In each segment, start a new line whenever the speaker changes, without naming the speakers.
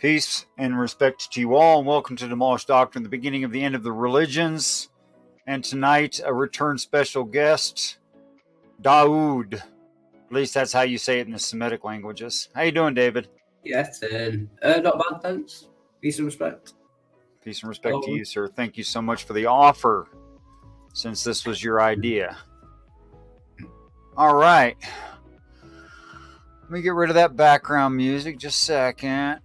Peace and respect to you all, and welcome to Demolished Doctrine, the beginning of the end of the religions. And tonight, a return special guest, Daoud. At least that's how you say it in the Semitic languages. How you doing, David?
Yes, not bad, thanks. Peace and respect.
Peace and respect to you, sir. Thank you so much for the offer, since this was your idea. All right. Let me get rid of that background music just a second.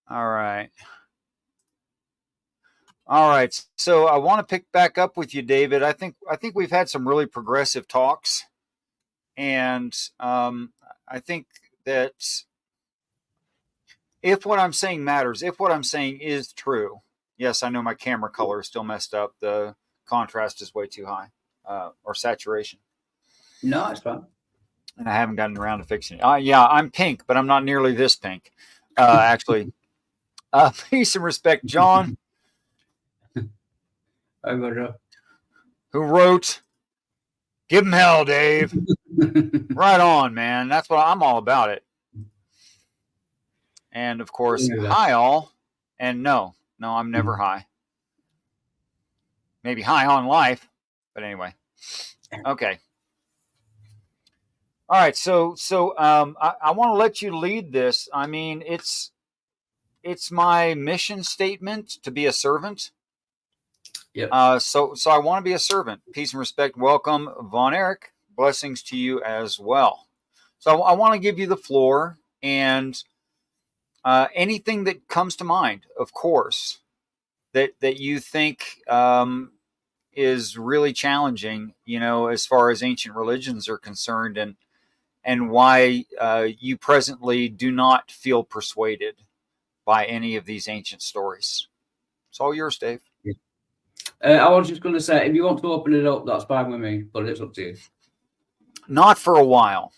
All right. So I want to pick back up with you, David. I think we've had some really progressive talks, and I think that if what I'm saying matters, if what I'm saying is true, yes, I know my camera color is still messed up. The contrast is way too high, or saturation.
No, it's fine.
And I haven't gotten around to fixing it. Yeah, I'm pink, but I'm not nearly this pink. Actually, peace and respect, John.
Who
wrote, "Give him hell, Dave." Right on, man. That's what I'm all about it. And of course, hi all. And no, I'm never high. Maybe high on life, but anyway. Okay. All right. So I want to let you lead this. I mean, it's my mission statement to be a servant.
Yep.
So I want to be a servant. Peace and respect. Welcome, Von Erich. Blessings to you as well. So I want to give you the floor, and anything that comes to mind, of course, that you think is really challenging, as far as ancient religions are concerned, and why you presently do not feel persuaded by any of these ancient stories. It's all yours, Dave.
I was just going to say, if you want to open it up, that's fine with me, but it's up to you.
Not for a while.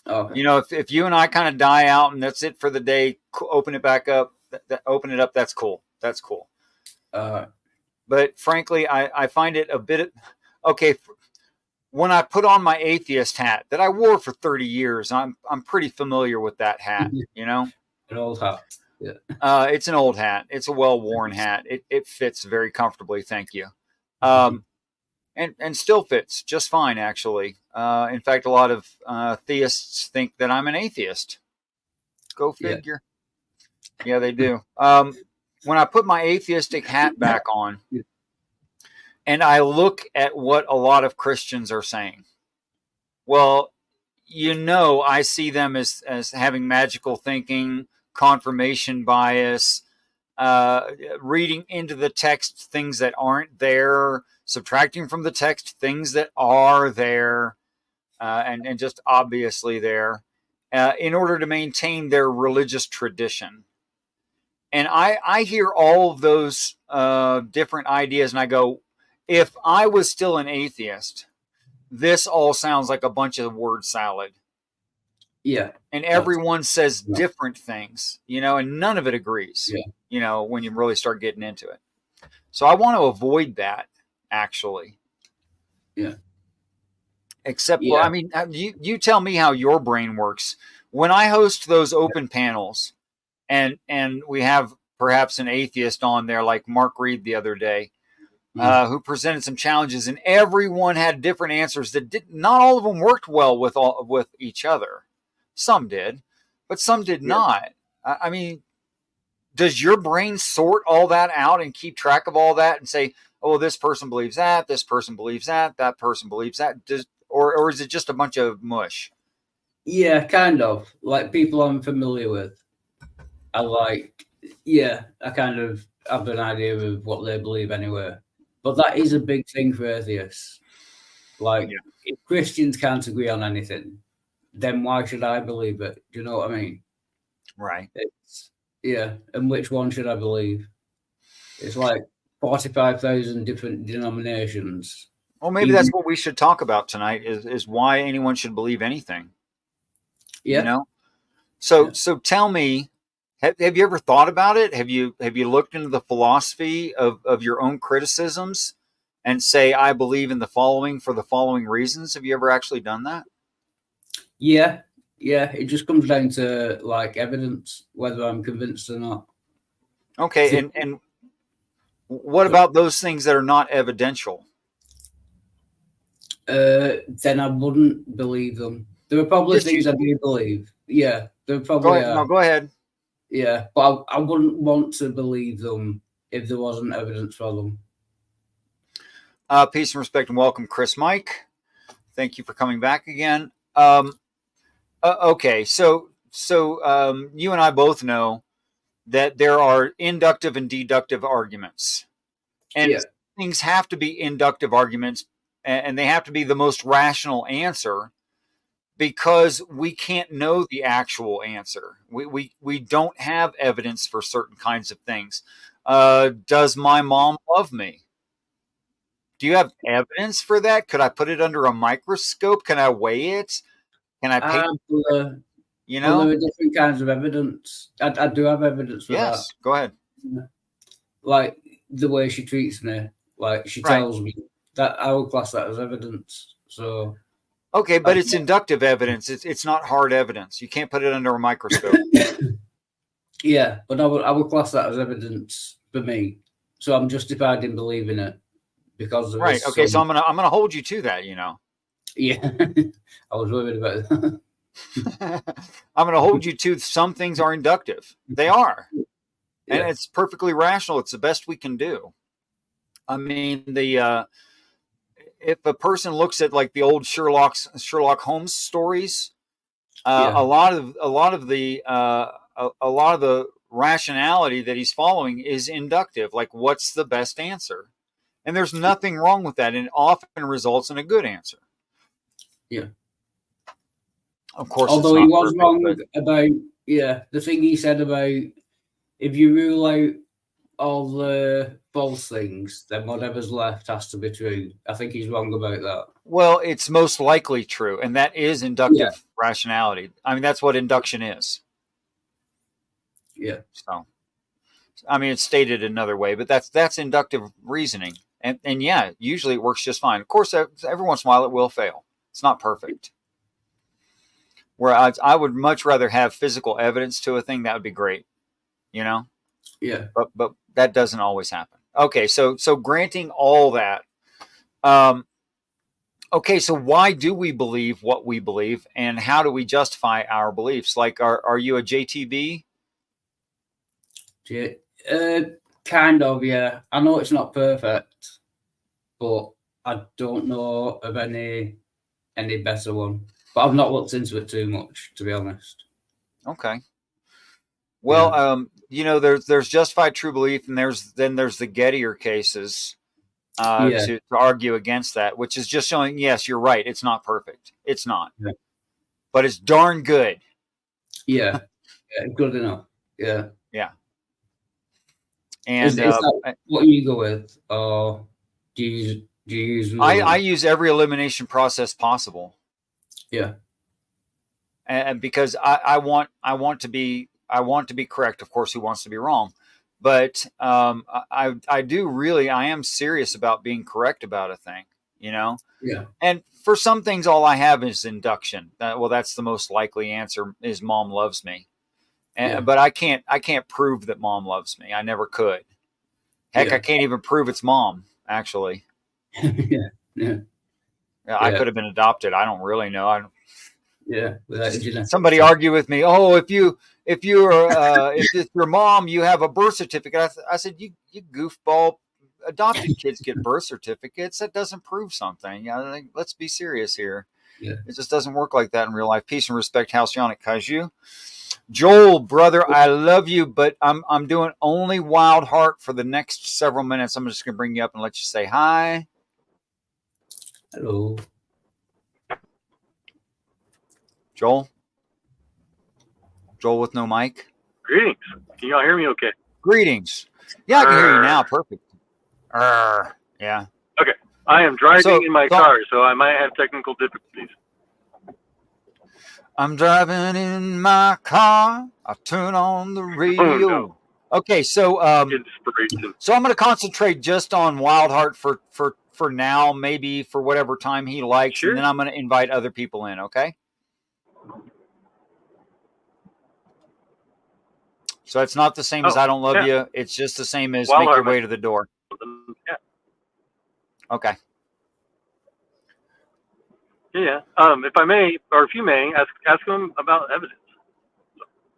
Okay.
If you and I kind of die out and that's it for the day, open it back up, open it up, that's cool. That's cool. But frankly, I find it a bit, okay, when I put on my atheist hat that I wore for 30 years, I'm pretty familiar with that hat,
An old hat. Yeah.
It's an old hat. It's a well-worn hat. It fits very comfortably. Thank you. And still fits just fine, actually. In fact, a lot of theists think that I'm an atheist. Go figure. Yeah, they do. When I put my atheistic hat back on, and I look at what a lot of Christians are saying, well, I see them as having magical thinking, confirmation bias, reading into the text things that aren't there, subtracting from the text things that are there, and just obviously there, in order to maintain their religious tradition. And I hear all of those different ideas, and I go, if I was still an atheist, this all sounds like a bunch of word salad.
Yeah.
And everyone says different things, and none of it agrees, when you really start getting into it. So I want to avoid that, actually.
Yeah.
Except, well, I mean, you tell me how your brain works. When I host those open panels, and we have perhaps an atheist on there, like Mark Reed the other day, who presented some challenges, and everyone had different answers that not all of them worked well with each other. Some did, but some did not. I mean, does your brain sort all that out and keep track of all that and say, oh, this person believes that, this person believes that, that person believes that? Or is it just a bunch of mush?
Yeah, kind of. Like people I'm familiar with, I kind of have an idea of what they believe anyway. But that is a big thing for atheists. If Christians can't agree on anything, then why should I believe it? Do you know what I mean?
Right.
And which one should I believe? It's like 45,000 different denominations.
Well, maybe that's what we should talk about tonight is why anyone should believe anything.
Yeah.
So tell me, have you ever thought about it? Have you looked into the philosophy of your own criticisms and say, I believe in the following for the following reasons? Have you ever actually done that?
Yeah. Yeah, it just comes down to like evidence, whether I'm convinced or not.
Okay, and what about those things that are not evidential?
Then I wouldn't believe them. There are probably things I do believe. Yeah, there probably
go ahead.
are.
No, go ahead.
Yeah, but I wouldn't want to believe them if there wasn't evidence for them.
Peace and respect and welcome, Chris Mike. Thank you for coming back again. Okay, so you and I both know that there are inductive and deductive arguments, and things have to be inductive arguments, and they have to be the most rational answer, because we can't know the actual answer. We don't have evidence for certain kinds of things. Does my mom love me? Do you have evidence for that? Could I put it under a microscope? Can I weigh it? Can I pay?
Well, there are different kinds of evidence. I do have evidence for that.
Yes, go ahead.
Like the way she treats me, like she tells me that, I would class that as evidence. So
okay, but it's inductive evidence. It's not hard evidence. You can't put it under a microscope.
Yeah, but I would class that as evidence for me. So I'm justified in believing it because of
right. Okay, so I'm gonna hold you to that. You know.
Yeah, I was worried about that.
I'm going to hold you to some things are inductive. They are. And it's perfectly rational. It's the best we can do. I mean, if a person looks at like the old Sherlock Holmes stories, a lot of the rationality that he's following is inductive. Like, what's the best answer? And there's nothing wrong with that, and it often results in a good answer.
Yeah.
Of course,
although he was wrong about the thing he said about if you rule out all the false things, then whatever's left has to be true. I think he's wrong about that.
Well, it's most likely true, and that is inductive rationality. I mean, that's what induction is.
Yeah.
So, I mean, it's stated another way, but that's inductive reasoning, and yeah, usually it works just fine. Of course, every once in a while it will fail. It's not perfect. Where I would much rather have physical evidence to a thing. That would be great, you know.
Yeah.
But that doesn't always happen. Okay, so granting all that, okay, so why do we believe what we believe, and how do we justify our beliefs? Like, are you a JTB?
Kind of, yeah. I know it's not perfect, but I don't know of any better one. But I've not looked into it too much, to be honest.
Okay. Well, you know, there's justified true belief, and there's the Gettier cases to argue against that, which is just showing, yes, you're right. It's not perfect. It's not.
Yeah.
But it's darn good.
Yeah. Good enough. Yeah.
Yeah. And
is that what you go with, or do you use?
I use every elimination process possible.
Yeah.
And because I want to be correct. Of course, who wants to be wrong? But I am serious about being correct about a thing, you know?
Yeah.
And for some things, all I have is induction. That's the most likely answer, is mom loves me. But I can't prove that mom loves me. I never could. Heck, I can't even prove it's mom, actually.
Yeah.
I could have been adopted. I don't really know.
Somebody
argue with me. Oh, if it's your mom, you have a birth certificate. I said, you goofball. Adopted kids get birth certificates. That doesn't prove something. Let's be serious here.
Yeah.
It just doesn't work like that in real life. Peace and respect, Halcyonic Kaiju. Joel, brother, I love you, but I'm doing only Wildheart for the next several minutes. I'm just going to bring you up and let you say hi.
Hello.
Joel with no mic.
Greetings. Can y'all hear me okay?
Greetings. Yeah, I can hear you now. Perfect. Yeah.
Okay. I am driving in my car, so I might have technical difficulties.
I'm driving in my car. I turn on the radio.
Oh, no.
Okay, so
inspiration.
So I'm going to concentrate just on Wildheart for now, maybe for whatever time he likes, and then I'm going to invite other people in. Okay. So it's not the same as I don't love you. It's just the same as make your way to the door.
Yeah.
Okay.
Yeah. If I may, or if you may, ask him about evidence.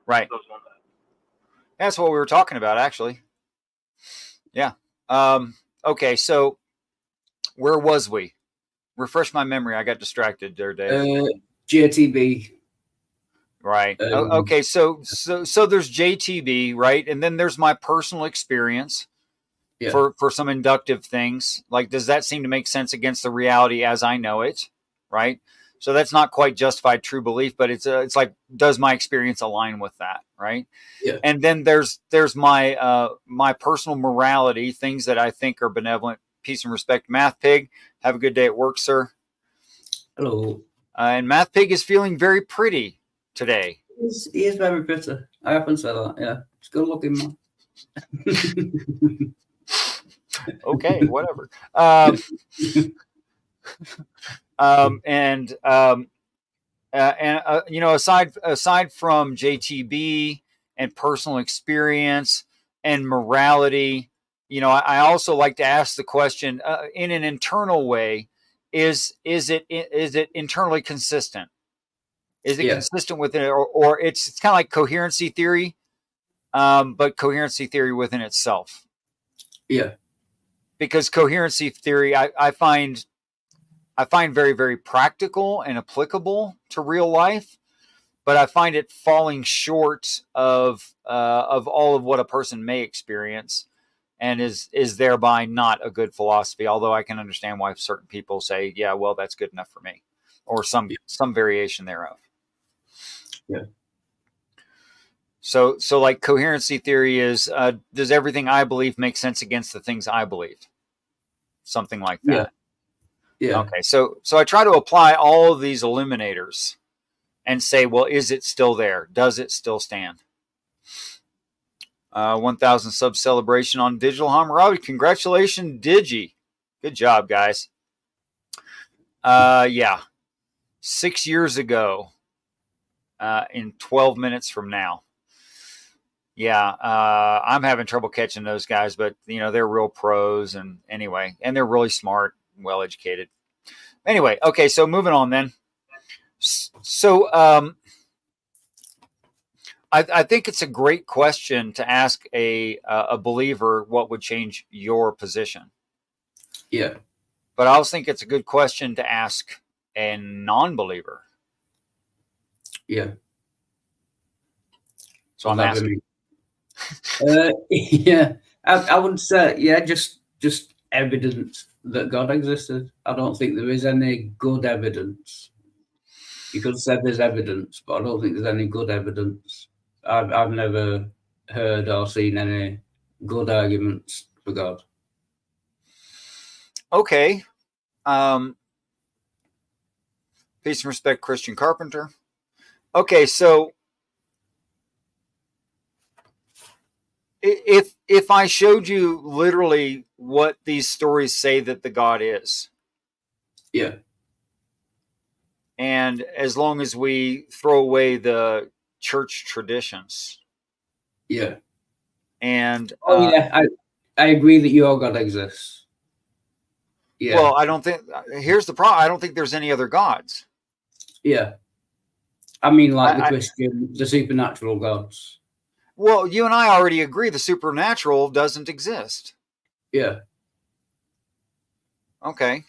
Right. That's what we were talking about, actually. Yeah. Okay. So where was we? Refresh my memory. I got distracted there, Dave.
JTB.
Right. Okay. So there's JTB, right? And then there's my personal experience for some inductive things. Like, does that seem to make sense against the reality as I know it? Right. So that's not quite justified true belief, but it's like, does my experience align with that? Right.
Yeah.
And then there's my my personal morality, things that I think are benevolent. Peace and respect. Math Pig, have a good day at work, sir.
Hello.
And Math Pig is feeling very pretty today.
He is very pretty. I often say that. Yeah, it's good looking man.
Okay, whatever. You know, aside from JTB and personal experience and morality, you know, I also like to ask the question in an internal way: is it internally consistent? Is it consistent with it, or it's kind of like coherency theory, but coherency theory within itself?
Yeah.
Because coherency theory, I find very, very practical and applicable to real life, but I find it falling short of all of what a person may experience, and is thereby not a good philosophy. Although I can understand why certain people say, "Yeah, well, that's good enough for me," or some variation thereof.
Yeah.
So like coherency theory is, does everything I believe make sense against the things I believe? Something like that.
Yeah.
Okay. So I try to apply all of these eliminators and say, well, is it still there? Does it still stand? 1,000 sub celebration on Digital Hammurabi. Congratulations, Digi. Good job, guys. Yeah. 6 years ago, in 12 minutes from now. Yeah, I'm having trouble catching those guys, but you know, they're real pros, and anyway, and they're really smart, well educated. Anyway, okay, so moving on then. So I think it's a great question to ask a believer what would change your position.
Yeah.
But I also think it's a good question to ask a non-believer.
Yeah.
So I'm asking.
Yeah, I would say, just evidence that God existed. I don't think there is any good evidence. You could say there's evidence, but I don't think there's any good evidence. I've never heard or seen any good arguments for God.
Okay. Peace and respect, Christian Carpenter. Okay, so if I showed you literally what these stories say that the God is,
yeah,
and as long as we throw away the church traditions,
yeah,
and
I agree that your God exists. Yeah.
Well, I don't think. Here's the problem. I don't think there's any other gods.
Yeah. I mean, like the supernatural gods.
Well, you and I already agree the supernatural doesn't exist.
Yeah.
Okay.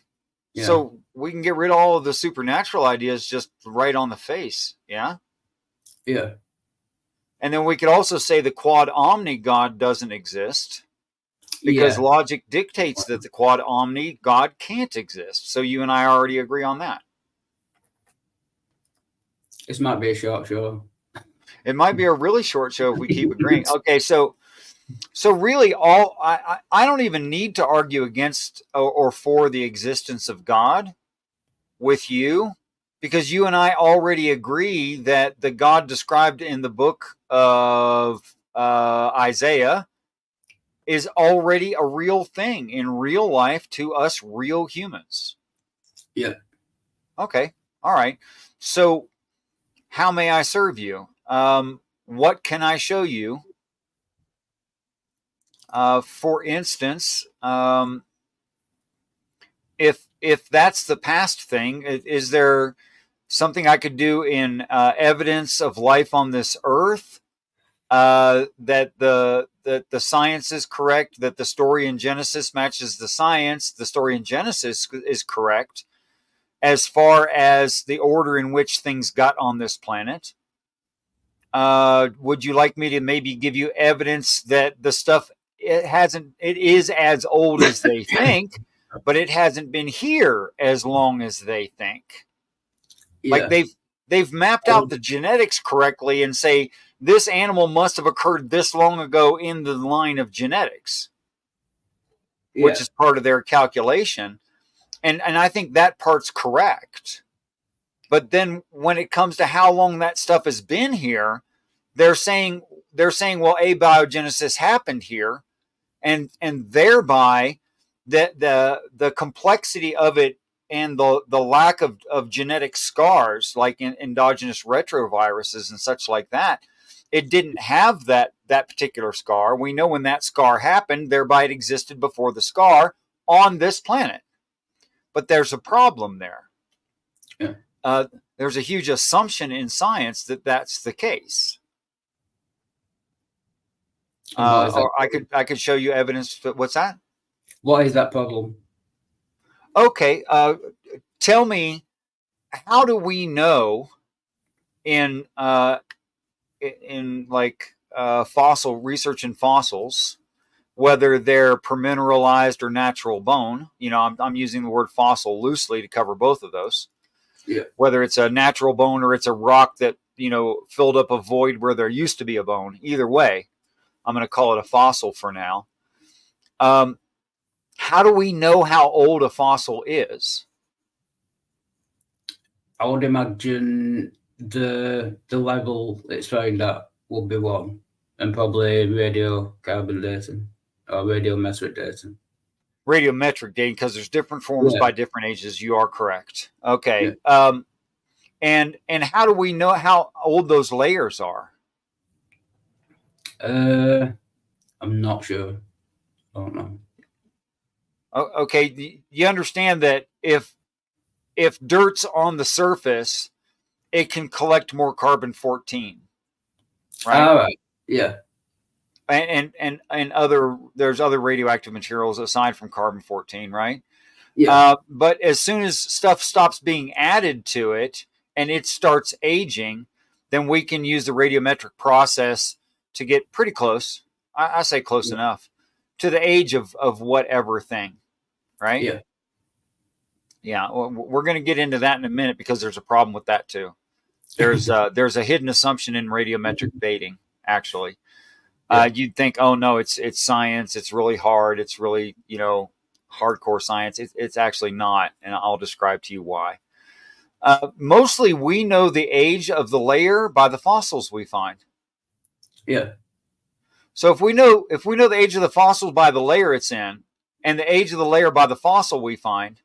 Yeah. So we can get rid of all of the supernatural ideas just right on the face. Yeah.
Yeah.
And then we could also say the quad omni God doesn't exist because logic dictates that the quad omni God can't exist. So you and I already agree on that.
This might be a short show.
It might be a really short show if we keep agreeing. Okay, so really, I don't even need to argue against or for the existence of God with you, because you and I already agree that the God described in the book of Isaiah is already a real thing in real life to us real humans.
Yeah.
Okay. All right. So how may I serve you? What can I show you For instance, if that's the past thing, is there something I could do in evidence of life on this earth that the science is correct, that the story in Genesis matches the science, the story in Genesis is correct as far as the order in which things got on this planet? Would you like me to maybe give you evidence that the stuff it is as old as they think, but it hasn't been here as long as they think?
Yeah.
Like they've mapped out the genetics correctly and say this animal must have occurred this long ago in the line of genetics, which is part of their calculation. And I think that part's correct. But then when it comes to how long that stuff has been here, they're saying, well, abiogenesis happened here, and thereby the complexity of it and the lack of genetic scars like in endogenous retroviruses and such like that, it didn't have that particular scar. We know when that scar happened, thereby it existed before the scar on this planet. But there's a problem there.
Yeah.
There's a huge assumption in science that that's the case. Or I could show you evidence. What's that?
What is that problem?
Okay, tell me, how do we know in like fossil research in fossils whether they're permineralized or natural bone? You know, I'm using the word fossil loosely to cover both of those.
Yeah. Whether
it's a natural bone or it's a rock that, you know, filled up a void where there used to be a bone. Either way, I'm going to call it a fossil for now. How do we know how old a fossil is?
I would imagine the level it's found at would be one, and probably radiocarbon dating or radiometric dating.
Radiometric dating, because there's different forms by different ages. You are correct. Okay. Yeah. And how do we know how old those layers are?
I'm not sure. I don't know.
Okay, you understand that if dirt's on the surface, it can collect more carbon-14, right?
All right. Yeah.
And there's other radioactive materials aside from carbon-14, right?
Yeah.
But as soon as stuff stops being added to it and it starts aging, then we can use the radiometric process to get pretty close. I say close enough to the age of whatever thing, right?
Yeah.
Yeah. Well, we're going to get into that in a minute because there's a problem with that too. There's a hidden assumption in radiometric dating, actually. Yeah. You'd think, oh no, it's science. It's really hard. It's really, you know, hardcore science. It's actually not, and I'll describe to you why. Mostly, we know the age of the layer by the fossils we find.
Yeah.
So if we know the age of the fossils by the layer it's in, and the age of the layer by the fossil we find,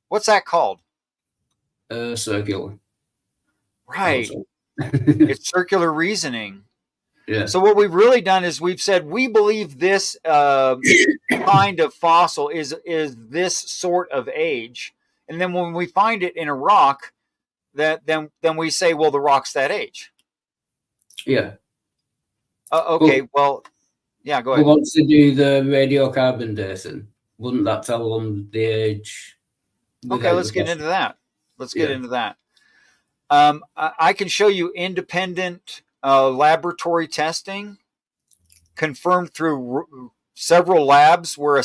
what's that called?
Circular.
Right. It's circular reasoning.
Yeah.
So what we've really done is we've said we believe this kind of fossil is this sort of age, and then when we find it in a rock, then we say, well, the rock's that age.
Yeah.
Okay. Well, yeah. Go ahead.
Who wants to do the radiocarbon dating? Wouldn't that tell them the age?
Okay, let's get into that. I can show you independent laboratory testing confirmed through several labs where a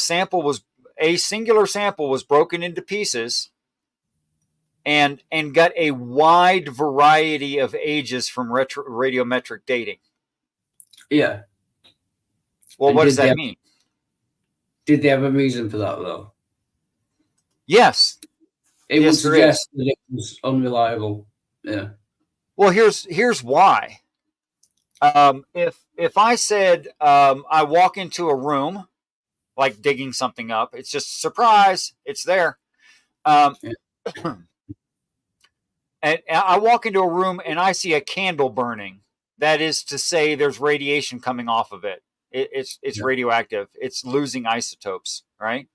singular sample was broken into pieces and got a wide variety of ages from radiometric dating.
Yeah.
Well, what does that mean?
Did they have a reason for that, though?
Yes.
It would suggest that it was unreliable. Yeah.
Well, here's why. If I said I walk into a room, like digging something up, it's just a surprise. It's there. And I walk into a room and I see a candle burning. That is to say, there's radiation coming off of it. It's radioactive. It's losing isotopes, right?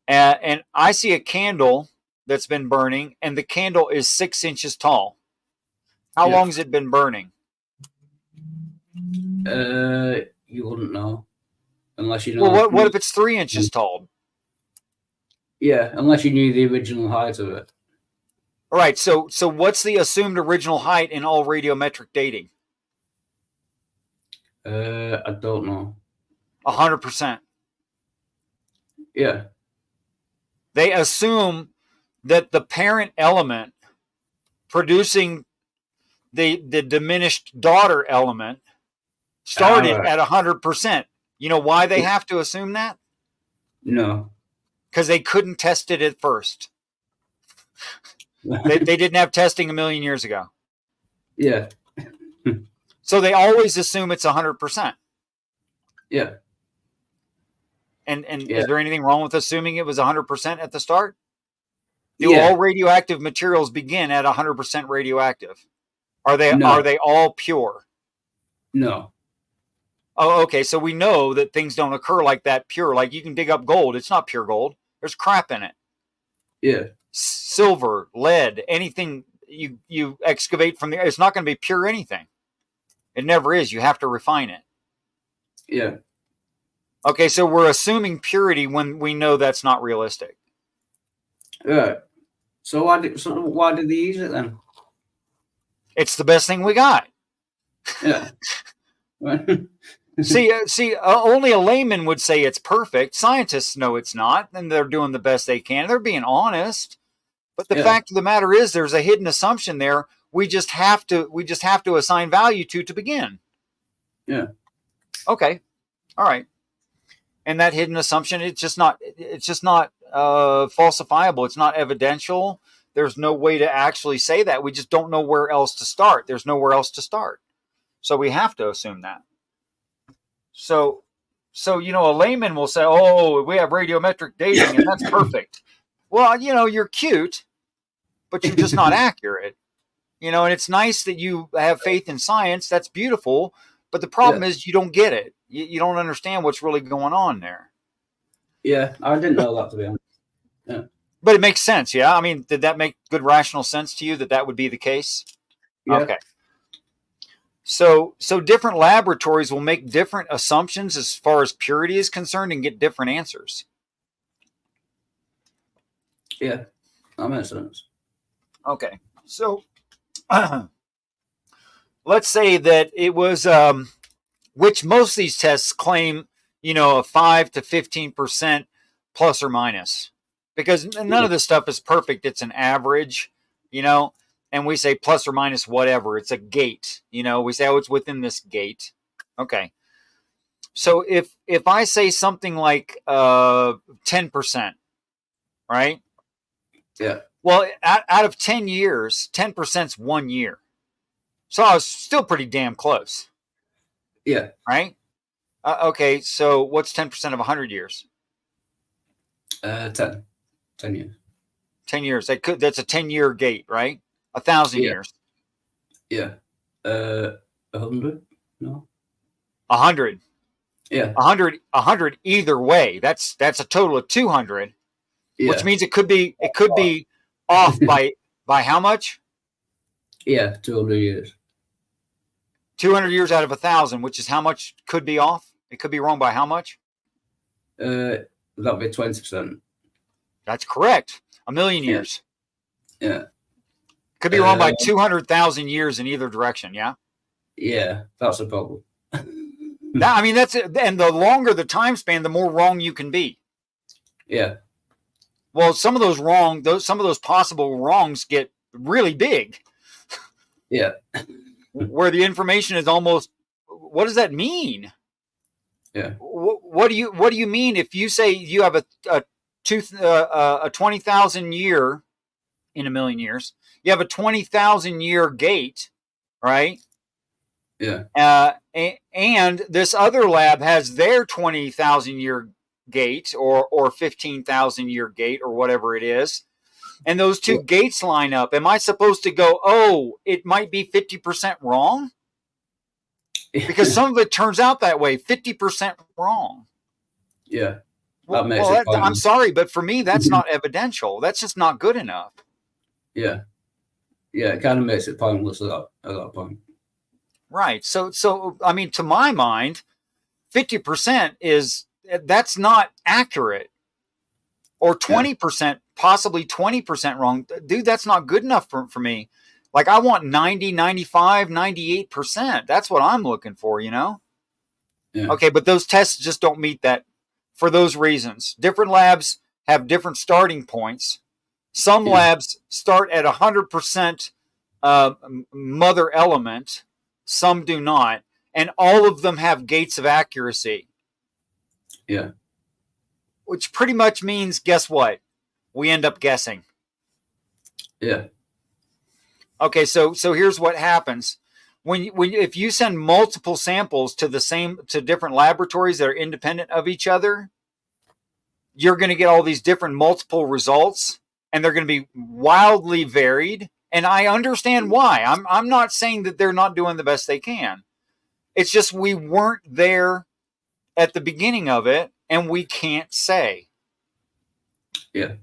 And I see a candle that's been burning, and the candle is 6 inches tall. How long has it been burning?
You wouldn't know unless you know.
Well, what if it's 3 inches tall?
Yeah, unless you knew the original height of it.
All right. So what's the assumed original height in all radiometric dating?
I don't know.
100%.
Yeah.
They assume that the parent element producing the diminished daughter element started at 100%. You know why they have to assume that?
No.
Because they couldn't test it at first. they didn't have testing a million years ago.
Yeah.
So they always assume it's 100%.
Yeah.
And is there anything wrong with assuming it was 100% at the start? Do all radioactive materials begin at 100% radioactive? Are they all pure?
No.
Oh, okay. So we know that things don't occur like that pure. Like you can dig up gold. It's not pure gold. There's crap in it.
Yeah.
Silver, lead, anything you excavate from the, it's not going to be pure anything. It never is. You have to refine it.
Yeah.
Okay, so we're assuming purity when we know that's not realistic.
Yeah. So why did they use it then?
It's the best thing we got.
Yeah.
see, only a layman would say it's perfect. Scientists know it's not, and they're doing the best they can. They're being honest. But the fact of the matter is, there's a hidden assumption there. We just have to assign value to begin.
Yeah.
Okay. All right. And that hidden assumption, it's just not falsifiable. It's not evidential. There's no way to actually say that. We just don't know where else to start. There's nowhere else to start. So we have to assume that. So a layman will say, oh, we have radiometric dating and that's perfect. Well, you're cute, but you're just not accurate. And it's nice that you have faith in science. That's beautiful. But the problem is you don't get it. You don't understand what's really going on there.
Yeah, I didn't know that, to be honest. Yeah.
But it makes sense, yeah? I mean, did that make good rational sense to you that would be the case?
Yeah.
Okay. So different laboratories will make different assumptions as far as purity is concerned and get different answers.
Yeah, that makes sense.
Okay. So let's say that it was, which most of these tests claim, a 5 to 15% plus or minus, because none of this stuff is perfect. It's an average, and we say plus or minus whatever. It's a gate, we say, oh, it's within this gate. Okay. So if I say something like 10%, right?
Yeah.
Well, out of 10 years, 10% is 1 year. So I was still pretty damn close.
Yeah.
Right? Okay, so what's 10% of 100 years?
10 years.
10 years. That's a 10-year gate, right? 1,000 years.
Yeah. 100? No.
100.
Yeah.
100 either way. That's a total of 200. Yeah. Which means it could be off by how much?
Yeah, 200 years.
200 years out of 1,000, which is how much could be off? It could be wrong by how much?
That'd be 20%.
That's correct. 1,000,000 years.
Yeah.
Could be wrong by 200,000 years in either direction, yeah?
Yeah, that's a problem.
That's it. And the longer the time span, the more wrong you can be.
Yeah.
Well, some of those possible wrongs get really big.
Yeah.
Where the information is almost, what does that mean?
Yeah.
What do you mean if you say you have a 20,000 year in 1,000,000 years? You have a 20,000 year gate, right?
Yeah.
And this other lab has their 20,000 year gate or 15,000 year gate or whatever it is. And those two gates line up. Am I supposed to go, oh, it might be 50% wrong? because some of it turns out that way, 50% wrong.
Yeah.
I'm sorry, but for me, that's not evidential. That's just not good enough.
Yeah. Yeah, it kind of makes it pointless at that point.
Right. So I mean, to my mind, 50% that's not accurate. Or 20%, possibly 20% wrong. Dude, that's not good enough for me. Like, I want 90, 95, 98%. That's what I'm looking for, you know?
Yeah.
Okay, but those tests just don't meet that for those reasons. Different labs have different starting points. Some labs start at 100% mother element. Some do not. And all of them have gates of accuracy.
Yeah.
Which pretty much means, guess what? We end up guessing.
Yeah.
Okay, so here's what happens. If you send multiple samples to different laboratories that are independent of each other, you're going to get all these different multiple results, and they're going to be wildly varied. And I understand why. I'm not saying that they're not doing the best they can. It's just we weren't there at the beginning of it, and we can't say.
Yeah.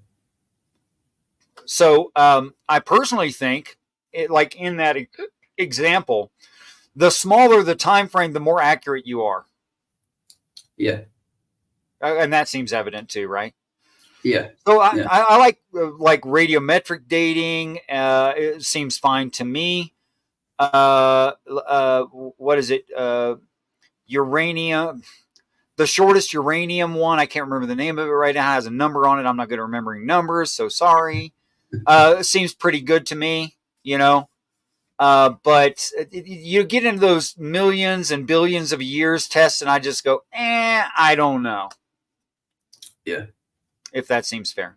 So I personally think, like in that example, the smaller the time frame, the more accurate you are.
Yeah.
And that seems evident too, right?
Yeah.
So I like radiometric dating. It seems fine to me. What is it? Uranium. The shortest uranium one, I can't remember the name of it right now, has a number on it. I'm not good at remembering numbers, so sorry. It seems pretty good to me, you know. But you get into those millions and billions of years tests, and I just go, I don't know.
Yeah.
If that seems fair.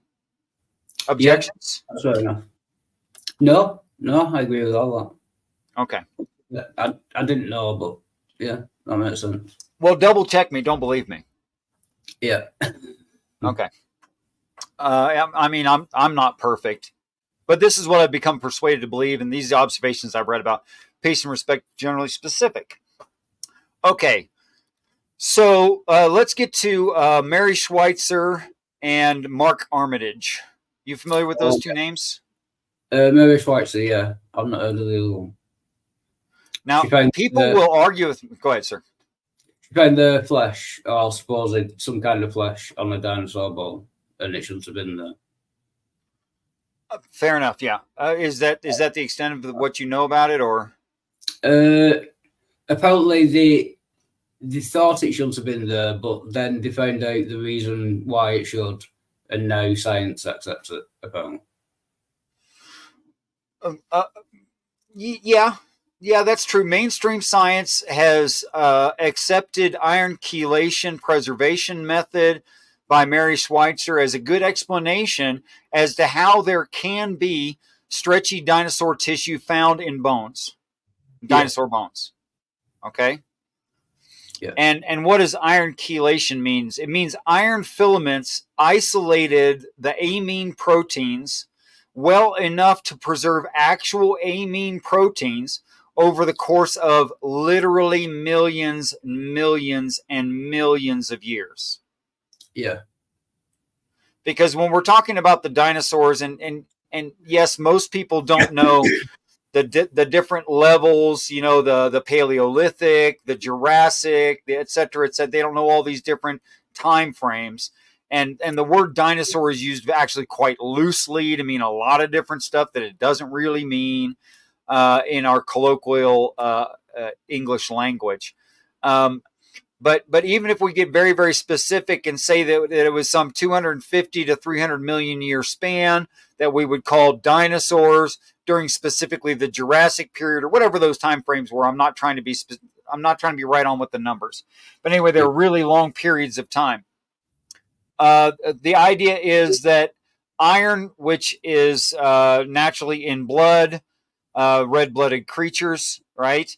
Objections?
Yeah, that's fair enough. No, I agree with all
that. Okay.
I didn't know, but yeah, that makes sense.
Well, double check me. Don't believe me.
Yeah.
Okay. I mean, I'm not perfect, but this is what I've become persuaded to believe, and these observations I've read about peace and respect generally specific. Okay. So let's get to Mary Schweitzer and Mark Armitage. You familiar with those two names?
Mary Schweitzer, yeah. I've not heard of the other one.
Now, people will argue with me. Go ahead, sir.
She found the flesh, or I suppose it's some kind of flesh on a dinosaur bone, and it shouldn't have been there.
Fair enough, yeah. Is that the extent of what you know about it, or?
Apparently, they thought it shouldn't have been there, but then they found out the reason why it should, and now science accepts it, apparently.
Yeah, that's true. Mainstream science has accepted iron chelation preservation method by Mary Schweitzer as a good explanation as to how there can be stretchy dinosaur tissue found in bones, dinosaur bones. Okay.
Yeah.
And what does iron chelation means? It means iron filaments isolated the amine proteins well enough to preserve actual amine proteins over the course of literally millions, and millions of years.
Yeah.
Because when we're talking about the dinosaurs, and yes, most people don't know the different levels, you know, the Paleolithic, the Jurassic, the et cetera, et cetera. They don't know all these different time frames. And the word dinosaur is used actually quite loosely to mean a lot of different stuff that it doesn't really mean in our colloquial English language. But even if we get very, very specific and say that it was some 250 to 300 million year span that we would call dinosaurs during specifically the Jurassic period or whatever those time frames were, I'm not trying to be right on with the numbers. But anyway, they're really long periods of time. The idea is that iron, which is naturally in blood, red-blooded creatures, right,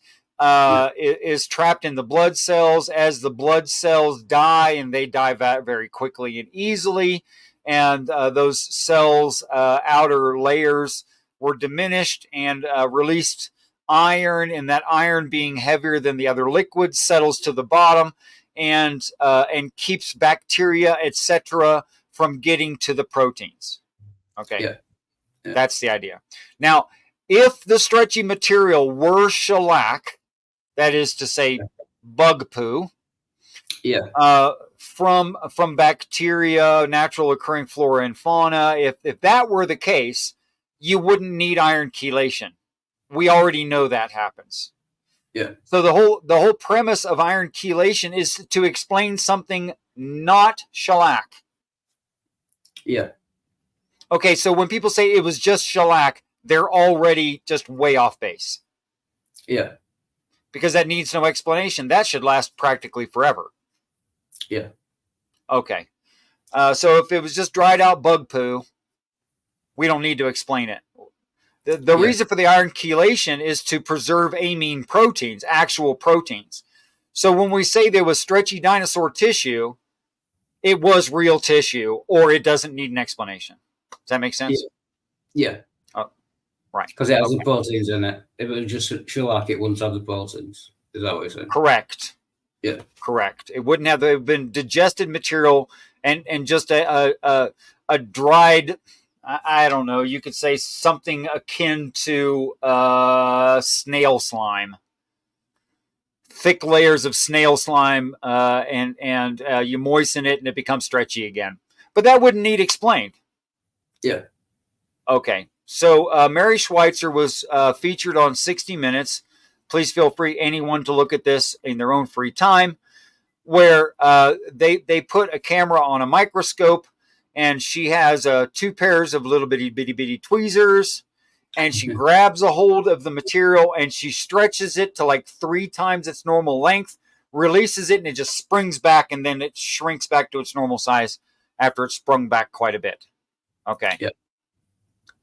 is trapped in the blood cells. As the blood cells die, and they die very quickly and easily, and those cells' outer layers were diminished and released iron, and that iron being heavier than the other liquids settles to the bottom and keeps bacteria, etc., from getting to the proteins. Okay,
Yeah.
That's the idea. Now, if the stretchy material were shellac, that is to say, bug poo, from bacteria, natural occurring flora and fauna, if that were the case, you wouldn't need iron chelation. We already know that happens.
Yeah.
So the whole premise of iron chelation is to explain something not shellac.
Yeah.
Okay, so when people say it was just shellac, they're already just way off base.
Yeah.
Because that needs no explanation. That should last practically forever.
Yeah.
Okay. So if it was just dried out bug poo, we don't need to explain it. The reason for the iron chelation is to preserve amine proteins, actual proteins. So when we say there was stretchy dinosaur tissue, it was real tissue, or it doesn't need an explanation. Does that make sense?
Yeah.
Oh, right.
Because it has the proteins in it. If it was just shellac, it wouldn't have the proteins. Is that what you're saying?
Correct.
Yeah.
Correct. It wouldn't have been digested material and just a dried, I don't know, you could say something akin to snail slime. Thick layers of snail slime, and you moisten it and it becomes stretchy again. But that wouldn't need explained.
Yeah.
Okay. So Mary Schweitzer was featured on 60 Minutes. Please feel free, anyone, to look at this in their own free time, where they put a camera on a microscope, and she has 2 pairs of little bitty tweezers, and she grabs a hold of the material and she stretches it to like 3 times its normal length, releases it, and it just springs back, and then it shrinks back to its normal size after it's sprung back quite a bit. Okay.
Yep.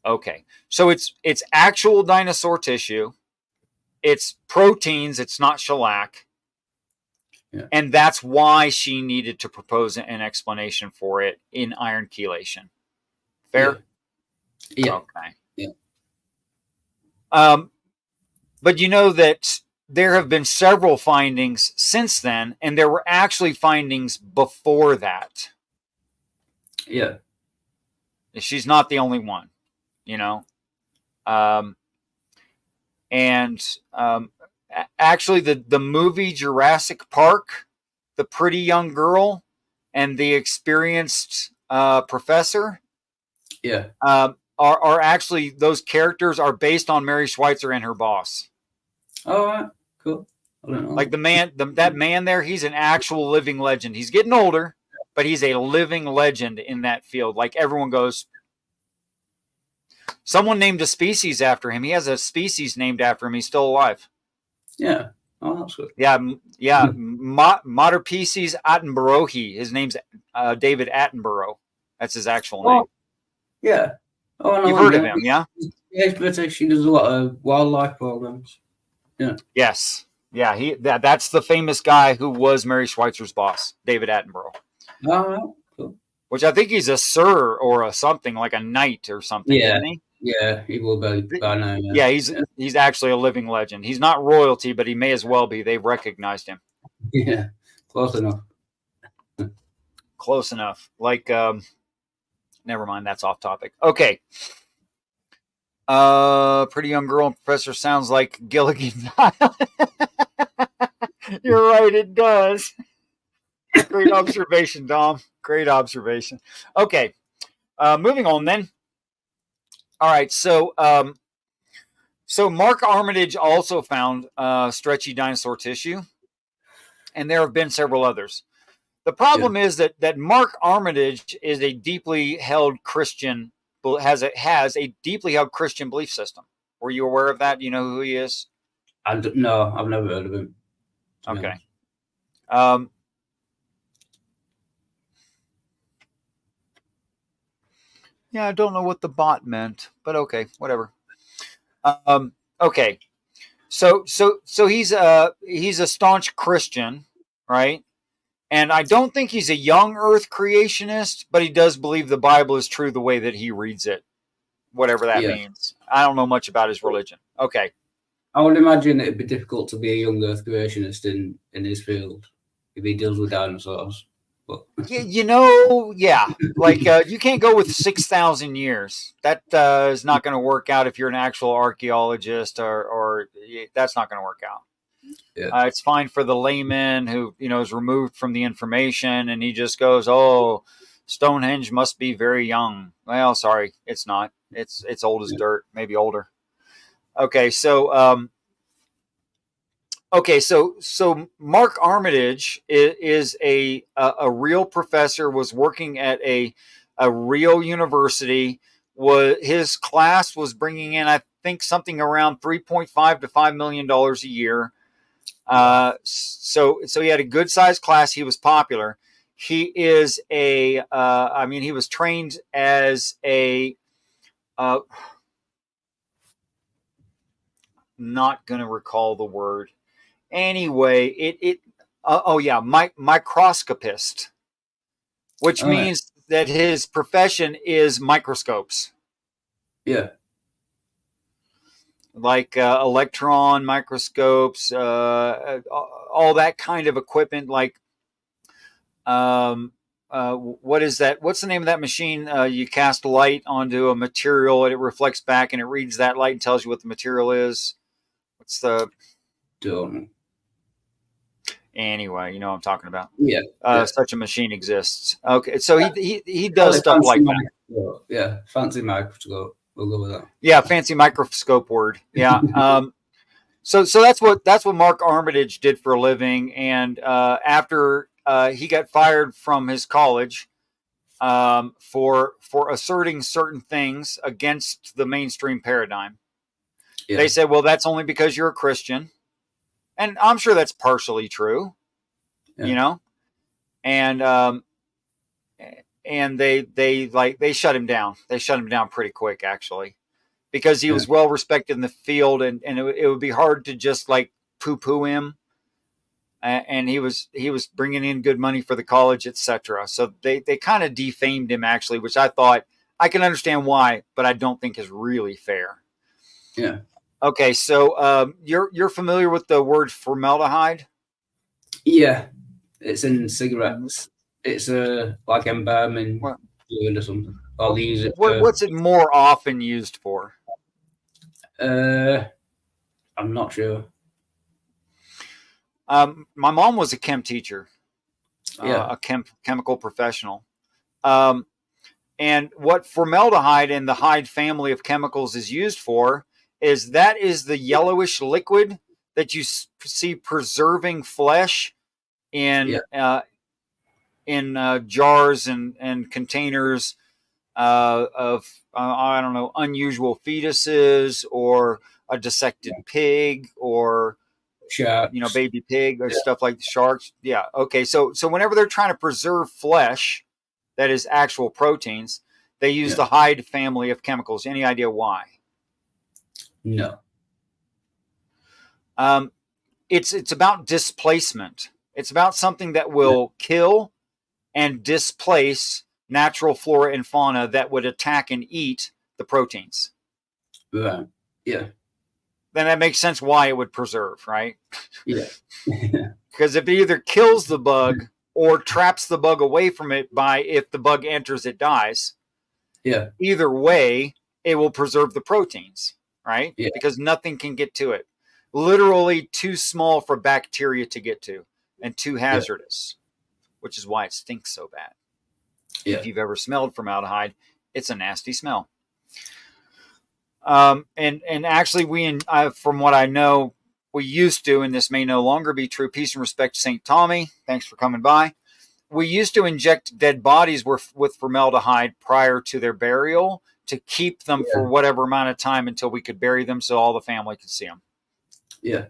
Okay. So it's actual dinosaur tissue. It's proteins. It's not shellac.
Yeah.
And that's why she needed to propose an explanation for it in iron chelation. Fair?
Yeah.
Okay.
Yeah.
But you know that there have been several findings since then, and there were actually findings before that.
Yeah.
She's not the only one, you know. Actually, the movie Jurassic Park, the pretty young girl and the experienced professor, are actually, those characters are based on Mary Schweitzer and her boss.
All right, cool. I don't know.
Like that man there, he's an actual living legend. He's getting older, but he's a living legend in that field. Like, everyone goes, someone named a species after him. He has a species named after him. He's still alive.
Yeah. Oh, that's good.
Yeah. Materpieces Attenborough. His name's David Attenborough. That's his actual name.
Yeah. Oh, I know.
You've heard of him, yeah?
Yeah, he's British. He does a lot of wildlife programs. Yeah.
Yes. Yeah. That's the famous guy who was Mary Schweitzer's boss, David Attenborough.
All right. Cool.
Which I think he's a sir or a something, like a knight or something,
Yeah.
isn't he?
Yeah, he will be by now.
Yeah, he's actually a living legend. He's not royalty, but he may as well be. They've recognized him.
Yeah, close enough.
Close enough. Like, never mind. That's off topic. Okay. Pretty young girl and professor sounds like Gilligan's Island. You're right. It does. Great observation, Dom. Great observation. Okay. Moving on then. All right. So Mark Armitage also found stretchy dinosaur tissue, and there have been several others. The problem is that Mark Armitage is a deeply held Christian, has a deeply held Christian belief system. Were you aware of that? Do you know who he is?
No, I've never heard of him.
Okay. Yeah, I don't know what the bot meant, but okay, whatever. Okay. So he's a staunch Christian, right? And I don't think he's a young Earth creationist, but he does believe the Bible is true the way that he reads it, whatever that means. I don't know much about his religion. Okay.
I would imagine it'd be difficult to be a young Earth creationist in his field if he deals with dinosaurs. But
yeah. Like you can't go with 6,000 years. That is not going to work out if you're an actual archaeologist, or that's not going to work out.
Yeah.
It's fine for the layman who is removed from the information, and he just goes, "Oh, Stonehenge must be very young." Well, sorry, it's not. It's old as dirt, maybe older. Okay, so Mark Armitage is a real professor, was working at a real university. His class was bringing in, I think, something around $3.5 to $5 million a year. So he had a good sized class. He was popular. He is he was trained as a not going to recall the word. Anyway, microscopist, which means that his profession is microscopes.
Yeah.
Like electron microscopes, all that kind of equipment. Like, what is that? What's the name of that machine? You cast light onto a material and it reflects back and it reads that light and tells you what the material is. What's the...
Don't know.
Anyway, you know what I'm talking about.
Yeah.
Such a machine exists. Okay, so he does stuff like that.
Yeah, fancy microscope. We'll go with that.
Yeah, fancy microscope word. Yeah. So that's what Mark Armitage did for a living, and after he got fired from his college for asserting certain things against the mainstream paradigm, they said, "Well, that's only because you're a Christian," and I'm sure that's partially true, and they shut him down. They shut him down pretty quick, actually, because he was well respected in the field, and it would be hard to just like poo-poo him. And he was bringing in good money for the college, etc. So they kind of defamed him, actually, which I thought I can understand why, but I don't think is really fair.
Yeah.
Okay, so you're familiar with the word formaldehyde?
Yeah, it's in cigarettes. It's like embalming fluid or something. Or they use it
what's it more often used for?
I'm not sure.
My mom was a chem teacher, a chemical professional. And what formaldehyde and the Hyde family of chemicals is used for is the yellowish liquid that you see preserving flesh in jars and containers of I don't know, unusual fetuses or a dissected pig or baby pig or stuff like sharks. Yeah. Okay. So whenever they're trying to preserve flesh that is actual proteins, they use the Hyde family of chemicals. Any idea why?
No.
It's about displacement. It's about something that will kill and displace natural flora and fauna that would attack and eat the proteins.
Right. Yeah.
Then that makes sense why it would preserve, right?
Yeah.
Because if it either kills the bug or traps the bug away from it if the bug enters, it dies.
Yeah.
Either way, it will preserve the proteins, right?
Yeah.
Because nothing can get to it. Literally too small for bacteria to get to and too hazardous, which is why it stinks so bad.
Yeah.
If you've ever smelled formaldehyde, it's a nasty smell. And actually, from what I know, we used to, and this may no longer be true. Peace and respect to St. Tommy. Thanks for coming by. We used to inject dead bodies with formaldehyde prior to their burial to keep them for whatever amount of time until we could bury them so all the family could see them.
Yeah.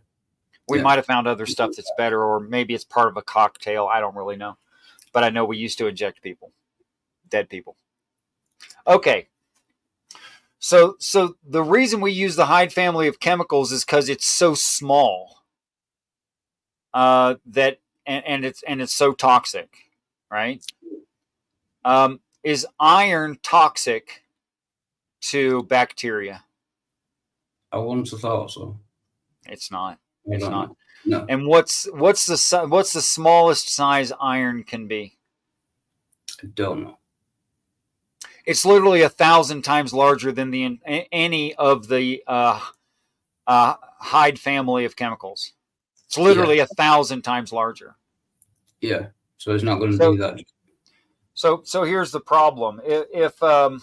We might have found other stuff that's better, or maybe it's part of a cocktail. I don't really know. But I know we used to inject dead people. Okay. So the reason we use the Hyde family of chemicals is because it's so small that it's so toxic, right? Is iron toxic to bacteria?
I wouldn't have thought so.
It's not. It's not.
No.
And what's the smallest size iron can be?
I don't know.
It's literally 1,000 times larger than any of the Hyde family of chemicals. It's literally 1,000 times larger.
Yeah. So it's not going to do that.
So here's the problem. If I'm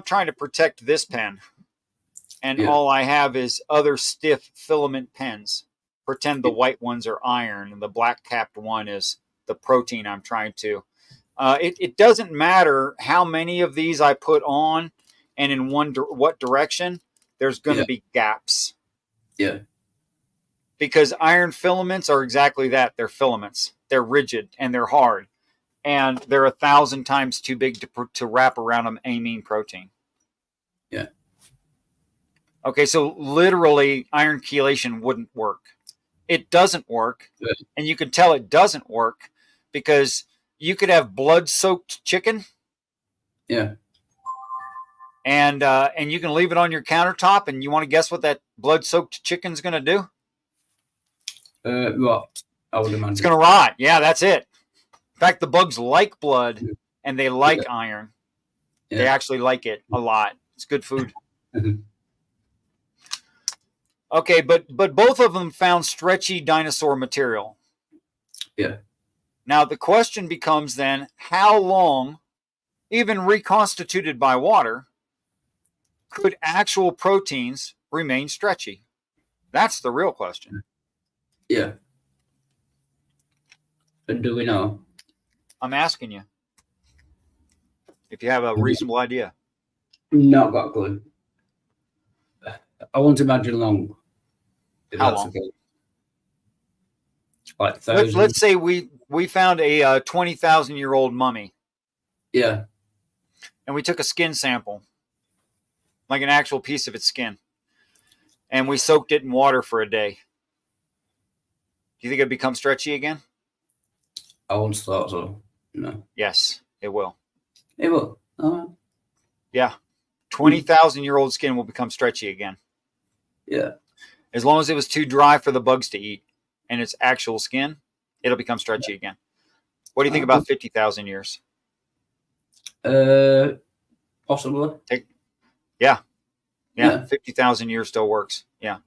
trying to protect this pen, and all I have is other stiff filament pens, pretend the white ones are iron and the black capped one is the protein I'm trying to. It doesn't matter how many of these I put on and in what direction, there's going to be gaps.
Yeah.
Because iron filaments are exactly that. They're filaments. They're rigid and they're hard. And they're 1,000 times too big to wrap around an amine protein.
Yeah.
Okay, so literally iron chelation wouldn't work. It doesn't work.
Yeah. And
you can tell it doesn't work because you could have blood-soaked chicken.
Yeah.
And you can leave it on your countertop, and you want to guess what that blood-soaked chicken's going to do?
What? I would imagine.
It's going to rot. Yeah, that's it. In fact, the bugs like blood, and they like iron. Yeah. They actually like it a lot. It's good food. Okay, but both of them found stretchy dinosaur material.
Yeah.
Now, the question becomes then, how long, even reconstituted by water, could actual proteins remain stretchy? That's the real question.
Yeah. But do we know?
I'm asking you. If you have a reasonable idea.
Not got a clue. I won't imagine long.
How long?
Okay. Like
let's say we found a 20,000-year-old mummy.
Yeah.
And we took a skin sample, like an actual piece of its skin, and we soaked it in water for a day. Do you think it'd become stretchy again?
I once thought so. No.
Yes, it will.
It will.
Yeah. 20,000-year-old skin will become stretchy again.
Yeah.
As long as it was too dry for the bugs to eat and it's actual skin, it'll become stretchy again. What do you think about 50,000 years?
Possibly.
Yeah. 50,000 years still works. Yeah.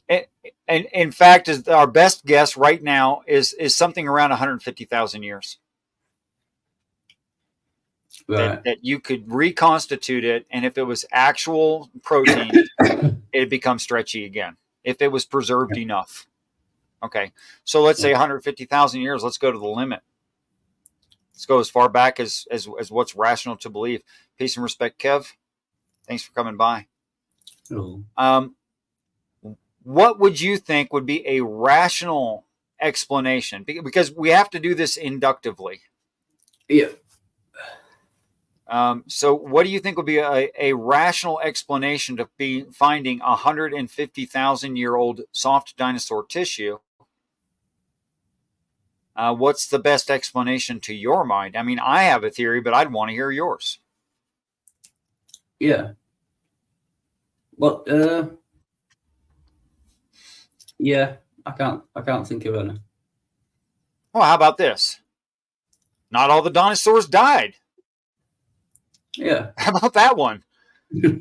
And in fact, our best guess right now is something around 150,000 years.
Right.
That you could reconstitute it, and if it was actual protein, it'd become stretchy again, if it was preserved enough. Okay, so let's say 150,000 years. Let's go to the limit. Let's go as far back as what's rational to believe. Peace and respect, Kev. Thanks for coming by.
Oh.
What would you think would be a rational explanation? Because we have to do this inductively.
Yeah.
So what do you think would be a rational explanation to be finding 150,000-year-old soft dinosaur tissue? What's the best explanation to your mind? I mean, I have a theory, but I'd want to hear yours.
Yeah. Well, yeah, I can't think of any.
Well, how about this? Not all the dinosaurs died.
Yeah.
How about that one?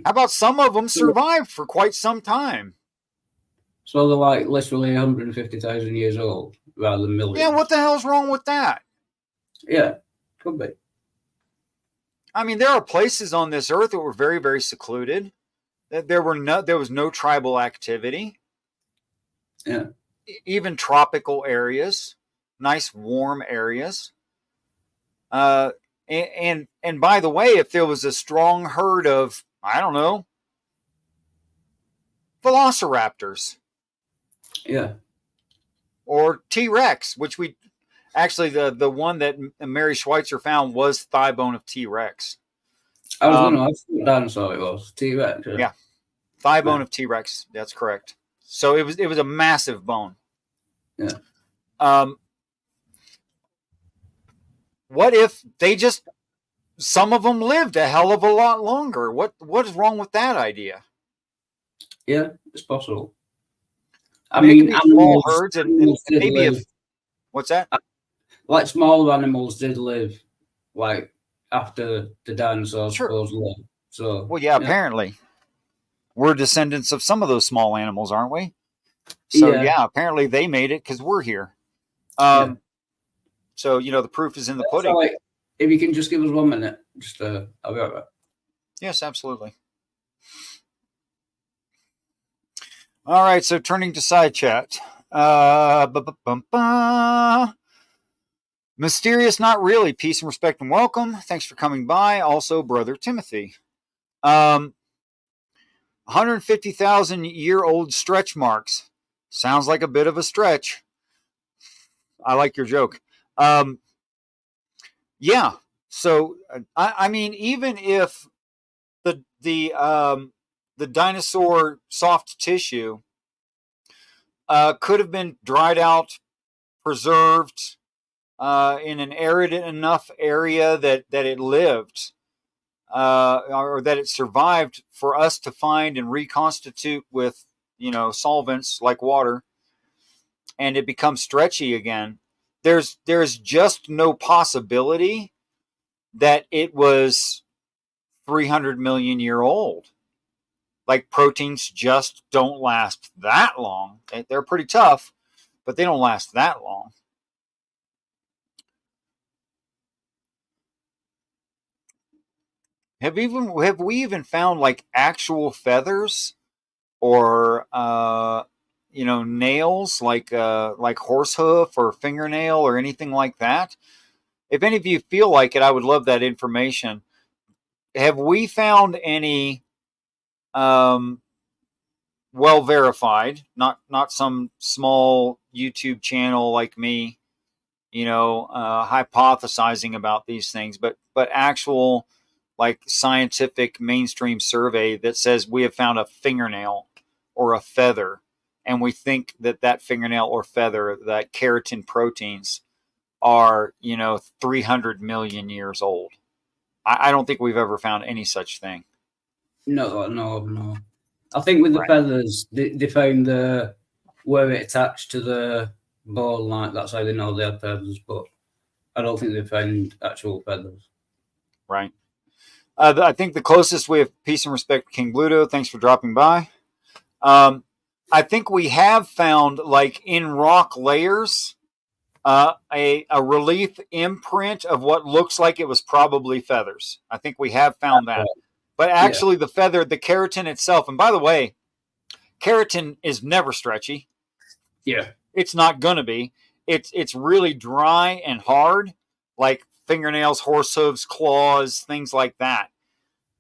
How about some of them survived for quite some time?
So they're like literally 150,000 years old rather than millions.
Yeah, what the hell's wrong with that?
Yeah, could be.
I mean, there are places on this earth that were very, very secluded. There was no tribal activity.
Yeah.
Even tropical areas, nice warm areas. And by the way, if there was a strong herd of, I don't know, velociraptors.
Yeah.
Or T-Rex, which we actually, the one that Mary Schweitzer found was thigh bone of T-Rex.
I was going to ask what dinosaur it was. T-Rex.
Yeah. Thigh bone of T-Rex. That's correct. So it was a massive bone.
Yeah.
What if some of them lived a hell of a lot longer? What is wrong with that idea?
Yeah, it's possible.
I mean, it can be small
animals,
herds, and
did
maybe
live.
if what's that?
Like smaller animals did live, like after the dinosaurs
Sure.
supposedly. So
Well, yeah, apparently we're descendants of some of those small animals, aren't we? So yeah, apparently they made it because we're here. So the proof is in the pudding.
So, if you can just give us 1 minute, just I'll be right back.
Yes, absolutely. All right, so turning to side chat. Mysterious, not really. Peace and respect and welcome. Thanks for coming by. Also, Brother Timothy. 150,000-year-old stretch marks. Sounds like a bit of a stretch. I like your joke. Yeah. So, I mean, even if the dinosaur soft tissue could have been dried out, preserved in an arid enough area that it lived, or that it survived for us to find and reconstitute with solvents like water, and it becomes stretchy again. There's just no possibility that it was 300 million year old. Like, proteins just don't last that long. They're pretty tough, but they don't last that long. Have we even found like actual feathers or nails like horse hoof or fingernail or anything like that? If any of you feel like it, I would love that information. Have we found any well verified, not some small YouTube channel like me, hypothesizing about these things, but actual like scientific mainstream survey that says we have found a fingernail or a feather, and we think that fingernail or feather, that keratin proteins, are 300 million years old. I don't think we've ever found any such thing.
No. I think with the feathers, they found where it attached to the ball, like that's how they know they had feathers. But I don't think they found actual feathers.
Right. I think the closest we have, peace and respect, King Bluto. Thanks for dropping by. I think we have found, like in rock layers, a relief imprint of what looks like it was probably feathers. I think we have found that. But actually, the feather, the keratin itself, and by the way, keratin is never stretchy.
Yeah.
It's not going to be. It's really dry and hard, like fingernails, horse hooves, claws, things like that.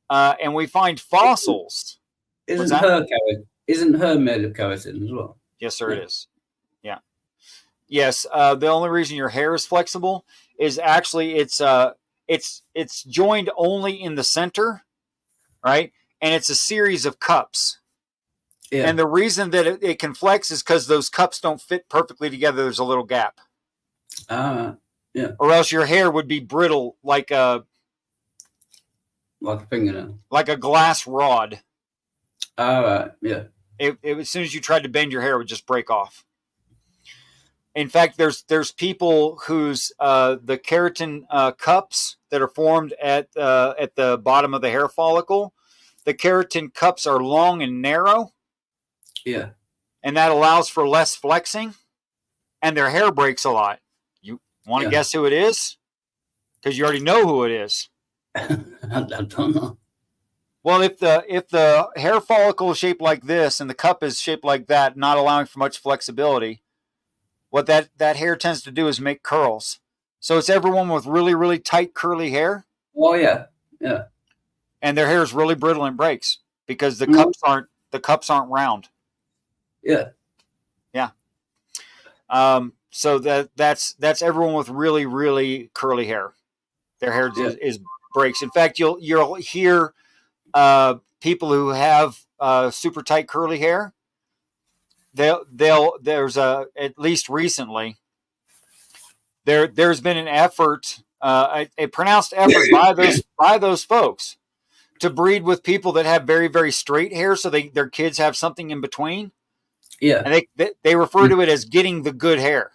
And we find fossils.
Isn't her made of keratin as well?
Yes, sir, it is. Yeah. Yes. The only reason your hair is flexible is actually it's joined only in the center, right? And it's a series of cups. Yeah. And the reason that it can flex is because those cups don't fit perfectly together. There's a little gap.
Yeah.
Or else your hair would be brittle like a
fingernail,
like a glass rod.
Yeah.
As soon as you tried to bend your hair, it would just break off. In fact, there's people whose the keratin cups that are formed at the bottom of the hair follicle, the keratin cups are long and narrow.
Yeah.
And that allows for less flexing, and their hair breaks a lot. You want to guess who it is? Because you already know who it is.
I don't know.
Well, if the hair follicle is shaped like this and the cup is shaped like that, not allowing for much flexibility, what that hair tends to do is make curls. So it's everyone with really, really tight curly hair.
Oh yeah.
And their hair is really brittle and breaks because the cups aren't round.
Yeah.
So that's everyone with really, really curly hair. Their hair is breaks. In fact, you'll hear people who have super tight curly hair. There's at least recently there's been an effort, a pronounced effort by those folks to breed with people that have very, very straight hair, so their kids have something in between.
Yeah.
And they refer to it as getting the good hair.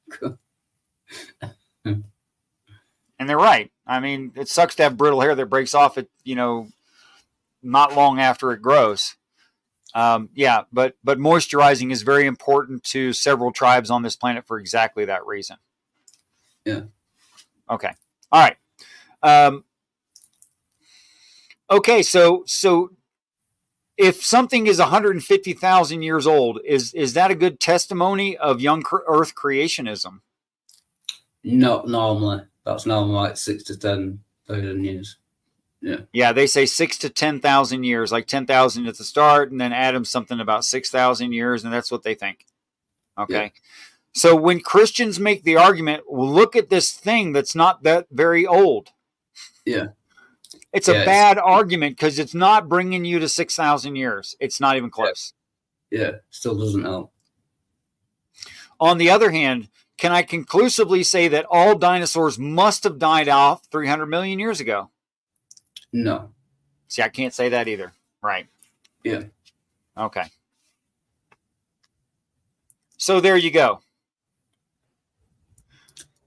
Cool.
And they're right. I mean, it sucks to have brittle hair that breaks off at, not long after it grows. Yeah, but moisturizing is very important to several tribes on this planet for exactly that reason.
Yeah.
Okay. All right. Okay. So if something is 150,000 years old, is that a good testimony of young Earth creationism?
Not normally. That's normally like 6 to 10,000 years. Yeah.
Yeah, they say 6 to 10,000 years, like 10,000 at the start, and then add them something about 6,000 years, and that's what they think. Okay. Yeah. So when Christians make the argument, well, look at this thing that's not that very old.
Yeah.
It's a bad argument because it's not bringing you to 6,000 years. It's not even close.
Yeah, still doesn't help.
On the other hand, can I conclusively say that all dinosaurs must have died off 300 million years ago?
No.
See, I can't say that either. Right.
Yeah.
Okay. So there you go.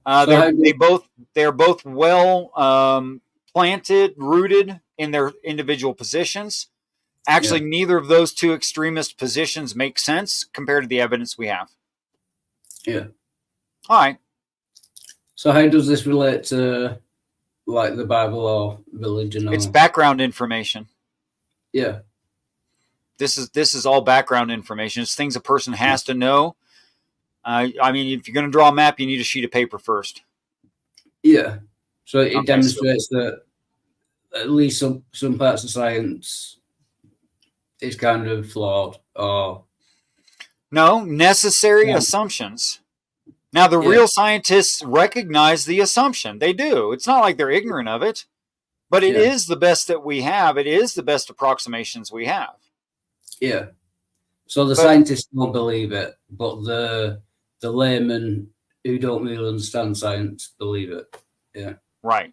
They're both well planted, rooted in their individual positions. Actually, neither of those two extremist positions make sense compared to the evidence we have.
Yeah.
All right.
So how does this relate to like the Bible or religion?
It's background information.
Yeah.
This is all background information. It's things a person has to know. I mean, if you're going to draw a map, you need a sheet of paper first.
Yeah. So it demonstrates that at least some parts of science is kind of flawed, or
no, necessary assumptions. Now, the real scientists recognize the assumption. They do. It's not like they're ignorant of it, but it is the best that we have. It is the best approximations we have.
Yeah. So the scientists don't believe it, but the laymen who don't really understand science believe it. Yeah.
Right.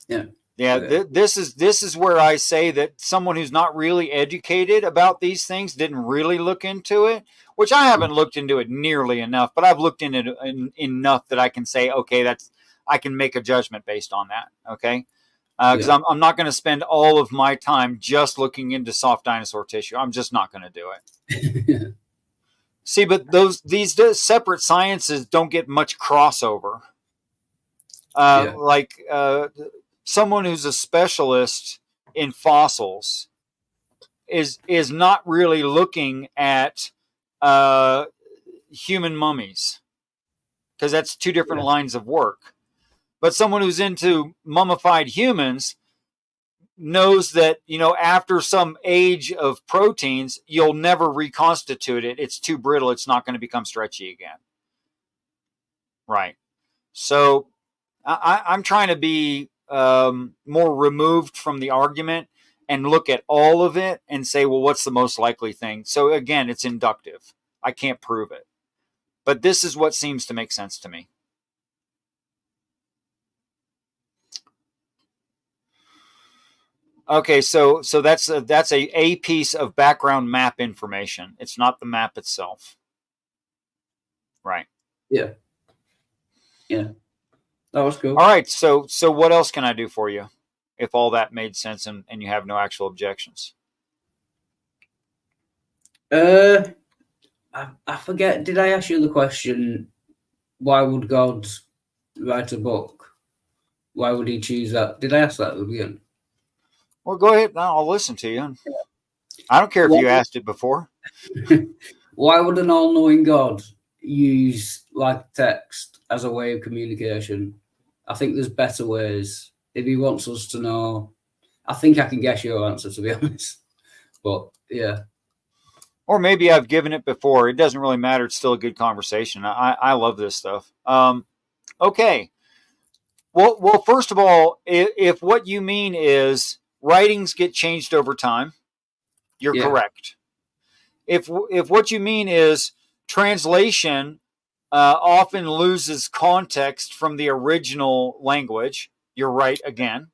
Yeah.
Yeah. This is where I say that someone who's not really educated about these things didn't really look into it, which I haven't looked into it nearly enough, but I've looked into it enough that I can say, okay, I can make a judgment based on that. Okay. Because I'm not going to spend all of my time just looking into soft dinosaur tissue. I'm just not going to do it. See, but these separate sciences don't get much crossover. Like someone who's a specialist in fossils is not really looking at human mummies, because that's two different lines of work. But someone who's into mummified humans knows that, after some age of proteins, you'll never reconstitute it. It's too brittle. It's not going to become stretchy again. Right. So I'm trying to be more removed from the argument and look at all of it and say, well, what's the most likely thing? So again, it's inductive. I can't prove it. But this is what seems to make sense to me. Okay, so that's a piece of background map information. It's not the map itself. Right.
Yeah. Yeah. That was cool.
All right, so what else can I do for you if all that made sense and you have no actual objections?
I forget, did I ask you the question, why would God write a book? Why would he choose that? Did I ask that at the beginning?
Well, go ahead. I'll listen to you. I don't care if you asked it before.
Why would an all-knowing God use like text as a way of communication? I think there's better ways. If he wants us to know, I think I can guess your answer, to be honest. But yeah.
Or maybe I've given it before. It doesn't really matter. It's still a good conversation. I love this stuff. Okay. Well, first of all, if what you mean is writings get changed over time, you're correct. If what you mean is translation often loses context from the original language, you're right again.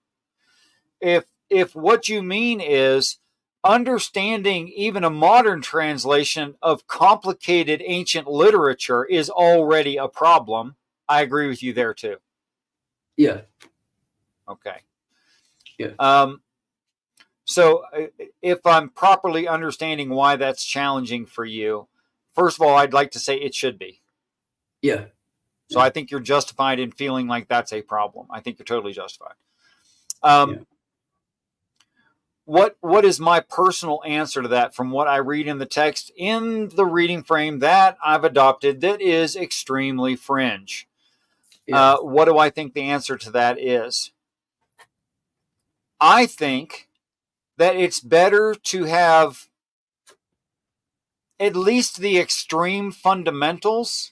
If what you mean is understanding even a modern translation of complicated ancient literature is already a problem. I agree with you there too.
Yeah.
Okay.
Yeah.
So if I'm properly understanding why that's challenging for you, first of all, I'd like to say it should be.
Yeah.
So I think you're justified in feeling like that's a problem. I think you're totally justified. What is my personal answer to that from what I read in the text in the reading frame that I've adopted that is extremely fringe?
Yeah.
What do I think the answer to that is? I think that it's better to have at least the extreme fundamentals,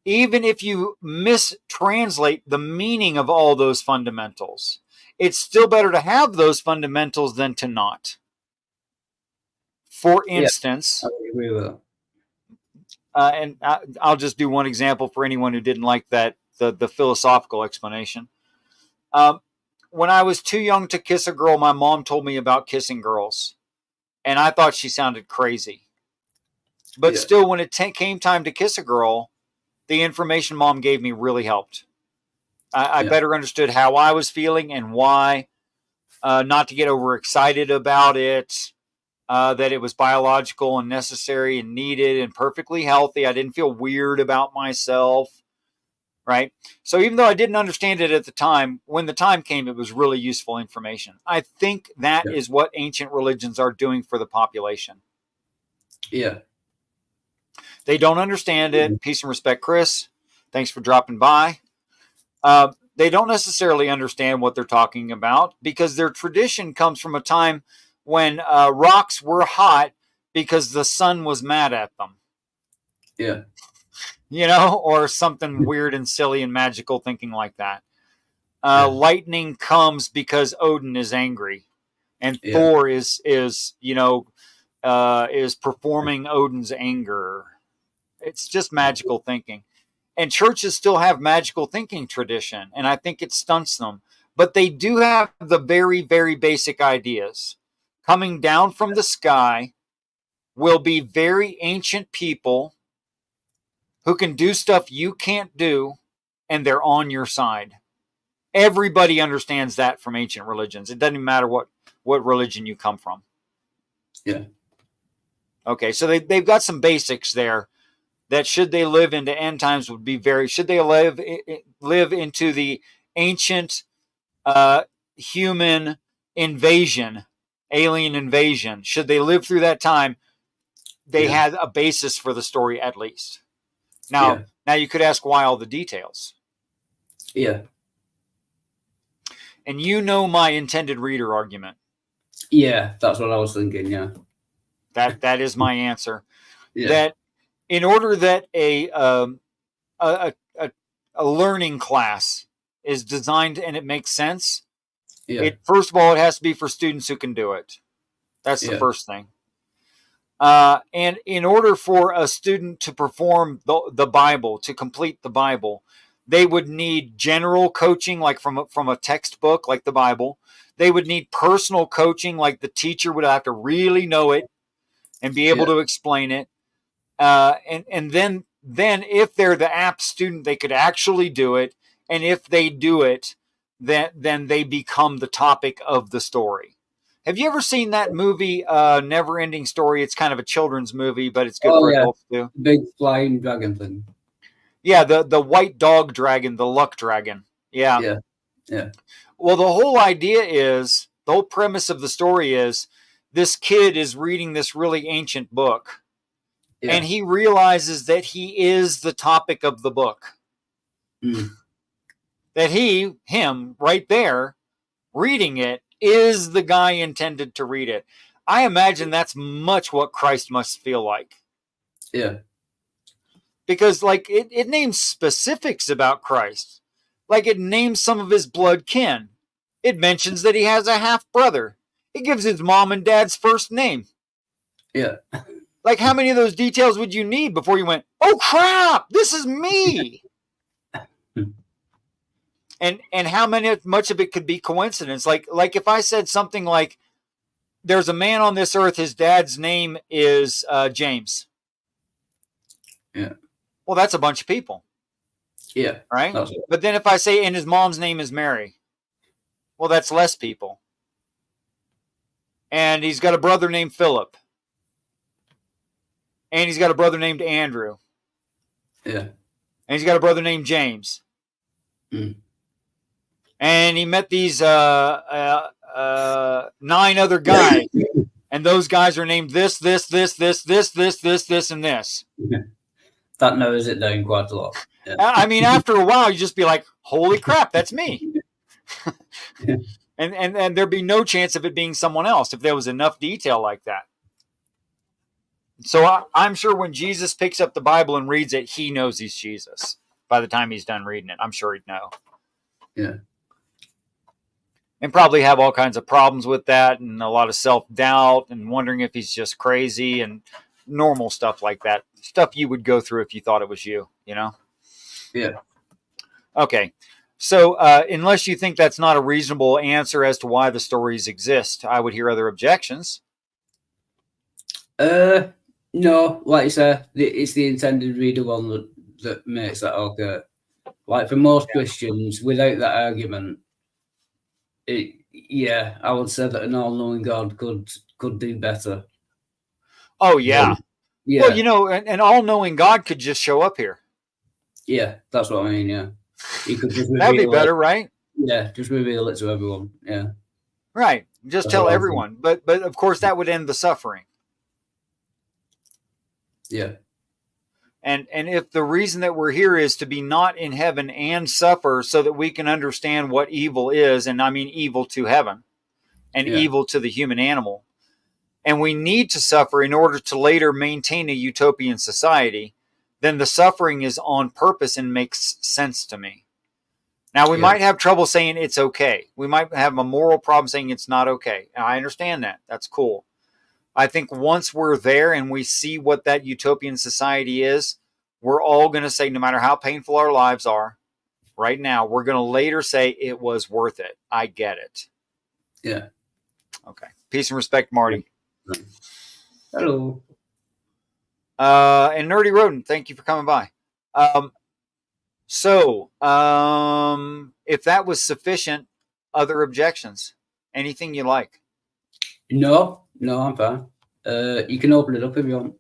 even if you mistranslate the meaning of all those fundamentals. It's still better to have those fundamentals than to not. For instance,
I agree with that.
And I'll just do one example for anyone who didn't like that, the philosophical explanation. When I was too young to kiss a girl, my mom told me about kissing girls. And I thought she sounded crazy. But still, when it came time to kiss a girl, the information mom gave me really helped. I better understood how I was feeling and why, not to get overexcited about it, that it was biological and necessary and needed and perfectly healthy. I didn't feel weird about myself, right? So even though I didn't understand it at the time, when the time came, it was really useful information. I think that is what ancient religions are doing for the population.
Yeah.
They don't understand it. Peace and respect, Chris. Thanks for dropping by. They don't necessarily understand what they're talking about because their tradition comes from a time when rocks were hot because the sun was mad at them.
Yeah.
You know, or something weird and silly and magical thinking like that. Lightning comes because Odin is angry, and Thor is performing Odin's anger. It's just magical thinking. And churches still have magical thinking tradition, and I think it stunts them. But they do have the very, very basic ideas. Coming down from the sky will be very ancient people who can do stuff you can't do, and they're on your side. Everybody understands that from ancient religions. It doesn't matter what religion you come from.
Yeah.
Okay, so they've got some basics there that should they live into end times would be should they live into the ancient human invasion, alien invasion, should they live through that time, they had a basis for the story at least. Now you could ask why all the details.
Yeah.
And you know my intended reader argument.
Yeah, that's what I was thinking, yeah.
That is my answer.
Yeah.
That in order that a learning class is designed and it makes sense, first of all, it has to be for students who can do it. That's the first thing. And in order for a student to perform the Bible, to complete the Bible, they would need general coaching, like from a textbook, like the Bible. They would need personal coaching, like the teacher would have to really know it and be able to explain it. And then if they're the apt student, they could actually do it. And if they do it, then they become the topic of the story. Have you ever seen that movie, Never Ending Story? It's kind of a children's movie, but it's good for adults too.
Big flying dragon thing.
Yeah, the white dog dragon, the luck dragon. Yeah.
Yeah.
Well, the whole premise of the story is this kid is reading this really ancient book. Yeah. And he realizes that he is the topic of the book. That him right there reading it is the guy intended to read it. I imagine that's much what Christ must feel like.
Yeah.
Because like it names specifics about Christ. Like it names some of his blood kin. It mentions that he has a half brother. It gives his mom and dad's first name.
Yeah.
Like how many of those details would you need before you went, oh crap, this is me? And how much of it could be coincidence? Like if I said something like, there's a man on this earth. His dad's name is James.
Yeah.
Well, that's a bunch of people.
Yeah.
Right. But then if I say, and his mom's name is Mary, well, that's less people. And he's got a brother named Philip. And he's got a brother named Andrew.
Yeah.
And he's got a brother named James.
Mm.
And he met these 9 other guys. And those guys are named this, and this.
Yeah. That narrows it down quite a lot. Yeah.
I mean, after a while, you just be like, holy crap, that's me.
Yeah.
And there'd be no chance of it being someone else if there was enough detail like that. So I'm sure when Jesus picks up the Bible and reads it, he knows he's Jesus. By the time he's done reading it, I'm sure he'd know.
Yeah.
And probably have all kinds of problems with that and a lot of self-doubt and wondering if he's just crazy and normal stuff like that. Stuff you would go through if you thought it was you, you know?
Yeah.
Okay. So unless you think that's not a reasonable answer as to why the stories exist, I would hear other objections.
No, like you said, it's the intended reader one that makes that okay. Like for most Christians, without that argument, I would say that an all-knowing God could do better.
Oh, yeah.
Yeah.
Well, you know, an all-knowing God could just show up here.
Yeah, that's what I mean, yeah. He could just
that'd be better, right?
Yeah, just reveal it to everyone, yeah.
Right, just
That's
tell everyone. But of course, that would end the suffering.
Yeah.
And if the reason that we're here is to be not in heaven and suffer so that we can understand what evil is, and I mean evil to heaven and evil to the human animal, and we need to suffer in order to later maintain a utopian society, then the suffering is on purpose and makes sense to me. Now, we might have trouble saying it's okay. We might have a moral problem saying it's not okay. And I understand that. That's cool. I think once we're there and we see what that utopian society is, we're all going to say, no matter how painful our lives are right now, we're going to later say it was worth it. I get it.
Yeah.
Okay. Peace and respect, Marty.
Hello.
And Nerdy Rodent, thank you for coming by. So, if that was sufficient, other objections? Anything you like?
No, I'm fine. You can open it up if you want.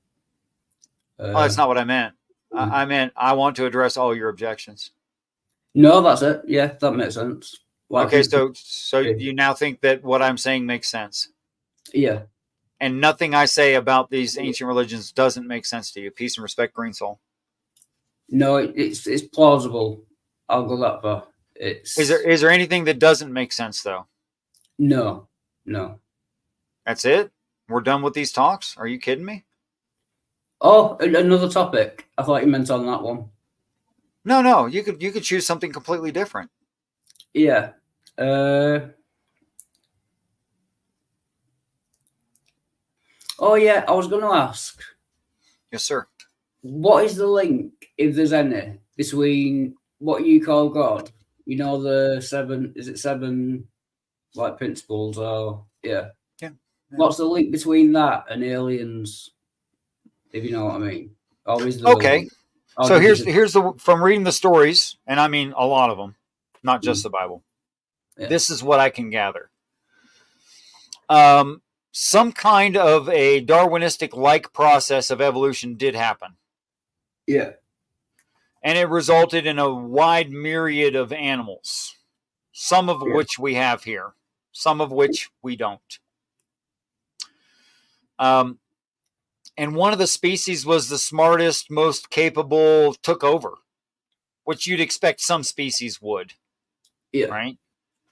Oh, that's not what I meant. I meant I want to address all your objections.
No, that's it. Yeah, that makes sense.
Okay, so you now think that what I'm saying makes sense?
Yeah.
And nothing I say about these ancient religions doesn't make sense to you. Peace and respect, Green Soul.
No, it's plausible. I'll go that far.
Is there anything that doesn't make sense though?
No.
That's it? We're done with these talks? Are you kidding me?
Oh, another topic. I thought you meant on that one.
No. You could choose something completely different.
Yeah. Oh yeah, I was going to ask.
Yes, sir.
What is the link, if there's any, between what you call God? You know, the 7, is it 7 like principles or yeah. What's the link between that and aliens? If you know what I mean.
Okay. So here's the from reading the stories, and I mean a lot of them, not just the Bible. Yeah. This is what I can gather. Some kind of a Darwinistic-like process of evolution did happen.
Yeah.
And it resulted in a wide myriad of animals, some of which we have here, some of which we don't. And one of the species was the smartest, most capable, took over, which you'd expect some species would.
Yeah.
Right?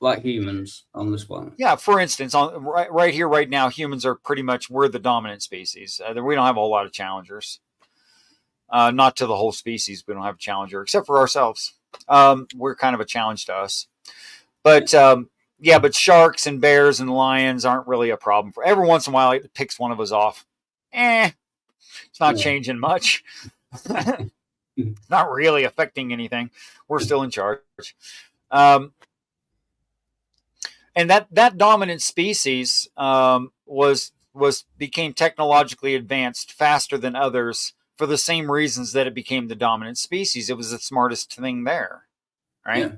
Like humans on this planet.
Yeah, for instance, right here, right now, humans are pretty much, we're the dominant species. We don't have a whole lot of challengers. Not to the whole species, we don't have a challenger, except for ourselves. We're kind of a challenge to us. But, but sharks and bears and lions aren't really a problem. For every once in a while, it picks one of us off. It's not changing much. Not really affecting anything. We're still in charge. And that dominant species became technologically advanced faster than others for the same reasons that it became the dominant species. It was the smartest thing there, right?
Yeah.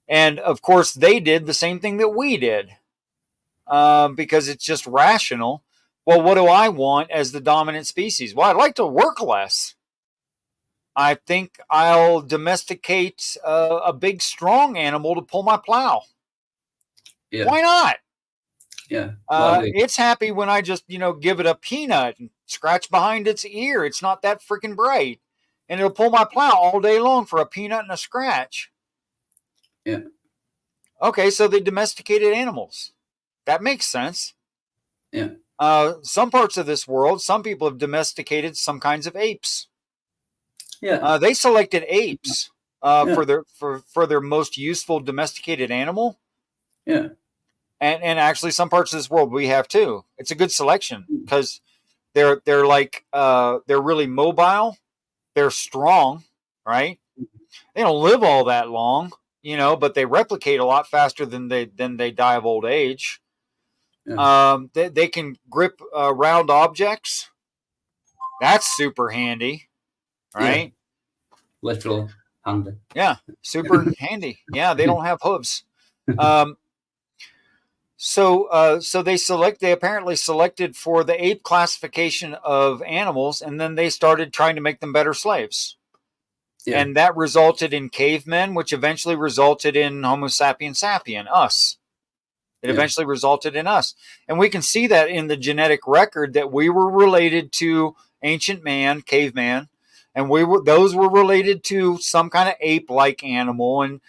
And of course, they did the same thing that we did, because it's just rational. Well, what do I want as the dominant species? Well, I'd like to work less. I think I'll domesticate a big, strong animal to pull my plow.
Yeah.
Why not?
Yeah.
It's happy when I just, give it a peanut and scratch behind its ear. It's not that freaking bright. And it'll pull my plow all day long for a peanut and a scratch.
Yeah.
Okay, so they domesticated animals. That makes sense.
Yeah.
Some parts of this world, some people have domesticated some kinds of apes.
Yeah.
They selected apes for their most useful domesticated animal.
Yeah.
And actually, some parts of this world we have too. It's a good selection because they're really mobile. They're strong, right? They don't live all that long, but they replicate a lot faster than they die of old age. Yeah. They can grip round objects. That's super handy, right?
Yeah. Literal handy.
Yeah, super handy. Yeah, they don't have hooves. So they apparently selected for the ape classification of animals, and then they started trying to make them better slaves. Yeah. And that resulted in cavemen, which eventually resulted in Homo sapiens sapien, us. It eventually resulted in us. And we can see that in the genetic record that we were related to ancient man, caveman, and those were related to some kind of ape-like animal. And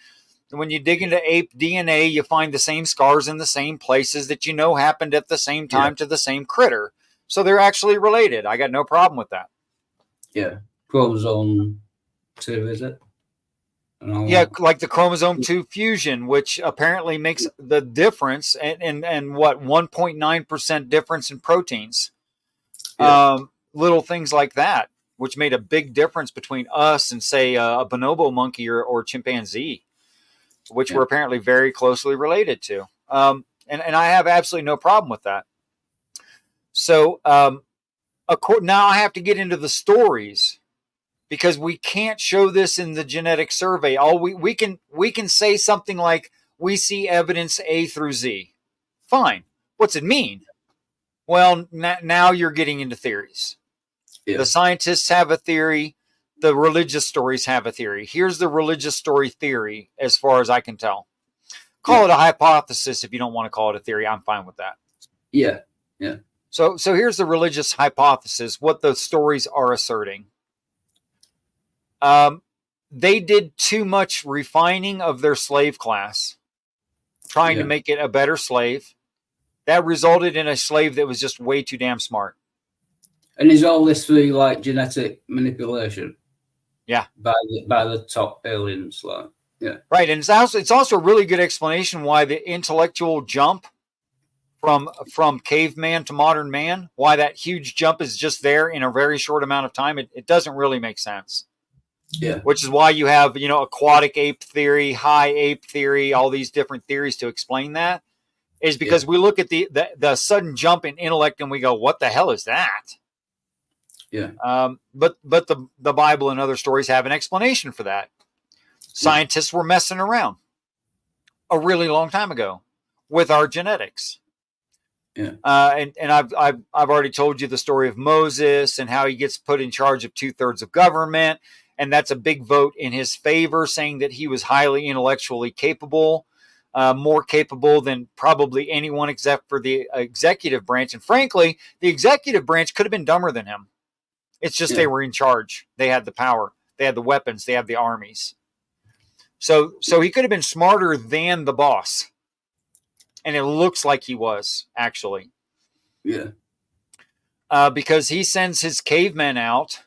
when you dig into ape DNA, you find the same scars in the same places that happened at the same time to the same critter. So they're actually related. I got no problem with that.
Yeah. Chromosome 2, is it?
Yeah, like the chromosome 2 fusion, which apparently makes the difference and what, 1.9% difference in proteins. Yeah. Little things like that, which made a big difference between us and, say, a bonobo monkey or chimpanzee, which we're apparently very closely related to. And I have absolutely no problem with that. So now I have to get into the stories, because we can't show this in the genetic survey. We can say something like, we see evidence A through Z. Fine. What's it mean? Well, now you're getting into theories. Yeah. The scientists have a theory. The religious stories have a theory. Here's the religious story theory, as far as I can tell. Call it a hypothesis if you don't want to call it a theory. I'm fine with that.
Yeah. Yeah.
So here's the religious hypothesis, what the stories are asserting. They did too much refining of their slave class, trying to make it a better slave. That resulted in a slave that was just way too damn smart.
And is all this through like genetic manipulation?
Yeah,
by the top aliens, like
right. And it's also a really good explanation why the intellectual jump from caveman to modern man, why that huge jump is just there in a very short amount of time. It doesn't really make sense.
Yeah,
which is why you have aquatic ape theory, high ape theory, all these different theories to explain that. Is because we look at the sudden jump in intellect and we go, what the hell is that?
Yeah.
But the Bible and other stories have an explanation for that. Scientists were messing around a really long time ago with our genetics.
Yeah.
And I've already told you the story of Moses and how he gets put in charge of 2/3 of government. And that's a big vote in his favor, saying that he was highly intellectually capable, more capable than probably anyone except for the executive branch. And frankly, the executive branch could have been dumber than him. It's just they were in charge. They had the power. They had the weapons. They had the armies. So he could have been smarter than the boss. And it looks like he was, actually.
Yeah.
Because he sends his cavemen out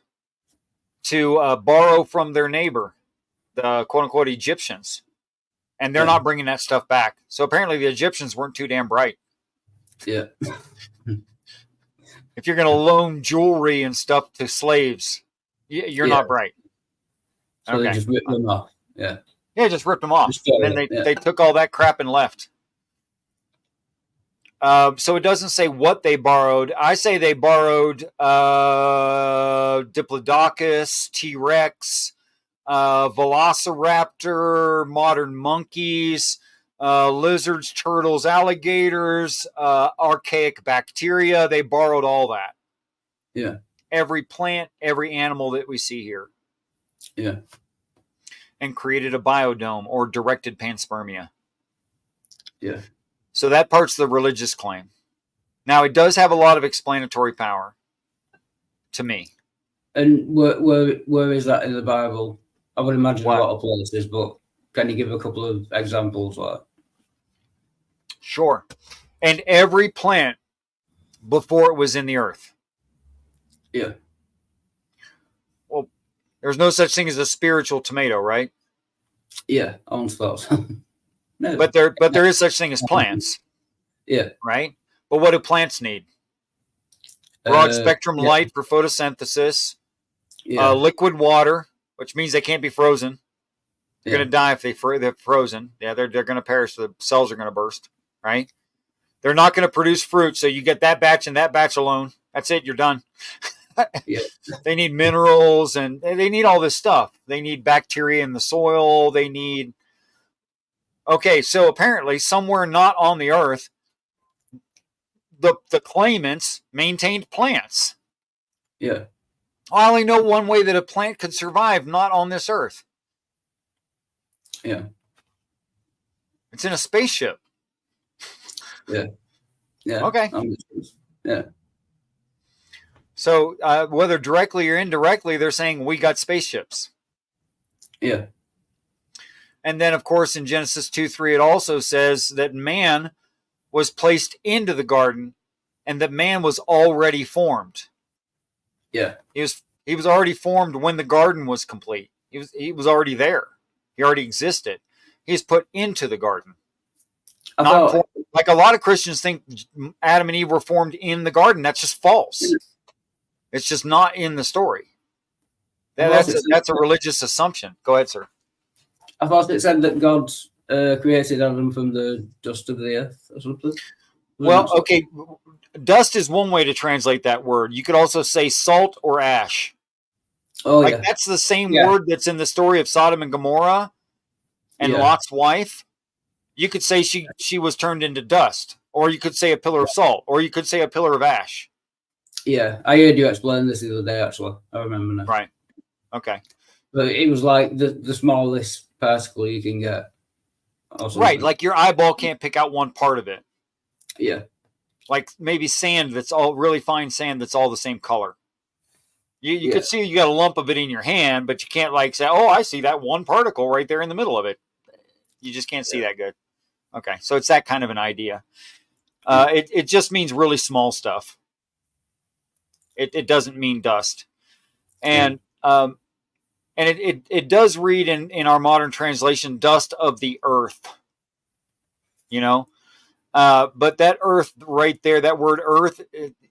to borrow from their neighbor, the quote-unquote Egyptians. And they're not bringing that stuff back. So apparently the Egyptians weren't too damn bright.
Yeah.
If you're going to loan jewelry and stuff to slaves, you're not bright.
So they just ripped them off. Yeah.
Yeah, just ripped them off. And then they took all that crap and left. So it doesn't say what they borrowed. I say they borrowed Diplodocus, T-Rex, Velociraptor, modern monkeys, lizards, turtles, alligators, archaic bacteria. They borrowed all that.
Yeah.
Every plant, every animal that we see here.
Yeah.
And created a biodome or directed panspermia.
Yeah.
So that part's the religious claim. Now, it does have a lot of explanatory power to me.
And where is that in the Bible? I would imagine
What?
a lot of places, but can you give a couple of examples?
Sure. And every plant before it was in the earth.
Yeah.
Well, there's no such thing as a spiritual tomato, right?
Yeah, I once thought. No.
But there is such thing as plants.
Yeah.
Right? But what do plants need? Broad spectrum light for photosynthesis, liquid water, which means they can't be frozen. They're going to die if they're frozen. Yeah, they're going to perish. The cells are going to burst, right? They're not going to produce fruit, so you get that batch and that batch alone. That's it. You're done. They need minerals, and they need all this stuff. They need bacteria in the soil. They need... Okay, so apparently somewhere not on the earth, the claimants maintained plants.
Yeah.
I only know one way that a plant could survive not on this earth.
Yeah.
It's in a spaceship.
Yeah. Yeah.
Okay.
Yeah.
So whether directly or indirectly, they're saying we got spaceships.
Yeah.
And then, of course, in Genesis 2:3, it also says that man was placed into the garden and that man was already formed.
Yeah.
He was already formed when the garden was complete. He was already there. He already existed. He's put into the garden. Like a lot of Christians think Adam and Eve were formed in the garden. That's just false. It's just not in the story. That's a religious assumption. Go ahead, sir.
I thought it said that God created Adam from the dust of the earth or something.
Well, okay. Dust is one way to translate that word. You could also say salt or ash.
Oh,
That's the same word that's in the story of Sodom and Gomorrah and Lot's wife. You could say she was turned into dust, or you could say a pillar of salt, or you could say a pillar of ash.
Yeah, I heard you explain this the other day, actually. I remember now.
Right. Okay.
But it was like the smallest particle you can get.
Right, like your eyeball can't pick out one part of it.
Yeah.
Like maybe sand that's all really fine sand that's all the same color. You could see you got a lump of it in your hand, but you can't like say, oh, I see that one particle right there in the middle of it. You just can't see that good. Okay, so it's that kind of an idea. It just means really small stuff. It doesn't mean dust. And it does read in our modern translation, dust of the earth. You know? But that earth right there, that word earth,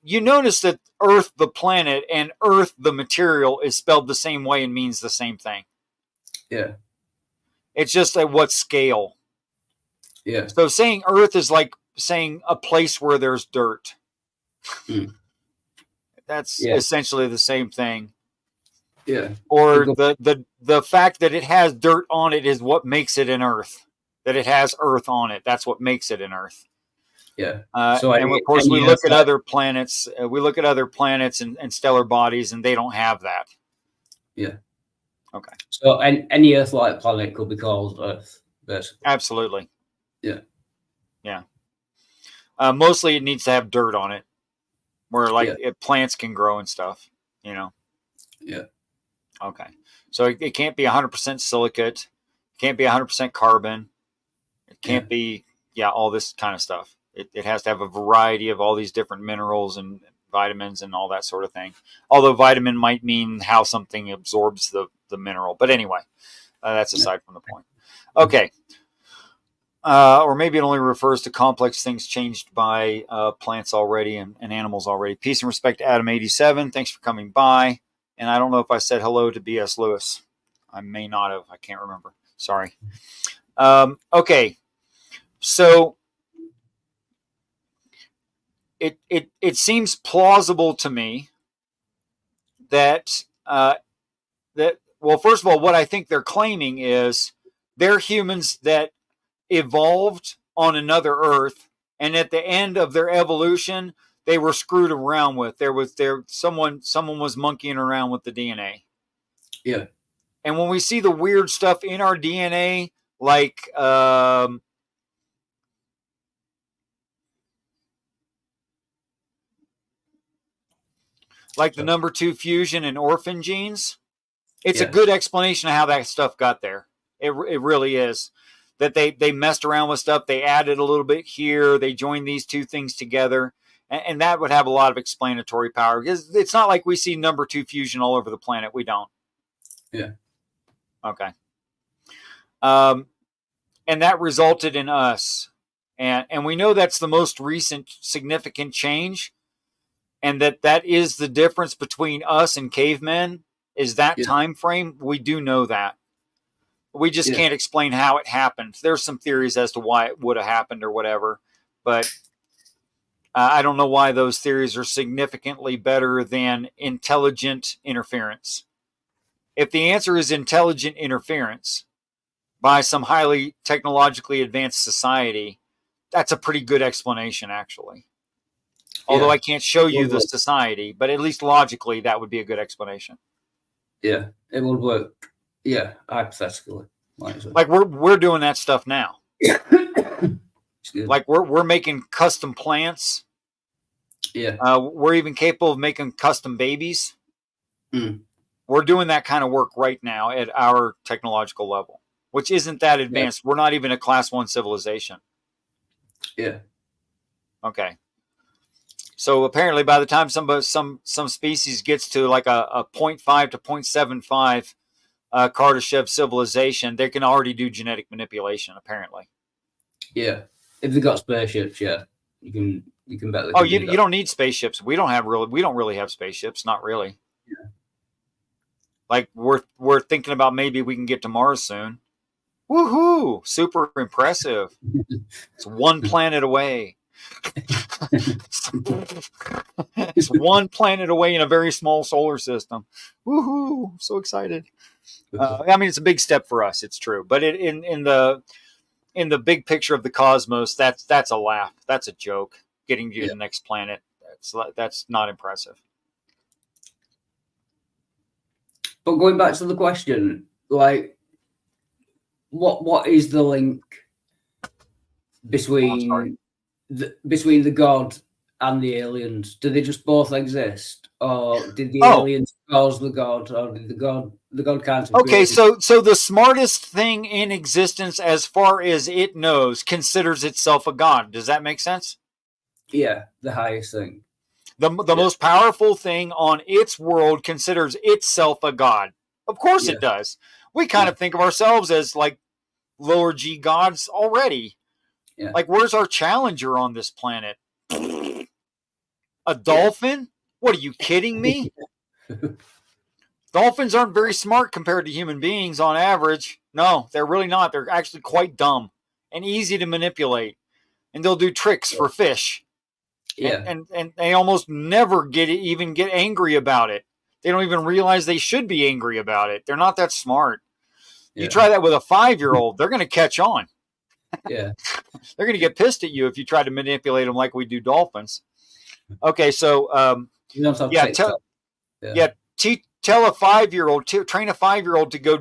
you notice that earth, the planet, and earth, the material, is spelled the same way and means the same thing.
Yeah.
It's just at what scale.
Yeah.
So saying earth is like saying a place where there's dirt. That's essentially the same thing.
Yeah.
Or the fact that it has dirt on it is what makes it an earth. That it has earth on it. That's what makes it an earth.
Yeah.
And of course, we look at other planets. We look at other planets and stellar bodies, and they don't have that.
Yeah.
Okay.
So any Earth-like planet could be called Earth, basically.
Absolutely.
Yeah.
Yeah. Mostly, it needs to have dirt on it, where plants can grow and stuff. You know.
Yeah.
Okay. So it can't be 100% silicate. It can't be 100% carbon. It can't be all this kind of stuff. It has to have a variety of all these different minerals and vitamins and all that sort of thing. Although vitamin might mean how something absorbs the mineral. But anyway, that's aside from the point. Okay. Or maybe it only refers to complex things changed by plants already and animals already. Peace and respect to Adam 87. Thanks for coming by. And I don't know if I said hello to B.S. Lewis. I may not have. I can't remember. Sorry. Okay. So it seems plausible to me that well, first of all, what I think they're claiming is they're humans that evolved on another Earth, and at the end of their evolution, they were screwed around with. Someone was monkeying around with the DNA.
Yeah.
And when we see the weird stuff in our DNA, like the number 2 fusion and orphan genes, it's a good explanation of how that stuff got there. It really is. That they messed around with stuff. They added a little bit here. They joined these two things together. And that would have a lot of explanatory power. Because it's not like we see number 2 fusion all over the planet. We don't.
Yeah.
Okay. And that resulted in us. And we know that's the most recent significant change. And that is the difference between us and cavemen, is that time frame. We do know that. We just can't explain how it happened. There's some theories as to why it would have happened or whatever, but I don't know why those theories are significantly better than intelligent interference. If the answer is intelligent interference by some highly technologically advanced society, that's a pretty good explanation, actually. Although I can't show you the society, but at least logically, that would be a good explanation.
Yeah, it would work. Yeah, hypothetically.
Like we're doing that stuff now. Like we're making custom plants.
Yeah.
We're even capable of making custom babies.
Mm.
We're doing that kind of work right now at our technological level, which isn't that advanced. We're not even a class 1 civilization.
Yeah.
Okay. So apparently by the time some species gets to like a 0.5 to 0.75 Kardashev civilization, they can already do genetic manipulation, apparently.
Yeah. If they've got spaceships, you can bet they can
you don't need spaceships. We don't really have spaceships, not really.
Yeah.
Like we're thinking about maybe we can get to Mars soon. Woohoo! Super impressive. It's one planet away. It's one planet away in a very small solar system. Woohoo! I'm so excited. I mean, it's a big step for us. It's true, but in the big picture of the cosmos, that's a laugh. That's a joke. Getting to the next planet, that's not impressive.
But going back to the question, like, what is the link between the god and the aliens? Do they just both exist, or did the aliens cause the god, or did the god kind of?
Okay, so the smartest thing in existence, as far as it knows, considers itself a god. Does that make sense?
Yeah, the highest thing.
The most powerful thing on its world considers itself a god. Of course it does. We kind of think of ourselves as like lower G gods already. Yeah. Like, where's our challenger on this planet? A dolphin? What, are you kidding me? Dolphins aren't very smart compared to human beings on average. No, they're really not. They're actually quite dumb and easy to manipulate. And they'll do tricks for fish. Yeah. And they almost never get angry about it. They don't even realize they should be angry about it. They're not that smart. Yeah. You try that with a 5-year-old, they're going to catch on.
Yeah.
They're going to get pissed at you if you try to manipulate them like we do dolphins. Okay, so tell a 5-year-old, train a 5-year-old to go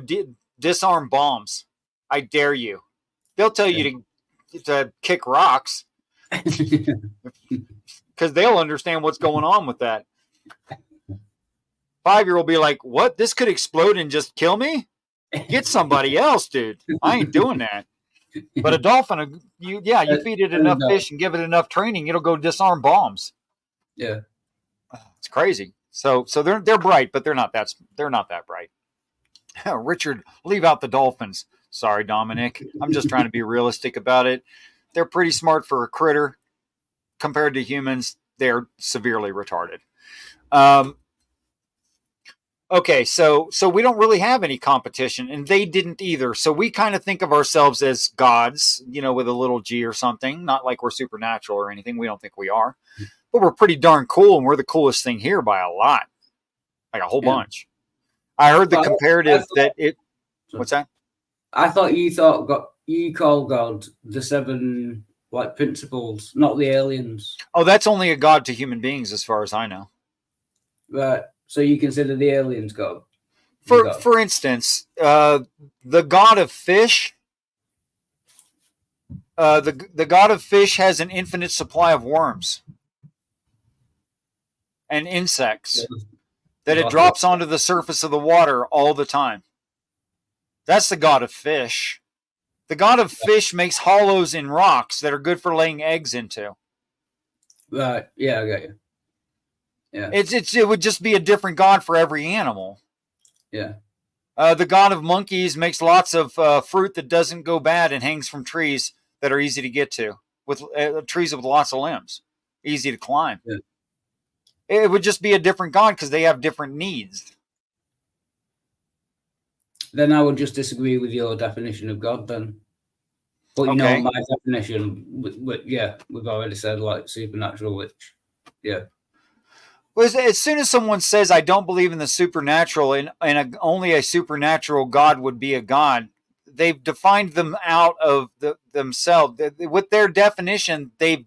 disarm bombs. I dare you. They'll tell you to kick rocks because they'll understand what's going on with that. 5-year-old will be like, what? This could explode and just kill me? Get somebody else, dude. I ain't doing that. But a dolphin, you feed it enough fish and give it enough training, it'll go disarm bombs.
Yeah,
it's crazy. So they're bright, but they're not that bright. Richard, leave out the dolphins. Sorry, Dominic. I'm just trying to be realistic about it. They're pretty smart for a critter. Compared to humans, they're severely retarded. Okay, so we don't really have any competition, and they didn't either. So we kind of think of ourselves as gods, with a little g or something. Not like we're supernatural or anything. We don't think we are. but we're pretty darn cool, and we're the coolest thing here by a lot, like a whole bunch. I heard the comparative that it. What's that?
I thought you call God the 7 like principles, not the aliens.
Oh, that's only a god to human beings, as far as I know.
Right. So you consider the aliens God?
For instance, the god of fish. The god of fish has an infinite supply of worms and insects that it drops onto the surface of the water all the time. That's the god of fish. The god of fish makes hollows in rocks that are good for laying eggs into.
Right. Yeah, I got you. Yeah.
It would just be a different god for every animal.
Yeah.
The god of monkeys makes lots of fruit that doesn't go bad and hangs from trees that are easy to get to, with trees with lots of limbs, easy to climb.
Yeah.
It would just be a different god because they have different needs.
Then I would just disagree with your definition of God then. But you know, my definition, we've already said like supernatural, which, yeah.
Well, as soon as someone says, I don't believe in the supernatural and only a supernatural God would be a God, they've defined them out of themselves. With their definition, they've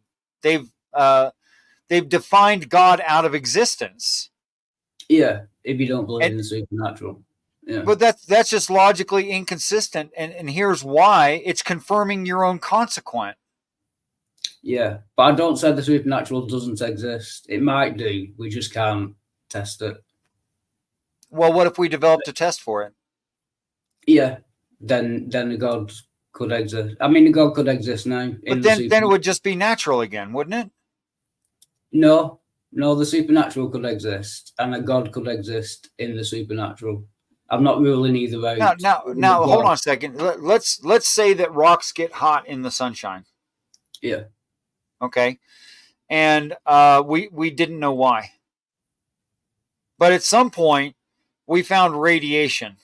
defined God out of existence.
Yeah, if you don't believe in the supernatural. Yeah.
But that's just logically inconsistent, and here's why. It's confirming your own consequent.
Yeah, but I don't say the supernatural doesn't exist. It might do. We just can't test it.
Well, what if we developed a test for it?
Yeah, then the God could exist. I mean, the God could exist now.
But then it would just be natural again, wouldn't it?
No, the supernatural could exist, and a God could exist in the supernatural. I'm not ruling either out.
Now, hold on a second. Let's say that rocks get hot in the sunshine.
Yeah.
Okay. And we didn't know why. But at some point, we found radiation.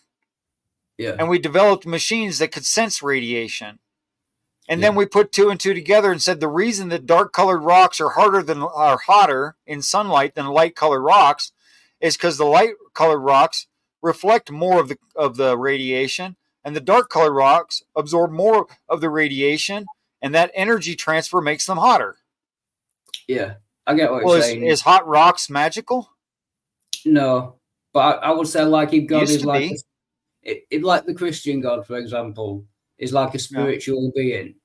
Yeah.
And we developed machines that could sense radiation. And then we put 2 and 2 together and said the reason that dark-colored rocks are hotter in sunlight than light-colored rocks is because the light-colored rocks reflect more of the radiation, and the dark-colored rocks absorb more of the radiation, and that energy transfer makes them hotter.
Yeah, I get what you're saying.
Is hot rocks magical?
No, but I would say like if God is like if like the Christian God, for example, is like a spiritual being.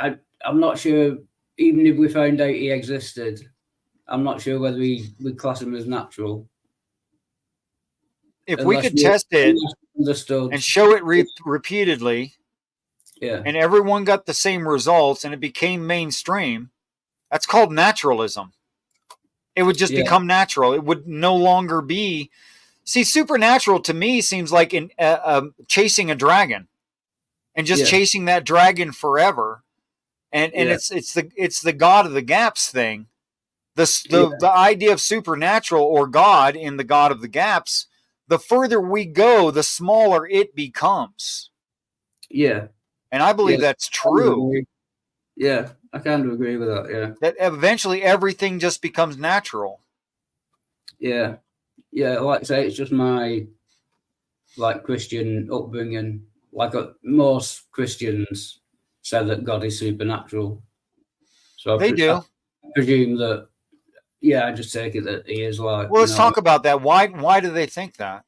I'm not sure, even if we found out he existed, I'm not sure whether we'd class him as natural.
If we could test it and show it repeatedly, and everyone got the same results and it became mainstream, that's called naturalism. It would just become natural. It would no longer be. See, supernatural to me seems like chasing a dragon and just chasing that dragon forever. And it's the God of the gaps thing. The idea of supernatural or God in the God of the gaps, the further we go, the smaller it becomes.
Yeah.
And I believe that's true.
Yeah, I kind of agree with that, yeah.
That eventually everything just becomes natural.
Yeah. Yeah, like I say, it's just my Christian upbringing. Most Christians say that God is supernatural. So
they do.
I presume that, I just take it that he is like.
Well, let's talk about that. Why do they think that?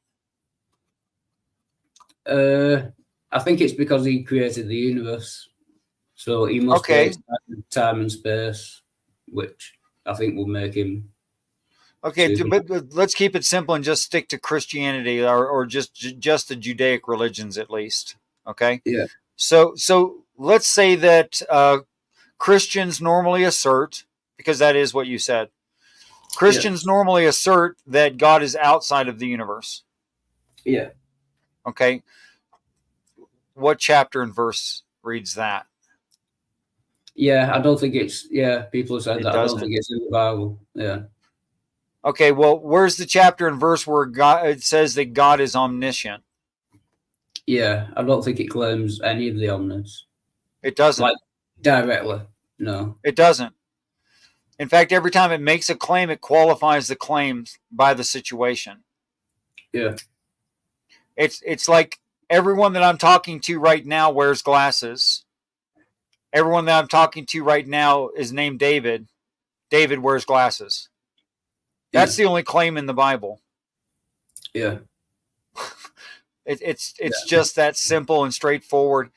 I think it's because he created the universe. So he must create time and space, which I think will make him.
Okay, but let's keep it simple and just stick to Christianity or just the Judaic religions at least. Okay?
Yeah.
So let's say that Christians normally assert, because that is what you said, Christians normally assert that God is outside of the universe.
Yeah.
Okay. What chapter and verse reads that?
Yeah, I don't think it's, people have said that. I don't think it's in the Bible. Yeah.
Okay, well, where's the chapter and verse where it says that God is omniscient?
Yeah, I don't think it claims any of the omnis.
It doesn't.
Directly, no.
It doesn't. In fact, every time it makes a claim, it qualifies the claims by the situation.
Yeah.
It's like everyone that I'm talking to right now wears glasses. Everyone that I'm talking to right now is named David. David wears glasses. That's the only claim in the Bible.
Yeah.
It's just that simple and straightforward,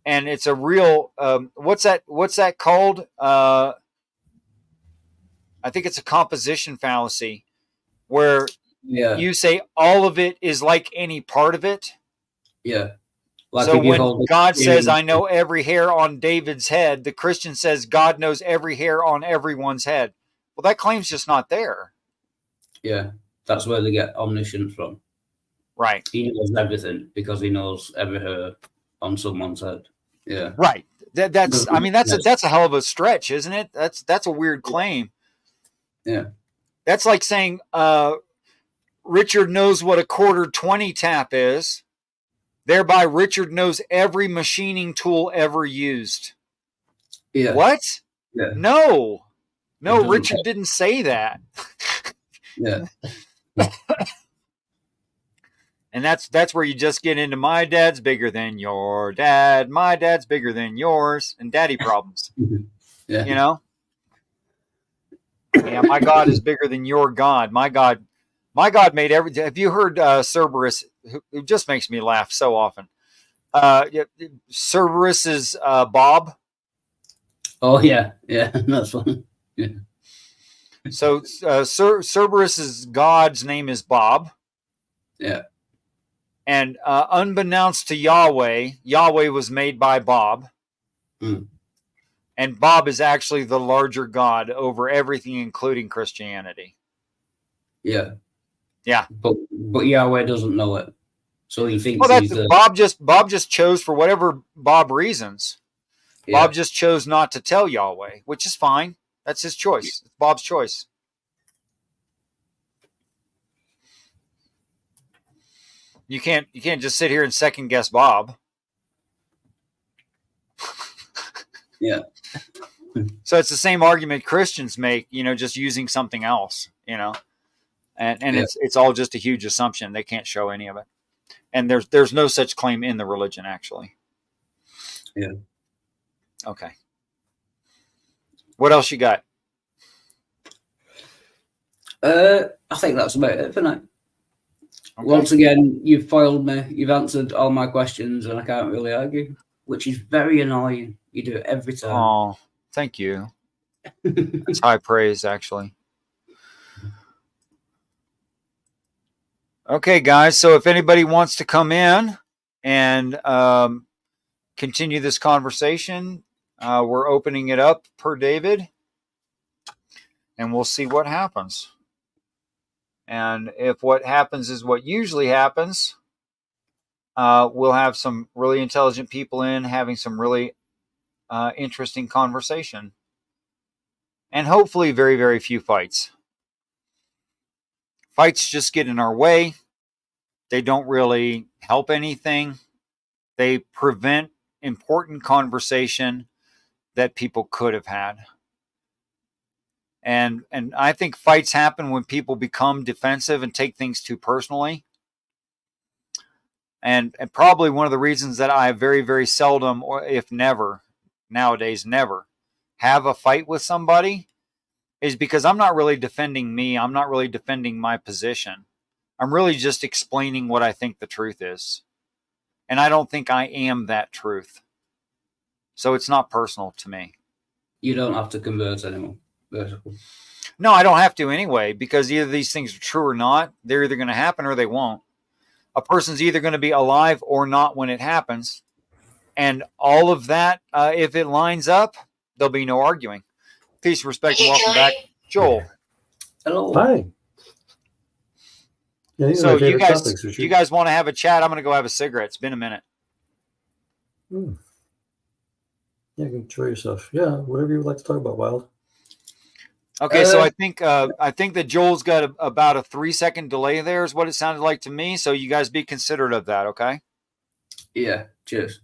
and it's a real what's that called? I think it's a composition fallacy, where you say all of it is like any part of it.
Yeah. Like
so when God says, "I know every hair on David's head," the Christian says God knows every hair on everyone's head. Well, that claim's just not there.
Yeah, that's where they get omniscient from.
Right.
He knows everything because he knows every hair on someone's head. Yeah.
Right. That's a hell of a stretch, isn't it? That's a weird claim.
Yeah.
That's like saying Richard knows what a 1/4-20 tap is. Thereby, Richard knows every machining tool ever used.
Yeah.
What?
Yeah.
No, Richard didn't say that.
Yeah.
And that's where you just get into my dad's bigger than your dad, my dad's bigger than yours, and daddy problems.
Yeah.
You know? Yeah, my God is bigger than your God. My God made everything. Have you heard Cerberus, who just makes me laugh so often? Cerberus is Bob.
Oh, yeah. Yeah, that's one. Yeah.
So Cerberus's God's name is Bob.
Yeah.
And unbeknownst to Yahweh, Yahweh was made by Bob.
Mm.
And Bob is actually the larger God over everything, including Christianity.
Yeah.
Yeah.
But Yahweh doesn't know it. So he thinks
Bob just chose for whatever Bob reasons. Yeah. Bob just chose not to tell Yahweh, which is fine. That's his choice. It's Bob's choice. You can't just sit here and second guess Bob.
Yeah.
So it's the same argument Christians make, just using something else, and yeah. It's all just a huge assumption. They can't show any of it. And there's no such claim in the religion, actually.
Yeah.
Okay. What else you got?
I think that's about it for now. Okay. Once again, you've foiled me. You've answered all my questions, and I can't really argue, which is very annoying. You do it every time.
Oh, thank you. That's high praise, actually. Okay, guys. So if anybody wants to come in and continue this conversation, we're opening it up per David, and we'll see what happens. And if what happens is what usually happens, we'll have some really intelligent people in having some really interesting conversation. And hopefully very, very few fights. Fights just get in our way. They don't really help anything. They prevent important conversation that people could have had. And I think fights happen when people become defensive and take things too personally. And probably one of the reasons that I very, very seldom, or if never, nowadays never, have a fight with somebody is because I'm not really defending me. I'm not really defending my position. I'm really just explaining what I think the truth is. And I don't think I am that truth. So it's not personal to me.
You don't have to convert anyone.
No, I don't have to anyway, because either these things are true or not. They're either going to happen or they won't. A person's either going to be alive or not when it happens. And all of that, if it lines up, there'll be no arguing. Peace, respect, and welcome back. Joel.
Hello.
Hi. Yeah,
so you guys want to have a chat? I'm going to go have a cigarette. It's been a minute.
Yeah, you can enjoy yourself. Yeah, whatever you would like to talk about, Wild.
Okay, so I think that Joel's got about a 3-second delay there is what it sounded like to me. So you guys be considerate of that, okay?
Yeah, cheers.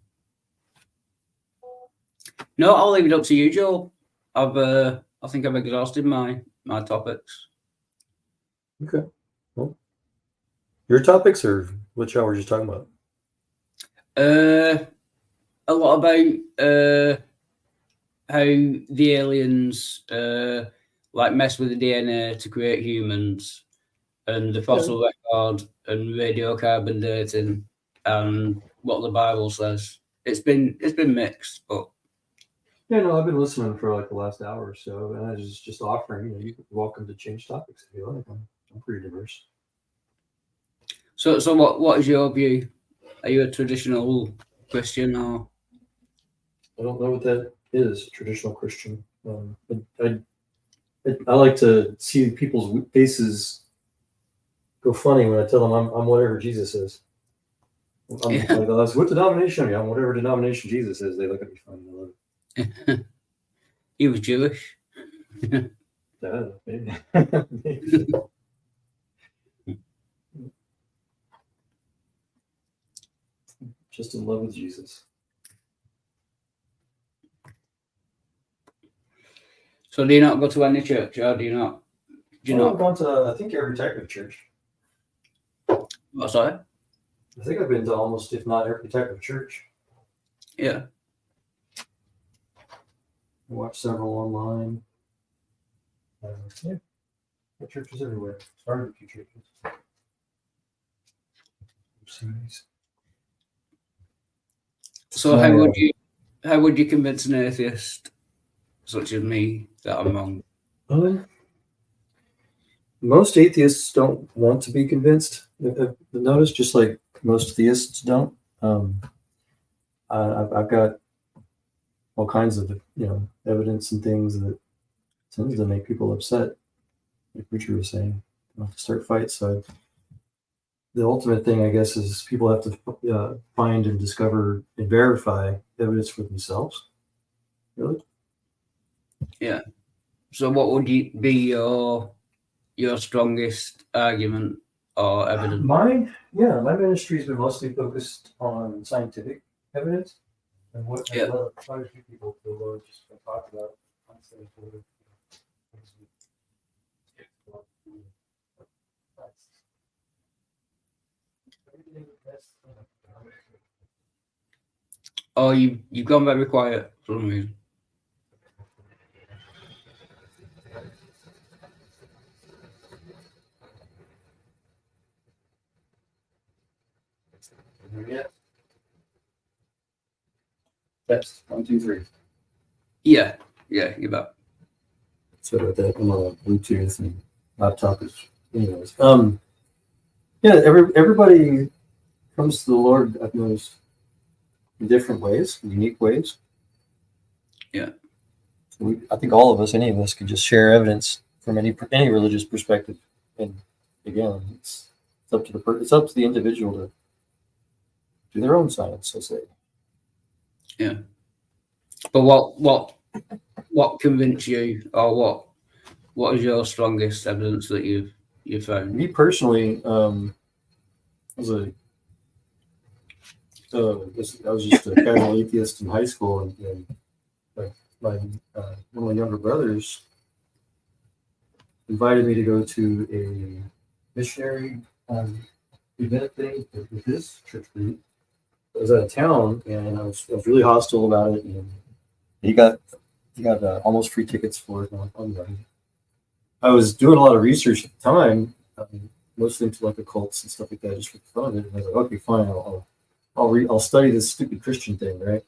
No, I'll leave it up to you, Joel. I've I think I've exhausted my topics.
Okay. Well, your topics, or which hour were you talking about?
A lot about how the aliens like mess with the DNA to create humans, and the fossil record and radiocarbon dating, and what the Bible says. It's been mixed, but
Yeah, no, I've been listening for like the last hour or so, and I was just offering. You know, you're welcome to change topics if you like. I'm pretty diverse.
so what is your view? Are you a traditional Christian or?
I don't know what that is, traditional Christian. I like to see people's faces go funny when I tell them I'm whatever Jesus is. Like, what denomination are you? I'm whatever denomination Jesus is. They look at me funny. I love it.
He was Jewish.
Yeah, maybe. Maybe. Just in love with Jesus.
So do you not go to any church, or do you not?
I've gone to, I think, every type of church.
Oh, sorry?
I think I've been to almost, if not every type of church.
Yeah.
I watched several online. Yeah, got churches everywhere. Started a few churches.
So how would you convince an atheist such as me that I'm wrong?
Most atheists don't want to be convinced. I've noticed, just like most theists don't. I've got all kinds of evidence and things that tends to make people upset. Like Richard was saying, to start fights. So the ultimate thing, I guess, is people have to find and discover and verify evidence for themselves. Really?
Yeah. So what would be your strongest argument or evidence?
My ministry has been mostly focused on scientific evidence and what quite a few people feel Lord just talk about.
Oh, you've gone very quiet for some reason.
Test 1, 2, 3.
Yeah, you bet.
So that I'm on Bluetooth and laptop is, anyways. Yeah, everybody comes to the Lord, I've noticed, in different ways, unique ways.
Yeah.
So I think all of us, any of us, could just share evidence from any religious perspective, and again, it's up to it's up to the individual to do their own science, I say.
Yeah. But what convinced you, or what is your strongest evidence that you've found?
Me personally, I was just a casual atheist in high school, and my one of my younger brothers invited me to go to a missionary event thing with his church group. I was out of town, and I was really hostile about it. And he got almost free tickets for it. I was doing a lot of research at the time, mostly into like occults and stuff like that, just for fun. And I was like, okay, fine, I'll study this stupid Christian thing, right?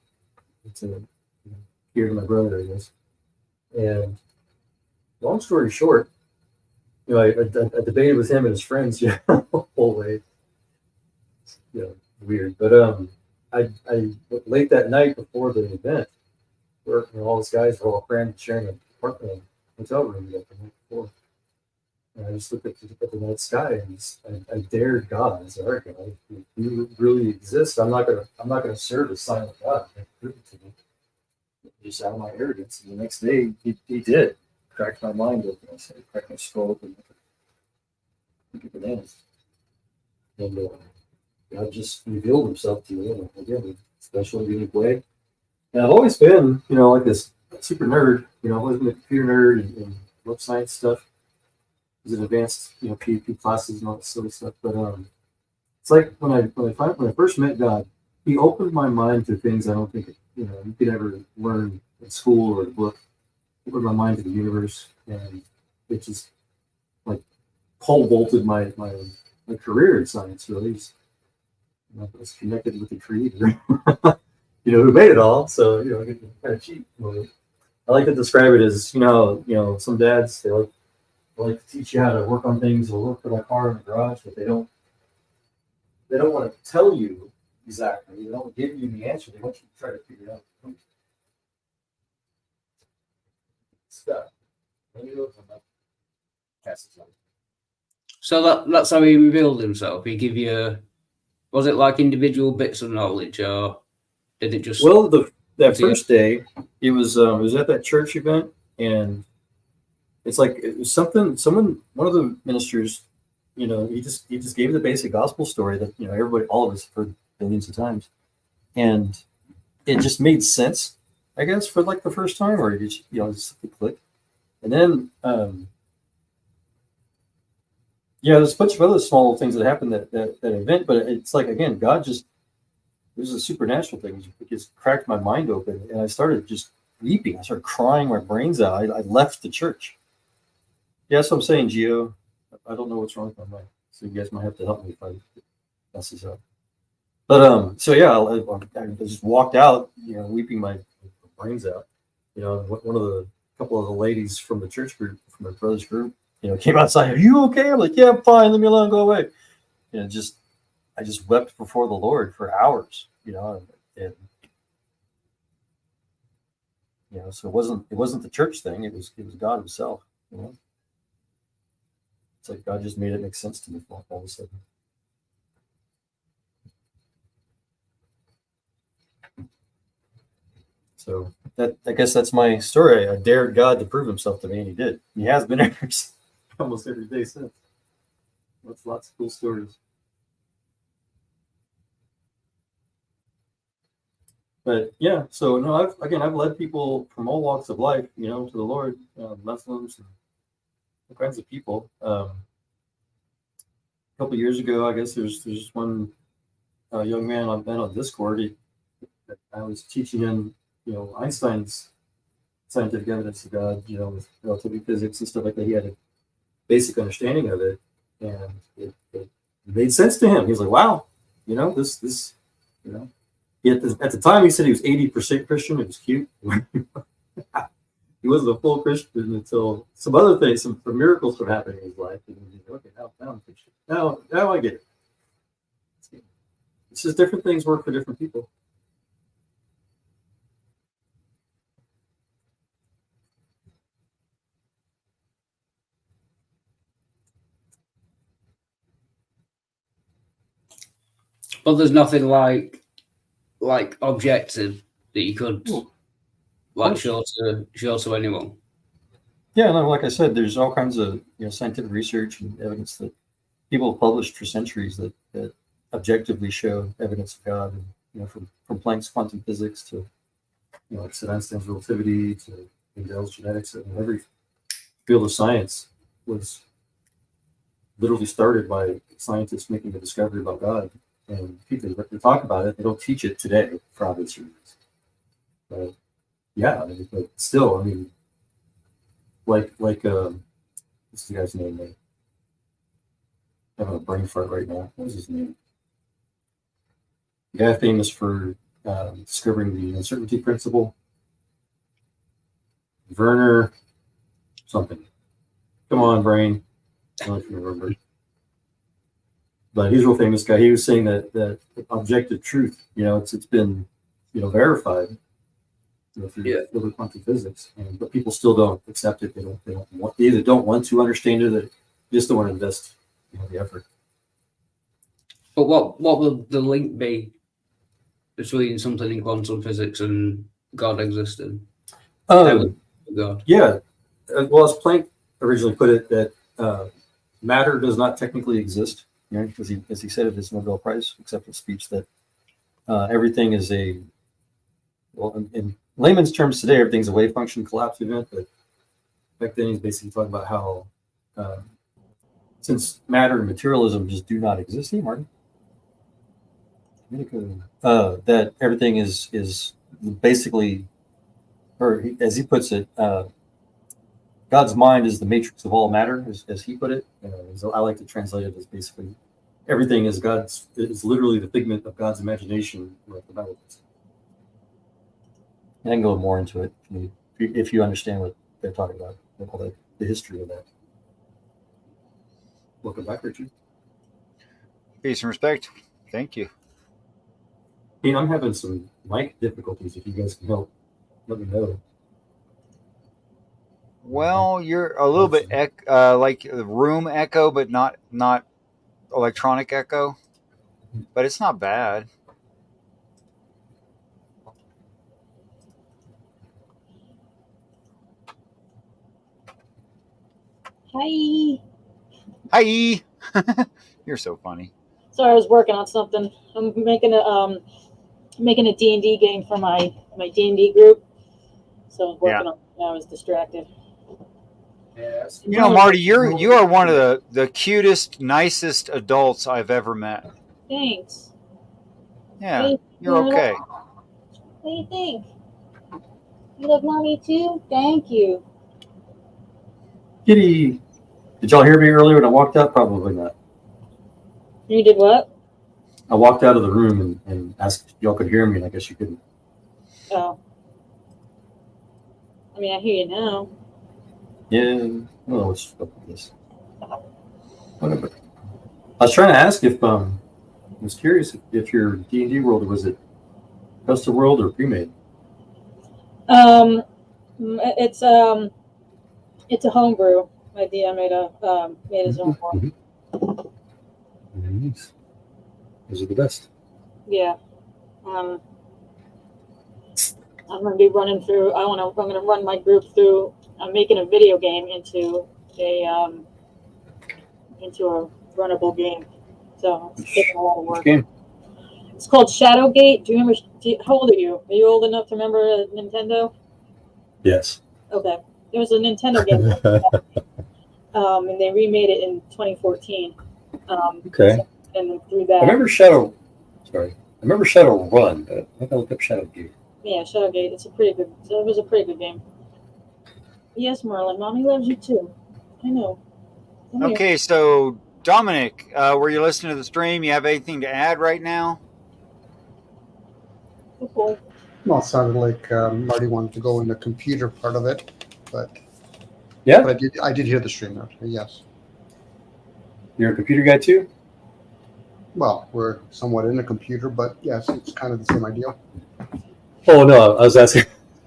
To hear to my brother, I guess. And long story short, I debated with him and his friends, the whole way. Weird. But I late that night before the event, where all these guys were all crammed, sharing an apartment, hotel room the night before. And I just looked at the night sky, and I dared God. I said, "All right, God, if you really exist, I'm not gonna serve as silent God. Prove it to me." Just out of my arrogance. And the next day, he did. Cracked my mind open. I said, cracked my skull open. Look at bananas. And God just revealed himself to me, again, in a special, unique way. And I've always been, like this super nerd. You know, I wasn't a computer nerd and love science stuff. It was an advanced, you know, PhD classes and all that sort of stuff. But it's like when I first met God, He opened my mind to things I don't think you could ever learn in school or a book. Opened my mind to the universe, and it just like pole vaulted my career in science. Really, I was connected with the Creator, you know, who made it all. So you know, I get to kind of cheat. I like to describe it as some dads they like to teach you how to work on things or work on a car in the garage, but they don't want to tell you exactly. They don't give you the answer. They want you to try to figure it out. Stuff.
So that's how he revealed himself. He give you, was it like individual bits of knowledge, or did it just?
Well, that first day, it was at that church event, and it's like it was something. One of the ministers, you know, he just gave the basic gospel story that everybody, all of us, have heard billions of times, and it just made sense, I guess, for like the first time, or just click. And then there's a bunch of other small things that happened that event, but it's like, again, God just, this is a supernatural thing. It just cracked my mind open, and I started just weeping. I started crying my brains out. I left the church. Yeah, so I'm saying, Gio, I don't know what's wrong with my mind, so you guys might have to help me if I mess this up. But so yeah, I just walked out, weeping my brains out. One of the couple of the ladies from the church group, from my brother's group, came outside. Are you okay? I'm like, yeah, I'm fine. Leave me alone. Go away. I just wept before the Lord for hours. And so it wasn't the church thing. It was God Himself. It's like God just made it make sense to me all of a sudden. So I guess that's my story. I dared God to prove Himself to me, and He did. He has been almost every day since. That's lots of cool stories. But yeah, so no, I've led people from all walks of life, to the Lord, Muslims, and all kinds of people. A couple of years ago, I guess there's one young man I've been on Discord. I was teaching him, Einstein's scientific evidence of God, with relativity physics and stuff like that. He had a basic understanding of it, and it made sense to him. He was like, "Wow, this." At the time, he said he was 80% Christian. It was cute. He wasn't a full Christian until some other things, some miracles were happening in his life. And he was like, okay, now I'm Christian. Now I get it. It's just different things work for different people.
But there's nothing like objective that you could show to anyone.
Yeah, no, like I said, there's all kinds of scientific research and evidence that people have published for centuries that objectively show evidence of God, and from Planck's quantum physics to Einstein's relativity to Mendel's genetics, and every field of science was literally started by scientists making a discovery about God. And people that talk about it, they don't teach it today for obvious reasons. But yeah, but still, like what's the guy's name? I'm having a brain fart right now. What was his name? The guy famous for discovering the uncertainty principle. Werner something. Come on, brain. I don't know if you remember. But he's a real famous guy. He was saying that objective truth, it's been, verified, through quantum physics, but people still don't accept it. They either don't want to understand it, or they just don't want to invest, the effort.
But what would the link be between something in quantum physics and God existing? God.
Yeah. Well, as Planck originally put it, that matter does not technically exist. Because as he said in his Nobel Prize acceptance speech, that everything is in layman's terms today, everything's a wave function collapse event, but back then he's basically talking about how since matter and materialism just do not exist anymore, that everything is basically, or as he puts it, God's mind is the matrix of all matter, as he put it. So I like to translate it as basically everything is literally the figment of God's imagination. Like the Bible puts it. I can go more into it if you understand what they're talking about, all the history of that. Welcome back, Richard.
Peace and respect. Thank you.
Hey, I'm having some mic difficulties. If you guys can help, let me know.
Well, you're a little bit like room echo, but not electronic echo. But it's not bad.
Hi.
Hi. You're so funny.
Sorry, I was working on something. I'm making a D&D game for my D&D group. So I was working on. I was distracted.
Yes.
You know, Marty, you are one of the cutest, nicest adults I've ever met.
Thanks.
Yeah, you're okay.
What do you think? You love mommy too? Thank you.
Kitty, did y'all hear me earlier when I walked out? Probably not.
You did what?
I walked out of the room and asked if y'all could hear me, and I guess you couldn't.
Oh. I mean, I hear you now.
Yeah, I don't know what's up with this. Whatever. I was trying to ask if I was curious if your D&D world, was it custom world or pre-made?
It's a homebrew. My DM made his own world.
Nice. Those are the best.
Yeah. I'm gonna be running through. I'm gonna run my group through. I'm making a video game into a runnable game. So it's taking a lot of work.
Which game?
It's called Shadowgate. Do you remember? How old are you? Are you old enough to remember Nintendo?
Yes.
Okay. There was a Nintendo game. And they remade it in 2014.
Okay.
And through that.
I remember Shadow Run. But I think I looked up Shadowgate.
Yeah, Shadowgate. It was a pretty good game. Yes, Merlin. Mommy loves you too. I know.
Okay, so Dominic, were you listening to the stream? You have anything to add right now?
Okay.
Well, it sounded like Marty wanted to go in the computer part of it, but
Yeah.
But I did hear the stream note. Yes.
You're a computer guy too?
Well, we're somewhat in a computer, but yes, it's kind of the same idea.
Oh no, I was asking.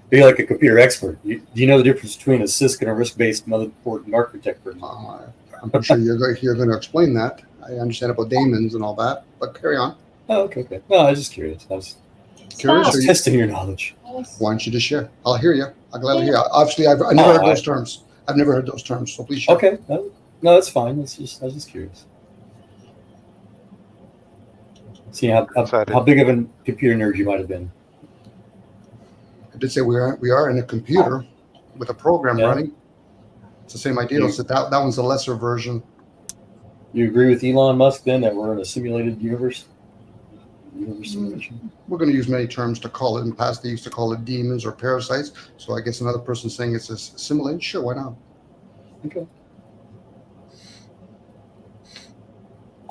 Be like a computer expert. Do you know the difference between a CISC and a RISC-based motherboard and architecture?
I'm sure you're going to explain that. I understand about daemons and all that, but carry on.
Oh, okay. No, I was just curious. I was
Curious?
testing your knowledge.
Why don't you just share? I'll hear you. I'll gladly hear. Obviously, I've never heard those terms. I've never heard those terms, so please share.
Okay. No, that's fine. I was just curious. See how big of a computer nerd you might have been.
I did say we are in a computer with a program running. It's the same idea. So that one's a lesser version.
You agree with Elon Musk then that we're in a simulated universe? Simulation?
We're going to use many terms to call it. In the past, they used to call it demons or parasites. So I guess another person saying it's a simulation. Sure, why not?
Okay.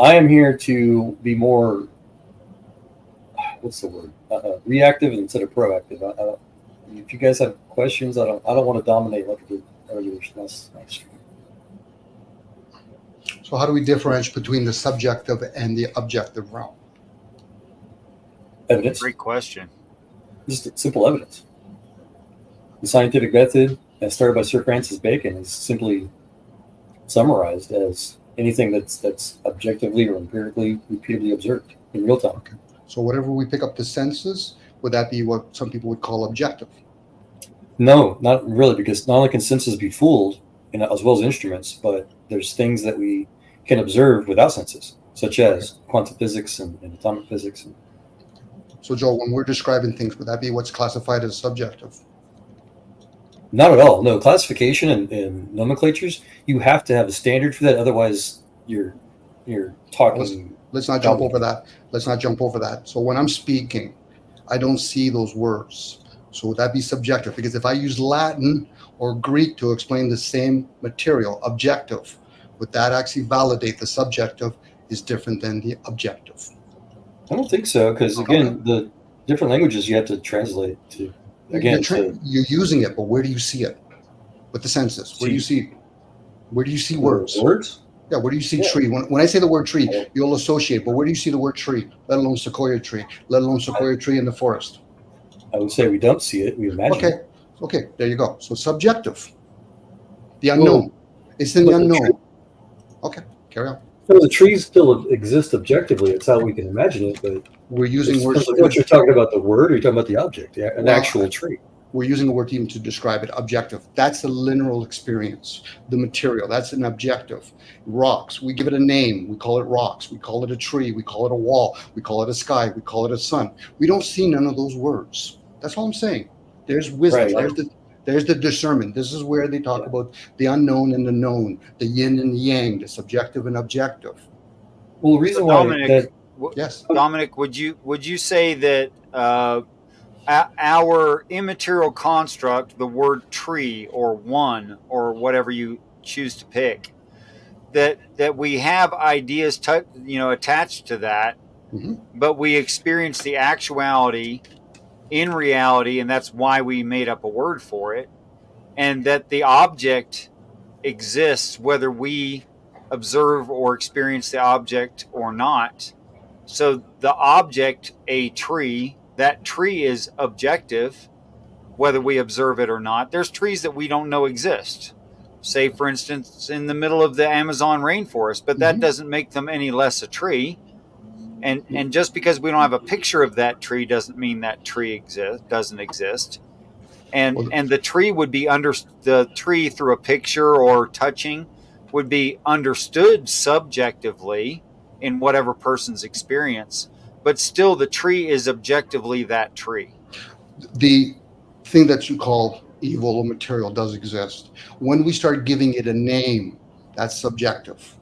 I am here to be more, what's the word? Reactive instead of proactive. If you guys have questions, I don't want to dominate like I did earlier. That's nice.
So how do we differentiate between the subjective and the objective realm?
Evidence.
Great question.
Just simple evidence. The scientific method, as started by Sir Francis Bacon, is simply summarized as anything that's objectively or empirically repeatedly observed in real time.
Okay. So whatever we pick up the senses, would that be what some people would call objective?
No, not really, because not only can senses be fooled, as well as instruments, but there's things that we can observe without senses, such as quantum physics and atomic physics.
So, Joe, when we're describing things, would that be what's classified as subjective?
Not at all. No, classification and nomenclatures, you have to have a standard for that. Otherwise, you're talking.
Let's not jump over that. Let's not jump over that. So when I'm speaking, I don't see those words. So would that be subjective? Because if I use Latin or Greek to explain the same material, objective, would that actually validate the subjective is different than the objective?
I don't think so, because again, the different languages you have to translate to. Again,
you're using it, but where do you see it? With the senses, where do you see? Where do you see words?
Words?
Yeah, where do you see tree? When I say the word tree, you'll associate. But where do you see the word tree? Let alone sequoia tree. Let alone sequoia tree in the forest.
I would say we don't see it. We imagine.
Okay.
It.
Okay. There you go. So subjective. The unknown. It's in the unknown. Okay. Carry on.
So the trees still exist objectively. It's how we can imagine it, but
we're using words.
What you're talking about, the word, or you're talking about the object, an actual tree.
We're using a word even to describe it. Objective. That's a lineal experience. The material. That's an objective. Rocks. We give it a name. We call it rocks. We call it a tree. We call it a wall. We call it a sky. We call it a sun. We don't see none of those words. That's all I'm saying. There's wisdom.
Right.
There's the discernment. This is where they talk about the unknown and the known, the yin and the yang, the subjective and objective.
Well, the reason why
yes,
Dominic, would you say that our immaterial construct, the word tree or one or whatever you choose to pick, that we have ideas attached to that, but we experience the actuality in reality, and that's why we made up a word for it, and that the object exists whether we observe or experience the object or not. So the object, a tree, that tree is objective whether we observe it or not. There's trees that we don't know exist, say for instance in the middle of the Amazon rainforest, but that doesn't make them any less a tree. And just because we don't have a picture of that tree doesn't mean that tree doesn't exist. And the tree would be the tree through a picture or touching would be understood subjectively in whatever person's experience, but still the tree is objectively that tree.
The thing that you call evil or material does exist. When we start giving it a name, that's subjective.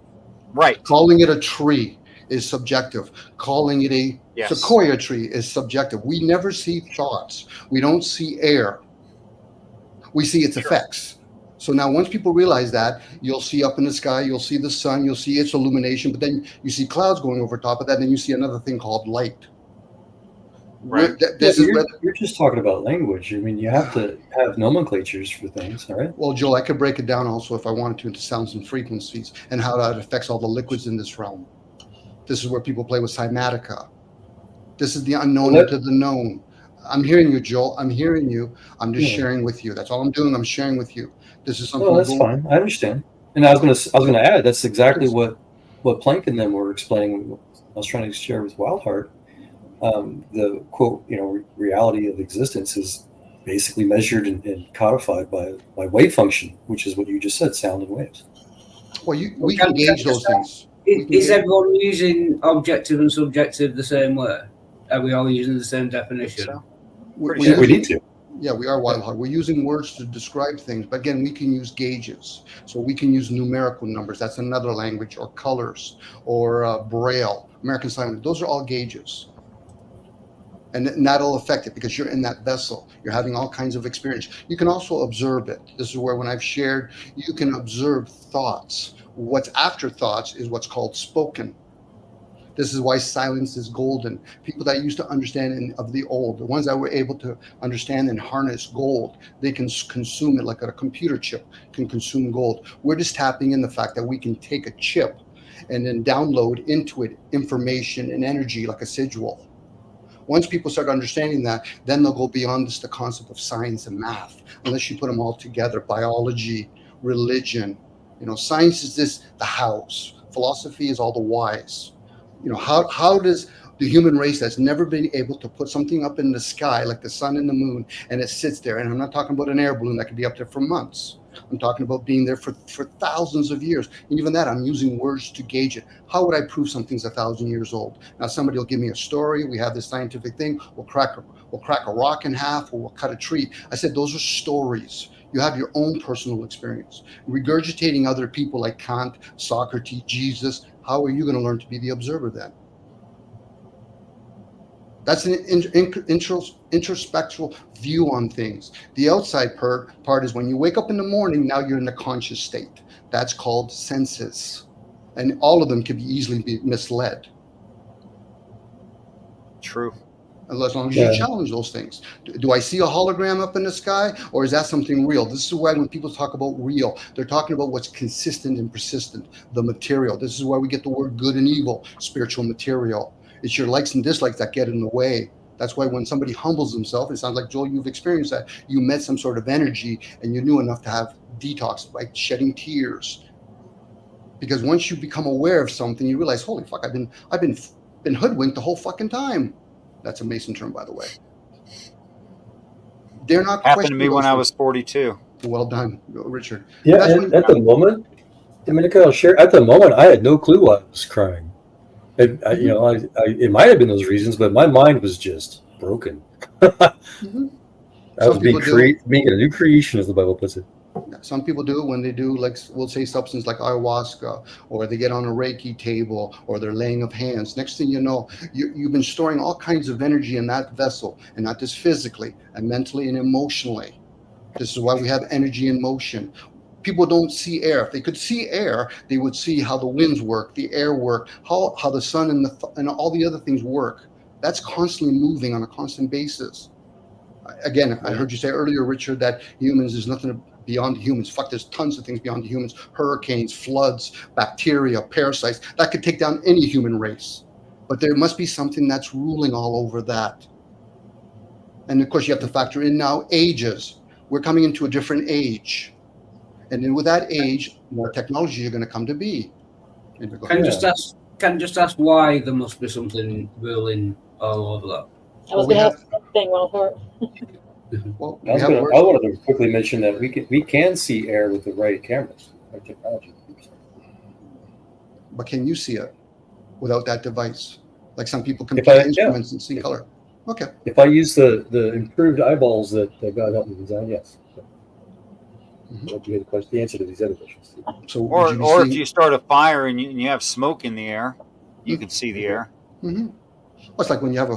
Right.
Calling it a tree is subjective. Calling it a sequoia tree is subjective. We never see thoughts. We don't see air. We see its effects. So now once people realize that, you'll see up in the sky, you'll see the sun, you'll see its illumination, but then you see clouds going over top of that, and then you see another thing called light.
Right. You're just talking about language. I mean, you have to have nomenclatures for things, all right?
Well, Joel, I could break it down also if I wanted to into sounds and frequencies and how that affects all the liquids in this realm. This is where people play with cymatica. This is the unknown into the known. I'm hearing you, Joel. I'm hearing you. I'm just sharing with you. That's all I'm doing. I'm sharing with you. This is something.
Oh, that's fine. I understand. And I was gonna add that's exactly what Planck and them were explaining. I was trying to share with Wildheart. The quote, reality of existence is basically measured and codified by wave function, which is what you just said, sound and waves.
Well, we can gauge those things.
Is everyone using objective and subjective the same way? Are we all using the same definition?
We
need to.
Yeah, we are Wildheart. We're using words to describe things, but again, we can use gauges. So we can use numerical numbers. That's another language, or colors, or Braille, American Sign Language. Those are all gauges. And that'll affect it because you're in that vessel. You're having all kinds of experience. You can also observe it. This is where when I've shared, you can observe thoughts. What's after thoughts is what's called spoken. This is why silence is golden. People that used to understand of the old, the ones that were able to understand and harness gold, they can consume it like a computer chip can consume gold. We're just tapping in the fact that we can take a chip and then download into it information and energy like a sigil. Once people start understanding that, then they'll go beyond just the concept of science and math, unless you put them all together. Biology, religion, science is the house. Philosophy is all the whys. How does the human race that's never been able to put something up in the sky like the sun and the moon, and it sits there, and I'm not talking about an air balloon that could be up there for months. I'm talking about being there for thousands of years. And even that, I'm using words to gauge it. How would I prove something's 1,000 years old? Now, somebody will give me a story. We have this scientific thing. We'll crack a rock in half, or we'll cut a tree. I said, those are stories. You have your own personal experience. Regurgitating other people like Kant, Socrates, Jesus, how are you going to learn to be the observer then? That's an introspectual view on things. The outside part is when you wake up in the morning, now you're in a conscious state. That's called senses. And all of them can be easily be misled.
True.
As long as you challenge those things. Do I see a hologram up in the sky, or is that something real? This is why when people talk about real, they're talking about what's consistent and persistent, the material. This is why we get the word good and evil, spiritual material. It's your likes and dislikes that get in the way. That's why when somebody humbles himself, it sounds like, Joel, you've experienced that. You met some sort of energy and you knew enough to have detox, like shedding tears. Because once you become aware of something, you realize, holy fuck, I've been hoodwinked the whole fucking time. That's a Mason term, by the way. They're not
happened to me when I was 42.
Well done, Richard.
Yeah, and at the moment, Dominica, I'll share. At the moment, I had no clue why I was crying. It might have been those reasons, but my mind was just broken. I was making a new creation, as the Bible puts it.
Some people do it when they do, like, we'll say substance like ayahuasca, or they get on a Reiki table, or they're laying of hands. Next thing you know, you've been storing all kinds of energy in that vessel, and not just physically, and mentally and emotionally. This is why we have energy in motion. People don't see air. If they could see air, they would see how the winds work, the air work, how the sun and all the other things work. That's constantly moving on a constant basis. Again, I heard you say earlier, Richard, that humans is nothing beyond humans. Fuck, there's tons of things beyond humans. Hurricanes, floods, bacteria, parasites. That could take down any human race. But there must be something that's ruling all over that. And of course, you have to factor in now ages. We're coming into a different age. And then with that age, more technology are going to come to be.
Can just ask why there must be something ruling all over that?
I was going to ask that thing, Wildheart.
Well,
I wanted to quickly mention that we can see air with the right cameras, right technology.
But can you see it without that device? Like some people can play instruments and see color. Okay.
If I use the improved eyeballs that God helped me design, yes. What you get the answer to these other questions.
So,
or if you start a fire and you have smoke in the air, you can see the air.
Mm-hmm. Well, it's like when you have a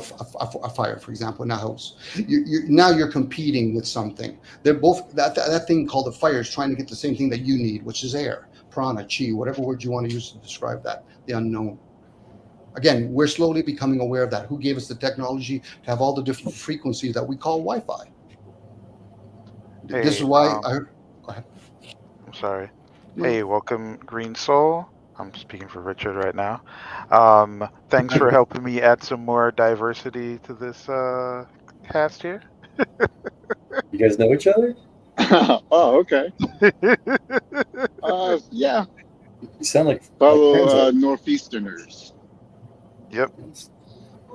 fire, for example, in a house. Now you're competing with something. They're both that thing called a fire is trying to get the same thing that you need, which is air, prana, chi, whatever word you want to use to describe that, the unknown. Again, we're slowly becoming aware of that. Who gave us the technology to have all the different frequencies that we call Wi-Fi?
Hey,
this is why Go ahead.
I'm sorry. Hey, welcome, Green Soul. I'm speaking for Richard right now. Thanks for helping me add some more diversity to this cast here.
You guys know each other?
Oh, okay. Yeah.
You sound like
fellow Northeasterners.
Yep.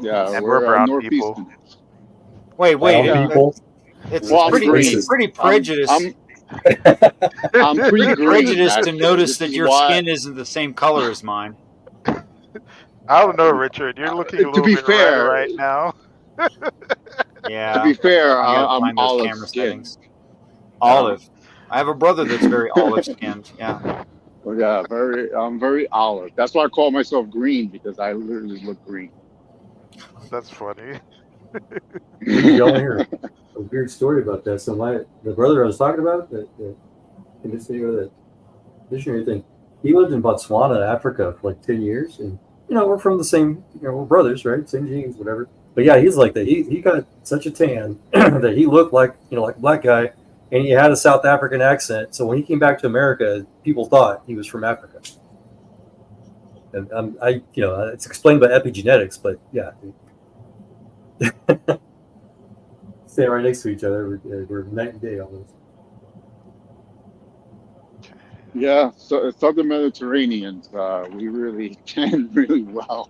Yeah,
and we're brown
Northeasterners.
people.
Wait. It's pretty prejudiced.
I'm pretty
prejudiced to notice that your skin isn't the same color as mine.
I don't know, Richard. You're looking a little bit red right now.
Yeah.
To be fair,
I'm olive skinned. Olive. I have a brother that's very olive skinned. Yeah.
Well, yeah, I'm very olive. That's why I call myself green, because I literally look green.
That's funny.
Y'all hear a weird story about that. So the brother I was talking about, in this video, that missionary thing, he lived in Botswana, Africa, for like 10 years, and we're from the same, we're brothers, right? Same genes, whatever. But yeah, he's like that. He got such a tan that he looked like like a black guy, and he had a South African accent. So when he came back to America, people thought he was from Africa. And it's explained by epigenetics, but yeah. Stay right next to each other. We're night and day almost.
Yeah, so Southern Mediterraneans, we really can really well.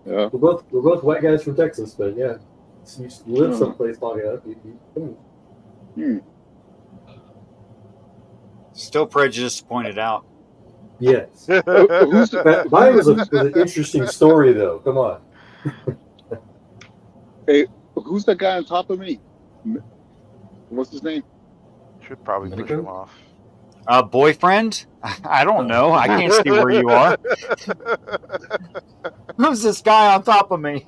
Yeah.
We're both white guys from Texas, but yeah, you live someplace long enough.
Still prejudice to point it out.
Yes.
Who's the,
Mine was an interesting story, though. Come on.
hey, who's the guy on top of me? What's his name?
Should probably push him off.
Boyfriend? I don't know. I can't see where you are. Who's this guy on top of me?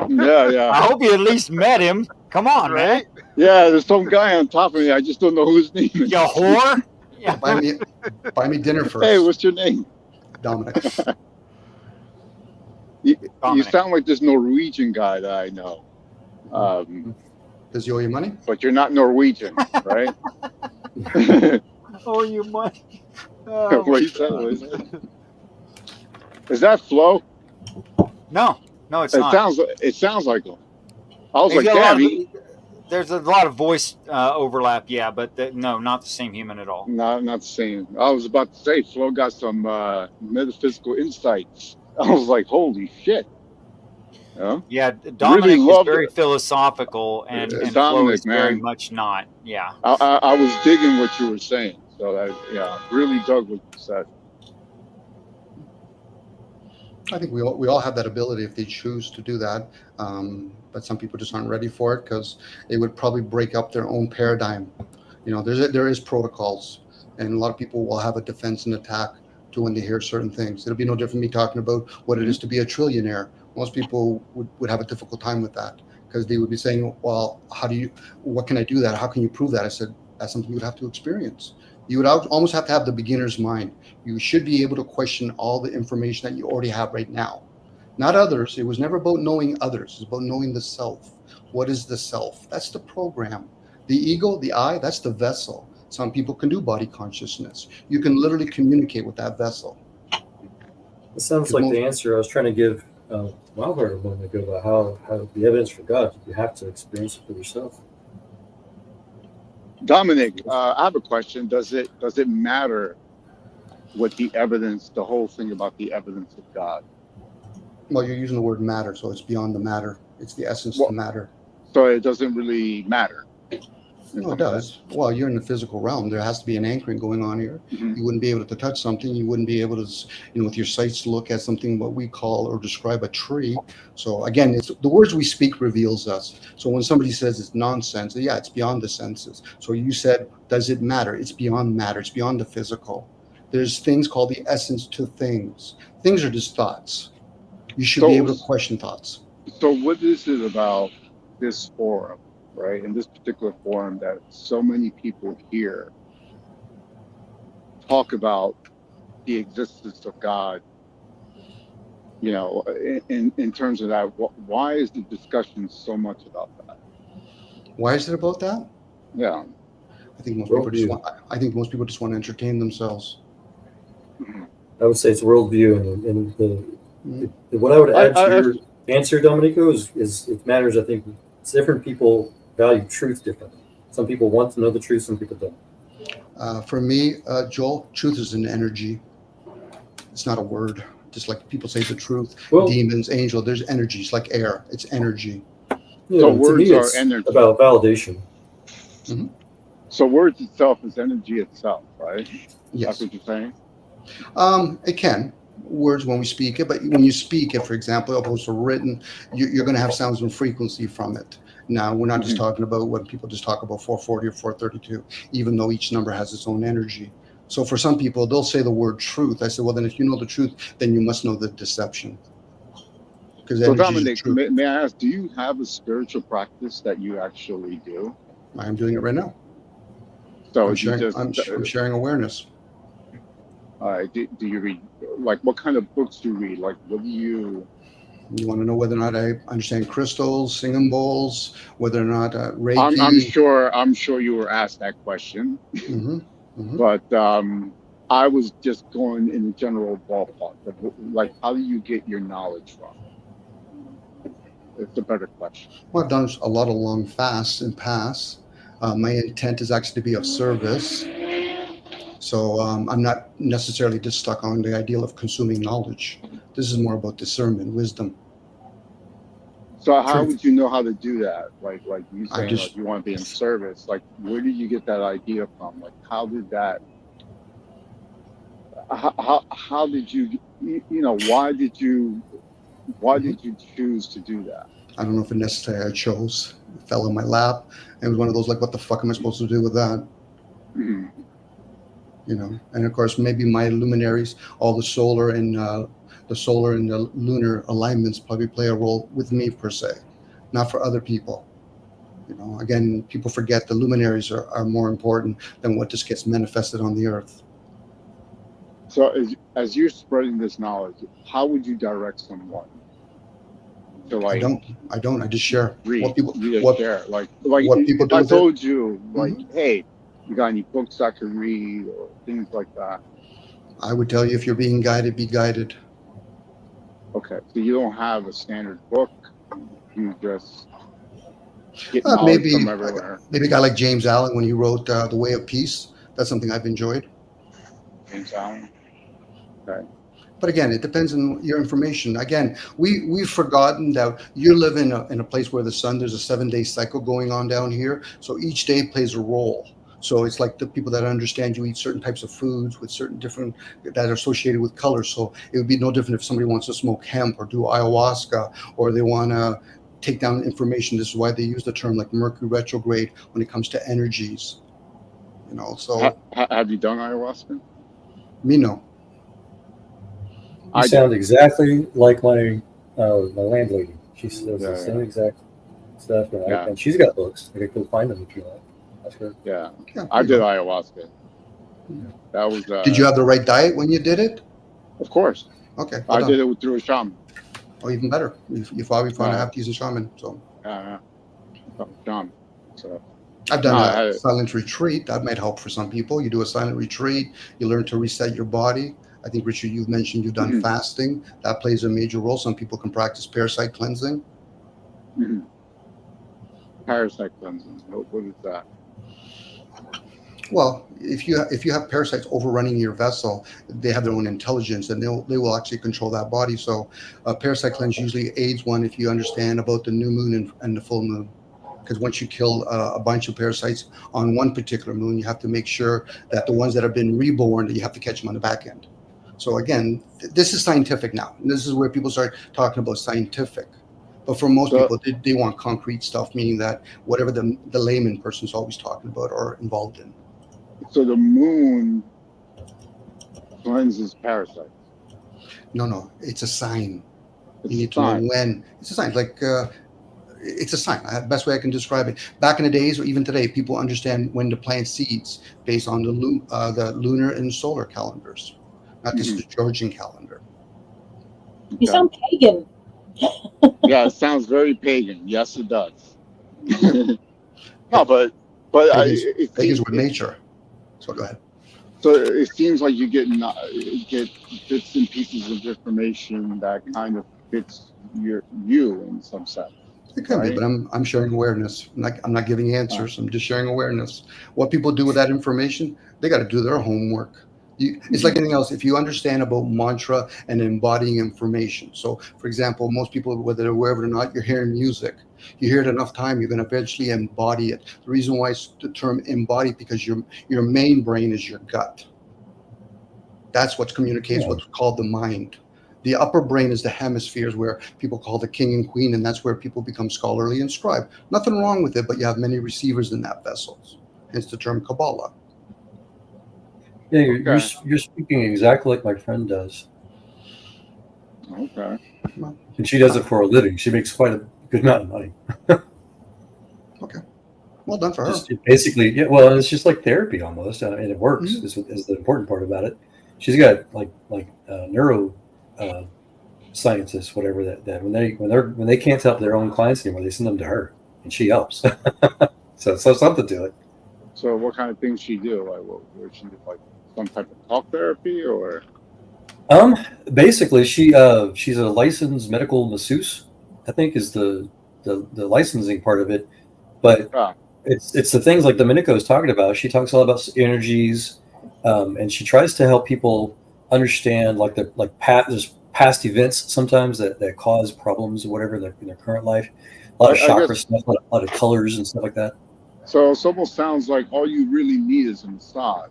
Yeah.
I hope you at least met him. Come on,
Right?
man.
Yeah, there's some guy on top of me. I just don't know who his name is.
You whore? Yeah.
Buy me dinner first.
Hey, what's your name?
Dominic.
You
Dominic.
sound like this Norwegian guy that I know.
Does he owe you money?
But you're not Norwegian, right?
Oh, you money.
What is that? Is that Flo?
No, it's not.
It sounds like him. I was
He's
like,
got a lot
damn,
of- there's a lot of voice overlap, yeah, but no, not the same human at all.
not the same. I was about to say Flo got some metaphysical insights. I was like, holy shit. Yeah.
Yeah, Dominic
Really
is
loved
very
it.
philosophical, and Flo
Dominic,
is very
man.
much not. Yeah.
I was digging what you were saying. So really dug what you said.
I think we all have that ability if they choose to do that. But some people just aren't ready for it because it would probably break up their own paradigm. You know, there is protocols, and a lot of people will have a defense and attack to when they hear certain things. It'll be no different from me talking about what it is to be a trillionaire. Most people would have a difficult time with that because they would be saying, well, what can I do that? How can you prove that? I said, that's something you would have to experience. You would almost have to have the beginner's mind. You should be able to question all the information that you already have right now. Not others. It was never about knowing others. It's about knowing the self. What is the self? That's the program. The ego, the I, that's the vessel. Some people can do body consciousness. You can literally communicate with that vessel.
It sounds like the answer I was trying to give Wildheart a moment ago about how the evidence for God, you have to experience it for yourself.
Dominic, I have a question. Does it matter what the evidence, the whole thing about the evidence of God?
Well, you're using the word matter, so it's beyond the matter. It's the essence of the matter.
So it doesn't really matter.
No, it does. Well, you're in the physical realm. There has to be an anchoring going on here.
Mm-hmm.
You wouldn't be able to touch something. You wouldn't be able to, with your sights look at something what we call or describe a tree. So again, it's the words we speak reveals us. So when somebody says it's nonsense, yeah, it's beyond the senses. So you said, does it matter? It's beyond matter. It's beyond the physical. There's things called the essence to things. Things are just thoughts. You should be able to question thoughts.
So what is it about this forum, right? In this particular forum that so many people here talk about the existence of God, in terms of that, why is the discussion so much about that?
Why is it about that?
Yeah.
I think most people just want to entertain themselves.
I would say it's worldview, and what I would add to your answer, Domenico, is it matters. I think it's different people value truth differently. Some people want to know the truth, some people don't.
For me, Joel, truth is an energy. It's not a word. Just like people say the truth, demons, angel, there's energy. It's like air. It's energy.
Yeah,
so words are energy.
About validation.
Mm-hmm.
So words itself is energy itself, right?
Yes.
That's what you're saying?
It can. Words when we speak it, but when you speak it, for example, opposed to written, you're going to have sounds and frequency from it. Now, we're not just talking about when people just talk about 440 or 432, even though each number has its own energy. So for some people, they'll say the word truth. I said, well, then if you know the truth, then you must know the deception.
So Dominic, may I ask, do you have a spiritual practice that you actually do?
I'm doing it right now.
So
I'm sharing awareness.
Do you read, like, what kind of books do you read? Like, what do you...
You want to know whether or not I understand crystals, singing bowls, whether or not Reiki?
I'm sure you were asked that question.
Mm-hmm. Mm-hmm.
But I was just going in the general ballpark. Like, how do you get your knowledge from? It's a better question.
Well, I've done a lot of long fasts and pasts. My intent is actually to be of service. So I'm not necessarily just stuck on the ideal of consuming knowledge. This is more about discernment, wisdom.
So how would you know how to do that? Like you saying, like, you want to be in service. Like, where did you get that idea from? Like, how did that how did you why did you choose to do that?
I don't know if it necessarily I chose. It fell in my lap. It was one of those like, what the fuck am I supposed to do with that?
Mhm.
You know, and of course maybe my luminaries, all the solar and the lunar alignments probably play a role with me per se, not for other people. You know, again, people forget the luminaries are more important than what just gets manifested on the earth.
So as you're spreading this knowledge, how would you direct someone to
I don't. I just share
read?
what people
You just
what
share like
what people
if
do
I
with it.
told you like,
Mhm.
hey, you got any books I could read or things like that?
I would tell you, if you're being guided, be guided.
Okay, so you don't have a standard book. You just get knowledge
Maybe
from everywhere.
maybe a guy like James Allen when he wrote The Way of Peace. That's something I've enjoyed.
James Allen. Okay.
But again, it depends on your information. Again, we've forgotten that you live in a place where there's a 7-day cycle going on down here. So each day plays a role. So it's like the people that understand you eat certain types of foods with certain different that are associated with colors. So it would be no different if somebody wants to smoke hemp or do ayahuasca, or they want to take down information. This is why they use the term like Mercury retrograde when it comes to energies. You know, so
Have you done ayahuasca?
me no.
You
I
sound
did.
exactly like my landlady. She does
Yeah,
the same
yeah.
exact stuff,
Yeah.
and she's got books. I could go find them if you want. That's good.
Yeah,
Yeah,
I
there you
did
go.
ayahuasca. That was
Did you have the right diet when you did it?
of course.
Okay, well
I
done.
did it through a shaman.
Oh, even better. You probably found a half decent shaman. So
Shaman. So
I've
no,
done
I
a
had it.
silent retreat. That might help for some people. You do a silent retreat. You learn to reset your body. I think, Richard, you've mentioned you've done
Mhm.
fasting. That plays a major role. Some people can practice parasite cleansing.
Mhm. Parasite cleansing. What is that?
Well, if you have parasites overrunning your vessel, they have their own intelligence, and they will actually control that body. So, parasite cleanse usually aids one if you understand about the new moon and the full moon. Because once you kill a bunch of parasites on one particular moon, you have to make sure that the ones that have been reborn, that you have to catch them on the back end. So again, this is scientific now. And this is where people start talking about scientific. But for most
So
people, they want concrete stuff, meaning that whatever the layman person's always talking about or involved in.
so the moon cleanses parasites.
No, it's a sign.
It's
You
a
need to know
sign.
when. It's a sign. It's a sign. Best way I can describe it. Back in the days, or even today, people understand when to plant seeds based on the lunar and solar calendars, not just the Georgian calendar.
You sound pagan.
Yeah, it sounds very pagan. Yes, it does. No, but
Pagans with nature. So go ahead.
so it seems like you get bits and pieces of information that kind of fits you in some sense.
It can be,
Right?
but I'm sharing awareness. I'm not giving answers. I'm just sharing awareness. What people do with that information, they got to do their homework. It's like anything else. If you understand about mantra and embodying information. So, for example, most people, whether they're aware of it or not, you're hearing music. You hear it enough time, you're going to eventually embody it. The reason why it's the term embody, because your main brain is your gut. That's what communicates what's called the mind. The upper brain is the hemispheres where people call the king and queen, and that's where people become scholarly and scribe. Nothing wrong with it, but you have many receivers in that vessels. Hence the term Kabbalah.
Yeah, you're speaking exactly like my friend does.
Okay.
And she does it for a living. She makes quite a good amount of money.
Okay. Well done for her.
Basically, yeah. Well, it's just like therapy almost, and it works. Is the important part about it. She's got like neuro scientists, whatever that when they can't help their own clients anymore, they send them to her, and she helps. so something to it.
So what kind of things she do? Like, what she do? Like some type of talk therapy, or?
Basically, she's a licensed medical masseuse, I think is the licensing part of it, but it's the things like Domenico is talking about. She talks all about energies, and she tries to help people understand past events sometimes that cause problems or whatever in their current life. A lot of chakra stuff, a lot of colors and stuff like that.
So it almost sounds like all you really need is a massage.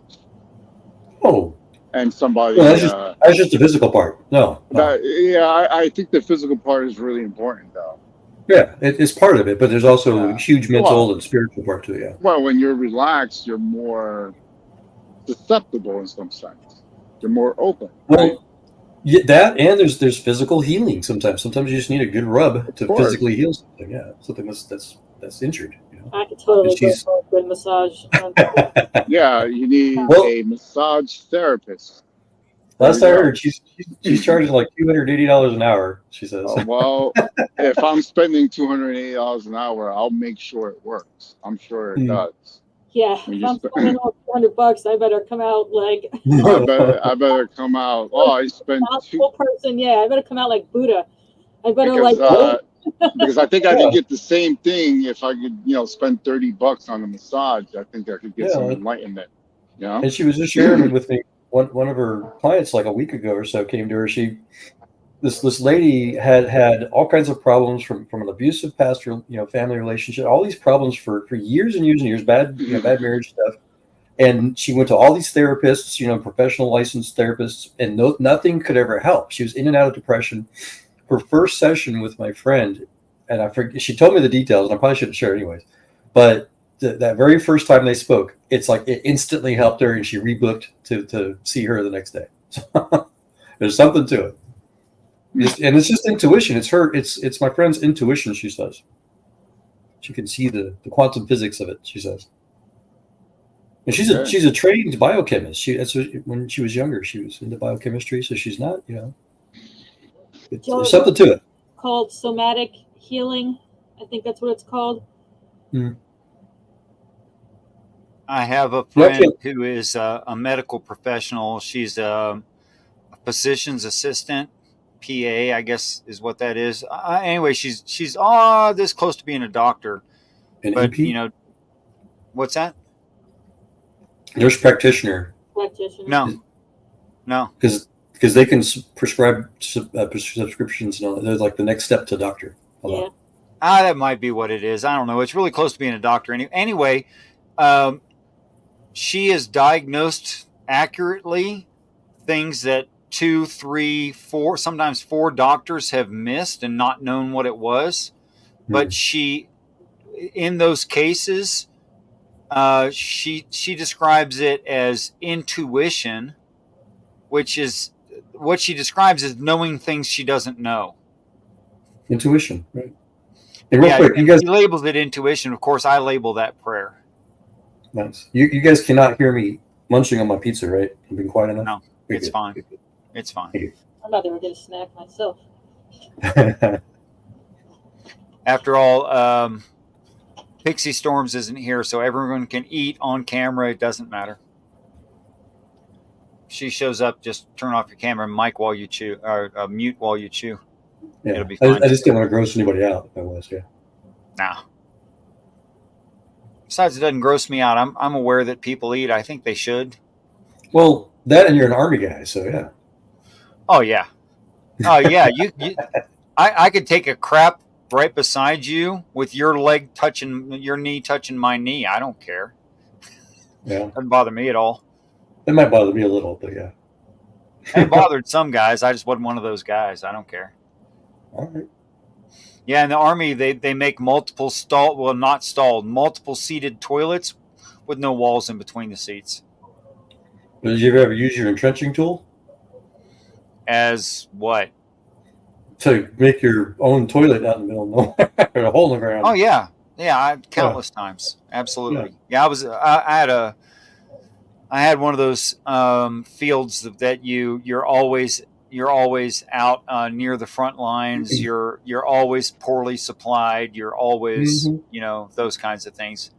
Oh,
and somebody.
Well, that's just the physical part. No.
I think the physical part is really important, though.
Yeah, it's part of it, but there's also a huge mental and spiritual part to it. Yeah.
Well, when you're relaxed, you're more susceptible in some sense. You're more open. Right?
Well, yeah, that and there's physical healing sometimes. Sometimes you just need a good rub to physically heal something. Yeah, something that's injured. You know?
I could totally go for a good massage.
Yeah, you need a massage therapist.
Last I heard, she's charging like $280 an hour. She says.
Oh, well, if I'm spending $280 an hour, I'll make sure it works. I'm sure it does.
Yeah, if I'm spending over $400, I better come out like.
I better come out. Oh, I spent
full person. Yeah, I better come out like Buddha. I better
because I think I could get the same thing if I could, spend $30 on a massage. I think I could get some enlightenment. You know?
And she was just sharing with me. One of her clients, like a week ago or so, came to her. This lady had all kinds of problems from an abusive past, family relationship, all these problems for years and years and years, bad marriage stuff. And she went to all these therapists, professional licensed therapists, and nothing could ever help. She was in and out of depression. Her first session with my friend, and I forget, she told me the details, and I probably shouldn't share it anyways, but that very first time they spoke, it's like it instantly helped her, and she rebooked to see her the next day. There's something to it. And it's just intuition. It's my friend's intuition, she says. She can see the quantum physics of it, she says. And she's a trained biochemist. When she was younger, she was into biochemistry, so she's not, there's something to it.
Called somatic healing. I think that's what it's called.
I have a friend who is a medical professional. She's a physician's assistant, PA, I guess is what that is. Anyway, she's this close to being a doctor.
An
but
EP?
What's that?
Nurse practitioner.
No.
Because they can prescribe prescriptions and all that. They're like the next step to doctor.
Yeah.
That might be what it is. I don't know. It's really close to being a doctor. Anyway, she has diagnosed accurately things that 2, 3, 4, sometimes 4 doctors have missed and not known what it was. But she, in those cases, she describes it as intuition, which is what she describes as knowing things she doesn't know.
Intuition, right? And real quick,
he labels it intuition. Of course, I label that prayer.
Nice. You guys cannot hear me munching on my pizza, right? I've been quiet enough?
No, it's fine. It's fine.
I'm about to get a snack myself.
After all, Pixie Storms isn't here, so everyone can eat on camera. It doesn't matter. If she shows up, just turn off your camera and mic while you chew, or mute while you chew.
Yeah.
It'll be fine.
I just didn't want to gross anybody out if I was,
Nah. Besides, it doesn't gross me out. I'm aware that people eat. I think they should.
Well, that and you're an army guy, so yeah.
Oh yeah. Oh yeah. I could take a crap right beside you with your leg touching your knee, touching my knee. I don't care.
Yeah.
Doesn't bother me at all.
It might bother me a little, but yeah.
It bothered some guys. I just wasn't one of those guys. I don't care.
All right.
Yeah, in the Army, they make multiple multiple seated toilets with no walls in between the seats.
Did you ever use your entrenching tool?
As what?
To make your own toilet out in the middle of nowhere, or a hole in the ground.
Oh yeah, countless times. Absolutely. Yeah, I had one of those fields that you're always out near the front lines. You're always poorly supplied. You're always those kinds of things.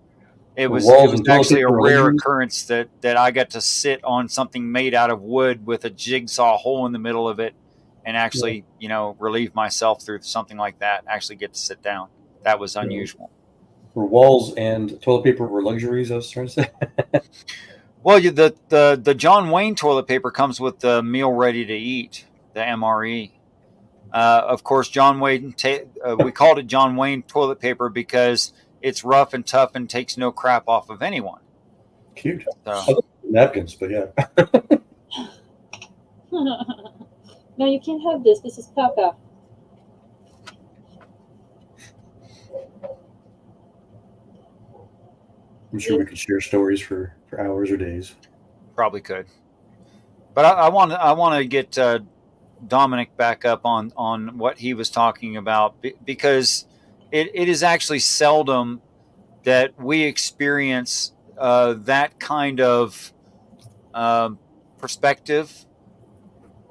It was actually a rare occurrence that I got to sit on something made out of wood with a jigsaw hole in the middle of it and actually relieve myself through something like that. Actually get to sit down. That was unusual.
For walls and toilet paper were luxuries, I was trying to say.
Well, the John Wayne toilet paper comes with the meal ready to eat, the MRE. Of course, John Wayne. We called it John Wayne toilet paper because it's rough and tough and takes no crap off of anyone.
Cute.
So,
napkins, but yeah.
No, you can't have this. This is caca.
I'm sure we could share stories for hours or days.
Probably could. But I want to get Dominic back up on what he was talking about, because it is actually seldom that we experience that kind of perspective,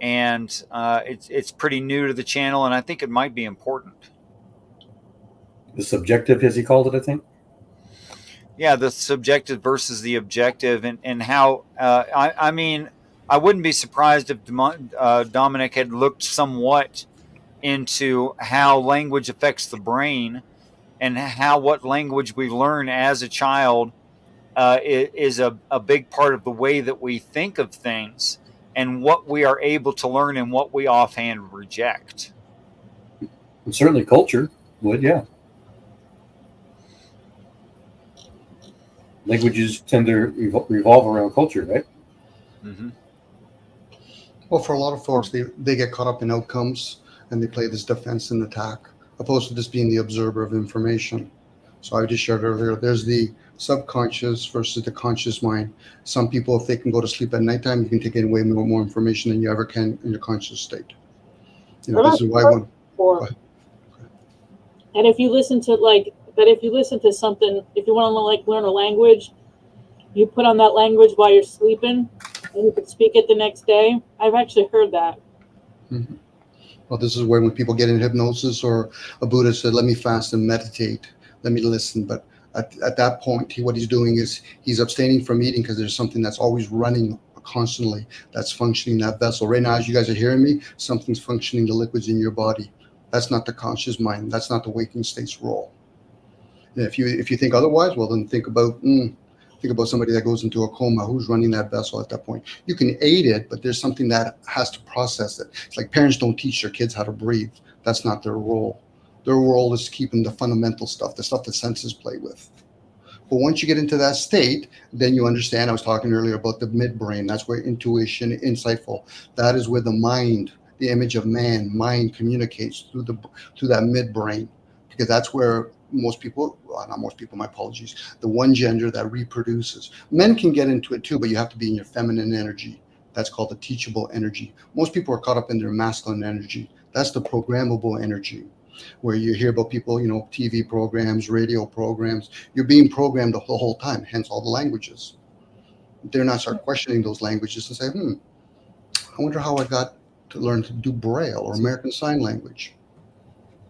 and it's pretty new to the channel, and I think it might be important.
The subjective, as he called it, I think.
Yeah, the subjective versus the objective, and how I mean, I wouldn't be surprised if Dominic had looked somewhat into how language affects the brain, and how what language we learn as a child is a big part of the way that we think of things, and what we are able to learn and what we offhand reject.
And certainly culture would, yeah. Languages tend to revolve around culture, right?
Mm-hmm.
Well, for a lot of folks, they get caught up in outcomes and they play this defense and attack, opposed to just being the observer of information. So I just shared earlier, there's the subconscious versus the conscious mind. Some people, if they can go to sleep at nighttime, you can take in way more information than you ever can in your conscious state. You know, this is why one.
And if you listen to something, if you want to learn a language, you put on that language while you're sleeping, and you can speak it the next day. I've actually heard that.
Mm-hmm. Well, this is where when people get in hypnosis, or a Buddha said, let me fast and meditate, let me listen. But at that point, what he's doing is he's abstaining from eating, because there's something that's always running constantly that's functioning that vessel. Right now, as you guys are hearing me, something's functioning, the liquids in your body. That's not the conscious mind. That's not the waking state's role. And if you think otherwise, well, then think about somebody that goes into a coma. Who's running that vessel at that point? You can aid it, but there's something that has to process it. It's like parents don't teach their kids how to breathe. That's not their role. Their role is keeping the fundamental stuff, the stuff that senses play with. But once you get into that state, then you understand. I was talking earlier about the midbrain. That's where intuition, insightful. That is where the mind, the image of mind communicates through that midbrain, because that's where most people, well, not most people, my apologies, the one gender that reproduces. Men can get into it too, but you have to be in your feminine energy. That's called the teachable energy. Most people are caught up in their masculine energy. That's the programmable energy, where you hear about people, TV programs, radio programs. You're being programmed the whole time, hence all the languages. They're not start questioning those languages and say, I wonder how I got to learn to do Braille or American Sign Language.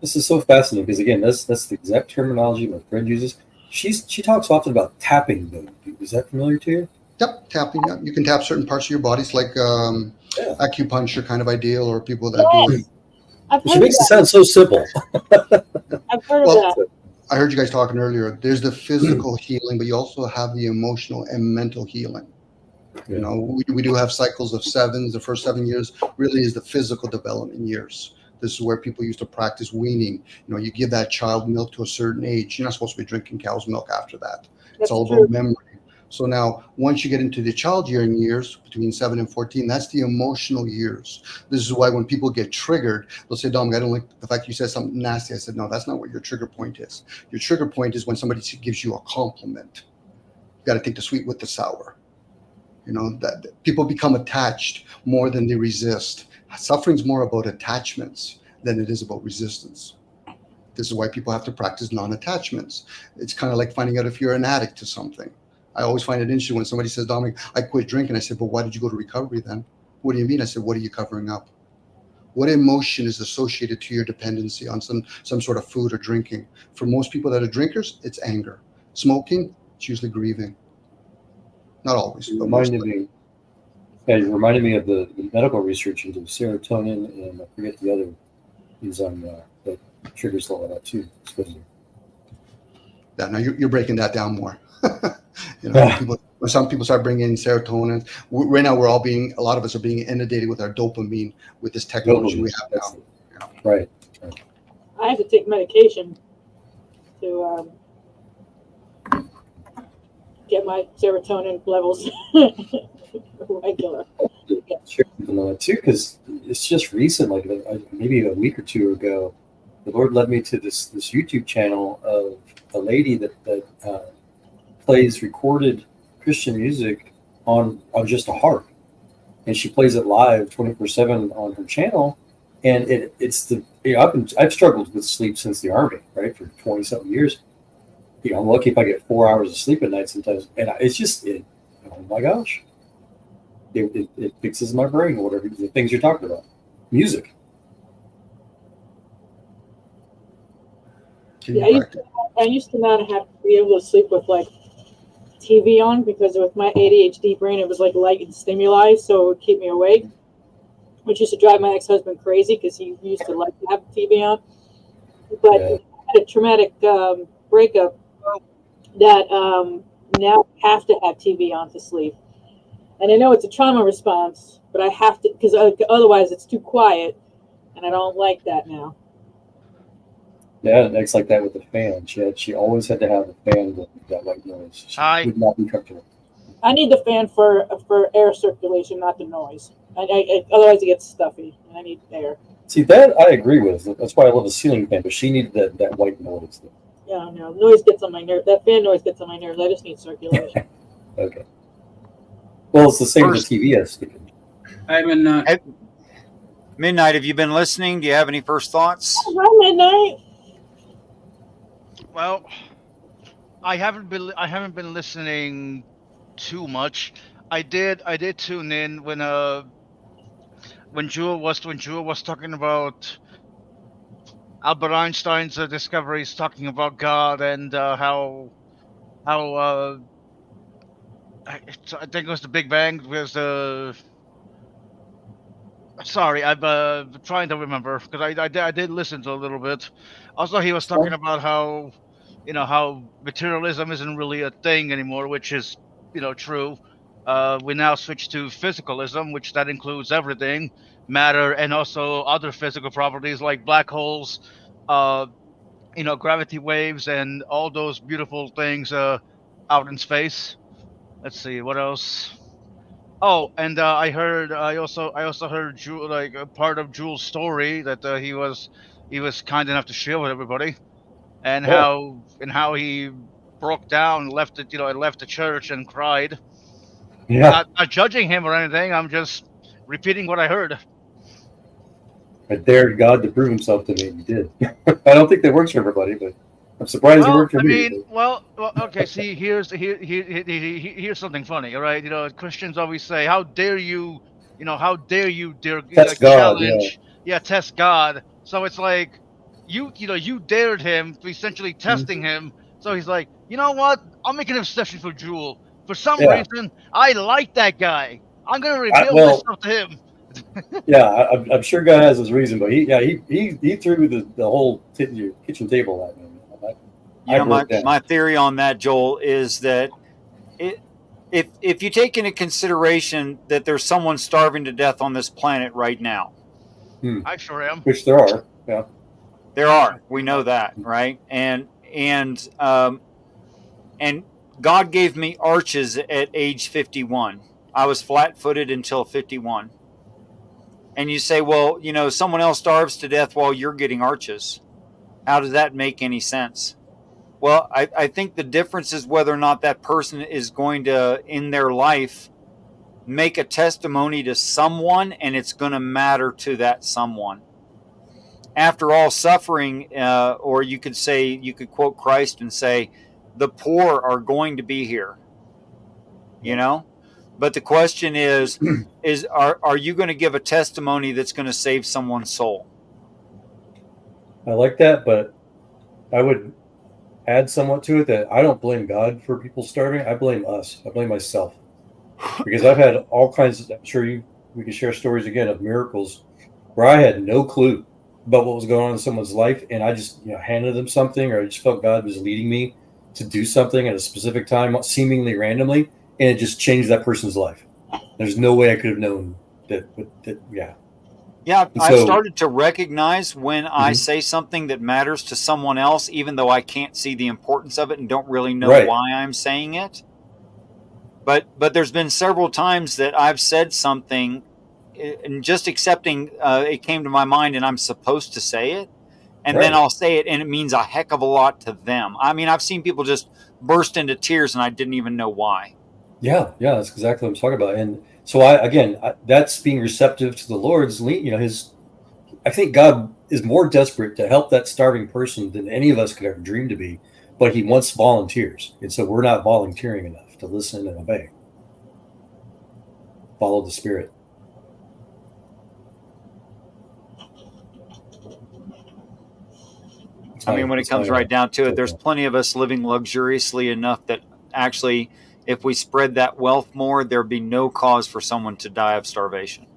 This is so fascinating, because again, that's the exact terminology my friend uses. She talks often about tapping, though. Is that familiar to you?
Yep, tapping. Yep. You can tap certain parts of your body. It's like acupuncture kind of ideal, or people that do it.
She makes it sound so simple.
I've heard of that.
I heard you guys talking earlier. There's the physical healing, but you also have the emotional and mental healing.
Yeah.
We do have cycles of 7s. The first 7 years really is the physical development years. This is where people used to practice weaning. You give that child milk to a certain age. You're not supposed to be drinking cow's milk after that. It's all about memory. So now, once you get into the child years, between 7 and 14, that's the emotional years. This is why when people get triggered, they'll say, Dom, I don't like the fact you said something nasty. I said, no, that's not what your trigger point is. Your trigger point is when somebody gives you a compliment. You got to take the sweet with the sour. That people become attached more than they resist. Suffering's more about attachments than it is about resistance. This is why people have to practice non-attachments. It's kind of like finding out if you're an addict to something. I always find it interesting when somebody says, Dominic, I quit drinking. I said, but why did you go to recovery then? What do you mean? I said, what are you covering up? What emotion is associated to your dependency on some sort of food or drinking? For most people that are drinkers, it's anger. Smoking, it's usually grieving. Not always.
You reminded me of the medical research into serotonin, and I forget the other enzyme that triggers all of that too, supposedly.
Yeah, now you're breaking that down more. Some people start bringing in serotonin. Right now, a lot of us are being inundated with our dopamine with this technology we have now.
Right.
I have to take medication to get my serotonin levels regular.
Share something on that too, because it's just recent, like maybe a week or two ago, the Lord led me to this YouTube channel of a lady that plays recorded Christian music on just a harp, and she plays it live 24/7 on her channel. And it's the I've struggled with sleep since the Army, right, for 20 something years. I'm lucky if I get 4 hours of sleep at night sometimes, and it's just oh my gosh, it fixes my brain, whatever the things you're talking about, music.
Yeah, I used to not have to be able to sleep with like TV on, because with my ADHD brain, it was like light and stimuli, so it would keep me awake, which used to drive my ex-husband crazy because he used to like to have TV on. But I had a traumatic breakup that now I have to have TV on to sleep. And I know it's a trauma response, but I have to, because otherwise it's too quiet, and I don't like that now.
Yeah, it's like that with the fan. She always had to have a fan with that white noise. She would not be comfortable.
I need the fan for air circulation, not the noise. Otherwise it gets stuffy, and I need air.
See, that I agree with. That's why I love a ceiling fan, but she needed that white noise.
Yeah, no, noise gets on my nerves. That fan noise gets on my nerves. I just need circulation.
Okay. Well, it's the same as the TV I speak.
I'm in.
Midnight, have you been listening? Do you have any first thoughts?
Hi, Midnight.
Well, I haven't been listening too much. I did tune in when Jewel was talking about Albert Einstein's discoveries, talking about God, and how I think it was the Big Bang. Was sorry, I'm trying to remember, because I did listen to a little bit. Also, he was talking about how materialism isn't really a thing anymore, which is true. We now switch to physicalism, which that includes everything, matter, and also other physical properties like black holes, gravity waves, and all those beautiful things out in space. Let's see what else. Oh, and I also heard like a part of Jules' story that he was kind enough to share with everybody, and how he broke down, and left the church and cried.
Yeah.
Not judging him or anything. I'm just repeating what I heard.
I dared God to prove himself to me. He did. I don't think that works for everybody, but I'm surprised it worked for me.
Well, okay. See, here's something funny. All right, Christians always say, "How dare you? How dare you dare
test God,
challenge? Yeah, test God." So it's like you dared him, essentially testing him. So he's like, you know what? I'll make an exception for Jewel. For some reason, I like that guy. I'm gonna reveal myself to him.
Yeah, I'm sure God has his reason, but he threw the whole kitchen table at me.
My theory on that, Joel, is that if you take into consideration that there's someone starving to death on this planet right now,
I sure am.
Which there are, yeah,
there are. We know that, right? And God gave me arches at age 51. I was flat-footed until 51. And you say, well, someone else starves to death while you're getting arches. How does that make any sense? Well, I think the difference is whether or not that person is going to, in their life, make a testimony to someone, and it's going to matter to that someone. After all, suffering, or you could quote Christ and say, the poor are going to be here. But the question is are you going to give a testimony that's going to save someone's soul?
I like that, but I would add somewhat to it that I don't blame God for people starving. I blame us. I blame myself. Because I've had all kinds of, I'm sure we can share stories again of miracles where I had no clue about what was going on in someone's life, and I just handed them something, or I just felt God was leading me to do something at a specific time, seemingly randomly, and it just changed that person's life. There's no way I could have known that.
Yeah, I've started to recognize when I say something that matters to someone else, even though I can't see the importance of it and don't really know why I'm saying it. But there's been several times that I've said something and just accepting it came to my mind, and I'm supposed to say it, and
Right.
then I'll say it, and it means a heck of a lot to them. I mean, I've seen people just burst into tears, and I didn't even know why.
Yeah, that's exactly what I'm talking about. And so that's being receptive to the Lord's, I think God is more desperate to help that starving person than any of us could ever dream to be, but he wants volunteers. And so we're not volunteering enough to listen and obey. Follow the Spirit.
I mean, when it comes right down to it, there's plenty of us living luxuriously enough that actually, if we spread that wealth more, there'd be no cause for someone to die of starvation.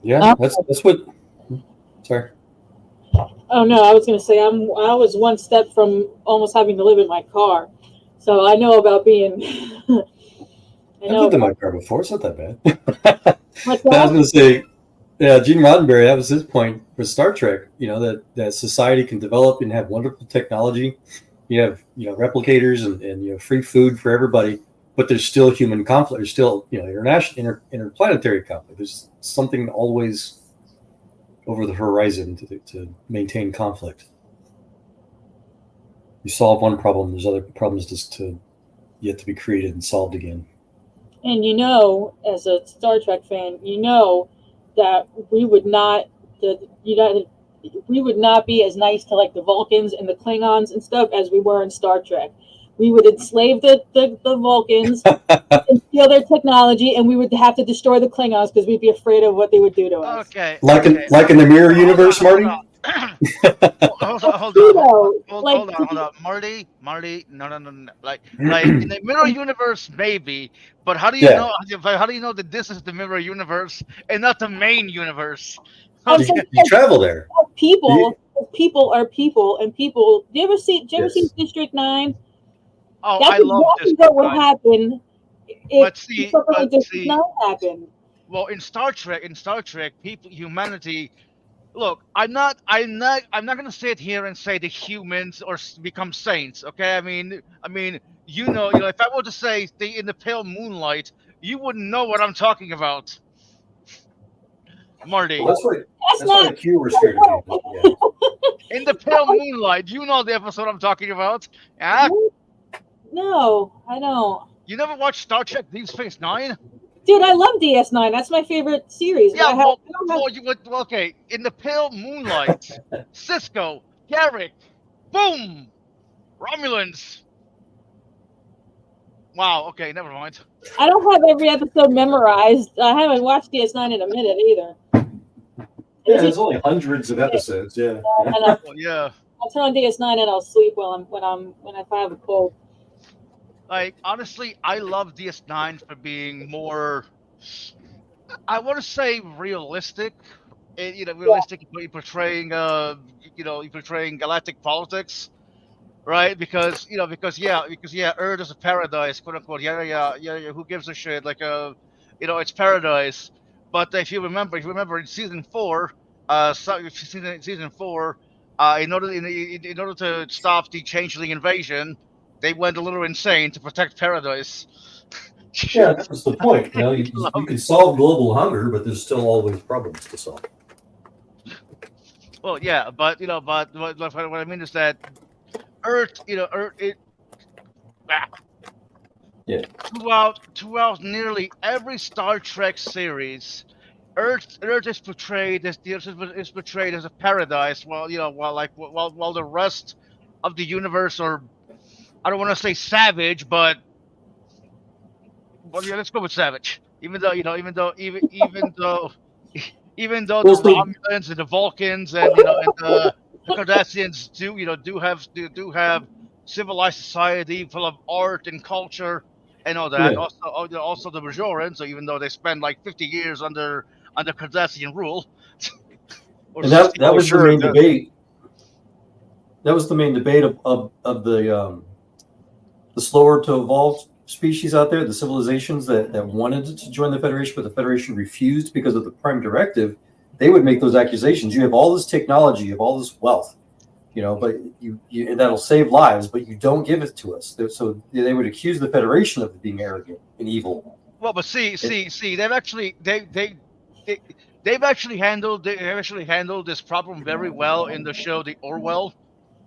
Yeah, that's what. Sorry.
Oh no, I was going to say I was one step from almost having to live in my car, so I know about being.
I've lived in my car before. It's not that bad.
What's
I was
that?
going to say, yeah, Gene Roddenberry. That was his point for Star Trek. That society can develop and have wonderful technology. You have replicators and free food for everybody, but there's still human conflict. There's still interplanetary conflict. There's something always over the horizon to maintain conflict. You solve one problem, there's other problems yet to be created and solved again.
And as a Star Trek fan, that we would not be as nice to like the Vulcans and the Klingons and stuff as we were in Star Trek. We would enslave the Vulcans and steal their technology, and we would have to destroy the Klingons because we'd be afraid of what they would do to us.
Okay.
Like in the mirror universe, Marty?
Hold on. Marty, no. Like in the mirror universe, maybe, but how do you know? How do you know that this is the mirror universe and not the main universe?
You travel there.
People are people, and people. Do you ever see District 9?
Oh,
That's
I love
exactly
this.
what would happen if something like District 9 happened.
Well, in Star Trek, humanity. Look, I'm not gonna sit here and say the humans or become saints. Okay, I mean, if I were to say in the pale moonlight, you wouldn't know what I'm talking about, Marty.
Well, that's why the Q was scared of people. Yeah.
In the pale moonlight, you know the episode I'm talking about.
No, I don't.
You never watched Star Trek Deep Space Nine?
Dude, I love DS9. That's my favorite series.
Yeah, okay. In the pale moonlight, Cisco, Garrick, boom, Romulans. Wow. Okay, never mind.
I don't have every episode memorized. I haven't watched DS9 in a minute either.
Yeah, there's only hundreds of episodes. Yeah.
Yeah.
I'll turn on DS9 and I'll sleep if I have a cold.
Like, honestly, I love DS9 for being more, I want to say realistic. Realistic portraying galactic politics, right? Because Earth is a paradise, quote unquote. Yeah. Who gives a shit? Like, it's paradise. But if you remember in season 4, in order to stop the changeling invasion, they went a little insane to protect paradise.
Yeah, that was the point. You can solve global hunger, but there's still always problems to solve.
Well, yeah, but what I mean is that Earth, throughout nearly every Star Trek series, Earth is portrayed as a paradise, while the rest of the universe are, I don't want to say savage, but let's go with savage. Even though the Romulans and the Vulcans and the Cardassians do have civilized society full of art and culture and all that. Yeah. Also the Bajorans, so even though they spend like 50 years under Cardassian rule.
And that was the main debate. That was the main debate of the slower to evolve species out there, the civilizations that wanted to join the Federation, but the Federation refused because of the Prime Directive. They would make those accusations. You have all this technology, you have all this wealth, but you and that'll save lives, but you don't give it to us. So they would accuse the Federation of being arrogant and evil.
Well, but see, they've actually they've actually handled this problem very well in the show The Orwell,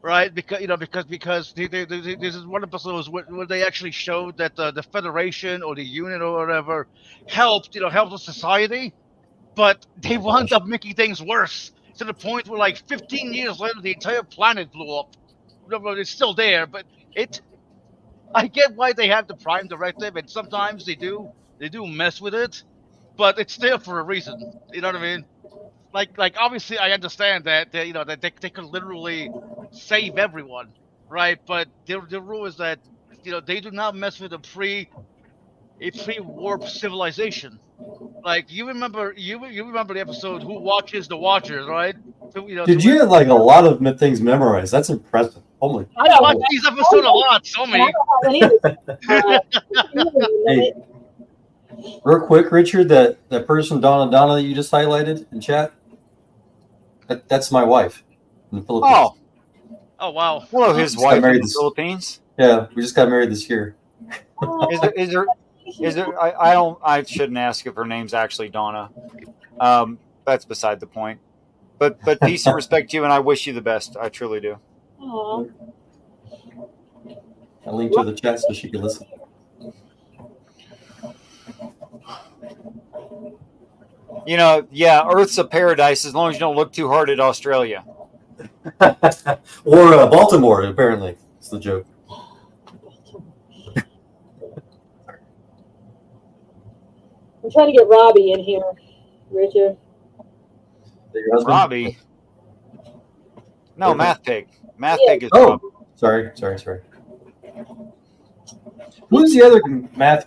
right? Because this is one episode where they actually showed that the Federation or the Union or whatever helped the society, but they wound up making things worse to the point where, like, 15 years later, the entire planet blew up. It's still there, but I get why they have the Prime Directive, and sometimes they do mess with it, but it's there for a reason. You know what I mean? Like obviously, I understand that they could literally save everyone, right? But the rule is that they do not mess with a pre-warp civilization. Like, you remember the episode Who Watches the Watchers, right? So,
Did you have like a lot of things memorized? That's impressive. Holy.
I watch these episodes a lot. So many.
Hey, real quick, Richard, that person Donna that you just highlighted in chat, that's my wife in the Philippines.
Oh wow.
Hello, his wife in the Philippines.
Yeah, we just got married this year.
Is there? I shouldn't ask if her name's actually Donna. That's beside the point. But peace and respect to you, and I wish you the best. I truly do.
Aww.
I'll link to the chat so she can listen.
Earth's a paradise as long as you don't look too hard at Australia.
Or Baltimore, apparently. It's the joke.
I'm trying to get Robbie in here, Richard.
Your husband?
Robbie? No, Math Pig. Math Pig is
Robbie.
Sorry.
Who's the other math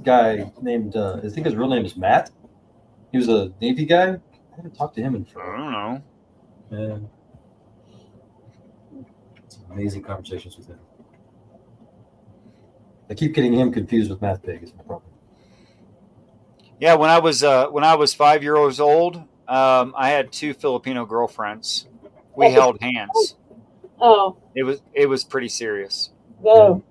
guy named, I think his real name is Matt? He was a Navy guy? I haven't talked to him in forever.
I don't know.
Yeah. Some amazing conversations with him. I keep getting him confused with Math Pig. Is my problem.
Yeah, when I was 5 years old, I had 2 Filipino girlfriends. We held hands.
Oh.
It was pretty serious.
Oh.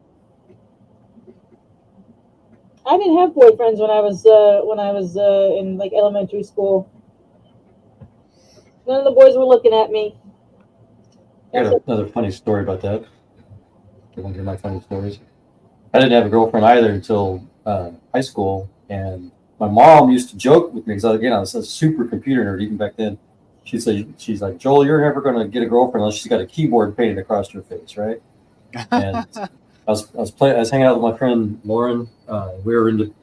I didn't have boyfriends when I was in like elementary school. None of the boys were looking at me.
I got another funny story about that. You want to hear my funny stories? I didn't have a girlfriend either until high school, and my mom used to joke with me because I was a super computer nerd even back then. She's like, Joel, you're never going to get a girlfriend unless she's got a keyboard painted across her face, right? And I was hanging out with my friend Lauren. We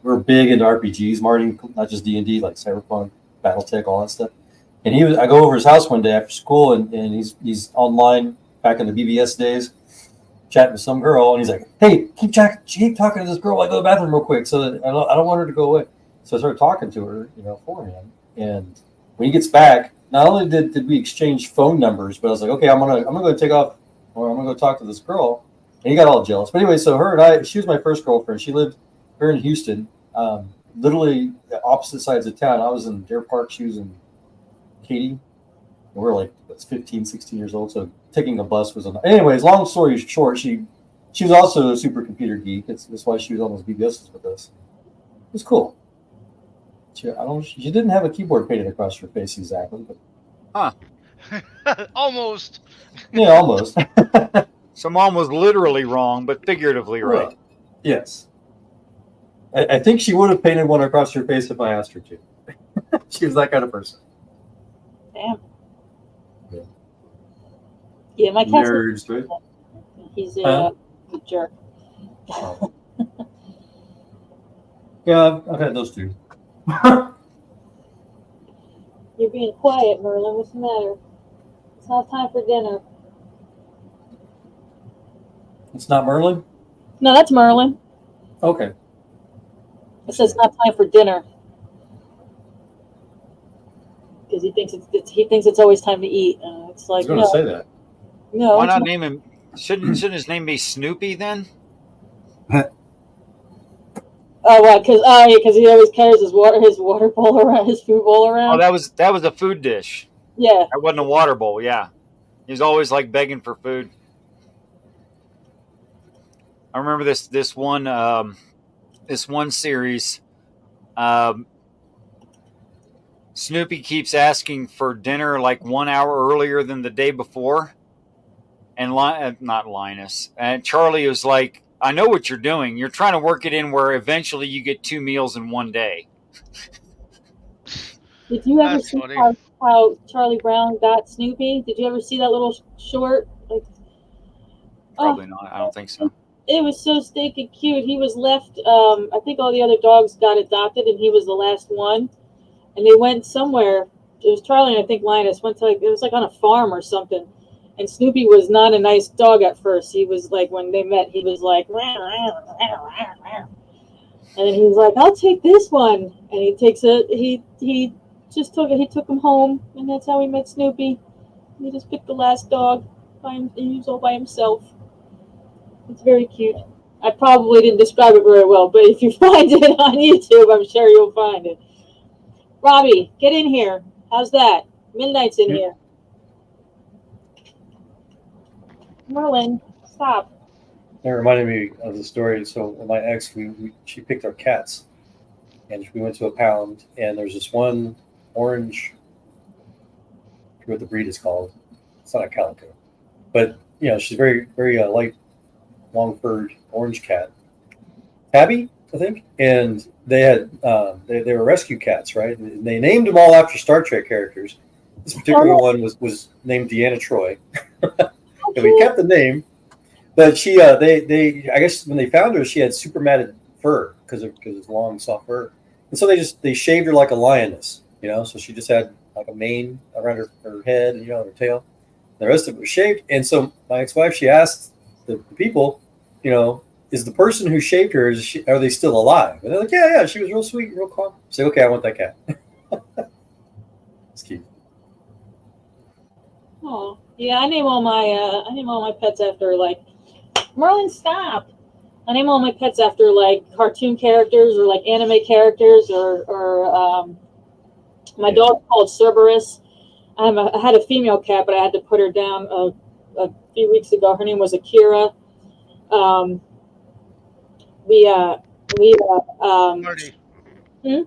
were big into RPGs, Marty, not just D&D, like Cyberpunk, BattleTech, all that stuff. And I go over his house one day after school, and he's online back in the BBS days, chatting with some girl, and he's like, "Hey, keep talking to this girl. I go to the bathroom real quick, so that I don't want her to go away." So I started talking to her, for him. And when he gets back, not only did we exchange phone numbers, but I was like, "Okay, I'm gonna go take off, or I'm gonna go talk to this girl." And he got all jealous. But anyway, so her and she was my first girlfriend. She lived here in Houston, literally the opposite sides of town. I was in Deer Park. She was in Katy. And we were like 15, 16 years old. So taking a bus was anyways, long story short, she was also a supercomputer geek. That's why she was on those BBSs with us. It was cool. She didn't have a keyboard painted across her face exactly, but
Almost.
Yeah, almost.
So mom was literally wrong, but figuratively right.
Yes. I think she would have painted one across her face if I asked her to. She was that kind of person.
Damn. Yeah, my cat's
nerds, right?
He's a jerk.
Oh. Yeah, I've had those too.
You're being quiet, Merlin. What's the matter? It's not time for dinner.
It's not Merlin?
No, that's Merlin.
Okay.
It says not time for dinner. Because he thinks it's always time to eat. It's like,
I was going to say that.
No.
Why not name him? Shouldn't his name be Snoopy then?
Oh, what? Because he always carries his water bowl around, his food bowl around.
Oh, that was a food dish.
Yeah.
That wasn't a water bowl. Yeah, he was always like begging for food. I remember this one this one series, Snoopy keeps asking for dinner like 1 hour earlier than the day before. And not Linus. And Charlie was like, I know what you're doing. You're trying to work it in where eventually you get 2 meals in one day.
Did you ever
That's
see
funny.
how Charlie Brown got Snoopy? Did you ever see that little short? Like,
Probably not. I don't think so.
It was so stinking cute. He was left. I think all the other dogs got adopted, and he was the last one. And they went somewhere. It was Charlie and I think Linus went to it was like on a farm or something. And Snoopy was not a nice dog at first. He was like, when they met, he was like, rah, rah, rah, rah, rah. And then he was like, I'll take this one. And he takes it. He just took it. He took him home, and that's how we met Snoopy. He just picked the last dog. He was all by himself. It's very cute. I probably didn't describe it very well, but if you find it on YouTube, I'm sure you'll find it. Robbie, get in here. How's that? Midnight's in here. Merlin, stop.
That reminded me of the story. So my ex, she picked our cats, and we went to a pound, and there's this one orange. I forget what the breed is called. It's not a calico, but she's very very light, long-furred orange cat, Tabby, I think. And they had they were rescue cats, right? And they named them all after Star Trek characters. This particular one was named Deanna Troi. And we kept the name, but she they I guess when they found her, she had super matted fur because it's long, soft fur, and so they shaved her like a lioness, so she just had like a mane around her head and her tail. The rest of it was shaved. And so my ex-wife, she asked the people, is the person who shaved her, are they still alive? And they're like, yeah, she was real sweet, real calm. I said, okay, I want that cat. It's cute.
Oh, yeah, I name all my pets after like Merlin. Stop. I name all my pets after like cartoon characters or like anime characters or my dog called Cerberus. I had a female cat, but I had to put her down a few weeks ago. Her name was Akira.
Marty, I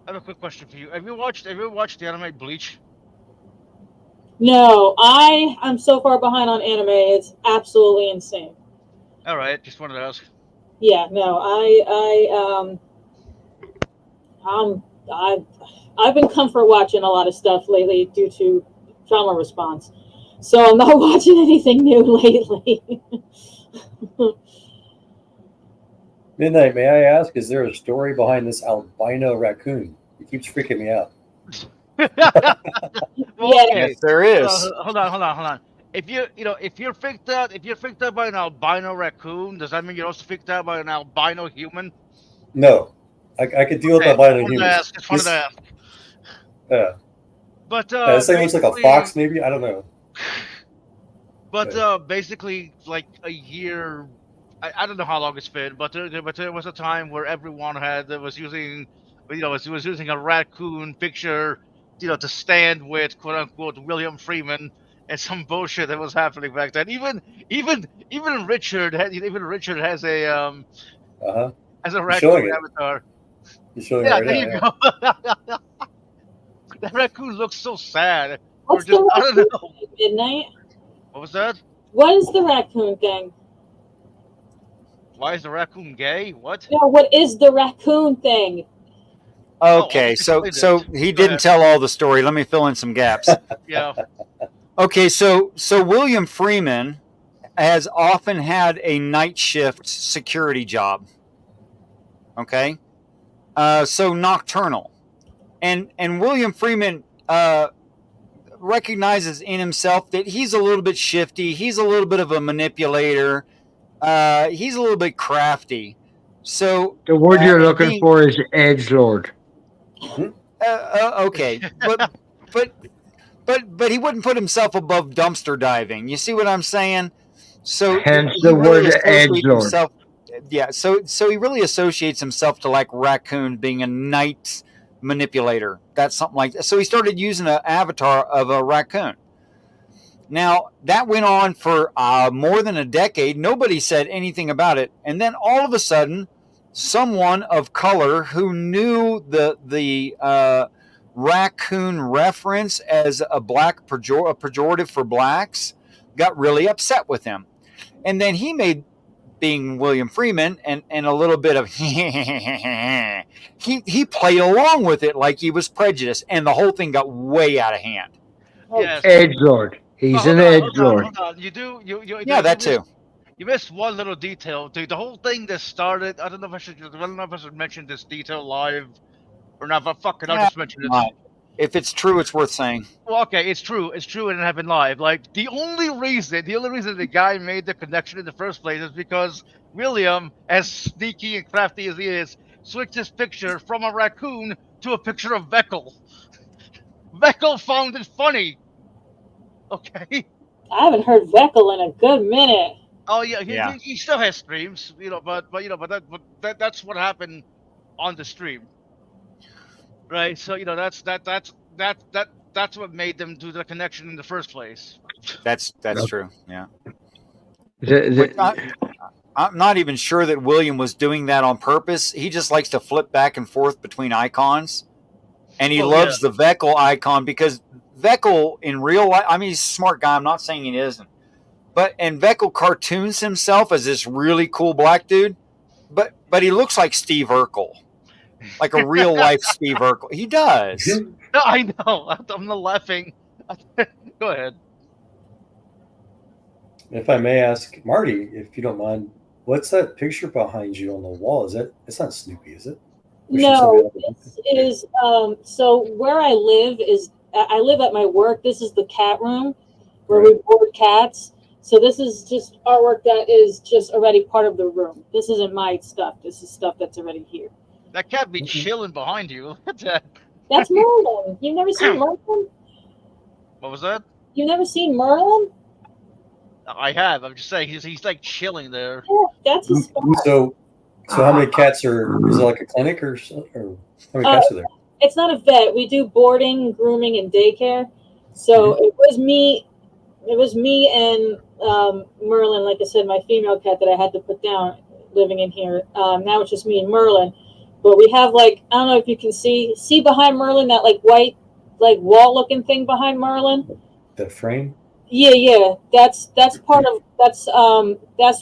have a quick question for you. Have you watched the anime Bleach?
No, I'm so far behind on anime. It's absolutely insane.
All right, just wanted to ask.
Yeah, no, I've been comfort watching a lot of stuff lately due to trauma response. So I'm not watching anything new lately.
Midnight, may I ask, is there a story behind this albino raccoon? It keeps freaking me out.
Well, okay.
Yes, there is.
Hold on. If you're freaked out by an albino raccoon, does that mean you're also freaked out by an albino human?
No, I could deal with albino humans.
Just wanted to ask.
Yeah.
But
this thing looks like a fox, maybe. I don't know.
But basically, like a year. I don't know how long it's been, but there was a time where everyone was using a raccoon picture, to stand with quote unquote William Freeman and some bullshit that was happening back then. Even Richard has a raccoon avatar.
You're showing
yeah,
it right
there
now,
you go. That raccoon looks so sad.
What's
I don't
the
know.
Midnight?
What was that?
What is the raccoon thing?
Why is the raccoon gay? What?
No, what is the raccoon thing?
Okay, so he didn't tell all the story. Let me fill in some gaps.
Yeah.
Okay, so William Freeman has often had a night shift security job. Okay, so nocturnal, and William Freeman recognizes in himself that he's a little bit shifty. He's a little bit of a manipulator. He's a little bit crafty. So
the word you're looking for is edgelord.
Okay, but he wouldn't put himself above dumpster diving. You see what I'm saying? So
hence the word edgelord.
Yeah, so he really associates himself to like Raccoon being a night manipulator. That's something like that. So he started using an avatar of a raccoon. Now, that went on for more than a decade. Nobody said anything about it. And then all of a sudden, someone of color who knew the raccoon reference as a black pejorative for blacks got really upset with him. And then he made, being William Freeman, and a little bit of he played along with it like he was prejudiced, and the whole thing got way out of hand.
Yes.
Edgelord. He's an edgelord.
Hold on.
Yeah, that too.
You missed one little detail. The whole thing that started. I don't know if I should mention this detail live or not. But fuck it, I'll just mention it.
If it's true, it's worth saying.
Well, okay, it's true. It's true, and it happened live. Like the only reason the guy made the connection in the first place is because William, as sneaky and crafty as he is, switched his picture from a raccoon to a picture of Veckel. Veckel found it funny. Okay.
I haven't heard Veckel in a good minute.
Oh yeah, he still has streams, but that's what happened on the stream, right? So that's what made them do the connection in the first place.
That's true. Yeah. I'm not even sure that William was doing that on purpose. He just likes to flip back and forth between icons, and he loves the Veckel icon because Veckel in real life. I mean, he's a smart guy. I'm not saying he isn't. And Veckel cartoons himself as this really cool black dude, but he looks like Steve Urkel, like a real life Steve Urkel. He does.
No, I know. I'm not laughing. Go ahead.
If I may ask, Marty, if you don't mind, what's that picture behind you on the wall? It's not Snoopy, is it?
No, this is so where I live at my work. This is the cat room where we board cats. So this is just artwork that is just already part of the room. This isn't my stuff. This is stuff that's already here.
That cat be chilling behind you. Look at that.
That's Merlin. You've never seen Merlin?
What was that?
You've never seen Merlin?
I have. I'm just saying he's like chilling there.
Yeah, that's his spot.
So how many cats is it like a clinic or how many cats are there?
It's not a vet. We do boarding, grooming, and daycare. So it was me and Merlin, like I said, my female cat that I had to put down living in here. Now it's just me and Merlin. But we have I don't know if you can see behind Merlin, that white wall looking thing behind Merlin.
The frame?
Yeah. That's part of that's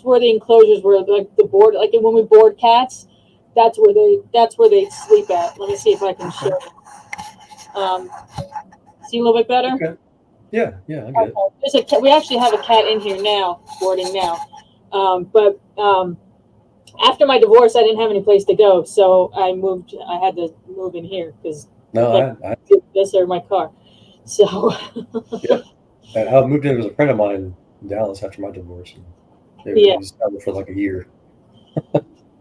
where the enclosures were, the board, when we board cats, that's where they sleep at. Let me see if I can show you. See a little bit better?
Okay. Yeah, I get
it. We actually have a cat in here now, boarding now. But after my divorce, I didn't have any place to go, so I had to move in here because this or my car. So
yeah, I moved in with a friend of mine in Dallas after my divorce. They were for a year.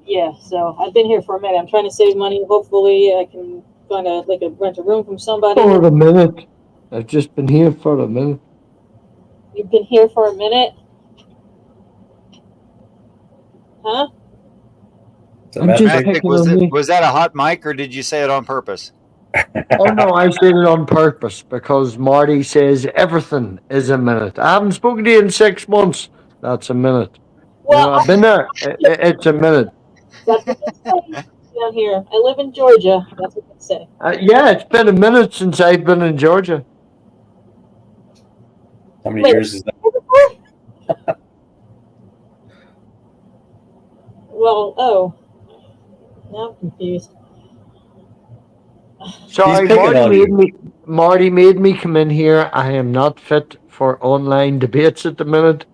Yeah, so I've been here for a minute. I'm trying to save money. Hopefully, I can find rent a room from somebody.
For a minute. I've just been here for a minute.
You've been here for a minute? Huh?
Was that a hot mic, or did you say it on purpose?
Oh, no, I said it on purpose because Marty says everything is a minute. I haven't spoken to you in 6 months. That's a minute. Well, I've been there. It's a minute.
That's what they say down here. I live in Georgia. That's what they say.
Yeah, it's been a minute since I've been in Georgia.
How many years is that?
Well, now I'm confused.
Sorry, Marty made me come in here. I am not fit for online debates at the minute.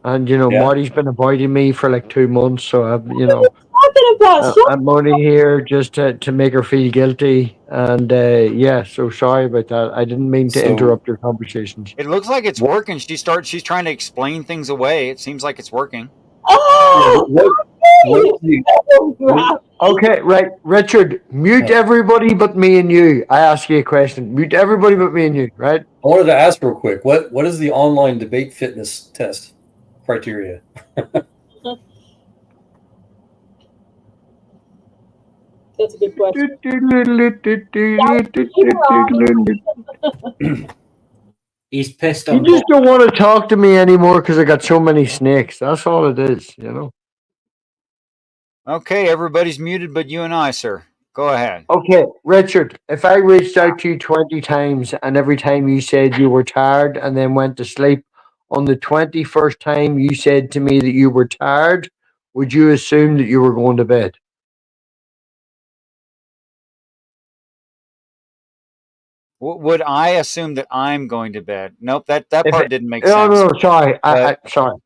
And, Marty's been avoiding me for 2 months. So, I'm only here just to make her feel guilty. And, so sorry about that. I didn't mean to interrupt your conversations.
It looks like it's working. She's trying to explain things away. It seems like it's working.
Oh!
Okay, right. Richard, mute everybody but me and you. I ask you a question. Mute everybody but me and you, right?
I wanted to ask real quick, what is the online debate fitness test criteria?
That's a good question.
He's pissed on.
You just don't want to talk to me anymore because I got so many snakes. That's all it is,
Okay, everybody's muted but you and I, sir. Go ahead.
Okay, Richard, if I reached out to you 20 times and every time you said you were tired and then went to sleep, on the 21st time you said to me that you were tired, would you assume that you were going to bed?
Would I assume that I'm going to bed? Nope, that
If
part
it,
didn't make
no,
sense.
no, sorry,
But
sorry.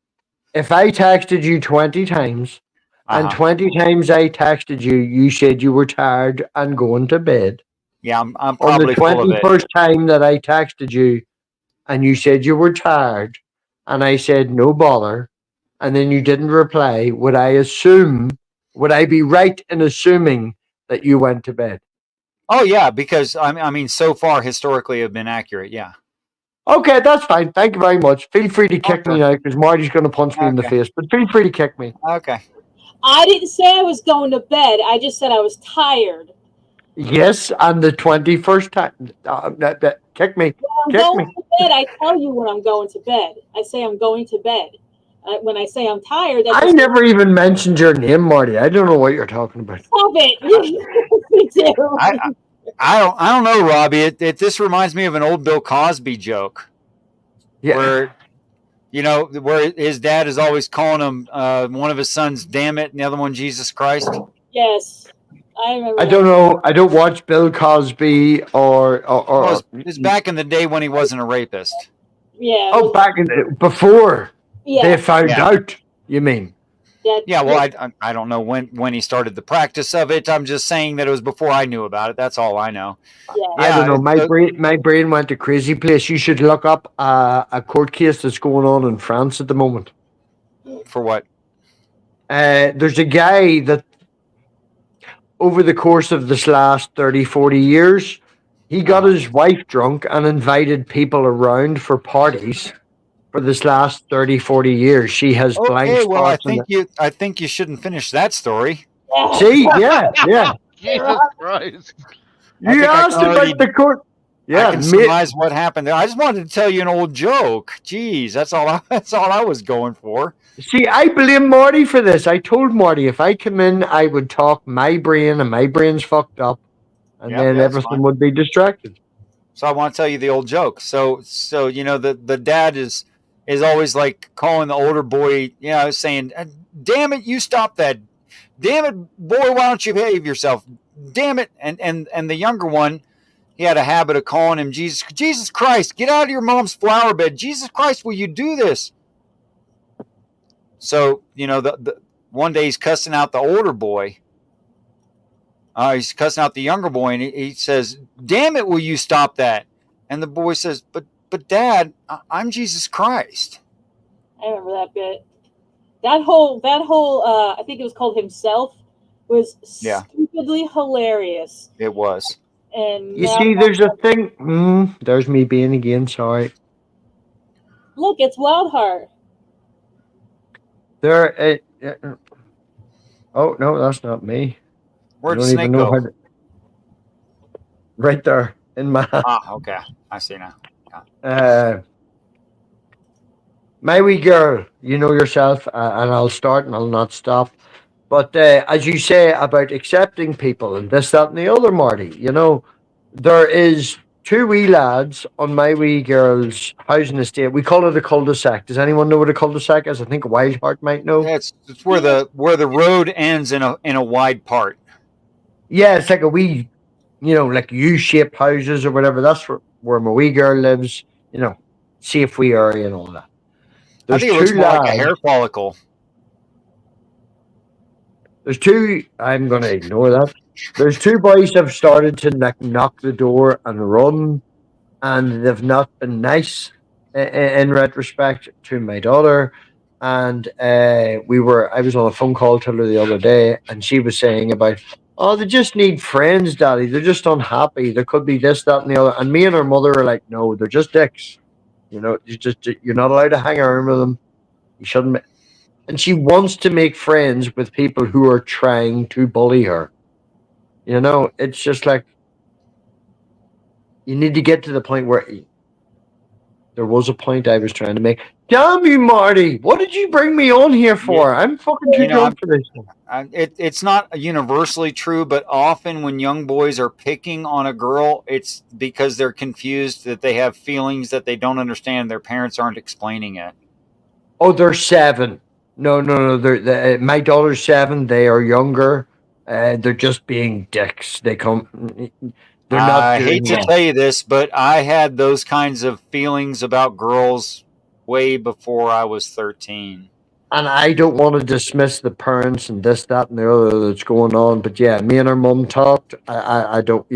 If I texted you 20 times and
uh-huh.
20 times I texted you, you said you were tired and going to bed.
Yeah, I'm
On the
probably full of it.
21st time that I texted you and you said you were tired and I said no bother and then you didn't reply, would I be right in assuming that you went to bed?
Oh yeah, because I mean, so far historically have been accurate. Yeah.
Okay, that's fine. Thank you very much. Feel free to kick me
Okay.
now because Marty's going to punch me in the
Okay.
face, but feel free to kick me.
Okay.
I didn't say I was going to bed. I just said I was tired.
Yes, on the 21st time. Kick me.
When I'm
Kick
going
me.
to bed, I tell you when I'm going to bed. I say I'm going to bed. When I say I'm tired, that
I
just
never even mentioned your name, Marty. I don't know what you're talking about.
stop it. You do.
I don't know, Robbie. This reminds me of an old Bill Cosby joke.
Yeah.
Where where his dad is always calling him one of his sons, damn it, and the other one, Jesus Christ.
Yes, I remember.
I don't know. I don't watch Bill Cosby or
Well, it's back in the day when he wasn't a rapist.
Yeah.
Oh, back in before they found
Yeah.
out. You mean?
Yeah. Well, I don't know when he started the practice of it. I'm just saying that it was before I knew about it. That's all I know.
Yeah.
I don't know. My brain went to crazy place. You should look up a court case that's going on in France at the moment.
For what?
There's a guy that over the course of this last 30, 40 years, he got his wife drunk and invited people around for parties for this last 30, 40 years. She has blank
Okay. Well,
spots in it.
I think you shouldn't finish that story.
See, yeah.
Jesus Christ.
You asked about the court. Yeah,
I can surmise what happened there. I just wanted to tell you an old joke. Jeez, that's all I was going for.
See, I blame Marty for this. I told Marty if I come in, I would talk my brain, and my brain's fucked up, and then everything would be distracted.
So I want to tell you the old joke. So the dad is always like calling the older boy, saying, "Damn it, you stop that! Damn it, boy, why don't you behave yourself? Damn it!" And the younger one, he had a habit of calling him Jesus Christ, get out of your mom's flower bed. Jesus Christ, will you do this? So, the one day he's cussing out the older boy. He's cussing out the younger boy, and he says, "Damn it, will you stop that?" And the boy says, But Dad, I'm Jesus Christ."
I remember that bit. That whole I think it was called Himself was stupidly hilarious.
It was.
And
you see, there's a thing. There's me being again. Sorry.
Look, it's Wildheart.
There. Oh no, that's not me.
Where'd Snake go?
Right there in my.
Okay. I see now.
My wee girl, you know yourself, and I'll start and I'll not stop. But as you say about accepting people and this, that, and the other, Marty, there is two wee lads on my wee girl's housing estate. We call it a cul-de-sac. Does anyone know what a cul-de-sac is? I think Wildheart might know.
Yeah, it's where the road ends in a wide part.
Yeah, it's like a wee, like U-shaped houses or whatever. That's where my wee girl lives. Safe wee area and all that.
I think it looks more like a hair follicle.
There's two. I'm going to ignore that. There's two boys have started to knock the door and run, and they've not been nice in retrospect to my daughter. And I was on a phone call to her the other day, and she was saying about, oh, they just need friends, Daddy. They're just unhappy. There could be this, that, and the other. And me and her mother are like, no, they're just dicks. You're not allowed to hang around with them. You shouldn't. And she wants to make friends with people who are trying to bully her. It's just like you need to get to the point where there was a point I was trying to make. Damn you, Marty! What did you bring me on here for? I'm fucking too drunk for this.
It's not universally true, but often when young boys are picking on a girl, it's because they're confused, that they have feelings that they don't understand. Their parents aren't explaining it.
Oh, they're 7. No. My daughter's 7. They are younger. They're just being dicks. They're not.
I hate to tell you this, but I had those kinds of feelings about girls way before I was 13.
And I don't want to dismiss the parents and this, that, and the other that's going on. But yeah, me and her mum talked. I don't.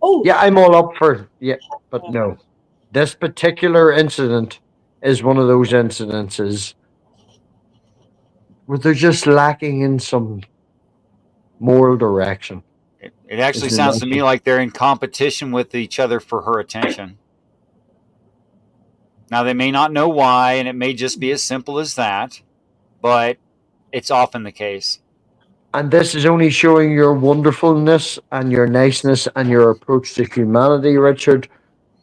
Oh,
yeah, I'm all up for but no. This particular incident is one of those incidences where they're just lacking in some moral direction.
It actually sounds to me like they're in competition with each other for her attention. Now, they may not know why, and it may just be as simple as that, but it's often the case.
And this is only showing your wonderfulness and your niceness and your approach to humanity, Richard.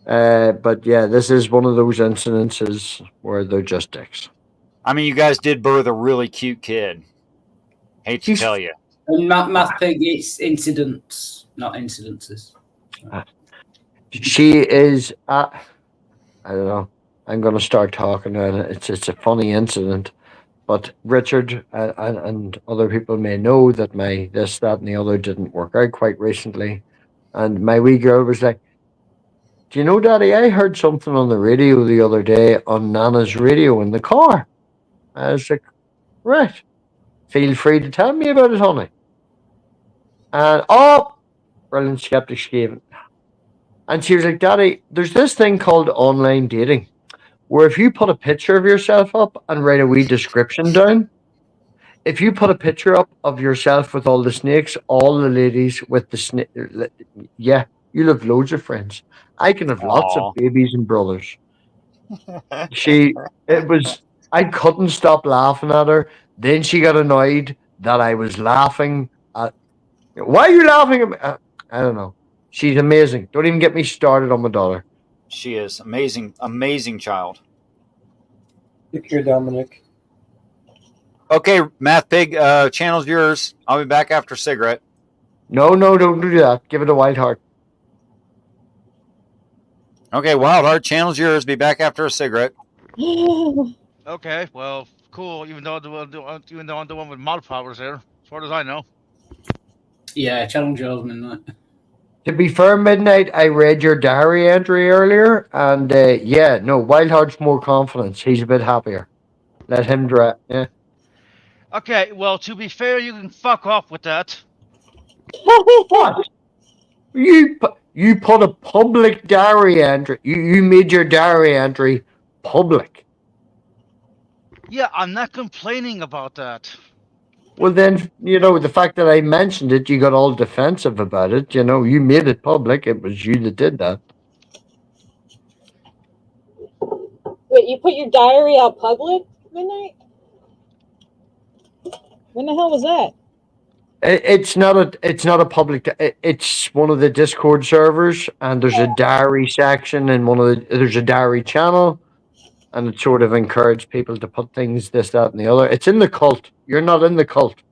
But yeah, this is one of those incidences where they're just dicks.
I mean, you guys did birth a really cute kid. Hate to tell you.
And Math Pig, it's incidents, not incidences.
She is. I don't know. I'm going to start talking about it. It's a funny incident, but Richard and other people may know that my this, that, and the other didn't work out quite recently, and my wee girl was like, "Do you know, Daddy? I heard something on the radio the other day on Nana's radio in the car." I was like, "Right, feel free to tell me about it, honey." And brilliant skeptic Stephen. And she was like, "Daddy, there's this thing called online dating, where if you put a picture of yourself up and write a wee description down, if you put a picture up of yourself with all the snakes, all the ladies with the snake, yeah, you'll have loads of friends. I can have lots of babies and brothers." I couldn't stop laughing at her. Then she got annoyed that I was laughing at, why are you laughing at me? I don't know. She's amazing. Don't even get me started on my daughter.
She is amazing, amazing child.
Take care, Dominic.
Okay, Math Pig, channel's yours. I'll be back after a cigarette.
No, don't do that. Give it a Wildheart.
Okay, Wildheart, channel's yours. Be back after a cigarette.
Okay, well, cool. Even though I'm the one with mod powers there, as far as I know.
Yeah, challenge yours, Midnight.
To be fair, Midnight, I read your diary entry earlier, and Wildheart's more confidence. He's a bit happier. Let him draw. Yeah.
Okay, well, to be fair, you can fuck off with that.
What? You put a public diary entry. You made your diary entry public.
Yeah, I'm not complaining about that.
Well, then, the fact that I mentioned it, you got all defensive about it. You made it public. It was you that did that.
Wait, you put your diary out public, Midnight? When the hell was that?
It's not a public. It's one of the Discord servers, and there's a diary section, and there's a diary channel, and it sort of encouraged people to put things, this, that, and the other. It's in the cult. You're not in the cult.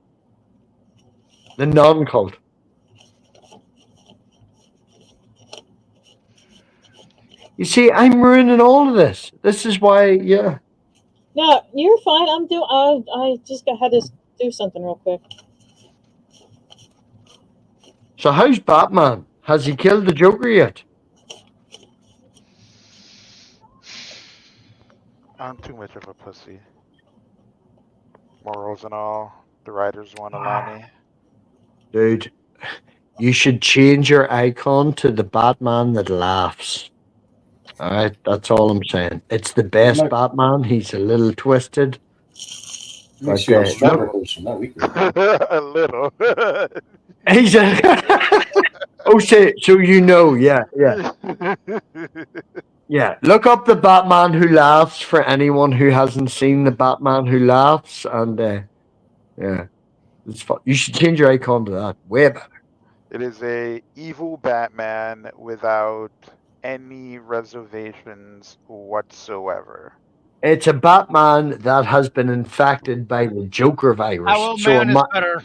The non-cult. You see, I'm ruining all of this. This is why, yeah.
No, you're fine. I just had to do something real quick.
So how's Batman? Has he killed the Joker yet?
I'm too much of a pussy. Morals and all, the writers want to allow me.
Dude, you should change your icon to the Batman that laughs. Alright, that's all I'm saying. It's the best Batman. He's a little twisted.
Makes you a stronger person, not weaker.
A little.
He's so yeah. Yeah, look up the Batman who laughs for anyone who hasn't seen the Batman who laughs, and yeah, it's fun. You should change your icon to that. Way better.
It is a evil Batman without any reservations whatsoever.
It's a Batman that has been infected by the Joker virus.
Owlman is better.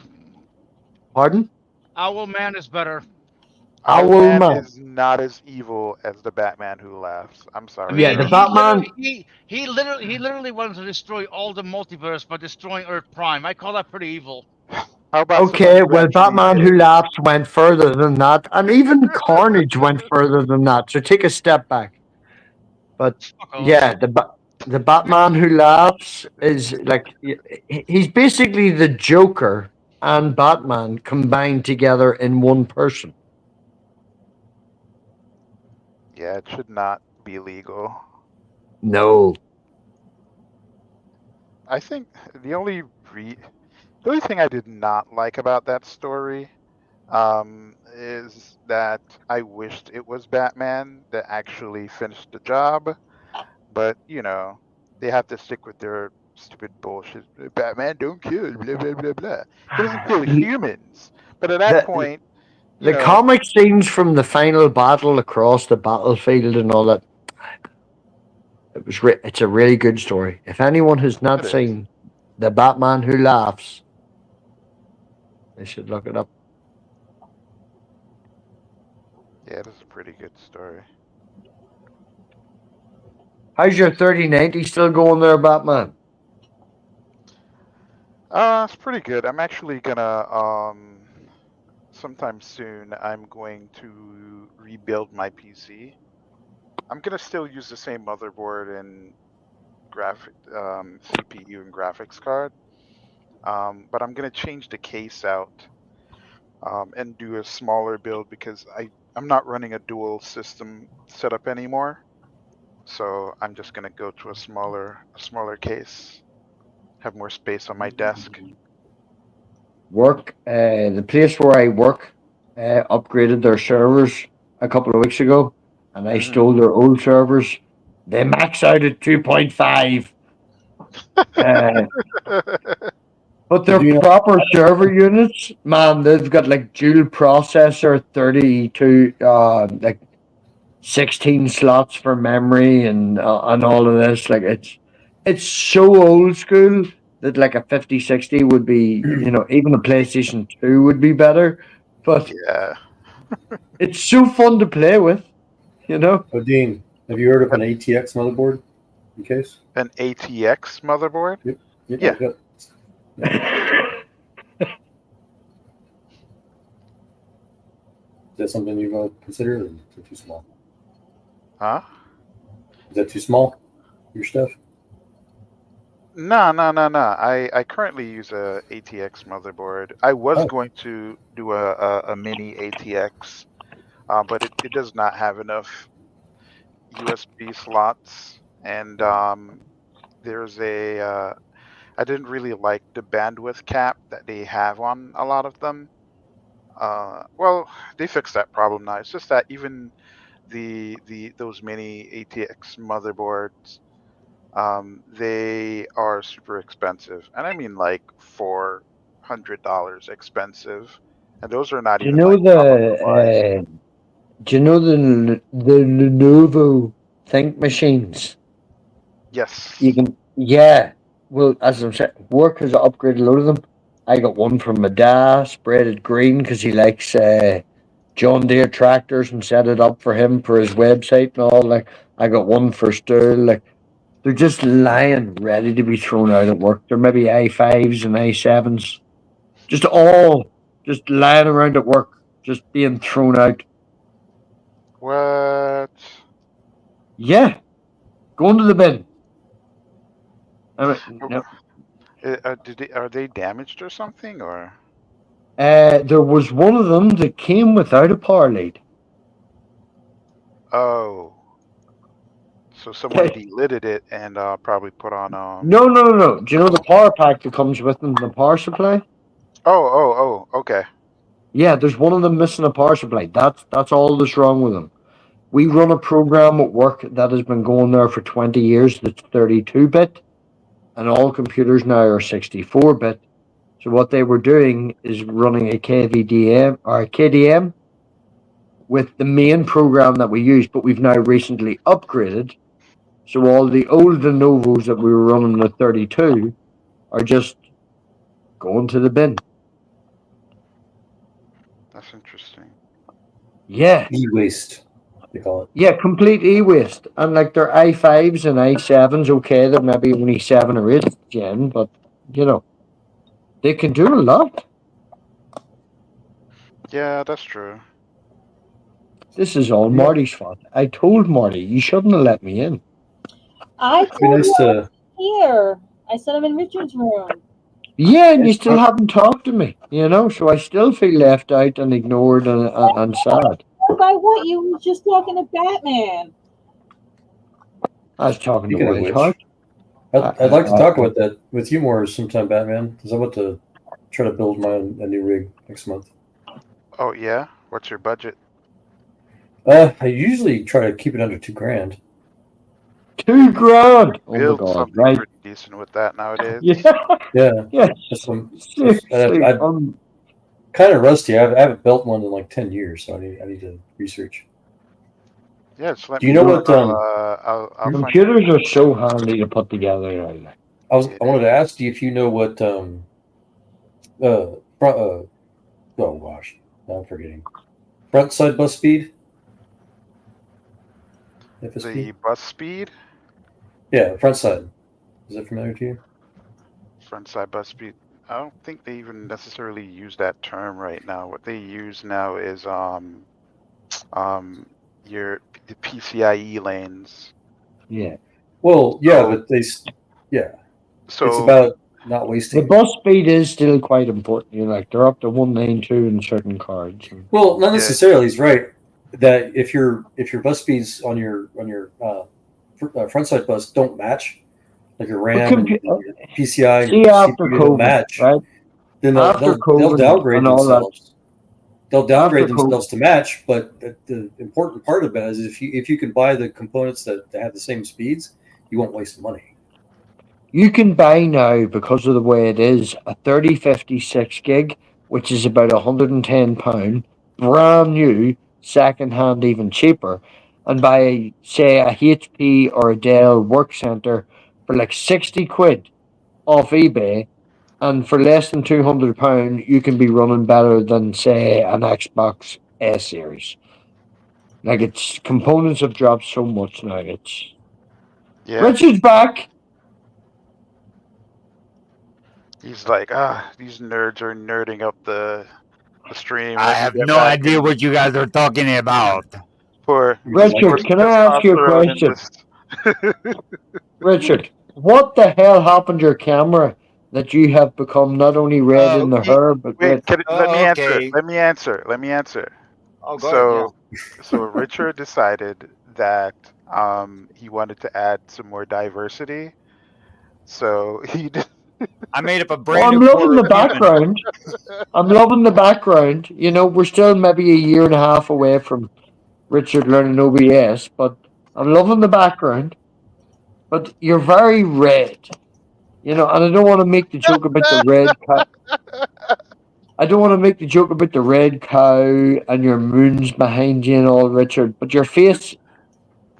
Pardon?
Owlman is better.
Owlman
Owlman.
is not as evil as the Batman Who Laughs. I'm
I
sorry.
Yeah,
mean,
the
John.
Batman.
he literally wanted to destroy all the multiverse by destroying Earth Prime. I call that pretty evil.
How about someone
Okay,
who
well,
actually
Batman
did
Who
it?
Laughs went further than that, and even Carnage went further than that. So take a step back. But
Fuck off.
yeah, the Batman Who Laughs is like he's basically the Joker and Batman combined together in one person.
Yeah, it should not be legal.
No.
I think the only thing I did not like about that story is that I wished it was Batman that actually finished the job, but they have to stick with their stupid bullshit. Batman don't kill, blah blah blah blah. He doesn't kill humans. But at that
The,
point,
the comic scenes from the final battle across the battlefield and all that, it's a really good story. If anyone has not
it is.
seen The Batman Who Laughs, they should look it up.
Yeah, it is a pretty good story.
How's your 3090 still going there, Batman?
It's pretty good. I'm actually gonna sometime soon I'm going to rebuild my PC. I'm gonna still use the same motherboard and CPU and graphics card, but I'm gonna change the case out and do a smaller build because I'm not running a dual system setup anymore. So I'm just gonna go to a smaller case, have more space on my desk.
The place where I work upgraded their servers a couple of weeks ago, and I stole their old servers. They max out at 2.5. But they're proper server units, man. They've got like dual processor, 32, like 16 slots for memory, and all of this. Like it's so old school that like a 5060 would be, even a PlayStation 2 would be better. But
yeah,
it's so fun to play with,
Oh, Dean, have you heard of an ATX motherboard? In case
an ATX motherboard.
Yep.
Yeah.
Is that something you're going to consider, or is it too small?
Huh?
Is that too small? Your stuff?
No. I currently use a ATX motherboard. I was going to do a mini ATX, but it does not have enough USB slots, and there's I didn't really like the bandwidth cap that they have on a lot of them. Well, they fixed that problem now. It's just that even those mini ATX motherboards, they are super expensive, and I mean like $400 expensive, and those are not
Do you
even
know
like top of the line.
Do you know the Lenovo Think machines?
Yes.
Yeah. Well, as I'm saying, work has upgraded a load of them. I got one from my dad, sprayed it green because he likes John Deere tractors and set it up for him for his website and all. Like, I got one for Stu. Like, they're just lying ready to be thrown out at work. They're maybe i5s and i7s, just lying around at work, just being thrown out.
What?
Yeah, going to the bin. No.
Are they damaged or something, or?
There was one of them that came without a power lead.
Oh. So someone delidded it and probably put on
No. Do you know the power pack that comes with them, the power supply?
Oh, okay.
Yeah, there's one of them missing a power supply. That's all that's wrong with them. We run a program at work that has been going there for 20 years that's 32-bit, and all computers now are 64-bit. So what they were doing is running a KVDM or a KDM, with the main program that we use, but we've now recently upgraded. So all the old Lenovo's that we were running with 32 are just going to the bin.
That's interesting.
Yeah.
E-waste, they call it.
Yeah, complete e-waste. And like their i5s and i7s, okay, they're maybe only 7 or 8 gen, but you know, they can do a lot.
Yeah, that's true.
This is all
Yeah.
Marty's fault. I told Marty, you shouldn't have let me in.
I
It'd be
told
nice
you I
to.
was here. I said I'm in Richard's room.
Yeah, and you still haven't talked to me, you know, so I still feel left out and ignored and sad.
By what? You was just talking to Batman.
I was talking to
Speaking of
Wildheart.
which, I'd like to talk about that with you more sometime, Batman, because I'm about to try to build a new rig next month.
Oh yeah, what's your budget?
I usually try to keep it under $2,000.
$2,000. Oh my
Build
God!
something
Right?
pretty decent with that nowadays.
Yeah.
Yeah.
Yes. Seriously,
I'm kind of rusty. I haven't built one in like 10 years, so I need to research.
Yeah, just let
Do you
me
know
know.
what?
I'll find
computers are so handy to put together. Right?
I wanted to ask you if you know what oh gosh, now I'm forgetting. Front side bus speed. FSP?
the bus speed.
Yeah, front side. Is that familiar to you?
Front side bus speed. I don't think they even necessarily use that term right now. What they use now is your the PCIe lanes.
Yeah.
Well, yeah, but yeah.
So
it's about not
The
wasting.
bus speed is still quite important. You know, like they're up to 192 in certain cards.
Well, not necessarily. He's right that if your bus speeds on your front side bus don't match, like your RAM and your PCI,
see,
your
after
CPU
COVID,
don't match,
right?
then
After
they'll
COVID
downgrade
and all that.
themselves. They'll downgrade
After
themselves to match, but the important part of it is if you can buy the components that have the same speeds, you won't waste money.
You can buy now, because of the way it is, a 3056 gig, which is about £110, brand new, second hand, even cheaper, and buy, say, a HP or a Dell Work Center for like 60 quid off eBay, and for less than £200, you can be running better than, say, an Xbox S series. Like, it's components have dropped so much now. It's Richard's back.
He's like, these nerds are nerding up the stream.
I have no idea what you guys are talking about.
Richard, can I ask you a question? Richard, what the hell happened to your camera that you have become not only red in the hair, but red?
Let me answer. Let me answer.
Oh, go ahead.
So Richard decided that he wanted to add some more diversity. So he did.
I made up a brand
I'm
new
loving the background. I'm loving the background. You know, we're still maybe a year and a half away from Richard learning OBS, but I'm loving the background. But you're very red. You know, and I don't want to make the joke about the red cow. I don't want to make the joke about the red cow and your moons behind you and all, Richard. But your face.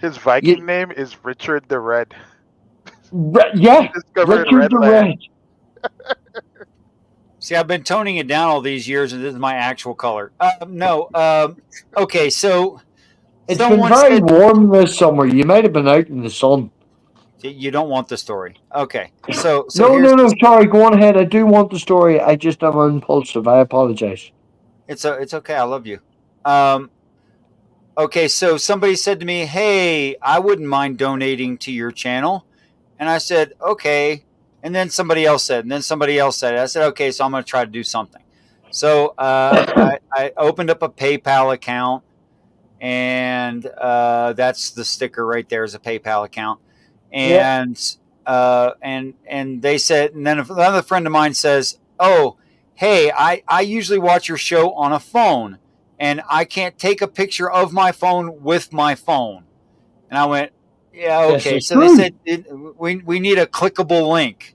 His Viking name is Richard the Red.
Yeah, Richard the Red.
See, I've been toning it down all these years, and this is my actual color. Okay, so
it's been very warm this summer. You might have been out in the sun.
You don't want the story. Okay, so
no. Sorry, go on ahead. I do want the story. I just am impulsive. I apologize.
It's okay. I love you. Okay, so somebody said to me, "Hey, I wouldn't mind donating to your channel," and I said, "Okay." And then somebody else said, and then somebody else said it. I said, "Okay, so I'm going to try to do something." So I opened up a PayPal account, and that's the sticker right there is a PayPal account. And and they said, and then another friend of mine says, "Oh, hey, I usually watch your show on a phone, and I can't take a picture of my phone with my phone." And I went, "Yeah, okay."
Yes,
so they said we need a clickable link,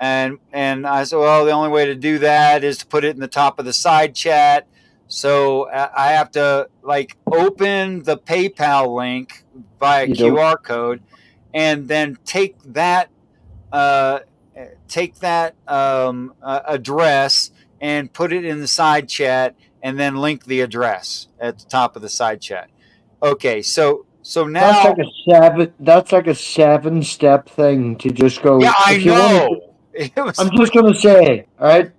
and I said, "Well, the only way to do that is to put it in the top of the side chat." So I have to like open the PayPal link via
You don't.
QR code, and then take that address and put it in the side chat, and then link the address at the top of the side chat. Okay, so
That's
now,
like a seven. That's like a 7-step thing to just go.
yeah, I
If you want to,
know. It was
I'm just gonna say, all right.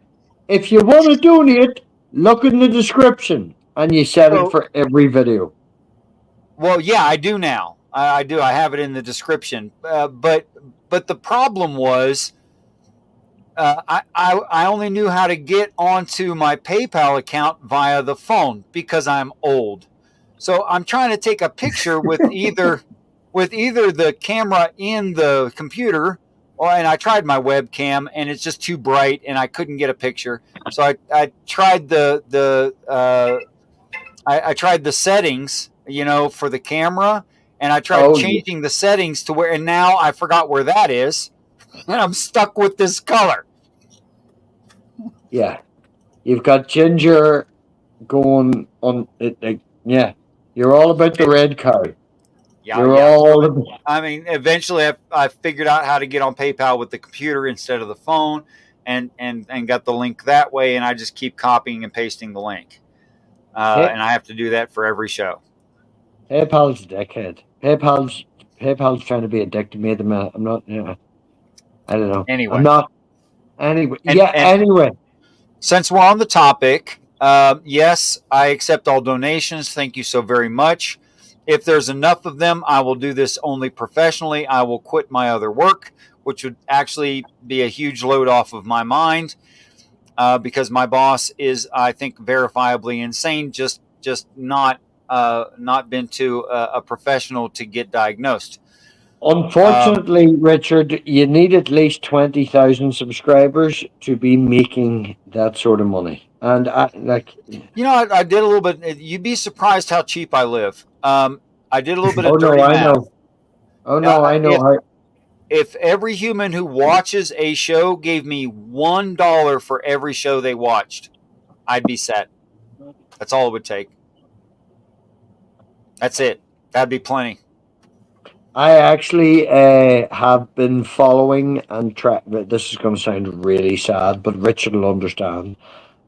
If you want to donate, look in the description, and you set it
so,
for every video.
well, yeah, I do now. I do. I have it in the description. But the problem was, I only knew how to get onto my PayPal account via the phone because I'm old. So I'm trying to take a picture with either the camera in the computer, and I tried my webcam and it's just too bright and I couldn't get a picture. So I tried I tried the settings, for the camera, and I tried
Oh yeah,
changing the settings to where, and now I forgot where that is, and I'm stuck with this color.
yeah. You've got Ginger going on it. Like, yeah, you're all about the red card.
Yeah,
You're
yeah.
all.
So I mean, eventually I figured out how to get on PayPal with the computer instead of the phone, and got the link that way, and I just keep copying and pasting the link,
Hey,
and I have to do that for every show.
PayPal's a dickhead. PayPal's trying to be a dick to me. I'm not. Yeah, I don't know. I'm
Anyway,
not. Anyway,
and
yeah. Anyway,
since we're on the topic, yes, I accept all donations. Thank you so very much. If there's enough of them, I will do this only professionally. I will quit my other work, which would actually be a huge load off of my mind, because my boss is, I think, verifiably insane. Just not been to a professional to get diagnosed.
unfortunately, Richard, you need at least 20,000 subscribers to be making that sort of money. And
I did a little bit. You'd be surprised how cheap I live. I did a little bit
oh
of
no,
dirty
I
math.
know. Oh no, I know
If
how.
every human who watches a show gave me $1 for every show they watched, I'd be set. That's all it would take. That's it. That'd be plenty.
I actually have been following and track. This is going to sound really sad, but Richard will understand.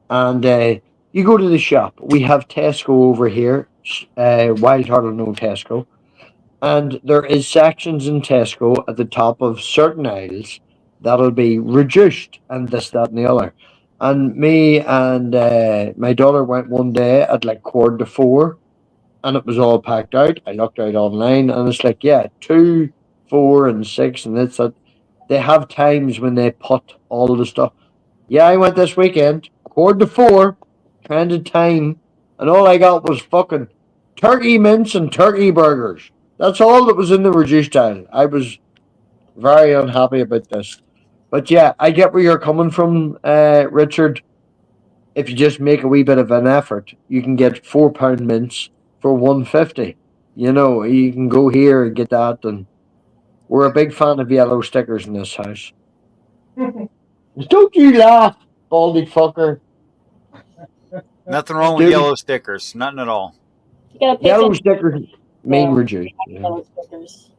And you go to the shop. We have Tesco over here. Wildheart and I, Tesco. And there is sections in Tesco at the top of certain aisles that'll be reduced and this, that, and the other. And me and my daughter went one day at like 3:45, and it was all packed out. I looked out online, and it's like, yeah, 2, 4, and 6, and it's that they have times when they put all the stuff. Yeah, I went this weekend, 3:45, trended time, and all I got was fucking turkey mince and turkey burgers. That's all that was in the reduced aisle. I was very unhappy about this. But yeah, I get where you're coming from, Richard. If you just make a wee bit of an effort, you can get £4 mince for 150. You can go here and get that, and we're a big fan of yellow stickers in this house. Don't you laugh, baldy fucker.
Nothing wrong with yellow stickers. Nothing at all.
You gotta pay
Yellow
attention
stickers mean
to
reduced.
yellow stickers.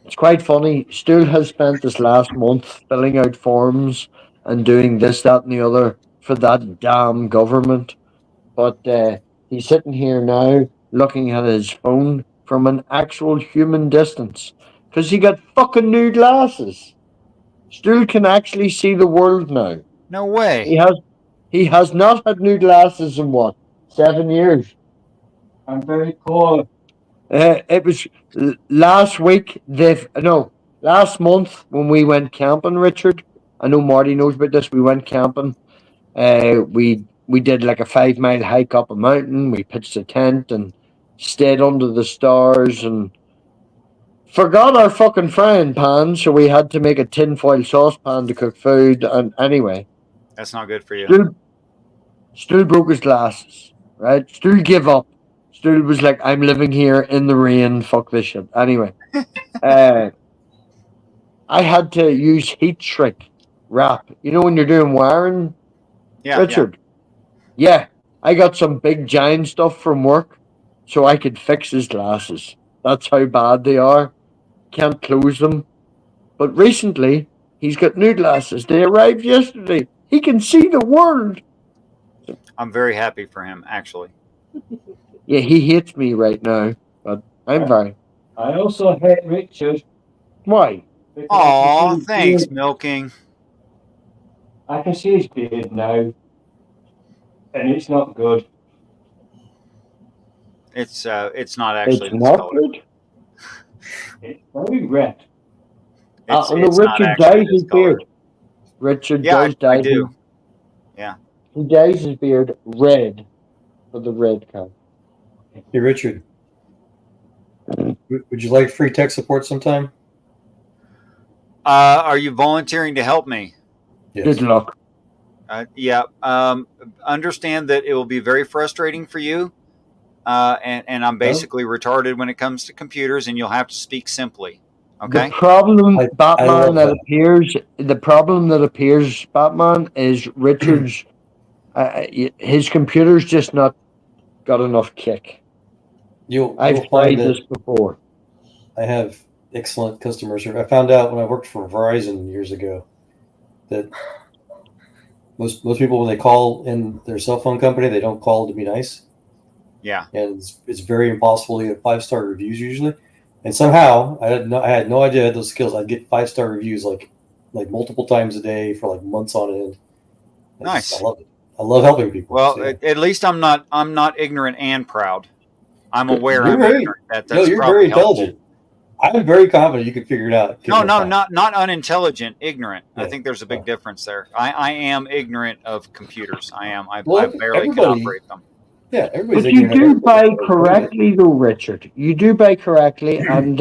It's quite funny. Stool has spent this last month filling out forms and doing this, that, and the other for that damn government. But he's sitting here now looking at his phone from an actual human distance because he got fucking new glasses. Stool can actually see the world now.
No way.
He has not had new glasses in what, 7 years. I'm very cold. It was last week. Last month when we went camping, Richard. I know Marty knows about this. We went camping. We did like a 5-mile hike up a mountain. We pitched a tent and stayed under the stars and forgot our fucking frying pan, so we had to make a tinfoil saucepan to cook food. And anyway,
That's not good for you.
Stool broke his glasses. Right? Stool gave up. Stool was like, I'm living here in the rain. Fuck this shit. Anyway, I had to use heat shrink wrap. You know when you're doing wiring,
Yeah.
Richard? Yeah. I got some big giant stuff from work, so I could fix his glasses. That's how bad they are. Can't close them. But recently, he's got new glasses. They arrived yesterday. He can see the world.
I'm very happy for him, actually.
Yeah, he hates me right now, but I'm fine.
I also hate Richard.
Why?
Because
Aw, thanks, Milking.
I can see his beard now, and it's not good.
It's not
It's
actually this
not
color.
good.
It's very red.
No,
It's not
Richard
actually
dyes
this
his
color.
beard. Richard
Yeah,
does
I
dye
do.
his.
Yeah.
He dyes his beard red for the red cow.
Hey, Richard, would you like free tech support sometime?
Are you volunteering to help me?
Yes.
Good luck.
Yeah. Understand that it will be very frustrating for you. And I'm basically retarded when it comes to computers, and you'll have to speak simply. Okay.
The problem,
I
Batman,
love that.
the problem that appears, Batman, is Richard's. His computer's just not got enough kick.
You'll
I've
find
tried
that
this before.
I have excellent customer service. I found out when I worked for Verizon years ago that most people, when they call in their cell phone company, they don't call to be nice.
Yeah.
And it's very impossible to get 5-star reviews usually. And somehow I had no idea I had those skills. I'd get 5-star reviews like multiple times a day for like months on end.
Nice.
I love it. I love helping people.
Well,
so.
at least I'm not ignorant and proud. I'm aware
You're
I'm
very,
ignorant. That's
you're
probably
very
helpful.
intelligent. I'm very confident you can figure it out.
No, not unintelligent, ignorant.
Yeah.
I think there's a big difference there. I am ignorant of computers. I am. I
Well,
barely can operate them.
Yeah, everybody's
But you
ignorant.
do buy correctly, though, Richard. You do buy correctly, and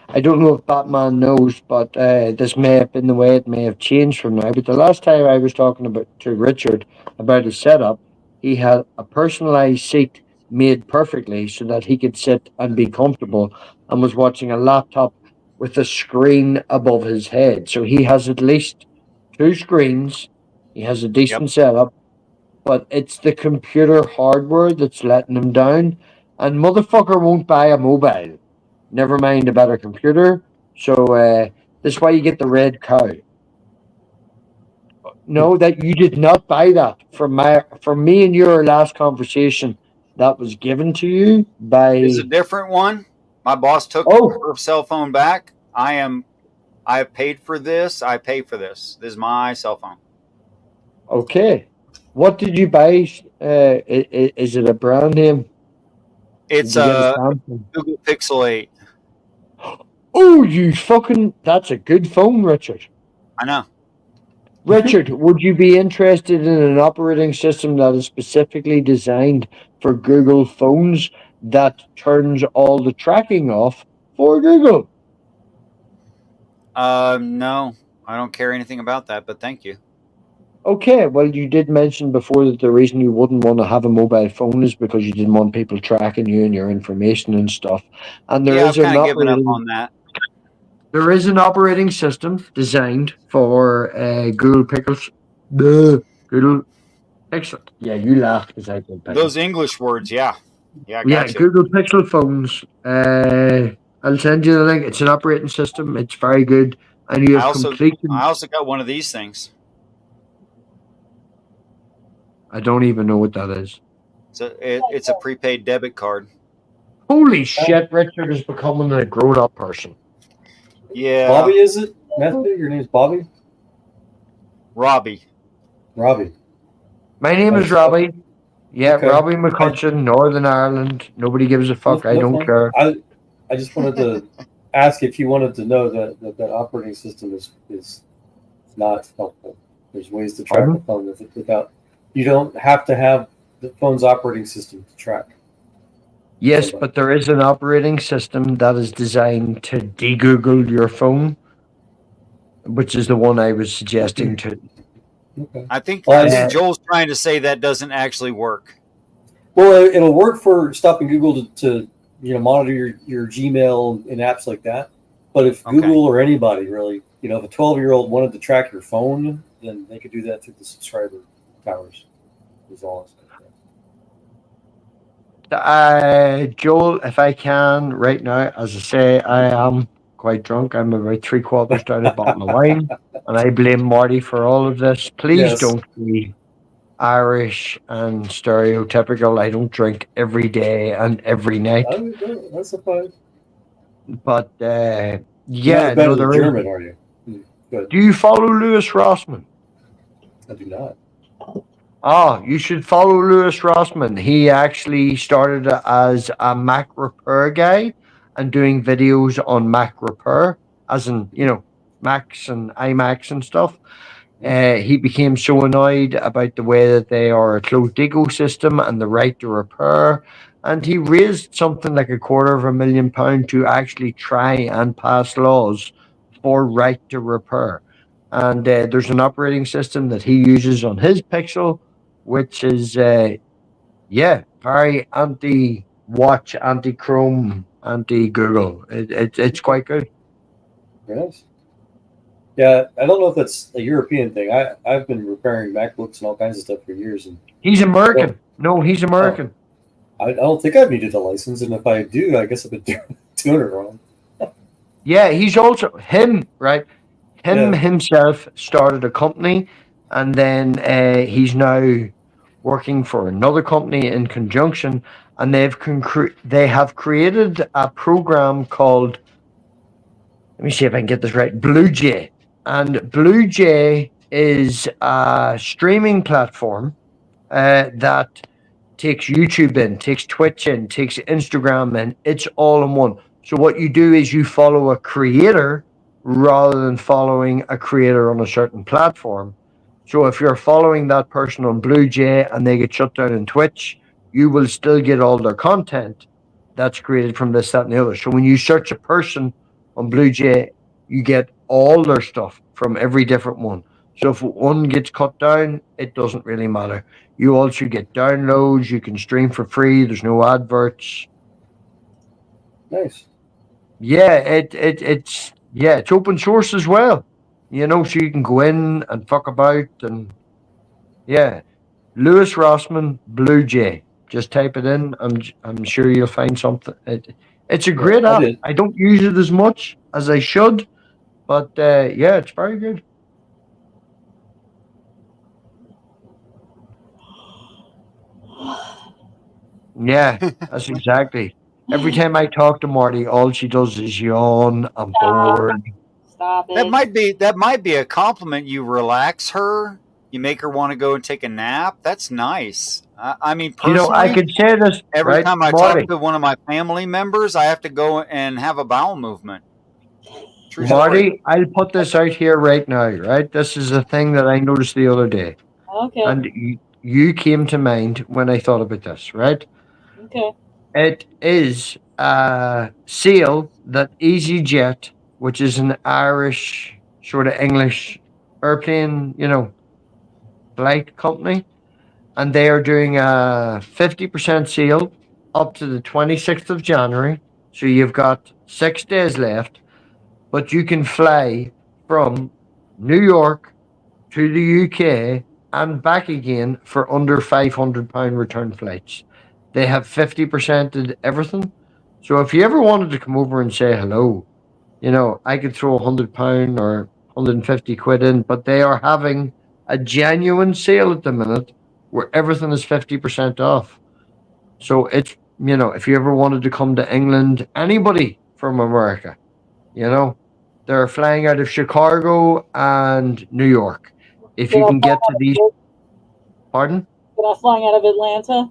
I don't know if Batman knows, but this may have been the way it may have changed from now. But the last time I was talking to Richard about his setup, he had a personalized seat made perfectly so that he could sit and be comfortable, and was watching a laptop with a screen above his head. So he has at least 2 screens. He has a decent setup, but it's the computer hardware that's letting him down. And motherfucker won't buy a mobile. Never mind a better computer. So that's why you get the red cow. No, that you did not buy that from me and your last conversation. That was given to you by.
It's a different one. My boss took her cell phone back. I have paid for this. I pay for this. This is my cell phone.
Okay. What did you buy? Is it a brand name?
It's a Google Pixel 8.
Oh, you fucking... That's a good phone, Richard.
I know.
Richard, would you be interested in an operating system that is specifically designed for Google phones that turns all the tracking off for Google?
No, I don't care anything about that, but thank you.
Okay, well, you did mention before that the reason you wouldn't want to have a mobile phone is because you didn't want people tracking you and your information and stuff. And
I've kind of given up on that.
There is an operating system designed for Google Pixels. Google Pixel. Yeah, you laughed because I did.
Those English words, yeah. Yeah, I got you.
Google Pixel phones. I'll send you the link. It's an operating system. It's very good. And you have
I also got one of these things.
I don't even know what that is.
It's a prepaid debit card.
Holy shit, Richard is becoming a grown-up person.
Yeah.
Bobby, is it? Matthew, your name's Bobby?
Robbie.
Robbie.
My name is Robbie. Yeah,
Okay.
Robbie McCutcheon, Northern Ireland. Nobody gives a fuck. I don't care.
I just wanted to ask if you wanted to know that operating system is not helpful. There's ways to track the phone without. You don't have to have the phone's operating system to track.
Yes, but there is an operating system that is designed to de-Google your phone, which is the one I was suggesting to.
Okay. I think Joel's trying to say that doesn't actually work.
Well, it'll work for stopping Google to monitor your Gmail and apps like that. But if Google or anybody really, if a 12-year-old wanted to track your phone, then they could do that through the subscriber towers. Is all.
Joel, if I can, right now, as I say, I am quite drunk. I'm about 3/4 down a bottle of wine, and I blame Marty for all of this. Please
Yes.
don't be Irish and stereotypical. I don't drink every day and every night.
That's a fine.
But
You're
yeah,
not as bad
no,
as a
there
German,
is.
are you? Good.
Do you follow Lewis Rossman?
I do not.
Oh, you should follow Lewis Rossman. He actually started as a Mac repair guy and doing videos on Mac repair, as in, Macs and iMacs and stuff. He became so annoyed about the way that they are a closed ecosystem and the right to repair. And he raised something like £250,000 to actually try and pass laws for right to repair. And there's an operating system that he uses on his Pixel, which is, very anti watch, anti Chrome, anti Google. It's quite good.
Yes. Yeah, I don't know if that's a European thing. I've been repairing MacBooks and all kinds of stuff for years, and
He's American. No, he's American.
I don't think I've needed a license, and if I do, I guess I've been doing it wrong.
Yeah, he's also right? Him
Yeah.
himself started a company, and then he's now working for another company in conjunction, and they have created a program called, let me see if I can get this right, Blue Jay. And Blue Jay is a streaming platform that takes YouTube in, takes Twitch in, takes Instagram in. It's all in one. So what you do is you follow a creator rather than following a creator on a certain platform. So if you're following that person on Blue Jay and they get shut down in Twitch, you will still get all their content that's created from this, that, and the other. So when you search a person on Blue Jay, you get all their stuff from every different one. So if one gets cut down, it doesn't really matter. You also get downloads. You can stream for free. There's no adverts.
Nice.
Yeah, it's open source as well. So you can go in and fuck about and yeah. Lewis Rossman, Blue Jay. Just type it in. I'm sure you'll find something. It's a great
I
app.
did.
I don't use it as much as I should, but yeah, it's very good. Yeah, that's exactly. Every time I talk to Marty, all she does is yawn. I'm bored.
Stop it.
That might be a compliment. You relax her. You make her want to go and take a nap. That's nice. I mean, personally,
I could say this
every
right,
time I
Marty.
talk to one of my family members, I have to go and have a bowel movement. True
Marty,
story.
I'll put this out here right now, right? This is a thing that I noticed the other day.
Okay.
And you came to mind when I thought about this, right?
Okay.
It is a seal that EasyJet, which is an Irish sort of English airplane, flight company, and they are doing a 50% sale up to the 26th of January. So you've got 6 days left, but you can fly from New York to the UK and back again for under £500 return flights. They have 50%ed everything. So if you ever wanted to come over and say hello, I could throw £100 or 150 quid in, but they are having a genuine sale at the minute where everything is 50% off. So it's, if you ever wanted to come to England, anybody from America, they're flying out of Chicago and New York. If you can get to these, pardon?
But I'm flying out of Atlanta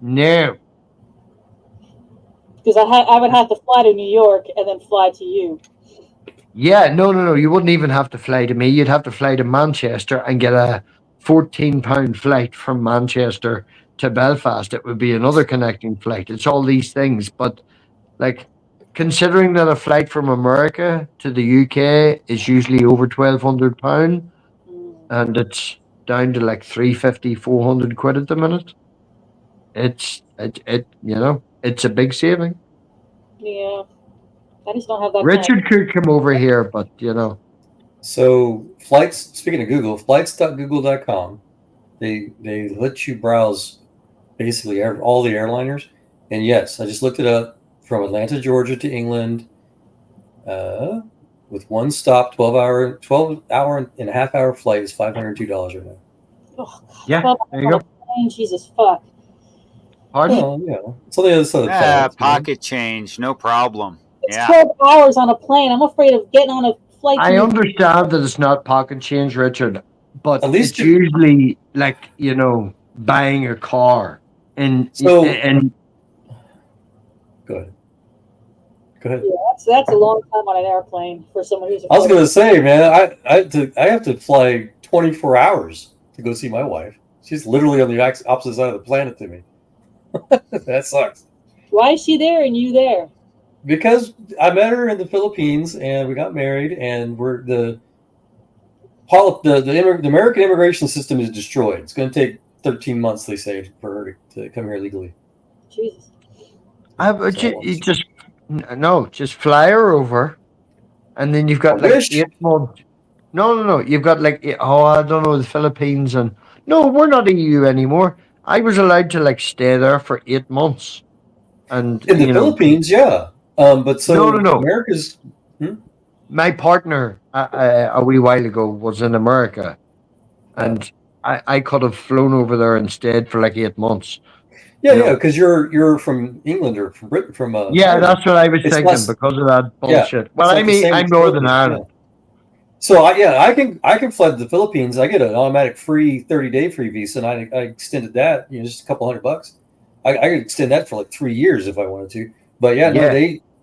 No.
because I would have to fly to New York and then fly to you.
Yeah, no. You wouldn't even have to fly to me. You'd have to fly to Manchester and get a £14 flight from Manchester to Belfast. It would be another connecting flight. It's all these things. But, considering that a flight from America to the UK is usually over £1,200 and it's down to like 350, 400 quid at the minute, it's a big saving.
Yeah. I just don't have that.
Richard could come over here, but
So flights. Speaking of Google, flights.google.com. They let you browse basically all the airliners. And yes, I just looked it up. From Atlanta, Georgia to England, with one stop, 12 hour and a half hour flight is $502 right now.
Oh,
Yeah,
12
there you
hours on
go.
a plane, Jesus fuck.
Pardon?
Well, it's on the other side of the planet.
Pocket change, no problem.
It's
Yeah.
12 hours on a plane. I'm afraid of getting on a flight.
I understand that it's not pocket change, Richard, but
At least
it's usually like, buying a car. And
So-
and
Go ahead. Go ahead.
Yeah, that's a long time on an airplane for someone who's.
I was going to say, man, I have to fly 24 hours to go see my wife. She's literally on the opposite side of the planet to me. That sucks.
Why is she there and you there?
Because I met her in the Philippines and we got married, and the American immigration system is destroyed. It's going to take 13 months, they say, for her to come here legally.
Jesus.
Just fly her over, and then you've got 8 months. No. You've got I don't know, the Philippines, and no, we're not EU anymore. I was allowed to stay there for 8 months, and
in the Philippines, yeah. But so
no.
America's.
My partner a wee while ago was in America, and I could have flown over there and stayed for 8 months.
Yeah, because you're from England or from Britain, from
yeah, that's what I was thinking because of that bullshit. Well, I'm Northern Ireland.
So I can fly to the Philippines. I get an automatic free 30-day free visa, and I extended that. Just a couple $100. I could extend that for 3 years if I wanted to. But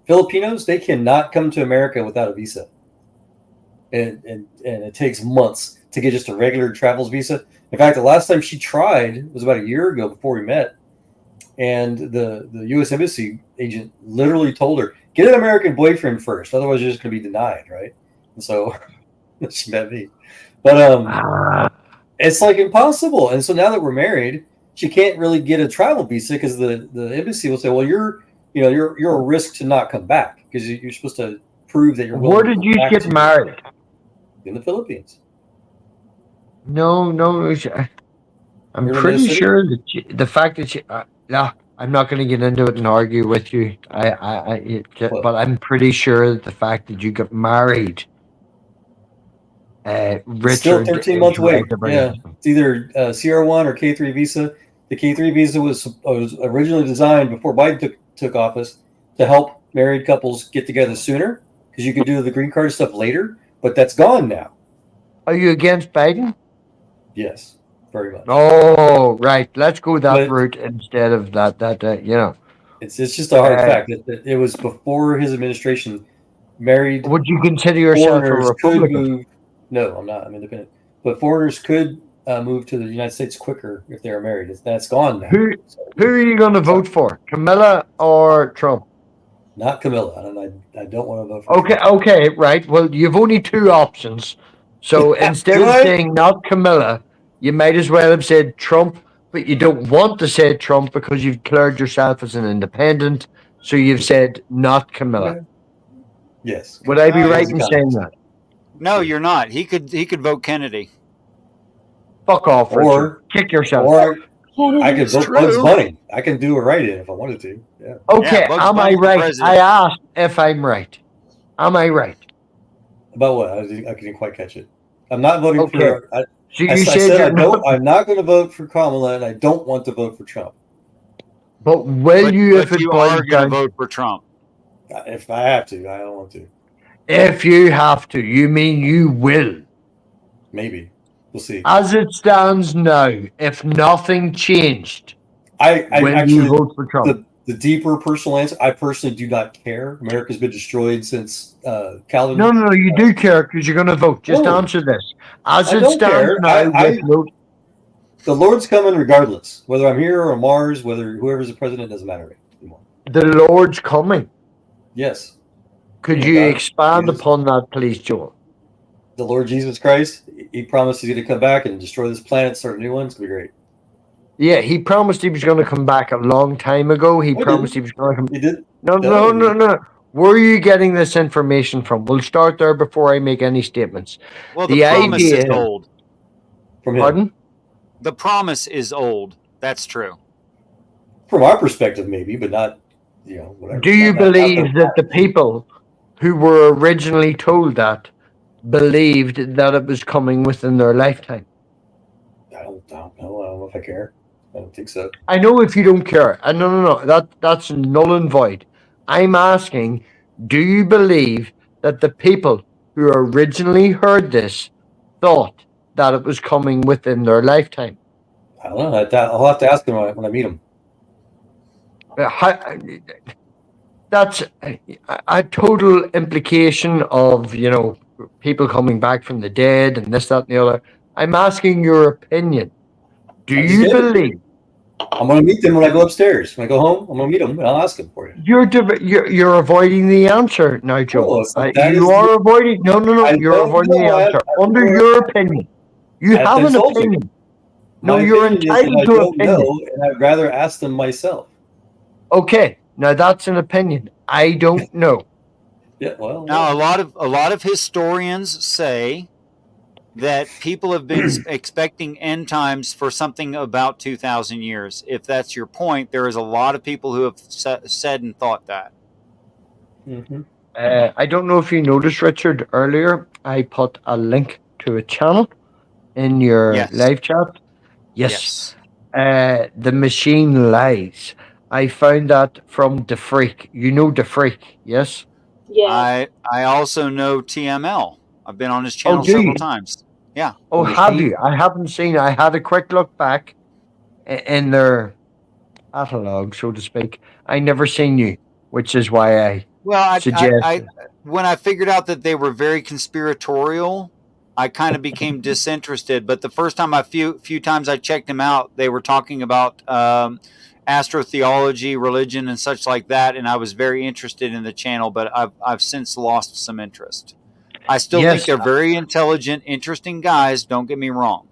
Filipinos, they cannot come to America without a visa, and it takes months to get just a regular travels visa. In fact, the last time she tried was about a year ago before we met. And the U.S. Embassy agent literally told her, get an American boyfriend first, otherwise you're just going to be denied, right? And so she met me. But it's impossible. And so now that we're married, she can't really get a travel visa because the embassy will say, well, you're a risk to not come back because you're supposed to prove that you're willing.
Where did you get married?
In the Philippines.
No. I'm pretty sure that the fact that I'm not going to get into it and argue with you. But I'm pretty sure that the fact that you got married, Richard,
still 13-month wait. Yeah, it's either CR1 or K3 visa. The K3 visa was originally designed before Biden took office to help married couples get together sooner because you could do the green card stuff later. But that's gone now.
Are you against Biden?
Yes. Very much.
Oh, right. Let's go that route instead of that.
It's just a hard fact that it was before his administration. Married.
Would you consider yourself a Republican?
No, I'm not. I'm independent. But foreigners could move to the United States quicker if they are married. That's gone now.
Who are you going to vote for, Camilla or Trump?
Not Camilla. I don't want to vote for Trump.
Okay, right. Well, you've only two options. So instead of saying not Camilla, you might as well have said Trump, but you don't want to say Trump because you've declared yourself as an independent. So you've said not Camilla.
Okay. Yes.
Would I be right in saying that?
No, you're not. He could vote Kennedy.
Fuck off, Richard. Kick yourself.
Or I could vote Bugs Bunny. I can do a write-in if I wanted to. Yeah.
Okay, am I right? I asked if I'm right. Am I right?
About what? I didn't quite catch it. I'm not voting for.
So you said
I'm not going to vote for Kamala, and I don't want to vote for Trump.
But will you, if
you are going to vote for Trump?
If I have to, I don't want to.
If you have to, you mean you will?
Maybe. We'll see.
As it stands now, if nothing changed, will you vote for Trump?
The deeper personal answer, I personally do not care. America's been destroyed since Calvin.
No, you do care because you're going to vote. Just answer this. As it stands now,
the Lord's coming regardless. Whether I'm here or on Mars, whether whoever's the president, doesn't matter anymore.
The Lord's coming?
Yes.
Could you expand upon that, please, Joel?
The Lord Jesus Christ, he promised he's going to come back and destroy this planet, start a new one. It's going to be great.
Yeah, he promised he was going to come back a long time ago. He promised he was going to come.
He did?
No. Where are you getting this information from? We'll start there before I make any statements.
Well, the promise is old.
From him.
Pardon?
The promise is old. That's true.
From our perspective, maybe, but not, whatever.
Do you believe that the people who were originally told that believed that it was coming within their lifetime?
I don't know. I don't know if I care. I don't think so.
I know if you don't care. No. That's null and void. I'm asking, do you believe that the people who originally heard this thought that it was coming within their lifetime?
I don't know. I'll have to ask them when I meet them.
That's a total implication of, people coming back from the dead and this, that, and the other. I'm asking your opinion. Do you believe?
I'm going to meet them when I go upstairs. When I go home, I'm going to meet them and I'll ask them for you.
You're avoiding the answer now, Joe. You are avoiding. No. You're avoiding the answer. Under your opinion, you have an opinion. No, you're entitled to an opinion.
And I'd rather ask them myself.
Okay, now that's an opinion. I don't know.
Yeah, well.
Now, a lot of historians say that people have been expecting end times for something about 2,000 years. If that's your point, there is a lot of people who have said and thought that.
Mm-hmm.
I don't know if you noticed, Richard, earlier I put a link to a channel in your live chat. Yes. The Machine Lies. I found that from The Freak. You know The Freak, yes?
Yeah.
I also know TML. I've been on his channel several times. Yeah.
Oh, have you? I haven't seen. I had a quick look back in their catalog, so to speak. I never seen you, which is why I suggest.
When I figured out that they were very conspiratorial, I kind of became disinterested. But the first time few times I checked them out, they were talking about astrotheology, religion, and such like that, and I was very interested in the channel. But I've since lost some interest. I still think they're very intelligent, interesting guys. Don't get me wrong.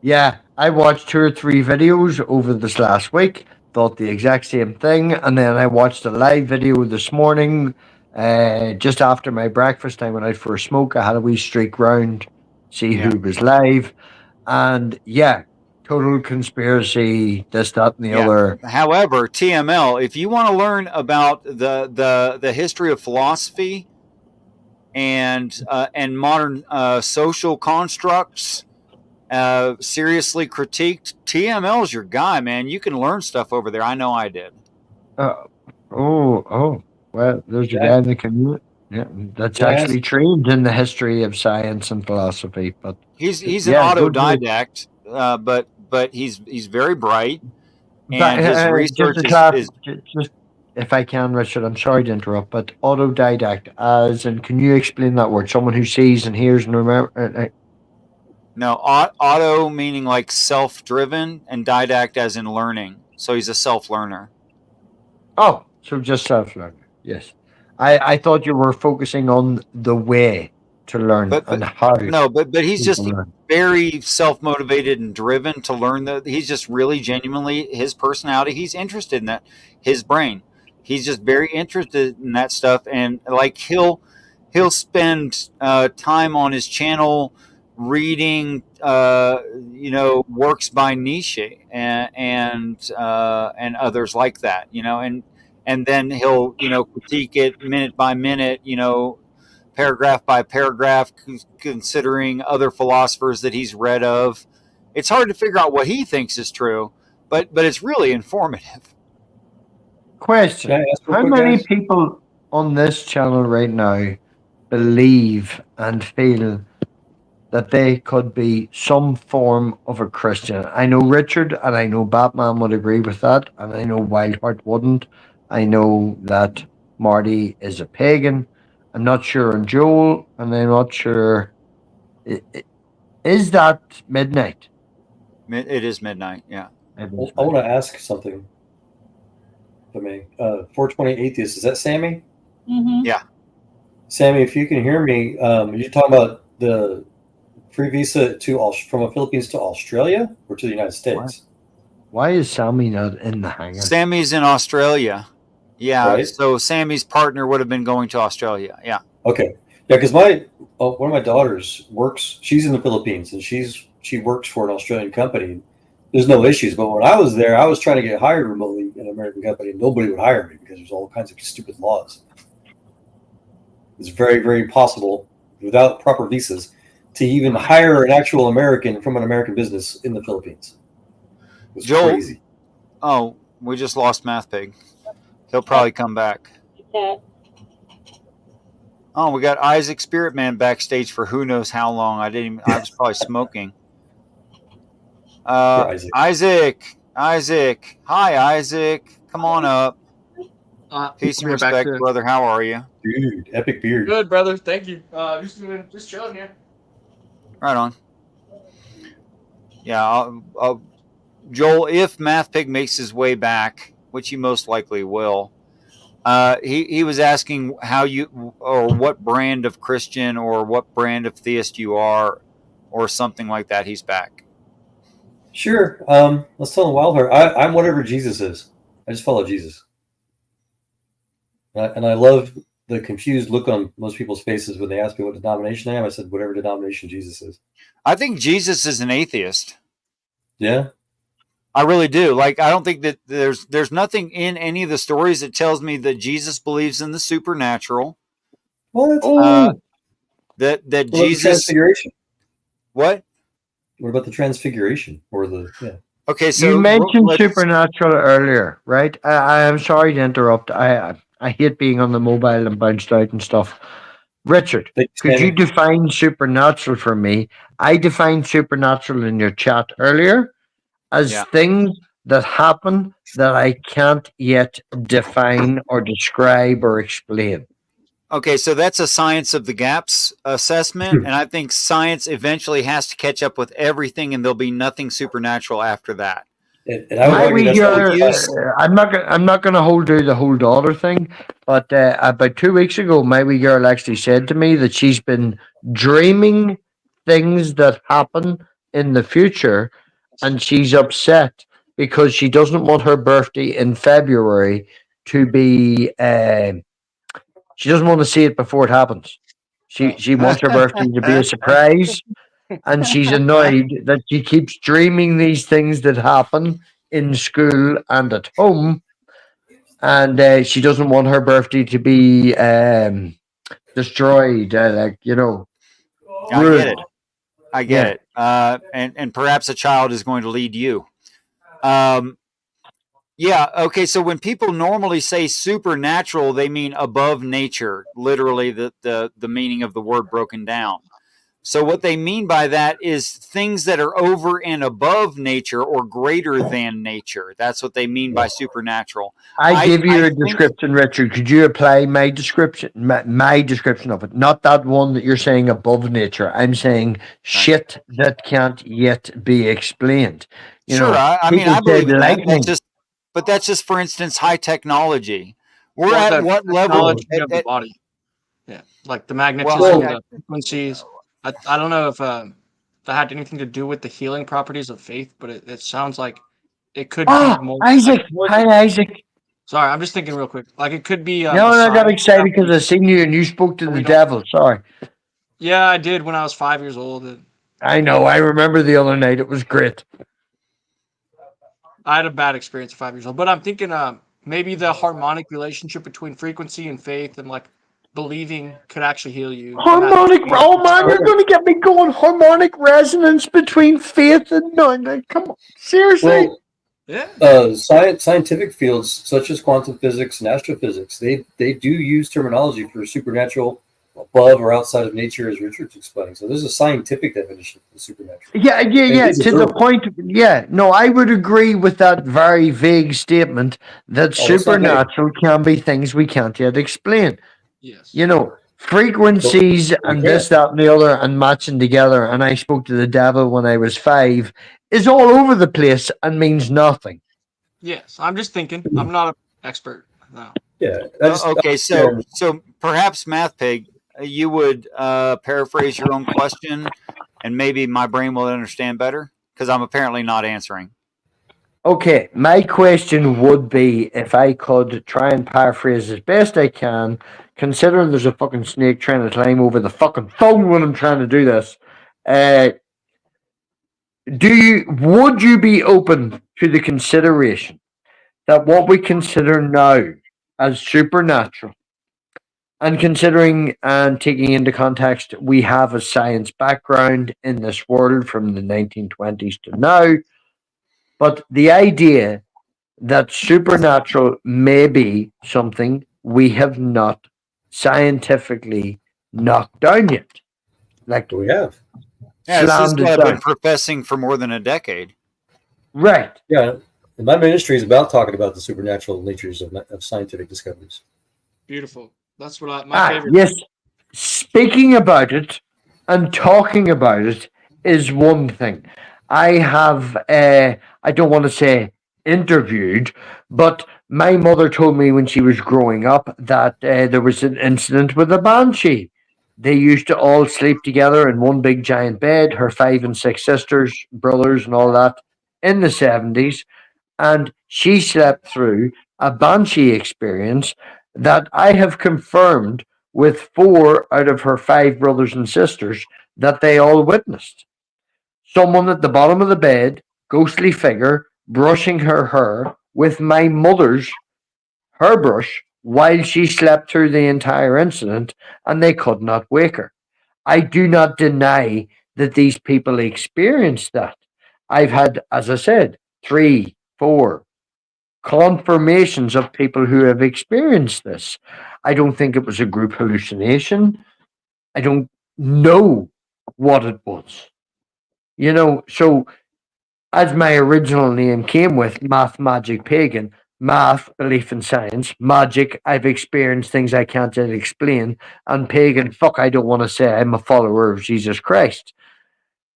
Yeah, I watched 2 or 3 videos over this last week. Thought the exact same thing, and then I watched a live video this morning, just after my breakfast. I went out for a smoke. I had a wee streak round, see who was live, and total conspiracy. This, that, and the other.
However, TML, if you want to learn about the history of philosophy and modern social constructs, seriously critiqued, TML's your guy, man. You can learn stuff over there. I know I did.
Well, there's a guy in the community that's actually trained in the history of science and philosophy. But
he's an autodidact, but he's very bright, and his research is
just. If I can, Richard, I'm sorry to interrupt, but autodidact, as in, can you explain that word? Someone who sees and hears and remember.
No, auto meaning like self-driven, and didact as in learning. So he's a self-learner.
Oh, so just self-learner. Yes, I thought you were focusing on the way to learn and how.
No, but he's just very self-motivated and driven to learn. He's just really genuinely, his personality. He's interested in that. His brain. He's just very interested in that stuff, and like he'll spend time on his channel reading works by Nietzsche and others like that, and then he'll critique it minute by minute, paragraph by paragraph, considering other philosophers that he's read of. It's hard to figure out what he thinks is true, but it's really informative.
Question: how many people on this channel right now believe and feel that they could be some form of a Christian? I know Richard and I know Batman would agree with that, and I know Wildheart wouldn't. I know that Marty is a pagan. I'm not sure on Joel, and I'm not sure. Is that midnight?
It is midnight, yeah.
I want to ask something. For me, 420 Atheist, is that Sammy?
Mm-hmm.
Yeah.
Sammy, if you can hear me, you're talking about the free visa from the Philippines to Australia or to the United States?
Why is Sammy not in the hangar?
Sammy's in Australia. Yeah,
right?
So Sammy's partner would have been going to Australia. Yeah.
Okay. Yeah, because one of my daughters works. She's in the Philippines, and she works for an Australian company. there's no issues. But when I was there, I was trying to get hired remotely in an American company. Nobody would hire me because there's all kinds of stupid laws. It's very, very possible without proper visas to even hire an actual American from an American business in the Philippines. It's crazy.
Oh, we just lost Math Pig. He'll probably come back.
Yeah.
Oh, we got Isaac Spirit Man backstage for who knows how long. I was probably smoking. Isaac. Hi, Isaac. Come on up. Peace and respect, brother. How are you?
Dude, epic beard.
Good, brother. Thank you. Just chilling here.
Right on. Yeah, Joel, if Math Pig makes his way back, which he most likely will, he was asking how you, or what brand of Christian or what brand of theist you are, or something like that. He's back.
Sure. Let's tell him Wildheart. I'm whatever Jesus is. I just follow Jesus. And I love the confused look on most people's faces when they ask me what denomination I am. I said, whatever denomination Jesus is.
I think Jesus is an atheist.
Yeah.
I really do. Like, I don't think that there's nothing in any of the stories that tells me that Jesus believes in the supernatural.
What?
That
what
Jesus.
The Transfiguration.
What?
What about the Transfiguration or the? Yeah.
Okay, so
you mentioned supernatural earlier, right? I am sorry to interrupt. I hate being on the mobile and bounced out and stuff. Richard, could you define supernatural for me? I defined supernatural in your chat earlier as things that happen that I can't yet define or describe or explain.
Okay, so that's a science of the gaps assessment, and I think science eventually has to catch up with everything, and there'll be nothing supernatural after that.
I'm not going to hold you the whole daughter thing, but about 2 weeks ago, my wee girl actually said to me that she's been dreaming things that happen in the future, and she's upset because she doesn't want her birthday in February to be. She doesn't want to see it before it happens. She wants her birthday to be a surprise. And she's annoyed that she keeps dreaming these things that happen in school and at home, and she doesn't want her birthday to be destroyed.
I get it. And perhaps a child is going to lead you. Okay. So when people normally say supernatural, they mean above nature, literally the meaning of the word broken down. So what they mean by that is things that are over and above nature or greater than nature. That's what they mean by supernatural.
I give you a description, Richard. Could you apply my description, my description of it? Not that one that you're saying above nature. I'm saying shit that can't yet be explained.
I believe in that. That's just, for instance, high technology. We're at what level
of the body? Yeah, like the magnetism, the frequencies. I don't know if that had anything to do with the healing properties of faith, but it sounds like it could be more.
Isaac! Hi, Isaac.
Sorry, I'm just thinking real quick. Like it could be.
I got excited because I seen you and you spoke to the devil. Sorry.
Yeah, I did when I was 5 years old.
I know. I remember the other night. It was great.
I had a bad experience at 5 years old, but I'm thinking maybe the harmonic relationship between frequency and faith and like believing could actually heal you.
Harmonic, oh man, you're going to get me going. Harmonic resonance between faith and none. Come on, seriously.
Well, scientific fields such as quantum physics and astrophysics, they do use terminology for supernatural, above or outside of nature, as Richard's explaining. So there's a scientific definition of the supernatural.
Yeah. To the point. Yeah, no, I would agree with that very vague statement that supernatural can be things we can't yet explain.
Yes.
Frequencies and this, that, and the other, and matching together. And I spoke to the devil when I was 5. Is all over the place and means nothing.
Yes, I'm just thinking. I'm not an expert. No.
Yeah.
Okay, so perhaps Math Pig, you would paraphrase your own question, and maybe my brain will understand better because I'm apparently not answering.
Okay, my question would be, if I could try and paraphrase as best I can, considering there's a fucking snake trying to climb over the fucking phone when I'm trying to do this. would you be open to the consideration that what we consider now as supernatural, and considering and taking into context we have a science background in this world from the 1920s to now, but the idea that supernatural may be something we have not scientifically knocked down yet, like
We have.
Yeah, this is
slammed
what
it
I've been
down.
professing for more than a decade.
Right.
Yeah. And my ministry is about talking about the supernatural natures of scientific discoveries.
Beautiful. That's what my favorite.
Yes. Speaking about it and talking about it is one thing. I have, I don't want to say interviewed, but my mother told me when she was growing up that there was an incident with a banshee. They used to all sleep together in one big giant bed, her 5 and 6 sisters, brothers, and all that, in the 70s. And she slept through a banshee experience that I have confirmed with 4 out of her 5 brothers and sisters that they all witnessed. Someone at the bottom of the bed, ghostly figure, brushing her hair with my mother's hairbrush while she slept through the entire incident, and they could not wake her. I do not deny that these people experienced that. I've had, as I said, 3, 4 confirmations of people who have experienced this. I don't think it was a group hallucination. I don't know what it was. So as my original name came with, math, magic, pagan, math, belief in science, magic, I've experienced things I can't yet explain, and pagan, fuck, I don't want to say I'm a follower of Jesus Christ.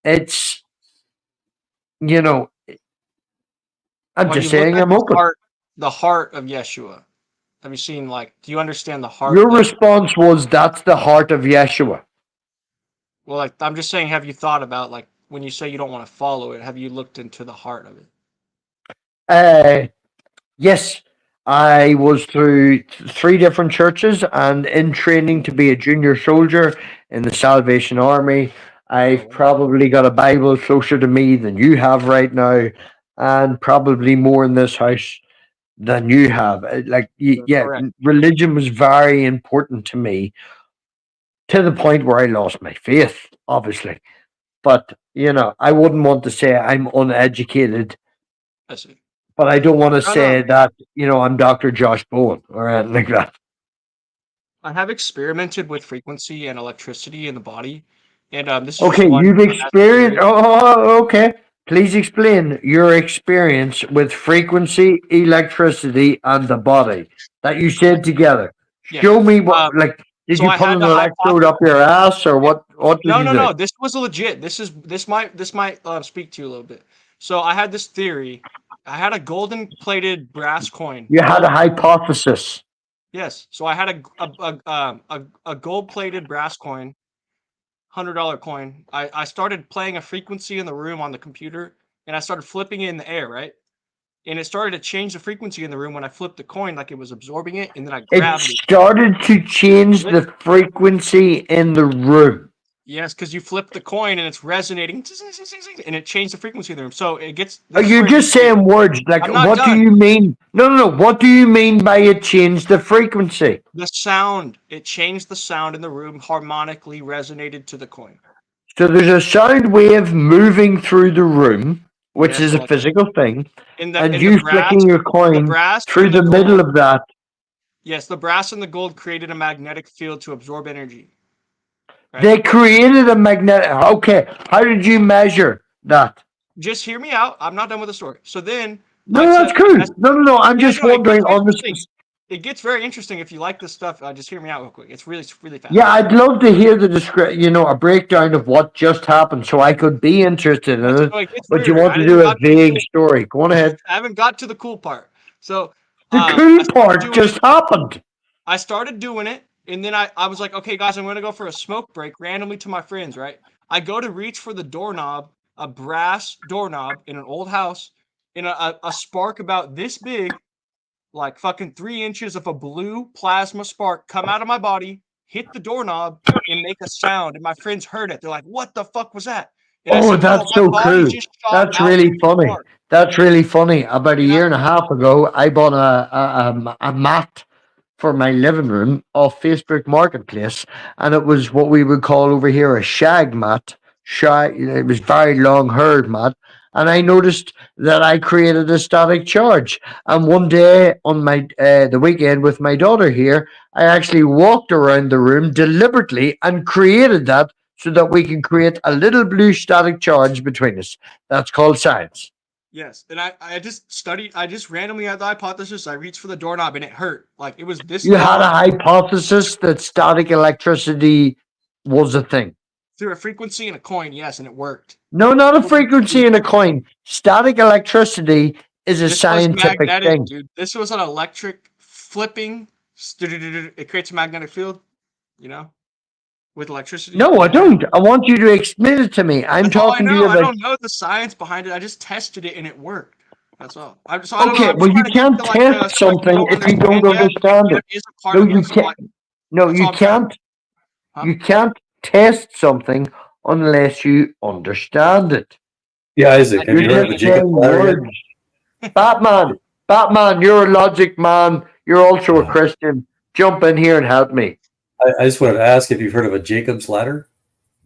It's, you know, I'm just saying I'm open.
The heart of Yeshua. Have you seen, do you understand the heart?
Your response was, that's the heart of Yeshua.
Well, I'm just saying, have you thought about, when you say you don't want to follow it, have you looked into the heart of
it? Yes. I was through 3 different churches and in training to be a junior soldier in the Salvation Army. I've probably got a Bible closer to me than you have right now, and probably more in this house than you have. Religion was very important to me, to the point where I lost my faith, obviously. But, I wouldn't want to say I'm uneducated.
I see.
But I don't want to say that, I'm Dr. Josh Bowen or anything like that.
I have experimented with frequency and electricity in the body. And this is
okay, you've experienced. Okay. Please explain your experience with frequency, electricity, and the body that you said together.
Yeah.
Show me what, did you put an electrode up your ass or what? What did you do?
No. This was legit. This might speak to you a little bit. So I had this theory. I had a golden plated brass coin.
You had a hypothesis.
Yes. So I had a gold plated brass coin, $100 coin. I started playing a frequency in the room on the computer, and I started flipping it in the air, right? And it started to change the frequency in the room when I flipped the coin, like it was absorbing it, and then I grabbed it.
It started to change the frequency in the room.
Yes, because you flip the coin and it's resonating, and it changed the frequency in the room. So it gets.
You're just saying words. What do you mean? No. What do you mean by it changed the frequency?
The sound. It changed the sound in the room, harmonically resonated to the coin.
So there's a sound wave moving through the room, which is a physical thing, and you flicking your coin through the middle of that.
Yes, the brass and the gold created a magnetic field to absorb energy.
Right? They created a magnetic. Okay, how did you measure that?
Just hear me out. I'm not done with the story. So then.
No, that's cool. No. I'm just wondering on this.
It gets very interesting if you like this stuff. Just hear me out real quick. It's really fast.
Yeah, I'd love to hear a breakdown of what just happened, so I could be interested in it. But you want to do a vague story? Go on ahead.
I haven't got to the cool part. So
the cool part just happened.
I started doing it, and then I was like, okay, guys, I'm going to go for a smoke break randomly to my friends. Right? I go to reach for the doorknob, a brass doorknob in an old house, and a spark about this big. Like fucking 3 inches of a blue plasma spark come out of my body, hit the doorknob, and make a sound. And my friends heard it. They're like, "What the fuck was that?" And I
Oh,
said,
that's
"Oh, my
so
body
cool.
just shot
That's
out
really
too
funny.
far."
That's really funny. About a
Yeah.
year and a half ago, I bought a mat for my living room off Facebook Marketplace, and it was what we would call over here a shag mat. It was very long haired mat, and I noticed that I created a static charge. And one day on my the weekend with my daughter here, I actually walked around the room deliberately and created that so that we can create a little blue static charge between us. That's called science.
Yes, and I just studied. I just randomly had the hypothesis. I reached for the doorknob and it hurt. Like it was this
You had
long
a hypothesis that static electricity was a thing.
through a frequency and a coin. Yes, and it worked.
No, not a frequency in a coin. Static electricity is a
This was
scientific
magnetic,
thing.
dude. This was an electric flipping. It creates a magnetic field, you know, with electricity.
No, I don't. I want you to explain it to me. I'm
That's all I
talking to
know.
you
I
about.
don't know the science behind it. I just tested it and it worked. That's all. I don't know.
Okay,
I'm
well,
just
you
trying to get
can't
to like
test
so like you
something
don't
if you don't
understand yet.
understand it.
It is a part
No,
of
you
us. So
can't.
like
No,
that's
you
all I'm trying.
can't.
Huh?
You can't test something unless you understand it.
Yeah, Isaac, have
You're
you heard of a
just
Jacob's
saying
ladder yet?
words. Batman, you're a logic man. You're also a Christian. Jump in here and help me.
I just wanted to ask if you've heard of a Jacob's ladder.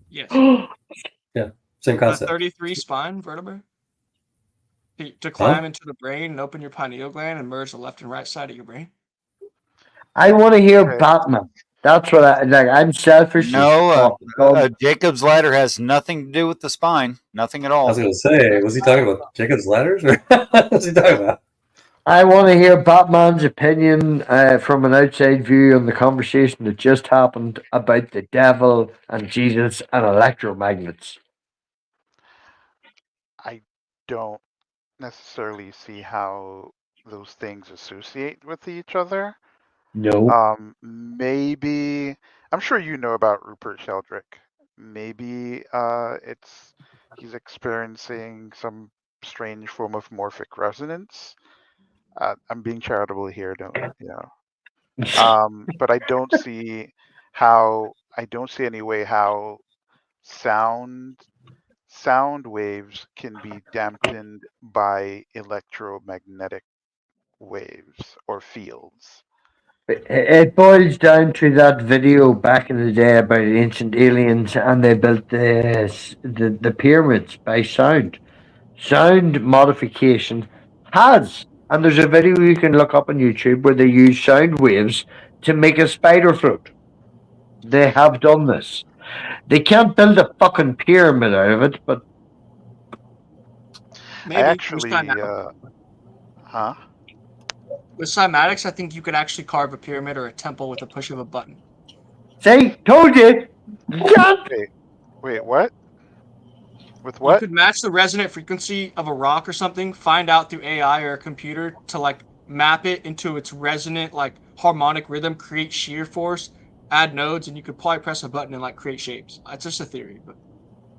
Yes.
Yeah, same
A
concept.
33 spine vertebrae to climb into the brain and open your pineal gland and merge the left and right side of your brain.
I want to hear
Okay.
Batman. That's what I like. I'm selfish as
No,
fuck. dog.
Jacob's ladder has nothing to do with the spine. Nothing at
I
all.
was going to say, was he talking about Jacob's ladders? Or what was he talking about?
I want to hear Batman's opinion from an outside view on the conversation that just happened about the devil and Jesus and electromagnets.
I don't necessarily see how those things associate with each other.
No.
Maybe I'm sure you know about Rupert Sheldrake. Maybe he's experiencing some strange form of morphic resonance. I'm being charitable here, don't you know? But I don't see any way how sound waves can be dampened by electromagnetic waves or fields.
It boils down to that video back in the day about ancient aliens, and they built the pyramids by sound. Sound modification has, and there's a video you can look up on YouTube where they use sound waves to make a spider float. They have done this. They can't build a fucking pyramid out of it, but
Maybe
I actually, huh?
with cymatics, I think you could actually carve a pyramid or a temple with a push of a button.
see, told you.
Wait, what? With
You
what?
could match the resonant frequency of a rock or something, find out through AI or a computer to like map it into its resonant like harmonic rhythm, create shear force, add nodes, and you could probably press a button and like create shapes. It's just a theory, but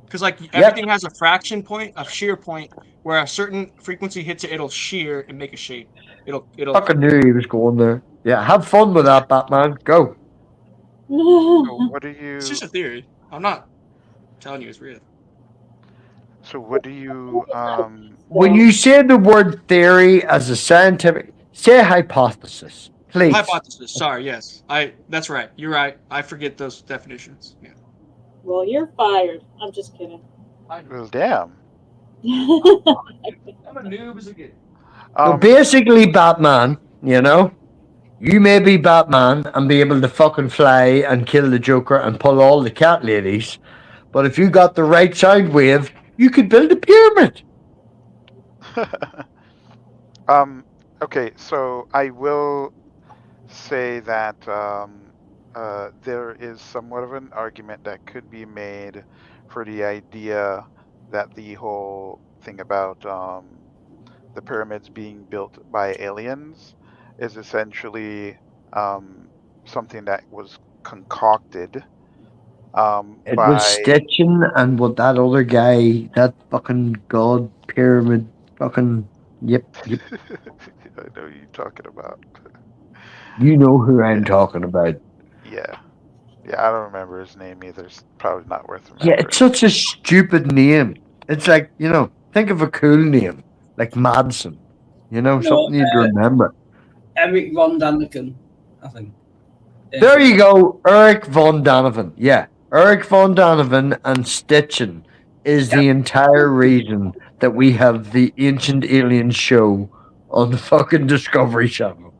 because like everything has a fraction point, a shear point, where a certain frequency hits it, it'll shear and make a shape. It'll
Fucking knew he was going there. Yeah, have fun with that, Batman. Go.
So what do
It's
you?
just a theory. I'm not telling you it's real.
So what do you?
When you say the word theory as a scientific, say hypothesis, please.
Hypothesis. Sorry. Yes. That's right. You're right. I forget those definitions. Yeah.
Well, you're fired. I'm just kidding.
Well, damn.
I'm a noob as a kid.
So basically, Batman, you know, you may be Batman and be able to fucking fly and kill the Joker and pull all the cat ladies, but if you got the right sound wave, you could build a pyramid.
Okay, so I will say that there is somewhat of an argument that could be made for the idea that the whole thing about the pyramids being built by aliens is essentially something that was concocted
It
by.
was Stitching and what that other guy, that fucking god pyramid, fucking yep.
I know who you're talking about.
You know who I'm talking about.
Yeah. Yeah, I don't remember his name either. It's probably not worth
Yeah,
remembering.
it's such a stupid name. It's like, think of a cool name, like Madsen.
No,
Something you'd remember.
Eric von Daniken, I think.
There you go, Eric von Daniken. Yeah, Eric von Daniken and Stitchen is
Yeah.
the entire reason that we have the Ancient Aliens show on the fucking Discovery Channel,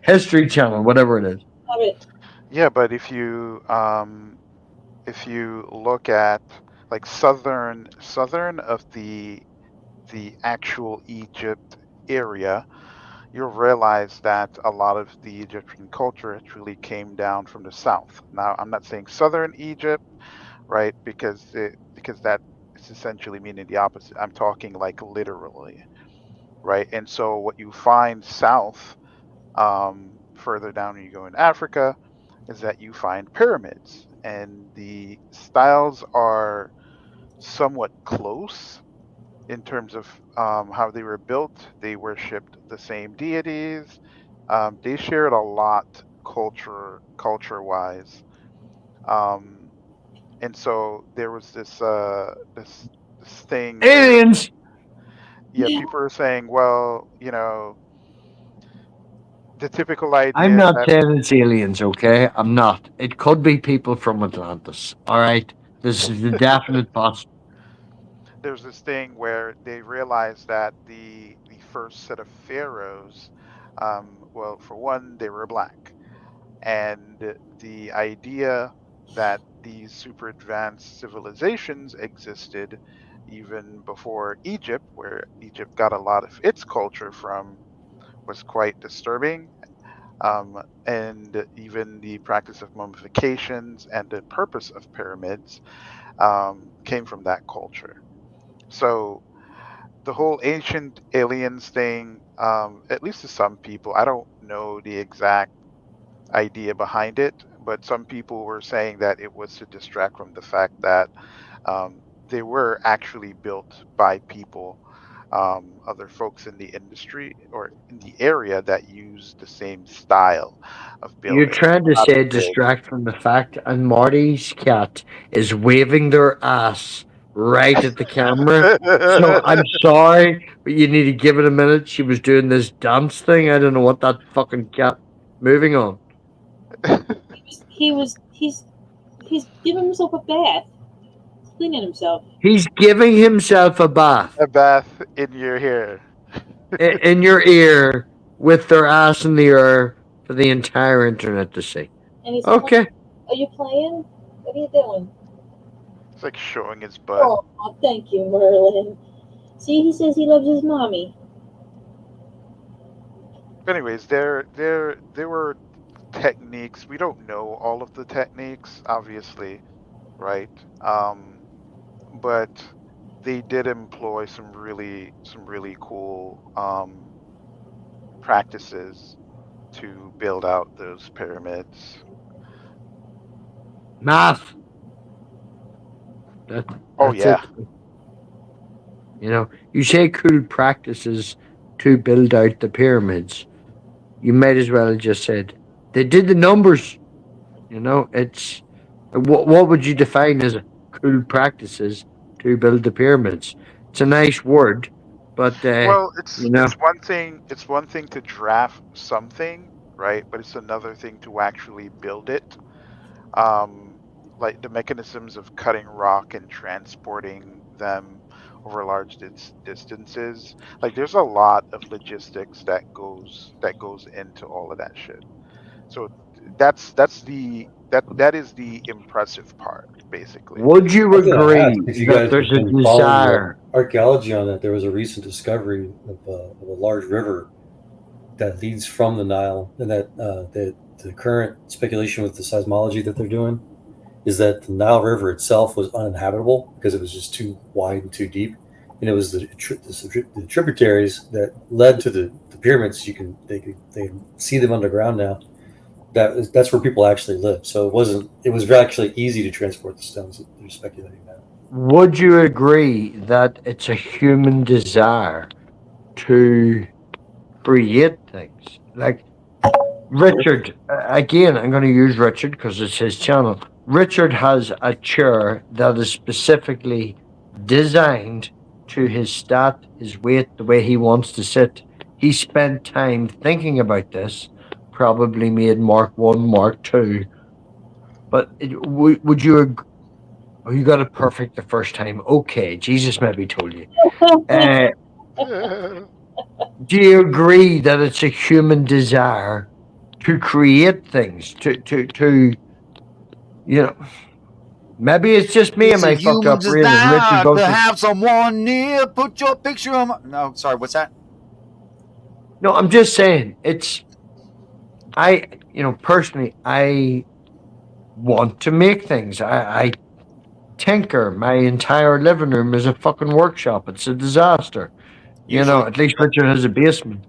History Channel, whatever it is.
Love it.
Yeah, but if you look at like southern of the actual Egypt area, you'll realize that a lot of the Egyptian culture actually came down from the south. Now, I'm not saying southern Egypt, right? Because that is essentially meaning the opposite. I'm talking like literally, right? And so what you find south, further down when you go in Africa, is that you find pyramids, and the styles are somewhat close in terms of how they were built. They worshipped the same deities. They shared a lot culture wise, um, and so there was this thing where
Aliens!
yeah, people are saying, well, the typical
I'm
idea is
not
that
saying it's aliens, okay? I'm not. It could be people from Atlantis, all right? This is a definite possibility.
there's this thing where they realized that the first set of pharaohs, well, for one, they were black, and the idea that these super advanced civilizations existed even before Egypt, where Egypt got a lot of its culture from, was quite disturbing. And even the practice of mummifications and the purpose of pyramids came from that culture. So the whole ancient aliens thing, at least to some people, I don't know the exact idea behind it, but some people were saying that it was to distract from the fact that they were actually built by people, other folks in the industry or in the area that use the same style of
You're
building.
trying to
Not
say
big.
distract from the fact, and Marty's cat is waving their ass right at the camera. So I'm sorry, but you need to give it a minute. She was doing this dance thing. I don't know what that fucking cat moving on.
He's giving himself a bath, cleaning himself.
He's giving himself a bath
A bath in your hair.
in your ear with their ass in the air for the entire internet to see.
And he's playing.
Okay.
Are you playing? What are you doing?
It's like showing his butt.
Oh, thank you, Merlin. See, he says he loves his mommy.
But anyways, there were techniques. We don't know all of the techniques, obviously, right? But they did employ some really cool practices to build out those pyramids.
Math.
Oh
That's
yeah.
it. You say cool practices to build out the pyramids. You might as well have just said they did the numbers. It's what would you define as cool practices to build the pyramids? It's a nice word, but
Well, it's one thing to draft something, right? But it's another thing to actually build it. Like the mechanisms of cutting rock and transporting them over large distances. Like there's a lot of logistics that goes into all of that shit. So that is the impressive part, basically.
would you
I was going to ask
agree
if you
that
guys
there's
have
a
been following
desire?
archaeology on that. There was a recent discovery of a large river that leads from the Nile, and that the current speculation with the seismology that they're doing is that the Nile River itself was uninhabitable because it was just too wide and too deep, and it was the tributaries that led to the pyramids. They can see them underground now. That's where people actually live. So it was actually easy to transport the stones that they're speculating now.
Would you agree that it's a human desire to create things? Like Richard, again, I'm going to use Richard because it's his channel. Richard has a chair that is specifically designed to his stat, his weight, the way he wants to sit. He spent time thinking about this, probably made Mark 1, Mark 2. But would you oh, you got it perfect the first time. Okay, Jesus maybe told you. Do you agree that it's a human desire to create things, to maybe it's just me and
It's a
my fucked
human
up brain and Richard
desire
goes,
to have someone near. Put your picture on my... No, sorry, what's that?
no, I'm just saying, personally, I want to make things. I tinker. My entire living room is a fucking workshop. It's a disaster.
Usually.
At least Richard has a basement.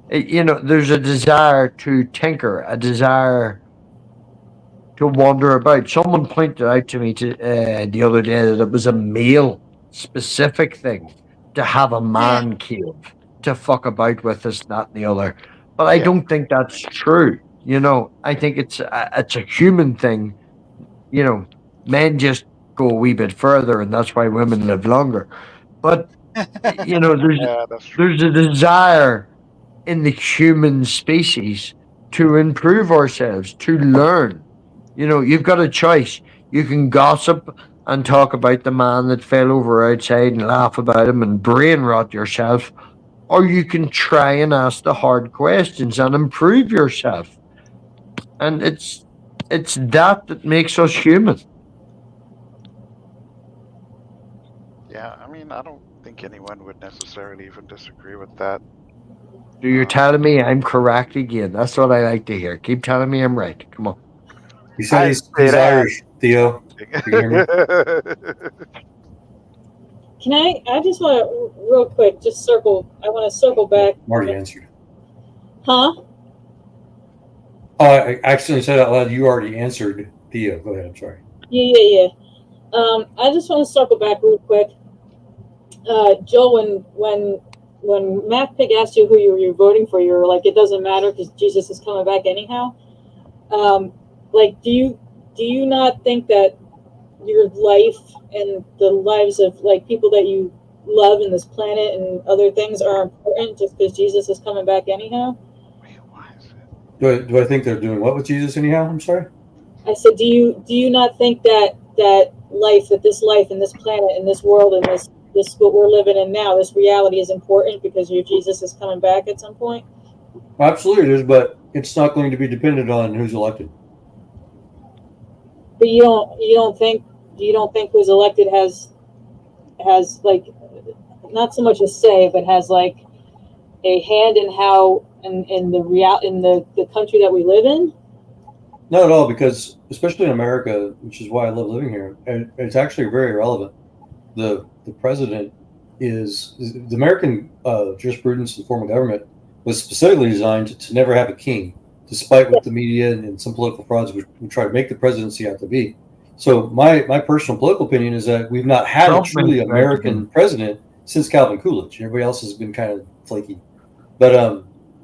There's a desire to tinker, a desire to wander about. Someone pointed out to me the other day that it was a male specific thing to have a man cave to fuck about with this, that, and the other. But I don't think that's true. I think it's a human thing. Men just go a wee bit further, and that's why women live longer. But there's a desire in the human species to improve ourselves, to learn. You've got a choice. You can gossip and talk about the man that fell over outside and laugh about him and brain rot yourself, or you can try and ask the hard questions and improve yourself. And it's that makes us human.
Yeah, I mean, I don't think anyone would necessarily even disagree with that.
So you're telling me I'm correct again. That's what I like to hear. Keep telling me I'm right. Come on.
He said he's Irish, Theo.
Can I just want to, real quick, I want to circle back.
Marty answered.
Huh?
Oh, I accidentally said out loud, you already answered, Theo. Go ahead, I'm sorry.
Yeah. I just want to circle back real quick. Joe, when Matt Pig asked you who you're voting for, you're like, it doesn't matter because Jesus is coming back anyhow. Do you not think that your life and the lives of people that you love in this planet and other things are important just because Jesus is coming back anyhow?
Do I think they're doing what with Jesus anyhow? I'm sorry.
I said, do you not think that this life and this planet and this world and this what we're living in now, this reality is important because your Jesus is coming back at some point?
Well, absolutely it is, but it's not going to be dependent on who's elected.
But you don't think who's elected has not so much a say, but has a hand in how in the country that we live in?
Not at all, because especially in America, which is why I love living here, it's actually very irrelevant. The president is the American jurisprudence and form of government was specifically designed to never have a king, despite what the media and some political frauds would try to make the presidency out to be. So my personal political opinion is that we've not had a truly American president since Calvin Coolidge. Everybody else has been kind of flaky. But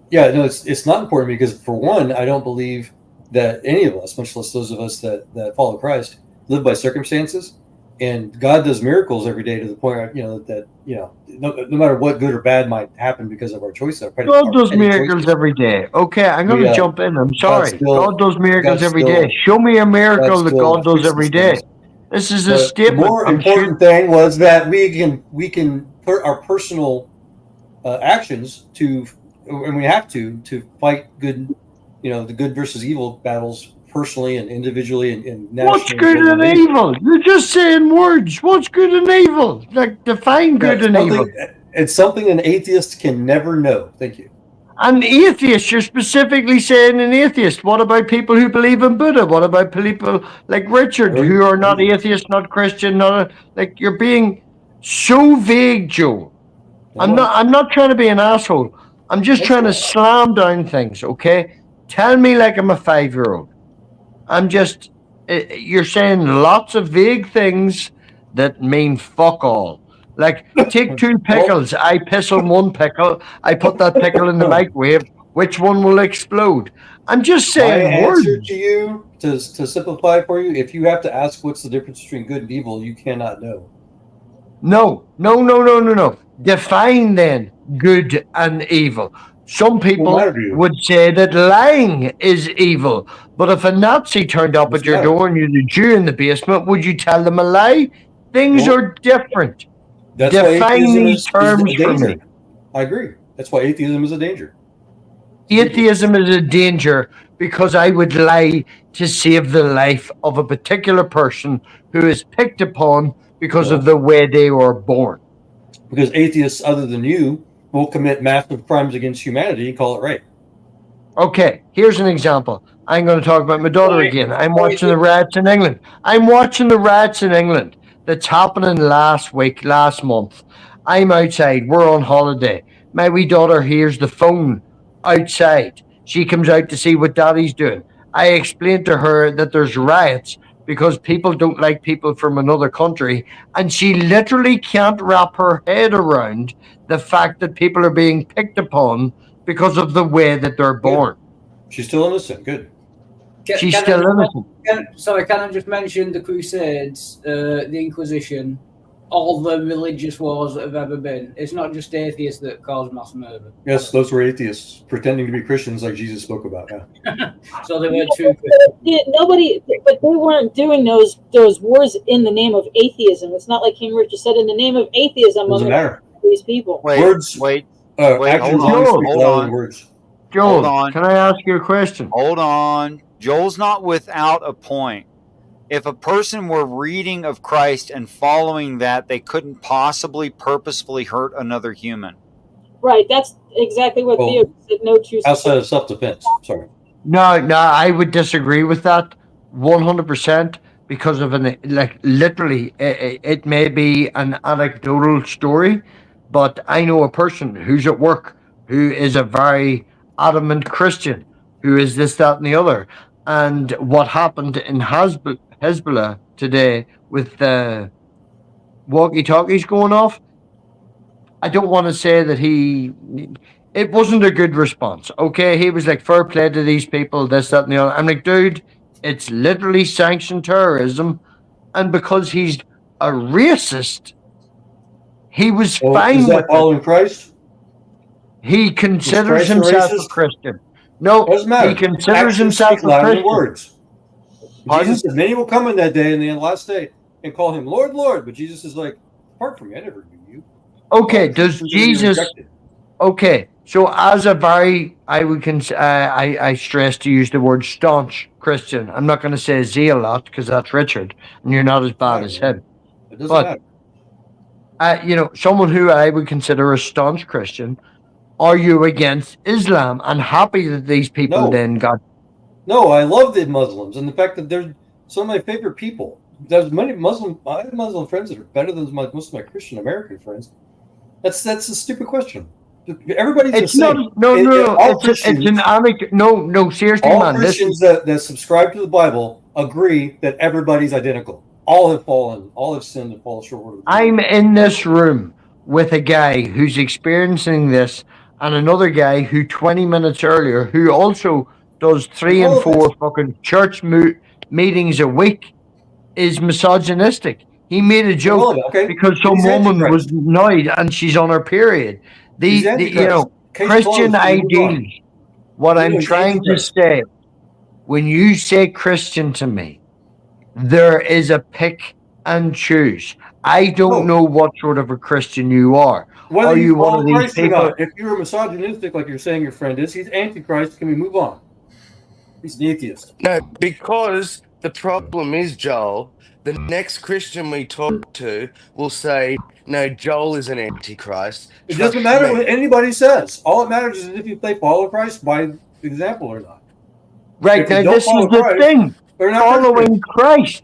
it's not important because, for one, I don't believe that any of us, much less those of us that follow Christ, live by circumstances. And God does miracles every day to the point, that no matter what good or bad might happen because of our choices.
God does miracles every day. Okay, I'm going to jump in. I'm sorry. God does miracles every day. Show me a miracle that God does every day. This is a statement.
The more important thing was that we can put our personal actions to, and we have to fight good, the good versus evil battles personally and individually and nationally.
What's good and evil? You're just saying words. What's good and evil? Define good and evil.
It's something an atheist can never know. Thank you.
An atheist, you're specifically saying an atheist. What about people who believe in Buddha? What about people like Richard who are not atheist, not Christian, you're being so vague, Joe. I'm not trying to be an asshole. I'm just trying to slam down things, okay? Tell me like I'm a 5-year-old. You're saying lots of vague things that mean fuck all. Like, take 2 pickles. I piss on 1 pickle. I put that pickle in the microwave. Which one will explode? I'm just saying
my
words.
answer to you to simplify it for you, if you have to ask what's the difference between good and evil, you cannot know.
No. Define then good and evil. Some people
matter to you.
would say that lying is evil, but if a Nazi turned up
Doesn't
at your
matter.
door and you're the Jew in the basement, would you tell them a lie? Things
Well,
are different.
That's why
Define
atheism
these
is
terms
a
for
danger.
me.
I agree. That's why atheism is a danger.
Atheism is a danger because I would lie to save the life of a particular person who is picked upon because of the way they were born.
Because atheists other than you will commit massive crimes against humanity and call it right.
Okay, here's an example. I'm going to talk about my daughter again. I'm watching the riots in England. That's happening last month. I'm outside. We're on holiday. My wee daughter hears the phone outside. She comes out to see what daddy's doing. I explained to her that there's riots because people don't like people from another country, and she literally can't wrap her head around the fact that people are being picked upon because of the way that they're born.
She's still innocent. Good.
She's still innocent.
Can I just mention the Crusades, the Inquisition, all the religious wars that have ever been? It's not just atheists that cause mass murder.
Yes, those were atheists pretending to be Christians, like Jesus spoke about. Yeah.
So they were true.
But they weren't doing those wars in the name of atheism. It's not like King Richard said, in the name of atheism.
Doesn't matter.
These people.
Wait,
Hold on.
Joel, can I ask you a question?
Hold on. Joel's not without a point. If a person were reading of Christ and following that, they couldn't possibly purposefully hurt another human.
Right, that's exactly what Theo said. No true.
Outside of self-defense. Sorry.
No, I would disagree with that 100% because of literally, it may be an anecdotal story, but I know a person who's at work who is a very adamant Christian, who is this, that, and the other. And what happened in Hezbollah today with the walkie-talkies going off, I don't want to say that it wasn't a good response. Okay, he was like, fair play to these people, this, that, and the other. I'm like, dude, it's literally sanctioned terrorism. And because he's a racist, he was fine
is that
with
following Christ?
He considers himself a Christian. No,
doesn't matter.
He considers
Actions
himself
speak
a
louder than
Christian.
words. Jesus said, many will come in that day, in the last day, and call him Lord, Lord. But Jesus is like, apart from me, I never knew you.
Okay, does Jesus? Okay, so as a very, I stress to use the word staunch Christian. I'm not going to say zealot because that's Richard, and you're not as bad as him.
It doesn't
matter. Someone who I would consider a staunch Christian. Are you against Islam and happy that these people then got?
No, I love the Muslims and the fact that they're some of my favorite people. There's many I have Muslim friends that are better than most of my Christian American friends. That's a stupid question. Everybody's the same.
No. It's an anecdote. No, seriously,
all
man.
Christians that subscribe to the Bible agree that everybody's identical. All have fallen. All have sinned and fall short of.
I'm in this room with a guy who's experiencing this, and another guy who 20 minutes earlier, who also does 3 and 4 fucking church meetings a week, is misogynistic. He made a joke because some woman was annoyed and she's on her period. Christian ideals. What I'm trying to say, when you say Christian to me, there is a pick and choose. I don't know what sort of a Christian you are.
Whether
are you one of these
Christ
people?
If you're misogynistic, like you're saying your friend is, he's antichrist. Can we move on? He's an atheist.
No, because the problem is, Joel, the next Christian we talk to will say, no, Joel is an antichrist.
It doesn't matter what anybody says. All it matters is if you follow Christ by example or not.
Right, now this is the thing. Following Christ.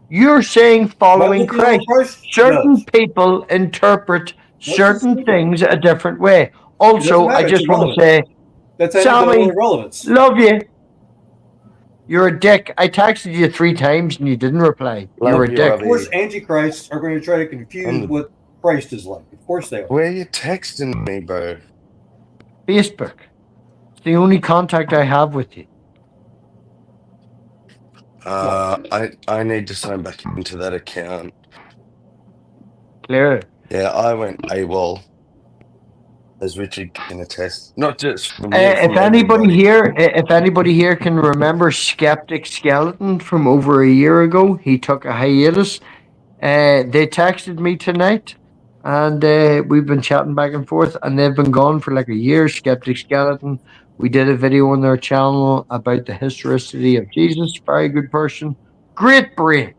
You're saying following Christ. Certain people interpret certain things a different way. Also, I just want to say, Sammy, love you. You're a dick. I texted you 3 times and you didn't reply. You're a dick.
Of course, antichrists are going to try to confuse what Christ is like. Of course they are.
Where are you texting me, bro?
Facebook. It's the only contact I have with you.
I need to sign back into that account.
Clear.
Yeah, I went AWOL, as Richard can attest. Not just from me, from everybody.
If anybody here can remember Skeptic Skeleton from over a year ago, he took a hiatus. They texted me tonight, and we've been chatting back and forth, and they've been gone for like a year. Skeptic Skeleton. We did a video on their channel about the historicity of Jesus. Very good person, great brain,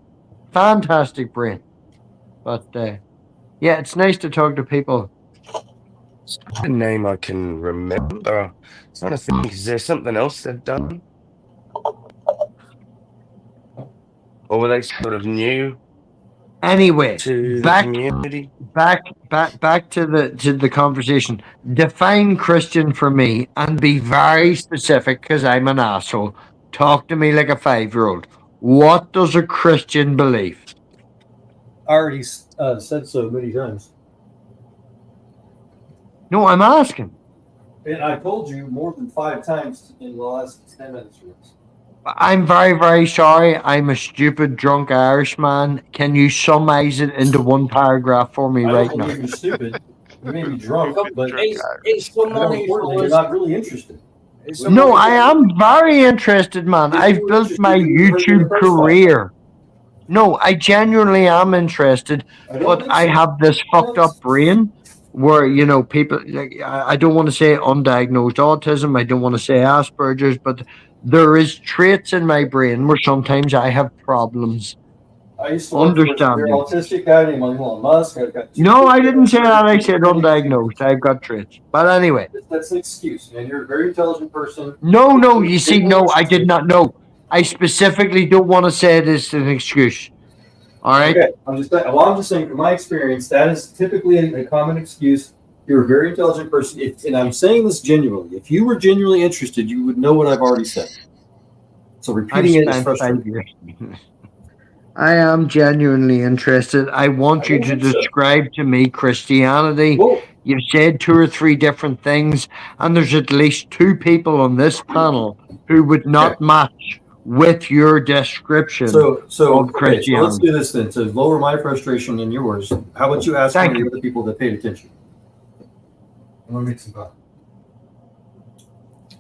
fantastic brain. But yeah, it's nice to talk to people.
It's not a name I can remember. I'm trying to think, is there something else they've done? Or were they sort of new
Anyway,
to the
back
community?
back to the conversation. Define Christian for me and be very specific because I'm an asshole. Talk to me like a 5-year-old. What does a Christian believe?
I already said so many times.
No, I'm asking.
And I told you more than 5 times in the last 10 minutes.
I'm very, very sorry. I'm a stupid, drunk Irishman. Can you summarize it into one paragraph for me right now?
You're stupid. You may be drunk, but
It's someone
you're not really interested.
No, I am very interested, man. I've built my YouTube career. No, I genuinely am interested, but I have this fucked up brain where, you know, people, like, I don't want to say undiagnosed autism, I don't want to say Asperger's, but there is traits in my brain where sometimes I have problems.
I used to work for an autistic guy named Elon Musk.
No, I didn't say that. I said undiagnosed. I've got traits. But anyway.
That's an excuse, man. You're a very intelligent person.
No, you see, no, I did not know. I specifically don't want to say this is an excuse. All right?
Okay, I'm just saying, from my experience, that is typically a common excuse. You're a very intelligent person. And I'm saying this genuinely. If you were genuinely interested, you would know what I've already said. So repeating it is frustrating.
I am genuinely interested. I want you to describe to me Christianity. You've said 2 or 3 different things, and there's at least 2 people on this panel who would not match with your description of Christianity.
So let's do this then. To lower my frustration and yours, how about you ask one of the other people that paid attention? I'm going to make some coffee.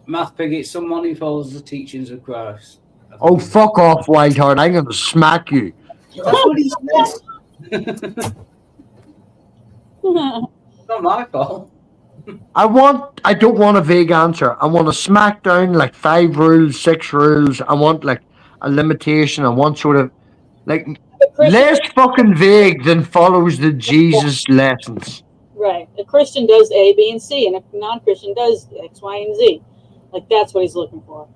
Math Pig, it's someone who follows the teachings of Christ.
Oh, fuck off, Wildheart. I'm going to smack you.
That's what he says. Not my fault.
I don't want a vague answer. I want a smackdown, like 5 rules, 6 rules. I want like a limitation. I want sort of like less fucking vague than follows the Jesus lessons.
Right. A Christian does A, B, and C, and a non-Christian does X, Y, and Z. Like, that's what he's looking for.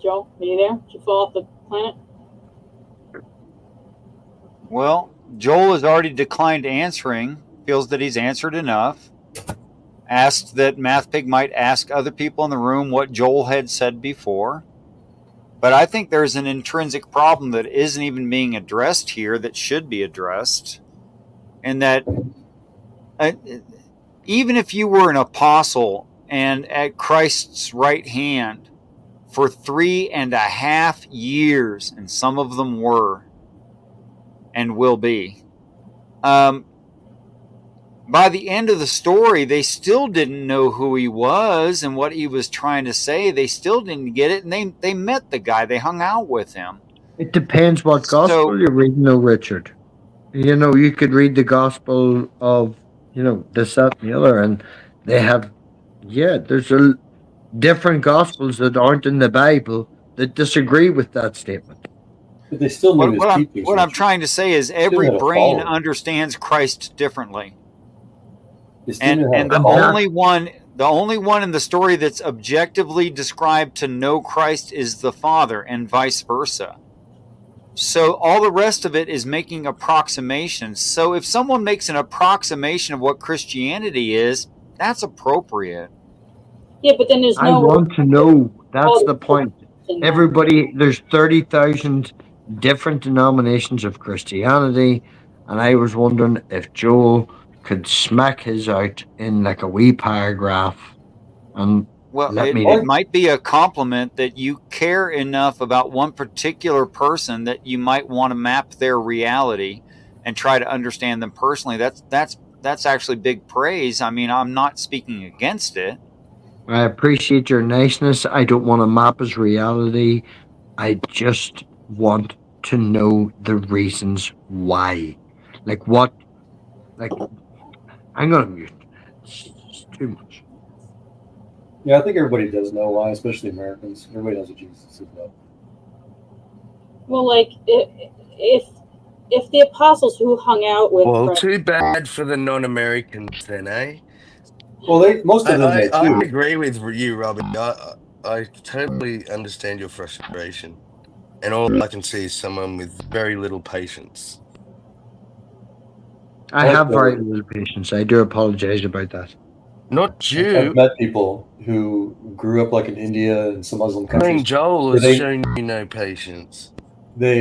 Joe, are you there? Did you fall off the planet?
Well, Joel has already declined answering, feels that he's answered enough, asked that MathPig might ask other people in the room what Joel had said before. But I think there's an intrinsic problem that isn't even being addressed here that should be addressed. And that even if you were an apostle and at Christ's right hand for 3.5 years, and some of them were and will be, by the end of the story, they still didn't know who he was and what he was trying to say. They still didn't get it, and they met the guy. They hung out with him.
It depends what gospel you're reading, though, Richard. You know, you could read the gospel of, you know, this, that, and the other, and they have, there's different gospels that aren't in the Bible that disagree with that statement.
But they still need his teachings.
What I'm trying to say is every brain understands Christ differently. And the only one in the story that's objectively described to know Christ is the Father, and vice versa. So all the rest of it is making approximations. So if someone makes an approximation of what Christianity is, that's appropriate.
Yeah, but then there's no...
I want to know. That's the point. Everybody, there's 30,000 different denominations of Christianity, and I was wondering if Joel could smack his out in like a wee paragraph and
Well,
Let me
it might be a compliment that you care enough about one particular person that you might want to map their reality and try to understand them personally. That's actually big praise. I mean, I'm not speaking against it.
I appreciate your niceness. I don't want to map his reality. I just want to know the reasons why. Like what? Like I'm gonna mute. It's too much.
Yeah, I think everybody does know why, especially Americans. Everybody knows what Jesus is about.
Well, like if the apostles who hung out with
Well,
Christ,
too bad for the non-Americans then, eh?
Well, most of them know
I
too.
agree with you, Robbie. I totally understand your frustration, and all I can see is someone with very little patience.
I
I like
have very
the,
little patience. I do apologize about that.
Not
I've
you.
met people who grew up like in India and some Muslim
I mean,
countries
Joel
where
has shown you no patience.
they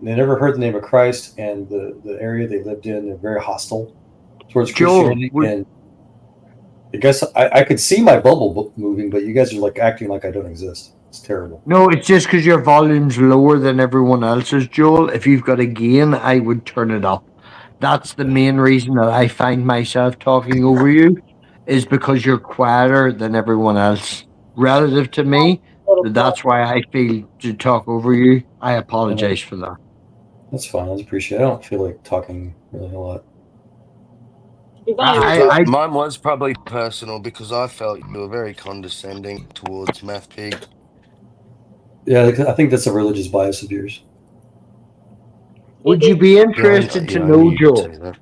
never heard the name of Christ, and the area they lived in, they're very hostile towards
Joel,
Christianity. And I guess I could see my bubble moving, but you guys are like acting like I don't exist. It's terrible.
no, it's just because your volume's lower than everyone else's, Joel. If you've got a gain, I would turn it up. That's the main reason that I find myself talking over you, is because you're quieter than everyone else relative to me. That's why I feel to talk over you. I apologize for that.
That's fine. I appreciate it. I don't feel like talking really a lot.
Mine was probably personal because I felt you were very condescending towards Math Pig.
Yeah, I think that's a religious bias of yours.
Would you be
Yeah,
interested to
I
know,
knew you'd say
Joel?
that.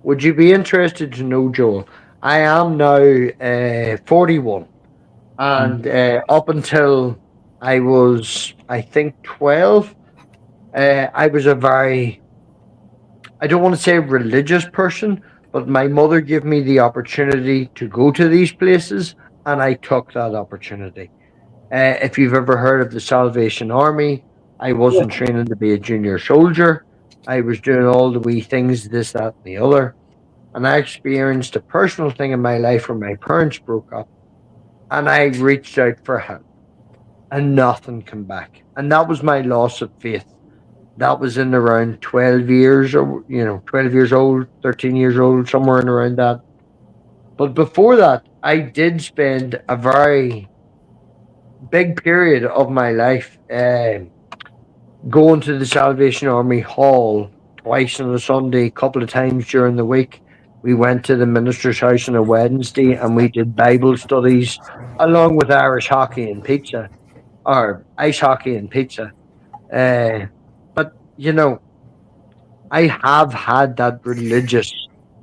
Would you be interested to know, Joel? I am now 41, and up until I was, I think, 12, I was a very, I don't want to say religious person, but my mother gave me the opportunity to go to these places, and I took that opportunity. If you've ever heard of the Salvation Army, I wasn't training to be a junior soldier. I was doing all the wee things, this, that, and the other. And I experienced a personal thing in my life where my parents broke up, and I reached out for help, and nothing came back. And that was my loss of faith. That was in around 12 years, or 12 years old, 13 years old, somewhere in around that. But before that, I did spend a very big period of my life going to the Salvation Army Hall twice on a Sunday, a couple of times during the week. We went to the minister's house on a Wednesday and we did Bible studies along with Irish hockey and pizza, or ice hockey and pizza. But, I have had that religious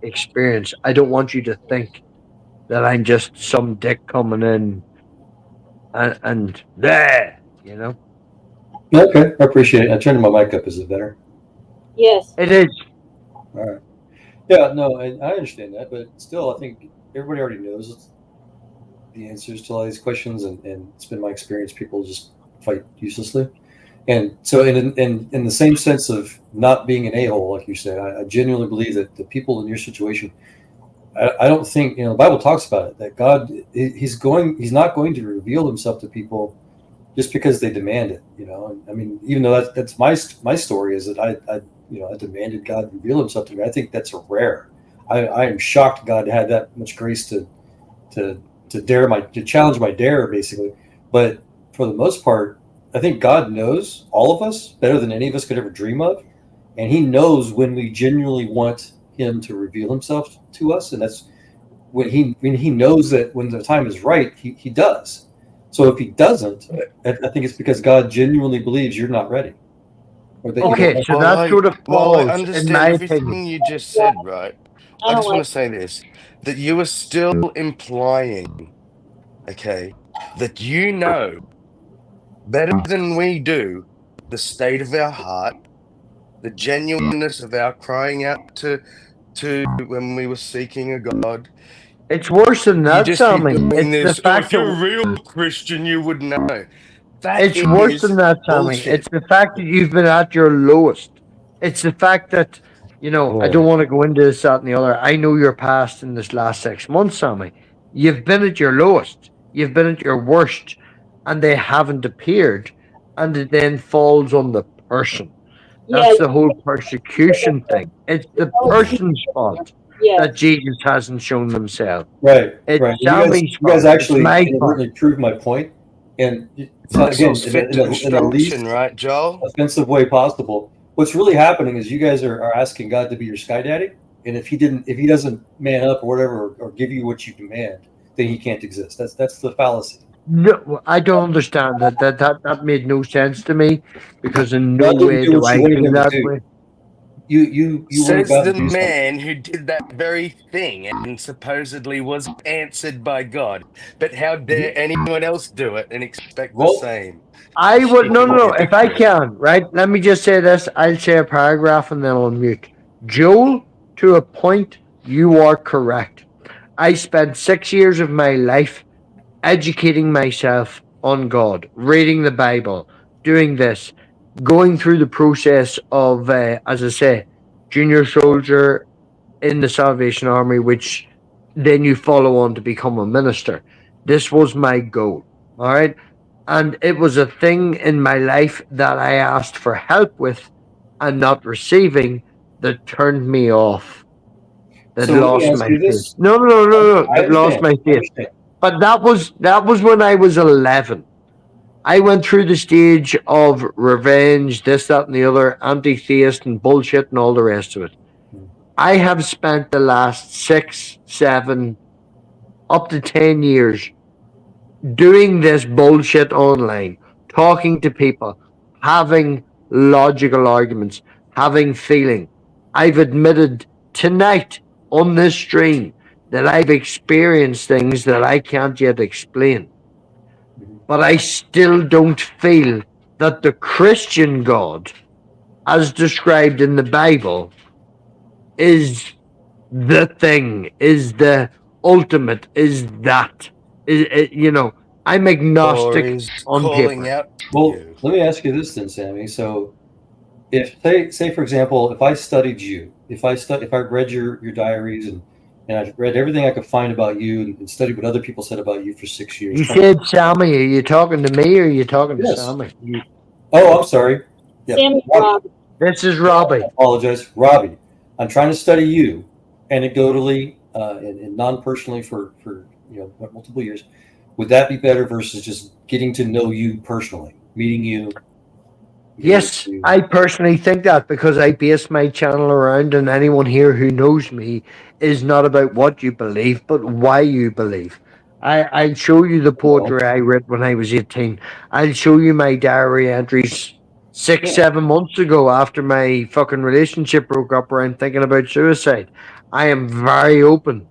experience. I don't want you to think that I'm just some dick coming in and there,
Okay, I appreciate it. I turned my mic up. Is it better?
Yes.
It is.
All right. Yeah, no, and I understand that, but still, I think everybody already knows the answers to all these questions, and it's been my experience. People just fight uselessly. And so, in the same sense of not being an a-hole, like you said, I genuinely believe that the people in your situation, I don't think, the Bible talks about it, that God, he's not going to reveal himself to people just because they demand it. I mean, even though that's my story, is that I demanded God reveal himself to me. I think that's rare. I am shocked God had that much grace to challenge my dare, basically. But for the most part, I think God knows all of us better than any of us could ever dream of, and he knows when we genuinely want him to reveal himself to us, and that's when he knows that when the time is right, he does. So if he doesn't, I think it's because God genuinely believes you're not ready.
Okay, so that sort of
Well, I
falls, in
understand
my
everything
opinion.
you just said, right? I just want to say this, that you are still implying, okay, that you know better than we do the state of our heart, the genuineness of our crying out to when we were seeking a God.
It's worse than
You
that,
just keep
Sammy.
doing
It's the
this. Oh, if
fact
you're
that
a real Christian, you would know. That
it's worse than
is
that, Sammy.
bullshit.
It's the fact that you've been at your lowest. It's the fact that, I don't want to go into this, that, and the other. I know your past in this last 6 months, Sammy. You've been at your lowest. you've been at your worst, and they haven't appeared, and it then falls on the person.
Yeah,
That's the whole persecution thing. It's the person's fault that
yes.
Jesus hasn't shown himself.
Right,
It's
right.
Sammy's
You guys
fault. It's
actually
my fault.
inadvertently proved my point, and again,
Apostles fit
in the least
destruction, right, Joel?
offensive way possible. What's really happening is you guys are asking God to be your sky daddy, and if he doesn't man up or whatever, or give you what you demand, then he can't exist. That's the fallacy.
No, I don't understand that. That made no sense to me, because in no
God didn't
way
do
do
what
I
you wanted
feel
him to
that
do.
way.
You were
Says
about to
the
do something.
man who did that very thing and supposedly was answered by God. But how dare anyone else do it and expect the
Well,
same?
I would no,
Cheeky
If I
hypocrite.
can, right? Let me just say this. I'll say a paragraph and then I'll mute. Joel, to a point, you are correct. I spent 6 years of my life educating myself on God, reading the Bible, doing this, going through the process of, as I say, junior soldier in the Salvation Army, which then you follow on to become a minister. This was my goal. All right. And it was a thing in my life that I asked for help with and not receiving that turned me off, that
so let me
lost
ask
my
you
faith.
this.
No,
I
that lost
understand.
my
I
faith.
understand.
But that was when I was 11. I went through the stage of revenge, this, that, and the other, anti-theist and bullshit and all the rest of it. I have spent the last 6, 7, up to 10 years doing this bullshit online, talking to people, having logical arguments, having feeling. I've admitted tonight on this stream that I've experienced things that I can't yet explain. But I still don't feel that the Christian God, as described in the Bible, is the thing, is the ultimate, is that. I'm
Or
agnostic
is
on
calling
paper.
out to
Well,
you.
let me ask you this then, Sammy. So, if say for example, if I studied you, if I read your diaries and I read everything I could find about you and studied what other people said about you for 6 years,
You said Sammy. Are you talking to me or are you talking to
yes.
Sammy?
Oh, I'm sorry. Yeah,
Sammy
Robbie.
Rob.
This is
I
Robbie.
apologize, Robbie. I'm trying to study you anecdotally and non-personally for multiple years. Would that be better versus just getting to know you personally, meeting you?
Yes, I personally think that, because I base my channel around, and anyone here who knows me is not about what you believe, but why you believe. I'll show you the poetry I wrote when I was 18. I'll show you my diary entries 6, 7 months ago after my fucking relationship broke up, where I'm thinking about suicide. I am very open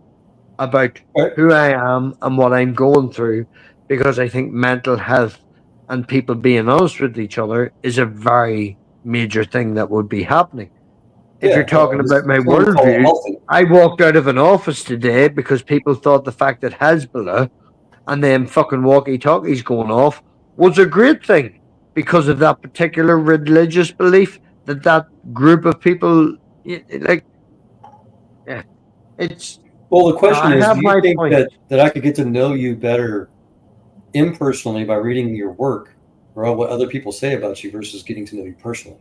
about who I am and what I'm going through, because I think mental health and people being honest with each other is a very major thing that would be happening. If you're talking about my
what we call
worldview,
healthy.
I walked out of an office today because people thought the fact that Hezbollah and then fucking walkie-talkies going off was a great thing, because of that particular religious belief that group of people, like, yeah, it's.
Well, the question
I
is,
have
do you
my
think
point.
that I could get to know you better impersonally by reading your work or what other people say about you versus getting to know you personally?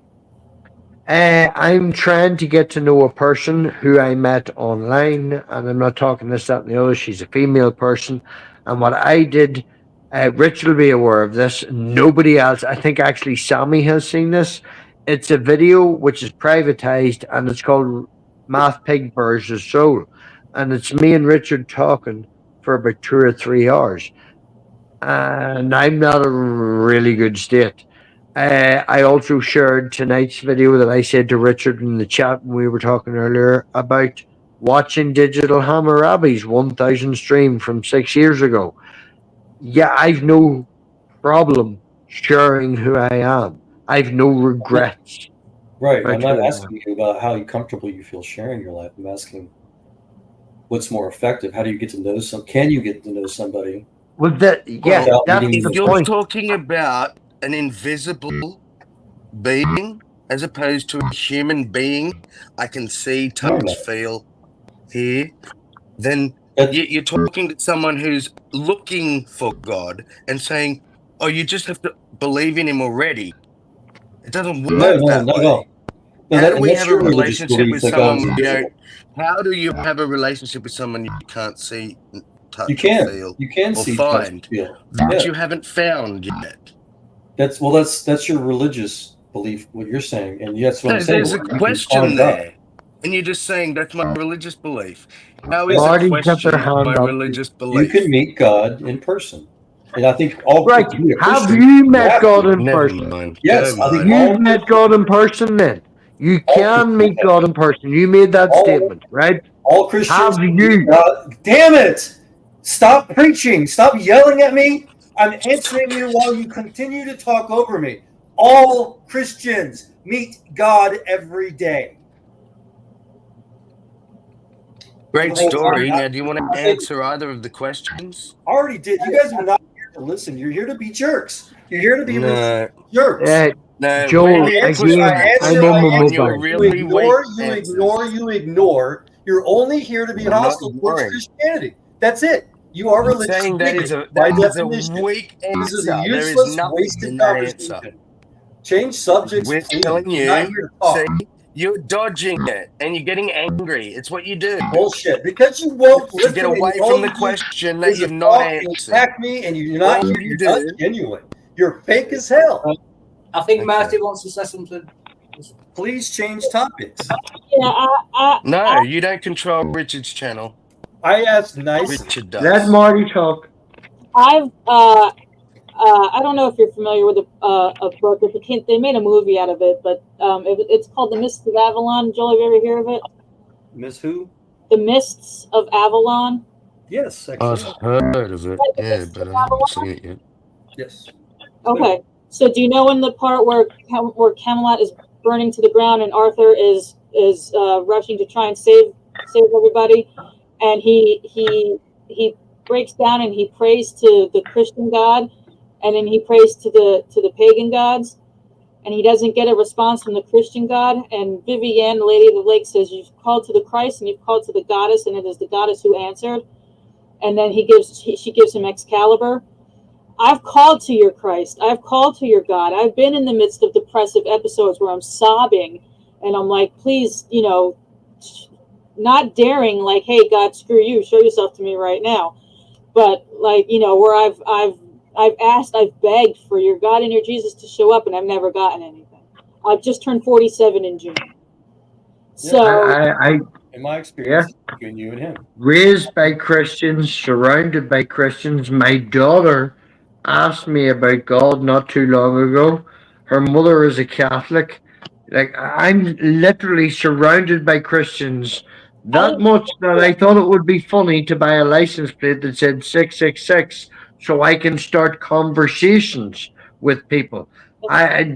I'm trying to get to know a person who I met online, and I'm not talking this, that, and the other. She's a female person. And what I did, Rich will be aware of this. Nobody else. I think actually Sammy has seen this. It's a video which is privatized, and it's called Math Pig versus Soul. And it's me and Richard talking for about 2 or 3 hours. And I'm not a really good state. I also shared tonight's video that I said to Richard in the chat when we were talking earlier about watching Digital Hammurabi's 1000 stream from 6 years ago. Yeah, I've no problem sharing who I am. I've no regrets
Right. I'm
about
not
who I am.
asking you about how comfortable you feel sharing your life. I'm asking what's more effective. How do you get to know Can you get to know somebody?
Well,
Well,
that's
if
the
you're
point.
talking about an invisible being as opposed to a human being, I can see, touch, feel, hear, then You're talking to someone who's looking for God and saying, "Oh, you just have to believe in Him already." It doesn't work that
not at
way.
all. No,
How do we
that's
have a
your religious
relationship
belief
with
that God
someone
is
we don't?
invisible.
How do you have a relationship with someone you can't see, touch,
You
or
can.
feel,
You can
or
see, touch,
find
feel.
that
Yeah.
you haven't found yet?
That's your religious belief, what you're saying, and that's what I'm saying.
There's a
You can
question
find God.
there, and you're just saying that's my religious belief. How is
Yeah.
a
Marty's got their
question my
hand up.
religious
You can
belief?
meet God in person, and I think all
Right.
to be a
Have
Christian,
you
you
met
have
God
to.
in
Never
person?
mind.
Yes,
Go,
I think
Marty.
You've met God in person then. You can meet God in person. You made that statement, right?
all Christians.
Have you?
Damn it! Stop preaching! Stop yelling at me! I'm answering you while you continue to talk over me. All Christians meet God every day.
Great story. Now, do you want to
I think
answer either of the questions?
I already did. You guys are not here to listen. You're here to be jerks. You're here to be
No,
jerks.
no. We're
Joel,
here to push
again,
back
I'm on my
on your
mobile.
You
really weak answers.
you ignore. You're only here to be
I'm not
hostile towards
ignoring.
Christianity. That's it. You are
I'm
religious
saying that is
bigot by
a
definition.
weak
This is a
answer. There is
useless,
nothing
wasted
in that answer.
conversation. Change subjects,
We're
please.
telling
You're not
you,
here to
see,
talk.
you're dodging it and you're getting angry. It's what you do.
Bullshit. Because you won't
To get
listen, and
away
all
from the
you do
question that
is
you've not
talk and
answered.
attack me, and you're
All
not here.
you
You're not
do.
genuine. You're fake as hell.
I think
Okay.
Marty wants to say something.
Please change topics.
Yeah,
No, you don't control Richard's channel.
I asked nicely.
Richard
Let
does.
Marty talk.
I don't know if you're familiar with a book. They made a movie out of it, but it's called The Mists of Avalon. Joel, have you ever heard of it?
Miss who?
The Mists of Avalon.
Yes,
I've
excellent.
heard of it, yeah, but I haven't seen it yet.
Yes.
Okay, so do you know in the part where Camelot is burning to the ground and Arthur is rushing to try and save everybody, and he breaks down and he prays to the Christian God, and then he prays to the pagan gods, and he doesn't get a response from the Christian God. And Vivienne, the Lady of the Lake, says, "You've called to the Christ and you've called to the goddess, and it is the goddess who answered." And then she gives him Excalibur. I've called to your Christ. I've called to your God. I've been in the midst of depressive episodes where I'm sobbing, and I'm like, please, not daring, like, hey, God, screw you, show yourself to me right now. But like, where I've asked, I've begged for your God and your Jesus to show up, and I've never gotten anything. I've just turned 47 in June. So
I
in my experience, between you and him.
Raised by Christians, surrounded by Christians. My daughter asked me about God not too long ago. Her mother is a Catholic. Like, I'm literally surrounded by Christians that much that I thought it would be funny to buy a license plate that said 666 so I can start conversations with people.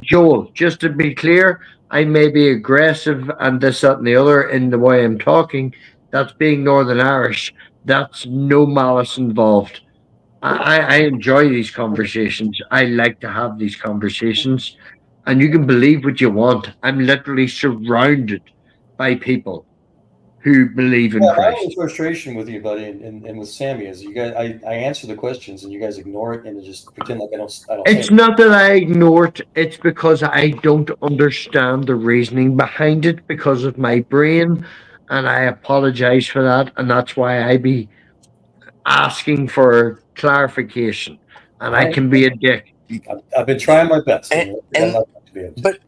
Joel, just to be clear, I may be aggressive and this, that, and the other in the way I'm talking. That's being Northern Irish. That's no malice involved. I enjoy these conversations. I like to have these conversations. And you can believe what you want. I'm literally surrounded by people who believe in
My
Christ.
only frustration with you, buddy, and with Sammy is you guys. I answer the questions and you guys ignore it and just pretend like I don't.
It's not that I ignore it. It's because I don't understand the reasoning behind it because of my brain, and I apologize for that. And that's why I be asking for clarification, and I can be a dick.
I've been trying my best.
But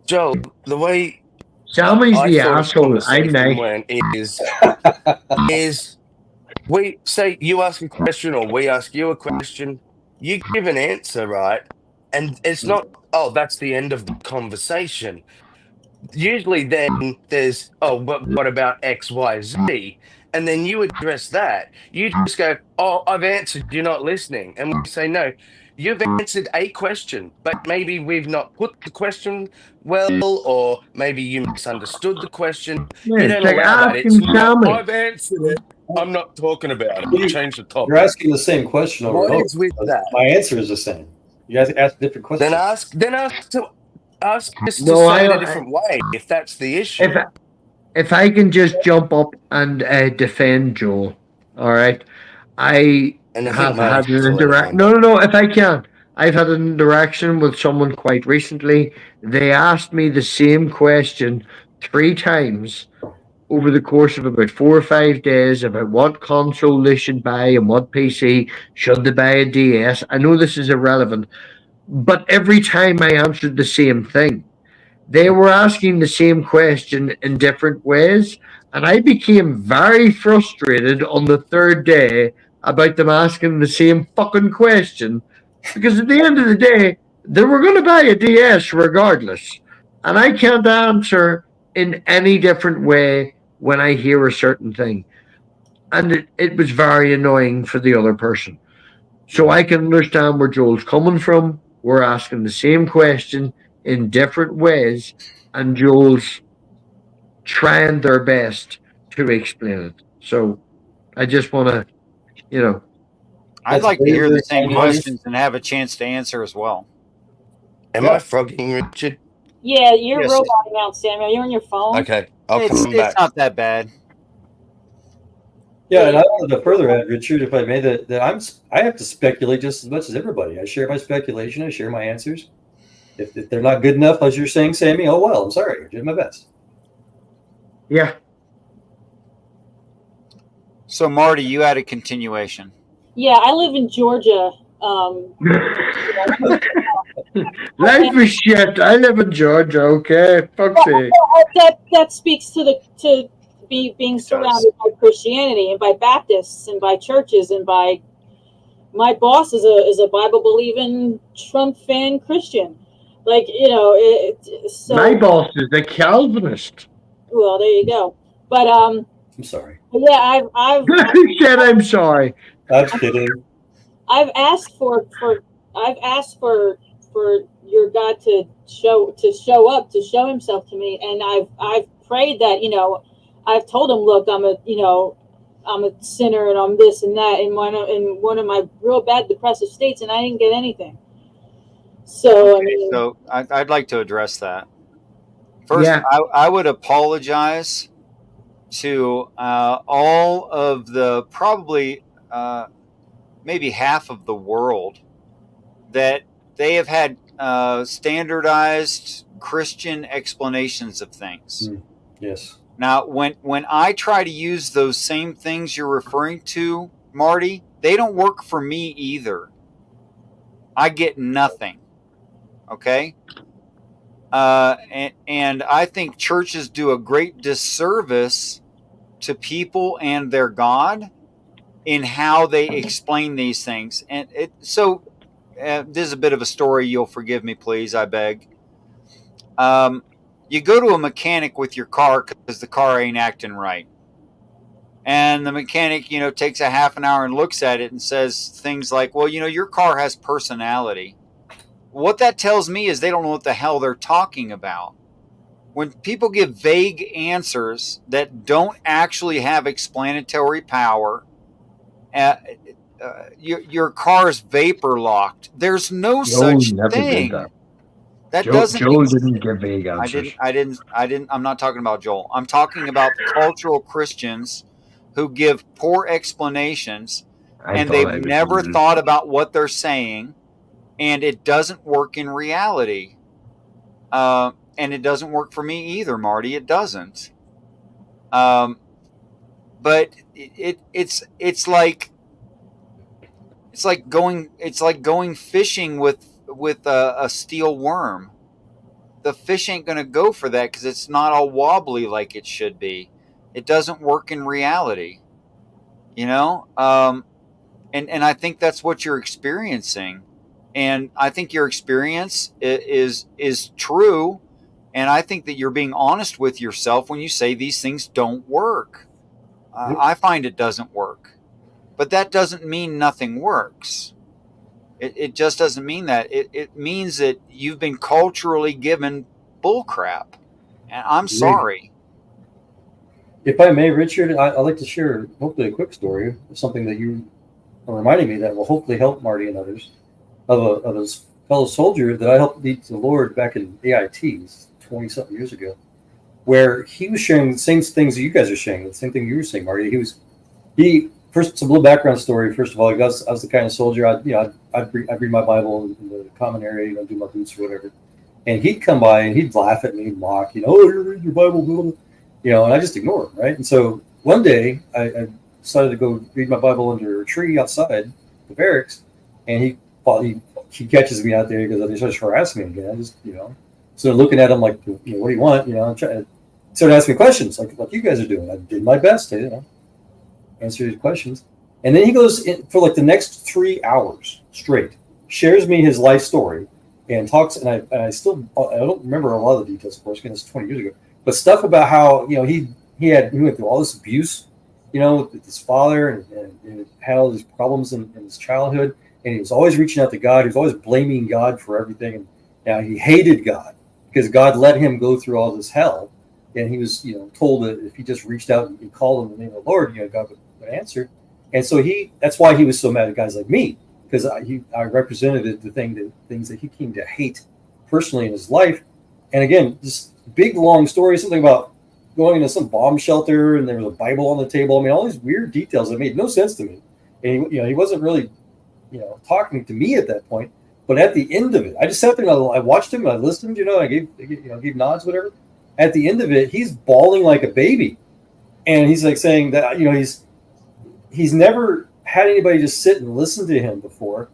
Joel, the way
Sammy's
I
the
thought a
asshole. I'm
conversation
nice.
went is we say you ask a question or we ask you a question, you give an answer, right? And it's not, oh, that's the end of the conversation. Usually then there's, oh, but what about X, Y, Z? And then you address that. You just go, oh, I've answered, you're not listening. And we say, no, you've answered a question, but maybe we've not put the question well, or maybe you misunderstood the question.
Yeah,
You
it's
don't
like
allow that. It's
asking
no,
Sammy.
I've answered it. I'm not talking about it. Change the topic.
You're asking the same question over
What
and over.
is with that?
My answer is the same. You guys ask different questions.
Then ask us to
No,
say it a different way if that's the issue.
if I can just jump up and defend Joel, all right. I
And I think
have
Marty
had an
has to let him
interaction.
in.
No. If I can, I've had an interaction with someone quite recently. They asked me the same question 3 times over the course of about 4 or 5 days about what console they should buy and what PC should they buy a DS. I know this is irrelevant, but every time I answered the same thing. They were asking the same question in different ways, and I became very frustrated on the third day about them asking the same fucking question because at the end of the day, they were going to buy a DS regardless. And I can't answer in any different way when I hear a certain thing. And it was very annoying for the other person. So I can understand where Joel's coming from. We're asking the same question in different ways, and Joel's trying their best to explain it. So I just want to, you know.
I'd
That's
like to
very,
hear the
very
same
kind,
questions and have a chance to answer as well.
Am I frogging Richard?
Yeah, you're
Yes.
roboting out, Samuel. You're on your phone.
Okay, I'll
It's
come back.
not that bad.
Yeah, and I wanted to further add, Richard, if I may, that I have to speculate just as much as everybody. I share my speculation. I share my answers. If they're not good enough, as you're saying, Sammy, oh well, I'm sorry. I did my best.
Yeah.
So, Marty, you had a continuation.
Yeah, I live in Georgia.
Life is shit. I live in Georgia, okay? Fuck's sake.
That speaks to being surrounded by Christianity and by Baptists and by churches and by my boss is a Bible believing Trump fan Christian. Like, so
My boss is a Calvinist.
well, there you go. But
I'm sorry.
yeah, I've
said I'm sorry.
I'm kidding.
I've asked for your God to show up, to show himself to me, and I've prayed that, I've told him, look, I'm a sinner and I'm this and that in one of my real bad depressive states, and I didn't get anything. So
Okay, so I'd like to address that. First,
Yeah.
I would apologize to all of the probably maybe half of the world that they have had standardized Christian explanations of things.
Yes.
Now, when I try to use those same things you're referring to, Marty, they don't work for me either. I get nothing. Okay? And I think churches do a great disservice to people and their God in how they explain these things. And this is a bit of a story. You'll forgive me, please. I beg. You go to a mechanic with your car because the car ain't acting right. And the mechanic, takes a half an hour and looks at it and says things like, well, your car has personality. What that tells me is they don't know what the hell they're talking about. When people give vague answers that don't actually have explanatory power, your car's vapor locked. There's no such thing. That doesn't.
Joel didn't give vague answers.
I didn't. I'm not talking about Joel. I'm talking about cultural Christians who give poor explanations, and they've never thought about what they're saying, and it doesn't work in reality. And it doesn't work for me either, Marty. It doesn't. But it's like going fishing with a steel worm. The fish ain't going to go for that because it's not all wobbly like it should be. It doesn't work in reality, And I think that's what you're experiencing, and I think your experience is true, and I think that you're being honest with yourself when you say these things don't work. I find it doesn't work, but that doesn't mean nothing works. It just doesn't mean that. It means that you've been culturally given bullcrap. And I'm sorry.
If I may, Richard, I'd like to share hopefully a quick story of something that you are reminding me that will hopefully help Marty and others of a fellow soldier that I helped lead to the Lord back in AITs 20-something years ago. where he was sharing the same things that you guys are sharing, the same thing you were saying, Marty. He first, some little background story. First of all, I was the kind of soldier, I'd read my Bible in the common area, do my boots or whatever. And he'd come by and he'd laugh at me and mock, oh, you're reading your Bible, blah, blah. And I just ignore him, right? And so one day I decided to go read my Bible under a tree outside the barracks, and he catches me out there because he starts harassing me again. I just, so looking at him like, what do you want? I'm trying to start asking me questions like you guys are doing. I did my best to, answer his questions. And then he goes in for like the next 3 hours straight, shares me his life story and talks. And I don't remember a lot of the details, of course, because it's 20 years ago, but stuff about how, he went through all this abuse, with his father and had all these problems in his childhood. And he was always reaching out to God. He was always blaming God for everything. And now he hated God because God let him go through all this hell. And he was, told that if he just reached out and called on the name of the Lord, God would answer. And so that's why he was so mad at guys like me, because I represented the things that he came to hate personally in his life. And again, this big, long story, something about going into some bomb shelter and there was a Bible on the table. I mean, all these weird details that made no sense to me. And, he wasn't really, talking to me at that point. But at the end of it, I just sat there and I watched him and I listened, I gave nods, whatever. At the end of it, he's bawling like a baby. And he's like saying that, he's never had anybody just sit and listen to him before,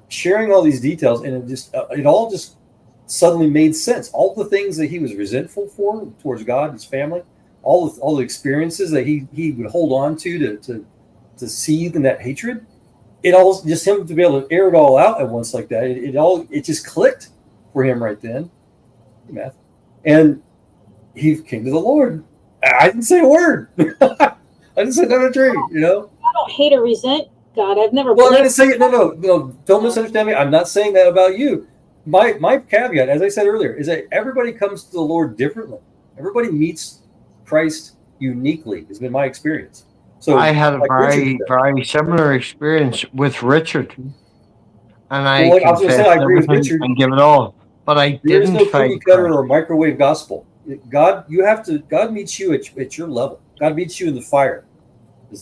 sharing all these details. And it all just suddenly made sense. All the things that he was resentful for towards God, his family, all the experiences that he would hold on to seethe in that hatred. It all just him to be able to air it all out at once like that. It just clicked for him right then. Math. And he came to the Lord. I didn't say a word. I didn't say another tree,
I don't hate or resent God. I've never.
Well, I didn't say it. No. Don't misunderstand me. I'm not saying that about you. My caveat, as I said earlier, is that everybody comes to the Lord differently. Everybody meets Christ uniquely. Has been my experience. So
I had a very similar experience with Richard, and I confessed everything and give it all. But I
there
didn't
is no
fight
cookie cutter or microwave gospel. God meets you at your level. God meets you in the fire.
I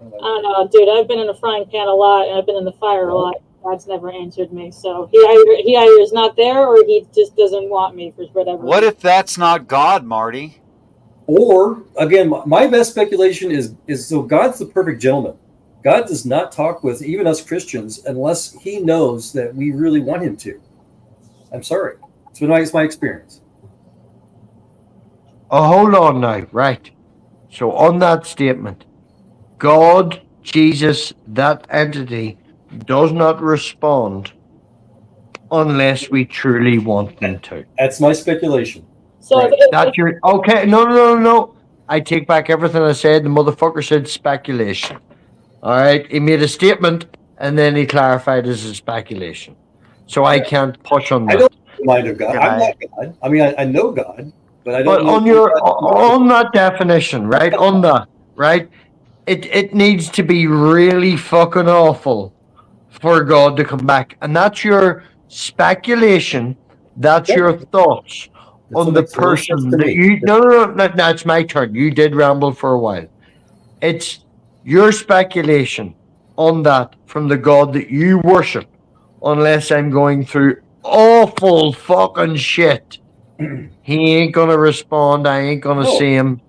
don't know, dude. I've been in the frying pan a lot, and I've been in the fire a lot. God's never answered me, so he either is not there or he just doesn't want me for whatever.
What if that's not God, Marty?
Or again, my best speculation is so God's the perfect gentleman. God does not talk with even us Christians unless he knows that we really want him to. I'm sorry. It's my experience.
Oh, hold on now. Right. So on that statement, God, Jesus, that entity does not respond unless we truly want them to.
That's my speculation.
So
right.
That's your okay. No. I take back everything I said. The motherfucker said speculation. All right. He made a statement and then he clarified as a speculation. So I can't push on that.
I don't mind of God. I'm not God. I mean, I know God, but I don't
know. But on that definition, right? On that, right? It needs to be really fucking awful for God to come back. And that's your speculation. That's your thoughts on the person that you. No, that's my turn. You did ramble for a while. It's your speculation on that from the God that you worship, unless I'm going through awful fucking shit. He ain't gonna respond. I ain't gonna see him.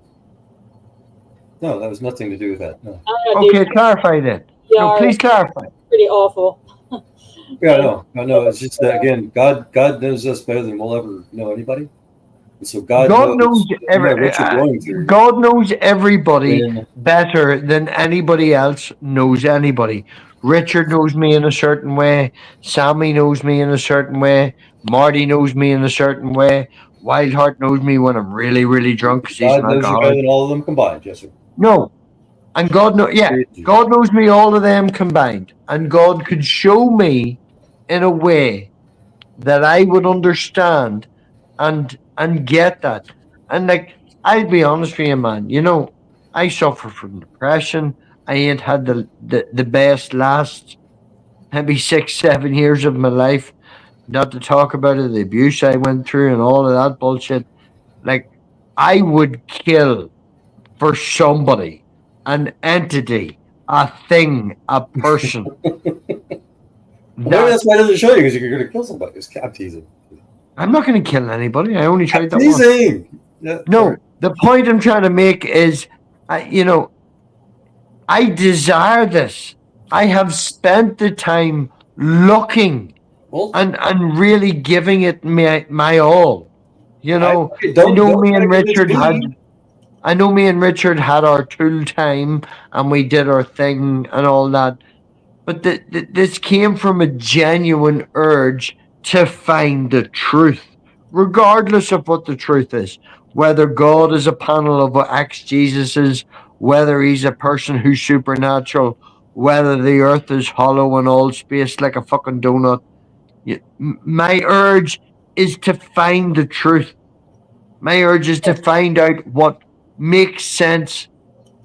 No, that was nothing to do with that. No.
Okay, clarify that. No, please clarify.
Pretty awful.
Yeah, no. It's just that again, God knows us better than we'll ever know anybody. And so God knows
God knows everybody better than anybody else knows anybody. Richard knows me in a certain way. Sammy knows me in a certain way. Marty knows me in a certain way. Wildheart knows me when I'm really, really drunk.
God knows you better than all of them combined, yes, sir.
No. And God knows me, all of them combined. And God could show me in a way that I would understand and get that. And like, I'll be honest with you, man. I suffer from depression. I ain't had the best last maybe 6-7 years of my life. Not to talk about it, the abuse I went through and all of that bullshit. Like, I would kill for somebody, an entity, a thing, a person.
Maybe that's why it doesn't show you, because you're going to kill somebody. I'm teasing.
I'm not going to kill anybody. I only tried that once.
Teasing. Yeah,
No,
sorry.
the point I'm trying to make is, I desire this. I have spent the time looking and really giving it my all. I know me and Richard had our tool time and we did our thing and all that. But this came from a genuine urge to find the truth, regardless of what the truth is. Whether God is a panel of ex-Jesuses, whether he's a person who's supernatural, whether the earth is hollow and all space like a fucking donut. My urge is to find the truth. My urge is to find out what makes sense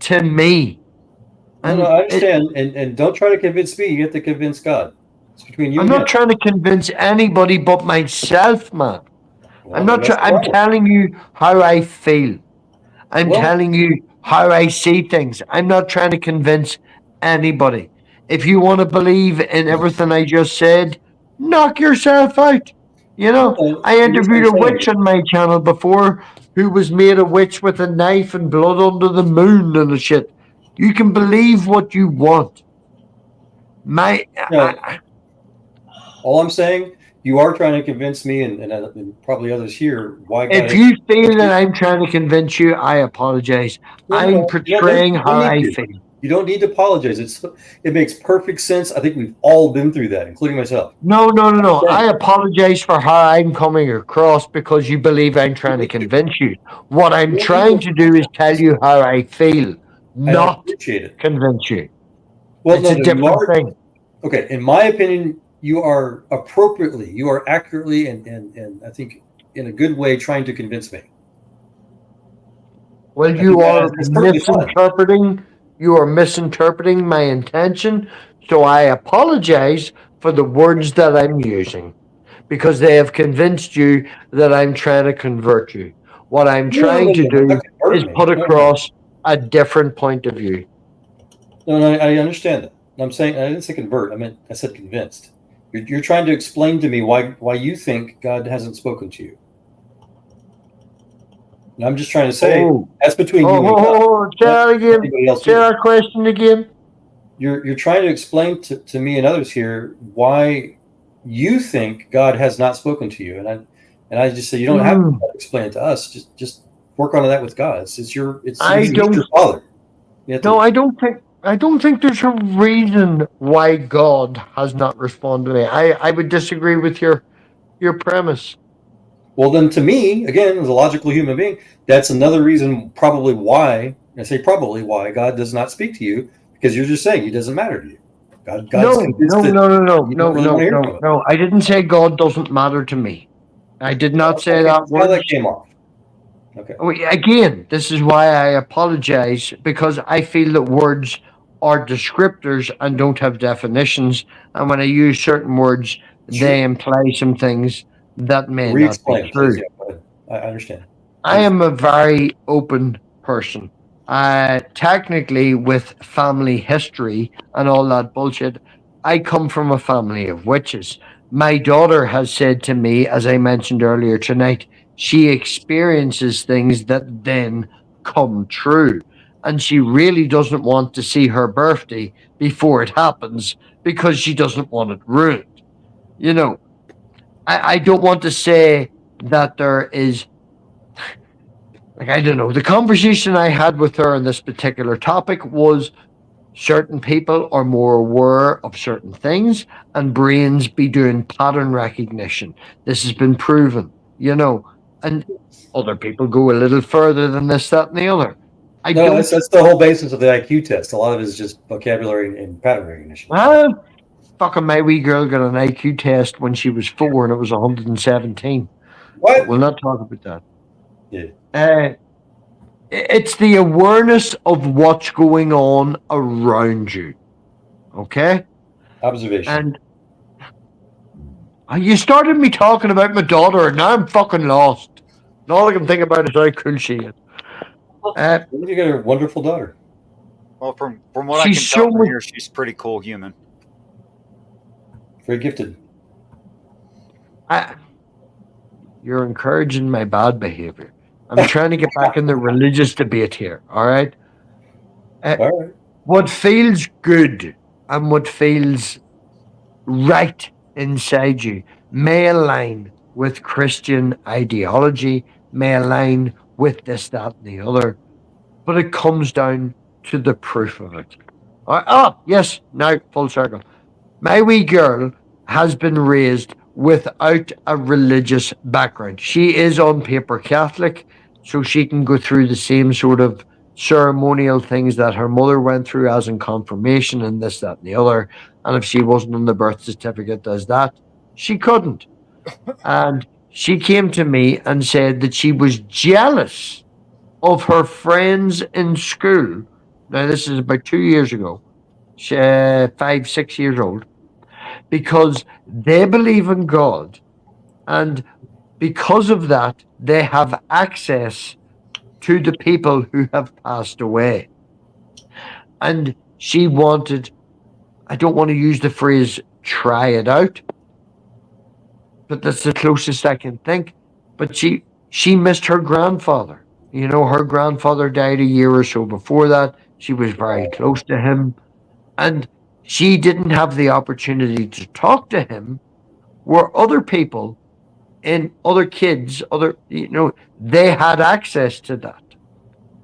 to me.
No, I understand. And don't try to convince me. You have to convince God. It's between you
I'm
and
not
him.
trying to convince anybody but myself, man.
Well,
I'm telling you how I feel. I'm telling you how I see things. I'm not trying to convince anybody. If you want to believe in everything I just said, knock yourself out. I interviewed a witch on my channel before who was made a witch with a knife and blood under the moon and the shit. You can believe what you want.
All I'm saying, you are trying to convince me and probably others here why God.
If you feel that I'm trying to convince you, I apologize. I'm portraying how I feel.
You don't need to apologize. It makes perfect sense. I think we've all been through that, including myself.
No. I apologize for how I'm coming across because you believe I'm trying to convince you. What I'm trying to do is tell you how I feel, not convince you.
Well,
it's a different thing.
Okay, in my opinion, you are accurately, and I think in a good way trying to convince me.
Well, you are misinterpreting. You are misinterpreting my intention. So I apologize for the words that I'm using because they have convinced you that I'm trying to convert you. What I'm trying to do is put across a different point of view.
No, I understand that. I'm saying I didn't say convert. I said convinced. You're trying to explain to me why you think God hasn't spoken to you. And I'm just trying to say that's between you and God.
Say that again. Say that question again.
You're trying to explain to me and others here why you think God has not spoken to you, and I just say you don't have to explain it to us. Just work on that with God. It's your father.
No, I don't think there's a reason why God has not responded to me. I would disagree with your premise.
Well, then to me, again, as a logical human being, that's another reason probably why God does not speak to you, because you're just saying it doesn't matter to you. God's convinced
No. I didn't say God doesn't matter to me. I did not say that word.
How that came off. Okay.
Again, this is why I apologize, because I feel that words are descriptors and don't have definitions. And when I use certain words, they imply some things that may not be true.
I understand.
I am a very open person. Technically, with family history and all that bullshit, I come from a family of witches. My daughter has said to me, as I mentioned earlier tonight, she experiences things that then come true. And she really doesn't want to see her birthday before it happens because she doesn't want it ruined. I don't want to say that there is, I don't know. The conversation I had with her on this particular topic was certain people are more aware of certain things and brains be doing pattern recognition. This has been proven, and other people go a little further than this, that, and the other.
That's the whole basis of the IQ test. A lot of it is just vocabulary and pattern recognition.
Fucking my wee girl got an IQ test when she was 4 and it was 117.
What?
But we'll not talk about that.
Yeah.
It's the awareness of what's going on around you. Okay?
Observation.
And you started me talking about my daughter and now I'm fucking lost. And all I can think about is how cool she is.
You got a wonderful daughter.
Well, from what I can tell from here, she's a pretty cool human.
Very gifted.
You're encouraging my bad behavior. I'm trying to get back in the religious debate here, all right?
All right.
What feels good and what feels right inside you may align with Christian ideology, may align with this, that, and the other, but it comes down to the proof of it. Yes, now full circle. My wee girl has been raised without a religious background. She is on paper Catholic, so she can go through the same sort of ceremonial things that her mother went through, as in confirmation and this, that, and the other. And if she wasn't on the birth certificate as that, she couldn't. And she came to me and said that she was jealous of her friends in school. Now, this is about 2 years ago. She, 5, 6 years old. Because they believe in God, and because of that, they have access to the people who have passed away. And she wanted, I don't want to use the phrase try it out, but that's the closest I can think. But she missed her grandfather. You know, her grandfather died a year or so before that. She was very close to him. And she didn't have the opportunity to talk to him, where other people and other kids, they had access to that.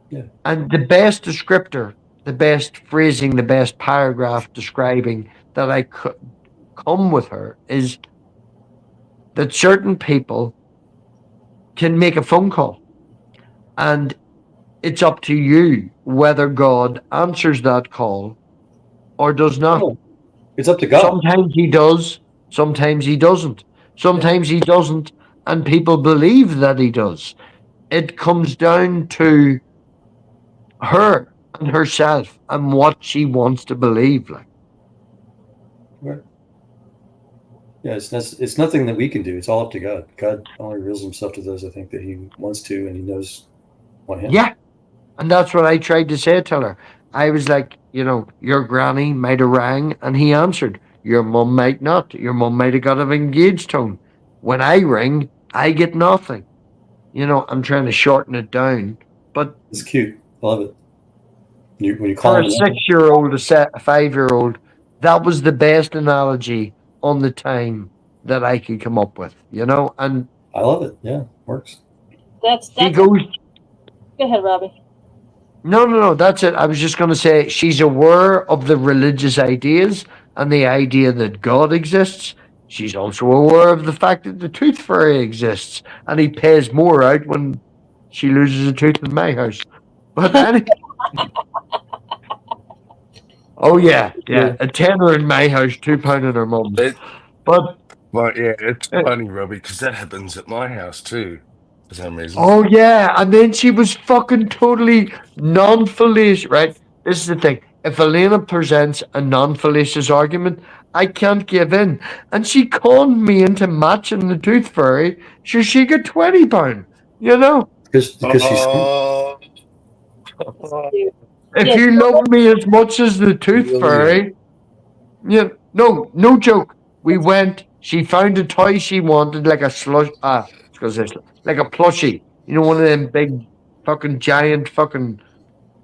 Yeah.
And the best descriptor, the best phrasing, the best paragraph describing that I could come with her is that certain people can make a phone call, and it's up to you whether God answers that call or does not.
Oh, it's up to God.
Sometimes he does, sometimes he doesn't. Sometimes he doesn't, and people believe that he does. It comes down to her and herself and what she wants to believe. Like,
Right. Yeah, it's nothing that we can do. It's all up to God. God only reveals himself to those, I think, that he wants to, and he knows what him.
yeah, and that's what I tried to say to her. I was like, your granny might have rang and he answered. Your mum might not. Your mum might have got an engaged tone. When I ring, I get nothing. I'm trying to shorten it down, but
it's cute. I love it. When you
for
call
a 6-year-old, a 5-year-old, that was the best analogy on the time that I could come up with. And
I love it. Yeah, works.
That's
he goes.
Go ahead, Robbie.
No, that's it. I was just going to say she's aware of the religious ideas and the idea that God exists. She's also aware of the fact that the tooth fairy exists, and he pays more out when she loses a tooth in my house. But oh yeah, a tenner in my house, £2 in her mum's. But
yeah, it's funny, Robbie, because that happens at my house too, for some reason.
Oh yeah, and then she was fucking totally non-fallacious, right? This is the thing. If Elena presents a non-fallacious argument, I can't give in. And she conned me into matching the tooth fairy, so she got £20,
Because she's
if you love me as much as the tooth fairy, no joke. We went, she found a toy she wanted, like a slush, like a plushie, one of them big fucking giant fucking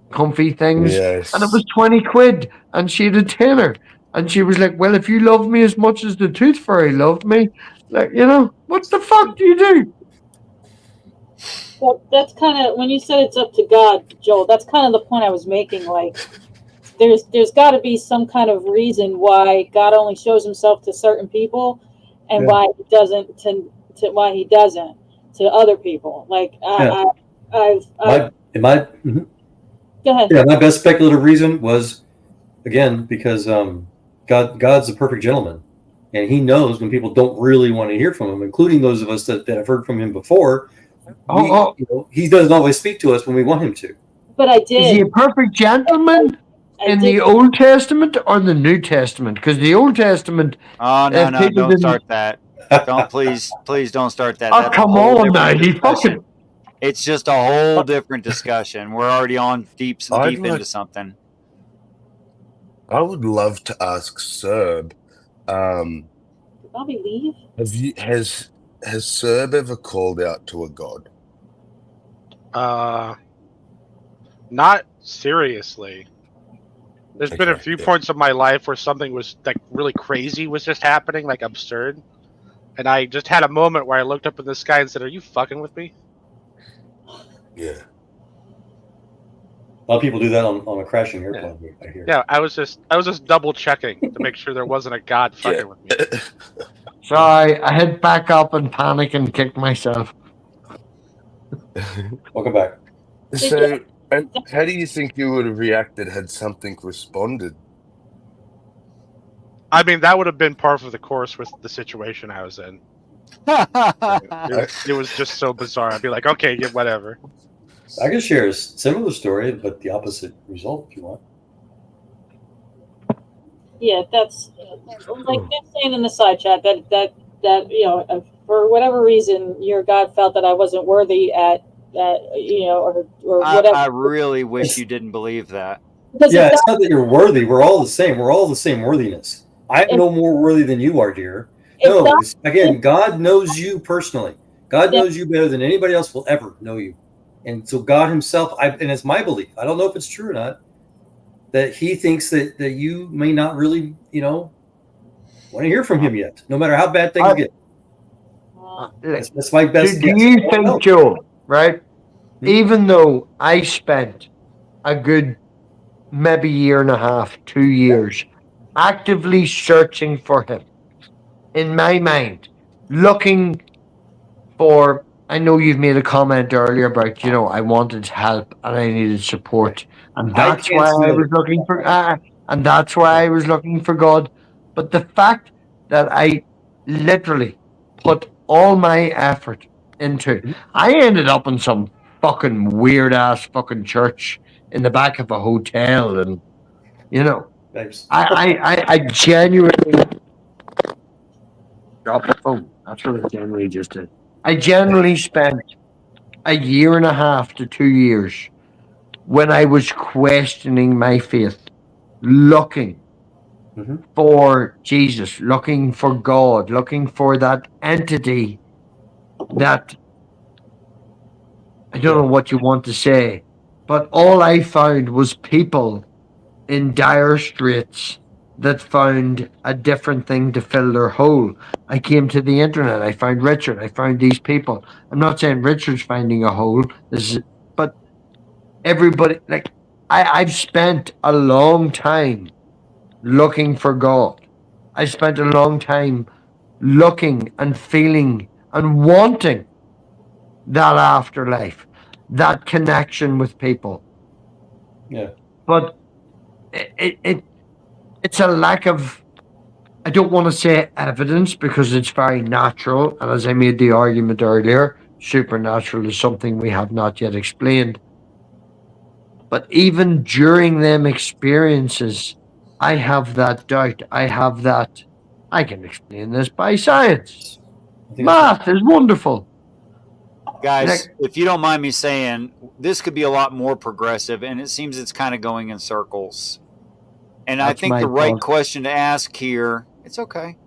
comfy things.
Yes.
And it was 20 quid, and she had a tenner. And she was like, well, if you love me as much as the tooth fairy loved me, like, what the fuck do you do?
Well, that's kind of, when you said it's up to God, Joel, that's kind of the point I was making. Like, there's got to be some kind of reason why God only shows himself to certain people, and why he doesn't to other people. Like,
Go ahead.
Yeah,
my best speculative reason was, again, because God's a perfect gentleman, and he knows when people don't really want to hear from him, including those of us that have heard from him before. He doesn't always speak to us when we want him to.
But I did.
Is he a perfect gentleman in the Old Testament or the New Testament? Because the Old Testament.
Oh no, don't start that. Don't please don't start that.
Oh, come on now,
It's just a whole different discussion. We're already on deep
I'd
into something.
I would love to ask Serb.
Did Bobby leave?
Has Serb ever called out to a god?
Not seriously. There's been a few points of my life where something was like really crazy was just happening, like absurd. And I just had a moment where I looked up in the sky and said, "Are you fucking with me?"
Yeah.
A lot of people do that on a crashing airplane.
Yeah.
I hear.
Yeah, I was just double checking to make sure there wasn't a god fucking with me.
Sorry, I had back up and panic and kicked myself.
Welcome back.
So, and how do you think you would have reacted had something responded?
I mean, that would have been par for the course with the situation I was in. It was just so bizarre. I'd be like, okay, yeah, whatever.
I can share a similar story, but the opposite result if you want.
Yeah, that's like they're saying in the side chat that for whatever reason your God felt that I wasn't worthy at that or whatever.
I really wish you didn't believe that.
Yeah, it's not that you're worthy. We're all the same. We're all the same worthiness. I'm no more worthy than you are, dear. No, again, God knows you personally. God knows you better than anybody else will ever know you. And so God himself, and it's my belief, I don't know if it's true or not, that he thinks that you may not really, want to hear from him yet, no matter how bad things get. That's my best guess.
Do you think, Joe, right? Even though I spent a good maybe year and a half, 2 years, actively searching for him, in my mind, looking for, I know you've made a comment earlier about, I wanted help and I needed support. And that's why I was looking for, and that's why I was looking for God. But the fact that I literally put all my effort into, I ended up in some fucking weird ass fucking church in the back of a hotel, and I genuinely dropped the phone. That's what I genuinely just did. I generally spent a year and a half to 2 years when I was questioning my faith, looking for Jesus, looking for God, looking for that entity that I don't know what you want to say, but all I found was people in dire straits that found a different thing to fill their hole. I came to the internet. I found Richard. I found these people. I'm not saying Richard's finding a hole. But everybody, like, I've spent a long time looking for God. I spent a long time looking and feeling and wanting that afterlife, that connection with people.
Yeah.
But it's a lack of, I don't want to say evidence because it's very natural. And as I made the argument earlier, supernatural is something we have not yet explained. But even during them experiences, I have that doubt. I have that, I can explain this by science. Math is wonderful.
Guys, if you don't mind me saying, this could be a lot more progressive, and it seems it's kind of going in circles. And I think the right question to ask here, it's okay.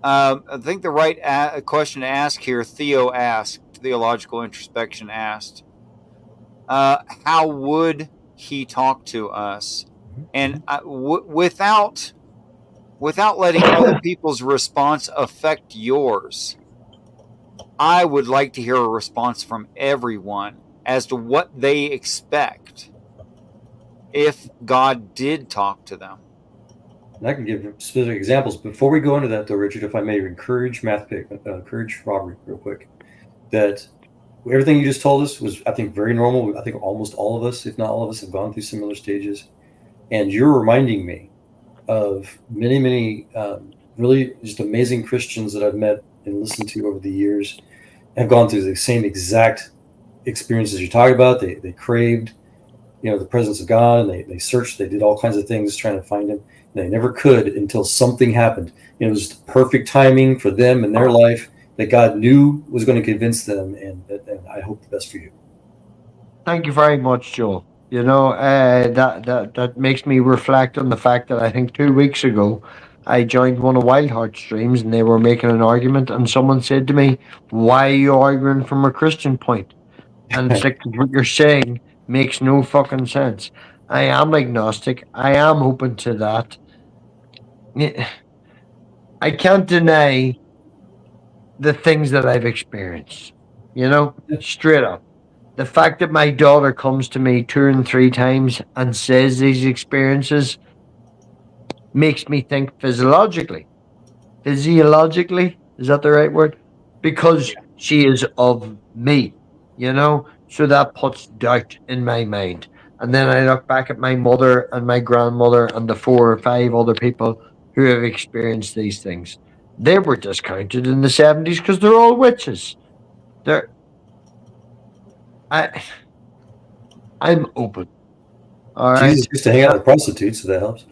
I think the right question to ask here, Theo asked, Theological Introspection asked, how would he talk to us? And without letting other people's response affect yours, I would like to hear a response from everyone as to what they expect if God did talk to them.
And I can give specific examples. Before we go into that, though, Richard, if I may encourage Robert real quick, that everything you just told us was, I think, very normal. I think almost all of us, if not all of us, have gone through similar stages. And you're reminding me of many, many really just amazing Christians that I've met and listened to over the years have gone through the same exact experiences you're talking about. They craved, the presence of God, and they searched, they did all kinds of things trying to find him. And they never could until something happened. It was perfect timing for them in their life, that God knew was going to convince them, and I hope the best for you.
Thank you very much, Joel. That makes me reflect on the fact that I think 2 weeks ago I joined one of Wildheart streams and they were making an argument, and someone said to me, "Why are you arguing from a Christian point?" And it's like what you're saying makes no fucking sense. I am agnostic. I am open to that. I can't deny the things that I've experienced. Straight up. The fact that my daughter comes to me 2 and 3 times and says these experiences makes me think physiologically. Physiologically, is that the right word? Because she is of me, So that puts doubt in my mind. And then I look back at my mother and my grandmother and the 4 or 5 other people who have experienced these things. They were discounted in the 70s because they're all witches. I'm open. All right.
Jesus used to hang out with prostitutes, so that helps.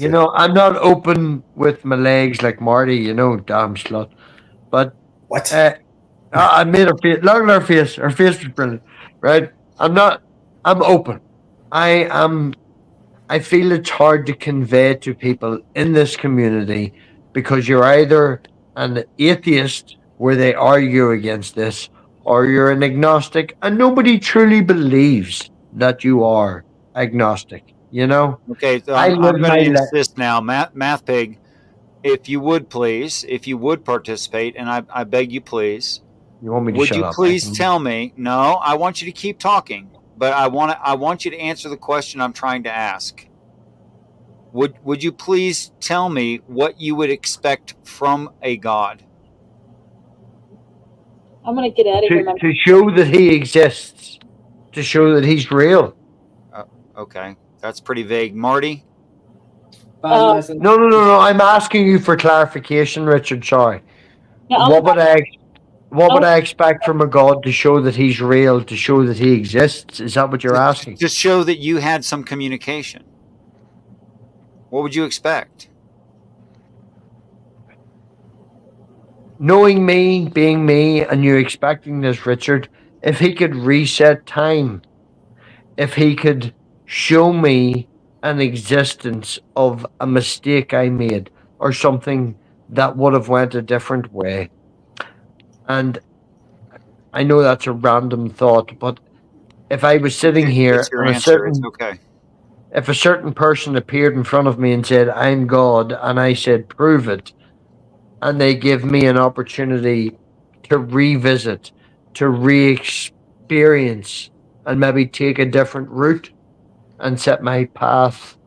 I'm not open with my legs like Marty, damn slut. But
what?
I made her face. Look at her face. Her face was brilliant, right? I'm open. I feel it's hard to convey to people in this community because you're either an atheist where they argue against this, or you're an agnostic, and nobody truly believes that you are agnostic.
Okay, so
I
I'm
live
going
my
to
life.
insist now, Math Pig, if you would please, if you would participate, and I beg you please,
You want me to
would
shut
you
up?
please tell me? No, I want you to keep talking, but I want you to answer the question I'm trying to ask. Would you please tell me what you would expect from a God?
I'm gonna get out of here.
To show that he exists, to show that he's real.
Okay, that's pretty vague, Marty.
No. I'm asking you for clarification, Richard. Sorry.
Yeah,
What would I expect from a God to show that he's real, to show that he exists? Is that what you're asking?
To show that you had some communication. What would you expect?
Knowing me, being me, and you expecting this, Richard, if he could reset time, if he could show me an existence of a mistake I made or something that would have went a different way. And I know that's a random thought, but if I was sitting here
It's your
and
answer. It's okay.
if a certain person appeared in front of me and said, "I'm God," and I said, "Prove it," and they give me an opportunity to revisit, to re-experience, and maybe take a different route and set my path.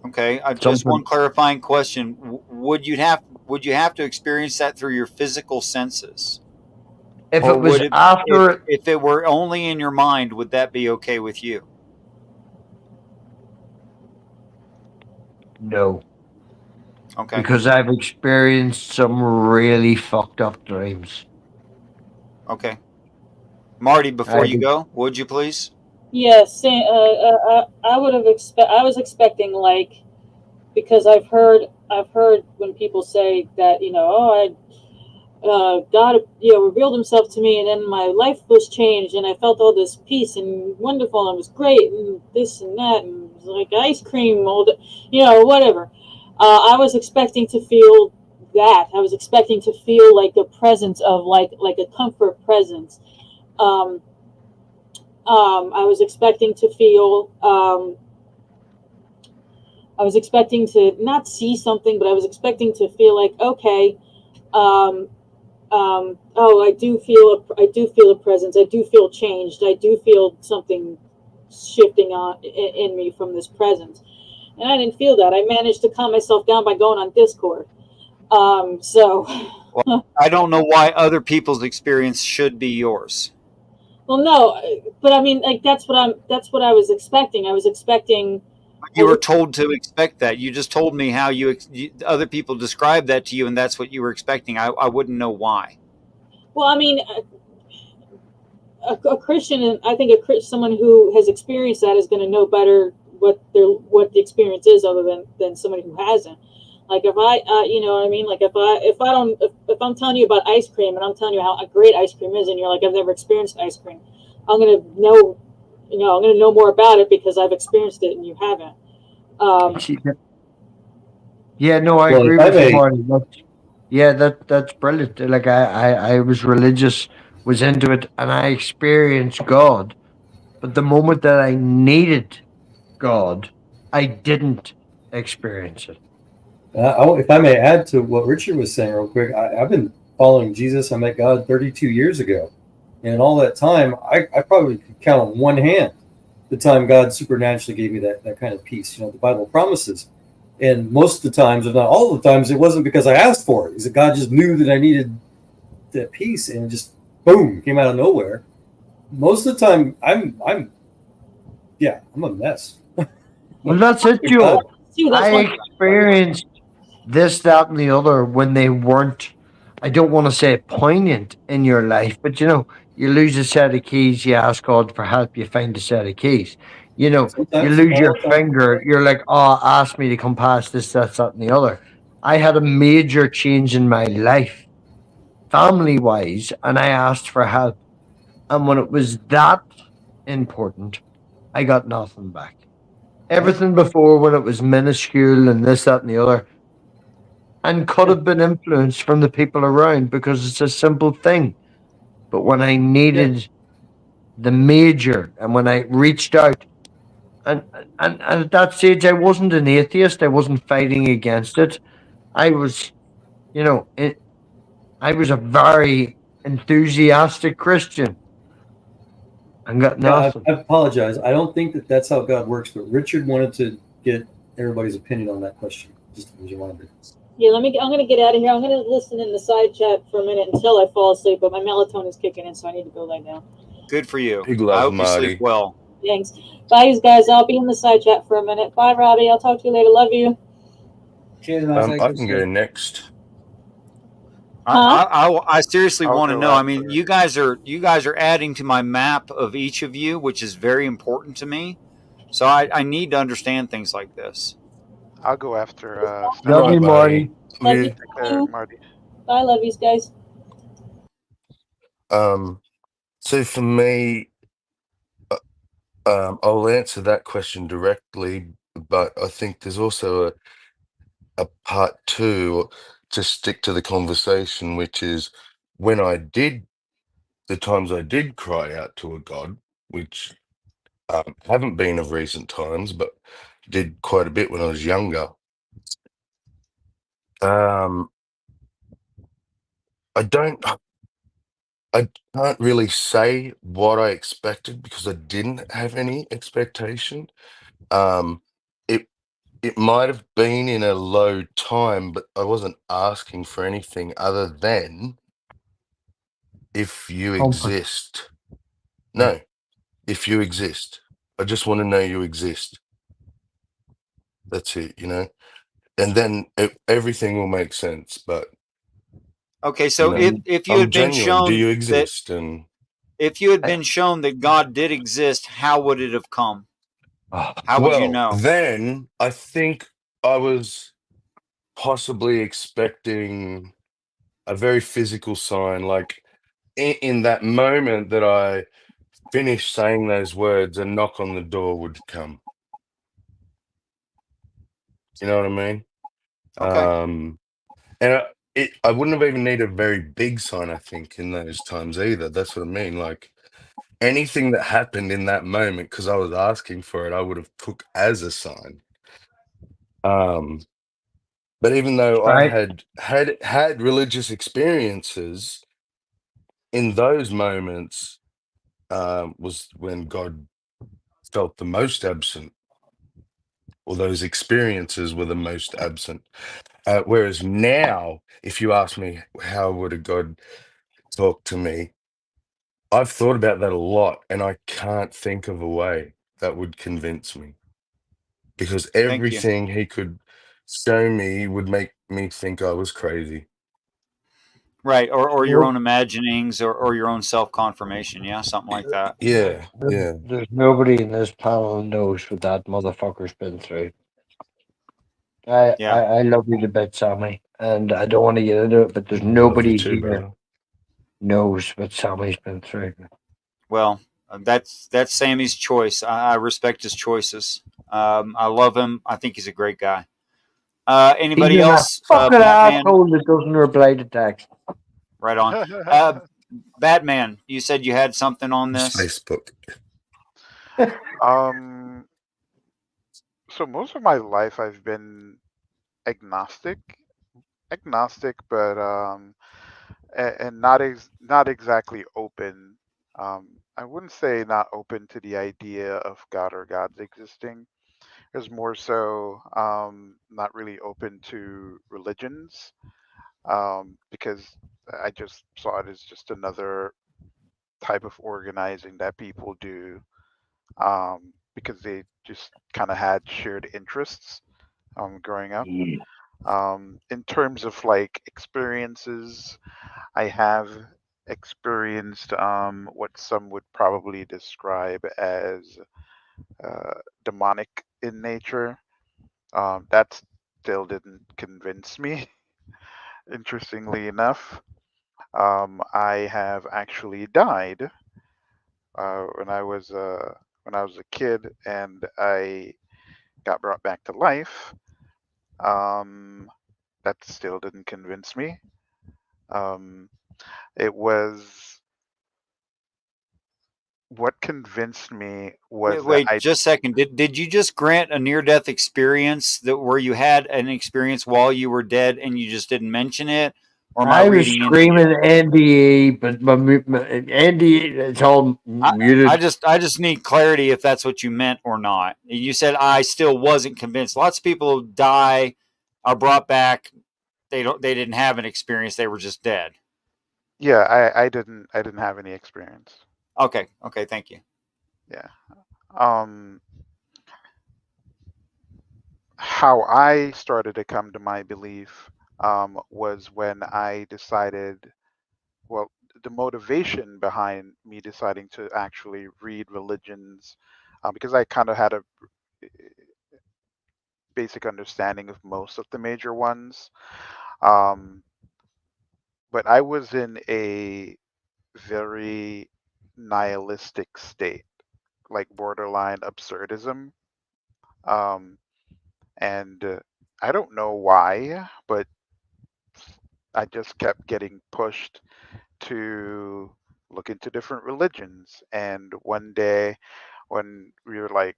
Okay, just one clarifying question: would you have to experience that through your physical senses?
If it was after,
if it were only in your mind, would that be okay with you?
No.
Okay.
Because I've experienced some really fucked up dreams.
Okay. Marty, before you go, would you please?
Yes, I would have I was expecting, like, because I've heard when people say that, God, revealed himself to me, and then my life was changed, and I felt all this peace and wonderful, and it was great, and this and that, and it was like ice cream, whatever. I was expecting to feel that. I was expecting to feel like the presence of like a comfort presence. I was expecting to feel. I was expecting to not see something, but I was expecting to feel like, okay, I do feel a presence. I do feel changed. I do feel something shifting in me from this presence, and I didn't feel that. I managed to calm myself down by going on Discord.
Well, I don't know why other people's experience should be yours.
Well, no, but I mean, like that's what I was expecting. I was expecting.
You were told to expect that. You just told me how other people described that to you, and that's what you were expecting. I wouldn't know why.
Well, I mean, a Christian, and I think someone who has experienced that is going to know better what the experience is, other than somebody who hasn't. Like if I, you know what I mean? Like if I'm telling you about ice cream and I'm telling you how great ice cream is, and you're like, I've never experienced ice cream, I'm gonna know, I'm gonna know more about it because I've experienced it and you haven't.
Yeah, no, I
Well,
agree
if I
with you,
may,
Marty. That's brilliant. Like I was religious, was into it, and I experienced God. But the moment that I needed God, I didn't experience it.
if I may add to what Richard was saying real quick, I've been following Jesus. I met God 32 years ago. And all that time, I probably could count on one hand the time God supernaturally gave me that kind of peace. The Bible promises. And most of the times, if not all of the times, it wasn't because I asked for it. It's that God just knew that I needed that peace and just boom, came out of nowhere. Most of the time, I'm a mess.
Well, that's it,
God,
Joe. I experienced this, that, and the other when they weren't, I don't want to say poignant in your life, but you lose a set of keys, you ask God for help, you find a set of keys. You
sometimes,
lose
all
your
the time.
finger, you're like, oh, ask me to come past this, that, and the other. I had a major change in my life, family wise, and I asked for help. And when it was that important, I got nothing back. Everything before, when it was minuscule and this, that, and the other, and could have been influenced from the people around because it's a simple thing. But when I needed the major, and when I reached out, and at that stage, I wasn't an atheist. I wasn't fighting against it. I was, you know, it, I was a very enthusiastic Christian and got
Yeah,
nothing.
I apologize. I don't think that's how God works, but Richard wanted to get everybody's opinion on that question. Just as you wanted to.
Yeah, I'm gonna get out of here. I'm gonna listen in the side chat for a minute until I fall asleep, but my melatonin's kicking in, so I need to go lie down.
Good for you.
Big
I
love,
hope you sleep
Marty.
well.
Thanks. Bye, you guys. I'll be in the side chat for a minute. Bye, Robbie. I'll talk to you later. Love you.
Cheers, man.
I can go next.
I seriously
I'll
want to
go
know. I
after.
mean, you guys are adding to my map of each of you, which is very important to me. So I need to understand things like this.
I'll go after
Love
All
Stefan.
you,
right,
Marty.
Marty.
Love you.
Yeah.
Take care, Marty.
Bye. Love you guys.
So for me, I'll answer that question directly, but I think there's also a part two to stick to the conversation, which is when the times I did cry out to a God, which haven't been of recent times, but did quite a bit when I was younger. I can't really say what I expected because I didn't have any expectation. Um, it it might have been in a low time, but I wasn't asking for anything other than if you
Comfort.
exist. No, if you exist. I just want to know you exist. That's it. And then everything will make sense. But
Okay, so if you
I'm
had been
genuine. Do
shown
you
that
exist? And
if you had
I,
been shown that God did exist, how would it have come? How would you
well,
know?
then I think I was possibly expecting a very physical sign, like in that moment that I finished saying those words, a knock on the door would come. You know what I mean?
Okay.
And I wouldn't have even needed a very big sign, I think, in those times either. That's what I mean. Like anything that happened in that moment, because I was asking for it, I would have took as a sign. But even though I
Right.
had religious experiences, in those moments was when God felt the most absent, or those experiences were the most absent. Whereas now, if you ask me how would a God talk to me, I've thought about that a lot, and I can't think of a way that would convince me, because
Thank you.
everything he could show me would make me think I was crazy.
Right, or your
Nope.
own imaginings, or your own self confirmation. Yeah, something like that.
Yeah, yeah.
There's nobody in this panel who knows what that motherfucker's been through. I love you to bits, Sammy, and I don't want to get into it, but there's
I love you
nobody
too,
here
brother.
knows what Sammy's been through.
Well, that's Sammy's choice. I respect his choices. I love him. I think he's a great guy. Anybody
He's a
else?
fucking
Batman.
asshole that doesn't reply to text.
Right on. Batman, you said you had something on this.
Facebook.
So most of my life I've been agnostic, but and not exactly open. I wouldn't say not open to the idea of God or gods existing. It's more so not really open to religions, because I just saw it as just another type of organizing that people do, because they just kind of had shared interests growing up. In terms of like experiences, I have experienced what some would probably describe as demonic in nature. That still didn't convince me, interestingly enough. I have actually died when I was a kid, and I got brought back to life. Um, that still didn't convince me. It was what convinced me was that
Wait, just a second. Did you just grant a near death experience that where you had an experience while you were dead and you just didn't mention it, or am I
I was
reading into
screaming
it?
NDA, but my NDA, it's all muted.
I just need clarity if that's what you meant or not. You said I still wasn't convinced. Lots of people who die are brought back. They didn't have an experience. They were just dead.
Yeah, I didn't have any experience.
Okay, thank you.
Yeah. How I started to come to my belief was when I decided, well, the motivation behind me deciding to actually read religions, because I kind of had a basic understanding of most of the major ones. But I was in a very nihilistic state, like borderline absurdism. Um, and I don't know why, but I just kept getting pushed to look into different religions. And one day, when we were like,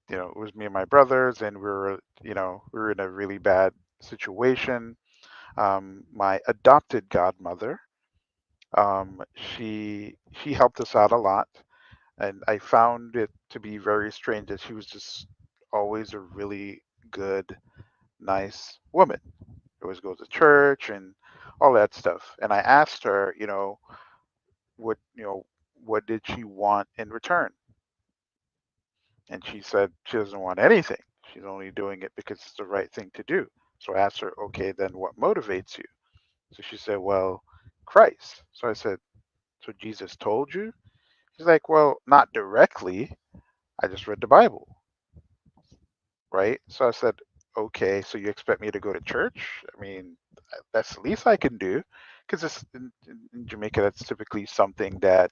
it was me and my brothers, and we were in a really bad situation. My adopted godmother, she helped us out a lot, and I found it to be very strange that she was just always a really good, nice woman. Always goes to church and all that stuff. And I asked her, what what did she want in return? And she said she doesn't want anything. She's only doing it because it's the right thing to do. So I asked her, okay, then what motivates you? So she said, well, Christ. So I said, so Jesus told you? She's like, well, not directly. I just read the Bible, right? So I said, okay, so you expect me to go to church? I mean, that's the least I can do, because in Jamaica, that's typically something that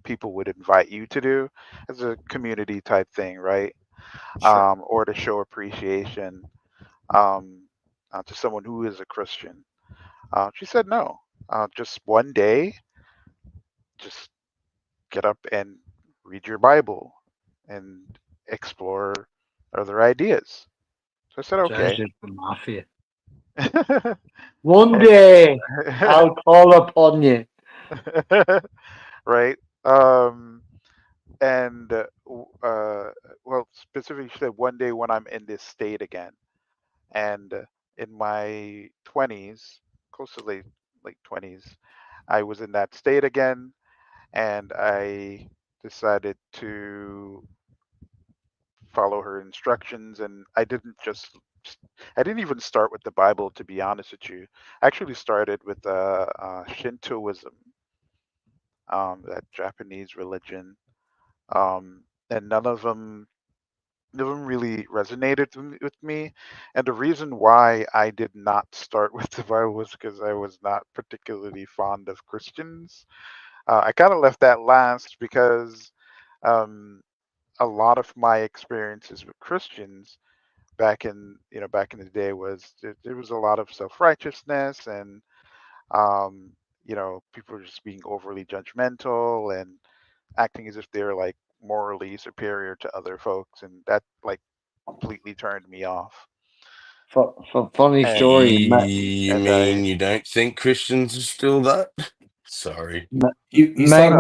people would invite you to do as a community type thing, right?
Sure.
Or to show appreciation um, to someone who is a Christian. She said no. Just one day, just get up and read your Bible and explore other ideas. So I said,
Sounds
okay.
like the mafia. One day I'll call upon you.
Right. And well, specifically, she said one day when I'm in this state again, and in my 20s, close to late 20s, I was in that state again, and I decided to follow her instructions. And I didn't even start with the Bible, to be honest with you. I actually started with Shintoism, that Japanese religion, and none of them never really resonated with me. And the reason why I did not start with the Bible was because I was not particularly fond of Christians. I kind of left that last because um, a lot of my experiences with Christians back in the day was there was a lot of self-righteousness and people were just being overly judgmental and acting as if they're like morally superior to other folks, and that like completely turned me off.
Funny story.
You
And
mean you don't think Christians are still that? Sorry.
My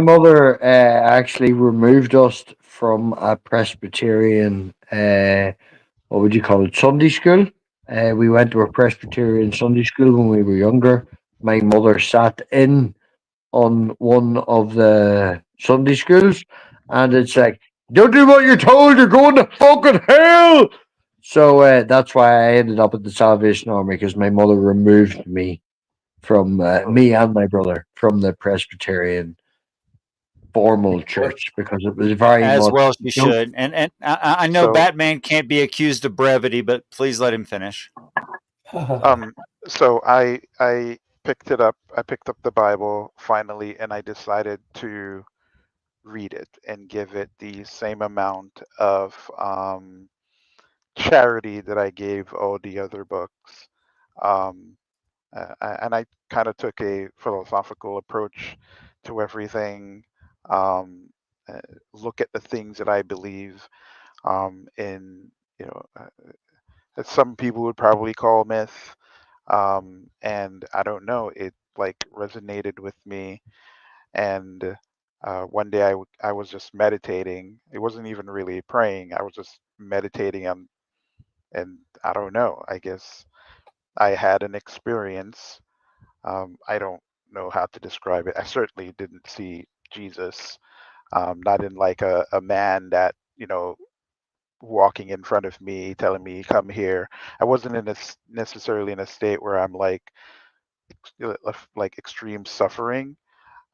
mother actually removed us from a Presbyterian, what would you call it, Sunday school. We went to a Presbyterian Sunday school when we were younger. My mother sat in on one of the Sunday schools, and it's like, don't do what you're told, you're going to fucking hell. So that's why I ended up at the Salvation Army, because my mother removed me from me and my brother from the Presbyterian formal church, because it was very
As
much.
well she should. And I know
So-
Batman can't be accused of brevity, but please let him finish.
So I picked it up. I picked up the Bible finally, and I decided to read it and give it the same amount of charity that I gave all the other books. And I kind of took a philosophical approach to everything. Um, Look at the things that I believe in, that some people would probably call myth. And I don't know, it like resonated with me. And one day I was just meditating. It wasn't even really praying. I was just meditating and I don't know. I guess I had an experience. I don't know how to describe it. I certainly didn't see Jesus, not in like a man that, walking in front of me, telling me, come here. I wasn't necessarily in a state where I'm like extreme suffering.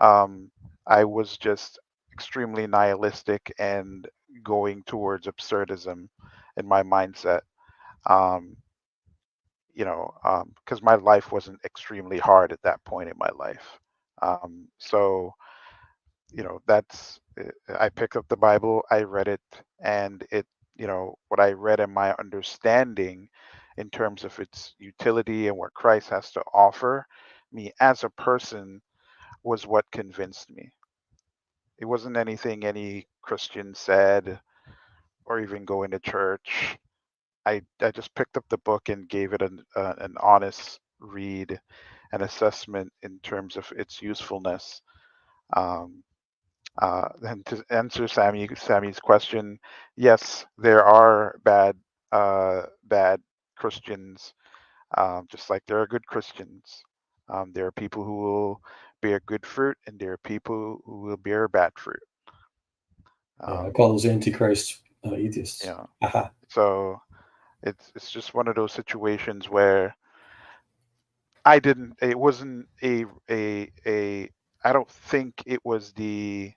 I was just extremely nihilistic and going towards absurdism in my mindset. Um, because my life wasn't extremely hard at that point in my life. So, I picked up the Bible, I read it, and what I read and my understanding in terms of its utility and what Christ has to offer me as a person was what convinced me. It wasn't anything any Christian said or even going to church. I just picked up the book and gave it an honest read and assessment in terms of its usefulness. And to answer Sammy's question, yes, there are bad Christians, just like there are good Christians. There are people who will bear good fruit, and there are people who will bear bad fruit.
I call those antichrist atheists.
Yeah. So it's just one of those situations where it wasn't a I don't think it was the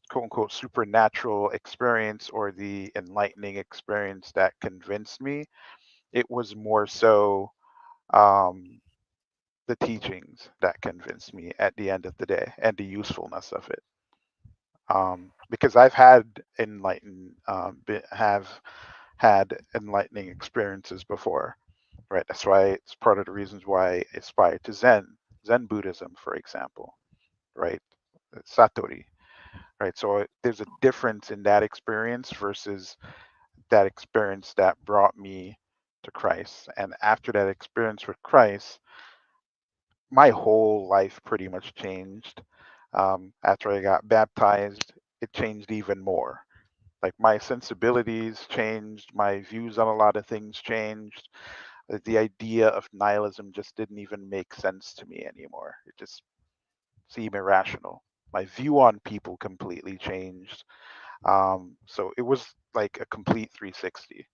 quote unquote supernatural experience or the enlightening experience that convinced me. It was more so the teachings that convinced me at the end of the day and the usefulness of it. Because I've had have had enlightening experiences before, right? That's why it's part of the reasons why I aspire to Zen Buddhism, for example, right? Satori, right? So there's a difference in that experience versus that experience that brought me to Christ. And after that experience with Christ, my whole life pretty much changed. After I got baptized, it changed even more. Like my sensibilities changed, my views on a lot of things changed. The idea of nihilism just didn't even make sense to me anymore. It just seemed irrational. My view on people completely changed. So it was like a complete 360.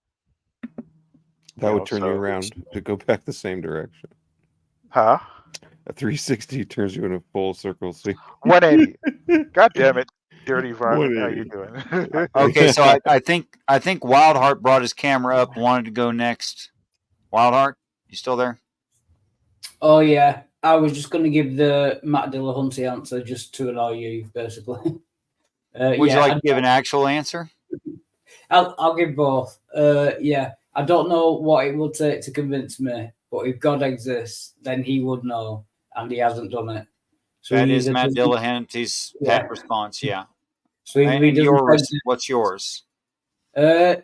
That would turn you around to go back the same direction.
Huh?
A 360 turns you in a full circle. See,
180. God damn it. Dirty varmint, how you doing?
Okay, so I think Wildheart brought his camera up, wanted to go next. Wildheart, you still there?
Oh yeah, I was just going to give the Matt Dillahunty answer just to annoy you, basically.
Would you like to give an actual answer?
I'll give both. Yeah, I don't know what it would take to convince me, but if God exists, then He would know, and He hasn't done it. So
that is Matt Dillahunty's pat response. Yeah.
So
and yours, what's yours?
I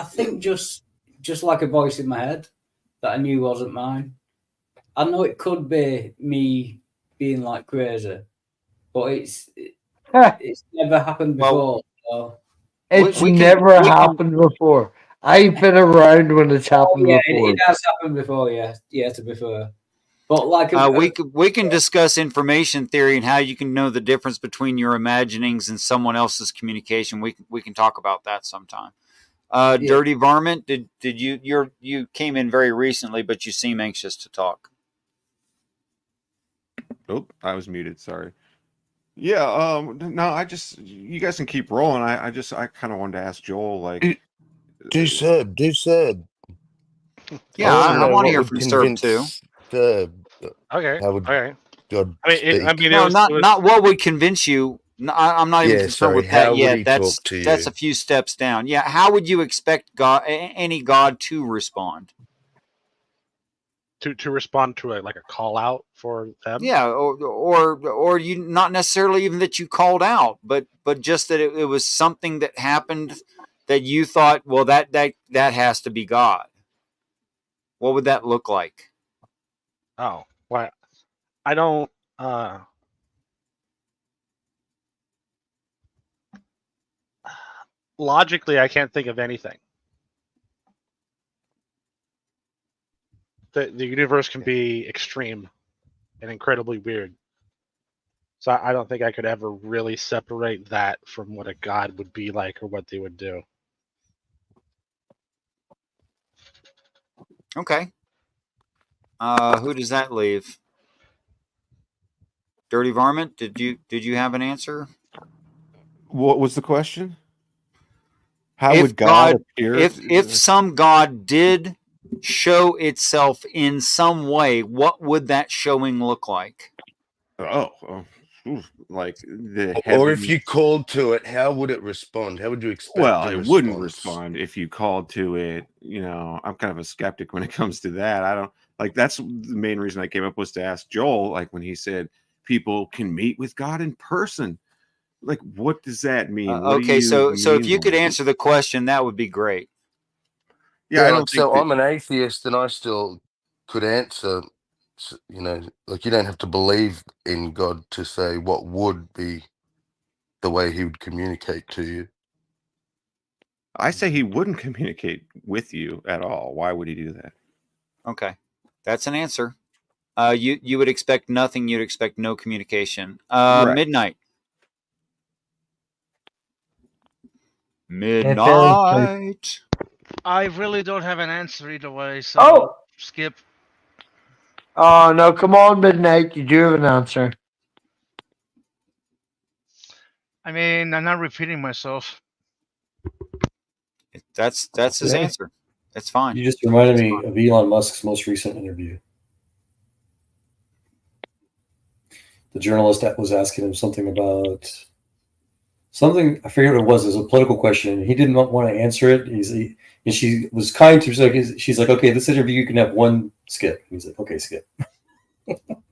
think just like a voice in my head that I knew wasn't mine. I know it could be me being like crazy, but it's never happened before. So.
It's never happened before. I've been around when it's happened before.
It has happened before. Yeah, to be fair. But like
we can discuss information theory and how you can know the difference between your imaginings and someone else's communication. We can talk about that sometime. Dirty Varmint, did you came in very recently, but you seem anxious to talk.
Oh, I was muted. Sorry. Yeah. No, you guys can keep rolling. I kind of wanted to ask Joel, like,
do Serb.
Yeah, I want to hear from Serb too.
Okay.
Okay. God
I mean,
no, not what would convince you. No, I'm not even concerned with that yet. That's a few steps down. Yeah, how would you expect any God to respond?
To respond to a call out for them?
Yeah, or you not necessarily even that you called out, but just that it was something that happened that you thought, well, that has to be God. What would that look like?
Oh, well, I don't. Logically, I can't think of anything. The universe can be extreme and incredibly weird. So I don't think I could ever really separate that from what a God would be like or what they would do.
Okay. Who does that leave? Dirty Varmint, did you have an answer?
What was the question? How would God appear?
If some God did show itself in some way, what would that showing look like?
Like the
heavens. Or if you called to it, how would it respond? How would you expect
it wouldn't respond if you called to it. I'm kind of a skeptic when it comes to that. I don't like, that's the main reason I came up was to ask Joel, like when he said people can meet with God in person. Like, what does that mean?
Okay, so if you could answer the question, that would be great.
Yeah, I'm an atheist and I still could answer. Like, you don't have to believe in God to say what would be the way He would communicate to you.
I say He wouldn't communicate with you at all. Why would He do that?
Okay, that's an answer. You would expect nothing. You'd expect no communication. Right. Midnight.
I really don't have an answer either way, so skip.
Oh no! Come on, Midnight. You do have an answer.
I mean, I'm not repeating myself.
That's his answer. That's fine.
You just reminded me of Elon Musk's most recent interview. The journalist was asking him something about something, I forget what it was. It was a political question. He didn't want to answer it. And she was kind to. She's like, "Okay, this interview you can have one skip." He's like, "Okay, skip."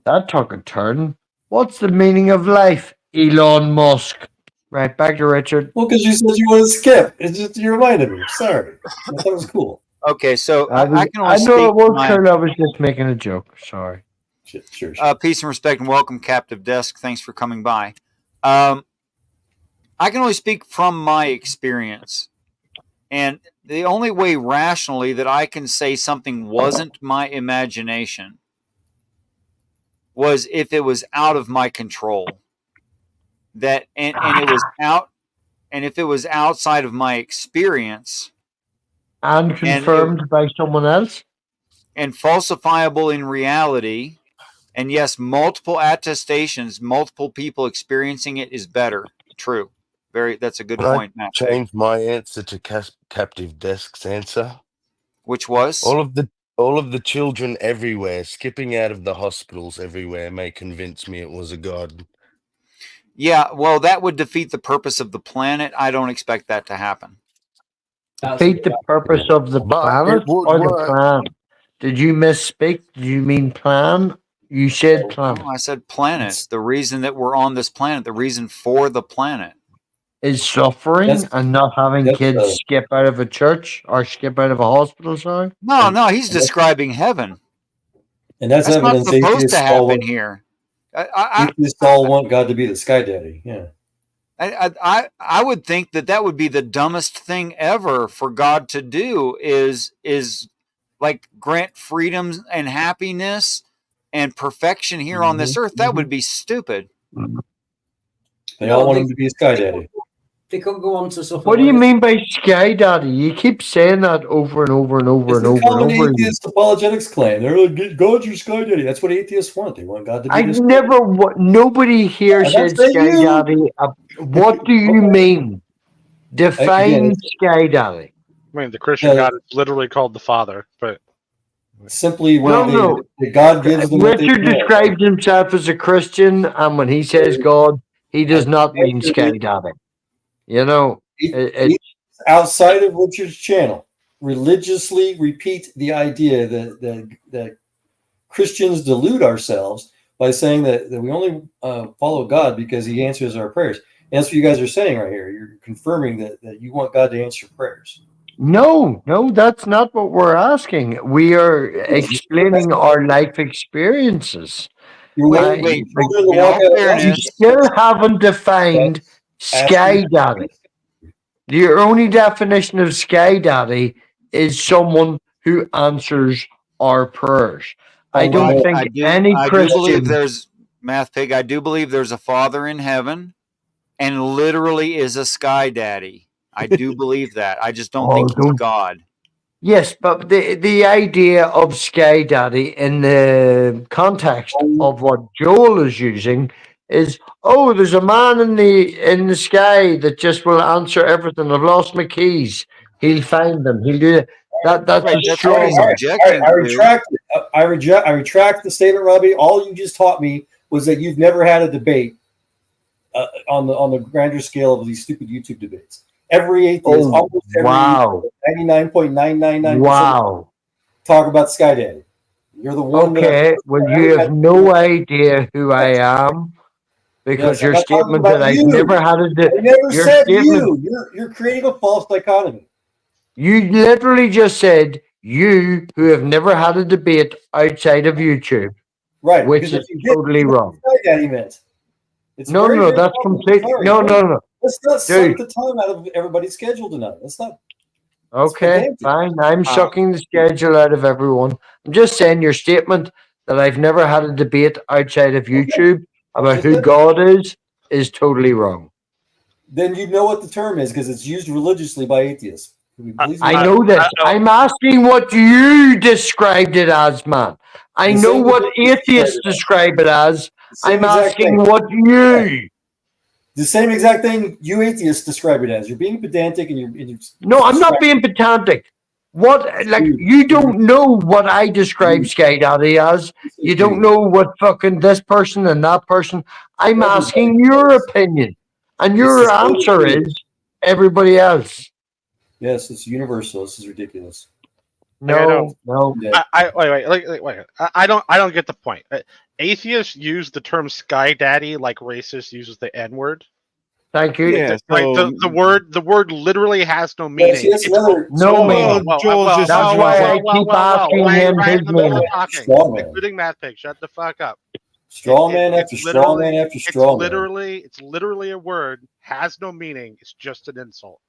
That took a turn. What's the meaning of life, Elon Musk? Right, back to Richard.
Well, because you said you want to skip. It's just you reminded me. Sorry, I thought it was cool.
Okay, so
I know it was Kurt. I was just making a joke. Sorry.
Sure.
Peace and respect and welcome, Captive Desk. Thanks for coming by. I can only speak from my experience. And the only way rationally that I can say something wasn't my imagination was if it was out of my control. And it was out, and if it was outside of my experience.
And confirmed by someone else?
And falsifiable in reality. And yes, multiple attestations, multiple people experiencing it is better. True. That's a good point, Matt.
Change my answer to Captive Desk's answer.
Which was?
All of the children everywhere, skipping out of the hospitals everywhere, may convince me it was a god.
Yeah, well, that would defeat the purpose of the planet. I don't expect that to happen.
Defeat the purpose of the planet or the plan? Did you misspeak? Did you mean plan? You said planet.
No, I said planet. The reason that we're on this planet, the reason for the planet,
is suffering and not having kids skip out of a church or skip out of a hospital. Sorry.
No, he's describing heaven,
and that's
not
evidence
supposed to happen here.
Atheists all want God to be the sky daddy. Yeah.
I would think that would be the dumbest thing ever for God to do is like grant freedom and happiness and perfection here on this earth. That would be stupid.
They all want him to be a sky daddy.
They could go on to suffer.
What do you mean by sky daddy? You keep saying that over and over and over and over.
It's a common atheist apologetics claim. They're like, God's your sky daddy. That's what atheists want. They want God to be
nobody here said sky daddy. What do you mean? Define sky daddy.
I mean, the Christian God is literally called the Father, but
simply when God gives them.
Richard describes himself as a Christian, and when he says God, he does not mean sky daddy. You know,
it's outside of Richard's channel. Religiously repeat the idea that Christians delude ourselves by saying that we only follow God because He answers our prayers. And that's what you guys are saying right here. You're confirming that you want God to answer prayers.
No, that's not what we're asking. We are explaining our life experiences.
Wait,
you still haven't defined sky daddy. Your only definition of sky daddy is someone who answers our prayers. I don't think any Christian.
I do believe there's Math Pig. I do believe there's a Father in heaven, and literally is a sky daddy. I do believe that. I just don't think he's God.
Yes, but the idea of sky daddy in the context of what Joel is using is, there's a man in the sky that just will answer everything. I've lost my keys. He'll find them. He'll do that. That's
right,
a strong.
I retract the statement, Robbie. All you just taught me was that you've never had a debate on the grander scale of these stupid YouTube debates. Every atheist, almost every 99.999% talk about sky daddy. You're the one.
Okay, you have no idea who I am because your statement that I've never had a debate.
I never said you. You're creating a false dichotomy.
You literally just said you who have never had a debate outside of YouTube,
right?
Which is totally wrong.
Sky daddy meant.
No, that's completely no.
Let's not suck the time out of everybody's schedule tonight. Let's not.
Okay, fine. I'm sucking the schedule out of everyone. I'm just saying your statement that I've never had a debate outside of YouTube about who God is totally wrong.
Then you know what the term is because it's used religiously by atheists.
I know this. I'm asking what you described it as, man. I know what atheists describe it as. I'm asking what you.
The same exact thing you atheists describe it as. You're being pedantic and you're
No, I'm not being pedantic. You don't know what I describe Sky Daddy as. You don't know what fucking this person and that person. I'm asking your opinion. And your answer is everybody else.
Yes, it's universal. This is ridiculous.
No.
Wait. I don't get the point. Atheists use the term "sky daddy" like racists uses the N-word.
Thank you.
Yeah,
the word literally has no meaning.
Yes,
no meaning. That's why I keep asking him his name.
Including Matt Pig. Shut the fuck up.
Straw man after straw man after straw man.
It's literally a word, has no meaning. It's just an insult.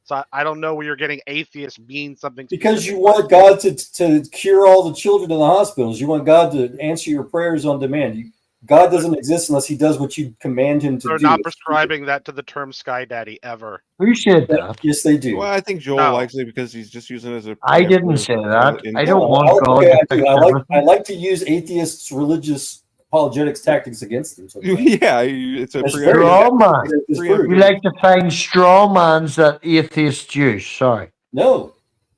So I don't know where you're getting atheist mean something.
Because you want God to cure all the children in the hospitals. You want God to answer your prayers on demand. God doesn't exist unless He does what you command Him to do.
They're not prescribing that to the term "sky daddy" ever.
Who said that?
Yes, they do.
Well, I think Joel likes it because he's just using it as a.
I didn't say that. I don't want God.
I like to use atheists' religious apologetics tactics against them.
Yeah, it's a
straw man.
It's
You like to find straw mans that atheists use. Sorry.
No.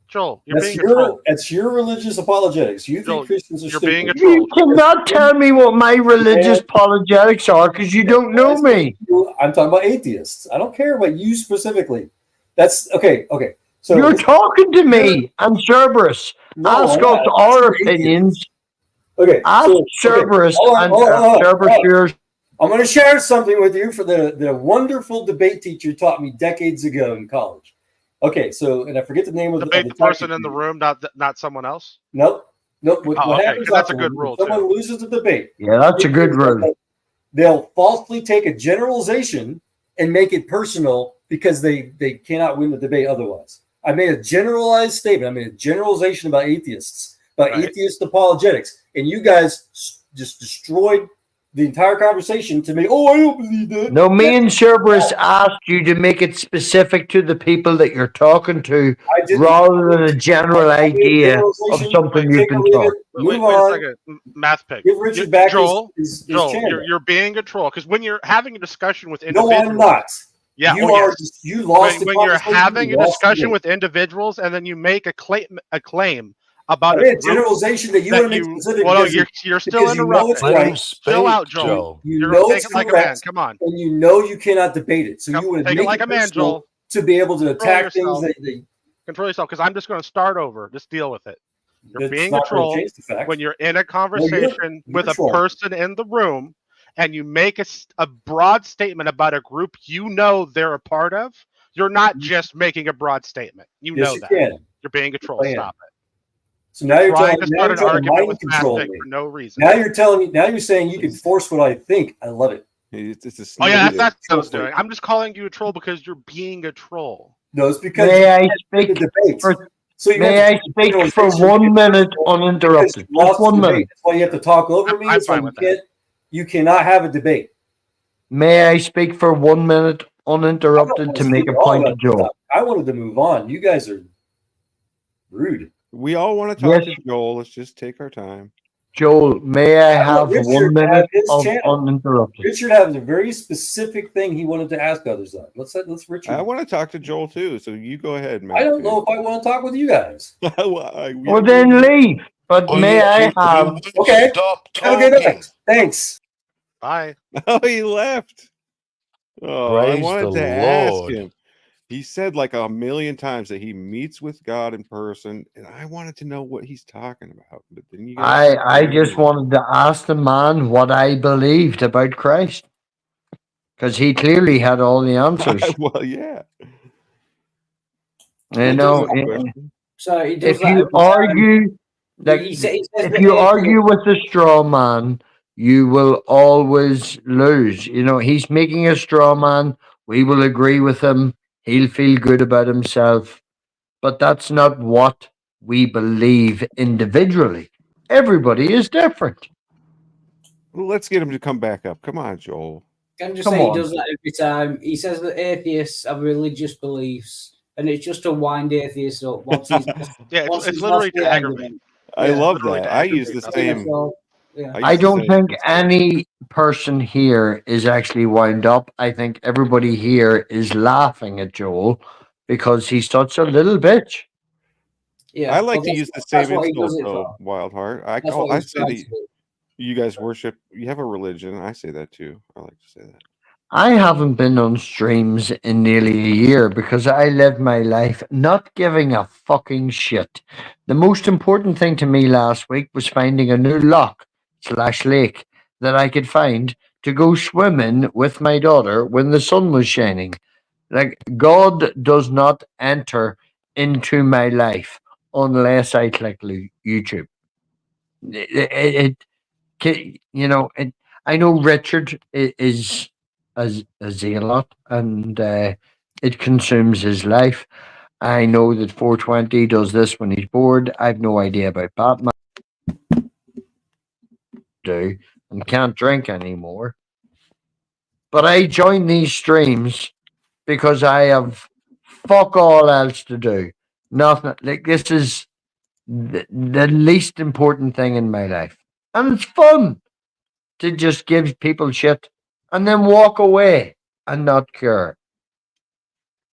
Joel, you're being a troll.
That's your religious apologetics. You think Christians are
you're
stupid.
being a troll.
You cannot tell me what my religious apologetics are because you don't know me.
I'm talking about atheists. I don't care about you specifically. That's okay. Okay. So
you're talking to me. I'm Cerberus. Ask us our opinions.
Okay.
Ask Cerberus and Cerberus yours.
I'm going to share something with you for the wonderful debate teacher taught me decades ago in college. Okay, so and I forget the name of
the person in the room, not someone else.
Nope. What happens?
That's a good rule.
Someone loses the debate.
Yeah, that's a good rule.
They'll falsely take a generalization and make it personal because they cannot win the debate otherwise. I made a generalized statement. I made a generalization about atheists, about atheist apologetics, and you guys just destroyed the entire conversation to me. Oh, I don't believe that.
No, me and Cerberus asked you to make it specific to the people that you're talking to rather than a general idea of something you've been taught.
Wait a second. Math pick.
Give Richard back
Joel,
his
you're being a troll because when you're having a discussion with individuals.
No, I'm not.
Yeah,
you lost
when you're having a discussion with individuals and then you make a claim about
a generalization that you want to make specific.
Well, you're still interrupting. Chill out, Joel.
You're
take it like a man. Come on.
And you know you cannot debate it. So you would
take
make
it like a man, Joel,
to be able to attack things.
Control yourself, because I'm just going to start over. Just deal with it. You're being a troll when you're in a conversation with a person in the room, and you make a broad statement about a group you know they're a part of. You're not just making a broad statement. You know that. You're being a troll. Stop it.
So now you're
trying to start an
argument
with
control
for no reason.
Now you're telling me. Now you're saying you can force what I think. I love it.
That's
what I was doing. I'm just calling you a troll because you're being a troll.
No, it's because
may I speak for 1 minute uninterrupted? Just 1 minute.
That's why you have to talk over me.
I'm fine with that.
You cannot have a debate.
May I speak for 1 minute uninterrupted to make a point to Joel?
I wanted to move on. You guys are rude.
We all want to talk to Joel. Let's just take our time.
Joel, may I have 1 minute of uninterrupted?
Richard has a very specific thing he wanted to ask others on. Let's Richard.
I want to talk to Joel too, so you go ahead, man.
I don't know if I want to talk with you guys.
Well, then leave. But may I have?
Okay.
Stop
talking. Thanks.
Bye.
Oh, he left. Oh, I wanted to ask him. He said like 1,000,000 times that he meets with God in person, and I wanted to know what he's talking about. But then you
I just wanted to ask the man what I believed about Christ, because he clearly had all the answers.
Well, yeah.
You know,
so
if you argue, if you argue with the straw man, you will always lose. You know, he's making a straw man. We will agree with him. He'll feel good about himself. But that's not what we believe individually. Everybody is different.
Well, let's get him to come back up. Come on, Joel.
Can I just say he does that every time? He says that atheists have religious beliefs, and it's just to wind atheists up.
It's literally to aggravate.
I love that. I use the same.
I don't think any person here is actually wound up. I think everybody here is laughing at Joel because he's such a little bitch.
Yeah, I like to use the same insult though, Wildheart. I say that you guys worship. You have a religion. I say that too. I like to say that.
I haven't been on streams in nearly a year because I live my life not giving a fucking shit. The most important thing to me last week was finding a new loch/lake that I could find to go swimming with my daughter when the sun was shining. Like, God does not enter into my life unless I click YouTube. I know Richard is a zealot and it consumes his life. I know that 420 does this when he's bored. I've no idea about Batman. And can't drink anymore. But I join these streams because I have fuck all else to do. Nothing. Like, this is the least important thing in my life. And it's fun. to just give people shit and then walk away and not care.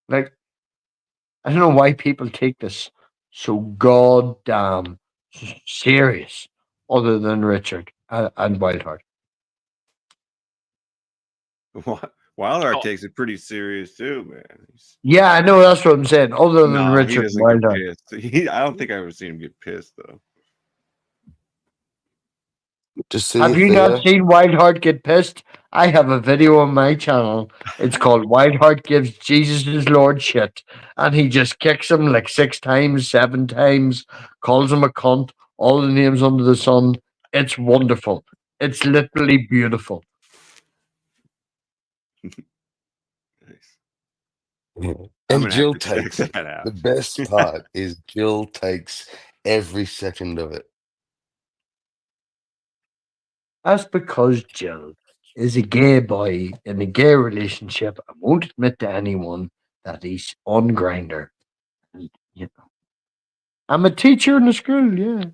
Like, I don't know why people take this so goddamn serious, other than Richard and Wildheart.
Wildheart takes it pretty serious too, man.
Yeah, I know, that's what I'm saying. Other than
No, he
Richard and
doesn't get
Wildheart.
pissed. I don't think I've ever seen him get pissed though.
Have you not seen Wildheart get pissed? I have a video on my channel. It's called Wildheart Gives Jesus His Lord Shit. And he just kicks him like 6 times, 7 times, calls him a cunt, all the names under the sun. It's wonderful. It's literally beautiful.
And Jill takes it. The best part is Jill takes every second of it.
That's because Jill is a gay boy in a gay relationship and won't admit to anyone that he's on Grindr. And, you know, I'm a teacher in the school, yeah.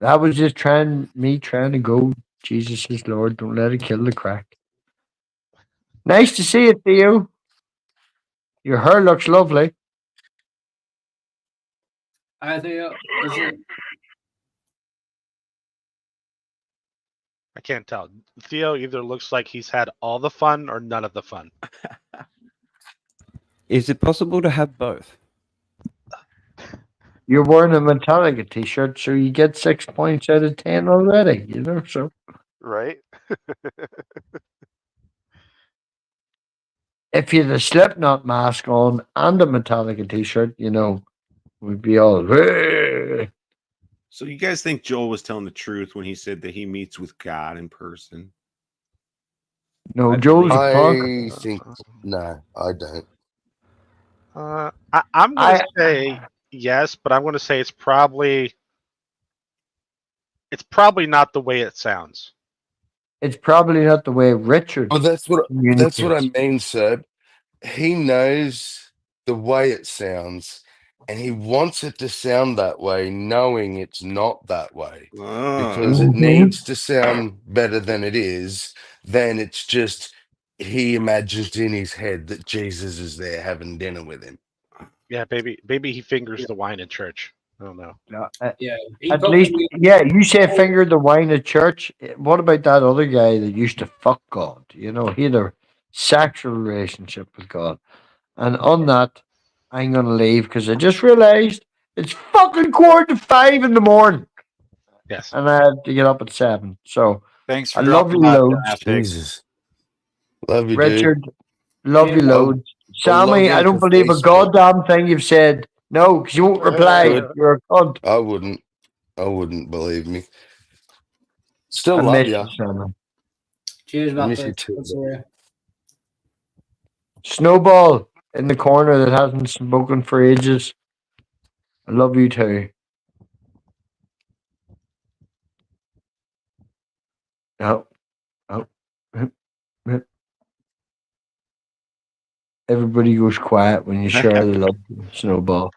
That was just me trying to go, Jesus is Lord, don't let it kill the crack. Nice to see you, Theo. Your hair looks lovely.
Hi, Theo. Is it?
I can't tell. Theo either looks like he's had all the fun or none of the fun.
Is it possible to have both?
You're wearing a Metallica t-shirt, so you get 6 points out of 10 already, you know, so.
Right?
If you had a Slipknot mask on and a Metallica t-shirt, you know, we'd be all...
So you guys think Joel was telling the truth when he said that he meets with God in person?
No, Joel's a punk.
I think no, I don't.
I'm going to say yes, but I'm going to say it's probably not the way it sounds.
It's probably not the way Richard.
Well, that's what I mean, sir. He knows the way it sounds, and he wants it to sound that way, knowing it's not that way, because it needs to sound better than it is. Then it's just he imagines in his head that Jesus is there having dinner with him.
Yeah, maybe he fingers the wine in church. I don't know.
Yeah.
At least, yeah, you say finger the wine at church. What about that other guy that used to fuck God? You know, he had a sexual relationship with God. And on that, I'm going to leave because I just realized it's fucking 4:45 in the morning.
Yes.
And I have to get up at 7. So,
thanks for
I love you
dropping by,
loads.
Jesus. Love you,
Richard,
dude.
love you loads. Sammy, I don't believe a goddamn thing you've said. No, because you won't reply.
Good.
You're a cunt.
I wouldn't believe me. Still
I
love
miss
you.
you, Sammy.
Cheers,
I miss
Matthew.
you too.
Good to hear you.
Snowball in the corner that hasn't spoken for ages. I love you too. Oh. Everybody goes quiet when you share the love, Snowball.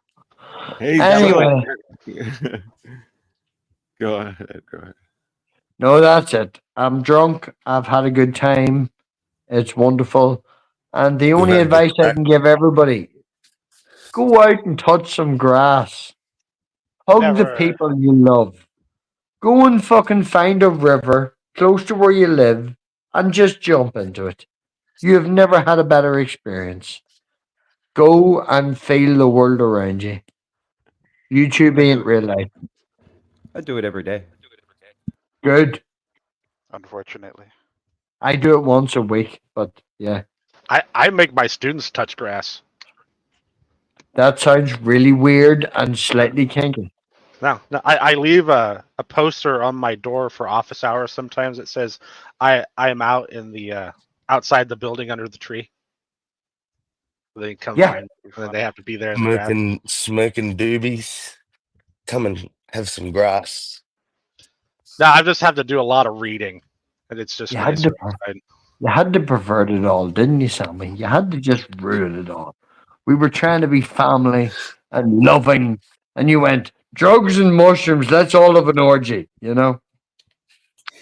Hey,
anyway.
Go ahead.
No, that's it. I'm drunk. I've had a good time. It's wonderful. And the only advice I can give everybody, go out and touch some grass. Hug the people you love. Go and fucking find a river close to where you live and just jump into it. You have never had a better experience. Go and feel the world around you. YouTube ain't real life.
I do it every day.
Good.
Unfortunately.
I do it once a week, but yeah.
I make my students touch grass.
That sounds really weird and slightly kinky.
No, I leave a poster on my door for office hours. Sometimes it says I am out in the outside the building under the tree. They come find me, and then they have to be there in the grass.
Smoking doobies. Come and have some grass.
No, I just have to do a lot of reading, and it's just nicer outside.
You had to pervert it all, didn't you, Sammy? You had to just ruin it all. We were trying to be family and loving, and you went, drugs and mushrooms. That's all of an orgy, you know.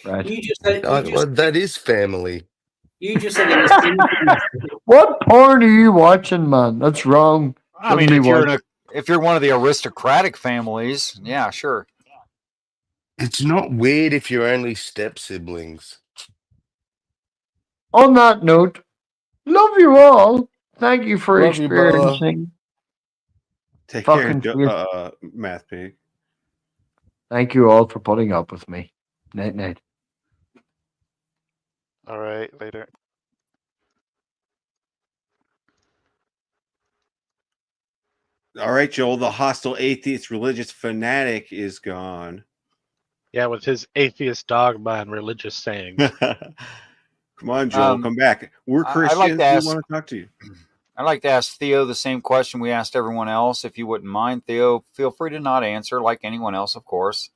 Right.
You just said
Well, that is family.
you just said in the
What porn are you watching, man? That's wrong.
I mean,
Shouldn't be watching.
if you're one of the aristocratic families, yeah, sure.
It's not weird if you're only step siblings.
On that note, love you all. Thank you for
Love you, brother.
experiencing.
Take
Fucking
care,
fear.
Math Pig.
Thank you all for putting up with me. Night, night.
All right, later.
All right, Joel, the hostile atheist religious fanatic is gone.
Yeah, with his atheist dogma and religious sayings.
Come on, Joel, come back. We're Christians.
I'd like to ask,
we want to talk to you.
I'd like to ask Theo the same question we asked everyone else, if you wouldn't mind. Theo, feel free to not answer like anyone else, of course.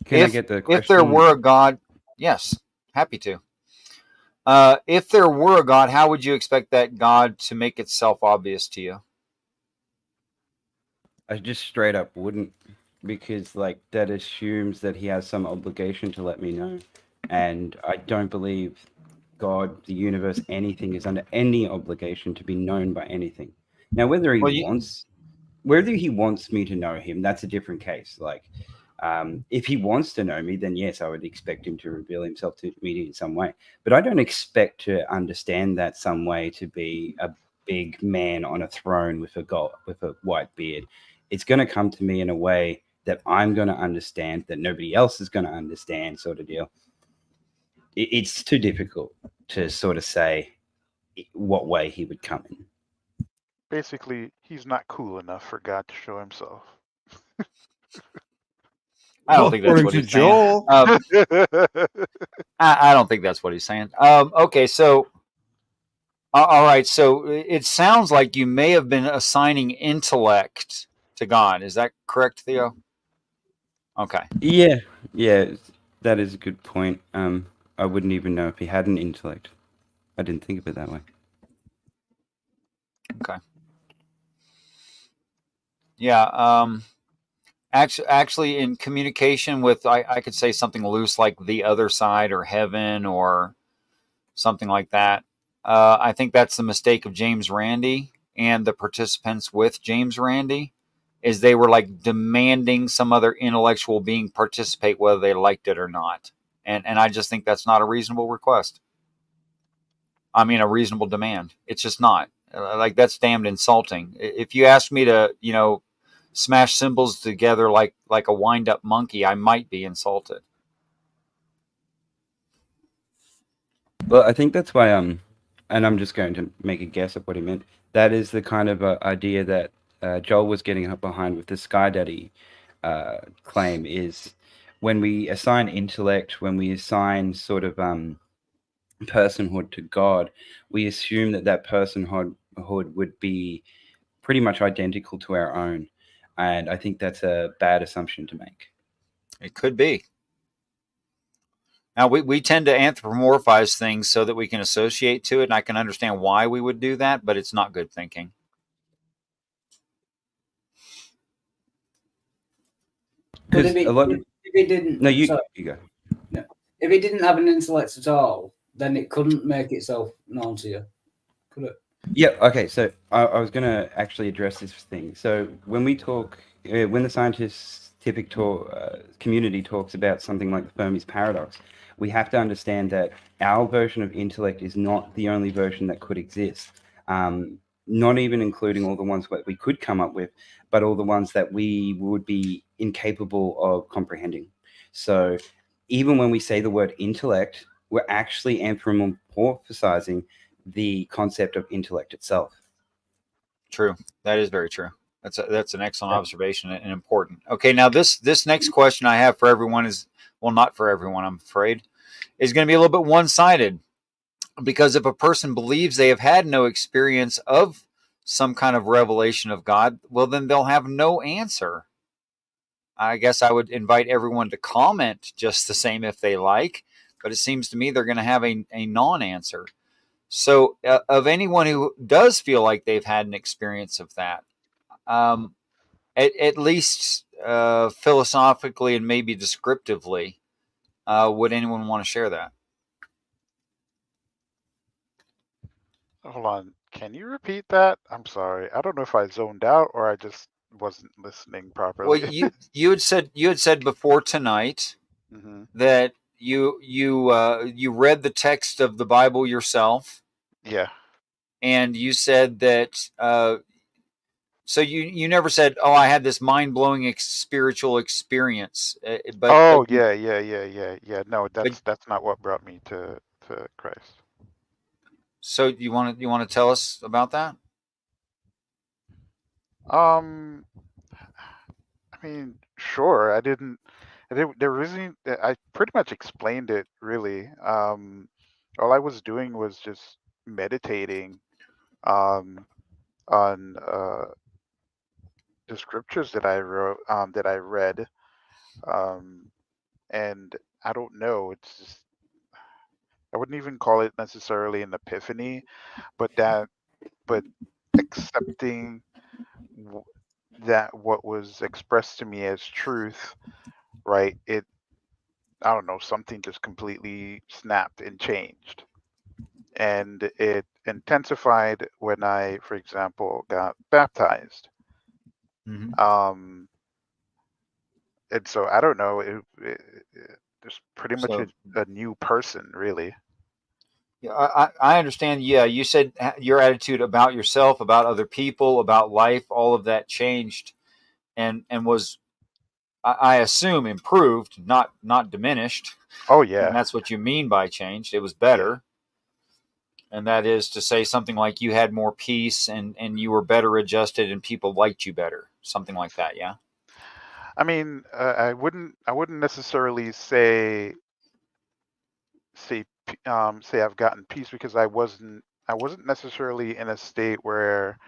Can I get the question?
If there were a God, yes, happy to. If there were a God, how would you expect that God to make itself obvious to you?
I just straight up wouldn't, because like that assumes that he has some obligation to let me know, and I don't believe God, the universe, anything is under any obligation to be known by anything. Now, whether he wants me to know him, that's a different case. Like, if he wants to know me, then yes, I would expect him to reveal himself to me in some way. But I don't expect to understand that some way to be a big man on a throne with a white beard. It's going to come to me in a way that I'm going to understand, that nobody else is going to understand, sort of deal. It's too difficult to sort of say what way he would come in.
Basically, he's not cool enough for God to show himself.
I don't think that's what he's saying. I don't think that's what he's saying. Okay, so all right. So it sounds like you may have been assigning intellect to God. Is that correct, Theo? Okay.
Yeah, that is a good point. I wouldn't even know if he had an intellect. I didn't think of it that way.
Okay. Yeah. Actually, in communication with, I could say something loose like the other side or heaven or something like that. I think that's the mistake of James Randi and the participants with James Randi, is they were like demanding some other intellectual being participate whether they liked it or not. And I just think that's not a reasonable request. I mean, a reasonable demand. It's just not. Like, that's damned insulting. If you ask me to, smash cymbals together like a wind-up monkey, I might be insulted.
Well, I think that's why, and I'm just going to make a guess at what he meant. That is the kind of idea that Joel was getting up behind with the Sky Daddy claim, is when we assign intellect, when we assign sort of personhood to God, we assume that personhood would be pretty much identical to our own. And I think that's a bad assumption to make.
It could be. Now, we tend to anthropomorphize things so that we can associate to it, and I can understand why we would do that, but it's not good thinking.
But if he didn't,
no, you go.
No. If it didn't have an intellect at all, then it couldn't make itself known to you, could it?
Yeah. Okay. So I was going to actually address this thing. So when we talk, when the scientific community talks about something like the Fermi's paradox, we have to understand that our version of intellect is not the only version that could exist. Not even including all the ones that we could come up with, but all the ones that we would be incapable of comprehending. So even when we say the word intellect, we're actually anthropomorphizing the concept of intellect itself.
True. That is very true. That's an excellent observation and important. Okay, now this next question I have for everyone is, well, not for everyone, I'm afraid, is going to be a little bit one-sided. Because if a person believes they have had no experience of some kind of revelation of God, well, then they'll have no answer. I guess I would invite everyone to comment just the same if they like, but it seems to me they're going to have a non-answer. So of anyone who does feel like they've had an experience of that, at least philosophically and maybe descriptively, would anyone want to share that?
Hold on. Can you repeat that? I'm sorry. I don't know if I zoned out or I just wasn't listening
Well,
properly.
you had said before tonight
hmm
that you read the text of the Bible yourself,
Yeah.
and you said that. So you never said, "Oh, I had this mind blowing spiritual experience,"
Oh,
you,
yeah. No,
but
that's not what brought me to Christ.
so you want to tell us about that?
Um, I mean, sure. There isn't. I pretty much explained it really. All I was doing was just meditating um on the scriptures that I wrote, that I read, um, and I don't know. It's just I wouldn't even call it necessarily an epiphany, but but accepting w- that what was expressed to me as truth, right? I don't know, something just completely snapped and changed. And it intensified when I, for example, got baptized.
Mm-hmm.
Um, and so I don't know, just pretty much
So
a new person, really.
yeah, I understand. Yeah, you said your attitude about yourself, about other people, about life, all of that changed, and was, I assume, improved, not diminished.
Oh
And
yeah,
that's what you mean by changed. It was
yeah.
better, and that is to say something like you had more peace and you were better adjusted and people liked you better, something like that. Yeah.
I mean, I wouldn't necessarily say I've gotten peace because I wasn't necessarily in a state where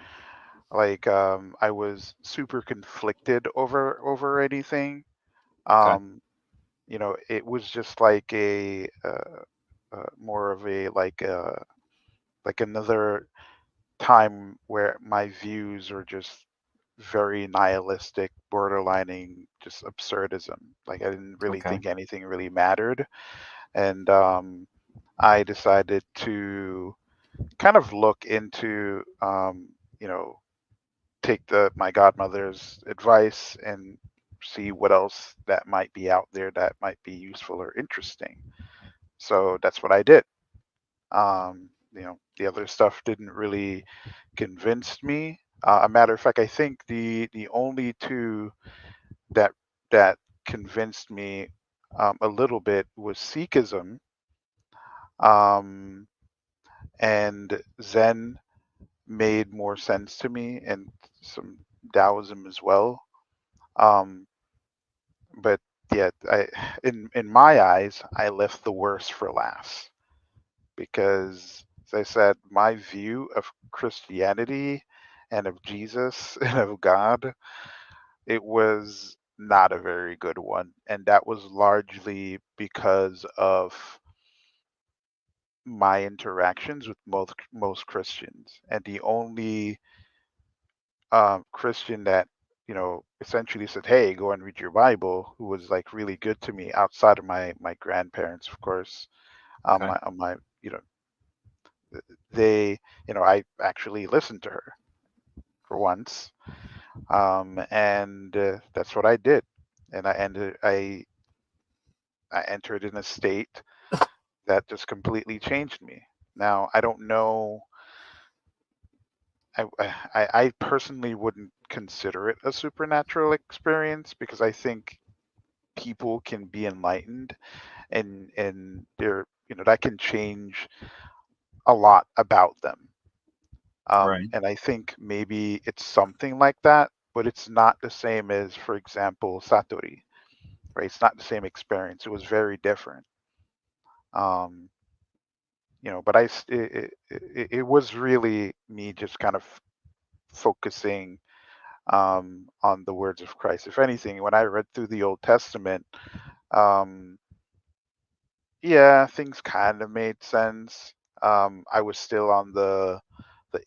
like I was super conflicted over anything.
Okay.
Um, it was just like a more of a like another time where my views are just very nihilistic, borderlining just absurdism. Like I didn't really
Okay.
think anything really mattered, and I decided to kind of look into, you know, take my godmother's advice and see what else that might be out there that might be useful or interesting. So that's what I did. The other stuff didn't really convince me. A matter of fact, I think the only two that that convinced me a little bit was Sikhism, um, and Zen made more sense to me, and some Taoism as well. Um, but yeah, in my eyes, I left the worst for last because, as I said, my view of Christianity and of Jesus and of God, it was not a very good one, and that was largely because of my interactions with most Christians, and the only Christian that essentially said, "Hey, go and read your Bible," who was like really good to me outside of my grandparents, of course.
Okay.
My they I actually listened to her for once, and that's what I did, and I entered in a state that just completely changed me. Now I don't know. I personally wouldn't consider it a supernatural experience because I think people can be enlightened and they're that can change a lot about them.
Right.
And I think maybe it's something like that, but it's not the same as, for example, Satori, right? It's not the same experience. It was very different. Um, but it was really me just kind of focusing on the words of Christ. If anything, when I read through the Old Testament, um, yeah, things kind of made sense. I was still on the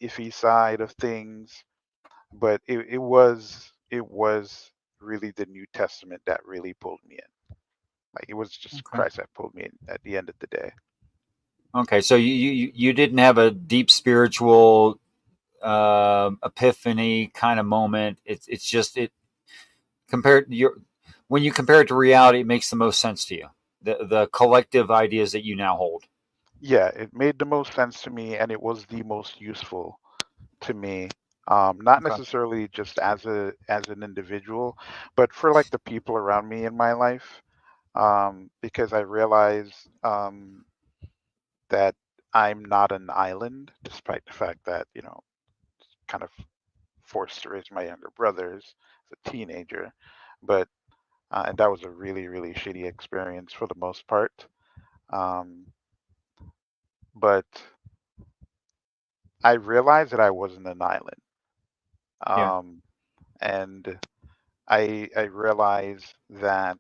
iffy side of things, but it was it was really the New Testament that really pulled me in. Like it was just Christ that pulled me in at the end of the day.
Okay, so you didn't have a deep spiritual epiphany kind of moment. It's just when you compare it to reality, it makes the most sense to you. The collective ideas that you now hold.
Yeah, it made the most sense to me, and it was the most useful to me. Not necessarily just as an individual, but for like the people around me in my life. Because I realized that I'm not an island, despite the fact that, kind of forced to raise my younger brothers as a teenager. But, and that was a really, really shitty experience for the most part. But I realized that I wasn't an island. And I realized that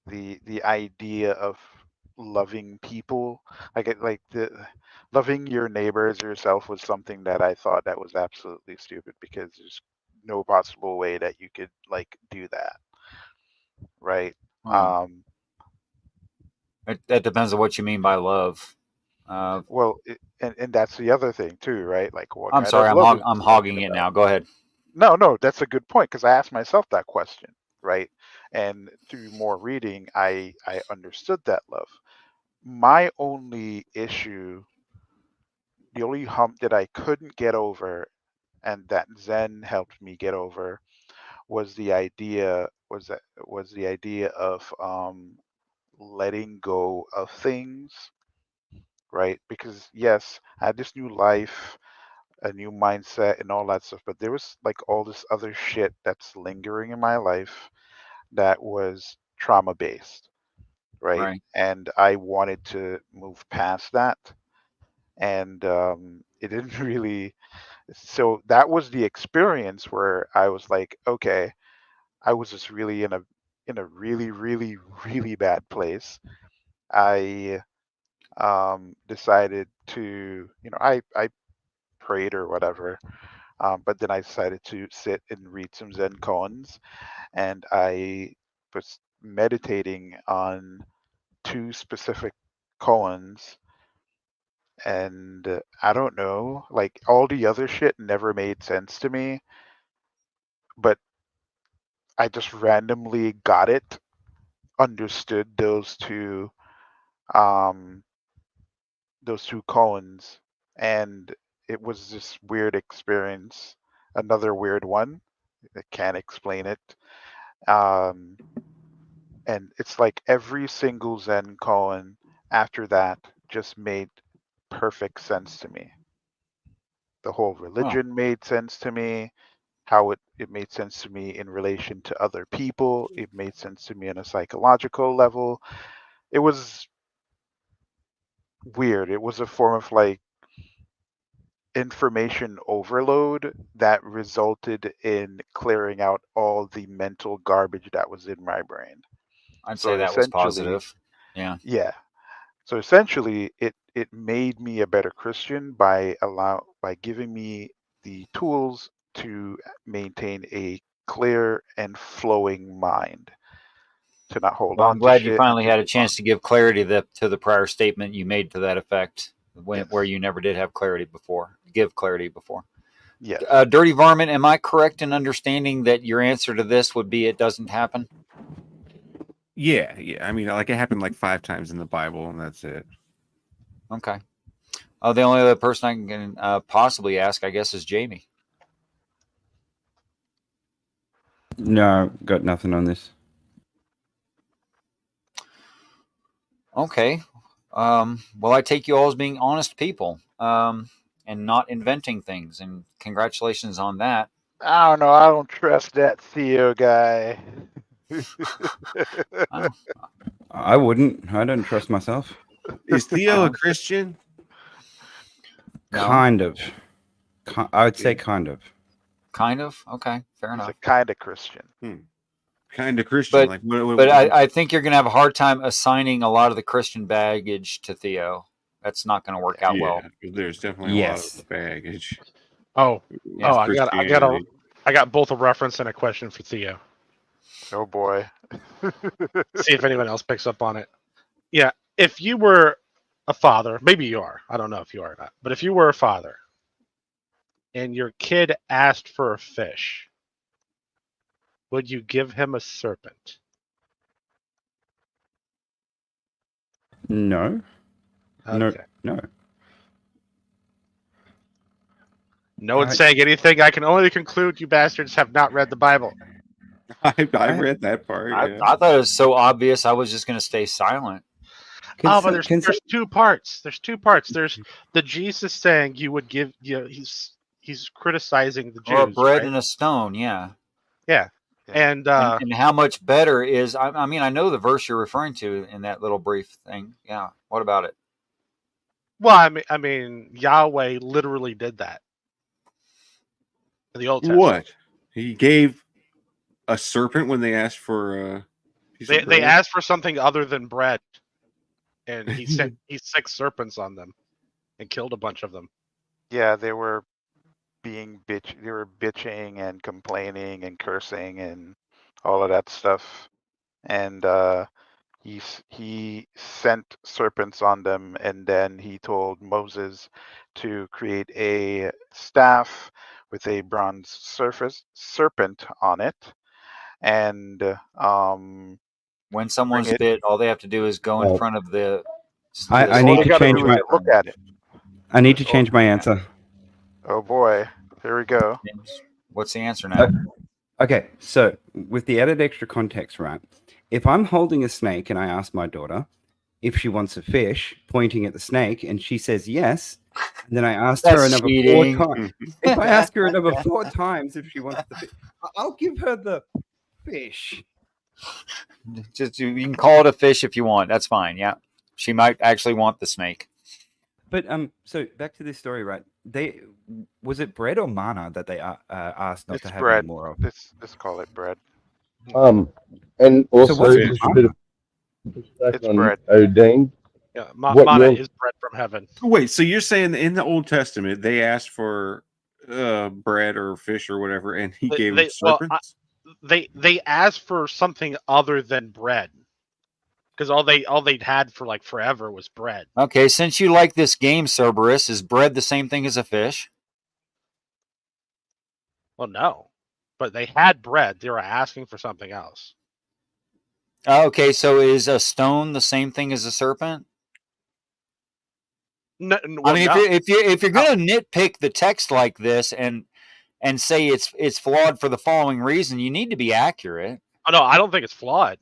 the idea of loving people, like the loving your neighbors yourself, was something that I thought that was absolutely stupid, because there's no possible way that you could like do that, right?
That depends on what you mean by love.
Well, and that's the other thing too, right? Like, what
I'm
kind
sorry,
of love
I'm hogging it now. Go ahead.
No, that's a good point, because I asked myself that question, right? And through more reading, I understood that love. My only issue, the only hump that I couldn't get over, and that Zen helped me get over, was the idea of letting go of things, right? Because yes, I had this new life, a new mindset, and all that stuff, but there was like all this other shit that's lingering in my life that was trauma based, right? And I wanted to move past that, and it didn't really. So that was the experience where I was like, okay, I was just really in a really, really, really bad place. I decided to, I prayed or whatever, but then I decided to sit and read some Zen koans, and I was meditating on two specific koans, and I don't know, like all the other shit never made sense to me, but I just randomly got it, understood um those two koans, and it was this weird experience, another weird one. I can't explain it. And it's like every single Zen koan after that just made perfect sense to me. The whole religion made sense to me. How it made sense to me in relation to other people. It made sense to me on a psychological level. It was weird. It was a form of like information overload that resulted in clearing out all the mental garbage that was in my brain.
I'd say that was positive. Yeah.
Yeah. So essentially, it made me a better Christian by giving me the tools to maintain a clear and flowing mind, to not hold
Well,
on
I'm
to
glad you
shit.
finally had a chance to give clarity to the prior statement you made to that effect, where you never did have clarity before. Give clarity before.
Yes.
Dirty Varmint, am I correct in understanding that your answer to this would be it doesn't happen?
Yeah. I mean, like, it happened like 5 times in the Bible, and that's it.
Okay. The only other person I can possibly ask, I guess, is Jamie.
No, got nothing on this.
Okay. Well, I take you all as being honest people, and not inventing things, and congratulations on that.
I don't know. I don't trust that Theo guy.
I wouldn't. I don't trust myself.
Is Theo a Christian?
No.
Kind of. I would say kind of.
Kind of? Okay, fair enough.
He's a kind of Christian.
Kind of Christian.
But I think you're going to have a hard time assigning a lot of the Christian baggage to Theo. That's not going to work out well.
There's definitely a lot of baggage.
I I got both a reference and a question for Theo.
Oh boy.
See if anyone else picks up on it. Yeah, if you were a father, maybe you are. I don't know if you are or not. But if you were a father and your kid asked for a fish, would you give him a serpent?
No.
Okay.
No.
No one's saying anything. I can only conclude you bastards have not read the Bible.
I read that part.
I,
Yeah.
I thought it was so obvious. I was just going to stay silent.
But there's two parts. There's two parts. There's the Jesus saying you would give. He's criticizing the Jews.
Or a bread
right?
and a stone. Yeah.
Yeah. And
how much better is? I mean, I know the verse you're referring to in that little brief thing. Yeah. What about it?
Well, I mean, Yahweh literally did that in the Old Testament.
What? He gave a serpent when they asked for
They asked for something other than bread, and he sent 6 serpents on them and killed a bunch of them.
Yeah, they were bitching and complaining and cursing and all of that stuff. And he sent serpents on them, and then he told Moses to create a staff with a bronze serpent on it. And
when someone's bit, all they have to do is go in front of the.
I need to change my.
Look at it.
I need to change my answer.
Oh boy, here we go.
What's the answer now?
Okay, so with the added extra context, right? If I'm holding a snake and I ask my daughter if she wants a fish, pointing at the snake, and she says yes, and then I asked her another 4 times. If I ask her another 4 times if she wants the fish, I'll give her the fish.
Just you can call it a fish if you want. That's fine. Yeah, she might actually want the snake.
But so back to this story, right? Was it bread or manna that they asked not to have
bread.
any more of?
Let's call it bread.
And also
what's
just a bit of
It's bread.
Dane.
Yeah, manna is bread from heaven.
Wait, so you're saying in the Old Testament they asked for bread or fish or whatever, and he gave them serpents?
They asked for something other than bread, because all they'd had for like forever was bread.
Okay, since you like this game, Cerberus, is bread the same thing as a fish?
Well, no, but they had bread. They were asking for something else.
Okay, so is a stone the same thing as a serpent?
No,
I mean, if you're going to nitpick the text like this and say it's flawed for the following reason, you need to be accurate.
Oh no, I don't think it's flawed.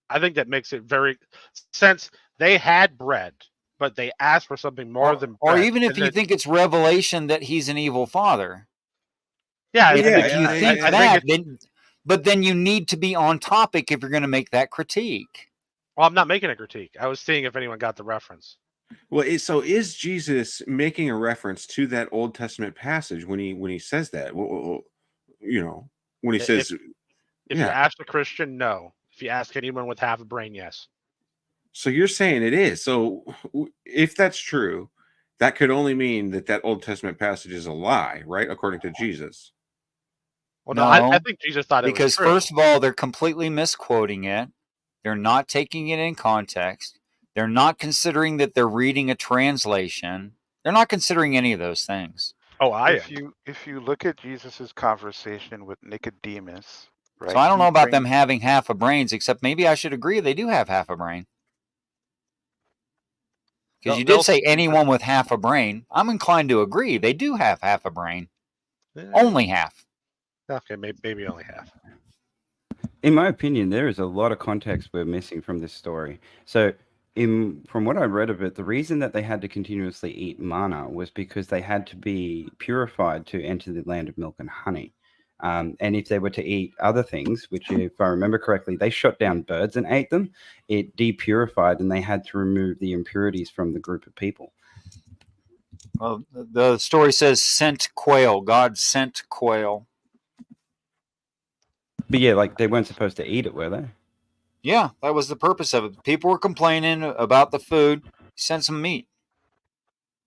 I think that makes it very, since they had bread, but they asked for something more than bread.
Or even if you think it's revelation that he's an evil father.
Yeah,
if you think that, but then you need to be on topic if you're going to make that critique.
Well, I'm not making a critique. I was seeing if anyone got the reference.
Well, so is Jesus making a reference to that Old Testament passage when he says that? When he says,
if you ask a Christian, no. If you ask anyone with half a brain, yes.
So you're saying it is. So if that's true, that could only mean that Old Testament passage is a lie, right? According to Jesus.
Well, no, I think Jesus thought it was
because
true.
First of all, they're completely misquoting it. They're not taking it in context. They're not considering that they're reading a translation. They're not considering any of those things.
Oh,
if you look at Jesus's conversation with Nicodemus, right?
So I don't know about them having half a brains, except maybe I should agree they do have half a brain. Because you did say anyone with half a brain. I'm inclined to agree. They do have half a brain. Yeah. Only half.
Okay, maybe only half.
In my opinion, there is a lot of context we're missing from this story. So, from what I read of it, the reason that they had to continuously eat manna was because they had to be purified to enter the land of milk and honey. And if they were to eat other things, which if I remember correctly, they shot down birds and ate them, it depurified and they had to remove the impurities from the group of people.
Well, the story says sent quail. God sent quail.
But yeah, like they weren't supposed to eat it, were they?
Yeah, that was the purpose of it. People were complaining about the food. Sent some meat.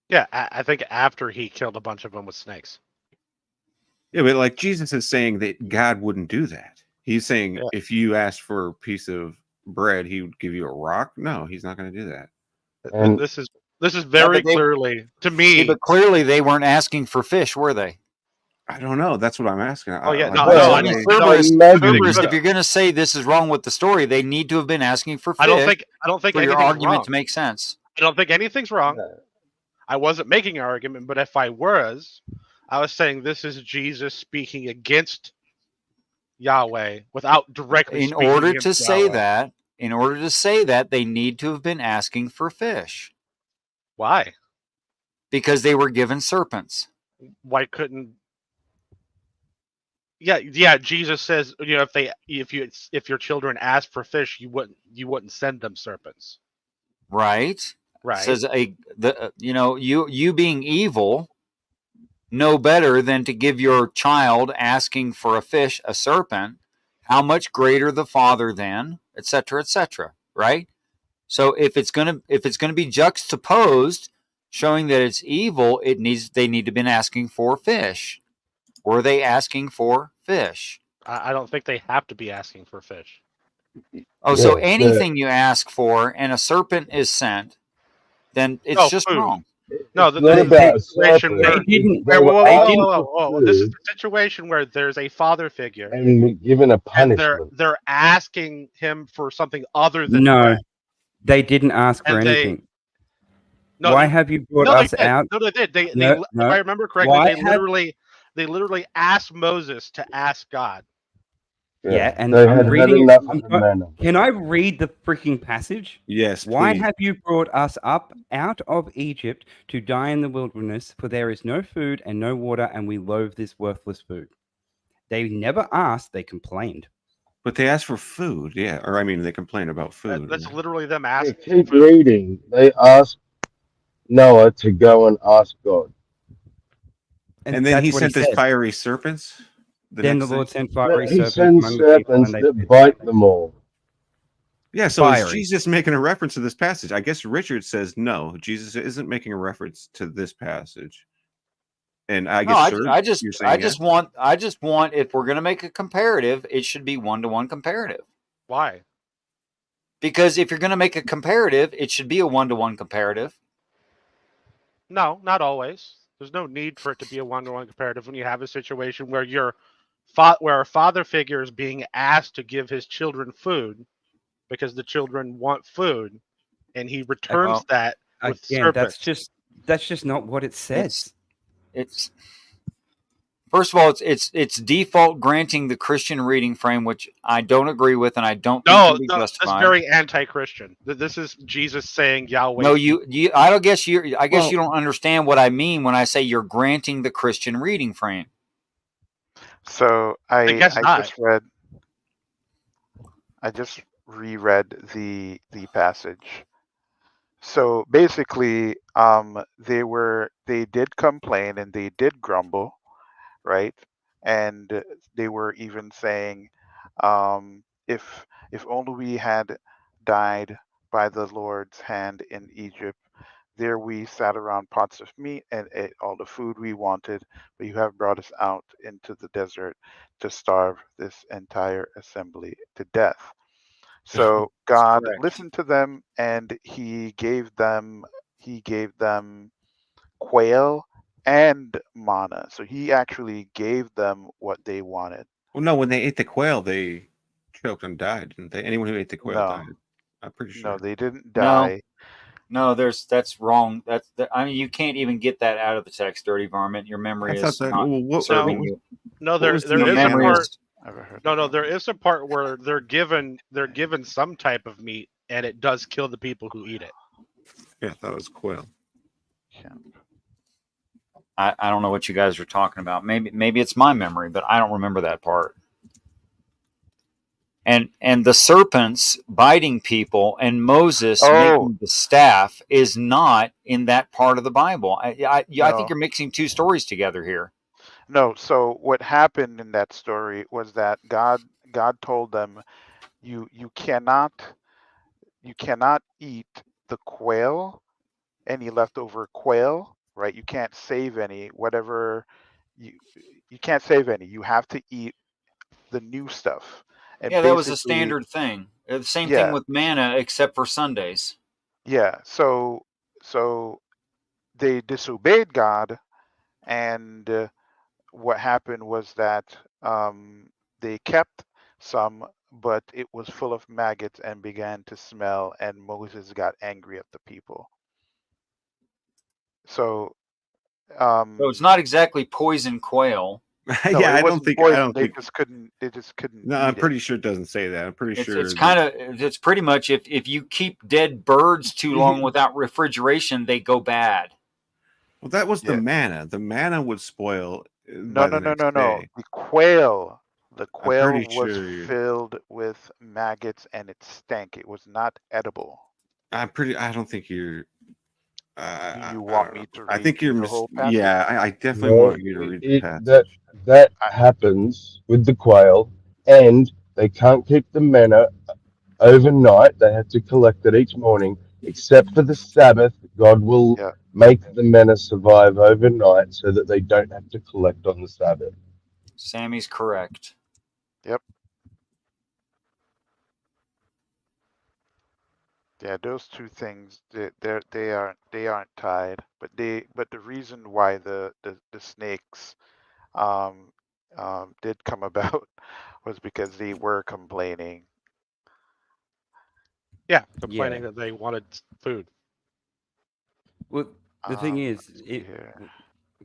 Yeah, I think after he killed a bunch of them with snakes.
Yeah, but like Jesus is saying that God wouldn't do that. He's saying if you asked for a piece of bread, he would give you a rock. No, he's not going to do that.
And
This is very clearly to me.
but clearly they weren't asking for fish, were they?
I don't know. That's what I'm asking.
Oh yeah,
Like,
no,
well,
I
I mean,
don't.
Cerberus, if you're going to say this is wrong with the story, they need to have been asking for fish.
I don't think
for your
anything's
argument
wrong.
to make sense.
I don't think anything's wrong. I wasn't making an argument, but if I was saying this is Jesus speaking against Yahweh without directly
In
speaking
order
against
to say
Yahweh.
that, they need to have been asking for fish.
Why?
Because they were given serpents.
Why couldn't? Yeah. Jesus says, if your children ask for fish, you wouldn't send them serpents.
Right.
Right.
Says you being evil know better than to give your child asking for a fish a serpent. How much greater the Father then, etc., etc. Right. So if it's gonna be juxtaposed, showing that it's evil, they need to have been asking for fish. Were they asking for fish?
I don't think they have to be asking for fish.
Oh, so anything you ask for and a serpent is sent, then it's just
food.
wrong.
No,
it's not about a serpent.
This is a situation where there's a father figure
and given a punishment.
And they're asking him for something other than
No,
bread.
they didn't ask for
And
anything.
No,
Why have you brought us
they did.
out?
No, they did.
No,
If I remember correctly,
Why
they literally asked Moses to ask God.
Yeah, and
they
I'm
had
reading.
enough of the manna.
Can I read the freaking passage?
Yes.
Why
please.
have you brought us up out of Egypt to die in the wilderness? For there is no food and no water, and we loathe this worthless food. They never asked; they complained.
But they asked for food, yeah. Or I mean, they complain about food.
That's literally them asking.
Keep reading. They asked Noah to go and ask God.
And then he sent his fiery serpents.
Then the Lord sent fiery
He
serpents
sends
among the people,
serpents
and they
that bite them all.
Yeah, so is
Fiery.
Jesus making a reference to this passage? I guess Richard says no. Jesus isn't making a reference to this passage. And I guess
I just want if we're going to make a comparative, it should be 1-to-1 comparative.
Why?
Because if you're going to make a comparative, it should be a 1-to-1 comparative.
No, not always. There's no need for it to be a 1-to-1 comparative when you have a situation where where a father figure is being asked to give his children food because the children want food, and he returns that with serpents.
That's just not what it says.
It's first of all, it's default granting the Christian reading frame, which I don't agree with, and I don't think can be justified.
That's very anti-Christian. This is Jesus saying Yahweh.
No, I guess you don't understand what I mean when I say you're granting the Christian reading frame.
So I
guess not.
just reread the passage. So basically, they did complain and they did grumble, right? And they were even saying, if only we had died by the Lord's hand in Egypt, there we sat around pots of meat and ate all the food we wanted, but you have brought us out into the desert to starve this entire assembly to death. So God listened to them, and he gave them quail and manna. So he actually gave them what they wanted.
Well, no, when they ate the quail, they choked and died, didn't they? Anyone who ate the quail died. I'm pretty sure.
No, they didn't die.
No, that's wrong. I mean, you can't even get that out of the text, dirty varmint. Your memory is not serving you.
No, there is a part. There is a part where they're given some type of meat, and it does kill the people who eat it.
Yeah, I thought it was quail.
Yeah.
I don't know what you guys are talking about. Maybe it's my memory, but I don't remember that part. And the serpents biting people and Moses making the staff is not in that part of the Bible. I think you're mixing two stories together here.
No, so what happened in that story was that God told them, you cannot eat the quail, any leftover quail, right? You can't save any. Whatever you can't save any. You have to eat the new stuff. And
Yeah, that was a
basically,
standard thing. The same thing
yeah,
with manna, except for Sundays.
yeah. So they disobeyed God, and what happened was that they kept some, but it was full of maggots and began to smell, and Moses got angry at the people. So
So it's not exactly poison quail.
no,
Yeah,
it
I don't
wasn't
think.
poison. They just couldn't
No, I'm
eat it.
pretty sure it doesn't say that. I'm pretty
It's
sure.
kind of it's pretty much if you keep dead birds too long without refrigeration, they go bad.
Well, that was the
Yeah.
manna. The manna would spoil
No,
by
no,
the
no,
next
no, no.
day.
The quail
I'm pretty
was
sure you're.
filled with maggots and it stank. It was not edible.
I don't think you're.
Do
I
you
don't
want
know.
me to
I
read
think
you
you're
the whole passage?
Yeah, I definitely
No,
want you to read the
that
passage.
that happens with the quail, and they can't keep the manna overnight. They have to collect it each morning, except for the Sabbath. God will
Yeah.
make the manna survive overnight so that they don't have to collect on the Sabbath.
Sammy's correct.
Yep. Yeah, those two things they aren't tied, but the reason why the snakes did come about was because they were complaining.
Yeah, complaining that they wanted food.
Well, the thing is,
Let's see here.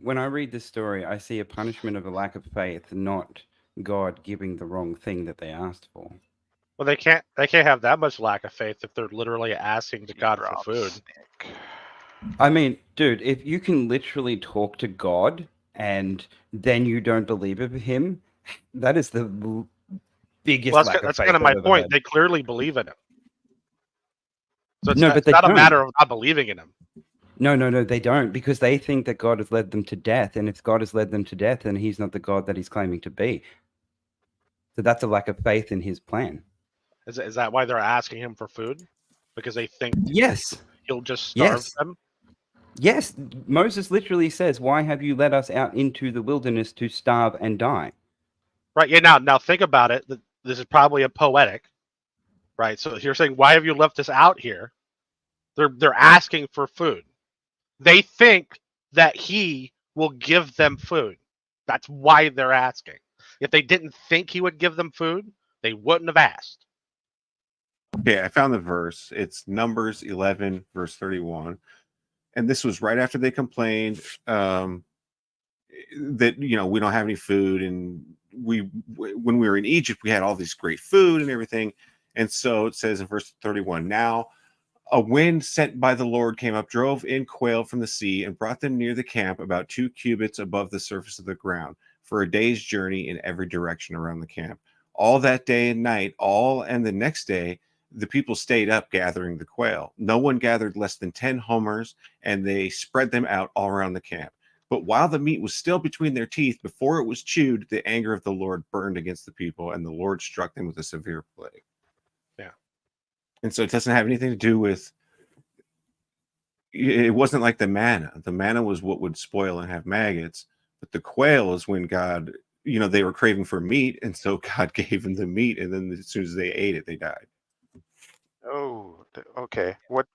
when I read this story, I see a punishment of a lack of faith, not God giving the wrong thing that they asked for.
Well, they can't have that much lack of faith if they're literally asking to God for food.
I mean, dude, if you can literally talk to God and then you don't believe in him, that is the biggest
Well,
lack of
that's
faith
kind of
I've
my
ever
point.
had.
They clearly believe in him. So it's
No,
not,
but they
a
don't.
matter of not believing in him.
No, they don't, because they think that God has led them to death, and if God has led them to death, then he's not the God that he's claiming to be. So that's a lack of faith in his plan.
Is that why they're asking him for food? Because they think
Yes.
he'll just starve
Yes.
them?
Yes, Moses literally says, "Why have you led us out into the wilderness to starve and die?"
Right. Yeah. Now think about it. This is probably a poetic, right? So you're saying, why have you left us out here? They're asking for food. They think that he will give them food. That's why they're asking. If they didn't think he would give them food, they wouldn't have asked.
Okay, I found the verse. It's Numbers 11, verse 31. And this was right after they complained that, we don't have any food. And when we were in Egypt, we had all this great food and everything. And so it says in verse 31, now a wind sent by the Lord came up, drove in quail from the sea, and brought them near the camp about 2 cubits above the surface of the ground, for a day's journey in every direction around the camp. All that day and night, and the next day, the people stayed up gathering the quail. No one gathered less than 10 homers, and they spread them out all around the camp. But while the meat was still between their teeth, before it was chewed, the anger of the Lord burned against the people, and the Lord struck them with a severe plague.
Yeah.
And so it doesn't have anything to do with, it wasn't like the manna. The manna was what would spoil and have maggots, but the quail is when God, they were craving for meat, and so God gave them the meat, and then as soon as they ate it, they died.
Oh, okay. What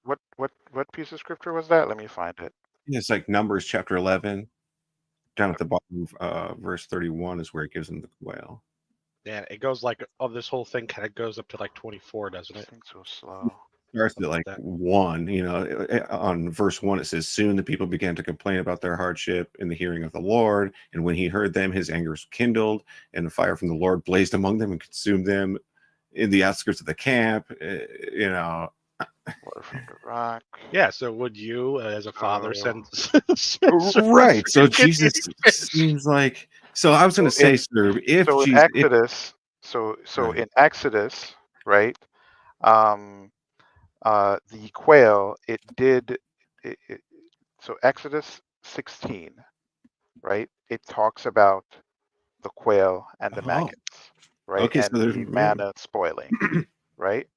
piece of scripture was that? Let me find it.
It's like Numbers chapter 11, down at the bottom, verse 31 is where it gives them the quail.
Yeah, it goes like, this whole thing kind of goes up to like 24, doesn't it?
So slow.
Starts at like 1, on verse 1 it says, soon the people began to complain about their hardship in the hearing of the Lord, and when he heard them, his anger was kindled, and the fire from the Lord blazed among them and consumed them in the outskirts of the camp.
Water from the rock.
Yeah, so would you, as a father, send
right? So Jesus seems like. So I was going to say, sir, if
so in
Jesus,
Exodus,
Right.
in Exodus, right? The quail, so Exodus 16, right? It talks about the quail and the maggots, right?
Okay,
and
so there's
the manna spoiling, right?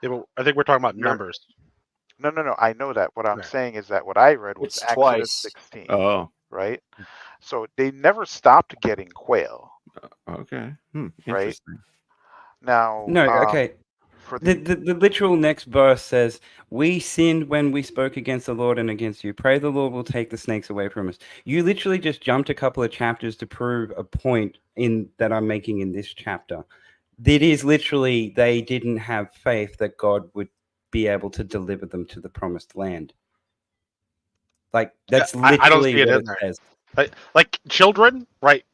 Yeah, but I think we're talking about Numbers.
No. I know that. What I'm saying is that what I read was
It's
Exodus
twice.
16.
Oh,
right? So they never stopped getting quail.
Okay.
Right?
Interesting.
Now,
No, okay.
for
The,
the
the literal next verse says, "We sinned when we spoke against the Lord and against you. Pray the Lord will take the snakes away from us." You literally just jumped a couple of chapters to prove a point that I'm making in this chapter. It is literally they didn't have faith that God would be able to deliver them to the promised land. Like that's
I don't
literally
see it
what
in
it
there.
says.
Like children, right?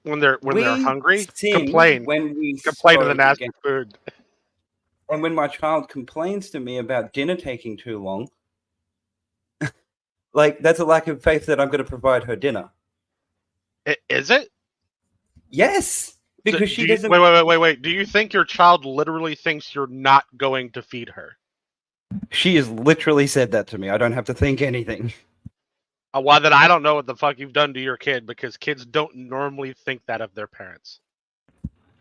When they're
We
hungry,
sinned
complain
when we
and then
spoke
ask
against.
for food.
And when my child complains to me about dinner taking too long, like that's a lack of faith that I'm going to provide her dinner.
Is it?
Yes, because she doesn't.
Wait. Do you think your child literally thinks you're not going to feed her?
She has literally said that to me. I don't have to think anything.
Well, then I don't know what the fuck you've done to your kid, because kids don't normally think that of their parents.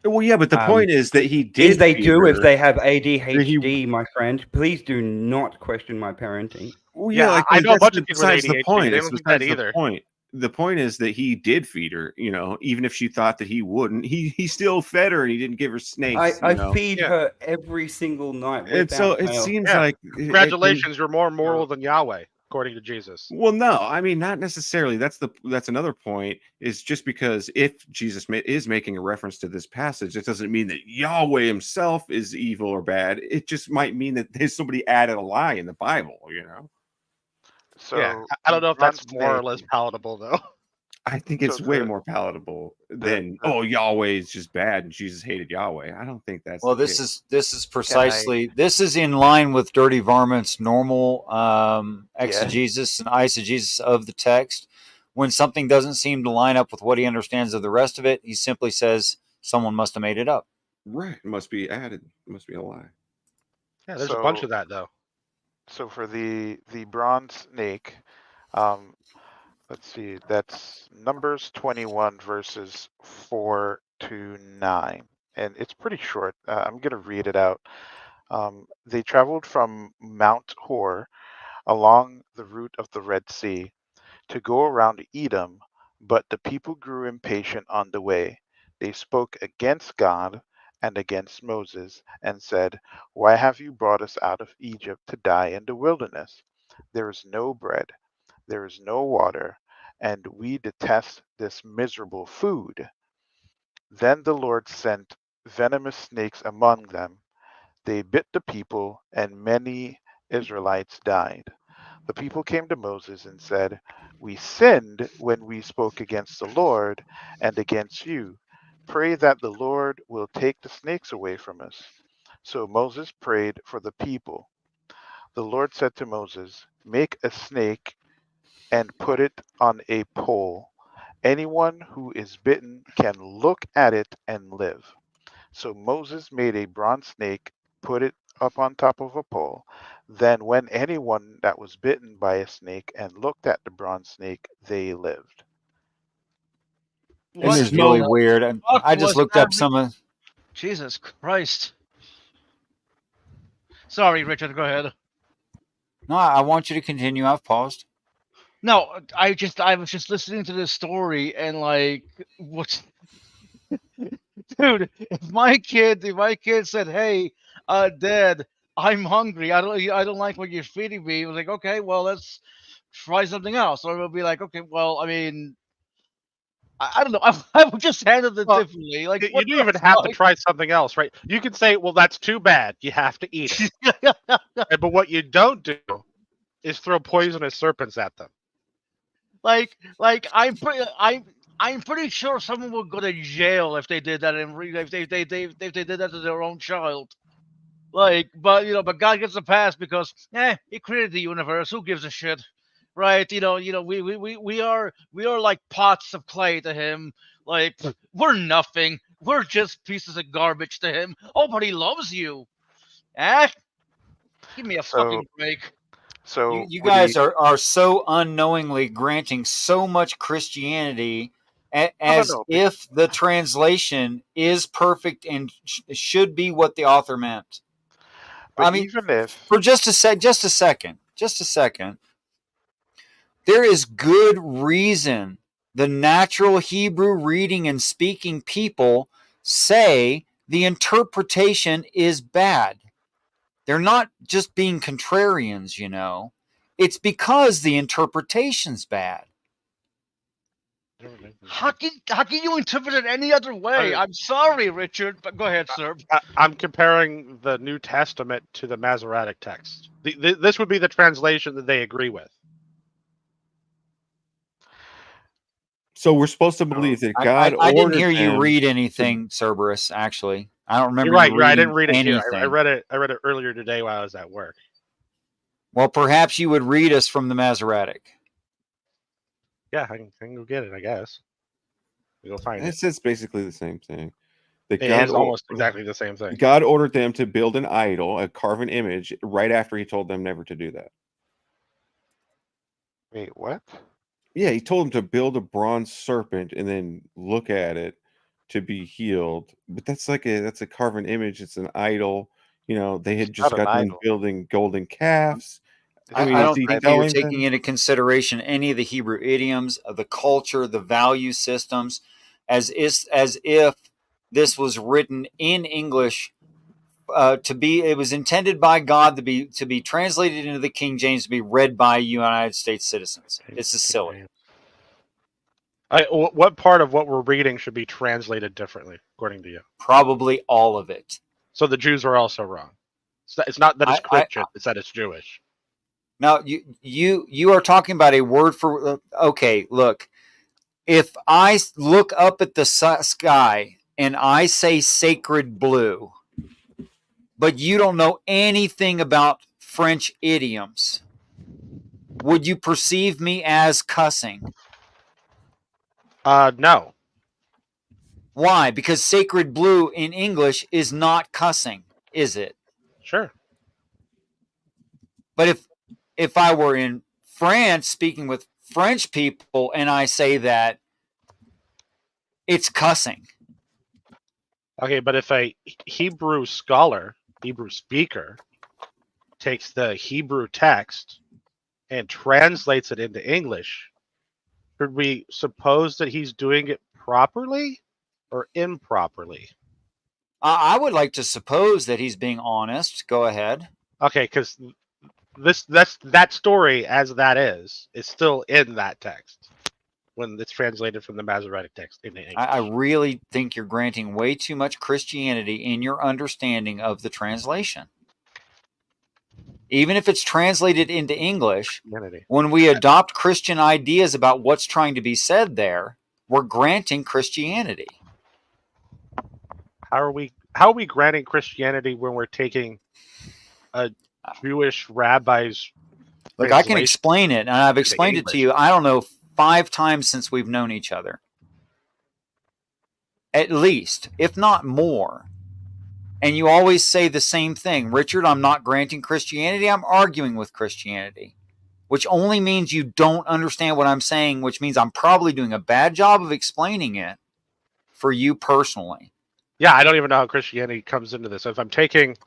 Well, yeah, but the point is that he did.
Is they
feed
do
her.
if they have ADHD, my friend. Please do not question my parenting.
Well, yeah, like
I know a
that's
bunch of kids with
besides the
ADHD.
point.
They
It's
don't think that
besides the
either.
point. The point is that he did feed her. Even if she thought that he wouldn't, he still fed her, and he didn't give her snakes.
I feed her every single night.
And so
Without
it
fail.
seems like
Congratulations, you're more moral than Yahweh, according to Jesus.
Well, no, I mean not necessarily. That's another point. Is just because if Jesus is making a reference to this passage, it doesn't mean that Yahweh himself is evil or bad. It just might mean that there's somebody added a lie in the Bible.
So
yeah, I don't know if that's more or less palatable, though.
I think it's way more palatable than Yahweh is just bad and Jesus hated Yahweh. I don't think that's.
Well,
the
this
case.
is precisely this is in line with Dirty Varmint's normal exegesis and eisegesis of the text. When something doesn't seem to line up with what he understands of the rest of it, he simply says someone must have made it up.
Right, it must be added. It must be a lie.
Yeah, there's a bunch of that though.
So for the bronze snake, let's see, that's Numbers 21 verses 4 to 9, and it's pretty short. I'm gonna read it out. They traveled from Mount Hor along the route of the Red Sea to go around Edom, but the people grew impatient on the way. They spoke against God and against Moses and said, "Why have you brought us out of Egypt to die in the wilderness? There is no bread, there is no water, and we detest this miserable food." Then the Lord sent venomous snakes among them. They bit the people, and many Israelites died. The people came to Moses and said, "We sinned when we spoke against the Lord and against you. Pray that the Lord will take the snakes away from us." So Moses prayed for the people. The Lord said to Moses, "Make a snake and put it on a pole. Anyone who is bitten can look at it and live." So Moses made a bronze snake, put it up on top of a pole. Then, when anyone that was bitten by a snake and looked at the bronze snake, they lived.
This is really weird. I just looked up some of.
Jesus Christ. Sorry, Richard, go ahead.
No, I want you to continue. I've paused.
No, I was just listening to this story and like, what's, dude? If my kid said, "Hey, Dad, I'm hungry. I don't like what you're feeding me," I was like, "Okay, well, let's try something else." Or it'll be like, "Okay, well, I mean, I don't know. I would just handle it differently." Like,
You don't even have to try something else, right? You can say, "Well, that's too bad. You have to eat it." But what you don't do is throw poisonous serpents at them.
Like I'm pretty sure someone would go to jail if they did that, and if they did that to their own child. Like, but God gets a pass because He created the universe. Who gives a shit, right? We are like pots of clay to Him. Like, we're nothing. We're just pieces of garbage to Him. Oh, but He loves you. Give me a fucking break.
So
you guys are so unknowingly granting so much Christianity as if the translation is perfect and should be what the author meant.
But
I mean,
even if
for just a second, There is good reason the natural Hebrew reading and speaking people say the interpretation is bad. They're not just being contrarians, you know. It's because the interpretation's bad.
How can you interpret it any other way? I'm sorry, Richard, but go ahead, sir.
I'm comparing the New Testament to the Masoretic text. This would be the translation that they agree with.
So we're supposed to believe that God
I didn't
ordered
hear you
them
read
to-
anything, Cerberus, actually. I don't remember
You're right.
you
You're right. I
reading
didn't read it here.
anything.
I read it. I read it earlier today while I was at work.
Well, perhaps you would read us from the Masoretic.
Yeah, I can go get it. I guess. We go find
It
it.
says basically the same thing. That
It is almost exactly the same thing.
God ordered them to build an idol, a carven image, right after he told them never to do that.
Wait, what?
Yeah, he told them to build a bronze serpent and then look at it to be healed. But that's a carven image. It's an idol. You know, they had just
not an
got done
idol.
building golden calves.
I
mean,
don't
is he
think that you're
telling
taking
them?
into consideration any of the Hebrew idioms, of the culture, the value systems, as if this was written in English it was intended by God to be translated into the King James to be read by United States citizens. This is silly.
What part of what we're reading should be translated differently, according to you?
Probably all of it.
So the Jews were also wrong. It's not that it's Christian; it's that it's Jewish.
Now you are talking about a word for okay. Look, if I look up at the sky and I say sacred blue, but you don't know anything about French idioms, would you perceive me as cussing?
No.
Why? Because sacred blue in English is not cussing, is it?
Sure.
But if I were in France speaking with French people and I say that, it's cussing.
Okay, but if a Hebrew scholar, Hebrew speaker, takes the Hebrew text and translates it into English, should we suppose that he's doing it properly or improperly?
I would like to suppose that he's being honest. Go ahead.
Okay, because that story as that is still in that text when it's translated from the Masoretic text into English.
I really think you're granting way too much Christianity in your understanding of the translation. Even if it's translated into English, when we adopt Christian ideas about what's trying to be said there, we're granting Christianity.
How are we granting Christianity when we're taking a Jewish rabbi's
Look, I can explain it, and I've explained it to you, I don't know, 5 times since we've known each other. At least, if not more. And you always say the same thing. Richard, I'm not granting Christianity, I'm arguing with Christianity. Which only means you don't understand what I'm saying, which means I'm probably doing a bad job of explaining it for you personally.
Yeah, I don't even know how Christianity comes into this. If I'm taking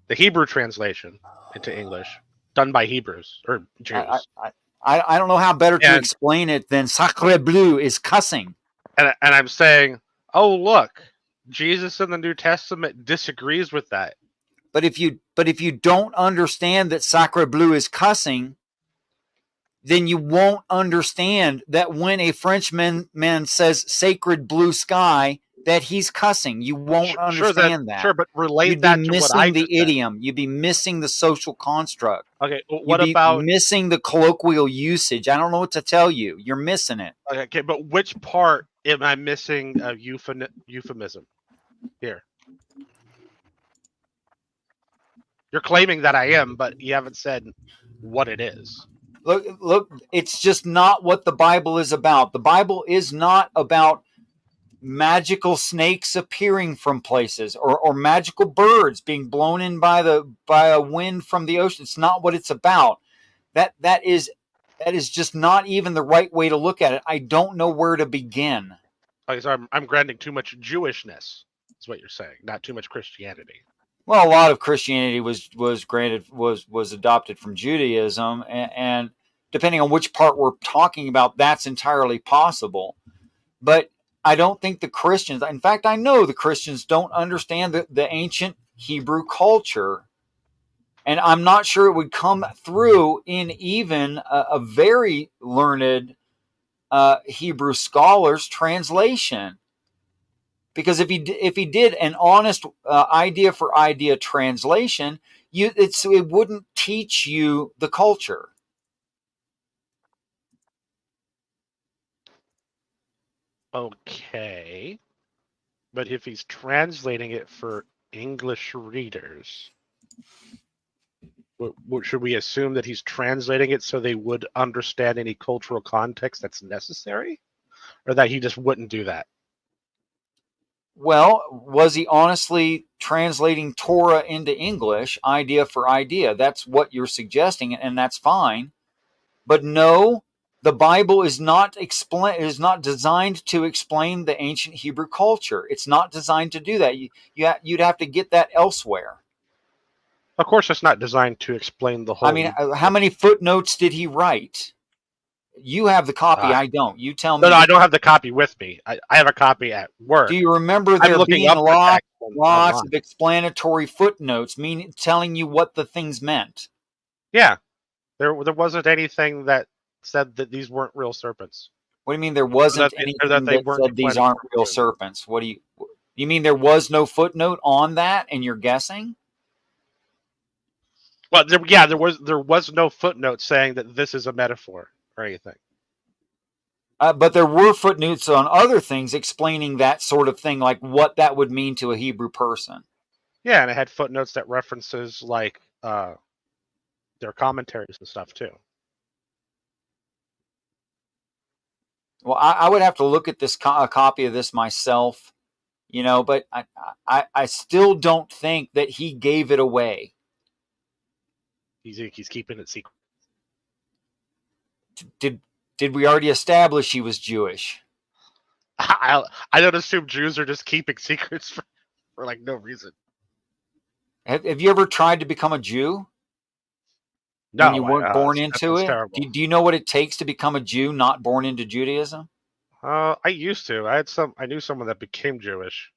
the Hebrew translation into English, done by Hebrews or Jews.
I don't know how better to explain it than sacre bleu is cussing.
And I'm saying, oh, look, Jesus in the New Testament disagrees with that.
But if you don't understand that sacre bleu is cussing, then you won't understand that when a Frenchman says sacred blue sky, that he's cussing. You won't understand that.
Sure, but relate
You'd
that
be
to
missing
what I
the
just said.
idiom. You'd be missing the social construct.
Okay, well, what
You'd be
about
missing the colloquial usage? I don't know what to tell you. You're missing it.
Okay, but which part am I missing a euphemism here? You're claiming that I am, but you haven't said what it is.
Look, it's just not what the Bible is about. The Bible is not about magical snakes appearing from places or magical birds being blown in by a wind from the ocean. It's not what it's about. That is just not even the right way to look at it. I don't know where to begin.
Okay, so I'm granting too much Jewishness, is what you're saying, not too much Christianity.
Well, a lot of Christianity was adopted from Judaism, and depending on which part we're talking about, that's entirely possible. But I don't think the Christians, in fact, I know the Christians don't understand the ancient Hebrew culture. And I'm not sure it would come through in even a very learned Hebrew scholar's translation. Because if he did an honest idea for idea translation, it wouldn't teach you the culture.
Okay. But if he's translating it for English readers, should we assume that he's translating it so they would understand any cultural context that's necessary? Or that he just wouldn't do that?
Well, was he honestly translating Torah into English, idea for idea? That's what you're suggesting, and that's fine. But no, the Bible is not designed to explain the ancient Hebrew culture. It's not designed to do that. You'd have to get that elsewhere.
Of course, it's not designed to explain the whole.
I mean, how many footnotes did he write? You have the copy. I don't. You tell me.
No, I don't have the copy with me. I have a copy at work.
Do you remember there being lots of explanatory footnotes, telling you what the things meant?
Yeah, there wasn't anything that said that these weren't real serpents.
What do you mean there wasn't anything that said these aren't real serpents? What do you mean there was no footnote on that, and you're guessing?
Well, there was no footnote saying that this is a metaphor or anything.
But there were footnotes on other things explaining that sort of thing, like what that would mean to a Hebrew person.
Yeah, and it had footnotes that references like their commentaries and stuff too.
Well, I would have to look at this a copy of this myself, but I still don't think that he gave it away.
He's keeping it secret.
Did we already establish he was Jewish?
I don't assume Jews are just keeping secrets for like no reason.
Have you ever tried to become a Jew?
No,
when you weren't born into it.
Terrible.
Do you know what it takes to become a Jew not born into Judaism?
I used to. I knew someone that became Jewish.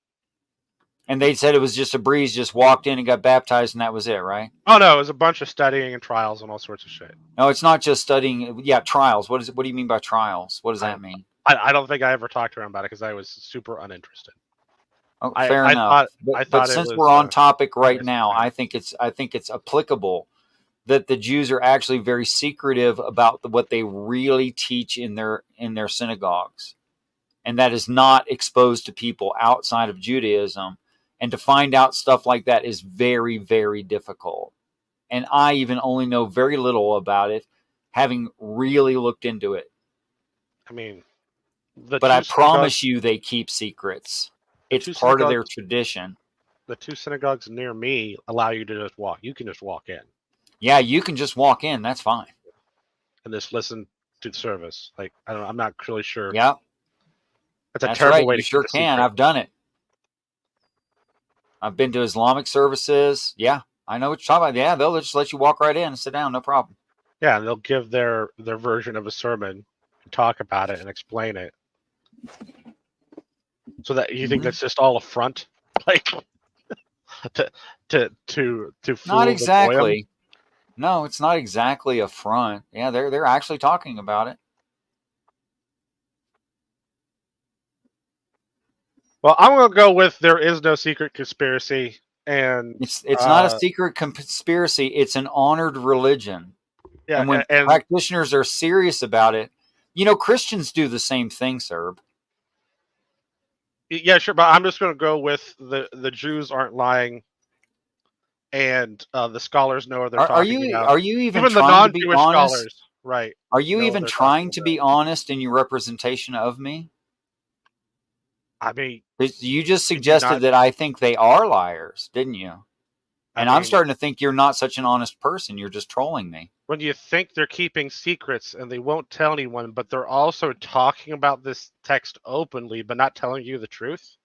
And they said it was just a breeze, just walked in and got baptized, and that was it, right?
Oh no, it was a bunch of studying and trials and all sorts of shit.
No, it's not just studying. Yeah, trials. What do you mean by trials? What does that mean?
I don't think I ever talked to him about it because I was super uninterested.
Oh, fair enough. But since we're on topic right now, I think it's applicable that the Jews are actually very secretive about what they really teach in their synagogues, and that is not exposed to people outside of Judaism. And to find out stuff like that is very, very difficult. And I even only know very little about it, having really looked into it.
I mean,
but I promise you, they keep secrets. It's part of their tradition.
The two synagogues near me allow you to just walk. You can just walk in.
Yeah, you can just walk in. That's fine.
And just listen to the service. Like I'm not really sure.
Yeah,
that's a terrible way to.
You sure can. I've done it. I've been to Islamic services. Yeah, I know what you're talking about. Yeah, they'll just let you walk right in and sit down, no problem.
Yeah, and they'll give their version of a sermon, and talk about it, and explain it. So that you think that's just all a front, like to fool
not exactly. No, it's not exactly a front. Yeah, they're actually talking about it.
Well, I'm going to go with there is no secret conspiracy, and
it's not a secret conspiracy. It's an honored religion. Yeah, and when practitioners are serious about it, Christians do the same thing, Serb.
Yeah, sure, but I'm just going to go with the Jews aren't lying, and the scholars know what they're talking about.
Are you even
the non-Jewish scholars, right?
Are you even trying to be honest in your representation of me?
I mean,
you just suggested that I think they are liars, didn't you? And I'm starting to think you're not such an honest person. You're just trolling me.
When you think they're keeping secrets and they won't tell anyone, but they're also talking about this text openly, but not telling you the truth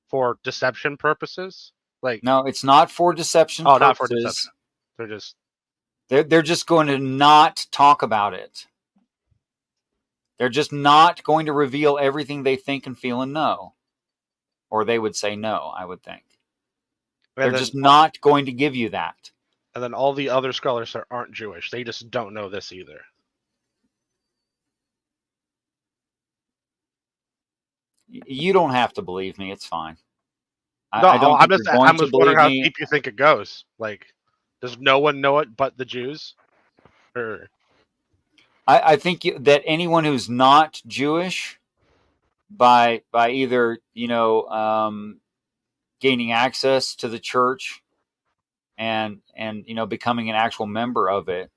for deception purposes. Like,
no, it's not for deception purposes.
Not for deception. They're just
They're just going to not talk about it. They're just not going to reveal everything they think and feel and know. Or they would say no, I would think. They're just not going to give you that.
And then all the other scholars that aren't Jewish, they just don't know this either.
You don't have to believe me. It's fine.
No,
I don't think you're going
I'm
to
just wondering
believe
how
me.
deep you think it goes. Like, does no one know it but the Jews? Or
I think that anyone who's not Jewish, by either gaining access to the church and becoming an actual member of it,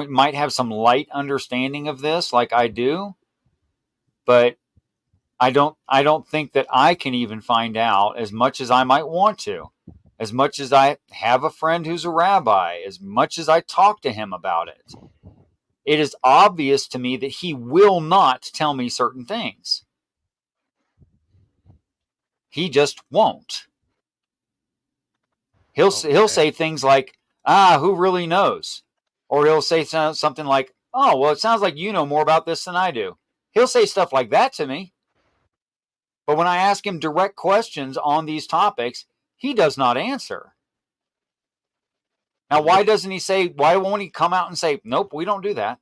might have some light understanding of this, like I do, but I don't think that I can even find out as much as I might want to, as much as I have a friend who's a rabbi, as much as I talk to him about it. It is obvious to me that he will not tell me certain things. He just won't. He'll say things like, who really knows? Or he'll say something like, oh, well, it sounds like you know more about this than I do. He'll say stuff like that to me. But when I ask him direct questions on these topics, he does not answer. Now, why won't he come out and say, nope, we don't do that?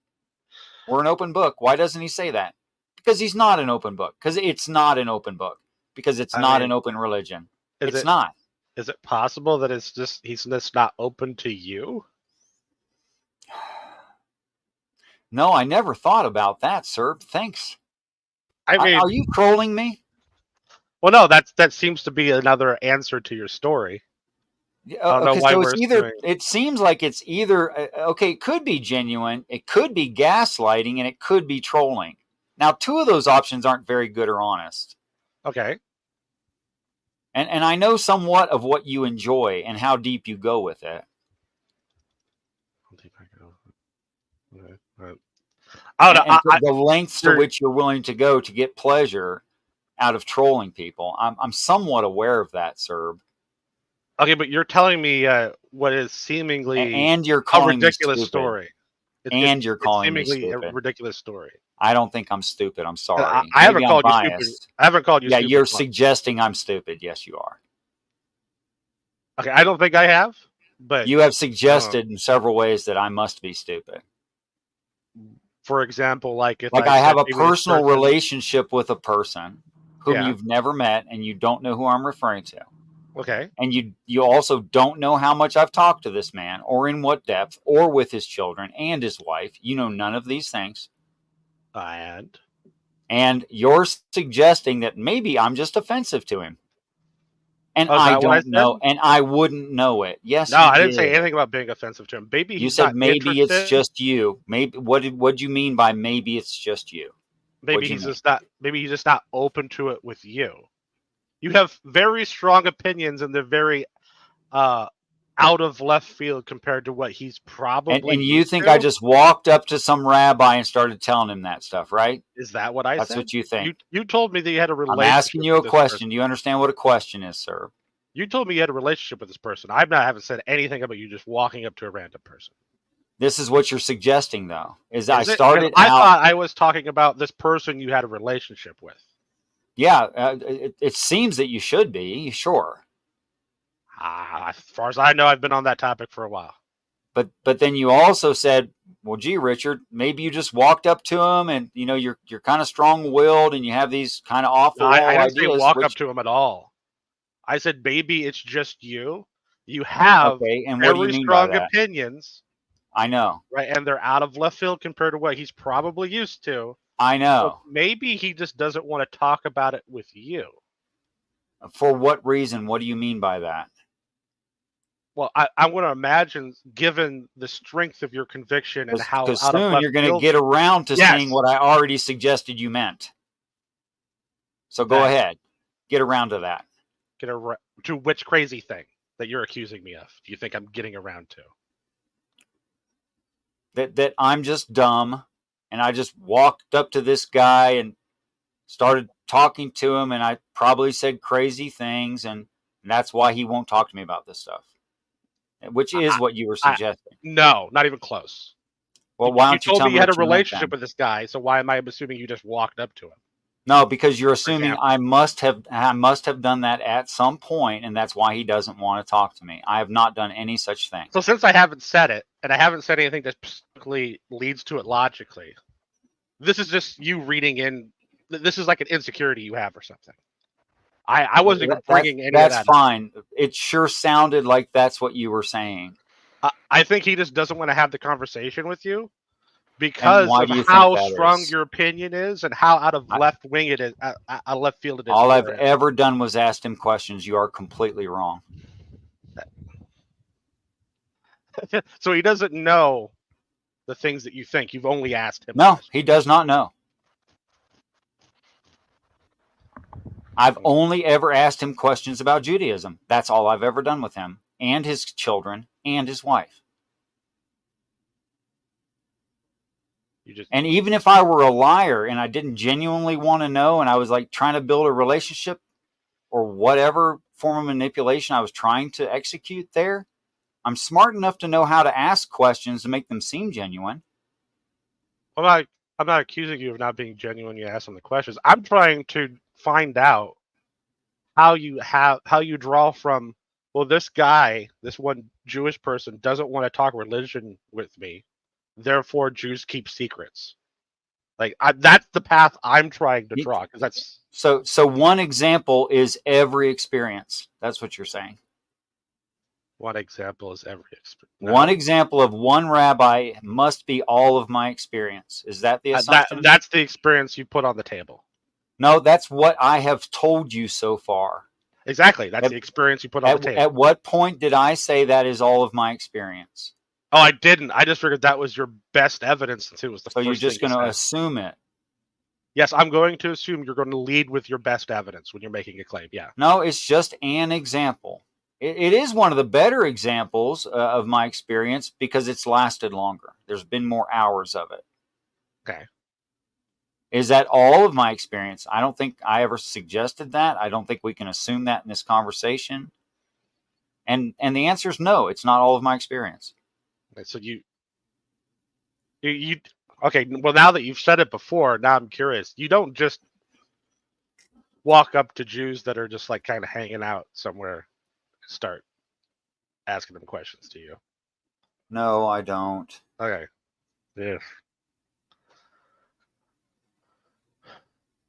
We're an open book. Why doesn't he say that? Because he's not an open book. Because it's not an open book. Because it's not an open religion. It's not.
Is it possible that he's just not open to you?
No, I never thought about that, sir. Thanks.
I mean,
are you trolling me?
Well, no, that seems to be another answer to your story. I don't know why
so it seems like it's either, okay, it could be genuine, it could be gaslighting, and it could be trolling. Now, two of those options aren't very good or honest.
Okay.
And I know somewhat of what you enjoy and how deep you go with it.
How deep I go. Okay. I don't know.
The lengths to which you're willing to go to get pleasure out of trolling people. I'm somewhat aware of that, sir.
Okay, but you're telling me what is seemingly
and you're calling
a ridiculous
me stupid.
story.
You're calling me
seemingly
stupid.
A ridiculous story.
I don't think I'm stupid. I'm sorry.
I haven't called you stupid. I haven't called you stupid.
Yeah, you're suggesting I'm stupid. Yes, you are.
Okay, I don't think I have, but
you have suggested in several ways that I must be stupid.
For example, like if
I have a personal relationship with a person whom you've never met and you don't know who I'm referring to.
Okay.
And you also don't know how much I've talked to this man or in what depth or with his children and his wife. You know none of these things. And you're suggesting that maybe I'm just offensive to him. And I don't know, and I wouldn't know it. Yes,
no, I didn't say anything about being offensive to him. Maybe
you said maybe it's just you. Maybe what do you mean by maybe it's just you?
Maybe he's just not. Maybe he's just not open to it with you. You have very strong opinions, and they're very out of left field compared to what he's probably.
And you think I just walked up to some rabbi and started telling him that stuff, right?
Is that what I said?
That's what you think.
You told me that you had a relationship.
I'm asking you a question. Do you understand what a question is, sir?
You told me you had a relationship with this person. I haven't said anything about you just walking up to a random person.
This is what you're suggesting, though. I
thought I was talking about this person you had a relationship with.
Yeah, it seems that you should be, sure.
As far as I know, I've been on that topic for a while.
But then you also said, well, gee, Richard, maybe you just walked up to him and, you're kind of strong-willed and you have these kind of awful ideas.
I didn't say walk up to him at all. I said, maybe it's just you. You have very strong opinions.
I know.
Right, and they're out of left field compared to what he's probably used to.
I know.
So maybe he just doesn't want to talk about it with you.
For what reason? What do you mean by that?
Well, I want to imagine, given the strength of your conviction and how
because soon you're going to get around to saying what I already suggested you meant. So go ahead, get around to that.
To which crazy thing that you're accusing me of? Do you think I'm getting around to?
That I'm just dumb, and I just walked up to this guy and started talking to him, and I probably said crazy things, and that's why he won't talk to me about this stuff. which is what you were suggesting.
No, not even close.
Well, why don't you
told
tell
me
me
you had a
what you meant
relationship
then?
with this guy, so why am I assuming you just walked up to him?
No, because you're assuming I must have done that at some point, and that's why he doesn't want to talk to me. I have not done any such thing.
So since I haven't said it, and I haven't said anything that specifically leads to it logically, this is just you reading in. This is like an insecurity you have or something. I wasn't even bringing any of that.
That's fine. It sure sounded like that's what you were saying.
I think he just doesn't want to have the conversation with you because of
you
how
think that
strong
is?
your opinion is and how out of left wing it is, left field it is.
All I've ever done was asked him questions. You are completely wrong.
So he doesn't know the things that you think. You've only asked him.
No, he does not know. I've only ever asked him questions about Judaism. That's all I've ever done with him and his children and his wife. And even if I were a liar and I didn't genuinely want to know and I was like trying to build a relationship or whatever form of manipulation I was trying to execute there, I'm smart enough to know how to ask questions to make them seem genuine.
I'm not accusing you of not being genuine. You ask them the questions. I'm trying to find out how you draw from, well, this guy, this one Jewish person doesn't want to talk religion with me. Therefore, Jews keep secrets. Like that's the path I'm trying to draw, because that's
so. One example is every experience. That's what you're saying.
One example is every experience.
No. One example of one rabbi must be all of my experience. Is that the assumption?
That's the experience you put on the table.
No, that's what I have told you so far.
Exactly. That's the experience you put on the table.
At what point did I say that is all of my experience?
Oh, I didn't. I just figured that was your best evidence since it was the first thing you said. So you're just going to
assume it?
Yes, I'm going to assume you're going to lead with your best evidence when you're making a claim. Yeah.
No, it's just an example. It is one of the better examples of my experience because it's lasted longer. There's been more hours of it.
Okay.
Is that all of my experience? I don't think I ever suggested that. I don't think we can assume that in this conversation. And the answer is no, it's not all of my experience.
Okay, so you okay, well, now that you've said it before, now I'm curious. You don't just walk up to Jews that are just like kind of hanging out somewhere, start asking them questions, do you?
No, I don't.
Okay. Yes.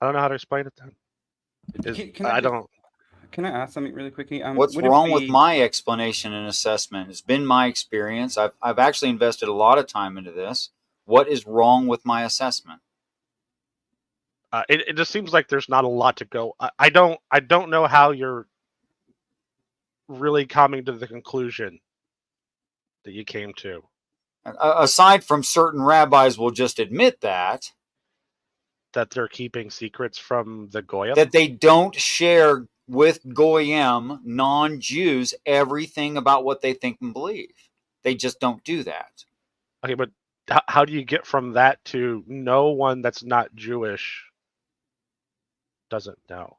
I don't know how to explain it then.
Can I ask something really quickly?
What's wrong with my explanation and assessment? It's been my experience. I've actually invested a lot of time into this. What is wrong with my assessment?
It just seems like there's not a lot to go. I don't know how you're really coming to the conclusion that you came to.
Aside from certain rabbis will just admit that
they're keeping secrets from the Goyim?
That they don't share with Goyim, non-Jews, everything about what they think and believe. They just don't do that.
Okay, but how do you get from that to no one that's not Jewish doesn't know?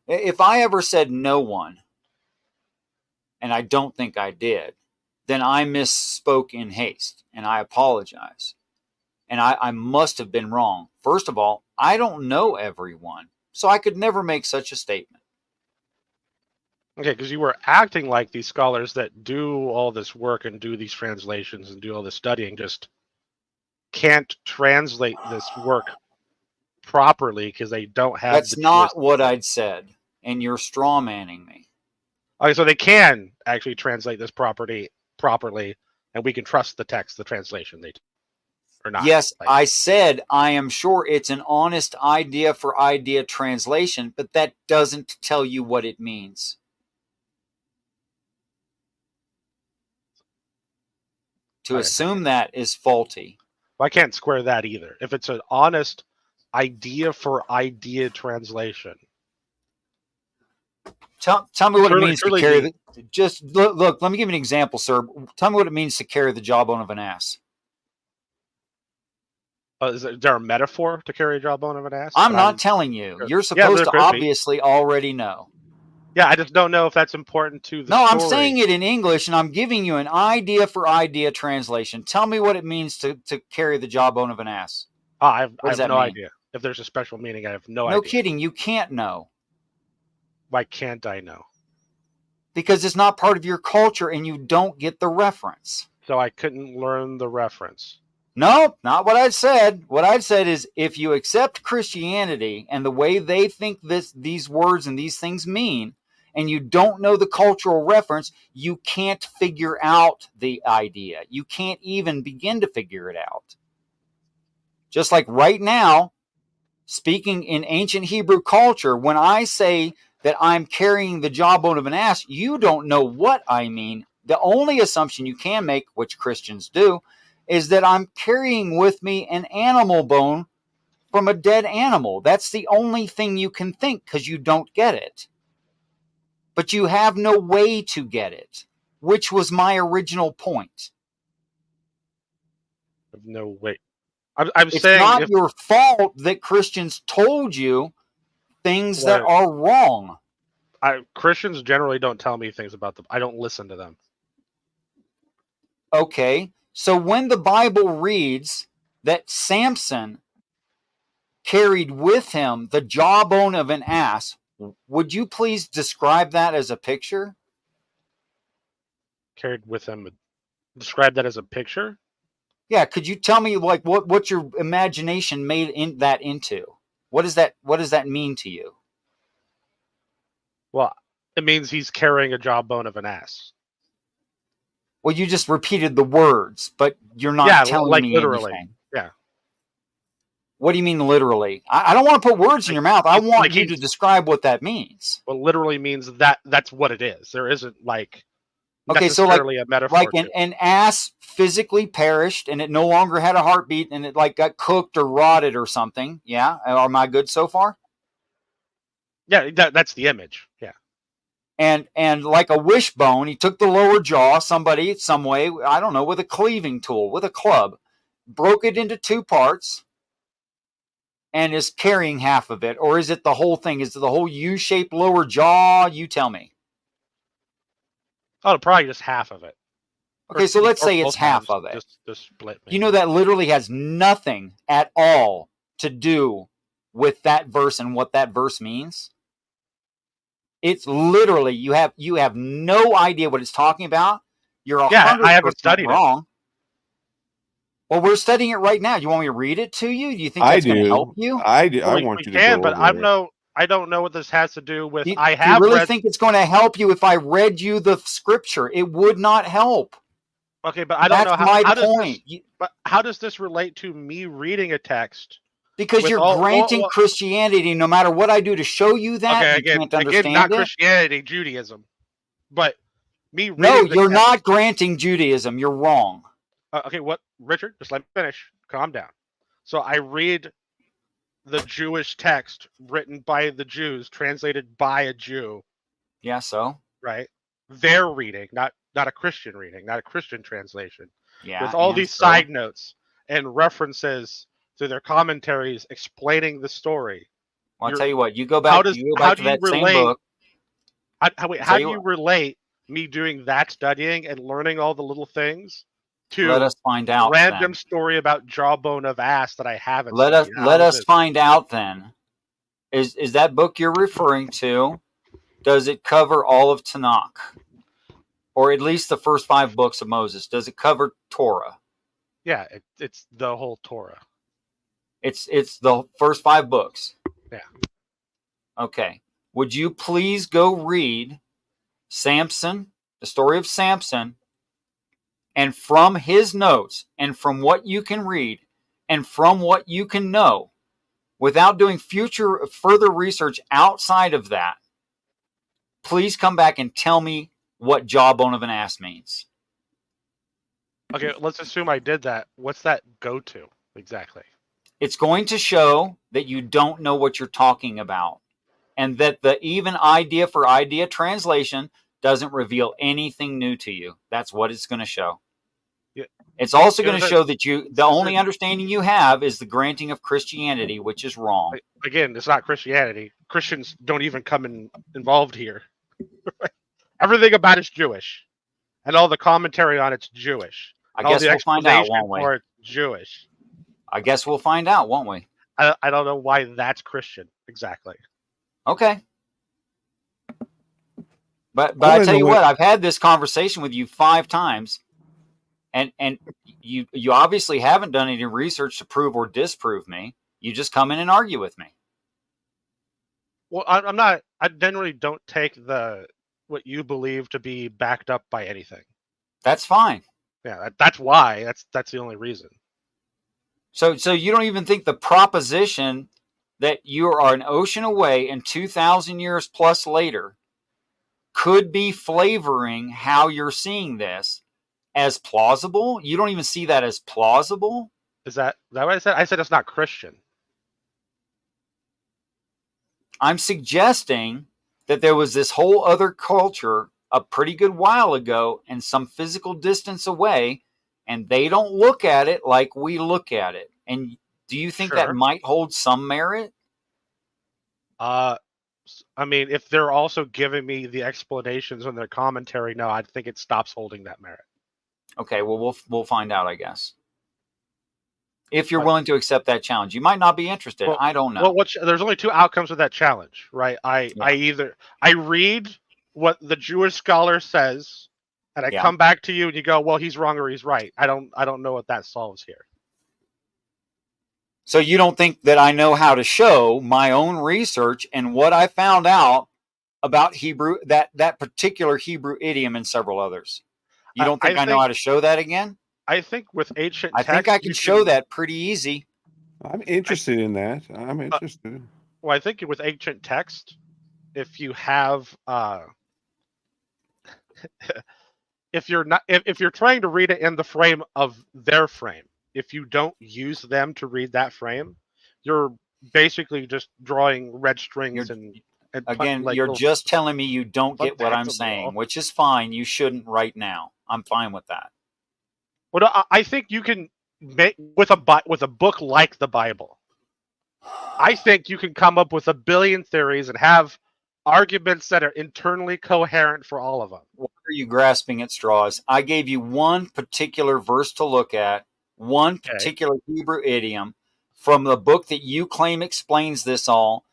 If I ever said no one, and I don't think I did, then I misspoke in haste, and I apologize. And I must have been wrong. First of all, I don't know everyone, so I could never make such a statement.
Okay, because you were acting like these scholars that do all this work and do these translations and do all this studying just can't translate this work properly because they don't have.
That's not what I'd said, and you're straw manning me.
Okay, so they can actually translate this properly, and we can trust the text, the translation they do. Or not.
Yes, I said I am sure it's an honest idea for idea translation, but that doesn't tell you what it means. To assume that is faulty.
Well, I can't square that either. If it's an honest idea for idea translation.
Tell me what it means to carry just look, let me give you an example, sir. Tell me what it means to carry the jawbone of an ass.
Is there a metaphor to carry a jawbone of an ass?
I'm not telling you. You're supposed to obviously already know.
Yeah, I just don't know if that's important to the
No,
story.
I'm saying it in English, and I'm giving you an idea for idea translation. Tell me what it means to carry the jawbone of an ass.
I have
What does that
no
mean?
idea. If there's a special meaning, I have no idea.
No kidding, you can't know.
Why can't I know?
Because it's not part of your culture, and you don't get the reference.
So I couldn't learn the reference.
No, not what I said. What I said is if you accept Christianity and the way they think these words and these things mean, and you don't know the cultural reference, you can't figure out the idea. You can't even begin to figure it out. Just like right now, speaking in ancient Hebrew culture, when I say that I'm carrying the jawbone of an ass, you don't know what I mean. The only assumption you can make, which Christians do, is that I'm carrying with me an animal bone from a dead animal. That's the only thing you can think because you don't get it. But you have no way to get it, which was my original point.
No way. I'm
it's
saying
not your fault that Christians told you things that are wrong.
Christians generally don't tell me things about them. I don't listen to them.
Okay, so when the Bible reads that Samson carried with him the jawbone of an ass, would you please describe that as a picture?
Carried with him. Describe that as a picture?
Yeah, could you tell me like what your imagination made that into? What does that mean to you?
Well, it means he's carrying a jawbone of an ass.
Well, you just repeated the words, but you're not telling me
literally.
Anything.
Yeah.
What do you mean literally? I don't want to put words in your mouth. I want you to describe what that means.
Well, literally means that's what it is. There isn't
necessarily
a metaphor.
Like an ass physically perished and it no longer had a heartbeat and it like got cooked or rotted or something. Yeah. Am I good so far?
Yeah, that's the image. Yeah.
And like a wishbone, he took the lower jaw, somebody, some way, I don't know, with a cleaving tool, with a club, broke it into two parts, and is carrying half of it. Or is it the whole thing? Is it the whole U-shaped lower jaw? You tell me.
Oh, probably just half of it.
Okay, so let's say it's half of it.
Just split.
You know that literally has nothing at all to do with that verse and what that verse means. It's literally you have no idea what it's talking about. You're 100% wrong. Well, we're studying it right now. You want me to read it to you? Do you think that's going to help you?
I do. I want you to go
but
over it.
I don't know what this has to do with.
Do you really think it's going to help you if I read you the scripture? It would not help.
Okay, but I don't know
how. That's my point.
But how does this relate to me reading a text?
Because you're granting Christianity, no matter what I do to show you that, you can't understand
not
it.
Christianity, Judaism. But me reading
No, you're not granting Judaism. You're wrong.
Okay, what, Richard? Just let me finish. Calm down. So I read the Jewish text written by the Jews, translated by a Jew.
Yeah, so?
Right? Their reading, not a Christian reading, not a Christian translation.
Yeah.
With all these side notes and references to their commentaries explaining the story.
Well, I'll tell you what, you go back, to that same book.
How do you relate me doing that studying and learning all the little things to
let us find out
random story about jawbone of ass that I haven't
let us find out then. Is that book you're referring to, does it cover all of Tanakh? Or at least the first 5 books of Moses? Does it cover Torah?
Yeah, it's the whole Torah.
It's the first 5 books.
Yeah.
Okay. Would you please go read Samson, the story of Samson, and from his notes, and from what you can read, and from what you can know, without doing further research outside of that, please come back and tell me what jawbone of an ass means.
Okay, let's assume I did that. What's that go to exactly?
It's going to show that you don't know what you're talking about, and that the even idea for idea translation doesn't reveal anything new to you. That's what it's going to show.
Yeah.
It's also going to show that the only understanding you have is the granting of Christianity, which is wrong.
Again, it's not Christianity. Christians don't even come involved here. Everything about it's Jewish, and all the commentary on it's Jewish.
I
And all
guess
the
we'll find out,
explanation
won't we?
for it's Jewish.
I guess we'll find out, won't we?
I don't know why that's Christian exactly.
Okay. But I tell you what, I've had this conversation with you 5 times, and you obviously haven't done any research to prove or disprove me. You just come in and argue with me.
Well, I'm not. I generally don't take what you believe to be backed up by anything.
That's fine.
Yeah, that's why. That's the only reason.
So you don't even think the proposition that you are an ocean away and 2,000 years plus later could be flavoring how you're seeing this as plausible? You don't even see that as plausible?
Is that what I said? I said it's not Christian.
I'm suggesting that there was this whole other culture a pretty good while ago and some physical distance away, and they don't look at it like we look at it. And do you think that might hold some merit?
I mean, if they're also giving me the explanations on their commentary, no, I think it stops holding that merit.
Okay, well, we'll find out, I guess. If you're willing to accept that challenge, you might not be interested.
Well,
I don't know.
Well, there's only 2 outcomes of that challenge, right? I read what the Jewish scholar says, and I come back to you, and you go, "Well, he's wrong or he's right." I don't know what that solves here.
So you don't think that I know how to show my own research and what I found out about Hebrew, that particular Hebrew idiom and several others? You don't think I know how to show that again?
I think with ancient text,
I think I can show that pretty easy.
I'm interested in that. I'm interested.
Well, I think with ancient text, if you have if you're trying to read it in the frame of their frame, if you don't use them to read that frame, you're basically just drawing red strings and
again, you're just telling me you don't get what I'm saying, which is fine. You shouldn't right now. I'm fine with that.
Well, I think you can make with a book like the Bible. I think you can come up with a billion theories and have arguments that are internally coherent for all of them.
Why are you grasping at straws? I gave you one particular verse to look at, one particular Hebrew idiom from the book that you claim explains this all,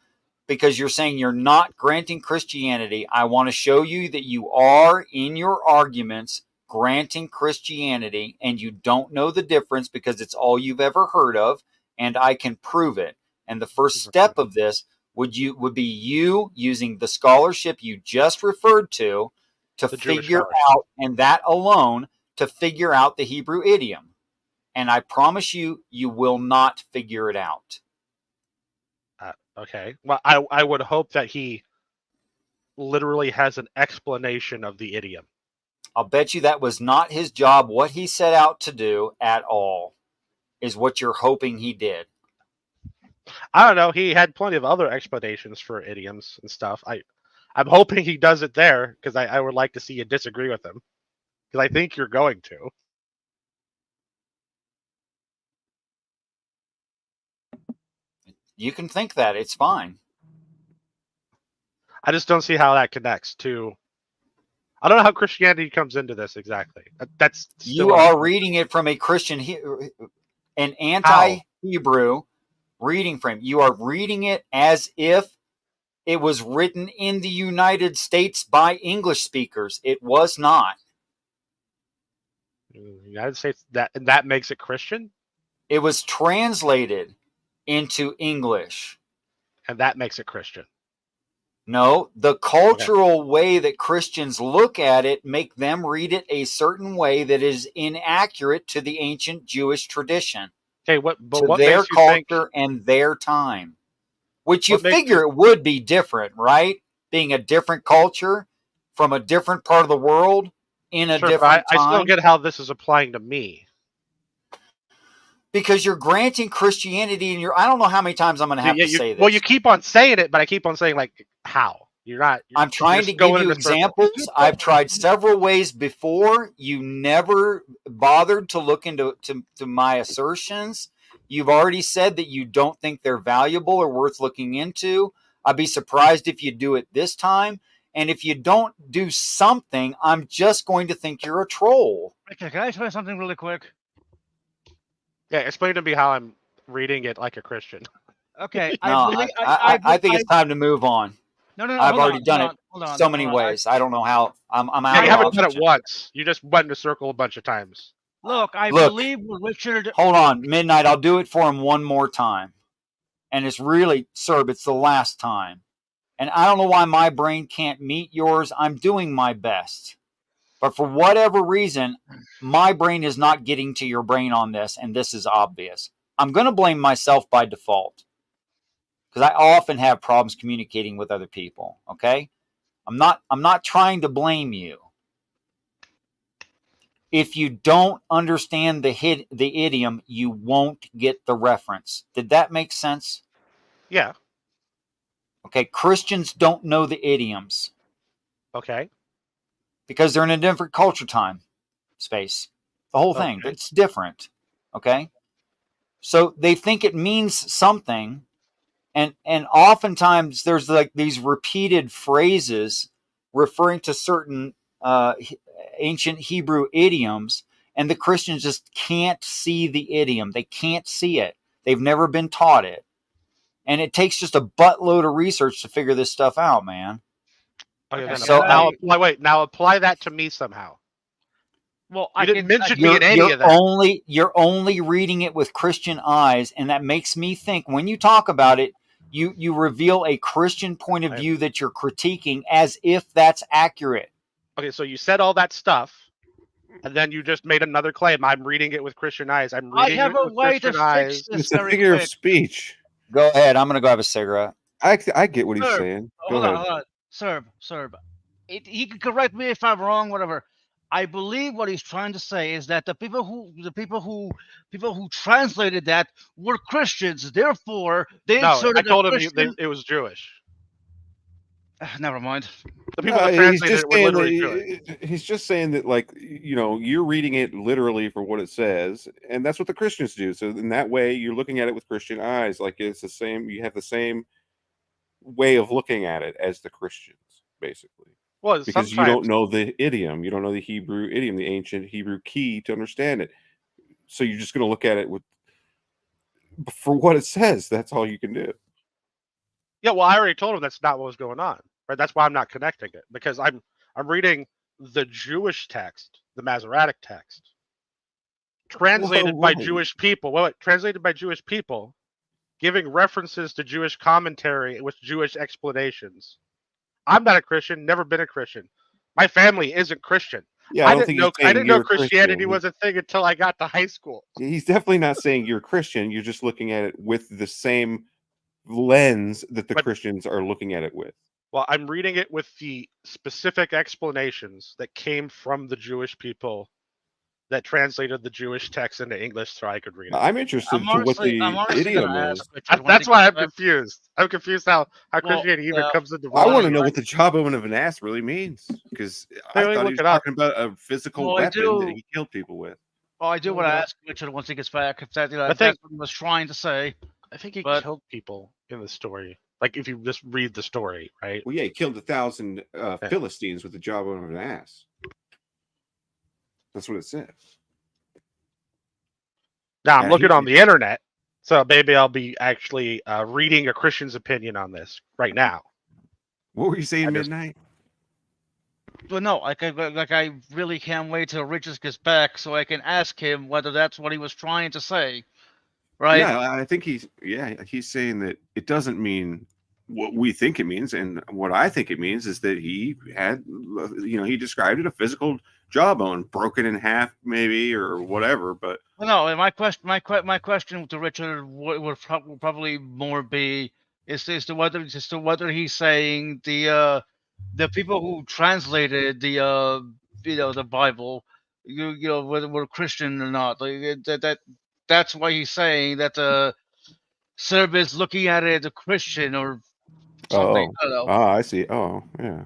because you're saying you're not granting Christianity. I want to show you that you are, in your arguments, granting Christianity, and you don't know the difference because it's all you've ever heard of, and I can prove it. And the first step of this would be you using the scholarship you just referred to figure out, and that alone, to figure out the Hebrew idiom. And I promise you, you will not figure it out.
Okay. Well, I would hope that he literally has an explanation of the idiom.
I'll bet you that was not his job. What he set out to do at all is what you're hoping he did.
I don't know. He had plenty of other explanations for idioms and stuff. I'm hoping he does it there, because I would like to see you disagree with him, because I think you're going to.
You can think that. It's fine.
I just don't see how that connects to... I don't know how Christianity comes into this exactly. That's
you are reading it from a Christian, an anti-Hebrew reading frame. You are reading it as if it was written in the United States by English speakers. It was not.
United States, that makes it Christian?
It was translated into English.
And that makes it Christian.
No, the cultural way that Christians look at it make them read it a certain way that is inaccurate to the ancient Jewish tradition.
Okay, what
their culture and their time. Which you figure it would be different, right? Being a different culture from a different part of the world in a different time.
I still get how this is applying to me.
Because you're granting Christianity, and I don't know how many times I'm going to have to say this.
Well, you keep on saying it, but I keep on saying, like, how?
I'm trying to give you examples. I've tried several ways before. You never bothered to look into my assertions. You've already said that you don't think they're valuable or worth looking into. I'd be surprised if you do it this time. And if you don't do something, I'm just going to think you're a troll.
Okay, can I try something really quick?
Yeah, explain to me how I'm reading it like a Christian.
Okay,
No, I think it's time to move on.
No,
I've already done it so many ways. I don't know how. I'm
Yeah,
out
you
of
haven't done it
oxygen.
once. You just went in a circle a bunch of times.
Look, I
Look,
believe what Richard.
Hold on, Midnight. I'll do it for him one more time. And it's really, Serb, it's the last time. And I don't know why my brain can't meet yours. I'm doing my best. But for whatever reason, my brain is not getting to your brain on this, and this is obvious. I'm going to blame myself by default because I often have problems communicating with other people, okay? I'm not trying to blame you. If you don't understand the idiom, you won't get the reference. Did that make sense?
Yeah.
Okay, Christians don't know the idioms.
Okay.
Because they're in a different culture time space. The whole thing, it's different. Okay? So they think it means something, and oftentimes there's like these repeated phrases referring to certain ancient Hebrew idioms, and the Christians just can't see the idiom. They can't see it. They've never been taught it. And it takes just a buttload of research to figure this stuff out, man.
Okay, then
So
now apply that to me somehow.
Well,
you didn't mention me in any of that.
You're only reading it with Christian eyes, and that makes me think when you talk about it, you reveal a Christian point of view that you're critiquing as if that's accurate.
Okay, so you said all that stuff, and then you just made another claim. I'm reading it with Christian eyes. I'm reading it with Christian eyes.
It's a figure of speech.
Go ahead. I'm going to go have a cigarette.
I get what he's saying. Go ahead.
Hold on. Serb. He can correct me if I'm wrong, whatever. I believe what he's trying to say is that the people who translated that were Christians. Therefore, they inserted.
I told him it was Jewish.
Never mind.
The people that translated it were literally Jewish.
He's just saying that, like, you're reading it literally for what it says, and that's what the Christians do. So in that way, you're looking at it with Christian eyes, like it's the same. You have the same way of looking at it as the Christians, basically.
Well,
because you don't know the idiom, you don't know the Hebrew idiom, the ancient Hebrew key to understand it. So you're just going to look at it for what it says. That's all you can do.
Yeah, well, I already told him that's not what was going on, right? That's why I'm not connecting it, because I'm reading the Jewish text, the Masoretic text, translated by Jewish people. Translated by Jewish people, giving references to Jewish commentary with Jewish explanations. I'm not a Christian, never been a Christian. My family isn't Christian.
Yeah,
I didn't know Christianity was a thing until I got to high school.
He's definitely not saying you're a Christian. You're just looking at it with the same lens that the Christians are looking at it with.
Well, I'm reading it with the specific explanations that came from the Jewish people that translated the Jewish text into English so I could read it.
I'm interested to what the idiom is.
That's why I'm confused. I'm confused how Christianity even comes into play.
I want to know what the jawbone of an ass really means, because I thought he was talking about a physical weapon that he killed people with.
Oh, I do want to ask Richard once he gets back if that's what he was trying to say.
I think he killed people in the story. Like, if you just read the story, right?
Well, yeah, he killed 1,000 Philistines with the jawbone of an ass. That's what it says.
Now, I'm looking on the internet, so maybe I'll be actually reading a Christian's opinion on this right now.
What were you saying, Midnight?
Well, no, I really can't wait till Richard gets back so I can ask him whether that's what he was trying to say. Right?
Yeah, I think he's saying that it doesn't mean what we think it means, and what I think it means is that he had, he described it a physical jawbone broken in half, maybe, or whatever. But
well, no, my question to Richard would probably more be as to whether he's saying the people who translated the Bible, whether we're Christian or not, that's why he's saying that the Serb is looking at it as a Christian or something.
I see. Oh, yeah.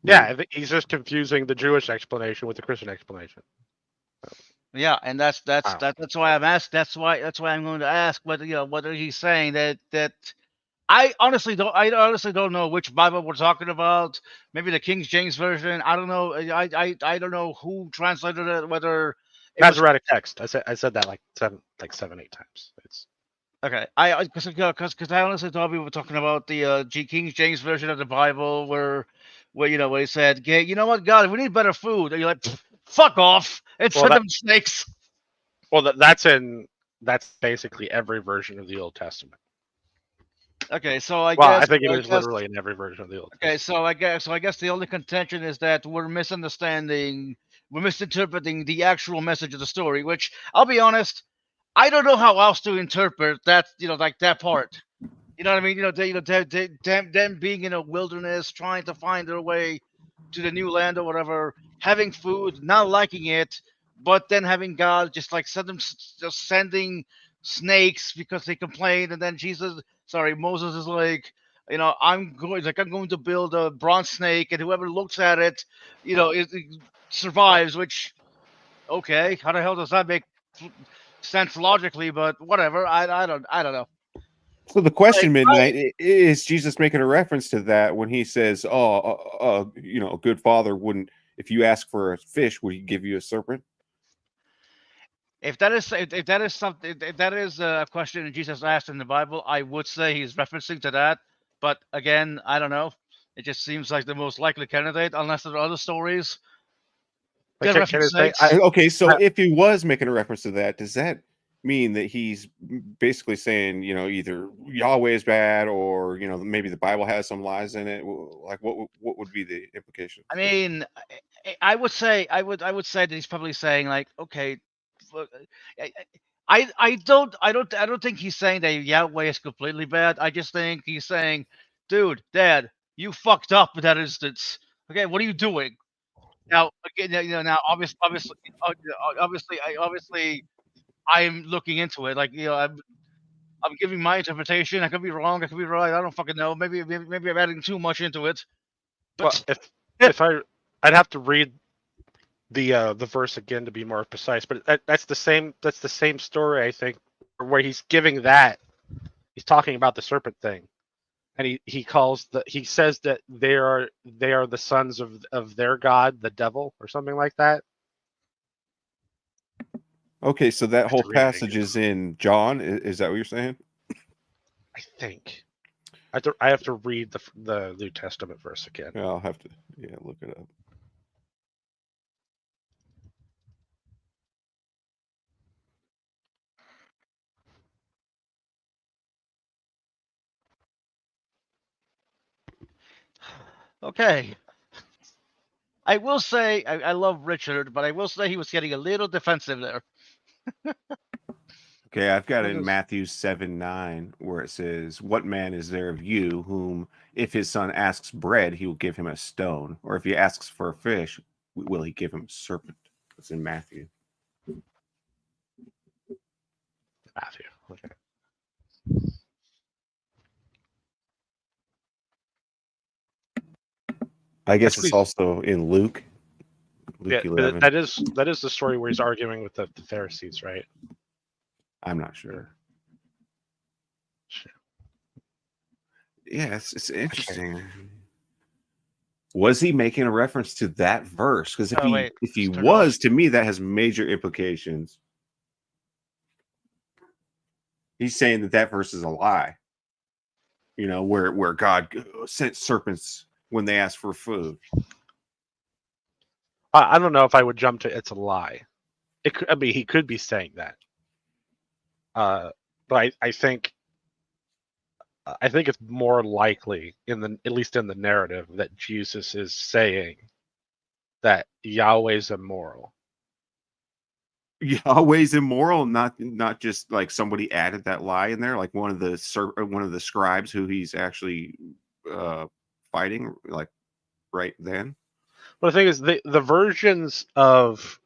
Yeah, he's just confusing the Jewish explanation with the Christian explanation.
Yeah, and that's why I'm asked. That's why I'm going to ask whether he's saying that I honestly don't know which Bible we're talking about. Maybe the King James version. I don't know. I don't know who translated it. Whether it was
Masoretic text. I said that like 7-8 times. It's
okay. Because I honestly thought we were talking about the King James version of the Bible where where he said, "Okay, you know what, God, we need better food." And you're like, "Fuck off!" And
well,
send them snakes.
well, that's basically every version of the Old Testament.
Okay, so I
Well,
guess
I think it is literally in every version of the Old Testament.
okay, so I guess the only contention is that we're misunderstanding, we're misinterpreting the actual message of the story. Which I'll be honest, I don't know how else to interpret that. Like that part. You know what I mean? Them being in a wilderness, trying to find their way to the new land or whatever, having food, not liking it, but then having God just like just sending snakes because they complained, and then Moses is like, I'm going to build a bronze snake, and whoever looks at it, it survives. Which, okay, how the hell does that make sense logically? But whatever, I don't know.
So the question, Midnight, is Jesus making a reference to that when he says, a good father wouldn't, if you ask for a fish, would he give you a serpent?
If that is a question that Jesus asked in the Bible, I would say he's referencing to that. But again, I don't know. It just seems like the most likely candidate, unless there are other stories.
Okay, so if he was making a reference to that, does that mean that he's basically saying, either Yahweh is bad, or maybe the Bible has some lies in it? Like, what would be the implication?
I mean, I would say that he's probably saying like, okay, I don't think he's saying that Yahweh is completely bad. I just think he's saying, dude, Dad, you fucked up in that instance. Okay, what are you doing? Now, again, now obviously, I'm looking into it. Like, I'm giving my interpretation. I could be wrong. I could be right. I don't fucking know. Maybe I'm adding too much into it. But
I'd have to read the verse again to be more precise. But that's the same story, I think, where he's giving that. He's talking about the serpent thing, and he says that they are the sons of their god, the devil, or something like that.
Okay, so that whole passage is in John. Is that what you're saying?
I think. I have to read the New Testament verse again.
Yeah, I'll have to look it up.
Okay. I will say I love Richard, but I will say he was getting a little defensive there.
Okay, I've got it in Matthew 7:9, where it says, "What man is there of you whom, if his son asks bread, he will give him a stone? Or if he asks for a fish, will he give him a serpent?" It's in Matthew.
Matthew. Okay.
I guess it's also in Luke.
Luke 11. That is the story where he's arguing with the Pharisees, right?
I'm not sure. Yeah, it's interesting. Was he making a reference to that verse? Because if he was, to me, that has major implications. He's saying that verse is a lie. Where God sent serpents when they asked for food.
I don't know if I would jump to it's a lie. He could be saying that. But I think it's more likely at least in the narrative that Jesus is saying that Yahweh's immoral.
Yahweh's immoral, not just like somebody added that lie in there, like one of the scribes who he's actually fighting, like right then.
Well, the thing is, the versions of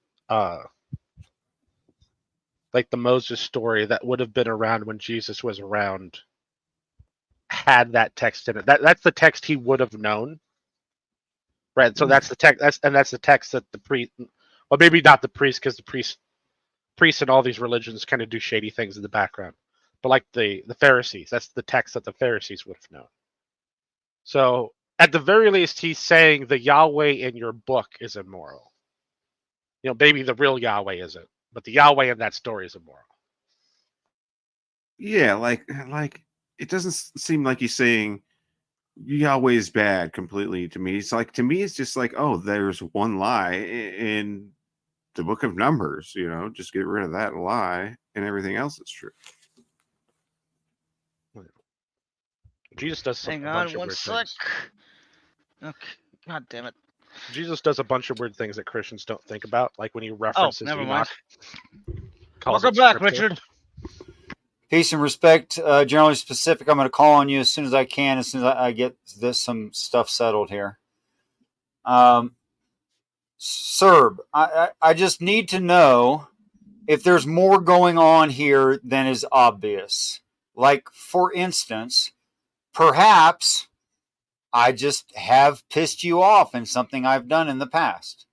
like the Moses story that would have been around when Jesus was around had that text in it. That's the text he would have known, right? So that's the text. That's the text that the priest, well, maybe not the priest, because the priests in all these religions kind of do shady things in the background. but like the Pharisees. That's the text that the Pharisees would have known. So at the very least, he's saying the Yahweh in your book is immoral. You know, maybe the real Yahweh isn't, but the Yahweh in that story is immoral.
Yeah, like it doesn't seem like he's saying Yahweh is bad completely to me. It's like, to me, it's just like, oh, there's one lie in the book of Numbers, you know, just get rid of that lie and everything else is true.
Jesus does
Hang
a
on
bunch of
one
weird
sec.
things.
Okay. God damn it.
Jesus does a bunch of weird things that Christians don't think about, like when he
Oh,
references
never
Enoch.
mind.
Calls
Welcome
it
back,
scripture.
Richard.
Peace and respect. Generally specific. I'm going to call on you as soon as I can, as soon as I get some stuff settled here. Serb, I just need to know if there's more going on here than is obvious. Like, for instance, perhaps I just have pissed you off in something I've done in the past.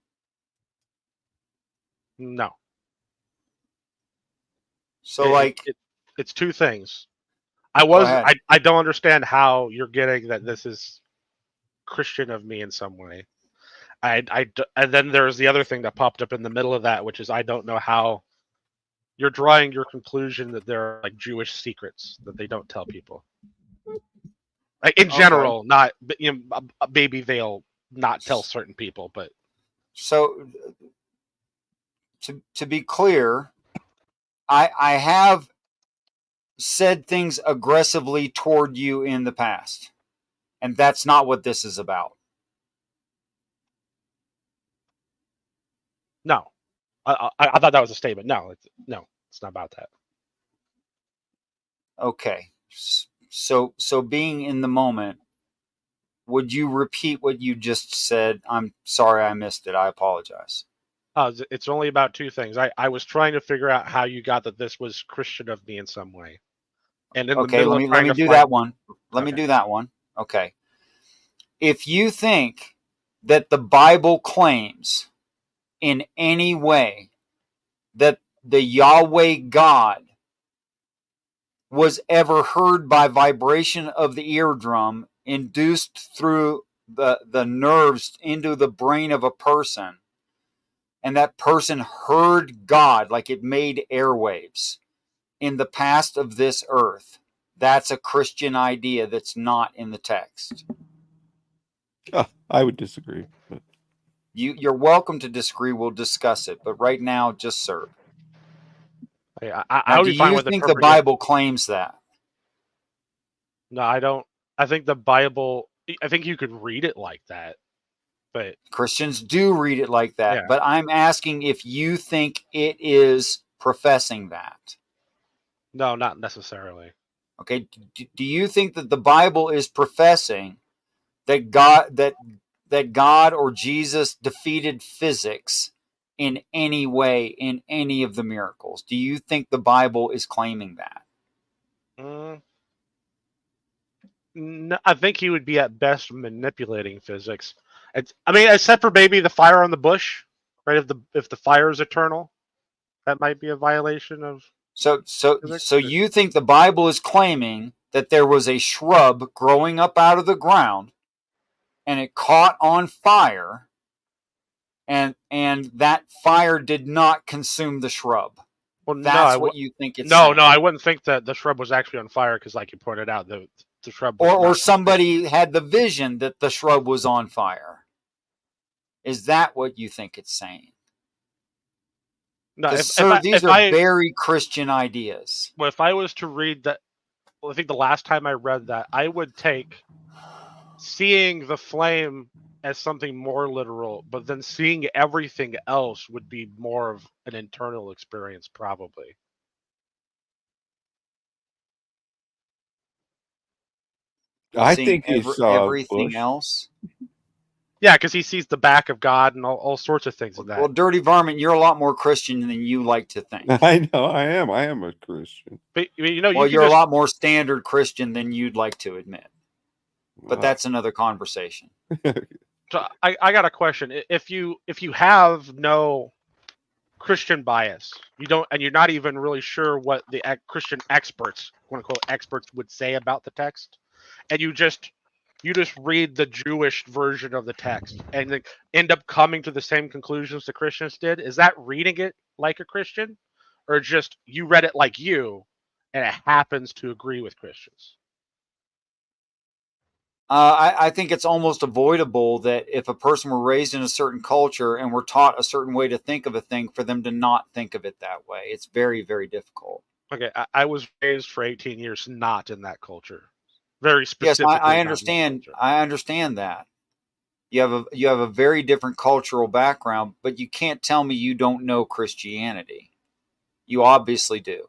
No.
So,
it's two things.
Go ahead.
I don't understand how you're getting that this is Christian of me in some way. And then there's the other thing that popped up in the middle of that, which is I don't know how you're drawing your conclusion that there are like Jewish secrets that they don't tell people. Like in general, not, you know, maybe they'll not tell certain people, but
so to be clear, I have said things aggressively toward you in the past, and that's not what this is about.
no. I thought that was a statement. No, it's not about that.
Okay. So being in the moment, would you repeat what you just said? I'm sorry I missed it. I apologize.
It's only about two things. I was trying to figure out how you got that this was Christian of me in some way. And in the middle of
let me
trying to
do
find...
that one. Let me do that one. Okay. If you think that the Bible claims in any way that the Yahweh God was ever heard by vibration of the eardrum induced through the nerves into the brain of a person, and that person heard God, like it made airwaves in the past of this earth, that's a Christian idea that's not in the text.
I would disagree. But
You're welcome to disagree. We'll discuss it. But right now, just serve.
I would
do
be fine
you
with
think the
interpreting it.
Bible claims that?
No, I don't. I think the Bible, I think you could read it like that, but
Christians do read it like that.
Yeah.
But I'm asking if you think it is professing that.
no, not necessarily.
Okay. Do you think that the Bible is professing that God or Jesus defeated physics in any way in any of the miracles? Do you think the Bible is claiming that?
No, I think he would be at best manipulating physics. I mean, except for maybe the fire on the bush, right? If the fire is eternal, that might be a violation of.
So you think the Bible is claiming that there was a shrub growing up out of the ground, and it caught on fire, and that fire did not consume the shrub?
Well,
that's what you think it's
no,
saying.
no, I wouldn't think that the shrub was actually on fire because, like you pointed out, the shrub was
Or
not...
somebody had the vision that the shrub was on fire. Is that what you think it's saying?
No,
these are very Christian ideas.
Well, if I was to read that, well, I think the last time I read that, I would take seeing the flame as something more literal, but then seeing everything else would be more of an internal experience, probably.
I think he saw
everything else.
Yeah, because he sees the back of God and all sorts of things.
Well, Dirty Varmint, you're a lot more Christian than you like to think.
I know, I am. I am a Christian.
But you know,
you're a lot more standard Christian than you'd like to admit. But that's another conversation.
So I got a question. If you have no Christian bias. You don't, and you're not even really sure what the Christian experts, quote unquote experts, would say about the text, and you just read the Jewish version of the text and then end up coming to the same conclusions the Christians did. Is that reading it like a Christian, or just you read it like you, and it happens to agree with Christians?
I think it's almost avoidable that if a person were raised in a certain culture and were taught a certain way to think of a thing, for them to not think of it that way. It's very, very difficult.
Okay, I was raised for 18 years not in that culture. Very
Yes,
specifically.
I understand. I understand that. You have a very different cultural background, but you can't tell me you don't know Christianity. You obviously do.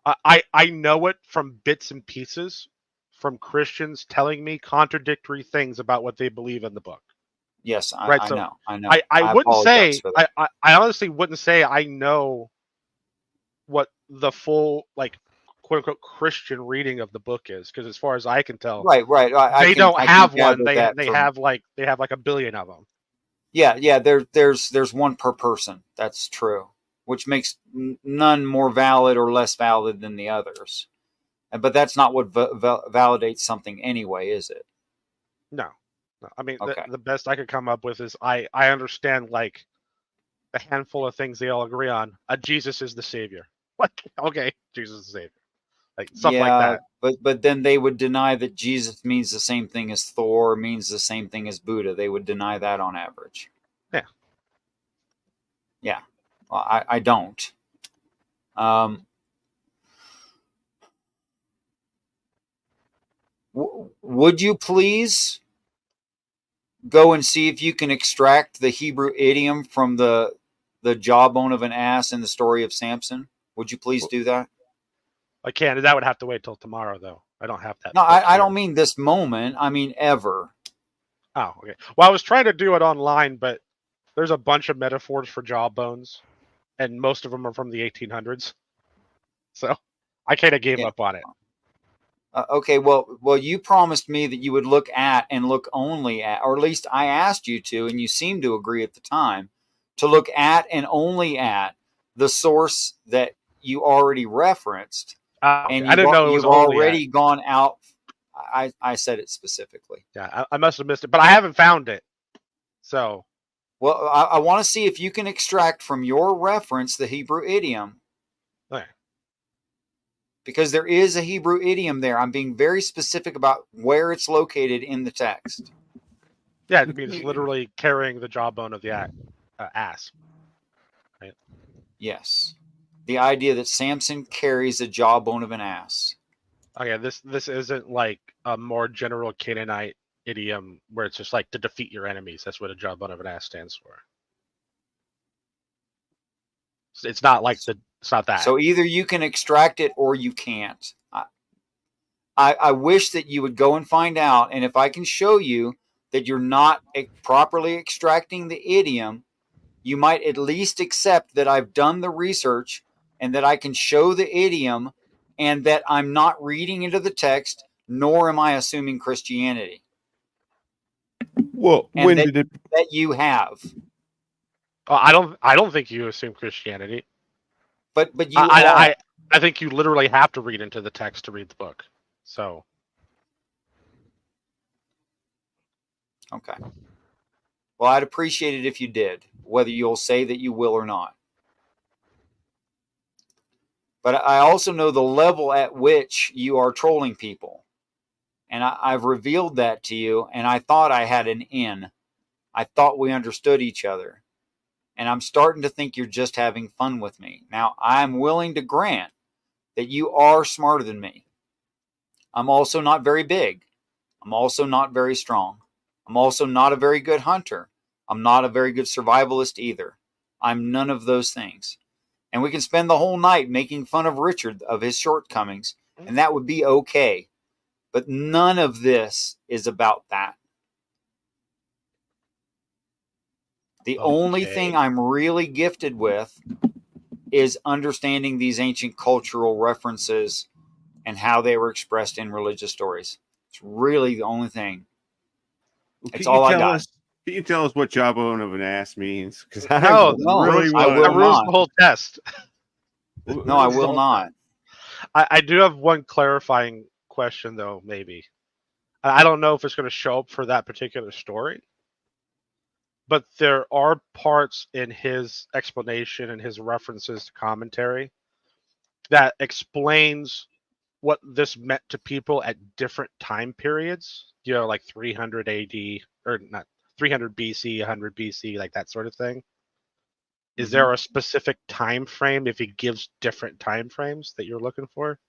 I know it from bits and pieces, from Christians telling me contradictory things about what they believe in the book.
Yes,
right.
I
So
know. I know.
I wouldn't say.
for that.
I honestly wouldn't say I know what the full, like, quote unquote Christian reading of the book is, because as far as I can tell,
Right.
they don't have one.
gather that
They
from-
have like a billion of them.
Yeah. There's one per person. That's true, which makes none more valid or less valid than the others. But that's not what validates something anyway, is it?
No. I mean,
Okay.
the best I could come up with is I understand like a handful of things they all agree on. Jesus is the savior. Like, okay, Jesus is the savior. Like stuff like that.
But then they would deny that Jesus means the same thing as Thor, means the same thing as Buddha. They would deny that on average.
Yeah.
Yeah. Well, I don't. Would you please go and see if you can extract the Hebrew idiom from the jawbone of an ass in the story of Samson? Would you please do that?
I can't. That would have to wait till tomorrow, though. I don't have that.
No, I don't mean this moment. I mean ever.
Oh, okay. Well, I was trying to do it online, but there's a bunch of metaphors for jawbones, and most of them are from the 1800s. So I kind of gave up on it.
Okay, well, you promised me that you would look at and look only at, or at least I asked you to, and you seemed to agree at the time, to look at and only at the source that you already referenced. And
I didn't know it was
you've
only
already gone out. I said it specifically.
Yeah, I must have missed it, but I haven't found it. So,
well, I want to see if you can extract from your reference the Hebrew idiom.
Okay.
Because there is a Hebrew idiom there. I'm being very specific about where it's located in the text.
Yeah, it means literally carrying the jawbone of the ass. Right?
Yes. The idea that Samson carries the jawbone of an ass.
Okay, this isn't like a more general Canaanite idiom where it's just like to defeat your enemies. That's what a jawbone of an ass stands for. It's not like it's not that.
So either you can extract it or you can't. I wish that you would go and find out, and if I can show you that you're not properly extracting the idiom, you might at least accept that I've done the research and that I can show the idiom and that I'm not reading into the text, nor am I assuming Christianity.
Well,
and that you have.
I don't think you assume Christianity.
But you
I think you literally have to read into the text to read the book. So
okay. Well, I'd appreciate it if you did, whether you'll say that you will or not. But I also know the level at which you are trolling people. And I've revealed that to you, and I thought I had an in. I thought we understood each other. And I'm starting to think you're just having fun with me. Now, I'm willing to grant that you are smarter than me. I'm also not very big. I'm also not very strong. I'm also not a very good hunter. I'm not a very good survivalist either. I'm none of those things. And we can spend the whole night making fun of Richard of his shortcomings, and that would be okay. But none of this is about that. The only thing I'm really gifted with is understanding these ancient cultural references and how they were expressed in religious stories. It's really the only thing. It's all I got.
Can you tell us what jawbone of an ass means? Because I
No,
really
I
want.
will
that ruins
not.
the whole test.
No, I will not.
I do have one clarifying question, though, maybe. I don't know if it's going to show up for that particular story, but there are parts in his explanation and his references to commentary that explains what this meant to people at different time periods, like 300 AD, or not 300 BC, 100 BC, like that sort of thing. Is there a specific time frame, if he gives different time frames, that you're looking for?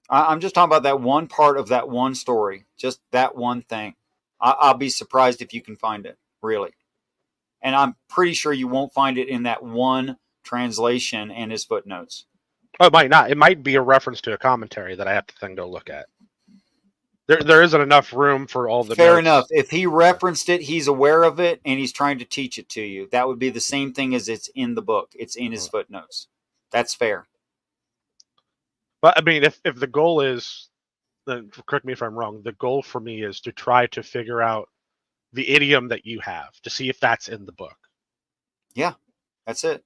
I'm just talking about that one part of that one story, just that one thing. I'll be surprised if you can find it, really. And I'm pretty sure you won't find it in that one translation and his footnotes.
Oh, it might not. It might be a reference to a commentary that I have to then go look at. There isn't enough room for all the
Fair
notes.
enough. If he referenced it, he's aware of it, and he's trying to teach it to you. That would be the same thing as it's in the book. It's in his footnotes. That's fair.
But I mean, if the goal is, then correct me if I'm wrong, the goal for me is to try to figure out the idiom that you have to see if that's in the book.
Yeah, that's it.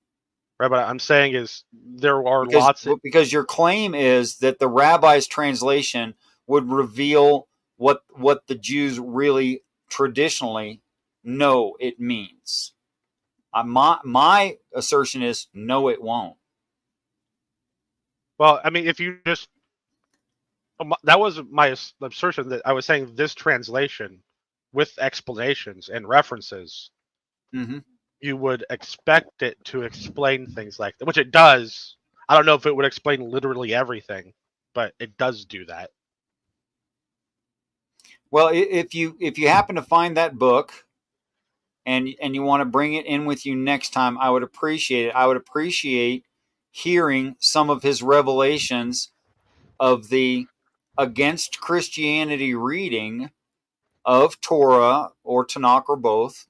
Right, but I'm saying is there are lots of...
Because your claim is that the rabbi's translation would reveal what the Jews really traditionally know it means. My assertion is no, it won't.
Well, I mean, if you just... That was my assertion, that I was saying this translation with explanations and references, you would expect it to explain things like that, which it does. I don't know if it would explain literally everything, but it does do that.
Well, if you happen to find that book and you want to bring it in with you next time, I would appreciate it. I would appreciate hearing some of his revelations of the against Christianity reading of Torah or Tanakh or both.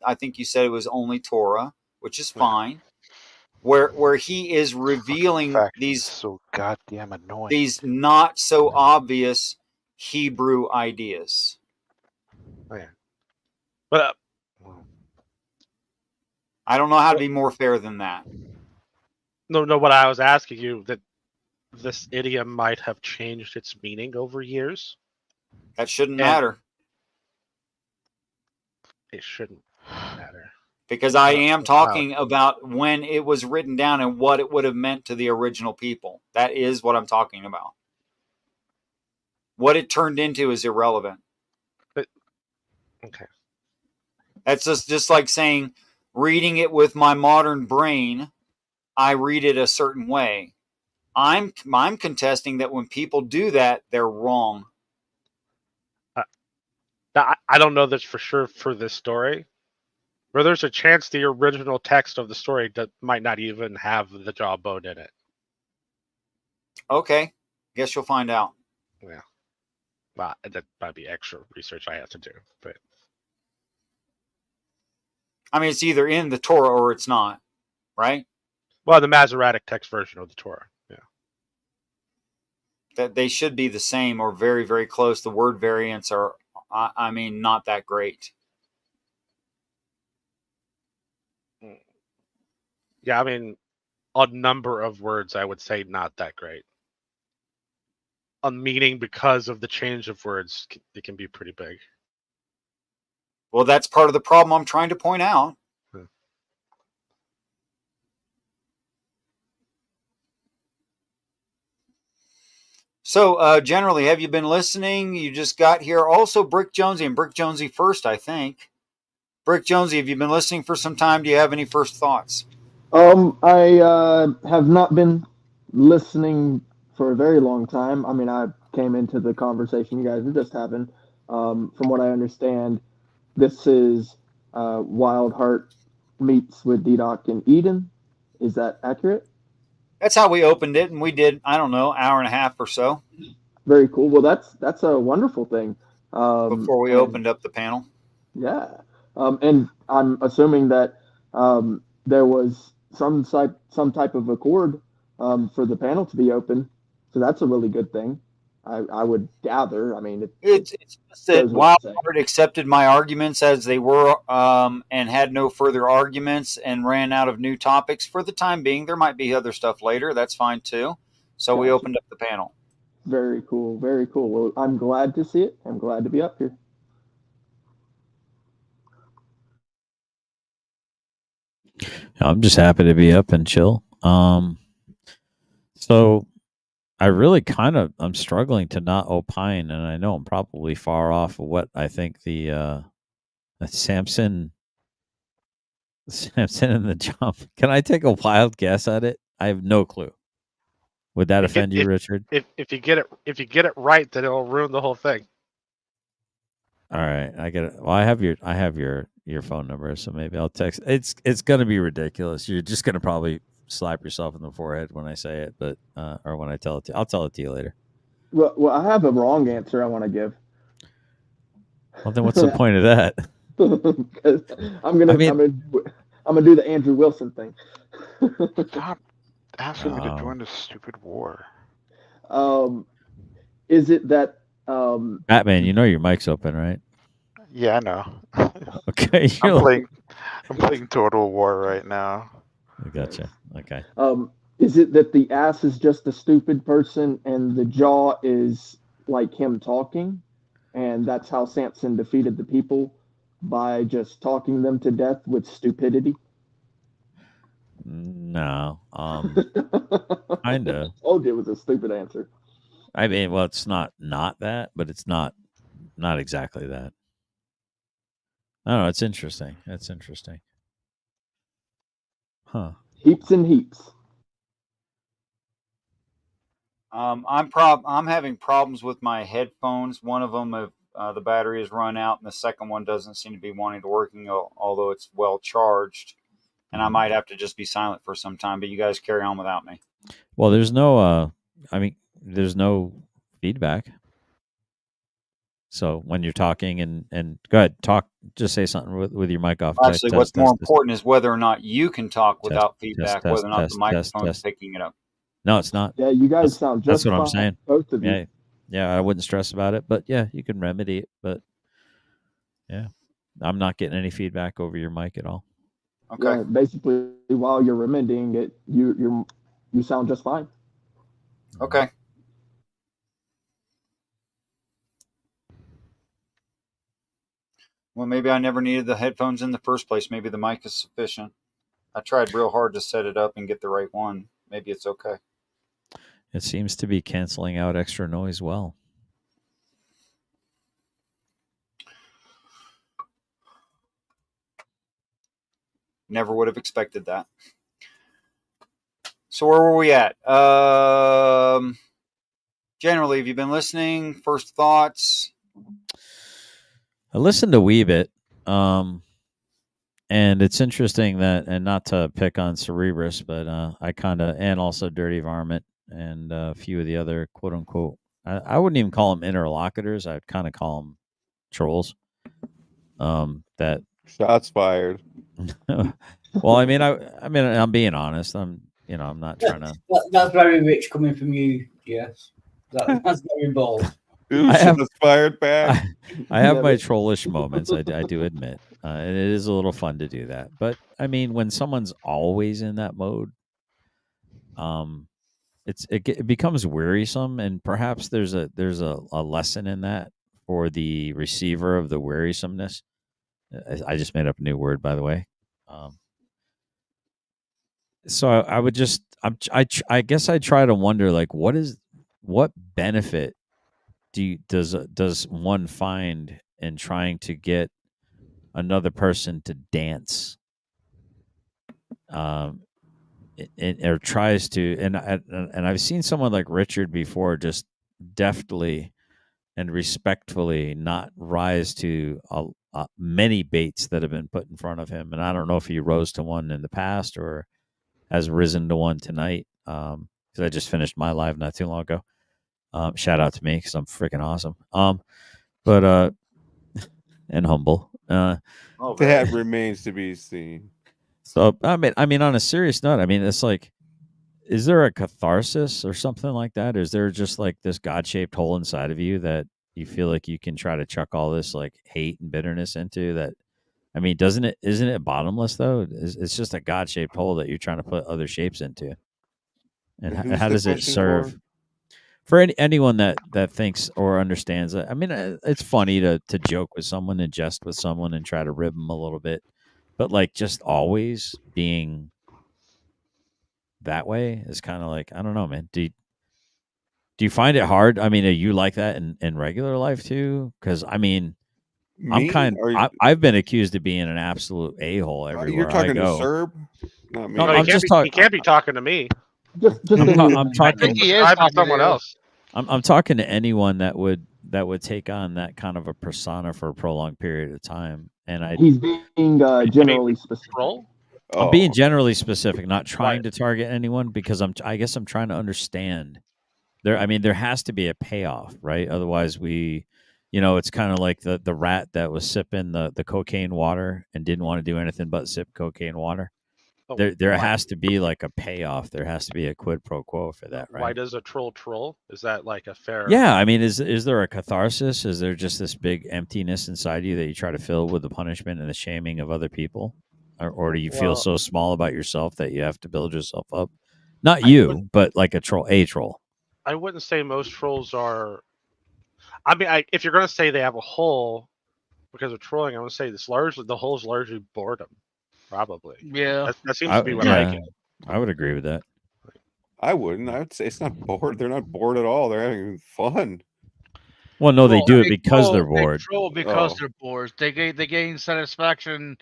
I think you said it was only Torah, which is fine. Where he is revealing these
so goddamn annoying.
These not so obvious Hebrew ideas.
Oh, yeah. But
I don't know how to be more fair than that.
No, what I was asking you, that this idiom might have changed its meaning over years.
That shouldn't matter.
It shouldn't matter.
Because I am talking about when it was written down and what it would have meant to the original people. That is what I'm talking about. What it turned into is irrelevant.
Okay.
That's just like saying, reading it with my modern brain, I read it a certain way. I'm contesting that when people do that, they're wrong.
I don't know this for sure for this story, but there's a chance the original text of the story might not even have the jawbone in it.
Okay. Guess you'll find out.
Yeah. Well, that might be extra research I have to do, but
I mean, it's either in the Torah or it's not, right?
Well, the Masoretic text version of the Torah, yeah.
That they should be the same or very, very close. The word variants are, I mean, not that great.
Yeah, I mean, a number of words I would say not that great. A meaning because of the change of words, it can be pretty big.
Well, that's part of the problem I'm trying to point out. So, generally, have you been listening? You just got here. Also, Brick Jonesy, and Brick Jonesy first, I think. Brick Jonesy, have you been listening for some time? Do you have any first thoughts?
I have not been listening for a very long time. I mean, I came into the conversation you guys were just having. From what I understand, this is Wildheart meets with D-Doc in Eden. Is that accurate?
That's how we opened it, and we did, I don't know, hour and a half or so.
Very cool. Well, that's a wonderful thing.
Before we opened up the panel.
Yeah. And I'm assuming that there was some type of accord for the panel to be open. So that's a really good thing. I would gather. I mean,
It's just that
shows what I'm saying.
Wildheart accepted my arguments as they were, and had no further arguments and ran out of new topics for the time being. There might be other stuff later. That's fine too. So we
Gotcha.
opened up the panel.
Very cool. Very cool. Well, I'm glad to see it. I'm glad to be up here.
I'm just happy to be up and chill. So I really I'm struggling to not opine, and I know I'm probably far off of what I think the Samson and the jump. Can I take a wild guess at it? I have no clue. Would that offend you, Richard?
If you get it right, then it'll ruin the whole thing.
All right, I get it. Well, I have your phone number, so maybe I'll text. It's gonna be ridiculous. You're just gonna probably slap yourself in the forehead when I say it, but or when I tell it to you. I'll tell it to you later.
Well, I have a wrong answer I want to give.
Well, then what's the point of that?
Because I'm gonna do the Andrew Wilson thing.
Stop asking me to join this stupid war.
Is it that
Batman, you know your mic's open, right?
Yeah, I know.
Okay,
I'm playing Total War right now.
I gotcha. Okay.
Is it that the ass is just a stupid person and the jaw is like him talking, and that's how Samson defeated the people, by just talking them to death with stupidity?
No. Kinda.
Told you it was a stupid answer.
I mean, well, it's not that, but it's not exactly that. I don't know. It's interesting. That's interesting. Huh.
Heaps and heaps.
I'm having problems with my headphones. One of them, the battery has run out, and the second one doesn't seem to be wanting to working, although it's well charged. And I might have to just be silent for some time. But you guys carry on without me.
Well, there's no. There's no feedback. So when you're talking and go ahead, talk. Just say something with your mic off.
Actually, what's more important is whether or not you can talk without feedback, whether or not the microphone is picking it up.
No, it's not.
Yeah, you guys sound just
That's what I'm
fine,
saying.
both of you.
Yeah, I wouldn't stress about it, but yeah, you can remedy it. But yeah, I'm not getting any feedback over your mic at all.
Okay.
Yeah, basically, while you're remedying it, you sound just fine.
Okay. Well, maybe I never needed the headphones in the first place. Maybe the mic is sufficient. I tried real hard to set it up and get the right one. Maybe it's okay.
It seems to be canceling out extra noise well.
Never would have expected that. So where were we at? Generally, have you been listening? First thoughts?
I listened a wee bit, and it's interesting that, and not to pick on Cerebrus, but I kind of, and also Dirty Varmint, and a few of the other quote unquote, I wouldn't even call them interlocutors. I'd kind of call them trolls. That
shots fired.
Well, I mean, I'm being honest. I'm not trying to.
That's very rich coming from you. Yes, that's very bold.
I have fired back.
I have my trollish moments. I do admit, and it is a little fun to do that. But I mean, when someone's always in that mode, it becomes wearisome, and perhaps there's a lesson in that for the receiver of the wearisomeness. I just made up a new word, by the way. So I would just, I guess I try to wonder, like, what benefit does one find in trying to get another person to dance, or tries to, and I've seen someone like Richard before just deftly and respectfully not rise to many baits that have been put in front of him, and I don't know if he rose to one in the past or has risen to one tonight, because I just finished my live not too long ago. Shout out to me because I'm freaking awesome. But and humble.
That remains to be seen.
So I mean, on a serious note, I mean, it's like is there a catharsis or something like that? Is there just like this God-shaped hole inside of you that you feel like you can try to chuck all this like hate and bitterness into? That, I mean, isn't it bottomless though? It's just a God-shaped hole that you're trying to put other shapes into. And
who's
how
the
does it
question
serve for anyone that thinks or understands that? I mean, it's funny to joke with someone and jest with someone and try to rib them a little bit, but like just always being that way is kind of like, I don't know, man. Do you find it hard? I mean, are you like that in regular life too? Because I mean,
Me?
I've been accused of being an absolute a-hole everywhere
You're talking
I
to
go.
Serb, not me.
No,
I'm just talking.
He can't be talking to me.
Just
I'm
I
talking.
think he is talking to someone else.
I'm talking to anyone that would take on that kind of a persona for a prolonged period of time, and
he's being generally specific.
I'm
Oh.
being generally specific, not trying to target anyone, because I guess I'm trying to understand. I mean, there has to be a payoff, right? Otherwise, it's kind of like the rat that was sipping the cocaine water and didn't want to do anything but sip cocaine water.
Oh,
There
why?
has to be like a payoff. There has to be a quid pro quo for that, right?
Why does a troll? Is that like a fair?
Yeah, I mean, is there a catharsis? Is there just this big emptiness inside you that you try to fill with the punishment and the shaming of other people, or do you feel so small about yourself that you have to build yourself up? Not you, but like a troll.
I wouldn't say most trolls are. I mean, if you're going to say they have a hole because of trolling, I would say the hole is largely boredom, probably.
Yeah,
that seems to be what I get.
I would agree with that.
I wouldn't. I would say it's not bored. They're not bored at all. They're having fun.
Well, no, they do it because they're
They
bored.
troll because they're bored. They gain satisfaction.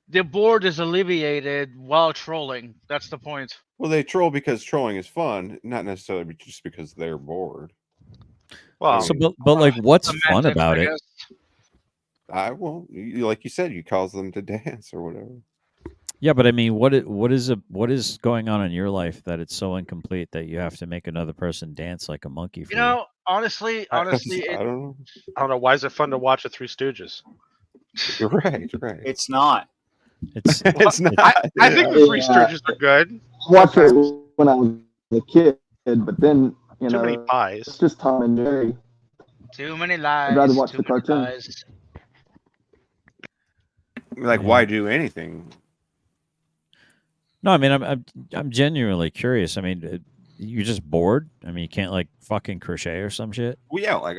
The bored is alleviated while trolling. That's the point.
Well, they troll because trolling is fun, not necessarily just because they're bored.
Well,
so, but like, what's fun about it?
Like you said, you cause them to dance or whatever.
Yeah, but I mean, what is going on in your life that it's so incomplete that you have to make another person dance like a monkey? For
You know, honestly,
I don't
know. Why is it fun to watch the Three Stooges?
Right.
It's not.
It's
not.
I think the Three Stooges are good.
Watched it when I was a kid, but then
Too many pies.
It's just Tom and Jerry.
Too many lies.
I'd rather watch
too
the
many
cartoon.
lies.
Like, why do anything?
No, I mean, I'm genuinely curious. I mean, you're just bored. I mean, you can't like fucking crochet or some shit.
Well, yeah. Like,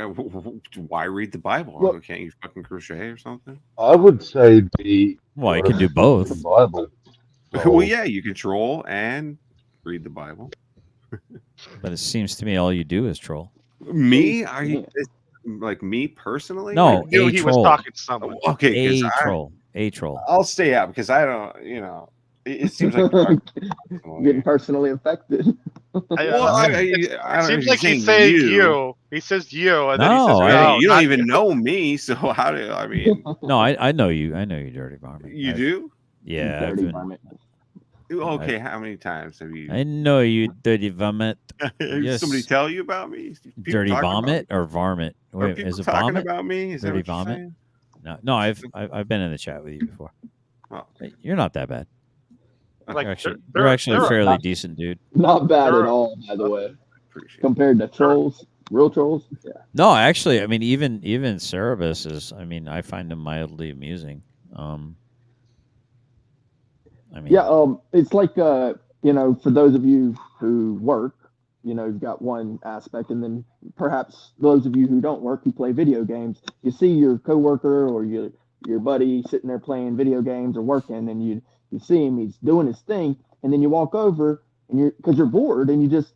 why read the Bible?
Well-
Can't you fucking crochet or something?
I would say be.
Well, you can do both.
The Bible.
Well, yeah, you can troll and read the Bible.
But it seems to me all you do is troll.
Me? Are you like me personally?
No,
I knew
a
he
troll.
was talking to someone. Okay,
a troll.
I'll stay out because I don't. It seems like
Getting personally affected.
It seems like he's saying you. He says you, and then he says no.
You don't even know me, so how do I mean?
No, I know you. I know you, dirty varmint.
You do?
Yeah.
Dirty varmint.
Okay, how many times have you?
I know you, dirty vomit.
Did somebody tell you about me? People
Dirty
talk
vomit or varmint?
Are
Wait,
people
is it
talking
vomit?
about me? Is that
Dirty
what you're
vomit?
saying?
No, I've been in the chat with you before.
Oh.
You're not that bad.
Like,
you're actually a fairly decent dude.
Not bad at all, by the way. Compared to trolls, real trolls. Yeah.
No, actually, I mean, even Cerebus is. I mean, I find him mildly amusing. I mean,
Yeah. It's like for those of you who work, you've got one aspect, and then perhaps those of you who don't work, who play video games, you see your coworker or your buddy sitting there playing video games or working, and you see him, he's doing his thing, and then you walk over and because you're bored, and you just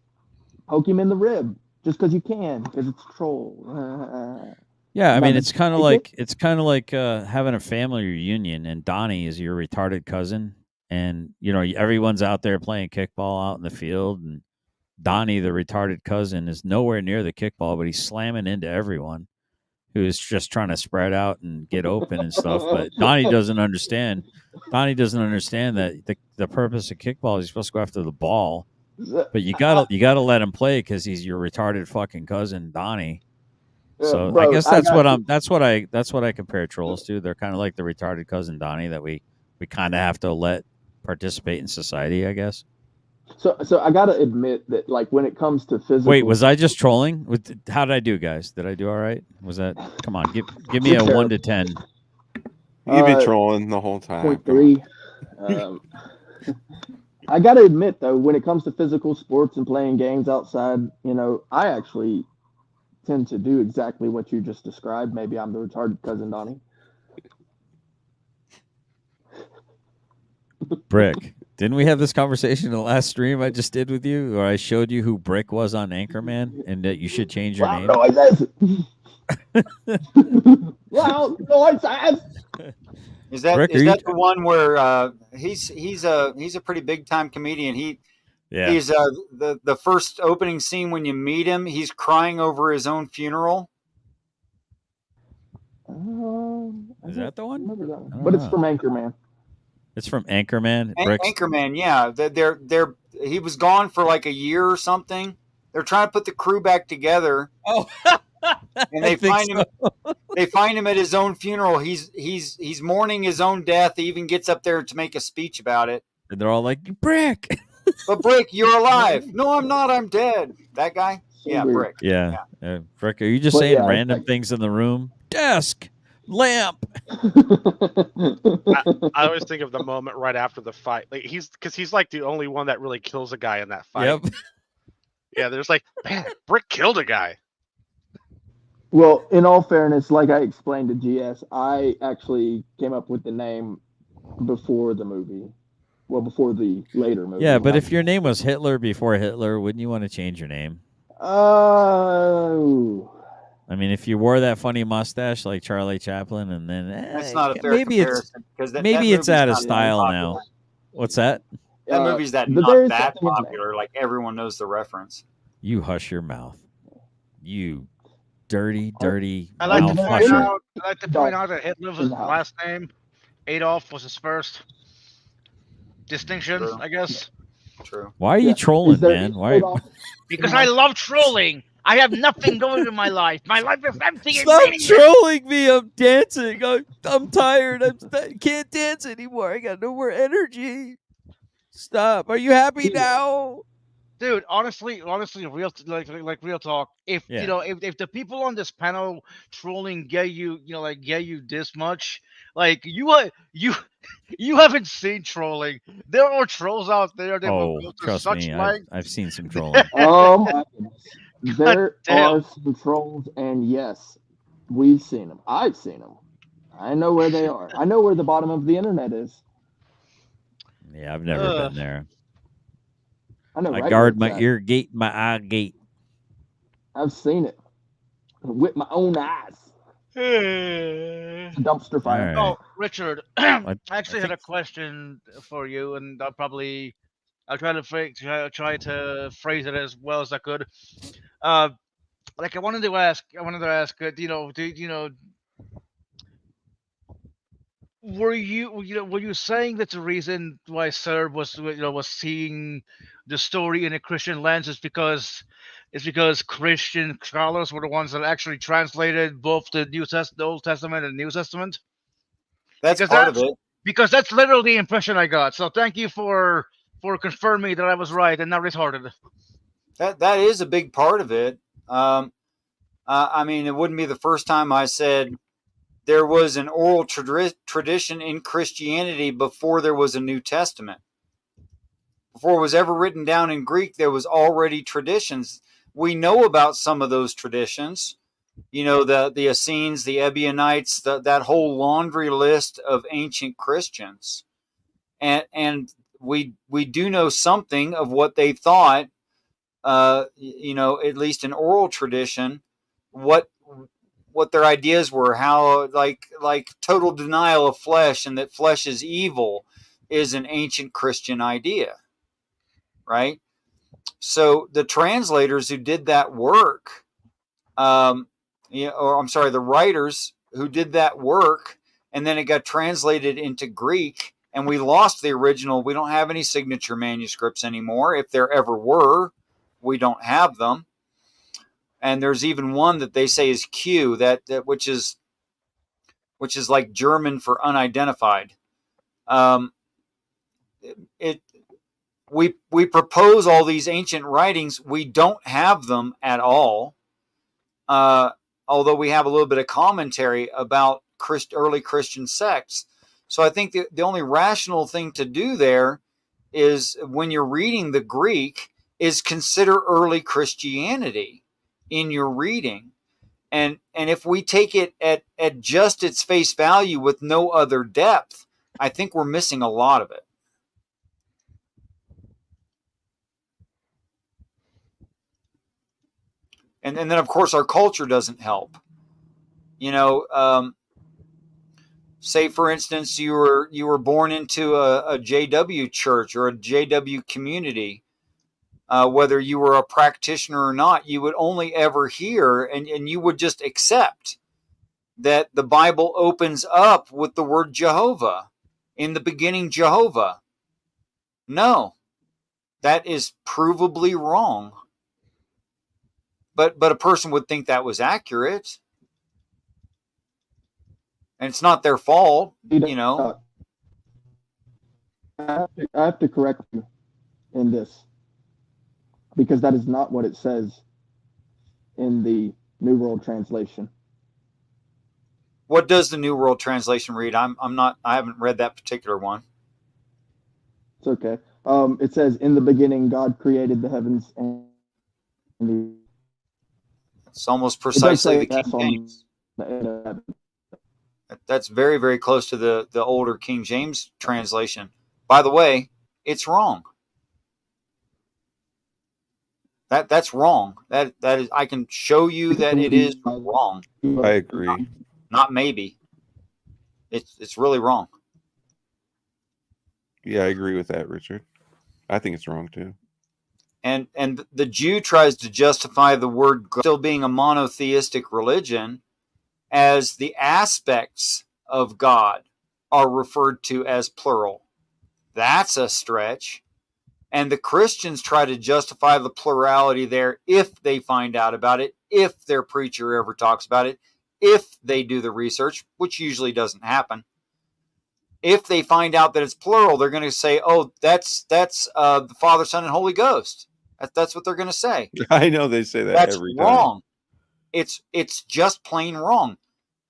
poke him in the rib just because you can, because it's a troll.
Yeah, I mean, it's kind of like having a family reunion, and Donnie is your retarded cousin, and everyone's out there playing kickball out in the field, and Donnie, the retarded cousin, is nowhere near the kickball, but he's slamming into everyone who's just trying to spread out and get open and stuff. But Donnie doesn't understand. Donnie doesn't understand that the purpose of kickball is you're supposed to go after the ball, but you gotta let him play because he's your retarded fucking cousin, Donnie. So
bro,
I guess that's what I compare trolls to. They're kind of like the retarded cousin Donnie that we kind of have to let participate in society, I guess.
So I gotta admit that, like, when it comes to physical,
Wait, was I just trolling? How did I do, guys? Did I do all right? Was that? Come on, give me
You're
a 1
terrible.
to 10.
You've been trolling the whole time.
0.3. I gotta admit though, when it comes to physical sports and playing games outside, I actually tend to do exactly what you just described. Maybe I'm the retarded cousin Donnie.
Brick, didn't we have this conversation in the last stream I just did with you, where I showed you who Brick was on Anchorman and that you should change your name?
Well, noises.
Is that
Brick,
is
are you-
that the one where he's a pretty big time comedian?
Yeah.
He's the first opening scene when you meet him, he's crying over his own funeral.
Is that the one?
But it's from Anchorman.
It's from Anchorman.
Anchorman, yeah. They're he was gone for like a year or something. They're trying to put the crew back together.
Oh,
and they find him. They find him at his own funeral. He's mourning his own death. He even gets up there to make a speech about it.
And they're all like, Brick.
But Brick, you're alive. No, I'm not. I'm dead. That guy? Yeah,
weird.
Brick.
Yeah. Brick, are you just
But
saying
yeah,
random things in the room? Desk, lamp.
I always think of the moment right after the fight. Like he's like the only one that really kills a guy in that fight.
Yep.
Yeah, there's like, man, Brick killed a guy.
Well, in all fairness, like I explained to GS, I actually came up with the name before the movie. Well, before the later movie.
Yeah, but if your name was Hitler before Hitler, wouldn't you want to change your name?
Oh.
I mean, if you wore that funny mustache like Charlie Chaplin, and then
That's not a fair
maybe
comparison. Because
maybe it's out of
not
style
popular.
now. What's that?
That movie's
but
not
there is
that
something in there.
popular. Like everyone knows the reference.
You hush your mouth. You dirty, dirty
I like to
mouth
point
husher.
out. I like to point out that Hitler was his last name. Adolf was his first. Distinction,
True.
I guess.
True.
Why are you trolling, man? Why?
Because I love trolling. I have nothing going in my life. My life is empty. and
Stop
meaningless.
trolling me. I'm dancing. I'm tired. I can't dance anymore. I got no more energy. Stop. Are you happy now?
Dude, honestly, real real talk. If
Yeah.
if the people on this panel trolling get you, get you this much, like you haven't seen trolling. There are trolls out there that will
Oh,
go to
trust
such
me.
lengths.
I've seen some trolling.
Oh my goodness. There
damn.
are some trolls, and yes, we've seen them. I've seen them. I know where they are. I know where the bottom of the internet is.
Yeah, I've never been there.
I know
I
right
guard
where
my
it's
ear gate, my eye gate.
at. I've seen it with my own eyes. Dumpster fire.
All right.
Oh, Richard,
I
I actually had a question for you, and I'll try to phrase it as well as I could. Like I wanted to ask, were you saying that the reason why Serb was seeing the story in a Christian lens is because Christian scholars were the ones that actually translated both the Old Testament and the New Testament?
That's
Because
part of it.
Because that's literally the impression I got. So thank you for confirming that I was right and not retarded.
That is a big part of it. I mean, it wouldn't be the first time I said there was an oral tradition in Christianity before there was a New Testament. Before it was ever written down in Greek, there was already traditions. We know about some of those traditions. You know, the Essenes, the Ebionites, that whole laundry list of ancient Christians. And we do know something of what they thought, at least in oral tradition, what their ideas were, how like total denial of flesh and that flesh is evil is an ancient Christian idea, right? So the translators who did that work, the writers who did that work, and then it got translated into Greek, and we lost the original. We don't have any signature manuscripts anymore. If there ever were, we don't have them. And there's even one that they say is Q, which is like German for unidentified. we propose all these ancient writings. We don't have them at all. Although we have a little bit of commentary about early Christian sects. So I think the only rational thing to do there is, when you're reading the Greek, is consider early Christianity in your reading. And if we take it at just its face value with no other depth, I think we're missing a lot of it. And then, of course, our culture doesn't help. Say, for instance, you were born into a JW church or a JW community. Whether you were a practitioner or not, you would only ever hear and you would just accept that the Bible opens up with the word Jehovah. In the beginning, Jehovah. No, that is provably wrong. But a person would think that was accurate. And it's not their fault,
I have to correct you in this, because that is not what it says in the New World Translation.
What does the New World Translation read? I haven't read that particular one.
It's okay. It says, "In the beginning, God created the heavens and the."
It's almost precisely the King James. That's very, very close to the older King James translation. By the way, it's wrong. That's wrong. That is. I can show you that it is wrong.
I agree.
Not maybe. It's really wrong.
Yeah, I agree with that, Richard. I think it's wrong too.
And the Jew tries to justify the word still being a monotheistic religion as the aspects of God are referred to as plural. That's a stretch. And the Christians try to justify the plurality there if they find out about it, if their preacher ever talks about it, if they do the research, which usually doesn't happen. If they find out that it's plural, they're going to say, "Oh, that's the Father, Son, and Holy Ghost." That's what they're going to say.
I know they say that
That's
every
wrong. It's just plain wrong.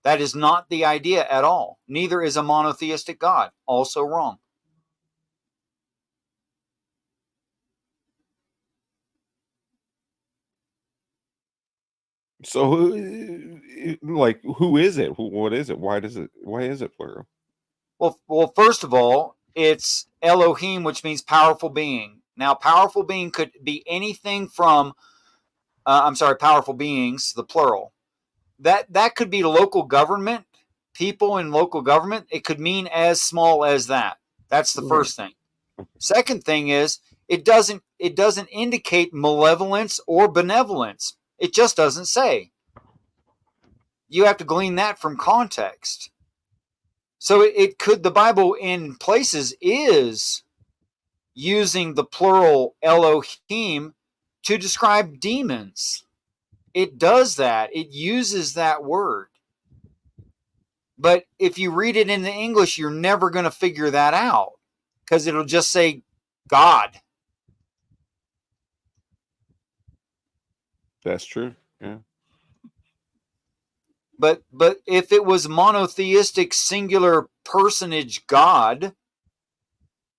That is not the idea at all. Neither is a monotheistic God. Also wrong.
So, who is it? What is it? Why is it plural?
Well, first of all, it's Elohim, which means powerful being. Now, powerful being could be anything from, powerful beings, the plural. That could be local government, people in local government. It could mean as small as that. That's the first thing. Second thing is, it doesn't indicate malevolence or benevolence. It just doesn't say. You have to glean that from context. So the Bible in places is using the plural Elohim to describe demons. It does that. It uses that word. But if you read it in the English, you're never going to figure that out, because it'll just say God.
That's true. Yeah.
But if it was monotheistic singular personage God,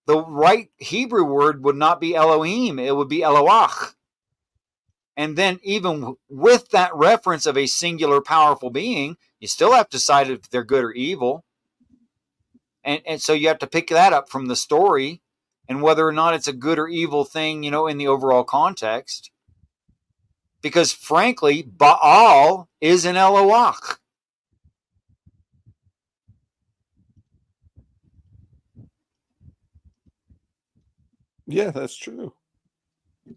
the right Hebrew word would not be Elohim. It would be Eloach. And then even with that reference of a singular powerful being, you still have to decide if they're good or evil. And so you have to pick that up from the story and whether or not it's a good or evil thing, in the overall context. Because frankly, Baal is an Eloach.
Yeah, that's true.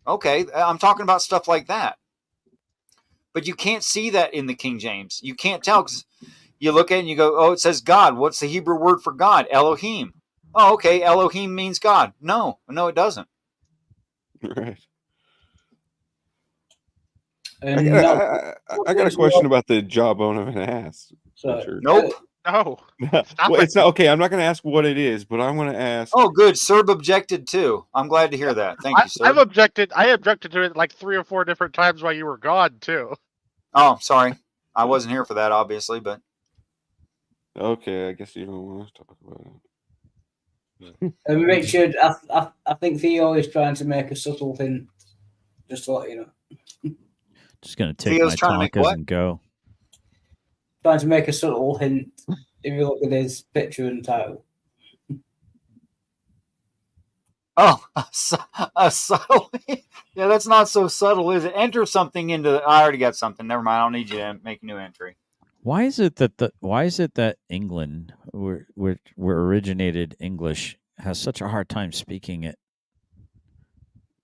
Okay, I'm talking about stuff like that. But you can't see that in the King James. You can't tell, because you look at it and you go, "Oh, it says God. What's the Hebrew word for God? Elohim." Oh, okay, Elohim means God. No, it doesn't.
Right.
And
I got a question about the jawbone of an ass.
So,
Richard.
Nope.
No.
Well, it's not okay. I'm not going to ask what it is, but I'm going to ask.
Oh, good. Serb objected too. I'm glad to hear that. Thank you, sir.
I've objected. I objected to it like 3 or 4 different times while you were gone too.
Oh, sorry. I wasn't here for that, obviously, but
Okay, I guess you don't want to talk about it.
Richard, I think Theo is trying to make a subtle hint. Just to let you know.
Just gonna take
Theo's
my
trying to make
talkers
what?
and go.
Trying to make a subtle hint. If you look at his picture and title.
oh, a subtle. Yeah, that's not so subtle, is it? Enter something into. I already got something. Never mind. I don't need you to make a new entry.
Why is it that England, where originated English, has such a hard time speaking it?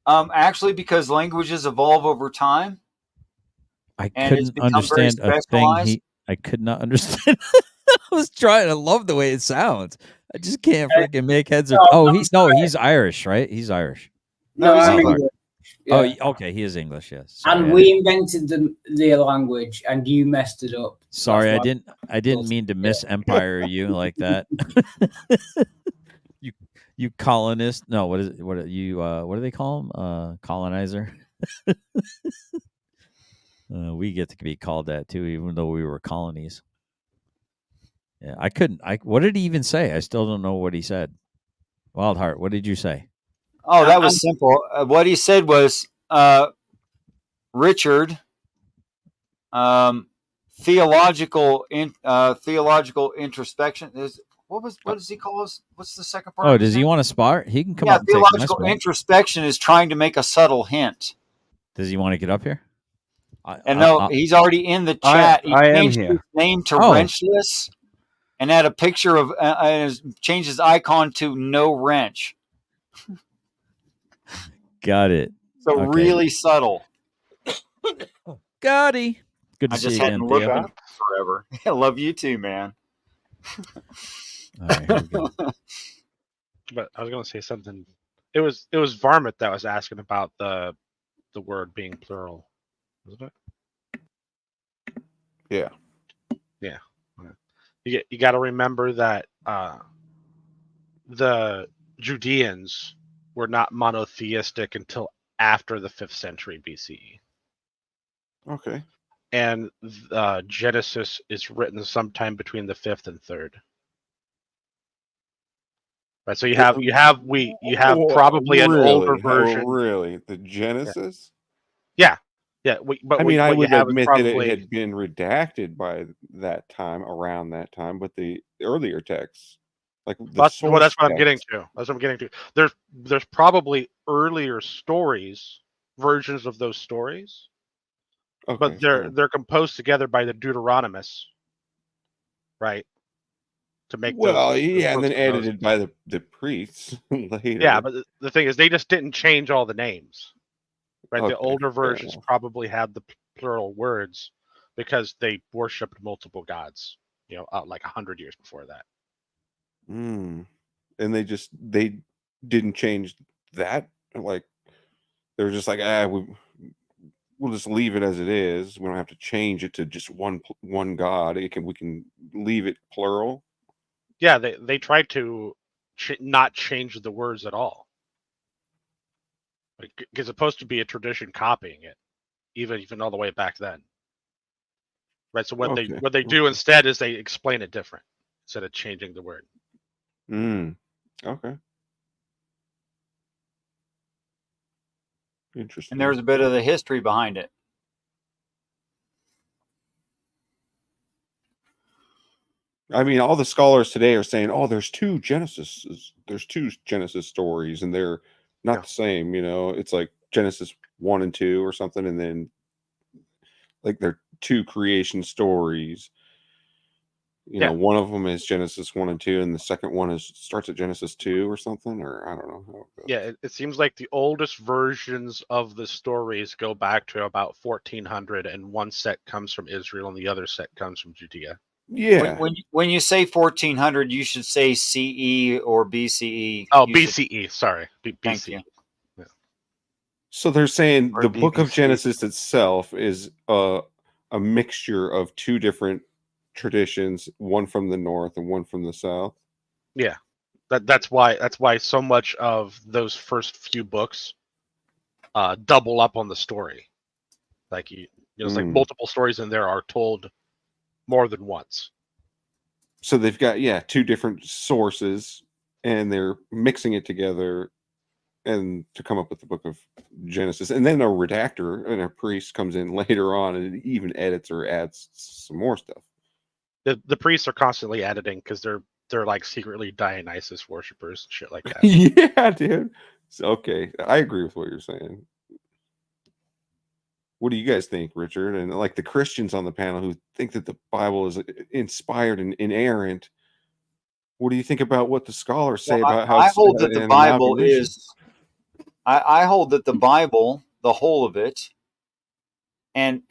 Actually, because languages evolve over time.
I
and it's
couldn't
become
understand
very
a thing.
specialized.
I could not understand. I was trying. I love the way it sounds. I just can't freaking make heads or. Oh, he's Irish, right? He's Irish.
No, I'm
Wildheart.
English.
Oh,
Yeah.
okay. He is English. Yes. Sorry,
And we invented the language, and you messed it up.
Sorry,
That's why-
I didn't mean to miss empire you like that. you colonist. No, what is it? What do they call him? Colonizer. We get to be called that too, even though we were colonies. Yeah, I couldn't. What did he even say? I still don't know what he said. Wildheart, what did you say?
Oh, that was simple. What he said was, Richard, theological introspection is what does he call us? What's the second part?
Oh, does he want to spar? He can come
Yeah,
up and take my
theological
spot.
introspection is trying to make a subtle hint.
Does he want to get up here?
And no, he's already in the chat. He
I am
changed
here.
his name to
Oh.
Wrenchless and had a picture of changed his icon to No Wrench.
Got it.
So
Okay.
really subtle.
Gotti. Good to
I
see
just
you
hadn't
again,
looked
Theo.
at him forever. I love you too, man.
All right, here we go.
But I was going to say something. It was Varmint that was asking about the word being plural, wasn't it?
Yeah.
Yeah. You got to remember that the Judeans were not monotheistic until after the 5th century BCE.
Okay.
And Genesis is written sometime between the 5th and 3rd. Right, so you have probably an older version.
Oh, really? The Genesis?
Yeah. But
I mean, I
what you
would
have is
admit that
probably,
it had been redacted by that time, around that time, but the earlier texts, like the
that's
source
what I'm
text-
getting to. That's what I'm getting to. There's probably earlier stories, versions of those stories,
Okay,
but they're composed together by the Deuteronomists, right? To make
well,
those
yeah, and
books
then
of Moses.
edited by the priests later.
Yeah, but the thing is, they just didn't change all the names, right?
Okay,
The older
fair
versions
enough.
probably had the plural words because they worshipped multiple gods, like 100 years before that.
And they didn't change that. Like they're just like, we'll just leave it as it is. We don't have to change it to just one god. We can leave it plural.
Yeah, they tried to not change the words at all. Like, it's supposed to be a tradition copying it, even all the way back then. Right. So what they do instead is they explain it different instead of changing the word.
Okay. Interesting.
And there's a bit of the history behind it.
I mean, all the scholars today are saying, "Oh, there's two Genesis stories, and they're not the same." It's like Genesis 1 and 2 or something, and then like they're two creation stories. One of them is Genesis 1 and 2, and the second one starts at Genesis 2 or something, or I don't know how it goes.
Yeah, it seems like the oldest versions of the stories go back to about 1400, and one set comes from Israel and the other set comes from Judea.
Yeah.
When you say 1400, you should say CE or BCE.
Oh, BCE. Sorry,
Thank
BCE.
you.
Yeah.
So they're saying
Or
the book of
BBC.
Genesis itself is a mixture of two different traditions, one from the north and one from the south.
Yeah, that's why so much of those first few books double up on the story. Like it's like multiple stories in there are told more than once.
So they've got two different sources, and they're mixing it together, and to come up with the book of Genesis. And then a redactor and a priest comes in later on and even edits or adds some more stuff.
The priests are constantly editing because they're like secretly Dionysus worshippers and shit like that.
Yeah, dude. So, okay, I agree with what you're saying. What do you guys think, Richard? And like the Christians on the panel who think that the Bible is inspired and inerrant, what do you think about what the scholars say about how
I
it's
hold that the
an
Bible
amalgamation?
is. I hold that the Bible, the whole of it, and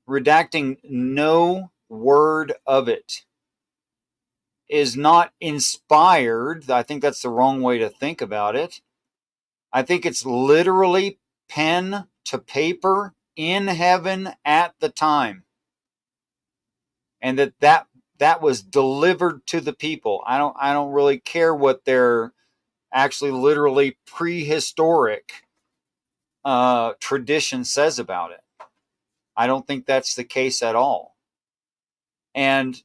redacting no word of it, is not inspired. I think that's the wrong way to think about it. I think it's literally pen to paper in heaven at the time, and that was delivered to the people. I don't really care what their actually literally prehistoric tradition says about it. I don't think that's the case at all. And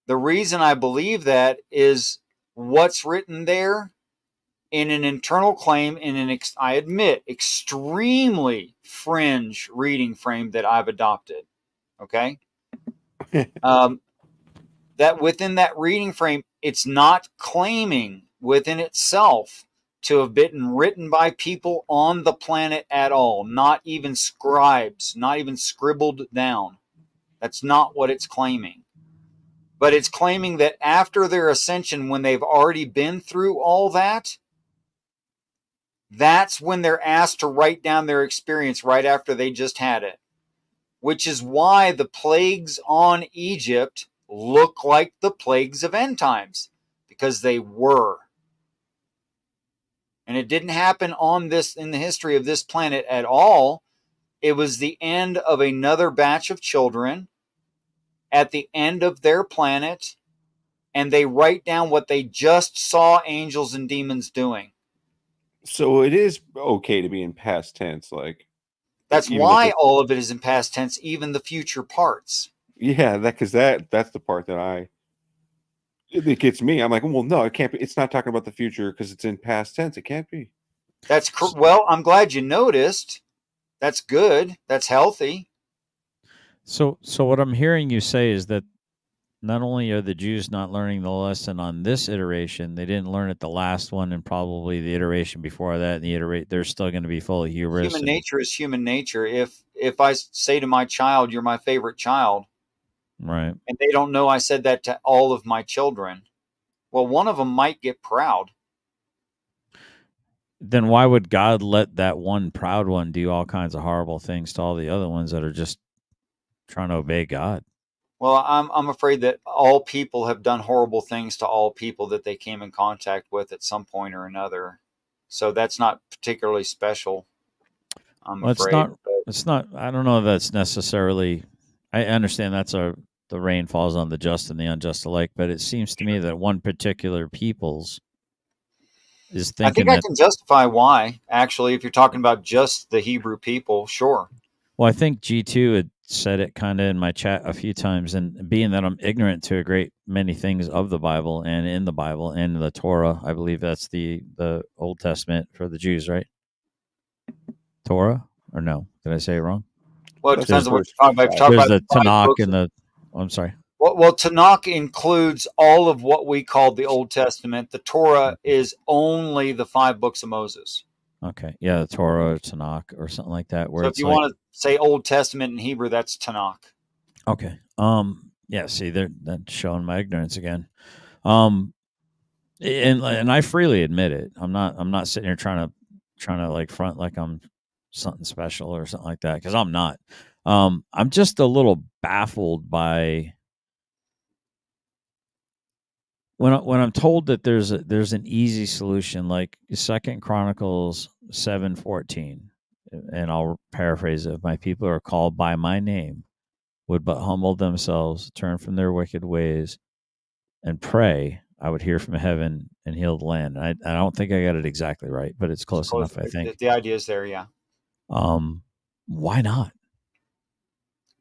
the reason I believe that is what's written there in an internal claim in an, I admit, extremely fringe reading frame that I've adopted. Okay. That within that reading frame, it's not claiming within itself to have been written by people on the planet at all, not even scribes, not even scribbled down. That's not what it's claiming. But it's claiming that after their ascension, when they've already been through all that, that's when they're asked to write down their experience right after they just had it. Which is why the plagues on Egypt look like the plagues of end times, because they were. And it didn't happen on this in the history of this planet at all. It was the end of another batch of children at the end of their planet, and they write down what they just saw angels and demons doing.
So it is okay to be in past tense, like
that's why all of it is in past tense, even the future parts.
Yeah, that's the part that it gets me. I'm like, well, no, it can't be. It's not talking about the future because it's in past tense. It can't be.
That's well, I'm glad you noticed. That's good. That's healthy.
So what I'm hearing you say is that not only are the Jews not learning the lesson on this iteration, they didn't learn it the last one and probably the iteration before that. And they're still going to be full of hubris.
Human nature is human nature. If I say to my child, "You're my favorite child,"
right,
and they don't know I said that to all of my children, well, one of them might get proud.
Then why would God let that one proud one do all kinds of horrible things to all the other ones that are just trying to obey God?
Well, I'm afraid that all people have done horrible things to all people that they came in contact with at some point or another. So that's not particularly special. I'm afraid.
It's not. I don't know if that's necessarily. I understand the rain falls on the just and the unjust alike, but it seems to me that one particular people's is thinking.
I think I can justify why. Actually, if you're talking about just the Hebrew people, sure.
Well, I think G2 had said it kind of in my chat a few times, and being that I'm ignorant to a great many things of the Bible and in the Bible and the Torah, I believe that's the Old Testament for the Jews, right? Torah or no? Did I say it wrong?
Well, it depends on what you're talking about.
There's the Tanakh and the. I'm sorry.
Well, Tanakh includes all of what we call the Old Testament. The Torah is only the 5 books of Moses.
Okay, yeah, the Torah or Tanakh or something like that. Where
so if you want to say Old Testament in Hebrew, that's Tanakh.
Okay. Yeah. See, that's showing my ignorance again. And I freely admit it. I'm not sitting here trying to like front like I'm something special or something like that, because I'm not. I'm just a little baffled by when I'm told that there's an easy solution, like 2 Chronicles 7:14, and I'll paraphrase it. My people are called by my name, would but humble themselves, turn from their wicked ways, and pray, I would hear from heaven and heal the land. I don't think I got it exactly right, but it's close enough, I think.
The idea is there, yeah.
Why not?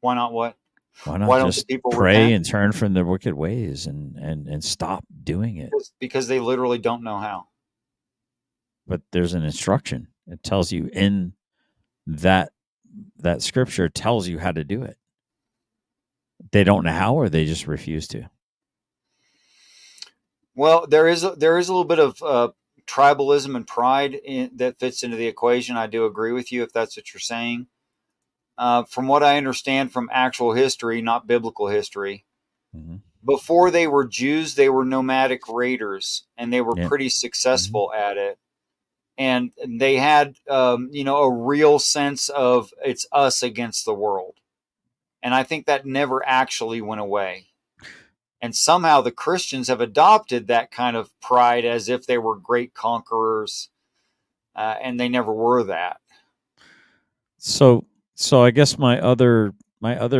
Why not what?
Why not
Why don't the
just
people
pray
repent?
and turn from their wicked ways and stop doing it?
Because they literally don't know how.
But there's an instruction. It tells you in that scripture tells you how to do it. They don't know how, or they just refuse to.
Well, there is a little bit of tribalism and pride that fits into the equation. I do agree with you if that's what you're saying. From what I understand from actual history, not biblical history, before they were Jews, they were nomadic raiders, and they were pretty successful at it. And they had, a real sense of it's us against the world. And I think that never actually went away. And somehow the Christians have adopted that kind of pride as if they were great conquerors, and they never were that.
So I guess my other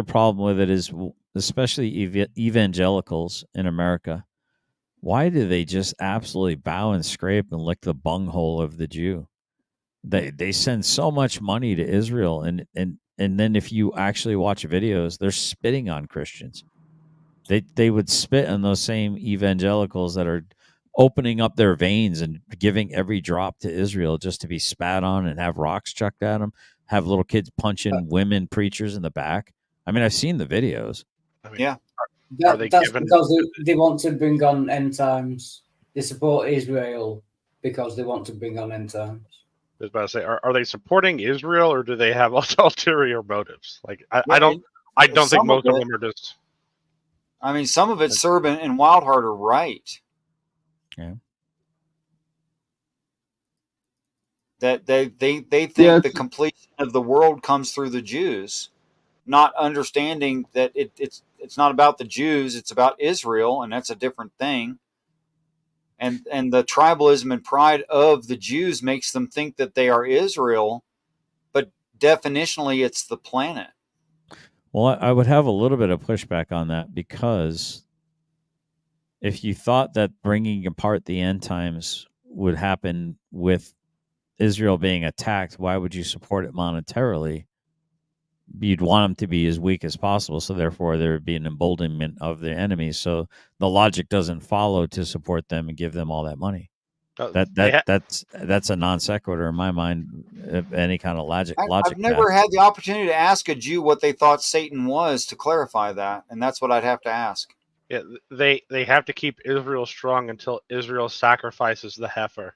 problem with it is, especially evangelicals in America, why do they just absolutely bow and scrape and lick the bunghole of the Jew? They send so much money to Israel, and then if you actually watch videos, they're spitting on Christians. They would spit on those same evangelicals that are opening up their veins and giving every drop to Israel just to be spat on and have rocks chucked at them, have little kids punching women preachers in the back. I mean, I've seen the videos.
Yeah.
That's because they want to bring on end times. They support Israel because they want to bring on end times.
I was about to say, are they supporting Israel, or do they have ulterior motives? Like, I don't think most of them are just.
I mean, some of it, Serb and Wildheart are right.
Yeah.
That they think the completion of the world comes through the Jews, not understanding that it's not about the Jews, it's about Israel, and that's a different thing. And the tribalism and pride of the Jews makes them think that they are Israel, but definitionally it's the planet.
Well, I would have a little bit of pushback on that, because if you thought that bringing apart the end times would happen with Israel being attacked, why would you support it monetarily? You'd want them to be as weak as possible, so therefore there would be an emboldenment of the enemies. So the logic doesn't follow to support them and give them all that money. That's a non sequitur in my mind. Any kind of logic.
I've never had the opportunity to ask a Jew what they thought Satan was to clarify that, and that's what I'd have to ask.
Yeah, they have to keep Israel strong until Israel sacrifices the heifer.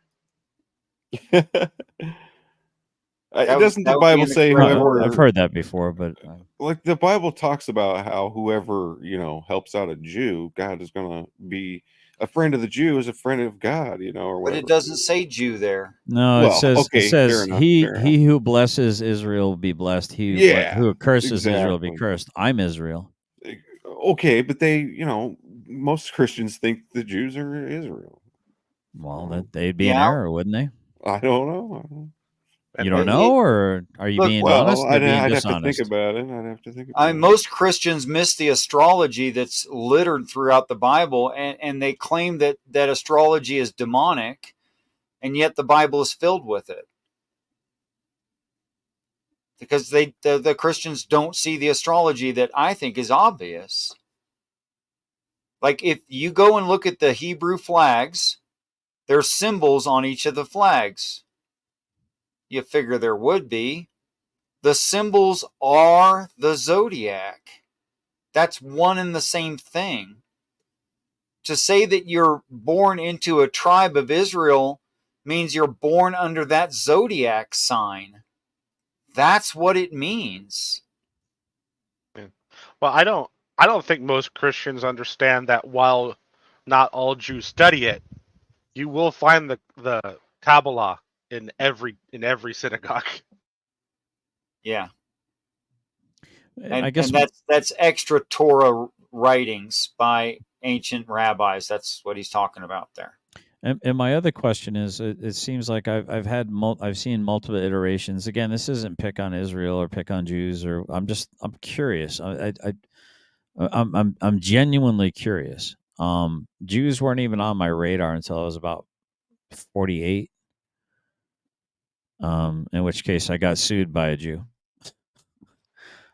Doesn't the Bible say whoever?
I've heard that before, but
like the Bible talks about how whoever helps out a Jew, God is going to be a friend of the Jew is a friend of God, or whatever.
But it doesn't say Jew there.
No, it says he who blesses Israel will be blessed. Who curses Israel will be cursed. I'm Israel.
Okay, but most Christians think the Jews are Israel.
Well, they'd be in error, wouldn't they?
I don't know.
You don't know, or are you being honest?
I'd
being
have
dishonest?
to think about it. I'd have to think about it.
Most Christians miss the astrology that's littered throughout the Bible, and they claim that astrology is demonic, and yet the Bible is filled with it. Because the Christians don't see the astrology that I think is obvious. Like, if you go and look at the Hebrew flags, there's symbols on each of the flags. You figure there would be. The symbols are the zodiac. That's one and the same thing. To say that you're born into a tribe of Israel means you're born under that zodiac sign. That's what it means.
Yeah. Well, I don't think most Christians understand that while not all Jews study it, you will find the Kabbalah in every synagogue.
Yeah.
I
And
guess
that's extra Torah writings by ancient rabbis. That's what he's talking about there.
And my other question is, it seems like I've seen multiple iterations. Again, this isn't pick on Israel or pick on Jews, or I'm curious. I'm genuinely curious. Jews weren't even on my radar until I was about 48. In which case I got sued by a Jew.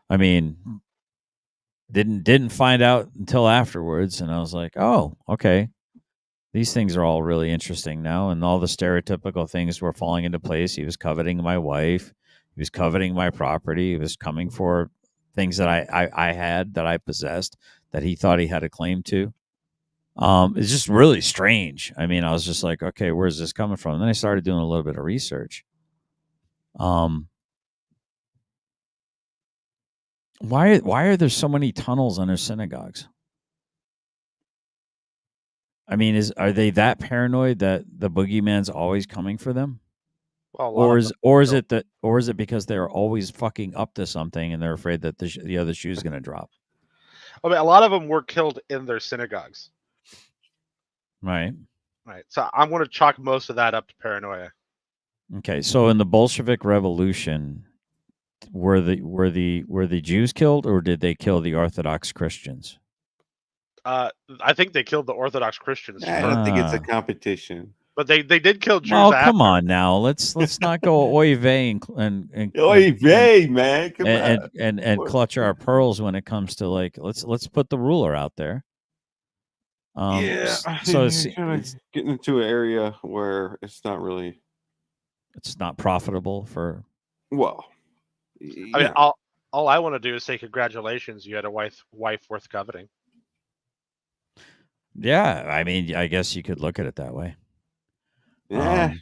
I mean, didn't find out until afterwards, and I was like, oh, okay. These things are all really interesting now, and all the stereotypical things were falling into place. He was coveting my wife. He was coveting my property. He was coming for things that I had, that I possessed, that he thought he had a claim to. It's just really strange. I mean, I was just like, okay, where's this coming from? And then I started doing a little bit of research. Why are there so many tunnels under synagogues? I mean, are they that paranoid that the boogeyman's always coming for them?
Well,
Or is it because they're always fucking up to something and they're afraid that the other shoe is going to drop?
I mean, a lot of them were killed in their synagogues.
Right.
Right. So I'm going to chalk most of that up to paranoia.
Okay. So in the Bolshevik Revolution, were the Jews killed, or did they kill the Orthodox Christians?
I think they killed the Orthodox Christians.
I don't think it's a competition.
But they did kill Jews.
Oh, come on now. Let's not go oy vey and
oy vey, man. Come
and clutch our pearls when it comes to, like, let's put the ruler out there. So it's
getting into an area where it's not
profitable for.
Well,
I mean, all I want to do is say congratulations. You had a wife worth coveting.
Yeah, I mean, I guess you could look at it that way.
Yeah.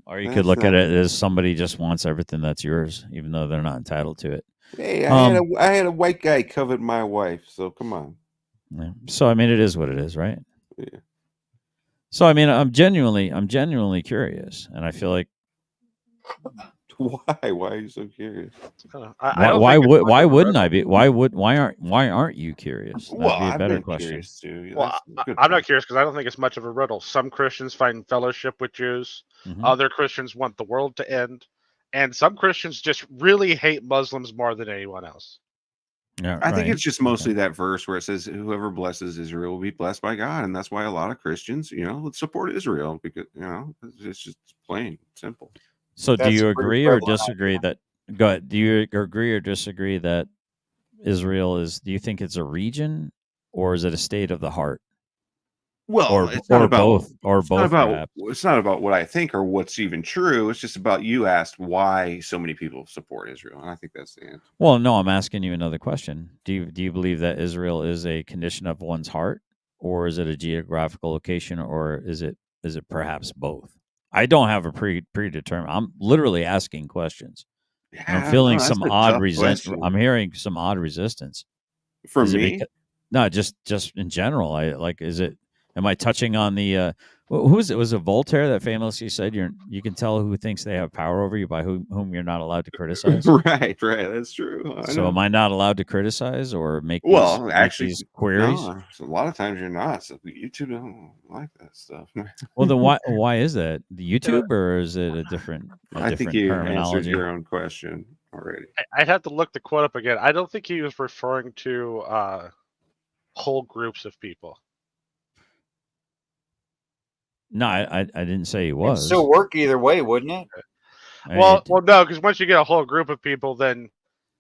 Or you could look at it as somebody just wants everything that's yours, even though they're not entitled to it.
Hey, I had a white guy covet my wife, so come on.
Yeah. So I mean, it is what it is, right?
Yeah.
So I mean, I'm genuinely curious, and I feel like
why are you so curious?
Why wouldn't I be? Why aren't you curious? That'd
Well,
be a
I've
better
been
question.
Curious too.
Well, I'm not curious because I don't think it's much of a riddle. Some Christians find fellowship with Jews.
Mm-hmm.
Other Christians want the world to end. And some Christians just really hate Muslims more than anyone else.
Yeah,
I think it's just mostly that verse where it says, whoever blesses Israel will be blessed by God. And that's why a lot of Christians, would support Israel because, it's just plain simple.
So do you agree or disagree that, go ahead, do you agree or disagree that Israel do you think it's a region or is it a state of the heart?
Well,
it's not about both.
It's not about what I think or what's even true. It's just about, you asked why so many people support Israel, and I think that's the answer.
Well, no, I'm asking you another question. Do you believe that Israel is a condition of one's heart, or is it a geographical location, or is it perhaps both? I don't have a predetermined. I'm literally asking questions.
Yeah,
I'm feeling
that's
some
a
odd
tough
resistance.
question.
I'm hearing some odd resistance.
From me?
No, just in general. Is it? Am I touching on the? Who is it? Was it Voltaire that famously said, "You can tell who thinks they have power over you by whom you're not allowed to criticize."
Right. That's true.
So am I not allowed to criticize or make these queries?
No, a lot of times you're not. So YouTube don't like that stuff.
Well, then why is that? The YouTube, or is it a different?
I think you answered
terminology?
your own question already.
I'd have to look the quote up again. I don't think he was referring to whole groups of people.
No, I didn't say he was.
It'd still work either way, wouldn't it?
Well, no, because once you get a whole group of people, then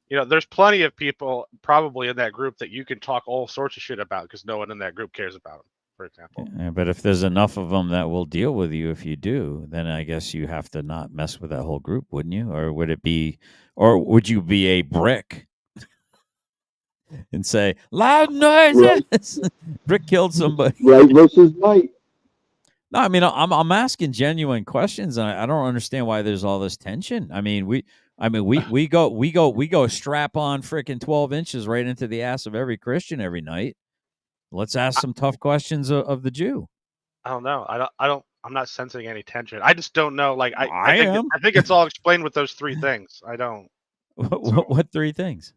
there's plenty of people probably in that group that you can talk all sorts of shit about because no one in that group cares about them, for example.
Yeah, but if there's enough of them that will deal with you if you do, then I guess you have to not mess with that whole group, wouldn't you? Or would would you be a brick and say loud noises? Right. Brick killed somebody.
Right versus right.
No, I mean I'm asking genuine questions, and I don't understand why there's all this tension. I mean we go strap on freaking 12 inches right into the ass of every Christian every night. Let's ask some tough questions of the Jew.
I don't know. I'm not sensing any tension. I just don't know. Like I
am.
I think it's all explained with those three things. I don't.
What three things?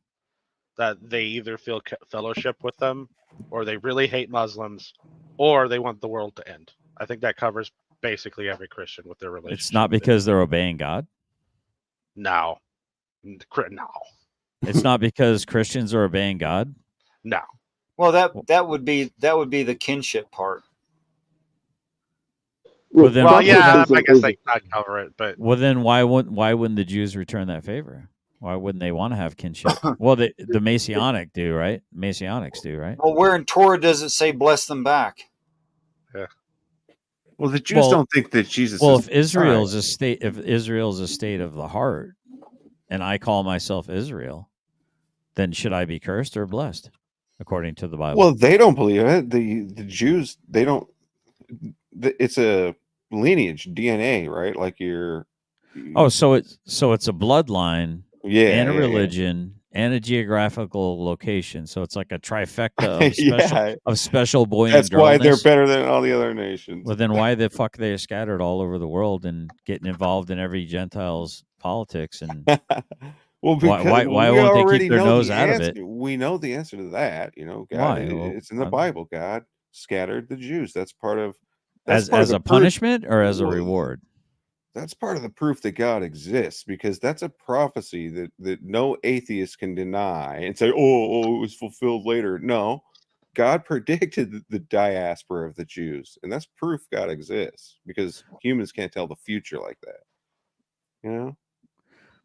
That they either feel fellowship with them, or they really hate Muslims, or they want the world to end. I think that covers basically every Christian with their relationship.
It's not because they're obeying God?
No. No.
It's not because Christians are obeying God?
No.
Well, that would be the kinship part.
Well, then,
I guess they could cover it, but
well, then why wouldn't the Jews return that favor? Why wouldn't they want to have kinship? Well, the Messianic do, right? Messianics do, right?
Well, where in Torah does it say bless them back?
Yeah.
Well, the Jews don't think that Jesus.
Well,
is
if Israel's a state of the heart, and I call myself Israel, then should I be cursed or blessed, according to the Bible?
Well, they don't believe it. The Jews, they don't. It's a lineage, DNA, right? Like you're.
Oh, so it's a bloodline, and a
yeah,
religion, and a geographical location. So it's like a trifecta of special boy
That's
and girlness.
why they're better than all the other nations.
Well, then why the fuck they are scattered all over the world and getting involved in every Gentile's politics? And
well, because
why won't they keep their nose out of it?
We know the answer to that. God,
Why? Well,
it's in the Bible. God scattered the Jews. That's part of
as a punishment or as a reward.
That's part of the proof that God exists, because that's a prophecy that no atheist can deny and say, oh, it was fulfilled later. No, God predicted the diaspora of the Jews, and that's proof God exists, because humans can't tell the future like that.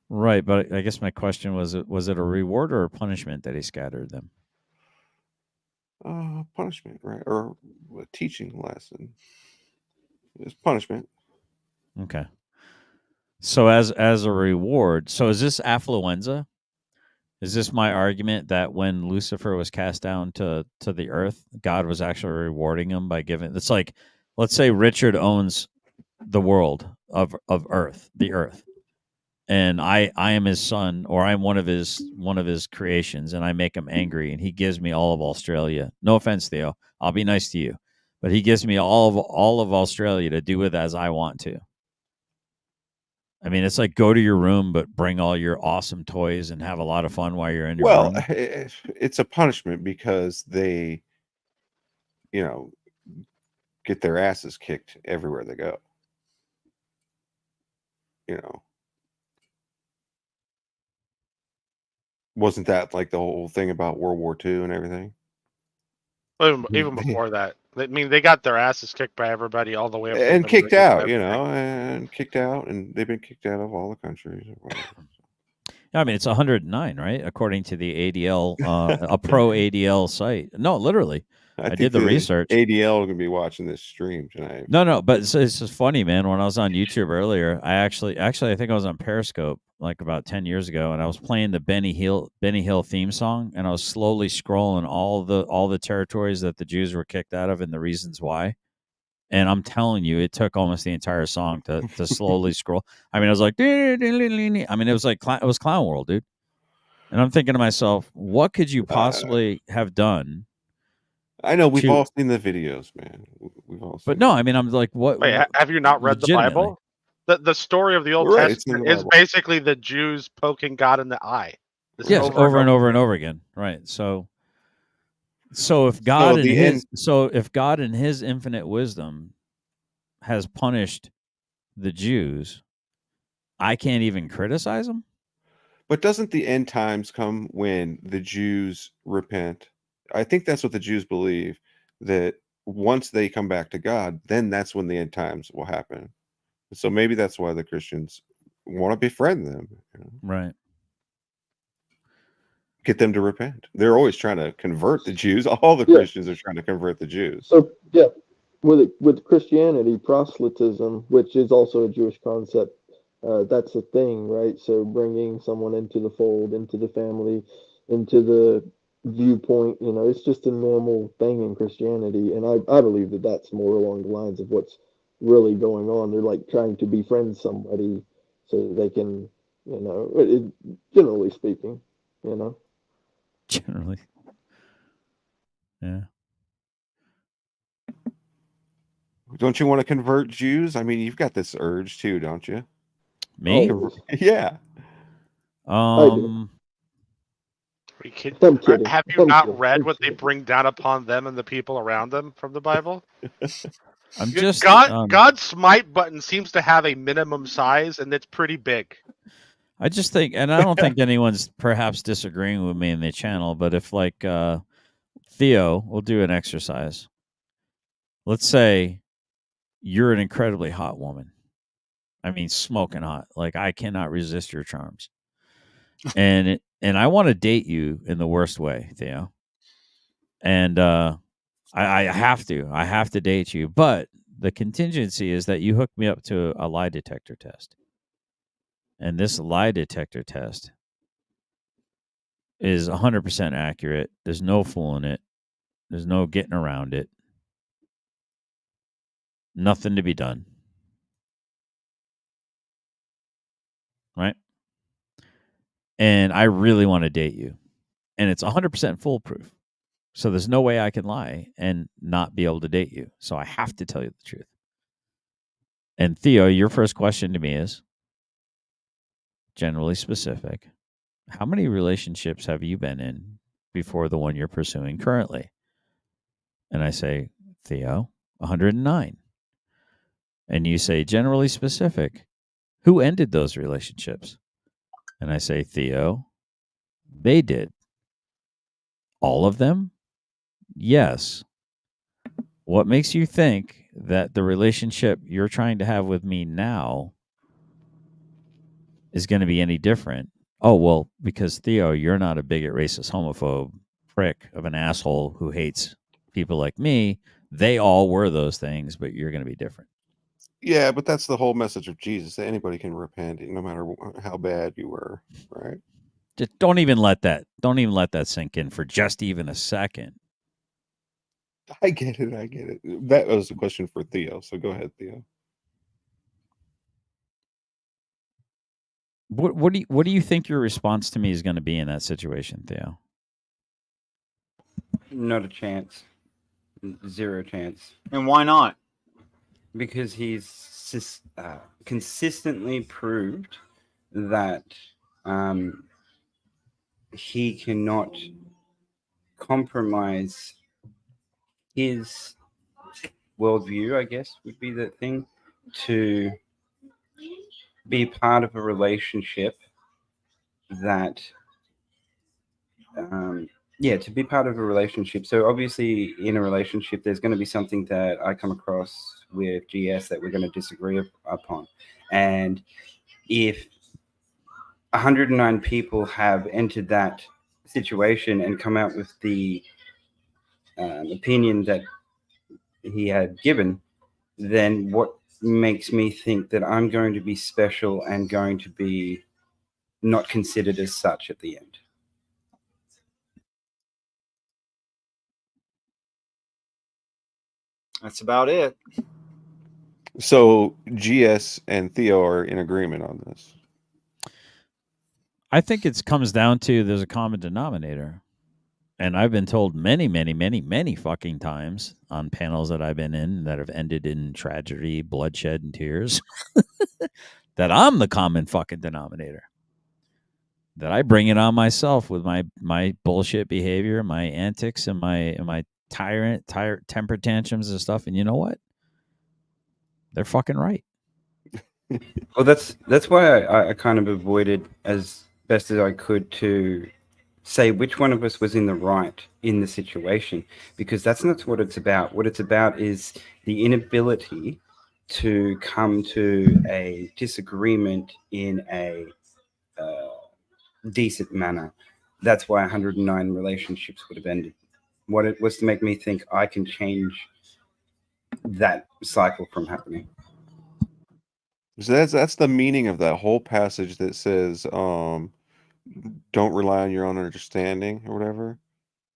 Right, but I guess my question was it a reward or a punishment that he scattered them?
Punishment, right? Or a teaching lesson. It's punishment.
Okay. So as a reward, so is this affluenza? Is this my argument that when Lucifer was cast down to the earth, God was actually rewarding him by giving? It's like, let's say Richard owns the world of earth, the earth, and I am his son, or I'm one of his creations, and I make him angry, and he gives me all of Australia. No offense, Theo, I'll be nice to you, but he gives me all of Australia to do with as I want to. I mean, it's like go to your room, but bring all your awesome toys and have a lot of fun while you're in your room.
Well, it's a punishment because they, get their asses kicked everywhere they go. Wasn't that like the whole thing about World War II and everything?
Even before that, I mean, they got their asses kicked by everybody all the way up
and kicked out, and kicked out, and they've been kicked out of all the countries.
I mean, it's 109, right? According to the ADL, a pro ADL site. No, literally, I did the research.
ADL gonna be watching this stream tonight.
No, but it's just funny, man. When I was on YouTube earlier, I actually, I think I was on Periscope like about 10 years ago, and I was playing the Benny Hill theme song, and I was slowly scrolling all the territories that the Jews were kicked out of and the reasons why. And I'm telling you, it took almost the entire song to slowly scroll. I mean, I was like, I mean, it was like it was Clown World, dude. And I'm thinking to myself, what could you possibly have done?
I know we've all seen the videos, man. We've all seen.
But no, I mean, I'm like, what?
Wait, have you not read the Bible? The story of the Old Testament is basically the Jews poking God in the eye.
Yes, over and over and over again. Right. So if God if God in his infinite wisdom has punished the Jews, I can't even criticize them.
But doesn't the end times come when the Jews repent? I think that's what the Jews believe, that once they come back to God, then that's when the end times will happen. So maybe that's why the Christians want to befriend them.
Right.
Get them to repent. They're always trying to convert the Jews. All the Christians are trying to convert the Jews.
So with Christianity, proselytism, which is also a Jewish concept, that's a thing, right? So bringing someone into the fold, into the family, into the viewpoint, it's just a normal thing in Christianity. And I believe that that's more along the lines of what's really going on. They're like trying to befriend somebody so that they can, generally speaking,
Generally. Yeah.
Don't you want to convert Jews? I mean, you've got this urge too, don't you?
Me?
Yeah.
Are you kidding? Have you not read what they bring down upon them and the people around them from the Bible?
I'm just
God's smite button seems to have a minimum size, and it's pretty big.
I just think, and I don't think anyone's perhaps disagreeing with me in the channel, but if like Theo, we'll do an exercise. Let's say you're an incredibly hot woman. I mean, smoking hot. Like I cannot resist your charms, and I want to date you in the worst way, Theo. And I have to. I have to date you, but the contingency is that you hook me up to a lie detector test. And this lie detector test is 100% accurate. There's no fooling it. There's no getting around it. Nothing to be done. Right? And I really want to date you. And it's 100% foolproof. So there's no way I can lie and not be able to date you. So I have to tell you the truth. And Theo, your first question to me is, generally specific, how many relationships have you been in before the one you're pursuing currently? And I say, Theo, 109. And you say, generally specific, who ended those relationships? And I say, Theo, they did. All of them? Yes. What makes you think that the relationship you're trying to have with me now is going to be any different? Oh, well, because Theo, you're not a bigot, racist, homophobe, prick of an asshole who hates people like me. They all were those things, but you're going to be different.
Yeah, but that's the whole message of Jesus, that anybody can repent no matter how bad you were, right?
Just don't even let that sink in for just even a second.
I get it. That was a question for Theo, so go ahead, Theo.
What do you think your response to me is going to be in that situation, Theo?
Not a chance. Zero chance.
And why not?
Because he's consistently proved that he cannot compromise his worldview, I guess would be the thing, to be part of a relationship that to be part of a relationship. So obviously in a relationship there's going to be something that I come across with GS that we're going to disagree upon, and if 109 people have entered that situation and come out with the opinion that he had given, then what makes me think that I'm going to be special and going to be not considered as such at the end?
That's about it.
So GS and Theo are in agreement on this.
I think it comes down to there's a common denominator. And I've been told many, many, many, many fucking times on panels that I've been in that have ended in tragedy, bloodshed, and tears that I'm the common fucking denominator. That I bring it on myself with my bullshit behavior, my antics, and my tyrant temper tantrums and stuff. And you know what? They're fucking right.
Well, that's why I kind of avoided as best as I could to say which one of us was in the right in the situation, because that's not what it's about. What it's about is the inability to come to a disagreement in a decent manner. That's why 109 relationships would have ended. What it was to make me think I can change that cycle from happening.
So that's the meaning of that whole passage that says, don't rely on your own understanding or whatever.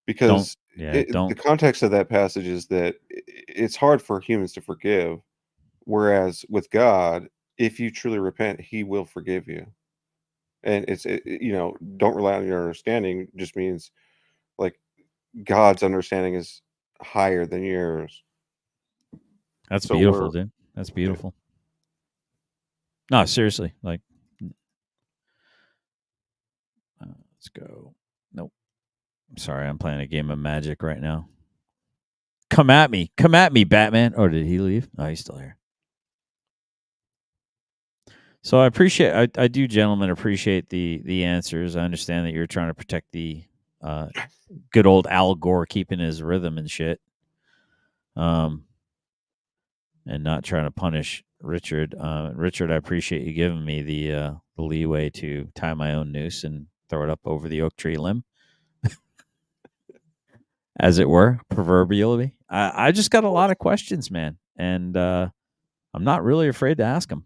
Because the context of that passage is that it's hard for humans to forgive, whereas with God, if you truly repent, He will forgive you. And don't rely on your understanding just means like God's understanding is higher than yours.
That's beautiful, dude. That's beautiful. Yeah. No, seriously. Like, let's go. Nope. I'm sorry. I'm playing a game of Magic right now. Come at me, Batman. Or did he leave? No, he's still here. So I appreciate, I do, gentlemen, appreciate the answers. I understand that you're trying to protect the good old Al Gore keeping his rhythm and shit, and not trying to punish Richard. Richard, I appreciate you giving me the leeway to tie my own noose and throw it up over the oak tree limb, as it were, proverbially. I just got a lot of questions, man, and I'm not really afraid to ask them.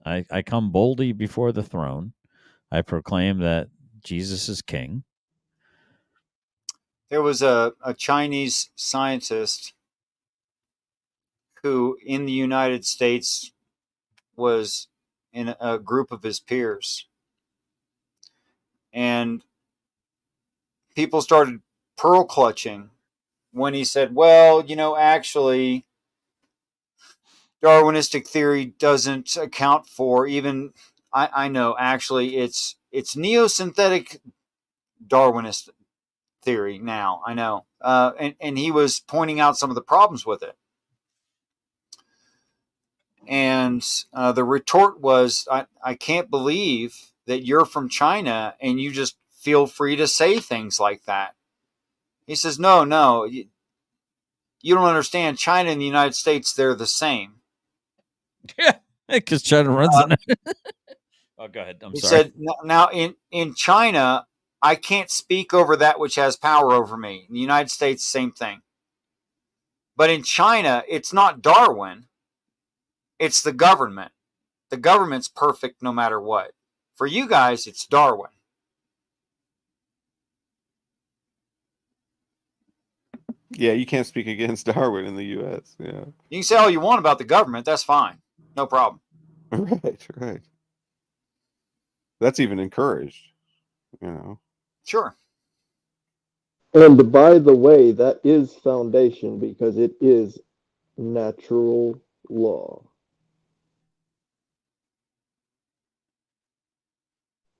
I come boldly before the throne. I proclaim that Jesus is king.
There was a Chinese scientist who, in the United States, was in a group of his peers. And people started pearl clutching when he said, well, actually, Darwinistic theory doesn't account for even, I know, actually, it's neosynthetic Darwinist theory now, I know. And he was pointing out some of the problems with it. And the retort was, I can't believe that you're from China and you just feel free to say things like that. He says, no, you don't understand. China and the United States, they're the same.
Yeah, because China runs it. Oh, go ahead. I'm
He
sorry.
said, now in China, I can't speak over that which has power over me. In the United States, same thing. But in China, it's not Darwin. It's the government. The government's perfect no matter what. For you guys, it's Darwin.
Yeah, you can't speak against Darwin in the U.S. Yeah.
You can say all you want about the government. That's fine. No problem.
Right. That's even encouraged,
Sure.
And by the way, that is foundation because it is natural law.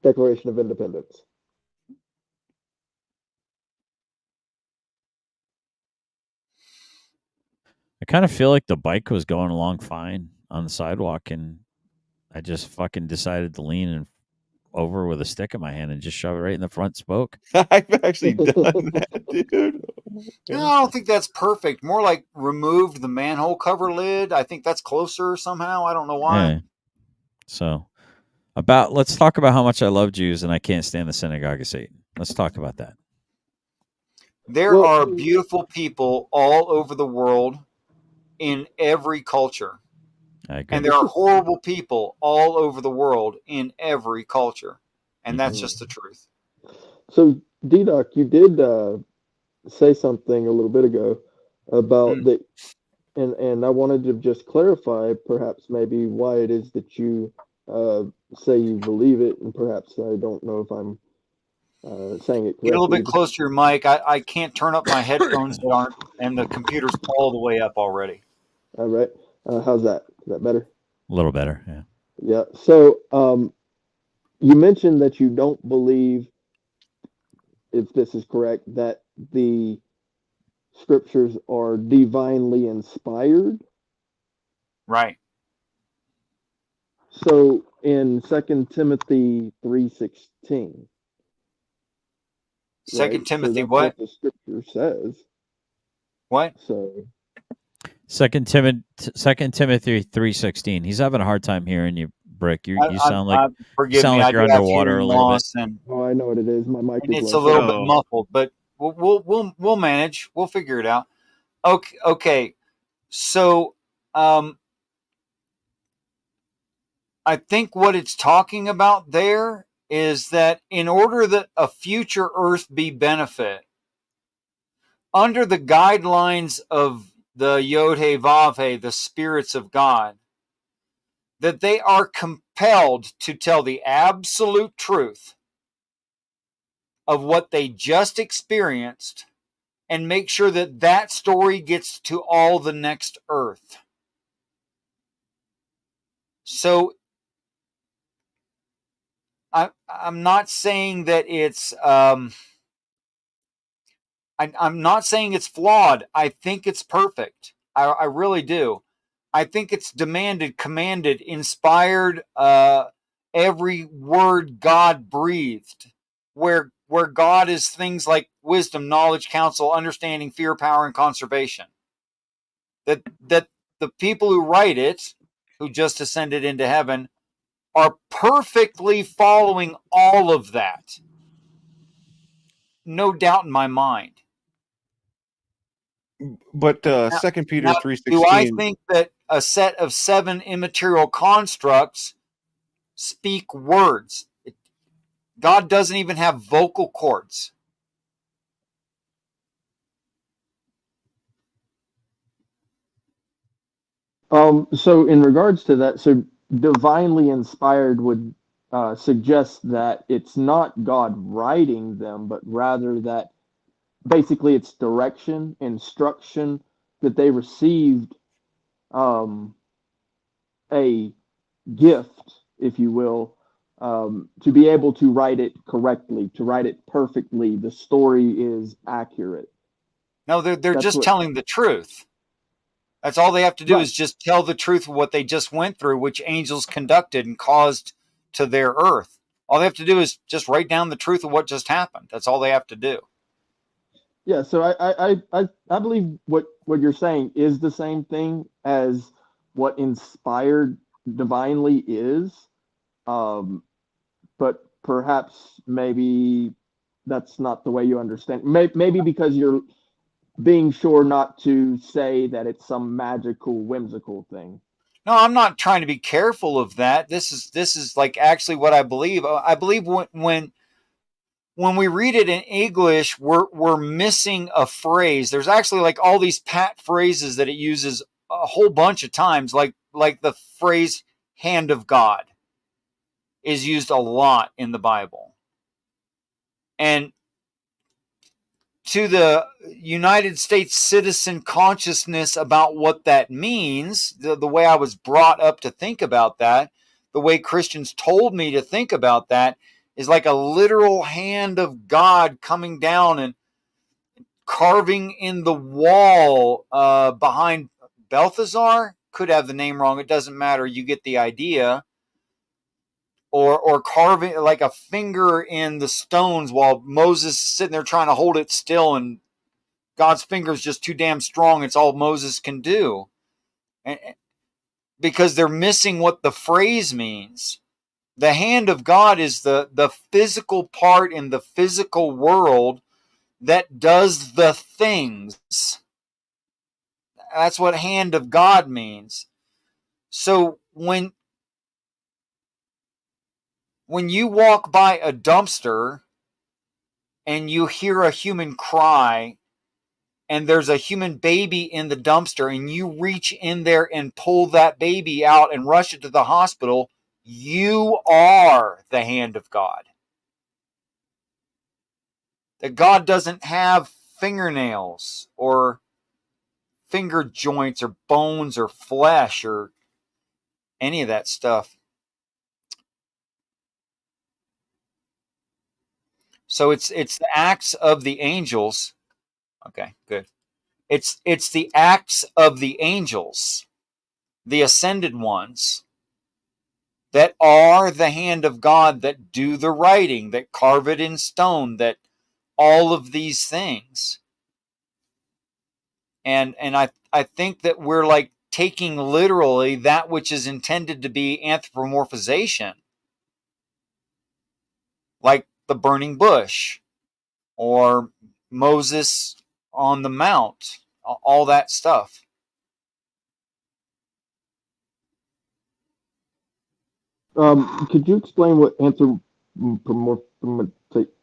Declaration of Independence.
I kind of feel like the bike was going along fine on the sidewalk, and I just fucking decided to lean over with a stick in my hand and just shove it right in the front spoke.
I've actually done that, dude.
No, I don't think that's perfect. More like removed the manhole cover lid. I think that's closer somehow. I don't know why.
Yeah. So, let's talk about how much I love Jews and I can't stand the synagogue of Satan. Let's talk about that.
There are beautiful people all over the world in every culture.
I agree.
And there are horrible people all over the world in every culture. And that's just the truth.
So, D-Doc, you did say something a little bit ago about the, and I wanted to just clarify perhaps maybe why it is that you say you believe it, and perhaps I don't know if I'm saying it correctly.
Get a little bit closer to your mic. I can't turn up my headphones that aren't, and the computer's all the way up already.
All right. How's that? Is that better?
A little better, yeah.
Yeah. So you mentioned that you don't believe, if this is correct, that the scriptures are divinely inspired.
Right.
So in 2 Timothy 3:16.
2 Timothy
so that's
what?
the scripture says.
What?
So
2 Timothy 3:16. He's having a hard time hearing you, Brick. You sound like
forgive me,
you're underwater a little bit.
Oh, I know what it is. My mic is
it's a little bit muffled, but we'll manage. We'll figure it out. Okay. So I think what it's talking about there is that in order that a future earth be benefit, under the guidelines of the Yod-He Vav-He, the spirits of God, that they are compelled to tell the absolute truth of what they just experienced and make sure that that story gets to all the next earth. So I'm not saying that it's I'm not saying it's flawed. I think it's perfect. I really do. I think it's demanded, commanded, inspired, every word God breathed, where God is things like wisdom, knowledge, counsel, understanding, fear, power, and conservation. That the people who write it, who just ascended into heaven, are perfectly following all of that. No doubt in my mind.
But 2 Peter
Now, do I
3:16.
think that a set of 7 immaterial constructs speak words? God doesn't even have vocal cords.
So in regards to that, so divinely inspired would suggest that it's not God writing them, but rather that basically it's direction, instruction that they received, a gift, if you will, to be able to write it correctly, to write it perfectly. The story is accurate.
No, they're
That's
just
what.
telling the truth. That's all they have to do
Right.
is just tell the truth of what they just went through, which angels conducted and caused to their earth. All they have to do is just write down the truth of what just happened. That's all they have to do.
Yeah. So I believe what you're saying is the same thing as what inspired divinely is, but perhaps maybe that's not the way you understand. Maybe because you're being sure not to say that it's some magical, whimsical thing.
No, I'm not trying to be careful of that. This is like actually what I believe. I believe when we read it in English, we're missing a phrase. There's actually like all these pat phrases that it uses a whole bunch of times, like the phrase "hand of God" is used a lot in the Bible, and to the United States citizen consciousness about what that means, the way I was brought up to think about that, the way Christians told me to think about that, is like a literal hand of God coming down and carving in the wall behind Balthazar. Could have the name wrong. It doesn't matter. You get the idea. Or carving like a finger in the stones while Moses is sitting there trying to hold it still, and God's finger is just too damn strong. It's all Moses can do. And, because they're missing what the phrase means. The hand of God is the physical part in the physical world that does the things. That's what hand of God means. So when you walk by a dumpster and you hear a human cry and there's a human baby in the dumpster and you reach in there and pull that baby out and rush it to the hospital, you are the hand of God. That God doesn't have fingernails or finger joints or bones or flesh or any of that stuff. So it's the acts of the angels. Okay, good. It's the acts of the angels, the ascended ones, that are the hand of God, that do the writing, that carve it in stone, that all of these things. And I think that we're like taking literally that which is intended to be anthropomorphization, like the burning bush or Moses on the mount, all that stuff.
Could you explain what anthropomorphic?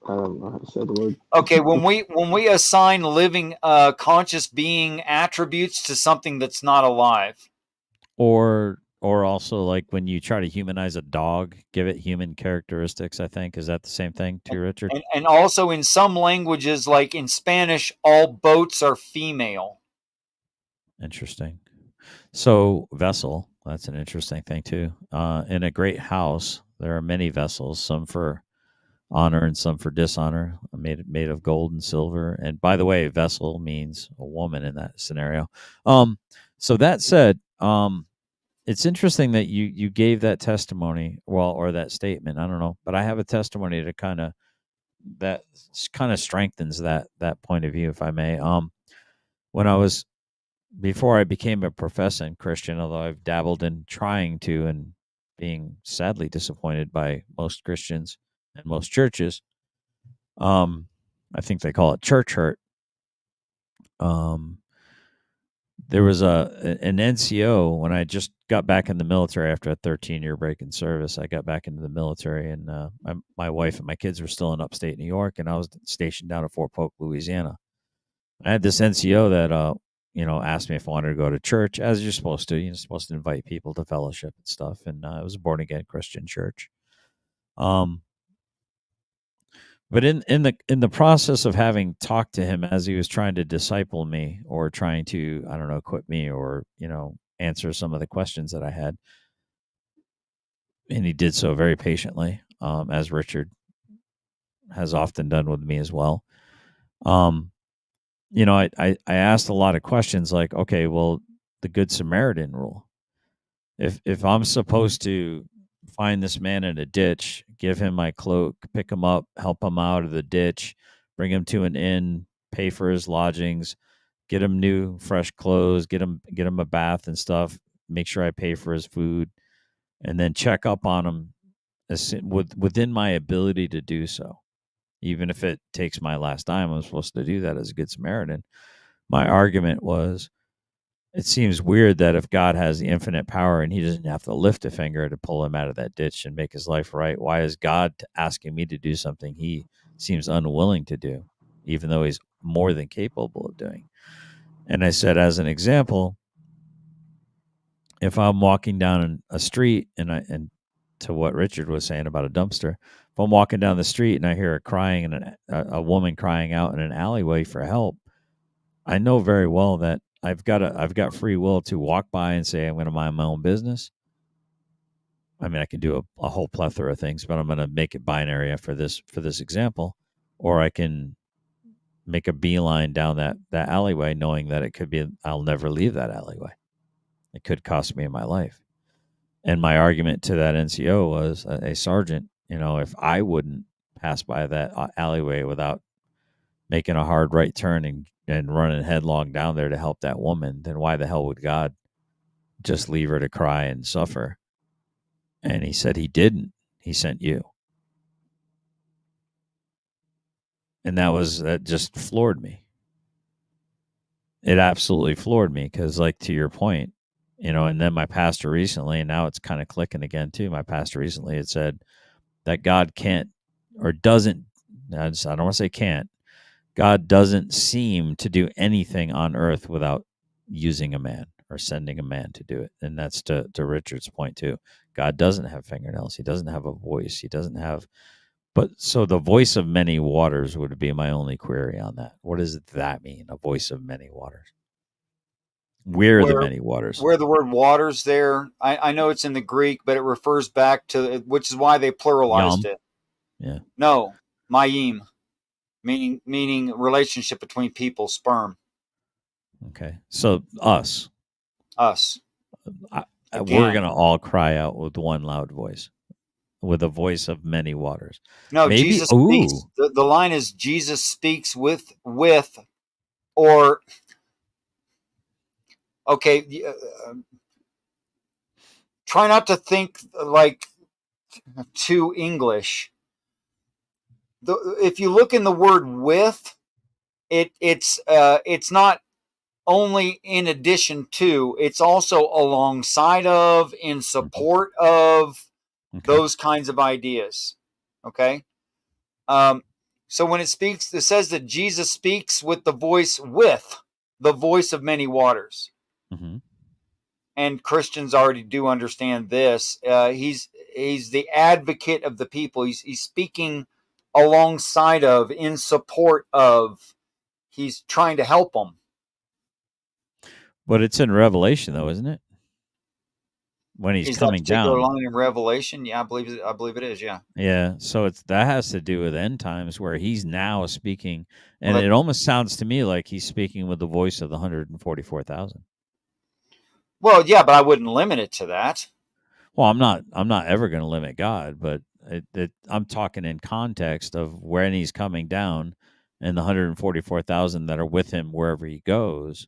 I don't know how to say the word.
Okay, when we assign living conscious being attributes to something that's not alive.
Or also like when you try to humanize a dog, give it human characteristics, I think. Is that the same thing too, Richard?
And also in some languages, like in Spanish, all boats are female.
Interesting. So vessel, that's an interesting thing too. In a great house, there are many vessels, some for honor and some for dishonor, made of gold and silver. And by the way, vessel means a woman in that scenario. So that said, it's interesting that you gave that testimony, or that statement. I don't know, but I have a testimony to kind of strengthens that point of view, if I may. When I was before I became a professing Christian, although I've dabbled in trying to and being sadly disappointed by most Christians and most churches. I think they call it church hurt. There was an NCO when I just got back in the military after a 13-year break in service. I got back into the military, and my wife and my kids were still in upstate New York, and I was stationed down at Fort Polk, Louisiana. I had this NCO that asked me if I wanted to go to church, as you're supposed to. You're supposed to invite people to fellowship and stuff, and it was a born again Christian church. But in the process of having talked to him as he was trying to disciple me, or trying to, I don't know, equip me, or answer some of the questions that I had, and he did so very patiently, as Richard has often done with me as well. I asked a lot of questions like, okay, well, the Good Samaritan rule. If I'm supposed to find this man in a ditch, give him my cloak, pick him up, help him out of the ditch, bring him to an inn, pay for his lodgings, get him new, fresh clothes, get him a bath and stuff, make sure I pay for his food, and then check up on him within my ability to do so. Even if it takes my last dime, I'm supposed to do that as a Good Samaritan. My argument was, it seems weird that if God has the infinite power and he doesn't have to lift a finger to pull him out of that ditch and make his life right, why is God asking me to do something he seems unwilling to do, even though he's more than capable of doing? And I said, as an example, if I'm walking down a street and to what Richard was saying about a dumpster, if I'm walking down the street and I hear a woman crying out in an alleyway for help, I know very well that I've got free will to walk by and say, I'm going to mind my own business. I mean, I can do a whole plethora of things, but I'm going to make it binary for this example. Or I can make a beeline down that alleyway, knowing that I'll never leave that alleyway. It could cost me my life. And my argument to that NCO was, a sergeant, if I wouldn't pass by that alleyway without making a hard right turn and running headlong down there to help that woman, then why the hell would God just leave her to cry and suffer? And he said he didn't. He sent you. And that just floored me. It absolutely floored me because, like, to your point, and then my pastor recently, and now it's kind of clicking again too, my pastor recently had said that God can't or doesn't, I don't want to say can't, God doesn't seem to do anything on earth without using a man or sending a man to do it. And that's to Richard's point too. God doesn't have fingernails. He doesn't have a voice. He doesn't have, so the voice of many waters would be my only query on that. What does that mean? A voice of many waters? Where are the many waters?
Where the word waters there, I know it's in the Greek, but it refers back to, which is why they pluralized it.
Yeah.
No, mayim. Meaning relationship between people, sperm.
Okay, so us. We're gonna all cry out with one loud voice, with a voice of many waters.
No,
maybe.
Jesus speaks. The line is Jesus speaks with, or okay. Try not to think like too English. If you look in the word with, it's not only in addition to, it's also alongside of, in support of those kinds of ideas. Okay. So when it says that Jesus speaks with the voice of many waters.
Mm-hmm.
And Christians already do understand this. He's the advocate of the people. He's speaking alongside of, in support of. He's trying to help them.
But it's in Revelation, though, isn't it? when he's
Is that
coming
particular
down.
line in Revelation? Yeah, I believe it is. Yeah.
Yeah, so that has to do with end times where he's now speaking, and
Well,
it almost sounds to me like he's speaking with the voice of the 144,000.
Well, yeah, but I wouldn't limit it to that.
Well, I'm not ever going to limit God, but I'm talking in context of when he's coming down, and the 144,000 that are with him wherever he goes.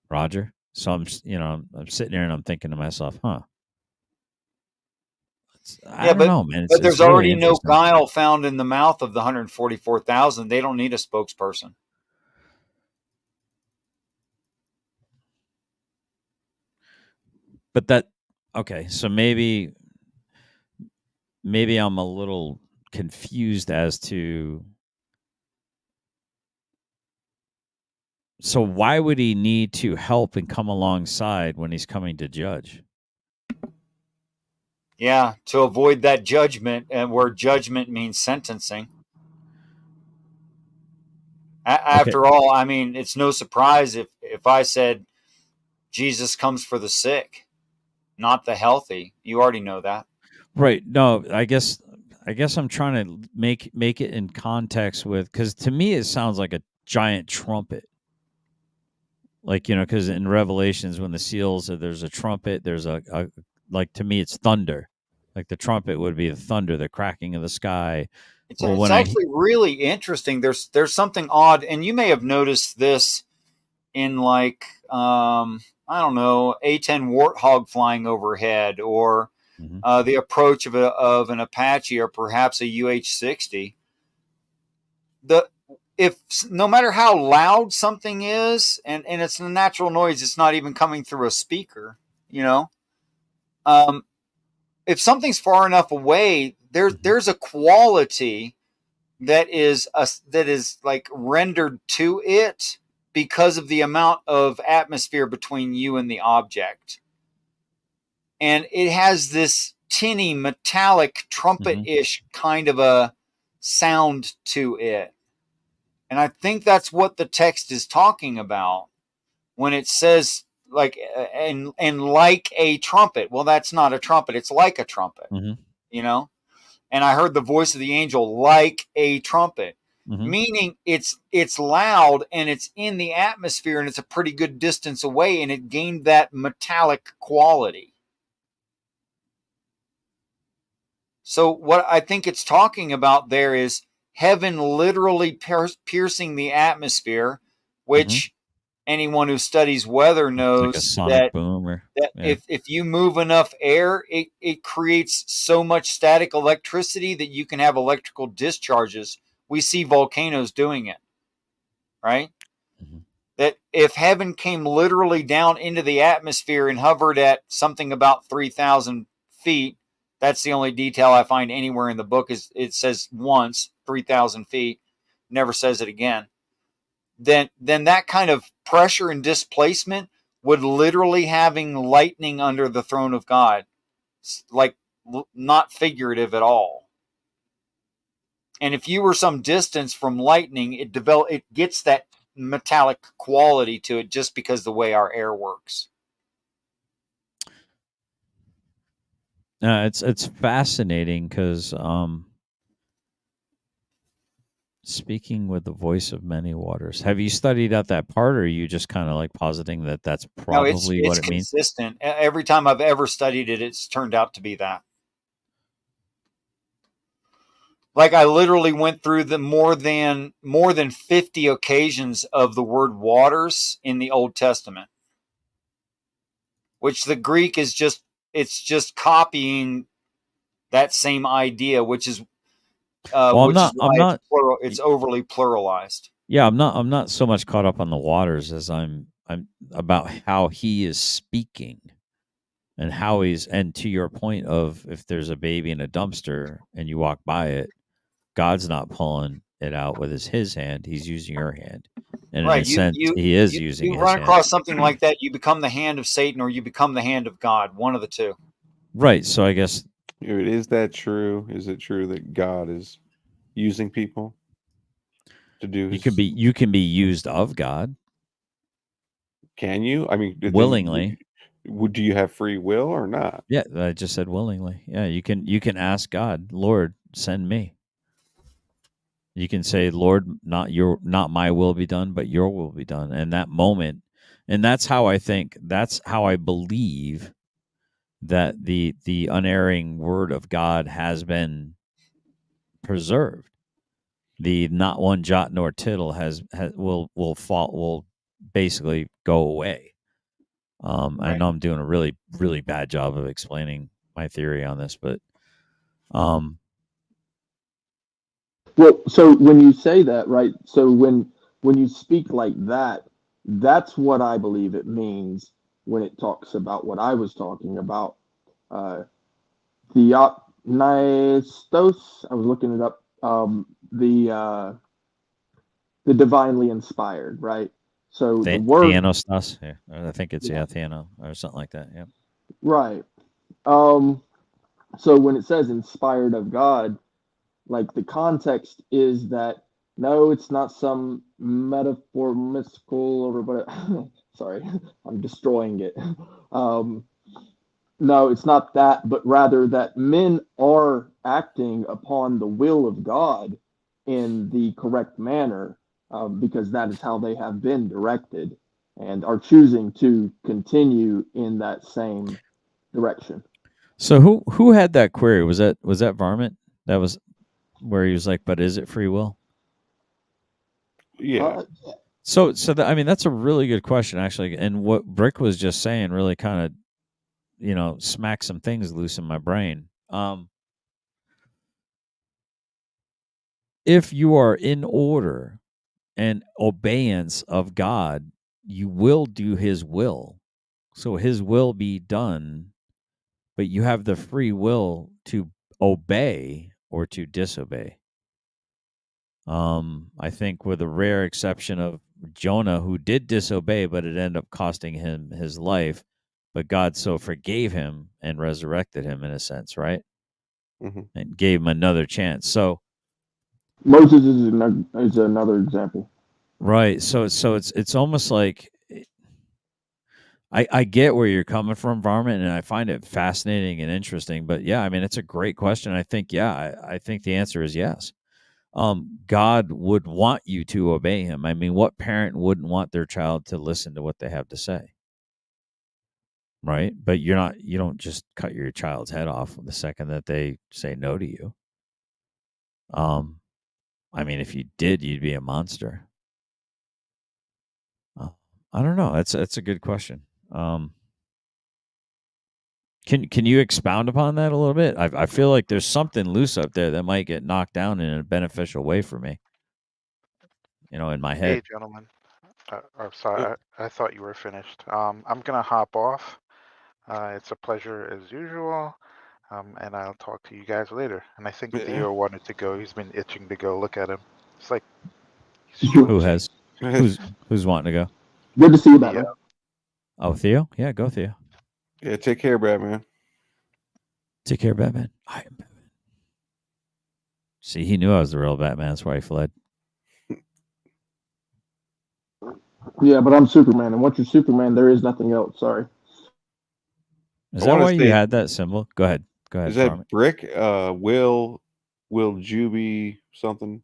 Roger. So I'm sitting there and I'm thinking to myself, huh? I don't know, man.
But
It's
there's
really
already no
interesting.
guile found in the mouth of the 144,000. They don't need a spokesperson.
But okay, so maybe I'm a little confused as to, so why would he need to help and come alongside when he's coming to judge?
Yeah, to avoid that judgment, and where judgment means sentencing. After all, I mean, it's no surprise if I said Jesus comes for the sick, not the healthy. You already know that.
Right. No, I guess I'm trying to make it in context with, because to me it sounds like a giant trumpet. Like, because in Revelations when the seals, there's a trumpet, there's a like, to me it's thunder. Like the trumpet would be the thunder, the cracking of the sky.
It's actually really interesting. There's something odd, and you may have noticed this in like I don't know, A-10 Warthog flying overhead, or the approach of an Apache, or perhaps a UH-60. If no matter how loud something is, and it's a natural noise, it's not even coming through a speaker. If something's far enough away, there's a quality that is like rendered to it because of the amount of atmosphere between you and the object. And it has this tinny, metallic, trumpet-ish kind of a sound to it. And I think that's what the text is talking about when it says, like, and like a trumpet. Well, that's not a trumpet. It's like a trumpet, And I heard the voice of the angel like a trumpet. Meaning it's loud and it's in the atmosphere and it's a pretty good distance away, and it gained that metallic quality. So what I think it's talking about there is heaven literally piercing the atmosphere, which anyone who studies weather knows,
like a sonic boom,
if you move enough air, it creates so much static electricity that you can have electrical discharges. We see volcanoes doing it, right? That if heaven came literally down into the atmosphere and hovered at something about 3,000 feet, that's the only detail I find anywhere in the book, is it says once 3,000 feet, never says it again. Then that kind of pressure and displacement would literally having lightning under the throne of God, like not figurative at all. And if you were some distance from lightning, it gets that metallic quality to it just because the way our air works.
It's fascinating because speaking with the voice of many waters. Have you studied out that part, or are you just kind of like positing that that's probably what it means?
It's consistent. Every time I've ever studied it, it's turned out to be that. Like I literally went through the more than 50 occasions of the word waters in the Old Testament, which the Greek is just copying that same idea, which is it's overly pluralized.
Yeah, I'm not so much caught up on the waters as I'm about how he is speaking and how he's, and to your point of, if there's a baby in a dumpster and you walk by it, God's not pulling it out with his hand, he's using your hand. And
right.
In a sense, he is using
you
his
run
hand.
across something like that, you become the hand of Satan or you become the hand of God, one of the two.
Right. So I guess,
is that true? Is it true that God is using people to do his...
you can be used of God.
Can you? I mean,
willingly.
Do you have free will or not?
Yeah, I just said willingly. Yeah, you can ask God, Lord, send me. You can say, Lord, not my will be done, but your will be done. And that moment, and that's how I believe that the unerring word of God has been preserved. The not one jot nor tittle will basically go away. I know I'm doing a really, really bad job of explaining my theory on this, but
Well, so when you say that, right? So when you speak like that, that's what I believe it means when it talks about what I was talking about. Uh, Theopneustos. I was looking it up. The divinely inspired, right? So the word,
Theanostas, yeah, I think it's Theano or something like that. Yeah.
right? So when it says inspired of God, like the context is that no, it's not some metaphor mystical or whatever. Sorry, I'm destroying it. No, it's not that, but rather that men are acting upon the will of God in the correct manner, because that is how they have been directed and are choosing to continue in that same direction.
So who had that query? Was that Varmint? That was where he was like, "But is it free will?"
Yeah.
So I mean, that's a really good question, actually. And what Brick was just saying really kind of, smacked some things loose in my brain. If you are in order and obeyance of God, you will do His will. So His will be done, but you have the free will to obey or to disobey. I think with a rare exception of Jonah, who did disobey, but it ended up costing him his life, but God so forgave him and resurrected him in a sense, right?
Mm-hmm.
And gave him another chance. So
Moses is another example.
right. So it's almost like I get where you're coming from, Varmint, and I find it fascinating and interesting. But yeah, I mean, it's a great question. I think I think the answer is yes. God would want you to obey him. I mean, what parent wouldn't want their child to listen to what they have to say? Right? But you don't just cut your child's head off the second that they say no to you. I mean, if you did, you'd be a monster. I don't know. That's a good question. Can you expound upon that a little bit? I feel like there's something loose up there that might get knocked down in a beneficial way for me. In my head.
Hey, gentlemen. I'm sorry, I thought you were finished. I'm gonna hop off. It's a pleasure as usual, and I'll talk to you guys later. And I think Theo wanted to go. He's been itching to go look at him. It's like
Who's wanting to go?
Good to see you, Batman.
Oh, Theo? Yeah, go Theo.
Yeah, take care, Batman.
Take care, Batman. I am Batman. See, he knew I was the real Batman. That's why he fled.
Yeah, but I'm Superman, and once you're Superman, there is nothing else. Sorry.
Is that why you had that symbol? Go ahead. Go ahead.
Is that Brick? Will Juby something?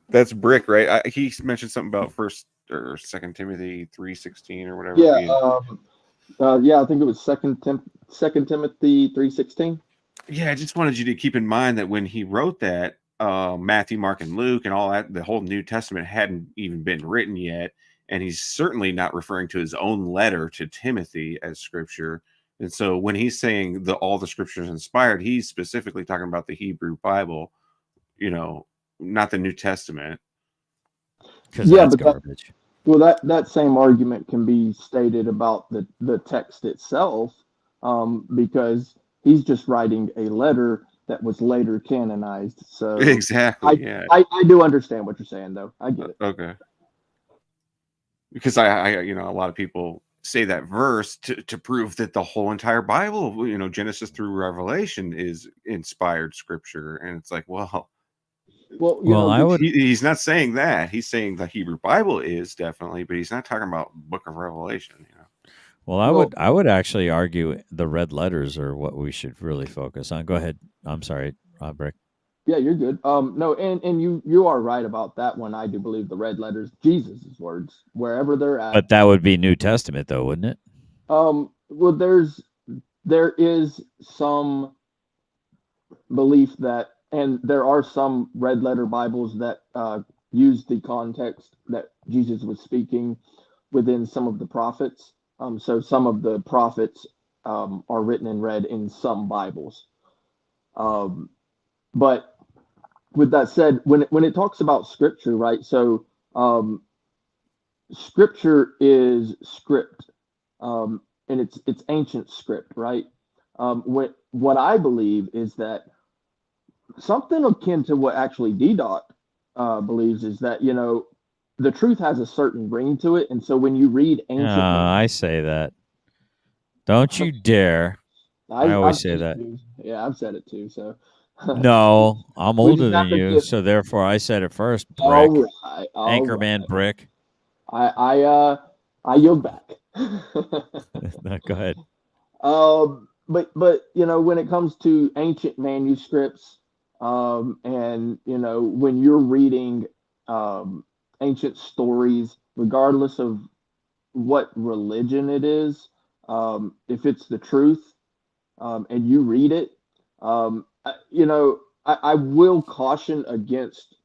That's Brick, right? He mentioned something about First or Second Timothy 3:16 or whatever.
Yeah, I think it was Second Timothy 3:16.
Yeah, I just wanted you to keep in mind that when he wrote that, Matthew, Mark, and Luke, and all that, the whole New Testament hadn't even been written yet, and he's certainly not referring to his own letter to Timothy as Scripture. And so when he's saying all the Scriptures inspired, he's specifically talking about the Hebrew Bible, not the New Testament.
Yeah, but that same argument can be stated about the text itself, because he's just writing a letter that was later canonized. So
exactly,
I do understand what you're saying, though. I get it.
Okay. Because I a lot of people say that verse to prove that the whole entire Bible, Genesis through Revelation, is inspired Scripture, and it's like, well, he's not saying that. He's saying the Hebrew Bible is definitely, but he's not talking about Book of Revelation.
Well, I would actually argue the red letters are what we should really focus on. Go ahead. I'm sorry, Brick.
Yeah, you're good. No, and you are right about that one. I do believe the red letters, Jesus' words, wherever they're at.
But that would be New Testament, though, wouldn't it?
Well, there is some belief that, and there are some red letter Bibles that use the context that Jesus was speaking within some of the prophets. So some of the prophets are written in red in some Bibles. But with that said, when it talks about scripture, right? So scripture is script, and it's ancient script, right? What I believe is that something akin to what actually D-Dot believes is that, the truth has a certain ring to it. And so when you read ancient...
I say that. Don't you dare. I always say that.
Yeah, I've said it too, so...
No, I'm older than you, so therefore I said it first, Brick.
All right.
Anchorman Brick.
I yield back.
No, go ahead.
But when it comes to ancient manuscripts, and when you're reading ancient stories, regardless of what religion it is, if it's the truth, and you read it, I will caution against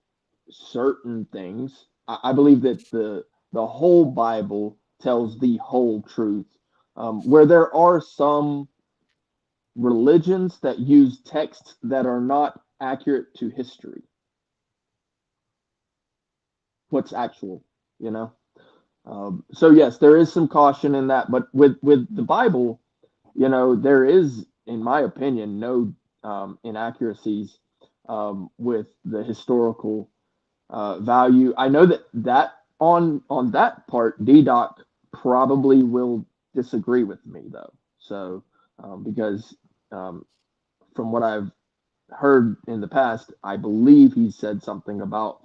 certain things. I believe that the whole Bible tells the whole truth, where there are some religions that use texts that are not accurate to history. What's actual, So yes, there is some caution in that, but with the Bible, there is, in my opinion, no inaccuracies with the historical value. I know that on that part, D-Doc probably will disagree with me though. So because from what I've heard in the past, I believe he said something about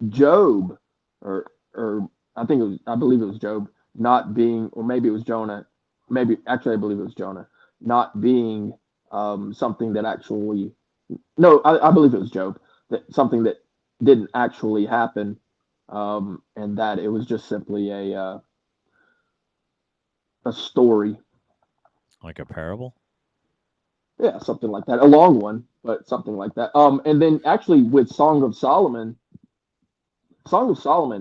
Job, or I believe it was Job not being, or maybe it was Jonah. Maybe actually, I believe it was Jonah not being something that actually. No, I believe it was Job, that something that didn't actually happen, and that it was just simply a story,
like a parable.
Yeah, something like that. A long one, but something like that. And then actually with Song of Solomon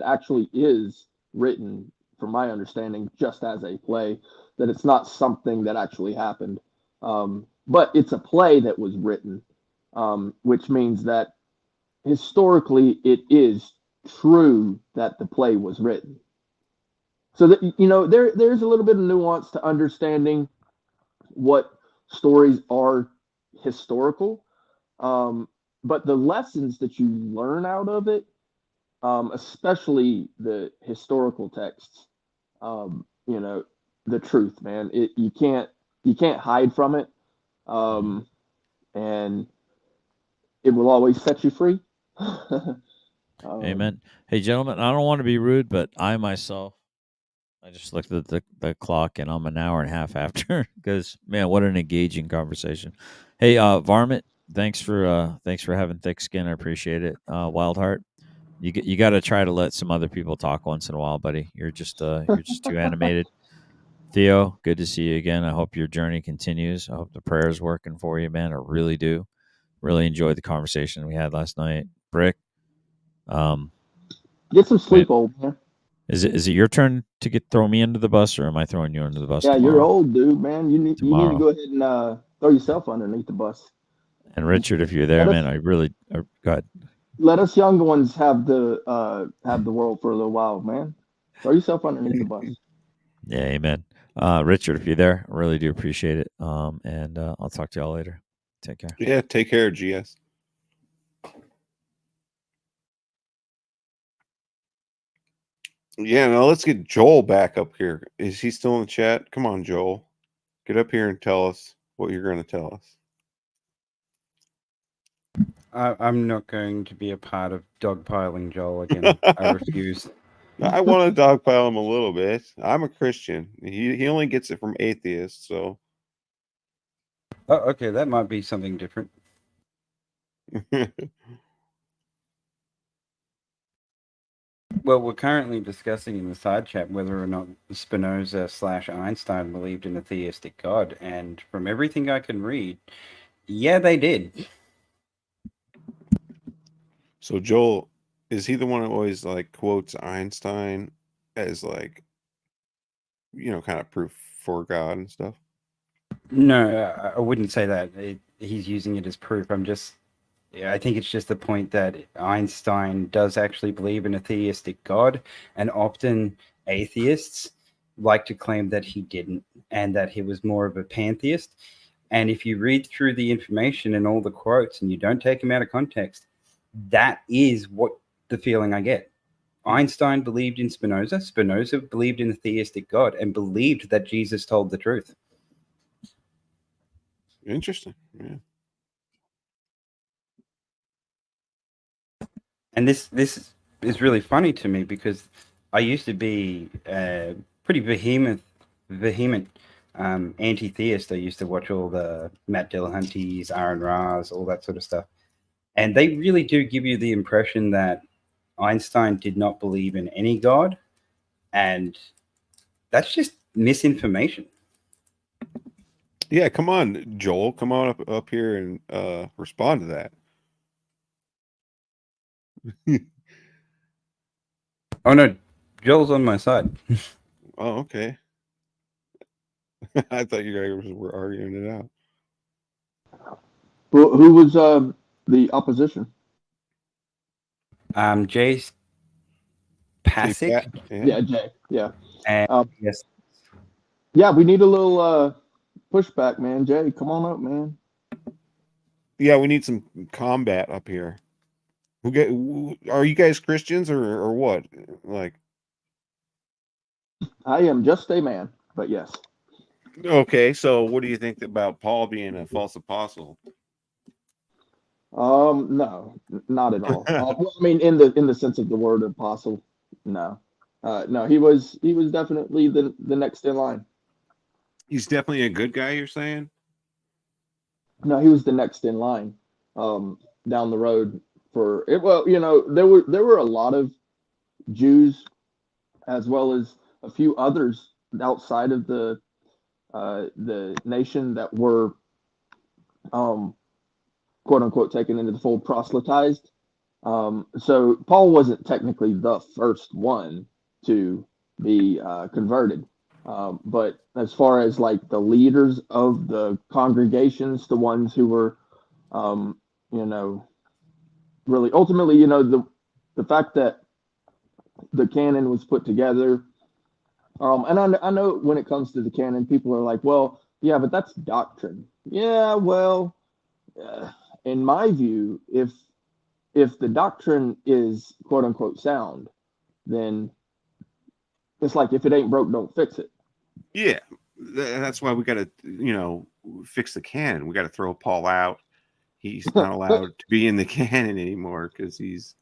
actually is written, from my understanding, just as a play, that it's not something that actually happened. But it's a play that was written, which means that historically it is true that the play was written. So that, there's a little bit of nuance to understanding what stories are historical, but the lessons that you learn out of it, especially the historical texts, the truth, man, you can't hide from it, and it will always set you free.
Amen. Hey, gentlemen, I don't want to be rude, but I myself, I just looked at the clock and I'm an hour and a half after, because man, what an engaging conversation. Hey, Varmint, thanks for having thick skin. I appreciate it. Wildheart, you got to try to let some other people talk once in a while, buddy. You're just too animated. Theo, good to see you again. I hope your journey continues. I hope the prayer's working for you, man. I really do. Really enjoyed the conversation we had last night. Brick,
get some sleep, old man.
Is it your turn to throw me under the bus, or am I throwing you under the bus?
Yeah,
tomorrow?
You're old, dude, man. You need to go ahead and throw yourself underneath the bus.
And Richard, if you're there, man, I really go ahead.
Let us younger ones have the world for a little while, man. Throw yourself underneath the bus.
Yeah, amen. Richard, if you're there, I really do appreciate it. And I'll talk to y'all later. Take care.
Yeah, take care, GS. Yeah, now let's get Joel back up here. Is he still in the chat? Come on, Joel. Get up here and tell us what you're going to tell us.
I'm not going to be a part of dogpiling Joel again. I refuse.
I want to dogpile him a little bit. I'm a Christian. He only gets it from atheists, so.
Oh, okay, that might be something different. Well, we're currently discussing in the side chat whether or not Spinoza/Einstein believed in a theistic God, and from everything I can read, yeah, they did.
So Joel, is he the one who always like quotes Einstein as like, kind of proof for God and stuff?
No, I wouldn't say that. He's using it as proof. I think it's just the point that Einstein does actually believe in a theistic God, and often atheists like to claim that he didn't and that he was more of a pantheist. And if you read through the information and all the quotes and you don't take them out of context, that is what the feeling I get. Einstein believed in Spinoza. Spinoza believed in a theistic God and believed that Jesus told the truth.
Interesting. Yeah.
And this is really funny to me because I used to be pretty vehement anti-theist. I used to watch all the Matt Dillahunty's, Aaron Ra's, all that sort of stuff. And they really do give you the impression that Einstein did not believe in any God. And that's just misinformation.
Yeah, come on, Joel. Come on up here and respond to that.
Oh, no. Joel's on my side.
Oh, okay. I thought you guys were arguing it out.
Well, who was the opposition?
Jay Pasick.
Yeah, Jay. Yeah.
Yes.
Yeah, we need a little pushback, man. Jay, come on up, man.
Yeah, we need some combat up here. Are you guys Christians or what? Like,
I am just a man, but yes.
okay, so what do you think about Paul being a false apostle?
No, not at all. Well, I mean, in the sense of the word apostle, no, no, he was definitely the next in line.
He's definitely a good guy, you're saying?
No, he was the next in line, down the road for it. Well, there were a lot of Jews, as well as a few others outside of the nation that were, quote unquote, taken into the fold, proselytized. So Paul wasn't technically the first one to be converted. But as far as like the leaders of the congregations, the ones who were, really ultimately, the fact that the canon was put together. And I know when it comes to the canon, people are like, well, yeah, but that's doctrine. Yeah, well, in my view, if the doctrine is quote unquote sound, then it's like if it ain't broke, don't fix it.
Yeah, that's why we got to, fix the canon. We got to throw Paul out. He's not allowed to be in the canon anymore because he's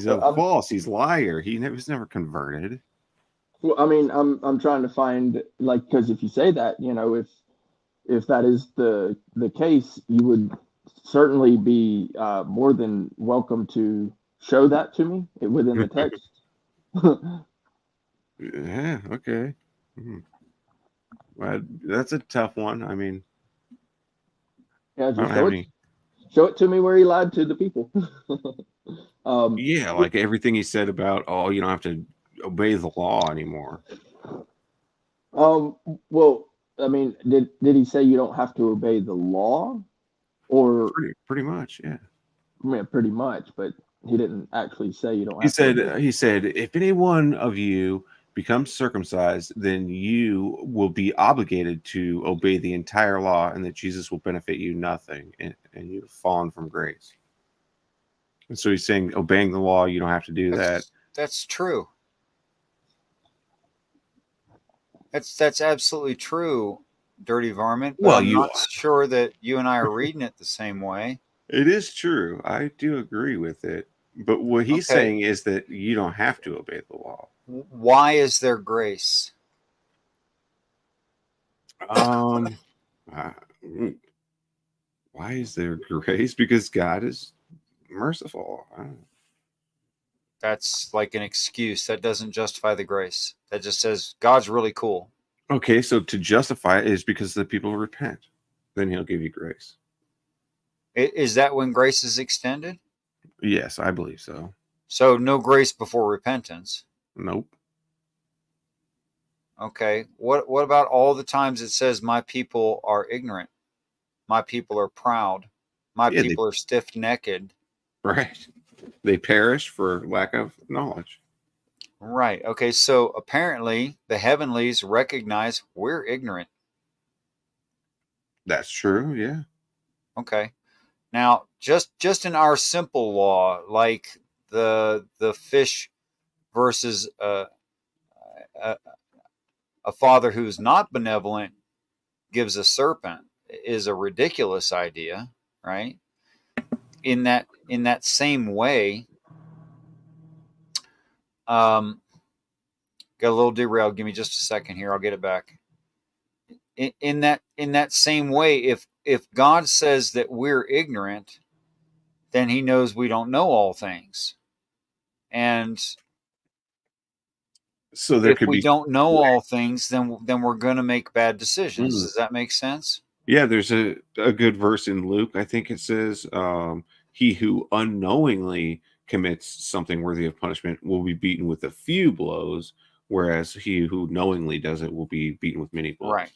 false. He's liar. He's never converted.
Well, I mean, I'm trying to find because if you say that, if that is the case, you would certainly be more than welcome to show that to me within the text.
Yeah. Okay. Well, that's a tough one. I mean,
yeah, just show it to me where he lied to the people.
Yeah, like everything he said about, you don't have to obey the law anymore.
Well, I mean, did he say you don't have to obey the law, or
pretty much? Yeah.
Yeah, pretty much, but he didn't actually say you don't.
He said, if any one of you becomes circumcised, then you will be obligated to obey the entire law, and that Jesus will benefit you nothing, and you've fallen from grace. And so he's saying, obeying the law, you don't have to do that.
That's true. That's absolutely true, Dirty Varmint. But I'm not sure that you and I are reading it the same way.
It is true. I do agree with it. But what he's
Okay.
saying is that you don't have to obey the law.
Why is there grace?
Um, uh, why is there grace? Because God is merciful.
That's like an excuse. That doesn't justify the grace. That just says God's really cool.
Okay, so to justify it is because the people repent. Then he'll give you grace.
Is that when grace is extended?
Yes, I believe so.
So no grace before repentance.
Nope.
Okay. What about all the times it says my people are ignorant? My people are proud. My
Yeah,
people are stiff-necked.
Right. They perish for lack of knowledge.
Right. Okay. So apparently the heavenlies recognize we're ignorant.
That's true. Yeah.
Okay. Now, just in our simple law, like the fish versus a father who's not benevolent gives a serpent is a ridiculous idea, right? In that same way, got a little derailed. Give me just a second here. I'll get it back. In that same way, if God says that we're ignorant, then He knows we don't know all things, and
so there
if
could
we
be
don't know all things, then we're going to make bad decisions.
Mm.
Does that make sense?
Yeah, there's a good verse in Luke. I think it says, he who unknowingly commits something worthy of punishment will be beaten with a few blows, whereas he who knowingly does it will be beaten with many blows.
Right.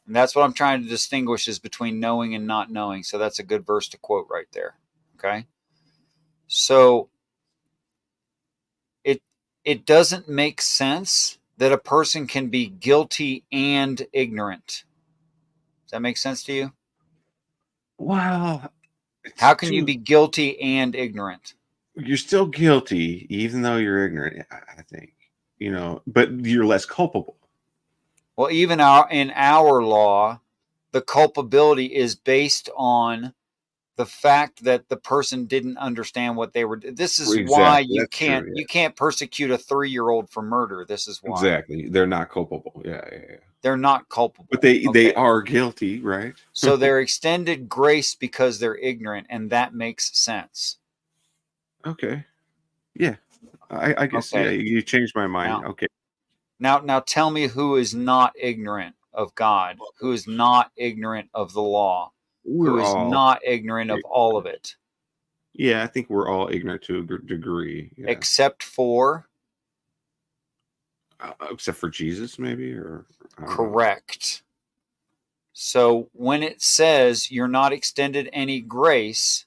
And that's what I'm trying to distinguish is between knowing and not knowing. So that's a good verse to quote right there. Okay. So it doesn't make sense that a person can be guilty and ignorant. Does that make sense to you?
Wow.
How can you be guilty and ignorant?
You're still guilty, even though you're ignorant, I think. But you're less culpable.
Well, even in our law, the culpability is based on the fact that the person didn't understand what they were. This is why you can't persecute a 3-year-old for murder. This is why.
Exactly. They're not culpable. Yeah.
They're not culpable.
But they are guilty, right?
So they're extended grace because they're ignorant, and that makes sense.
Okay. Yeah. I guess you changed my mind. Okay.
Now tell me who is not ignorant of God, who is not ignorant of the law, who is not ignorant of all of it.
Yeah, I think we're all ignorant to a degree. Yeah.
Except for
Jesus, maybe, or
correct. So when it says you're not extended any grace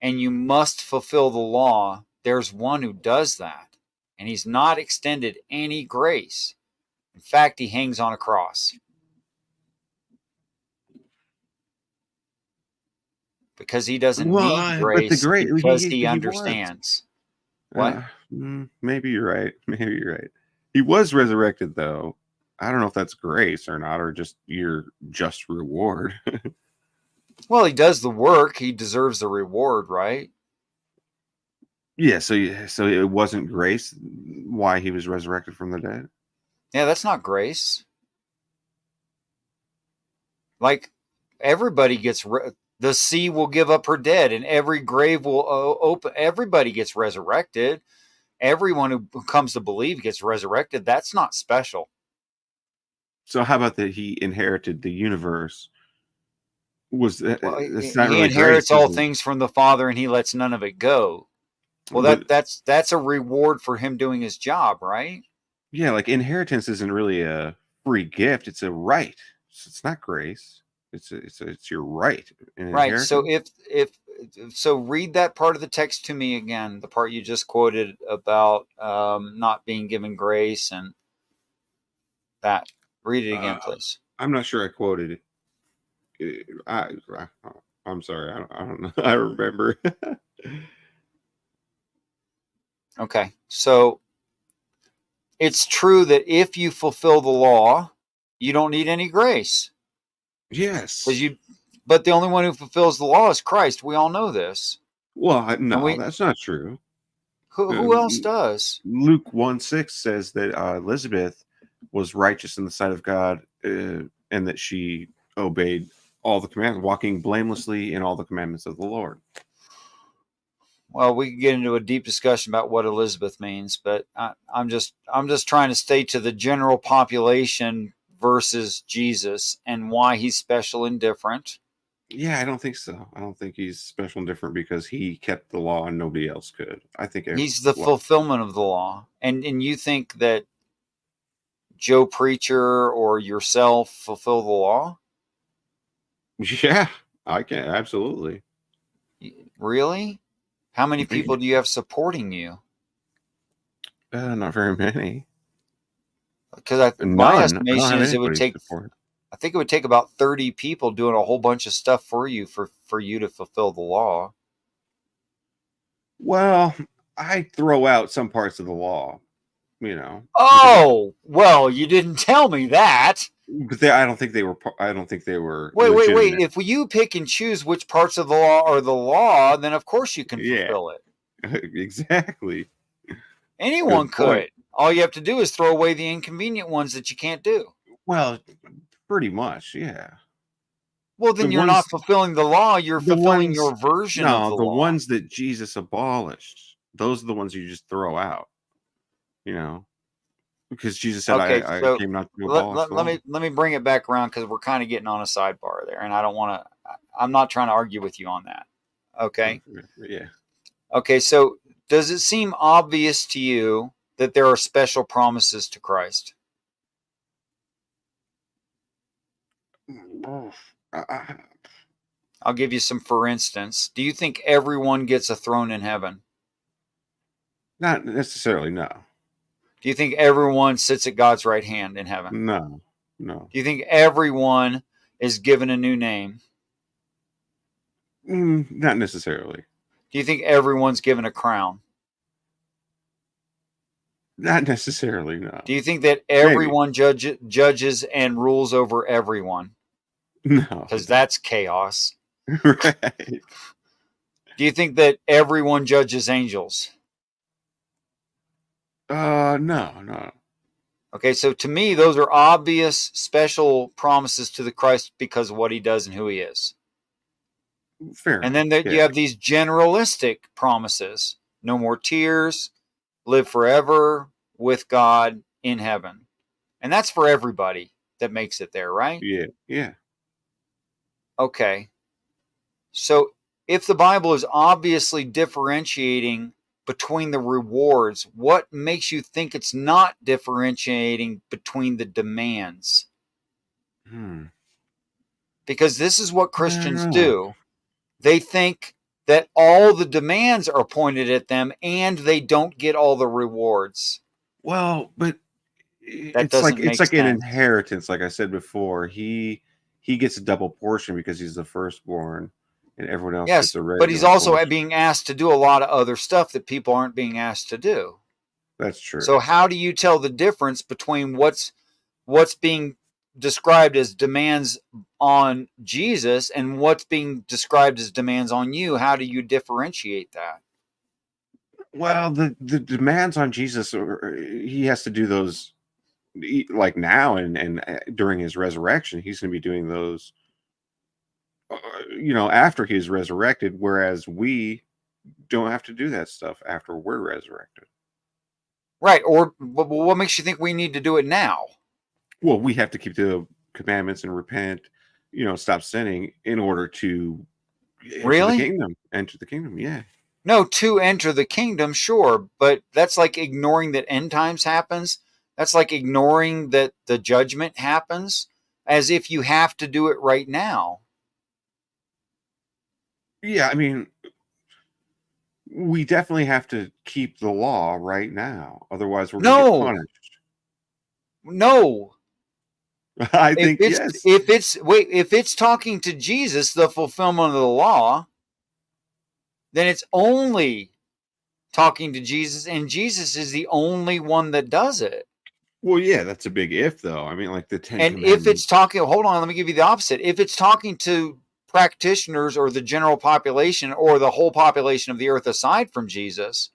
and you must fulfill the law, there's one who does that. And he's not extended any grace. In fact, he hangs on a cross. Because he doesn't need grace, because he understands. What?
Maybe you're right. Maybe you're right. He was resurrected, though. I don't know if that's grace or not, or just your just reward.
Well, he does the work. He deserves the reward, right?
Yeah, so it wasn't grace why he was resurrected from the dead?
Yeah, that's not grace. Like, everybody gets... the sea will give up her dead, and every grave will open. Everybody gets resurrected. Everyone who comes to believe gets resurrected. That's not special.
So how about that he inherited the universe? He
inherits all things from the Father, and he lets none of it go. Well, that's a reward for him doing his job, right?
Yeah, like inheritance isn't really a free gift; it's a right. It's not grace. It's your right.
Right. So so read that part of the text to me again, the part you just quoted about not being given grace and that. Read it again, please.
I'm not sure I quoted it. I'm sorry. I don't know. I remember.
Okay. So it's true that if you fulfill the law, you don't need any grace.
Yes.
But the only one who fulfills the law is Christ. We all know this.
Well, no,
we,
that's not true.
who else does?
Luke 1:6 says that Elizabeth was righteous in the sight of God, and that she obeyed all the commandments, walking blamelessly in all the commandments of the Lord.
Well, we can get into a deep discussion about what Elizabeth means, but I'm just trying to stay to the general population versus Jesus and why he's special and different.
Yeah, I don't think so. I don't think he's special and different because he kept the law and nobody else could. I think
he's the fulfillment of the law. And you think that Joe Preacher or yourself fulfill the law?
Yeah, I can, absolutely.
Really? How many people do you have supporting you?
Not very many.
Because my estimation is it would take, I think it would take about 30 people doing a whole bunch of stuff for you for you to fulfill the law.
Well, I throw out some parts of the law, you know.
Oh, well, you didn't tell me that.
But I don't think they were. I don't think they were.
Wait. If you pick and choose which parts of the law are the law, then of course you can fulfill it.
Exactly.
Anyone could. All you have to do is throw away the inconvenient ones that you can't do.
Well, pretty much, yeah.
Well, then you're not fulfilling the law. You're fulfilling your version of the law.
The ones that Jesus abolished, those are the ones you just throw out. You know, because Jesus said, I came not to abolish the law.
Let me bring it back around because we're kind of getting on a sidebar there, and I don't want to. I'm not trying to argue with you on that. Okay.
Yeah.
Okay. So, does it seem obvious to you that there are special promises to Christ? I'll give you some. For instance, do you think everyone gets a throne in heaven?
Not necessarily, no.
Do you think everyone sits at God's right hand in heaven?
No.
Do you think everyone is given a new name?
Not necessarily.
Do you think everyone's given a crown?
Not necessarily, no.
Do you think that everyone judges and rules over everyone?
No.
Because that's chaos.
Right.
Do you think that everyone judges angels?
No.
Okay, so to me, those are obvious special promises to the Christ because of what he does and who he is.
Fair.
And then you have these generalistic promises. No more tears, live forever with God in heaven. And that's for everybody that makes it there, right?
Yeah.
Okay. So if the Bible is obviously differentiating between the rewards, what makes you think it's not differentiating between the demands? Because this is what Christians do. They think that all the demands are pointed at them and they don't get all the rewards.
Well, but it's like an inheritance. Like I said before, he gets a double portion because he's the firstborn, and everyone else gets a regular.
But he's also being asked to do a lot of other stuff that people aren't being asked to do.
That's true.
So how do you tell the difference between what's being described as demands on Jesus and what's being described as demands on you? How do you differentiate that?
Well, the demands on Jesus, he has to do those like now and during his resurrection. He's going to be doing those, after he's resurrected, whereas we don't have to do that stuff after we're resurrected.
Right. Or what makes you think we need to do it now?
Well, we have to keep the commandments and repent, stop sinning in order to enter the kingdom. Yeah.
No, to enter the kingdom, sure. But that's like ignoring that end times happens. That's like ignoring that the judgment happens as if you have to do it right now.
Yeah, I mean, we definitely have to keep the law right now. Otherwise, we're going to get punished.
No.
I think yes.
If it's talking to Jesus, the fulfillment of the law, then it's only talking to Jesus, and Jesus is the only one that does it.
Well, yeah, that's a big if, though. I mean, like the 10
and
Commandments.
If it's talking, hold on, let me give you the opposite. If it's talking to practitioners or the general population or the whole population of the earth aside from Jesus,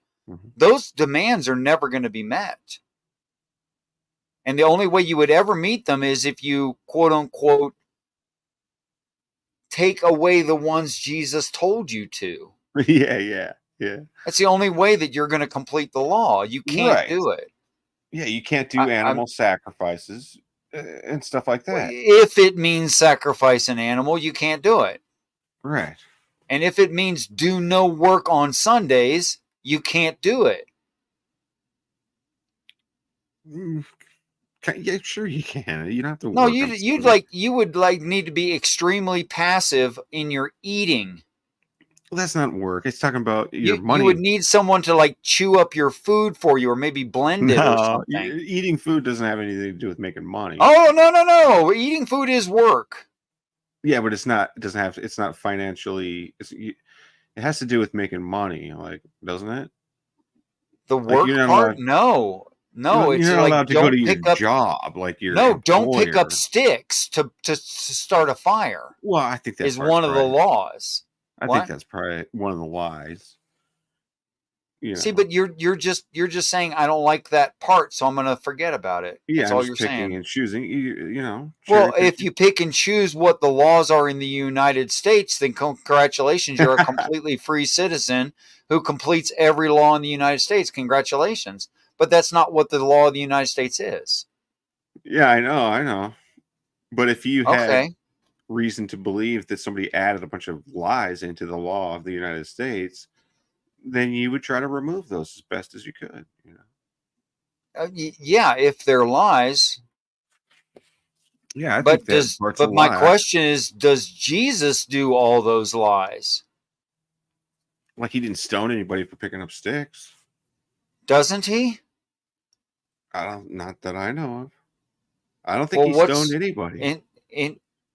those demands are never going to be met. And the only way you would ever meet them is if you, quote unquote, take away the ones Jesus told you to.
Yeah.
That's the only way that you're going to complete the law. You can't
Right.
do it.
Yeah, you can't do animal sacrifices and stuff like that.
If it means sacrifice an animal, you can't do it.
Right.
And if it means do no work on Sundays, you can't do it.
Yeah, sure you can. You don't have to.
No,
work
you would need to be extremely passive in your eating.
Well, that's not work. It's talking about your money.
You would need someone to chew up your food for you, or maybe blend it or something.
Eating food doesn't have anything to do with making money.
Oh no! Eating food is work.
Yeah, but it's not. It doesn't have. It's not financially. It has to do with making money, doesn't it?
The work part? No. It's
you're not allowed to go to your job
don't pick up sticks to start a fire.
Well, I think that's
one of the laws.
I think that's probably one of the lies.
See, but you're just saying I don't like that part, so I'm going to forget about it.
Yeah,
that's all you're saying.
And choosing,
Well, if you pick and choose what the laws are in the United States, then congratulations, you're a completely free citizen who completes every law in the United States. Congratulations. But that's not what the law of the United States is.
Yeah, I know. But if you had reason to believe that somebody added a bunch of lies into the law of the United States, then you would try to remove those as best as you could.
Yeah, if they're lies.
Yeah, I think
but my question is, does Jesus do all those lies?
Like he didn't stone anybody for picking up sticks.
Doesn't he?
Not that I know of. I don't think he stoned anybody.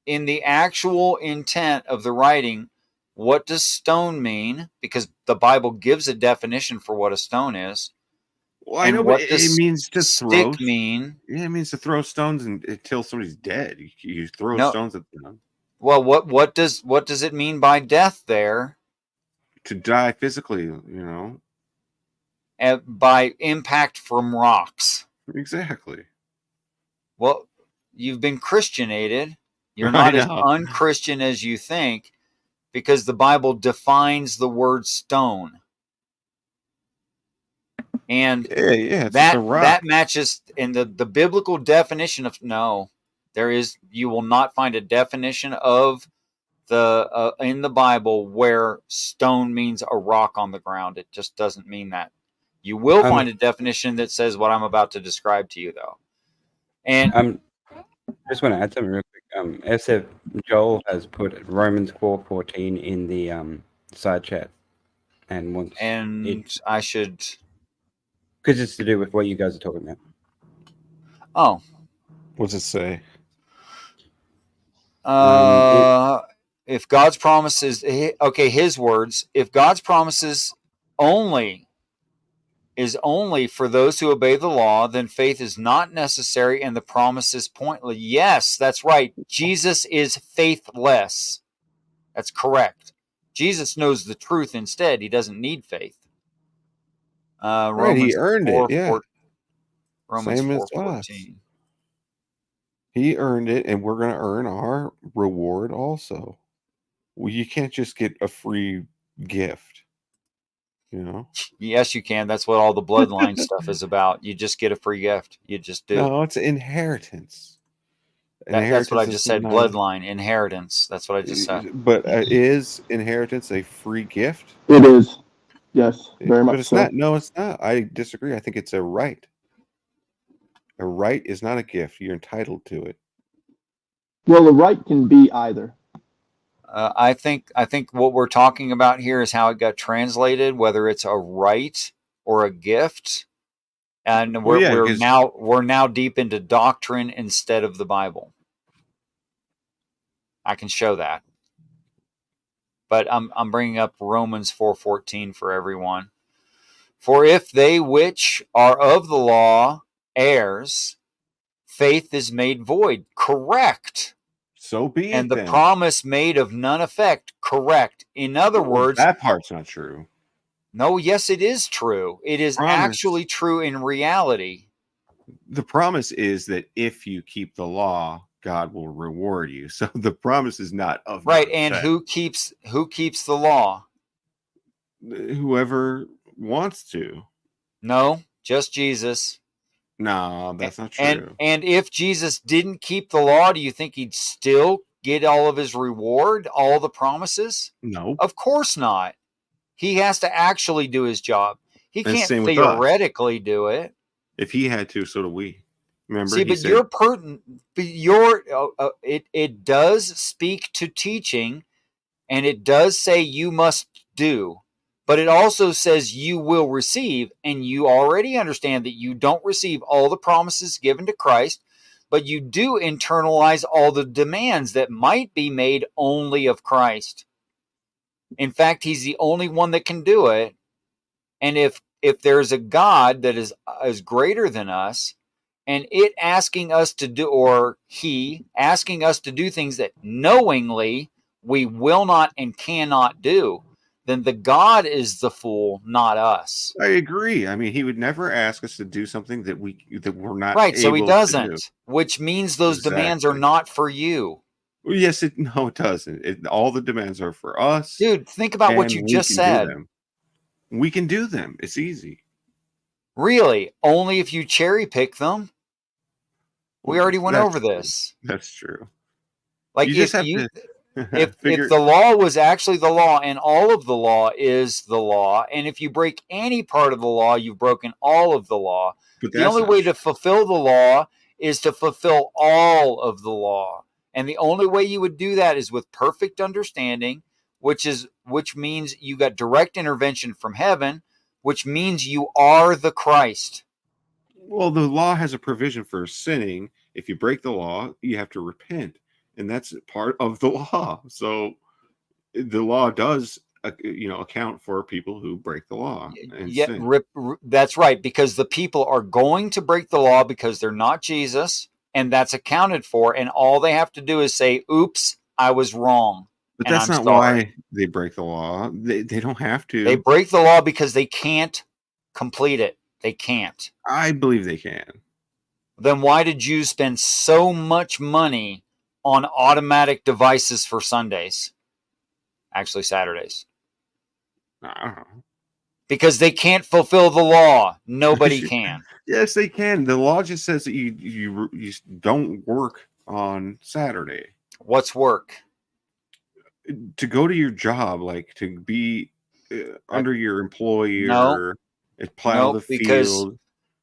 In the actual intent of the writing, what does stone mean? Because the Bible gives a definition for what a stone is.
Well, I know, but it means to throw.
Mean?
Yeah, it means to throw stones until somebody's dead. You throw stones at them.
Well, what does it mean by death there?
To die physically,
by impact from rocks.
Exactly.
Well, you've been Christianated. You're not as unchristian as you think, because the Bible defines the word stone. And that matches in the biblical definition of you will not find a definition of the in the Bible where stone means a rock on the ground. It just doesn't mean that. You will find a definition that says what I'm about to describe to you, though. And
I just want to add something real quick. SF Joel has put Romans 4:14 in the side chat,
I should,
because it's to do with what you guys are talking about.
Oh, what's it say?
If God's promises, his words, if God's promises is only for those who obey the law, then faith is not necessary and the promise is pointless. Yes, that's right. Jesus is faithless. That's correct. Jesus knows the truth instead. He doesn't need faith.
Right, he earned it. Yeah.
Romans
Same as
4:14.
He earned it, and we're going to earn our reward also. Well, you can't just get a free gift.
Yes, you can. That's what all the bloodline stuff is about. You just get a free gift. You just do.
No, it's inheritance.
That's what I just said. Bloodline, inheritance. That's what I just said.
But is inheritance a free gift?
It is. Yes, very much.
But it's not. No, it's not. I disagree. I think it's a right. A right is not a gift. You're entitled to it.
Well, a right can be either.
I think what we're talking about here is how it got translated, whether it's a right or a gift, and we're now deep into doctrine instead of the Bible. I can show that, but I'm bringing up Romans 4:14 for everyone. For if they which are of the law heirs, faith is made void. Correct.
So be it
And the
then.
promise made of none effect. Correct. In other words,
that part's not true.
No, yes, it is true. It is actually true in reality.
The promise is that if you keep the law, God will reward you. So the promise is not of
Right,
none
and
effect.
who keeps the law?
Whoever wants to.
No, just Jesus.
No, that's not true.
And if Jesus didn't keep the law, do you think he'd still get all of his reward, all the promises?
No.
Of course not. He has to actually do his job. He
And
can't
same with us.
theoretically do it.
If he had to, so do we. Remember,
See, but it does speak to teaching, and it does say you must do, but it also says you will receive, and you already understand that you don't receive all the promises given to Christ, but you do internalize all the demands that might be made only of Christ. In fact, he's the only one that can do it. And if there's a God that is greater than us, and it asking us to do, or he asking us to do things that knowingly we will not and cannot do, then the God is the fool, not us.
I agree. I mean, he would never ask us to do something that we're not
Right, so he
able to do.
doesn't, which means those demands are not for you.
Well, yes, it doesn't. All the demands are for us.
Dude, think about what you
and
just
we can
said.
do them. We can do them. It's easy.
Really? Only if you cherry pick them? We already went over this.
That's true.
Like
You just
if
have
you
to
if
figure.
the law was actually the law and all of the law is the law, and if you break any part of the law, you've broken all of the law.
But
The
that's
only
not
way to fulfill the law is to fulfill all of the law. And the only way you would do that is with perfect understanding, which means you got direct intervention from heaven, which means you are the Christ.
Well, the law has a provision for sinning. If you break the law, you have to repent, and that's part of the law. So the law does, account for people who break the law and sin.
That's right, because the people are going to break the law because they're not Jesus, and that's accounted for. And all they have to do is say, "Oops, I was wrong."
But
and
that's
I'm
not
sorry.
why they break the law. They don't have to.
They break the law because they can't complete it. They can't.
I believe they can.
Then why did Jews spend so much money on automatic devices for Sundays? Actually, Saturdays.
I don't know.
Because they can't fulfill the law. Nobody can.
Yes, they can. The law just says that you don't work on Saturday.
What's work?
To go to your job, like to be under your employer,
No.
plow the field.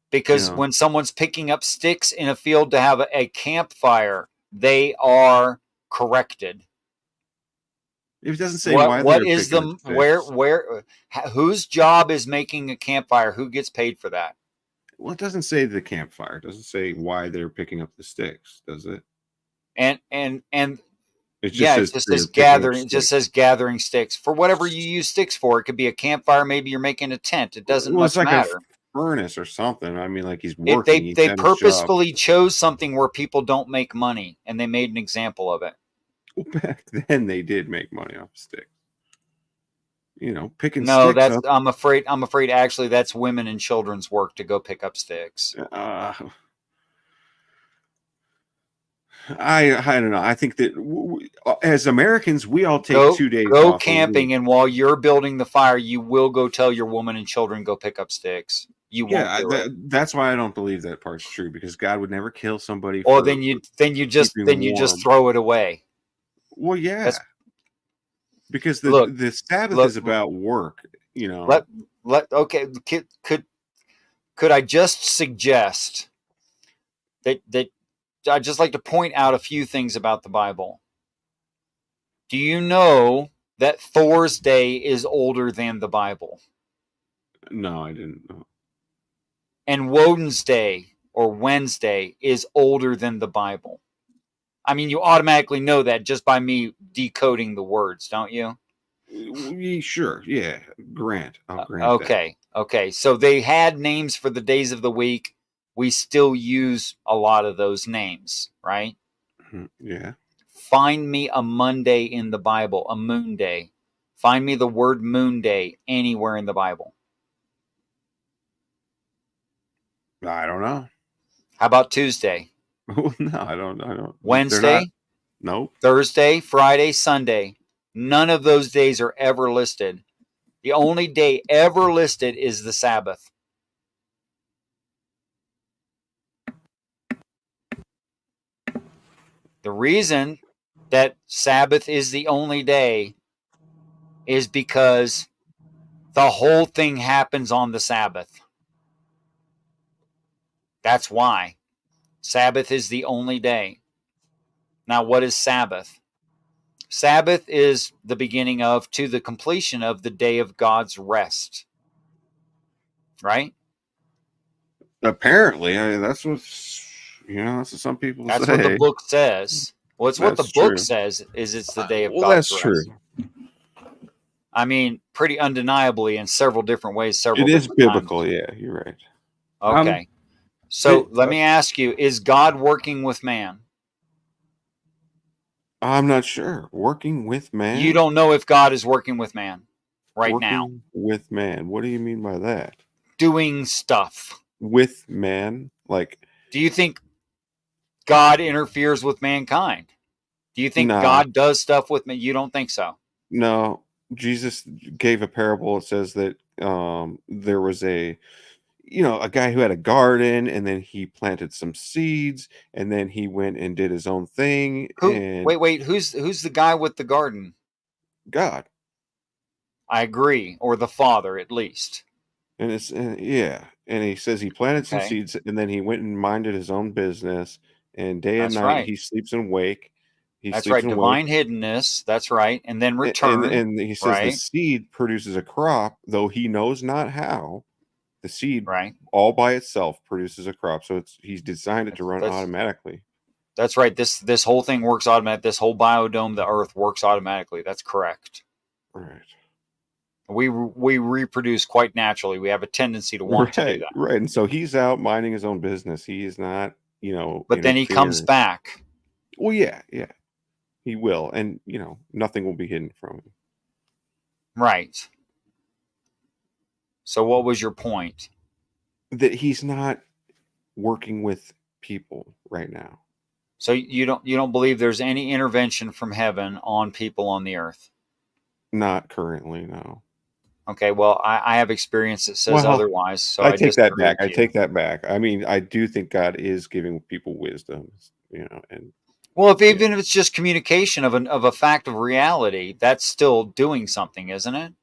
Because when someone's picking up sticks in a field to have a campfire, they are corrected.
It doesn't say why they're picking up sticks.
Whose job is making a campfire? Who gets paid for that?
Well, it doesn't say the campfire. It doesn't say why they're picking up the sticks, does it?
And
it just
says gathering. It just says gathering sticks for whatever you use sticks for. It could be a campfire. Maybe you're making a tent. It doesn't much matter.
A furnace or something. I mean, like he's working.
They purposefully chose something where people don't make money, and they made an example of it.
Well, back then they did make money off sticks. Picking
no,
sticks
that's
up.
I'm afraid actually that's women and children's work to go pick up sticks.
I don't know. I think that as Americans, we all take 2 days
go
off
camping, and while you're building the fire, you will go tell your woman and children go pick up sticks. You won't do it.
That's why I don't believe that part's true, because God would never kill somebody.
Or then you just throw it away.
Well, yeah, because the Sabbath is about work.
Okay. Could I just suggest that I'd just like to point out a few things about the Bible. Do you know that Thor's Day is older than the Bible?
No, I didn't know.
And Woden's Day or Wednesday is older than the Bible. I mean, you automatically know that just by me decoding the words, don't you?
Sure. Yeah. I'll grant that.
Okay. So they had names for the days of the week. We still use a lot of those names, right?
Yeah.
find me a Monday in the Bible, a moon day. Find me the word moon day anywhere in the Bible.
I don't know.
How about Tuesday?
No, I don't.
Wednesday?
Nope.
Thursday, Friday, Sunday. None of those days are ever listed. The only day ever listed is the Sabbath. The reason that Sabbath is the only day is because the whole thing happens on the Sabbath. That's why. Sabbath is the only day. Now, what is Sabbath? Sabbath is the beginning of, to the completion of, the day of God's rest. Right?
Apparently, that's what that's what some people
That's
say.
what the book says. Well, it's what the
That's
book
true.
says is it's the day of
Well,
God's
that's
rest.
true.
I mean, pretty undeniably in several different ways, several
It is
different
biblical.
times.
Yeah, you're right.
Okay. So let me ask you, is God working with man?
I'm not sure. Working with man?
You don't know if God is working with man right
Working
now.
with man. What do you mean by that?
Doing stuff.
With man? Like,
do you think God interferes with mankind? Do you think
No.
God does stuff with me? You don't think so?
No. Jesus gave a parable. It says that there was a guy who had a garden, and then he planted some seeds, and then he went and did his own thing. And
Wait, who's the guy with the garden?
God.
I agree, or the Father at least.
And it's yeah, and he says he planted some
Okay.
seeds, and then he went and minded his own business. And day and
That's
night
right.
he sleeps and wake. He
That's
sleeps
right.
and wake.
Divine hiddenness. That's right. And then
And
return.
he says the
Right.
seed produces a crop, though he knows not how. The seed,
Right.
all by itself, produces a crop. So he's designed it to run automatically.
That's right. This whole thing works automatically. This whole biodome, the Earth, works automatically. That's correct.
Right.
We reproduce quite naturally. We have a tendency to want to do that.
Right. And so he's out minding his own business. He is not,
But then he comes
interfering.
back.
Well, yeah. He will. And, nothing will be hidden from him.
Right. So what was your point?
That he's not working with people right now.
So you don't believe there's any intervention from heaven on people on the earth?
Not currently, no.
Okay, well, I have experience that says otherwise, so I
take that
disagree
back.
with
I
you.
take that back. I mean, I do think God is giving people wisdom, and
well, even if it's just communication of a fact of reality, that's still doing something, isn't it?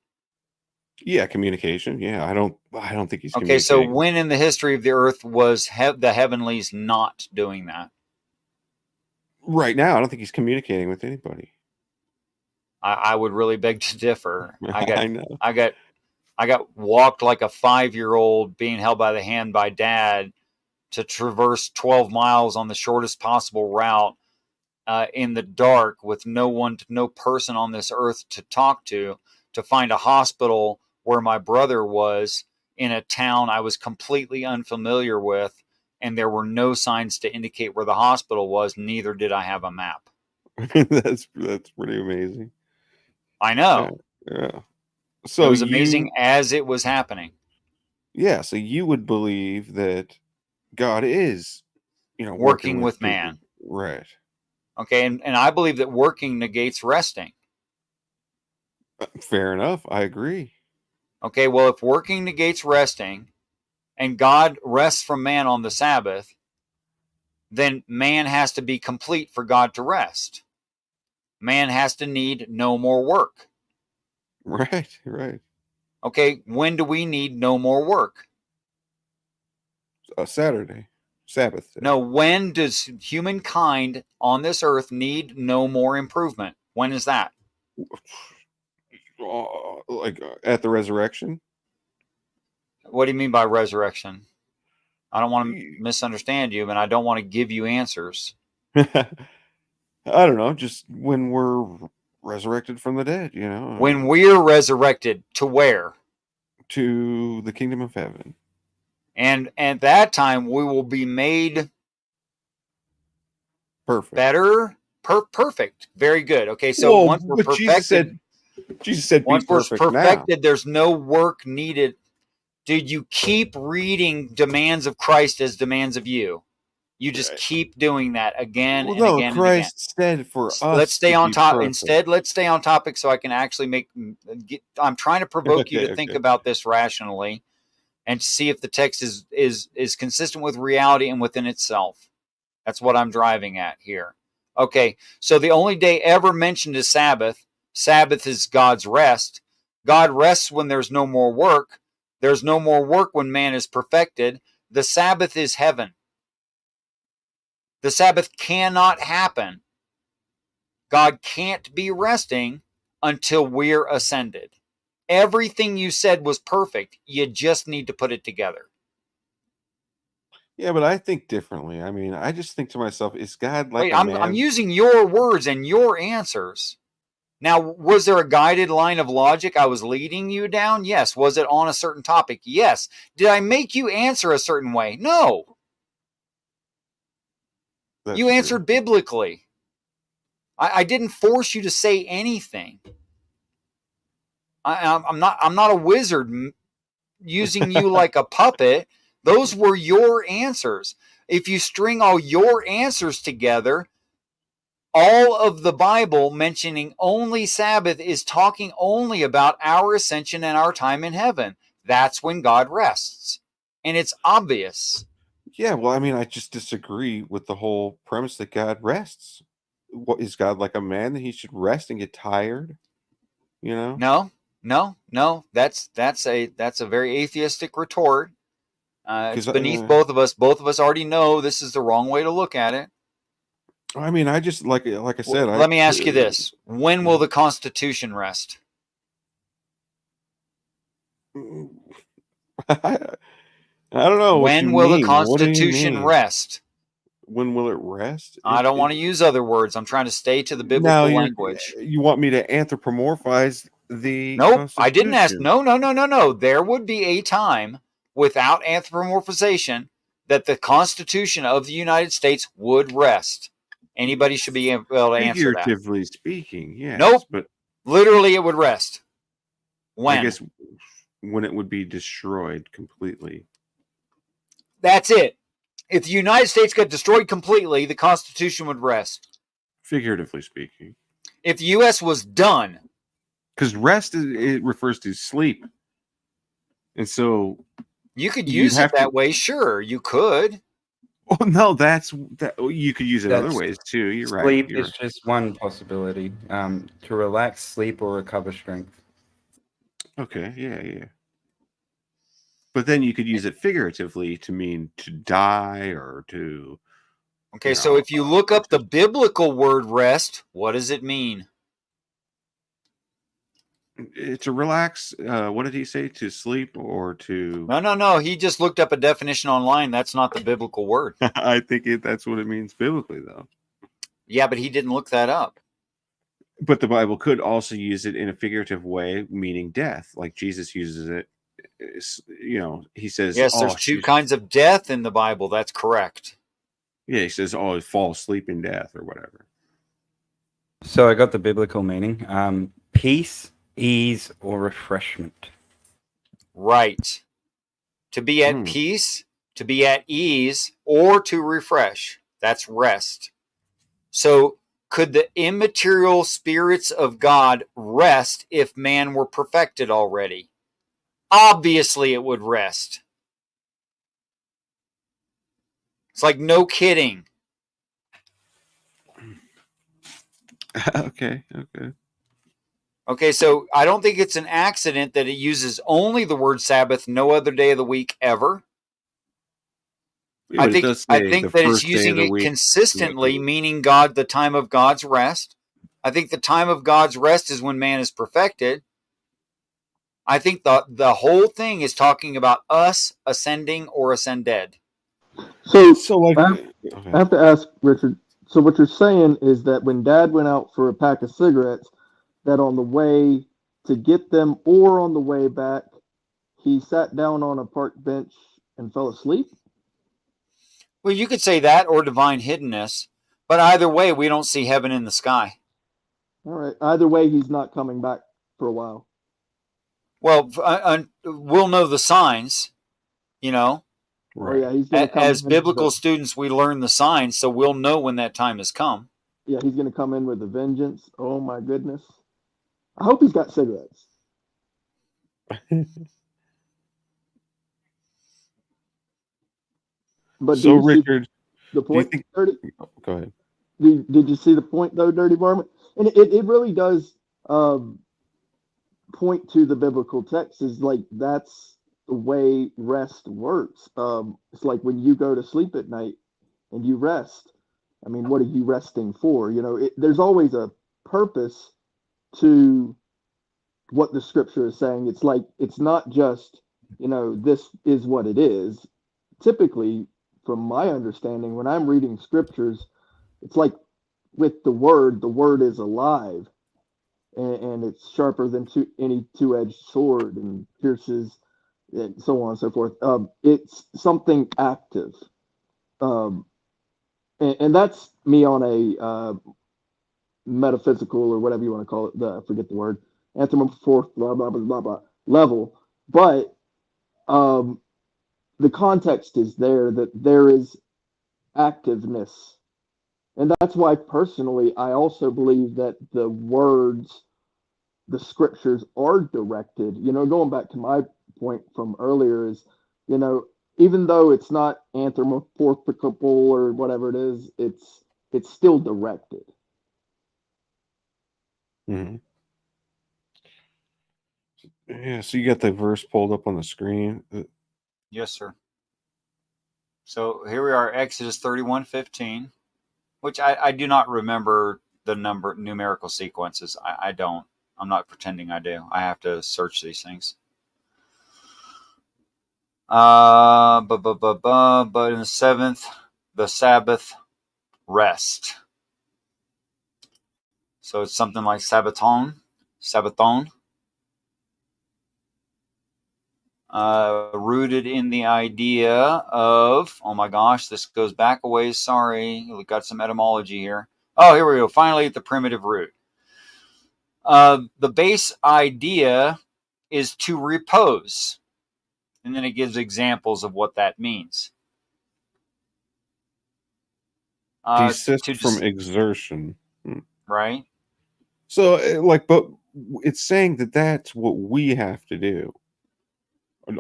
Yeah, communication. Yeah, I don't think he's
Okay, so
communicating.
when in the history of the earth was the heavenlies not doing that?
Right now, I don't think he's communicating with anybody.
I would really beg to differ.
I know.
I got walked like a 5-year-old being held by the hand by dad to traverse 12 miles on the shortest possible route in the dark with no person on this earth to talk to find a hospital where my brother was in a town I was completely unfamiliar with, and there were no signs to indicate where the hospital was. Neither did I have a map.
That's pretty amazing.
I know.
Yeah. So
it was amazing as it was happening.
Yeah, so you would believe that God is,
working with
people.
man.
Right.
Okay, and I believe that working negates resting.
Fair enough. I agree.
Okay, well, if working negates resting, and God rests from man on the Sabbath, then man has to be complete for God to rest. Man has to need no more work.
Right.
Okay, when do we need no more work?
Saturday. Sabbath day.
No, when does humankind on this earth need no more improvement? When is that?
Like at the resurrection?
What do you mean by resurrection? I don't want to misunderstand you, and I don't want to give you answers.
I don't know, just when we're resurrected from the dead,
When we're resurrected, to where?
To the kingdom of heaven.
And at that time, we will be made
perfect,
better, Perfect. Very good. Okay, so
Whoa,
once we're
but
perfected,
Jesus said, "Be
once we're
perfect now."
perfected, there's no work needed. Dude, you keep reading demands of Christ as demands of you. You just keep doing that again
Well,
and
no,
again and again.
Christ said for us.
Let's stay
to
on
be
top.
perfect.
Instead, let's stay on topic so I can actually I'm trying to provoke you to think about this rationally and see if the text is consistent with reality and within itself. That's what I'm driving at here. Okay, so the only day ever mentioned is Sabbath. Sabbath is God's rest. God rests when there's no more work. There's no more work when man is perfected. The Sabbath is heaven. The Sabbath cannot happen. God can't be resting until we're ascended. Everything you said was perfect. You just need to put it together.
Yeah, but I think differently. I mean, I just think to myself, is God like
Wait,
a
I'm
man?
using your words and your answers. Now, was there a guided line of logic I was leading you down? Yes. Was it on a certain topic? Yes. Did I make you answer a certain way? No.
That's
you answered
true.
biblically. I didn't force you to say anything. I'm not a wizard using you like a puppet. Those were your answers. If you string all your answers together, all of the Bible mentioning only Sabbath is talking only about our ascension and our time in heaven. That's when God rests. And it's obvious.
Yeah, well, I mean, I just disagree with the whole premise that God rests. What is God like a man that he should rest and get tired? You know?
No. That's a very atheistic retort. It's
'Cause,
beneath both of us. Both of us already know this is the wrong way to look at it.
I mean, I just like I said.
Let me ask you this: when will the Constitution rest?
I don't know what you
When will the
mean. What do you
Constitution
mean?
rest?
When will it rest?
I don't want to use other words. I'm trying to stay to the biblical language.
You want me to anthropomorphize the
Nope, I didn't ask.
Constitution?
No. There would be a time without anthropomorphization that the Constitution of the United States would rest. Anybody should be able to answer that.
Figuratively speaking, yes.
Nope.
But
literally, it would rest. When?
I guess when it would be destroyed completely.
That's it. If the United States got destroyed completely, the Constitution would rest.
Figuratively speaking.
If the U.S. was done.
Because rest, it refers to sleep. And so...
You could use it that way, sure. You could.
Oh, no, you could use it other ways, too. You're right.
Sleep is just one possibility. To relax, sleep, or recover strength.
Okay, yeah. But then you could use it figuratively to mean to die or to...
Okay, so if you look up the biblical word rest, what does it mean?
To relax. What did he say? To sleep or to...
No. He just looked up a definition online. That's not the biblical word.
I think that's what it means biblically, though.
Yeah, but he didn't look that up.
But the Bible could also use it in a figurative way, meaning death, like Jesus uses it. He says...
Yes, there's two kinds of death in the Bible. That's correct.
Yeah, he says, fall asleep in death or whatever.
So I got the biblical meaning. Peace, ease, or refreshment.
Right. To be at peace, to be at ease, or to refresh. That's rest. So could the immaterial spirits of God rest if man were perfected already? Obviously it would rest. It's like no kidding.
Okay.
Okay, so I don't think it's an accident that it uses only the word Sabbath, no other day of the week ever.
Yeah,
I think that it's using it consistently, meaning God, the time of God's rest. I think the time of God's rest is when man is perfected. I think the whole thing is talking about us ascending or ascended.
So I have to ask Richard. So what you're saying is that when Dad went out for a pack of cigarettes, that on the way to get them or on the way back, he sat down on a park bench and fell asleep?
Well, you could say that or divine hiddenness. But either way, we don't see heaven in the sky.
All right. Either way, he's not coming back for a while.
Well, we'll know the signs, you know.
Right. Oh, yeah, he's going to come
as biblical students, we learn the signs, so we'll know when that time has come.
Yeah, he's going to come in with a vengeance. Oh, my goodness. I hope he's got cigarettes. But
so, Richard,
the point, Dirty?
Go ahead.
Did you see the point, though, Dirty Varmint? And it really does point to the biblical text, is like that's the way rest works. It's like when you go to sleep at night and you rest. I mean, what are you resting for? You know, there's always a purpose to what the scripture is saying. It's like, it's not just, you know, this is what it is. Typically, from my understanding, when I'm reading scriptures, it's like with the word is alive, and it's sharper than any two-edged sword and pierces, and so on and so forth. It's something active. And that's me on a metaphysical, or whatever you want to call it, I forget the word, anthropomorphic, blah, blah, blah, blah, blah, level. But the context is there, that there is activeness. And that's why, personally, I also believe that the words, the scriptures are directed. You know, going back to my point from earlier is, you know, even though it's not anthropomorphical or whatever it is, it's still directed.
Mm-hmm. Yeah, so you got the verse pulled up on the screen.
Yes, sir. So here we are, Exodus 31:15, which I do not remember the numerical sequences. I don't. I'm not pretending I do. I have to search these things. But in the seventh, the Sabbath rest. So it's something like Sabbathon. Rooted in the idea of, oh my gosh, this goes back a ways. Sorry, we got some etymology here. Oh, here we go. Finally, at the primitive root. The base idea is to repose. And then it gives examples of what that means.
Desist from exertion.
Right.
So, but it's saying that that's what we have to do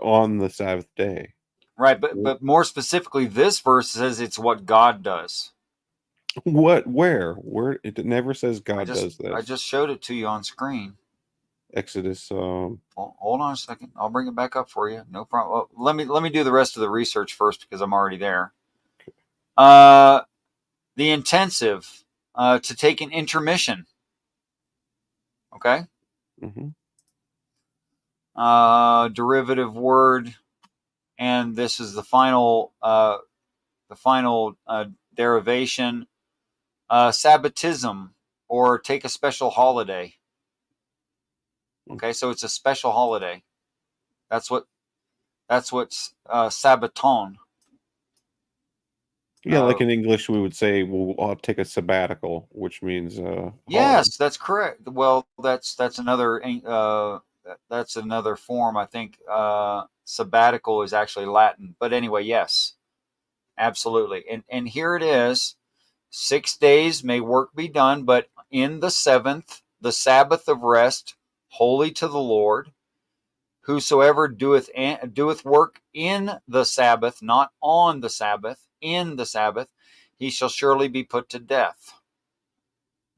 on the Sabbath day.
Right, but more specifically, this verse says it's what God does.
Where? It never says God does this.
I just showed it to you on screen.
Exodus.
Hold on a second. I'll bring it back up for you. No problem. Well, let me do the rest of the research first, because I'm already there. The intensive, to take an intermission. Okay.
Mm-hmm.
Derivative word, and this is the final derivation. Sabbatism, or take a special holiday. Okay, so it's a special holiday. That's what's Sabbaton.
Yeah, like in English, we would say, "Well, I'll take a sabbatical," which means
yes, that's correct. Well, that's another form. I think sabbatical is actually Latin, but anyway, yes, absolutely. And here it is: 6 days may work be done, but in the seventh, the Sabbath of rest, holy to the Lord. Whosoever doeth work in the Sabbath, not on the Sabbath, in the Sabbath, he shall surely be put to death.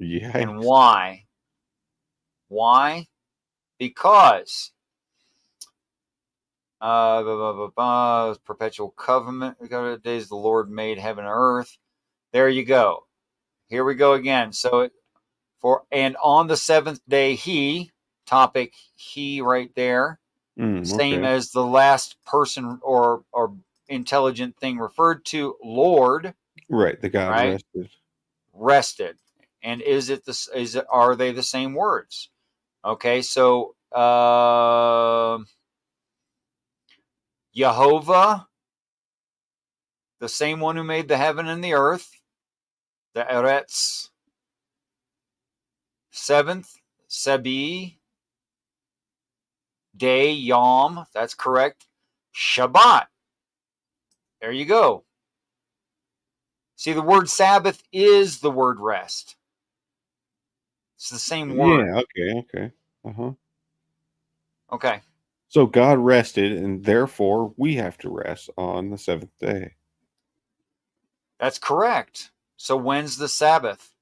Yeah.
And why? Why? Because perpetual covenant, the days the Lord made heaven and earth. There you go. Here we go again. So and on the seventh day he right there. Same as the last person or intelligent thing referred to, Lord.
Right, the God
rested. And are they the same words? Okay, so Jehovah, the same one who made the heaven and the earth, the Eretz. Seventh, Sebi. Day, Yom. That's correct. Shabbat. There you go. See, the word Sabbath is the word rest. It's the same word.
Yeah. Okay.
Okay.
So God rested, and therefore we have to rest on the seventh day.
That's correct. So when's the Sabbath?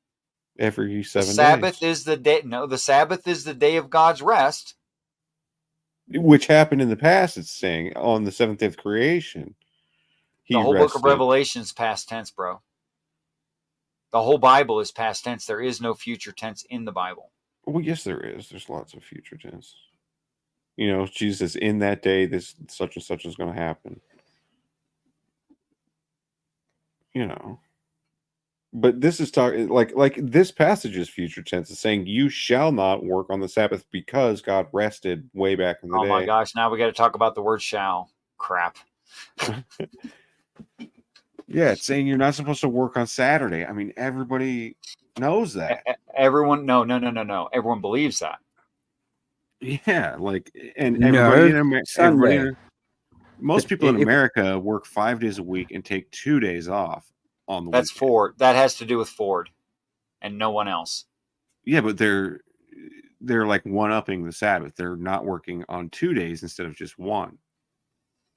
Every 7
The Sabbath
days.
is the day. No, the Sabbath is the day of God's rest.
Which happened in the past, it's saying, on the seventh day of creation.
The whole book of Revelation is past tense, bro. The whole Bible is past tense. There is no future tense in the Bible.
Well, yes, there is. There's lots of future tense. You know, Jesus, in that day, this such and such is going to happen. You know. But this is talking like this passage is future tense. It's saying you shall not work on the Sabbath because God rested way back in the day.
Oh my gosh! Now we got to talk about the word "shall." Crap.
Yeah, it's saying you're not supposed to work on Saturday. I mean, everybody knows that.
Everyone, no. Everyone believes that.
Yeah, like, and everybody
Sunday.
Most people in America work 5 days a week and take 2 days off on the
That's
weekend.
Ford. That has to do with Ford, and no one else.
Yeah, but they're like one-upping the Sabbath. They're not working on 2 days instead of just one.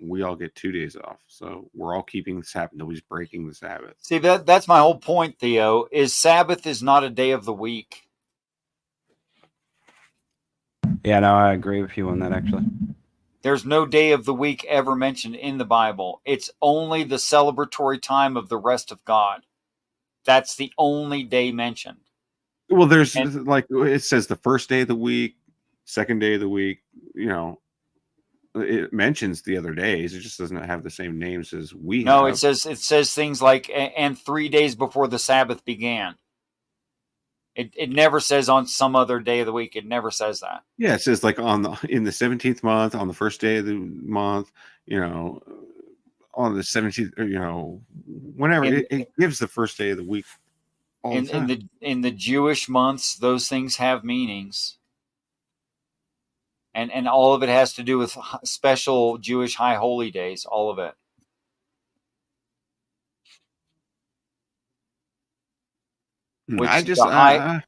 We all get 2 days off, so we're all keeping the Sabbath. Nobody's breaking the Sabbath.
See, that's my whole point, Theo. Is Sabbath is not a day of the week.
Yeah, no, I agree with you on that, actually.
There's no day of the week ever mentioned in the Bible. It's only the celebratory time of the rest of God. That's the only day mentioned.
Well, there's like it says the first day of the week, second day of the week. You know, it mentions the other days. It just doesn't have the same names as we
No,
have.
it says things like and 3 days before the Sabbath began. It never says on some other day of the week. It never says that.
Yeah, it says like in the 17th month, on the first day of the month, you know, on the 17th, you know, whenever it gives the first day of the week all the time.
In the Jewish months, those things have meanings. And all of it has to do with special Jewish high holy days, all of it. Which the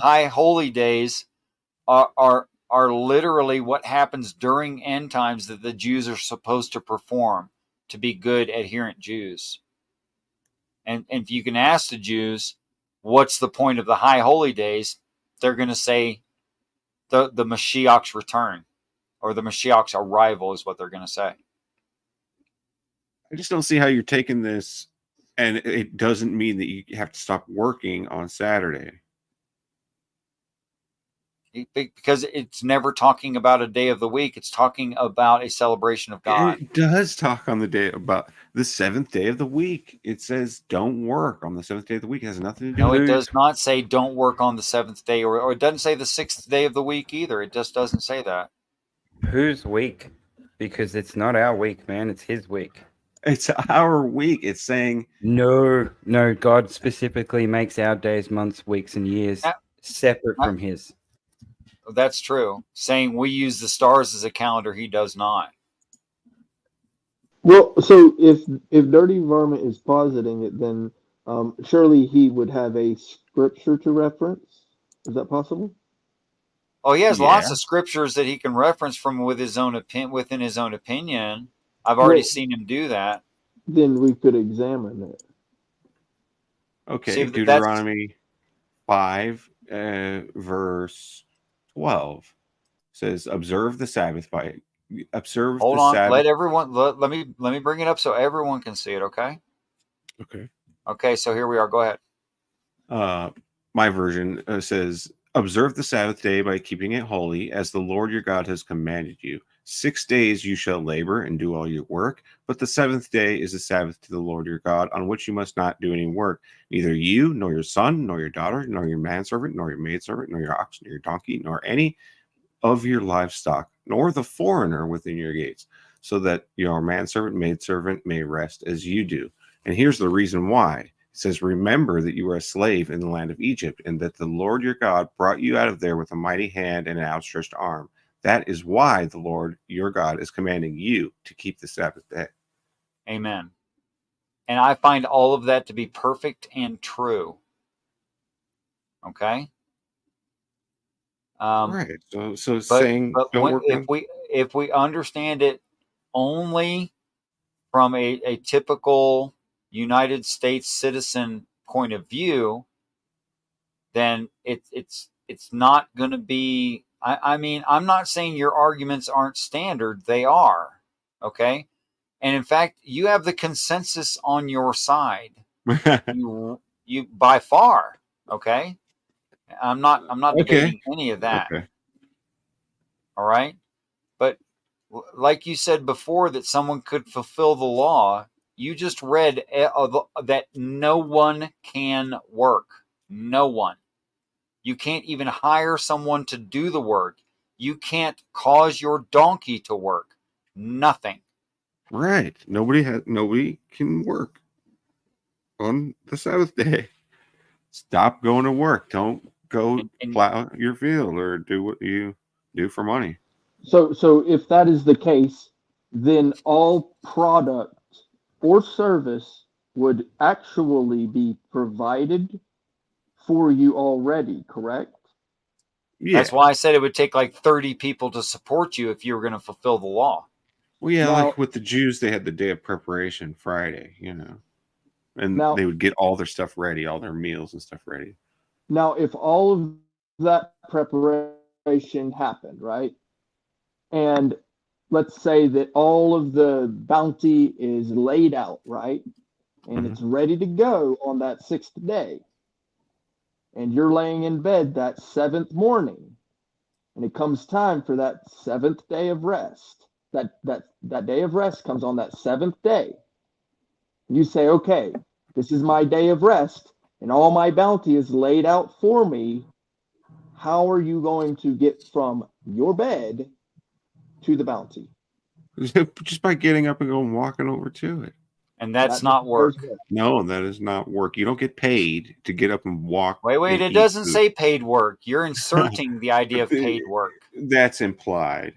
high holy days are literally what happens during end times that the Jews are supposed to perform to be good adherent Jews. And if you can ask the Jews, what's the point of the high holy days? They're going to say the Mashiach's return or the Mashiach's arrival is what they're going to say.
I just don't see how you're taking this, and it doesn't mean that you have to stop working on Saturday.
Because it's never talking about a day of the week. It's talking about a celebration of God.
It does talk on the day about the seventh day of the week. It says don't work on the seventh day of the week. It has nothing to do with
it does not say don't work on the seventh day, or it doesn't say the sixth day of the week either. It just doesn't say that.
Whose week? Because it's not our week, man. It's his week.
It's our week. It's saying
no. God specifically makes our days, months, weeks, and years separate from his.
That's true. Saying we use the stars as a calendar, he does not.
Well, so if Dirty Varmint is positing it, then surely he would have a scripture to reference. Is that possible?
Oh, he has lots of scriptures that he can reference from within his own opinion. I've already seen him do that.
Then we could examine it.
Okay, Deuteronomy 5, verse 12 says, "Observe the Sabbath by observe."
Hold
the
on,
Sabbath.
let everyone. Let me bring it up so everyone can see it. Okay. Okay. So here we are. Go ahead.
My version says, "Observe the Sabbath day by keeping it holy, as the Lord your God has commanded you. 6 days you shall labor and do all your work, but the seventh day is a Sabbath to the Lord your God, on which you must not do any work, neither you, nor your son, nor your daughter, nor your manservant, nor your maidservant, nor your ox, nor your donkey, nor any of your livestock, nor the foreigner within your gates, so that your manservant, maidservant may rest as you do." And here's the reason why. says, remember that you were a slave in the land of Egypt, and that the Lord your God brought you out of there with a mighty hand and an outstretched arm. That is why the Lord your God is commanding you to keep the Sabbath day.
Amen. And I find all of that to be perfect and true. Okay?
Right. So saying don't work on...
if we understand it only from a typical United States citizen point of view, then it's not going to be. I mean, I'm not saying your arguments aren't standard; they are. Okay, and in fact, you have the consensus on your side. you by far. Okay, I'm not debating any of that.
Okay.
All right, but like you said before, that someone could fulfill the law. You just read that no one can work. No one. You can't even hire someone to do the work. You can't cause your donkey to work. Nothing.
Right. Nobody can work on the Sabbath day. Stop going to work. Don't go plow your field or do what you do for money.
So if that is the case, then all product or service would actually be provided for you already, correct?
Yeah.
That's why I said it would take like 30 people to support you if you were going to fulfill the law.
Well, yeah, like with the Jews, they had the day of preparation, Friday, and they would get all their stuff ready, all their meals and stuff ready.
Now, if all of that preparation happened, right? And let's say that all of the bounty is laid out, right? And it's ready to go on that 6th day. And you're laying in bed that 7th morning. And it comes time for that 7th day of rest. That day of rest comes on that 7th day. And you say, okay, this is my day of rest, and all my bounty is laid out for me. How are you going to get from your bed to the bounty?
Just by getting up and going walking over to it.
And that's not work.
No, that is not work. You don't get paid to get up and walk.
Wait, it doesn't say paid work. You're inserting the idea of paid work.
That's implied.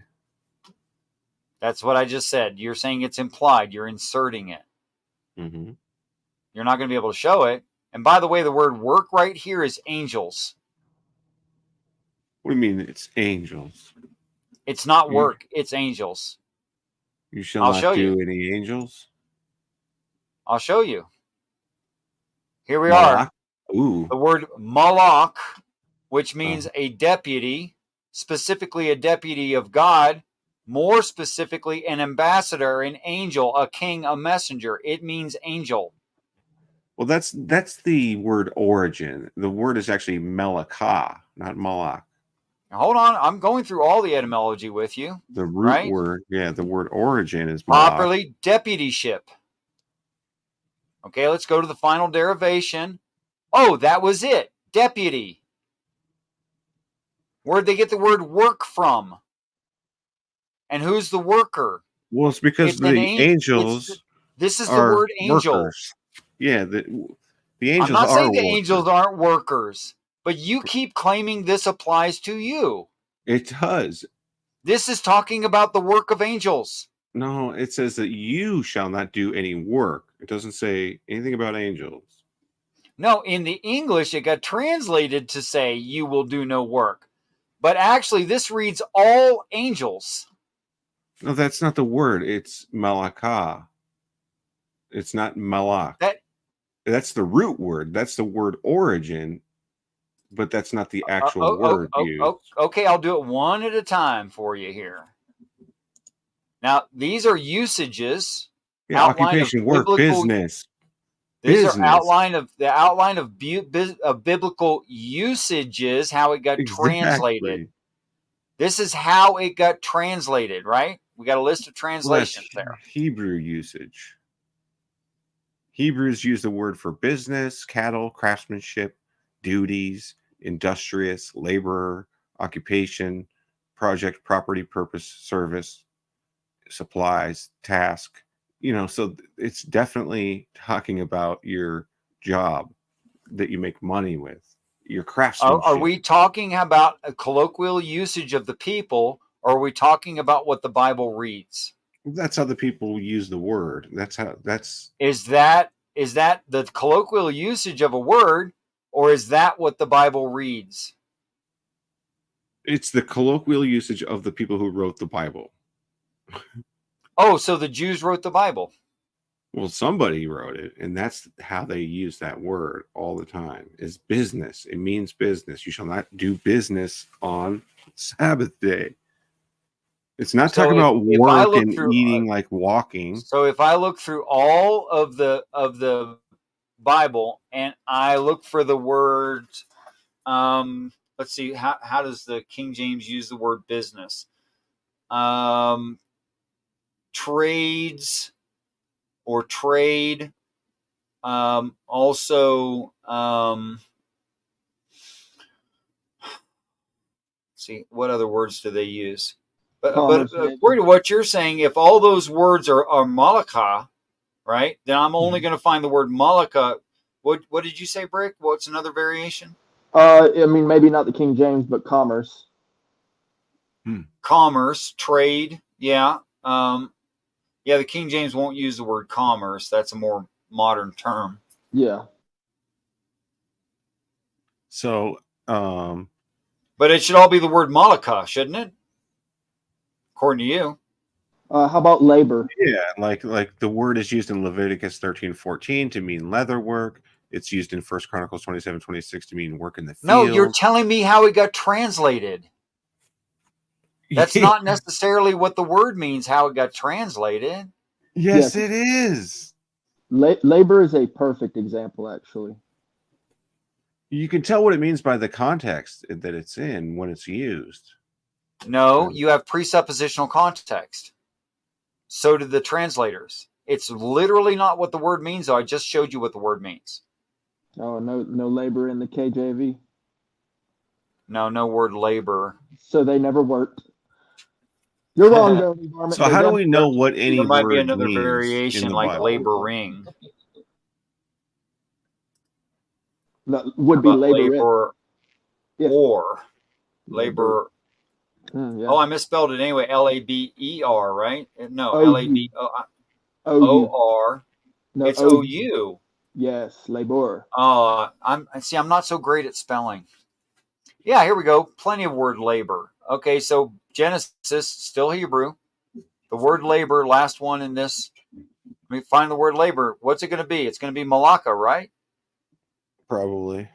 That's what I just said. You're saying it's implied. You're inserting it.
Mm-hmm.
You're not going to be able to show it. And by the way, the word work right here is angels.
What do you mean it's angels?
It's not work. It's angels.
You shall not do any angels?
I'll show you. Here we are.
Ooh.
The word malach, which means a deputy, specifically a deputy of God, more specifically an ambassador, an angel, a king, a messenger. It means angel.
Well, that's the word origin. The word is actually melakah, not malach.
Now, hold on. I'm going through all the etymology with you.
The root word, the word origin is malach.
Properly, deputyship. Okay, let's go to the final derivation. Oh, that was it. Deputy. Where'd they get the word work from? And who's the worker?
Well, it's because the angels.
This is the word angel.
Workers. Yeah, the angels are.
I'm not saying the
workers.
angels aren't workers, but you keep claiming this applies to you.
It does.
This is talking about the work of angels.
No, it says that you shall not do any work. It doesn't say anything about angels.
No, in the English, it got translated to say you will do no work. But actually, this reads all angels.
No, that's not the word. It's malakah. It's not malach. That's the root word. That's the word origin, but that's not the actual word used.
Okay, I'll do it one at a time for you here. Now, these are usages.
Yeah, occupation, work, business.
These are outline of biblical usages, how it got translated. This is how it got translated, right? We got a list of translations there.
Hebrew usage. Hebrews use the word for business, cattle, craftsmanship, duties, industrious, laborer, occupation, project, property, purpose, service, supplies, task. So it's definitely talking about your job that you make money with, your craftsmanship.
Are we talking about a colloquial usage of the people, or are we talking about what the Bible reads?
That's how the people use the word.
Is that the colloquial usage of a word, or is that what the Bible reads?
It's the colloquial usage of the people who wrote the Bible.
Oh, so the Jews wrote the Bible.
Well, somebody wrote it, and that's how they use that word all the time, is business. It means business. You shall not do business on Sabbath day. It's not
So
talking about
if I
work
look
and
through,
eating like walking.
So if I look through all of the Bible and I look for the word, let's see, how does the King James use the word business? Trades or trade. Also, see, what other words do they use? But according to what you're saying, if all those words are malakah, right, then I'm only going to find the word malakah. What did you say, Brick? What's another variation?
I mean, maybe not the King James, but commerce.
Commerce, trade, yeah. Yeah, the King James won't use the word commerce. That's a more modern term.
Yeah.
So,
but it should all be the word malakah, shouldn't it? According to you.
How about labor?
Yeah, like the word is used in Leviticus 13:14 to mean leather work. It's used in 1 Chronicles 27:26 to mean work in the field.
No, you're telling me how it got translated. That's not necessarily what the word means, how it got translated.
Yes, it is.
Labor is a perfect example, actually.
You can tell what it means by the context that it's in when it's used.
No, you have presuppositional context. So did the translators. It's literally not what the word means, though. I just showed you what the word means.
Oh, no labor in the KJV?
No word labor.
So they never worked. You're wrong, Jonesey.
So how do we know what any
there might
word
be another
means
variation like
Bible?
laboring?
No, would be labor.
Yes. Or labor.
Yeah.
Oh, I misspelled it anyway. Laber, right? No, Labor.
No,
it's OU.
Yes, labor.
I'm not so great at spelling. Yeah, here we go. Plenty of word labor. Okay, so Genesis, still Hebrew. The word labor, last one in this. Let me find the word labor. What's it going to be? It's going to be malakah, right?
Probably.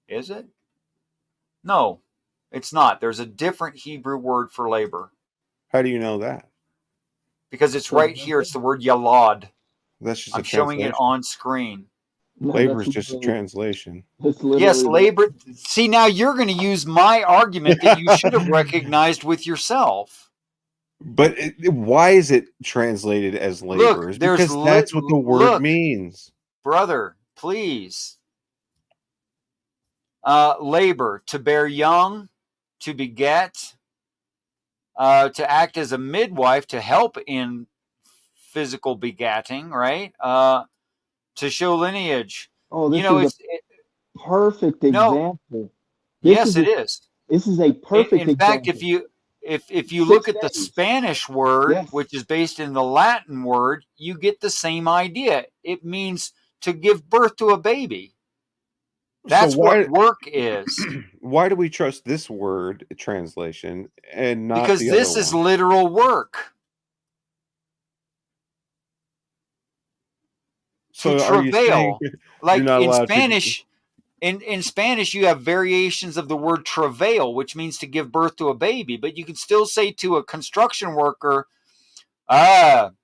Is it? No, it's not. There's a different Hebrew word for labor.
How do you know that?
Because it's right here. It's the word yalad.
That's just
I'm showing it on screen.
No,
labor is just a translation.
Yes, labor. See, now you're going to use my argument that you should have recognized with yourself.
But why is it translated as labor?
Look,
because that's what the word means.
Brother, please. Labor, to bear young, to beget, to act as a midwife, to help in physical begatting, right? To show lineage.
Oh, this is a perfect example.
Yes, it is.
This is a perfect
example. In fact, if you look at the Spanish word, which is based in the Latin word, you get the same idea. It means to give birth to a baby. That's what work is.
Why do we trust this word translation and not
because
the
this
other
is
one?
literal work.
So
to
are you saying
travail. Like
you're not
in
allowed
Spanish, in Spanish, you have variations of the word travail, which means to give birth to a baby, but you can still say to a construction worker, bueno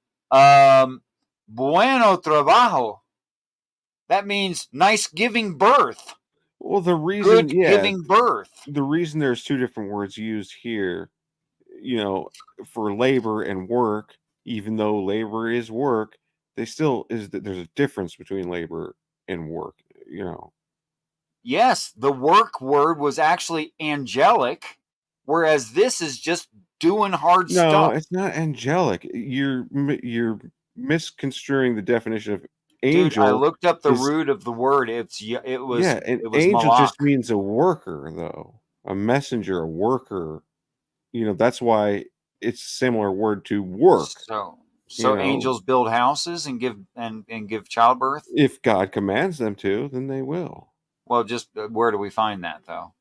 trabajo. That means nice giving birth.
Well, the reason,
giving birth.
The reason there's two different words used here, for labor and work, even though labor is work, they still is that there's a difference between labor and work,
Yes, the work word was actually angelic, whereas this is just doing hard stuff.
No, it's not angelic. You're misconstruing the definition of angel.
Dude, I looked up the
is,
root of the word. It was
an
it was
angel
malak.
just means a worker, though. A messenger, a worker. That's why it's a similar word to work.
So angels build houses and give childbirth.
If God commands them to, then they will.
Well, just where do we find that though?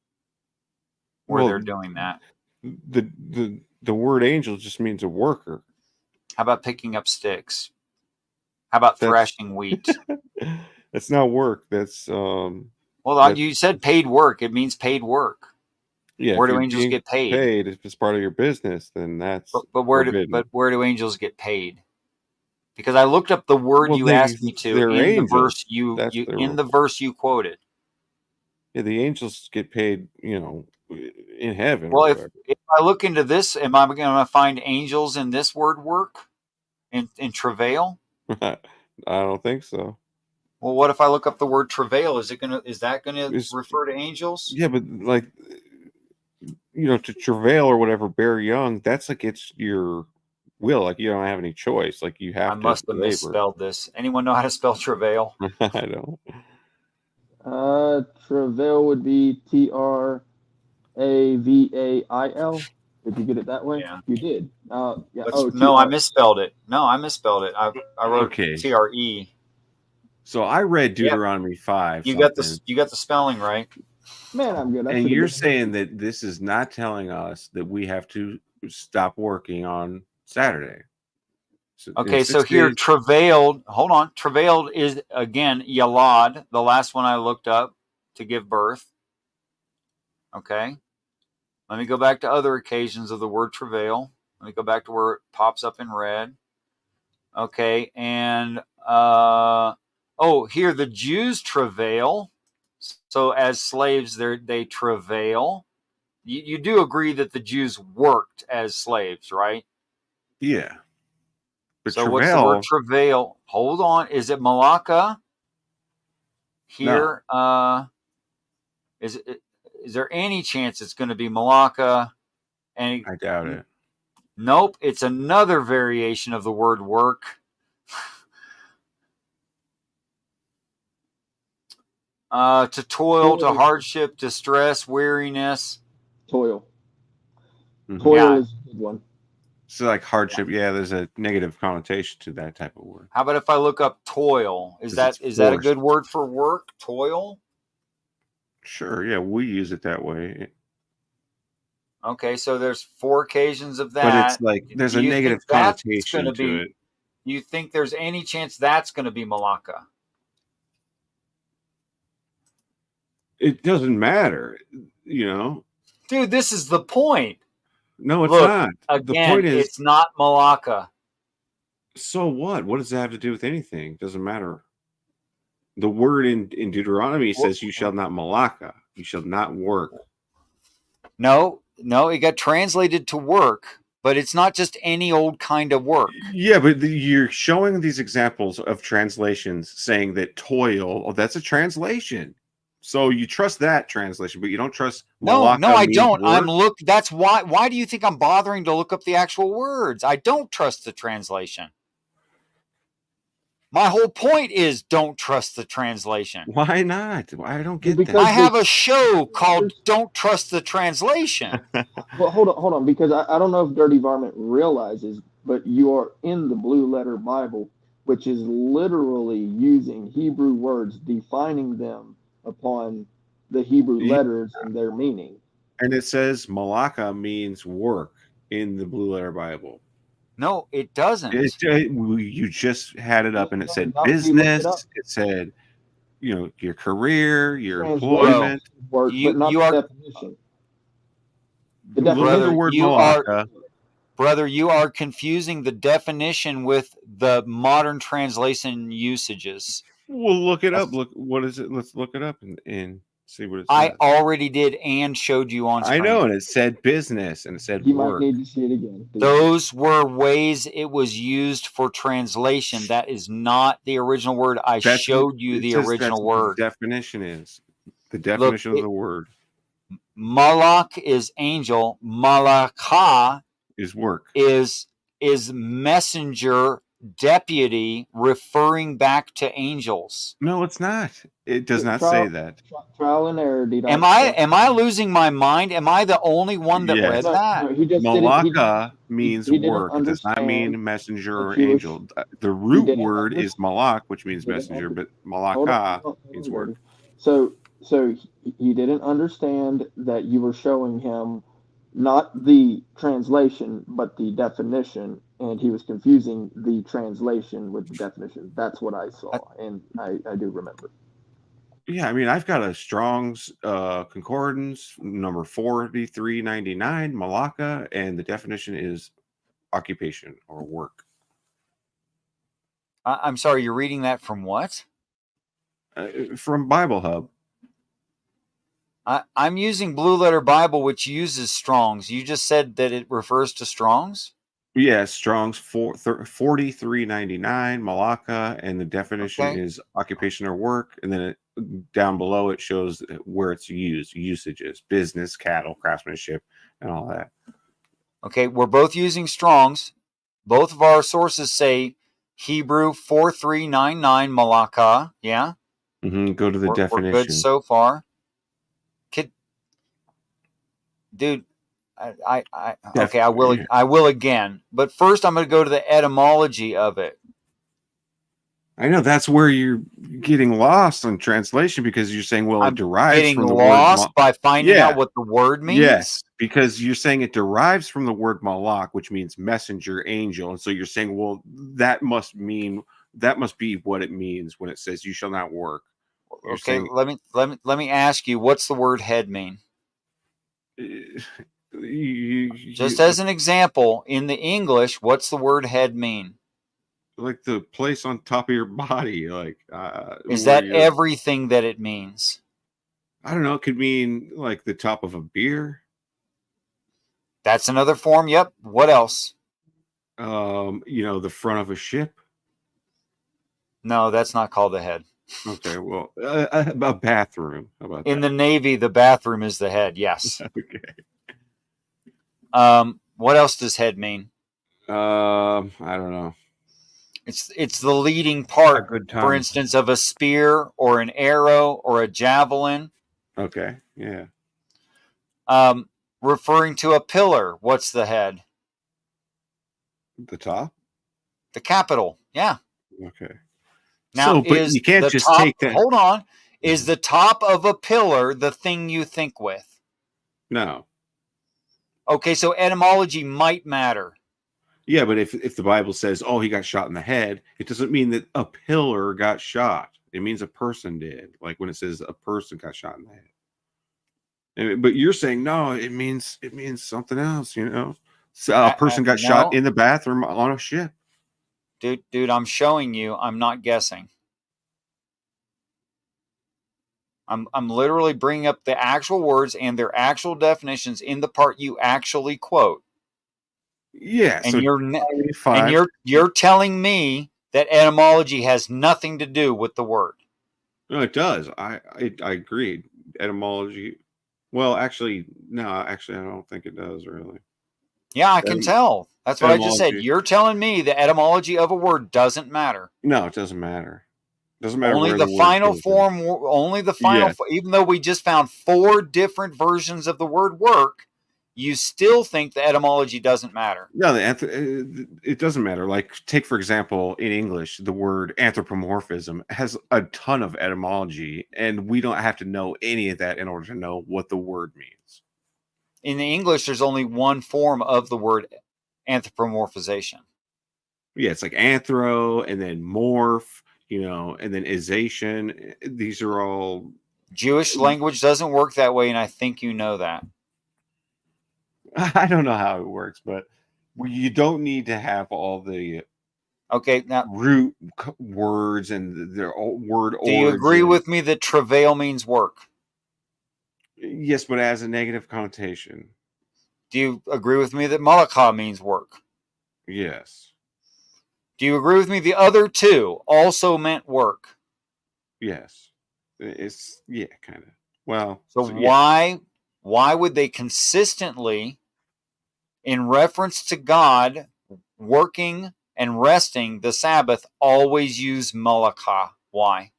Where they're doing that?
The word angel just means a worker.
How about picking up sticks? How about thrashing wheat?
That's not work. That's
you said paid work. It means paid work.
Yeah.
Where do angels get paid?
If it's part of your business, then that's
but where do angels get paid? Because I looked up the word you asked me to in the verse the verse you quoted.
Yeah, the angels get paid, in heaven.
Well, if I look into this, am I going to find angels in this word work? In travail?
I don't think so.
Well, what if I look up the word travail? Is that gonna refer to angels?
Yeah, but to travail or whatever, bear young, that's like it's your will. Like you don't have any choice. Like you have to. I
must have misspelled this. Anyone know how to spell travail?
I don't.
Travail would be Travail. Did you get it that way?
Yeah.
You did. Yeah.
No, I misspelled it. I wrote TRE.
So I read Deuteronomy 5.
You got the spelling right.
Man, I'm good.
And you're saying that this is not telling us that we have to stop working on Saturday.
So here, travailed. Hold on. Travailed is again yalad, the last one I looked up, to give birth. Okay. Let me go back to other occasions of the word travail. Let me go back to where it pops up in red. Okay, and here the Jews travail. So as slaves, they travail. You do agree that the Jews worked as slaves, right?
Yeah. But
so what's the word travail? Hold on. Is it malaka? Here, no. Is there any chance it's going to be malaka?
I doubt it.
Nope. It's another variation of the word work. To toil, to hardship, distress, weariness.
Toil.
Mm-hmm.
Toil is a good one.
So like hardship, there's a negative connotation to that type of word.
How about if I look up toil? Is that a good word for work? Toil?
Sure, yeah, we use it that way.
Okay, so there's 4 occasions of that.
But it's like there's a negative connotation to it.
You think there's any chance that's going to be malaka?
It doesn't matter,
Dude, this is the point.
No, it's not.
Again,
the point is,
it's not malaka.
So what? What does that have to do with anything? Doesn't matter. The word in Deuteronomy says, "You shall not malaka. You shall not work."
No, it got translated to work, but it's not just any old kind of work.
Yeah, but you're showing these examples of translations saying that toil, that's a translation. So you trust that translation, but you don't trust malaka.
No, I don't.
Work?
That's why. Why do you think I'm bothering to look up the actual words? I don't trust the translation. My whole point is don't trust the translation.
Why not? I don't get that.
I have a show called Don't Trust the Translation.
Well, hold on, because I don't know if Dirty Varmint realizes, but you are in the Blue Letter Bible, which is literally using Hebrew words, defining them upon the Hebrew letters and their meaning.
And it says malaka means work in the Blue Letter Bible.
No, it doesn't.
You just had it up and it said business. It said, your career, your employment.
Work, but not the definition. The
definition. Brother, you are confusing the definition with the modern translation usages.
Well, look it up. Look, what is it? Let's look it up and see what it says.
I already did and showed you on screen.
I know, and it said business and it said
you
work.
Might need to see it again.
Those were ways it was used for translation. That is not the original word. I showed you the original word.
The definition is the definition of the word.
Malak is angel. Malakah
is work.
Is messenger, deputy referring back to angels?
No, it's not. It does not
Trial,
say that.
trial and error, D.
Am I losing my mind? Am I the only one that read
Yes.
that?
No, he just
Malaka means
he didn't
work. It does not
understand
mean messenger
that
or
you were.
angel. The
He
root
didn't
word is malak, which means
didn't
messenger,
under,
but
hold on,
malaka
hold
means
on,
work.
Jordan. So he didn't understand that you were showing him not the translation but the definition, and he was confusing the translation with the definition. That's what I saw, and I do remember.
Yeah, I mean, I've got a Strong's concordance number 4399, malaka, and the definition is occupation or work.
I'm sorry, you're reading that from what?
From Bible Hub.
I'm using Blue Letter Bible, which uses Strong's. You just said that it refers to Strong's?
Yeah, Strong's 4399, malaka, and the definition is occupation or work. And then down below it shows where it's used, usages, business, cattle, craftsmanship, and all that.
Okay, we're both using Strong's. Both of our sources say Hebrew 4399 malaka. Yeah?
Go to the definition.
We're good so far. Dude, okay, I will again. But first I'm going to go to the etymology of it.
I know that's where you're getting lost on translation because you're saying, well, it derives from the word.
Lost by finding out what the word means?
Yes, because you're saying it derives from the word malak, which means messenger, angel. And so you're saying, well, that must be what it means when it says you shall not work. You're
okay,
saying,
let me ask you, what's the word head mean? Just as an example, in the English, what's the word head mean?
Like the place on top of your body, like
is that everything that it means?
I don't know. It could mean like the top of a beer.
That's another form. Yep. What else?
The front of a ship.
No, that's not called the head.
Okay, well, a bathroom. How about
in the Navy, the bathroom is the head. Yes.
Okay.
What else does head mean?
I don't know.
It's the leading part, for instance, of a spear or an arrow or a javelin.
Okay, yeah.
Referring to a pillar, what's the head?
The top?
The capital, yeah.
Okay.
Now,
but you can't just take that.
Hold on. Is the top of a pillar the thing you think with?
No.
Okay, so etymology might matter.
Yeah, but if the Bible says, oh, he got shot in the head, it doesn't mean that a pillar got shot. It means a person did. Like when it says a person got shot in the head. But you're saying, no, it means something else, So a person got shot in the bathroom on a ship.
Dude, I'm showing you. I'm not guessing. I'm literally bringing up the actual words and their actual definitions in the part you actually quote.
Yeah,
and you're telling me that etymology has nothing to do with the word.
No, it does. I agree. Etymology. Well, actually, no. Actually, I don't think it does really.
Yeah, I can tell. That's what I just said. You're telling me the etymology of a word doesn't matter.
No, it doesn't matter. It doesn't matter.
Only the final form. Only the final. Yes. Even though we just found 4 different versions of the word work, you still think the etymology doesn't matter.
No, it doesn't matter. Like, take, for example, in English, the word anthropomorphism has a ton of etymology, and we don't have to know any of that in order to know what the word means.
In the English, there's only one form of the word anthropomorphization.
Yeah, it's like anthro, and then morph, and then ization. These are all...
Jewish language doesn't work that way, and I think you know that.
I don't know how it works, but you don't need to have all the
now
root words and their word origin.
Do you agree with me that travail means work?
Yes, but it has a negative connotation.
Do you agree with me that malakah means work?
Yes.
Do you agree with me the other 2 also meant work?
Yes. It's kind of. Well,
so why would they consistently, in reference to God working and resting, the Sabbath, always use malakah. Why?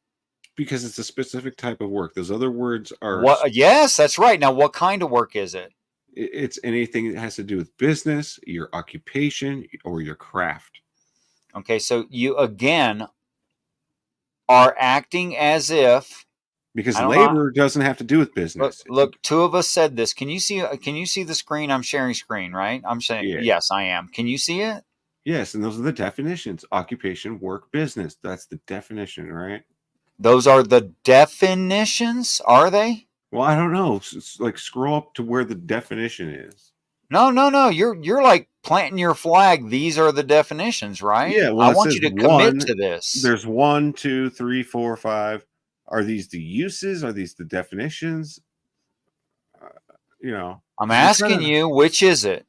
Because it's a specific type of work. Those other words are...
What? Yes, that's right. Now, what kind of work is it?
It's anything that has to do with business, your occupation, or your craft.
Okay, so you, again, are acting as if...
Because labor doesn't have to do with business.
Look, two of us said this. Can you see the screen? I'm sharing screen, right? I'm saying, yes, I am. Can you see it?
Yes, and those are the definitions. Occupation, work, business. That's the definition, right?
Those are the definitions, are they?
Well, I don't know. It's like scroll up to where the definition is.
No. You're like planting your flag. These are the definitions, right?
Yeah, well,
I want you to commit to this.
There's 1, 2, 3, 4, 5. Are these the uses? Are these the definitions?
I'm asking you, which is it?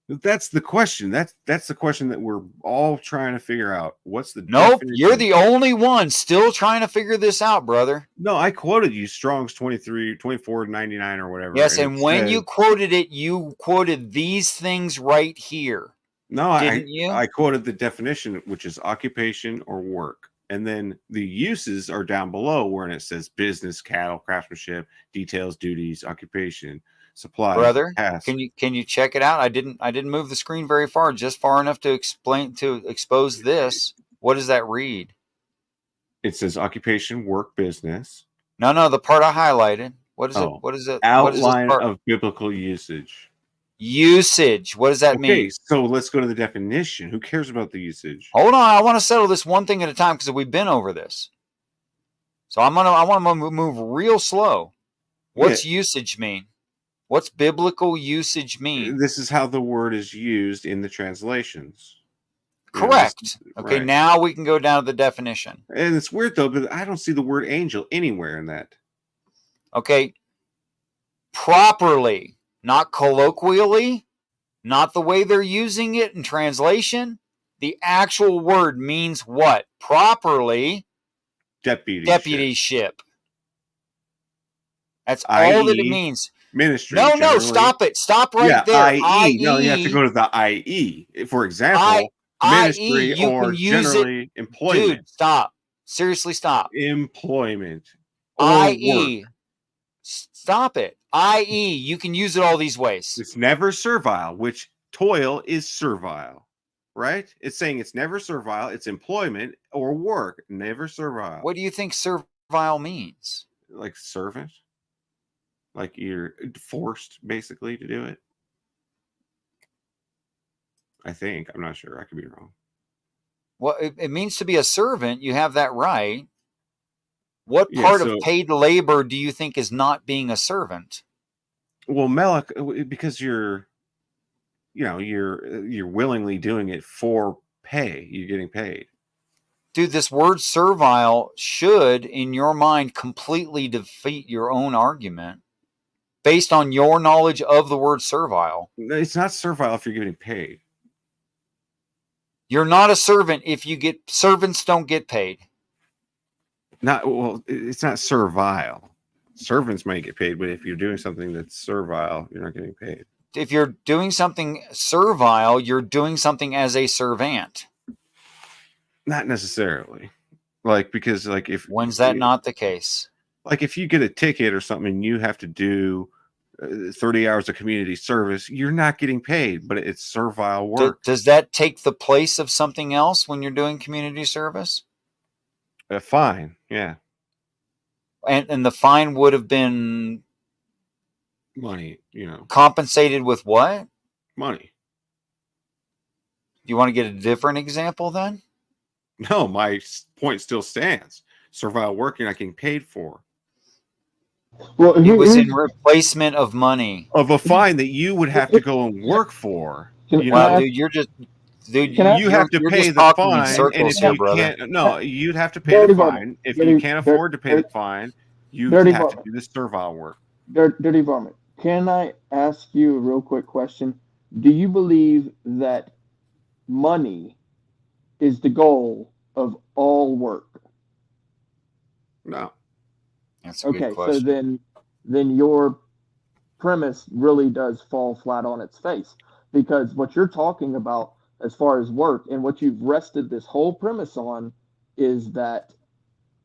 That's the question. That's the question that we're all trying to figure out. What's the
Nope,
definition?
you're the only one still trying to figure this out, brother.
No, I quoted you Strong's 2499 or whatever.
Yes, and when you quoted it, you quoted these things right here.
No,
didn't you?
I quoted the definition, which is occupation or work. And then the uses are down below where it says business, cattle, craftsmanship, details, duties, occupation, supplies.
Brother,
tasks.
can you check it out? I didn't move the screen very far, just far enough to expose this. What does that read?
It says occupation, work, business.
No, the part I highlighted. What is it? What is it?
Outline of biblical usage.
Usage. What does that mean?
Okay, so let's go to the definition. Who cares about the usage?
Hold on, I want to settle this one thing at a time because we've been over this. So I want to move real slow. What's usage mean? What's biblical usage mean?
This is how the word is used in the translations.
Correct. Okay,
right.
Now we can go down to the definition.
And it's weird though, but I don't see the word angel anywhere in that.
Okay. Properly. Not colloquially, not the way they're using it in translation. The actual word means what? Properly, deputyship. That's all that it means.
Ministry.
No, stop it. Stop right there.
I.e. No, you have to go to the I.e. For example, ministry or generally employment.
Dude, stop. Seriously, stop.
Employment.
I.e. Stop it. I.e., you can use it all these ways.
It's never servile, which toil is servile, right? It's saying it's never servile. It's employment or work, never servile.
What do you think servile means?
Like servant? Like you're forced, basically, to do it? I think. I'm not sure. I could be wrong.
Well, it means to be a servant. You have that right. What part of paid labor do you think is not being a servant?
Well, because you're willingly doing it for pay. You're getting paid.
Dude, this word servile should, in your mind, completely defeat your own argument based on your knowledge of the word servile.
It's not servile if you're getting paid.
You're not a servant if you get... Servants don't get paid.
It's not servile. Servants might get paid, but if you're doing something that's servile, you're not getting paid.
If you're doing something servile, you're doing something as a servant.
Not necessarily. Because if...
When's that not the case?
Like if you get a ticket or something and you have to do 30 hours of community service, you're not getting paid, but it's servile work.
Does that take the place of something else when you're doing community service?
A fine, yeah.
And the fine would have been
money,
compensated with what?
Money.
You want to get a different example then?
No, my point still stands. Servile work you're not getting paid for.
Well,
it was in replacement of money.
Of a fine that you would have to go and work for.
Dude, you're just... Dude,
you have to pay the fine, and if you can't, no, you'd have to pay the fine. If you can't afford to pay the fine, you have to do the servile work.
Dirty varmint. Can I ask you a real quick question? Do you believe that money is the goal of all work?
No.
That's a good question.
So then your premise really does fall flat on its face, because what you're talking about, as far as work. And what you've rested this whole premise on is that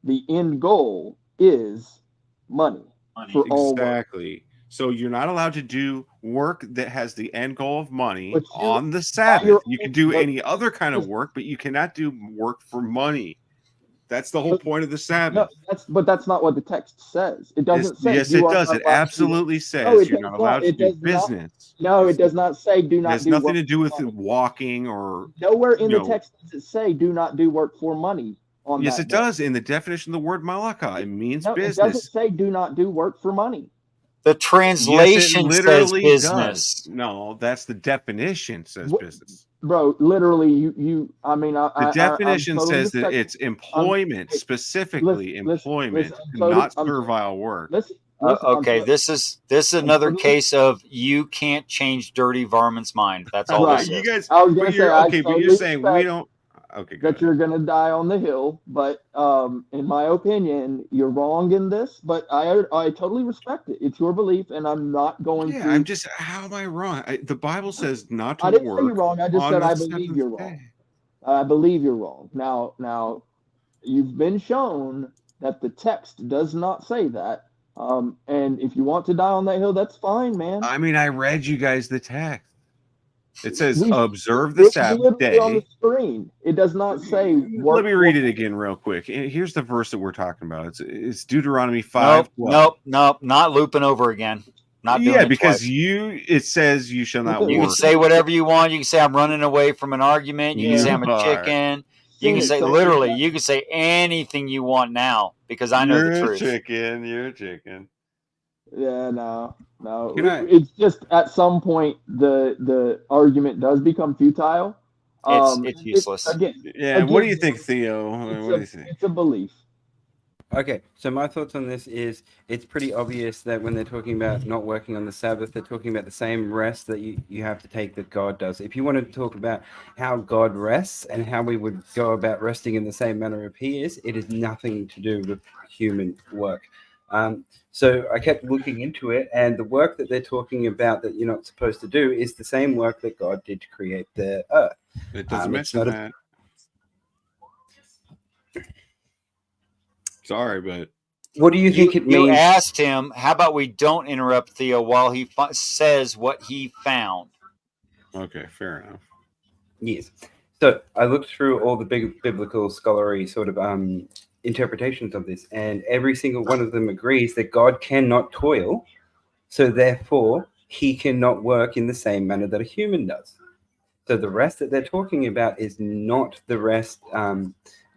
the end goal is money for all work.
Exactly. So you're not allowed to do work that has the end goal of money
But you,
on the
by
Sabbath.
your
You
own,
can do
but
any other kind of work, but you cannot do work for money. That's the whole point of the Sabbath.
no, that's not what the text says. It doesn't say
Yes,
you
it
are
does.
not
It
allowed to.
absolutely
No,
says
it
you're
does
not
not.
allowed to
It
do
does not.
business.
No, it does not say do
It
not
has
do
nothing
work
to do with
for money.
walking or
Nowhere in
you
the
know.
text does it say do not do work for money on
Yes,
that
it
day.
does. In the definition of the word malaka, it means
No, it doesn't
business.
say do not do work for money.
The
Yes, it
translation says
literally
business.
does. No, that's the definition says
What,
business.
bro? Literally, you. I mean,
The
I'm
definition
totally
says that
respectful.
it's employment, specifically employment, not servile work.
Listen.
Okay, this is another case of you can't change dirty varmint's mind. That's all this
You
is.
guys,
I was
but
gonna
you're
say, I
okay. But you're
totally
saying we
respect
don't. Okay, go
that
ahead.
you're gonna die on the hill, but in my opinion, you're wrong in this. But I totally respect it. It's your belief, and I'm not going
Yeah,
to.
I'm just. How am I wrong? The Bible says not to
I didn't say you're
work
wrong. I just
on
said
the
I believe
seventh
you're
day.
wrong. I believe you're wrong. Now, you've been shown that the text does not say that. And if you want to die on that hill, that's fine, man.
I mean, I read you guys the text. It says
We,
observe the
it's
Sabbath
literally on the
day.
screen. It does not say work.
Let me read it again real quick. Here's the verse that we're talking about. It's Deuteronomy 5:12.
Nope, not looping over again. Not doing it
because
twice.
it says you shall not
You
work.
can say whatever you want. You can say I'm running away from an argument. You can say I'm a chicken. You can say literally. You can say anything you want now because I know the truth.
You're a chicken.
Yeah, no.
I-
It's just at some point the argument does become futile.
It's useless.
What do you think, Theo? What do you think?
It's a belief.
Okay, so my thoughts on this is it's pretty obvious that when they're talking about not working on the Sabbath, they're talking about the same rest that you have to take that God does. If you want to talk about how God rests and how we would go about resting in the same manner as He is, it is nothing to do with human work. So I kept looking into it, and the work that they're talking about that you're not supposed to do is the same work that God did to create the earth.
It doesn't mention that. Sorry, but
what do you think it means?
You asked him, how about we don't interrupt Theo while he says what he found?
Okay, fair enough.
Yes. So I looked through all the big biblical scholarly sort of interpretations of this, and every single one of them agrees that God cannot toil, so therefore he cannot work in the same manner that a human does. So the rest that they're talking about is not the rest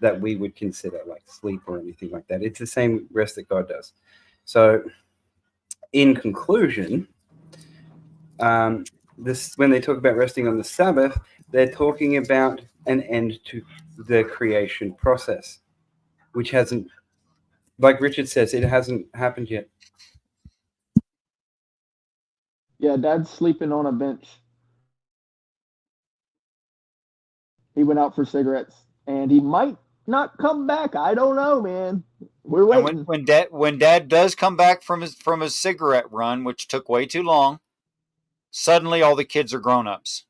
that we would consider like sleep or anything like that. It's the same rest that God does. So in conclusion, this when they talk about resting on the Sabbath, they're talking about an end to the creation process, which hasn't, like Richard says, it hasn't happened yet.
Yeah, Dad's sleeping on a bench. He went out for cigarettes, and he might not come back. I don't know, man. We're waiting.
And when Dad does come back from his cigarette run, which took way too long, suddenly all the kids are grown-ups.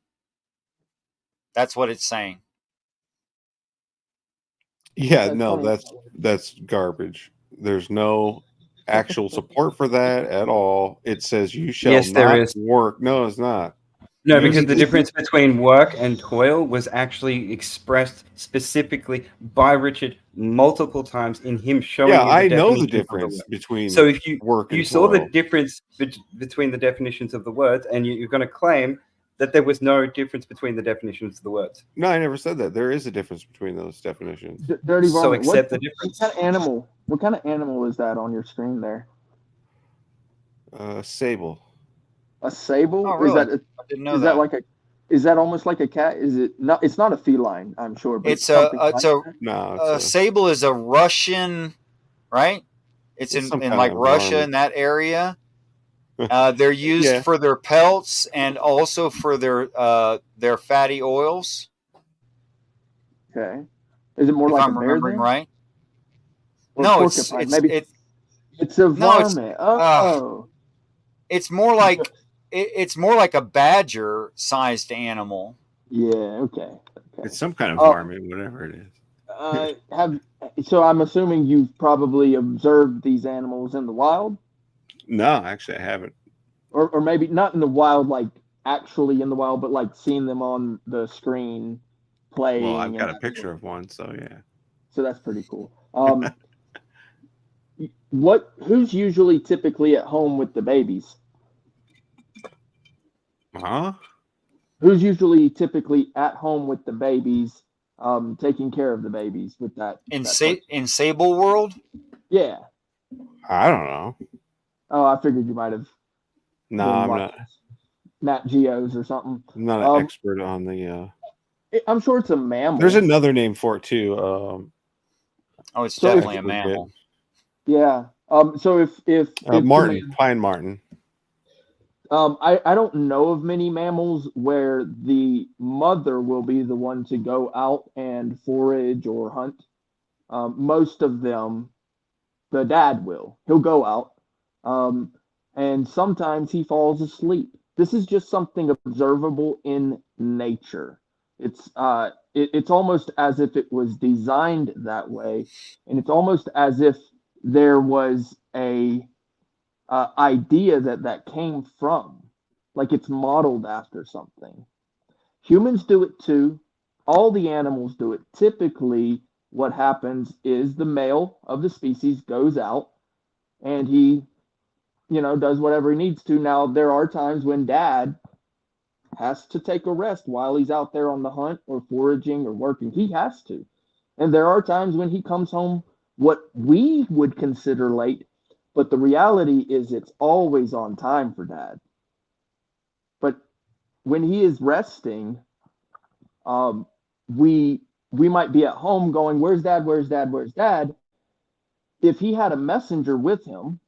That's what it's saying.
Yeah, no, that's garbage. There's no actual support for that at all. It says you shall
Yes, there
not
is.
work. No, it's not.
No, because the difference between work and toil was actually expressed specifically by Richard multiple times in him showing.
Yeah,
you
I know the
definitions of
difference
word.
between
So if you
work and
you saw the
toil.
difference between the definitions of the words, and you're going to claim that there was no difference between the definitions of the words.
No, I never said that. There is a difference between those definitions.
Dirty
So
varmint.
accept the difference.
What kind of animal is that on your screen there?
Sable.
A sable?
Oh, really?
I
didn't know
is that like a? Is that almost like a cat? Is it not? It's not a feline, I'm sure. But
It's
something
a
like
sable is a Russian, right? It's in like Russia in that area. They're used for their pelts and also for their fatty oils.
Okay. Is it more
if
like
I'm
a bear
remembering
then?
right?
Or
No,
porcupine? It's a varmint.
It's more like it's more like a badger-sized animal.
Yeah. Okay.
It's some kind of
Uh,
varmint, whatever it is.
So I'm assuming you've probably observed these animals in the wild,
No, actually, I haven't.
or maybe not in the wild, like actually in the wild, but like seeing them on the screen
Well, I've
playing
got
and
a picture of one, so yeah.
so that's pretty cool. Who's usually typically at home with the babies?
Huh?
Who's usually typically at home with the babies, taking care of the babies with that?
In
that
in Sable World?
Yeah.
I don't know.
Oh, I figured you might have
No,
been
I'm
watching
not.
Nat Geos or something.
I'm not an expert on the.
I'm sure it's a mammal.
There's another name for it too.
Oh, it's
So
definitely a mammal.
Yeah. So if
Martin, Pine Martin.
I don't know of many mammals where the mother will be the one to go out and forage or hunt. Most of them, the dad will. He'll go out, and sometimes he falls asleep. This is just something observable in nature. It's almost as if it was designed that way, and it's almost as if there was a idea that came from, like it's modeled after something. Humans do it too. All the animals do it. Typically, what happens is the male of the species goes out and he, does whatever he needs to. Now, there are times when dad has to take a rest while he's out there on the hunt or foraging or working. He has to. And there are times when he comes home what we would consider late, but the reality is it's always on time for dad. But when he is resting, we might be at home going, "Where's dad? Where's dad? Where's dad?" If he had a messenger with him,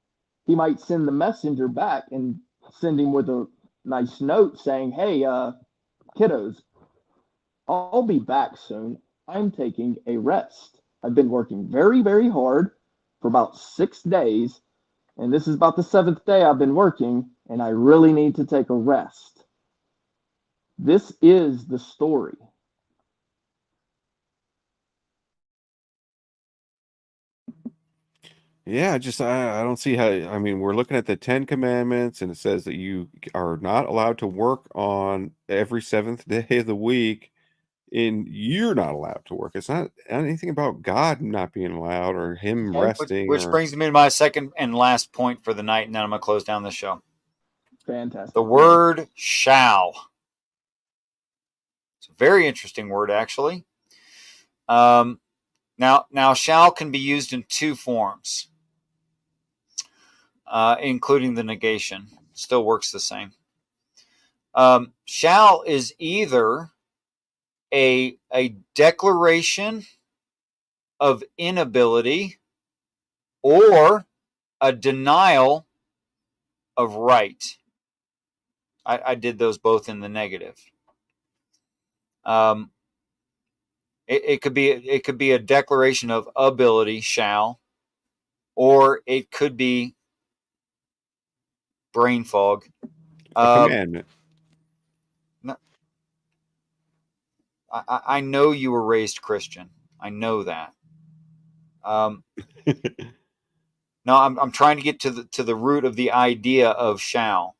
he might send the messenger back and send him with a nice note saying, "Hey, kiddos, I'll be back soon. I'm taking a rest. I've been working very, very hard for about 6 days, and this is about the 7th day I've been working, and I really need to take a rest." This is the story.
Yeah, I don't see how. I mean, we're looking at the 10 Commandments, and it says that you are not allowed to work on every seventh day of the week, and you're not allowed to work. It's not anything about God not being allowed or him resting.
Which brings me to my second and last point for the night, and then I'm going to close down the show.
Fantastic.
The word shall. It's a very interesting word, actually. Now, shall can be used in two forms, including the negation. Still works the same. Shall is either a declaration of inability or a denial of right. I did those both in the negative. It could be a declaration of ability, shall, or it could be brain fog.
A commandment.
No, I know you were raised Christian. I know that. No, I'm trying to get to the root of the idea of shall.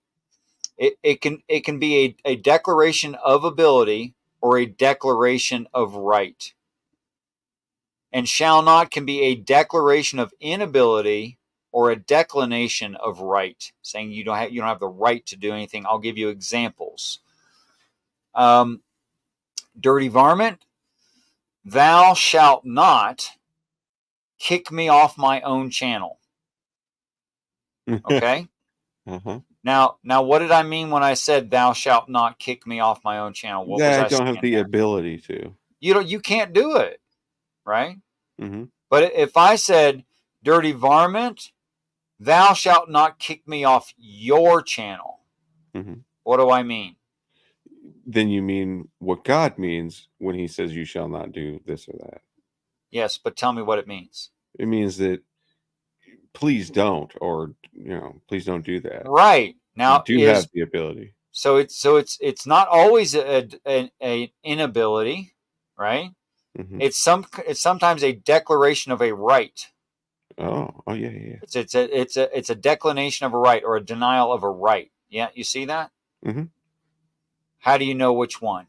It can be a declaration of ability or a declaration of right. And shall not can be a declaration of inability or a declination of right, saying you don't have the right to do anything. I'll give you examples. Dirty varmint, thou shalt not kick me off my own channel. Okay?
Uh-huh.
Now, what did I mean when I said thou shalt not kick me off my own channel? What was I
don't have the ability to.
You can't do it, right?
Mm-hmm.
But if I said, dirty varmint, thou shalt not kick me off your channel,
Mm-hmm.
what do I mean?
Then you mean what God means when he says you shall not do this or that.
Yes, but tell me what it means.
It means that please don't, or please don't do that.
Right. Now
you do have the ability.
So it's not always an inability, right?
Mm-hmm.
It's sometimes a declaration of a right.
Oh, yeah.
It's a declination of a right or a denial of a right. Yeah, you see that?
Mm-hmm.
How do you know which one?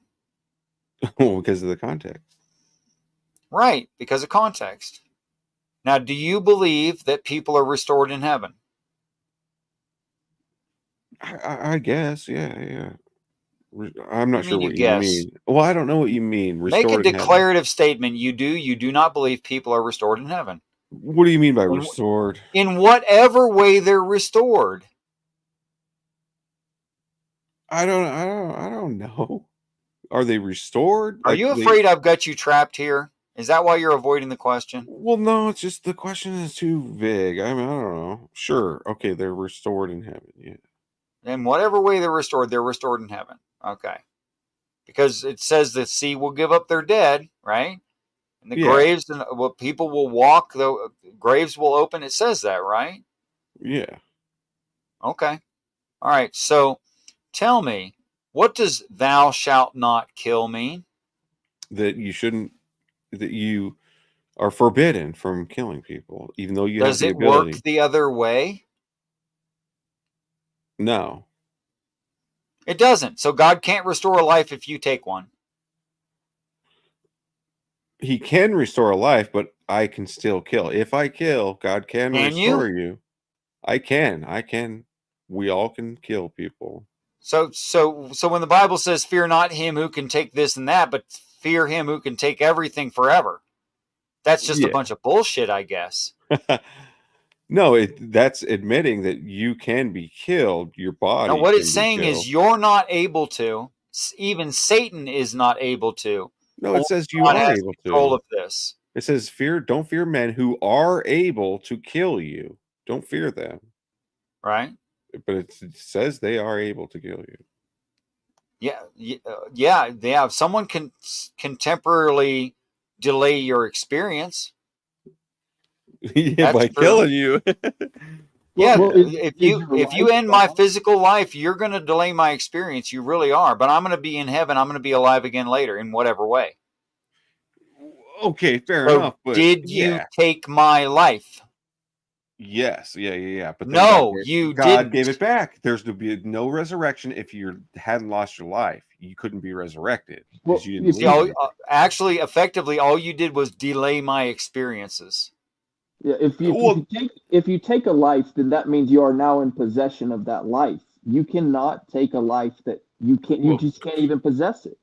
Oh, because of the context.
Right, because of context. Now, do you believe that people are restored in heaven?
I guess, yeah. I'm
What do
not
you
sure
mean you
what you
guess?
mean. Well, I don't know what you mean.
Make a
Restored in heaven.
declarative statement. You do not believe people are restored in heaven.
What do you mean by restored?
In whatever way they're restored.
I don't know. Are they restored?
Are you afraid I've got you trapped here? Is that why you're avoiding the question?
Well, no, it's just the question is too vague. I mean, I don't know. Sure. Okay, they're restored in heaven. Yeah.
In whatever way they're restored in heaven. Okay. Because it says the sea will give up their dead, right? And the graves and people will walk, the graves will open. It says that, right?
Yeah.
Okay. All right. So tell me, what does thou shalt not kill mean?
That you shouldn't, that you are forbidden from killing people, even though you have
Does
the
it work
ability.
the other way?
No.
It doesn't. So God can't restore a life if you take one.
He can restore a life, but I can still kill. If I kill, God can restore you. I can. We all can kill people.
So when the Bible says, "Fear not him who can take this and that, but fear him who can take everything forever," that's just a bunch of bullshit, I guess.
No, that's admitting that you can be killed. Your body.
Now, what
can
it's
be
saying
killed.
is you're not able to. Even Satan is not able to.
No, it says you are able
control
to.
of this.
It says don't fear men who are able to kill you. Don't fear them.
Right.
But it says they are able to kill you.
Yeah. If someone can temporarily delay your experience.
Yeah, by killing you.
Yeah, if you end my physical life, you're going to delay my experience. You really are. But I'm going to be in heaven. I'm going to be alive again later in whatever way.
Okay, fair enough. But
did you take my life?
Yes, yeah. But then
no,
God gave it back. There's to be no resurrection if you hadn't lost your life. You couldn't be resurrected because you didn't leave.
Actually, effectively, all you did was delay my experiences.
Yeah, if you take a life, then that means you are now in possession of that life. You cannot take a life that you just can't even possess it.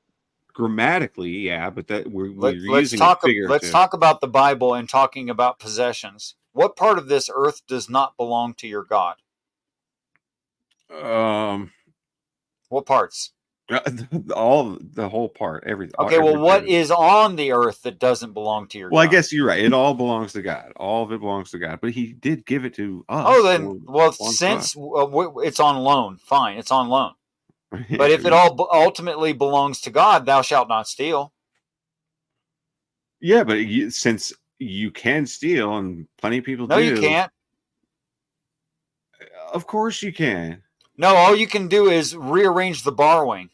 Grammatically, yeah, but that we're
let's
using
talk.
figurative.
Let's talk about the Bible and talking about possessions. What part of this earth does not belong to your God? What parts?
The whole part, everything.
Okay, well, what is on the earth that doesn't belong to your God?
Well, I guess you're right. It all belongs to God. All of it belongs to God. But He did give it to us.
Oh, then, since it's on loan, fine, it's on loan. But if it all ultimately belongs to God, thou shalt not steal.
Yeah, but since you can steal, and plenty of people do.
No, you can't.
Of course you can.
No, all you can do is rearrange the borrowing.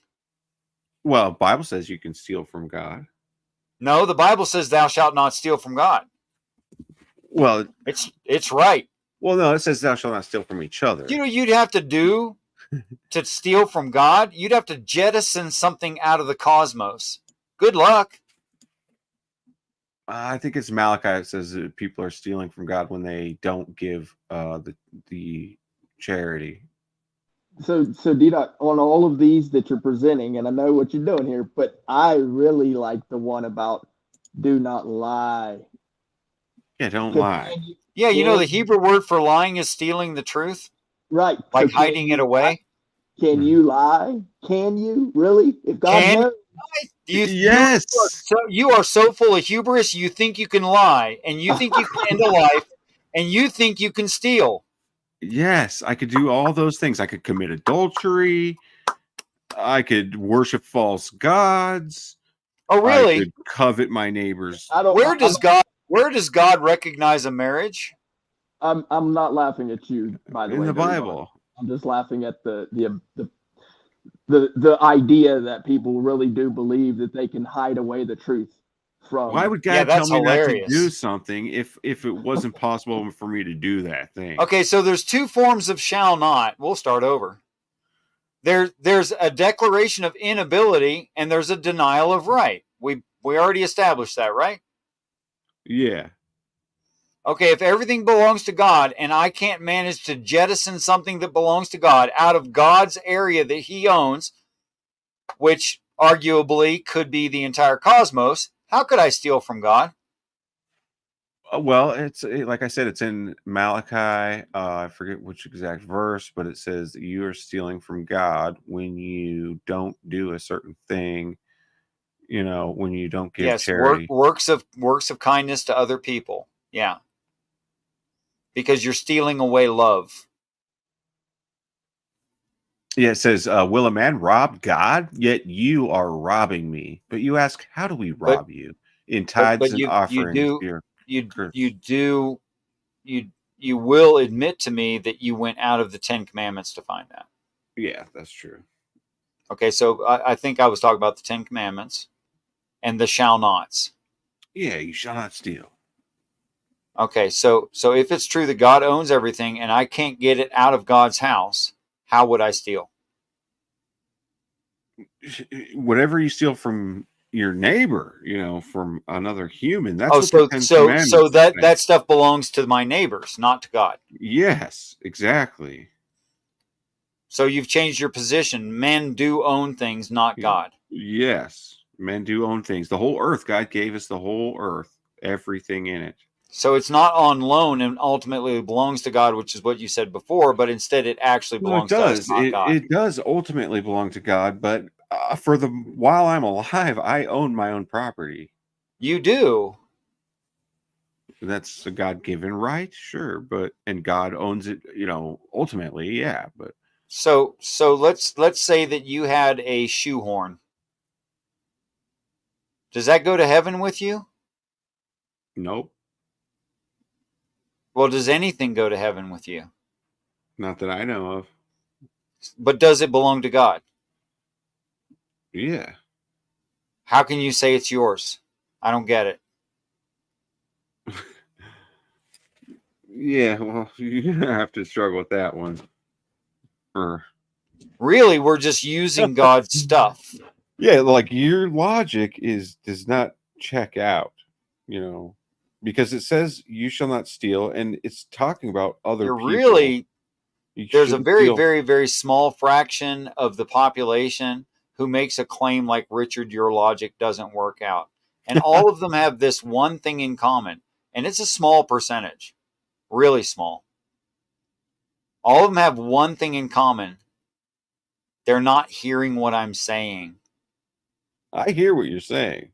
Well, the Bible says you can steal from God.
No, the Bible says thou shalt not steal from God.
Well,
it's right.
Well, no, it says thou shalt not steal from each other.
You know, you'd have to do to steal from God. You'd have to jettison something out of the cosmos. Good luck.
I think it's Malachi that says that people are stealing from God when they don't give the charity.
So D-Dot, on all of these that you're presenting, and I know what you're doing here, but I really like the one about do not lie.
Yeah, don't lie.
Yeah, you know the Hebrew word for lying is stealing the truth.
Right.
Like hiding it away.
Can you lie? Can you really? If God knows.
Yes.
You are so full of hubris. You think you can lie, and you think you can end a life, and you think you can steal.
Yes, I could do all those things. I could commit adultery. I could worship false gods.
Oh, really?
I could covet my neighbor's.
Where does God recognize a marriage?
I'm not laughing at you, by the way.
In the Bible.
I'm just laughing at the the idea that people really do believe that they can hide away the truth from.
Why would God tell me not to do something if it wasn't possible for me to do that thing?
Okay, so there's two forms of shall not. We'll start over. There's a declaration of inability and there's a denial of right. We already established that, right?
Yeah.
Okay, if everything belongs to God and I can't manage to jettison something that belongs to God out of God's area that he owns, which arguably could be the entire cosmos, how could I steal from God?
Well, it's like I said, it's in Malachi. I forget which exact verse, but it says that you are stealing from God when you don't do a certain thing. You know, when you don't give charity.
Works of kindness to other people. Yeah, because you're stealing away love.
Yeah, it says, "Will a man rob God? Yet you are robbing me." But you ask, how do we rob you? In tithes and offerings.
You will admit to me that you went out of the 10 Commandments to find that.
Yeah, that's true.
Okay, so I think I was talking about the 10 Commandments and the shall nots.
Yeah, you shall not steal.
Okay, so if it's true that God owns everything and I can't get it out of God's house, how would I steal?
Whatever you steal from your neighbor, you know, from another human. That's
what
the 10 Commandments
so that stuff belongs to my neighbors, not to God.
Yes, exactly.
So you've changed your position. Men do own things, not God.
Yes, men do own things. The whole earth, God gave us the whole earth, everything in it.
So it's not on loan and ultimately belongs to God, which is what you said before, but instead it actually belongs to us, not God.
It does ultimately belong to God, but while I'm alive, I own my own property.
You do.
That's a God-given right, sure, and God owns it, you know, ultimately, yeah, but
so let's say that you had a shoehorn. Does that go to heaven with you?
Nope.
Well, does anything go to heaven with you?
Not that I know of.
But does it belong to God?
Yeah.
How can you say it's yours? I don't get it.
Yeah, well, you're going to have to struggle with that one.
Really, we're just using God's stuff.
Yeah, like your logic does not check out, you know, because it says you shall not steal, and it's talking about other people.
Really, there's a very, very, very small fraction of the population who makes a claim like, Richard, your logic doesn't work out. And all of them have this one thing in common, and it's a small percentage, really small. All of them have one thing in common. They're not hearing what I'm saying.
I hear what you're saying.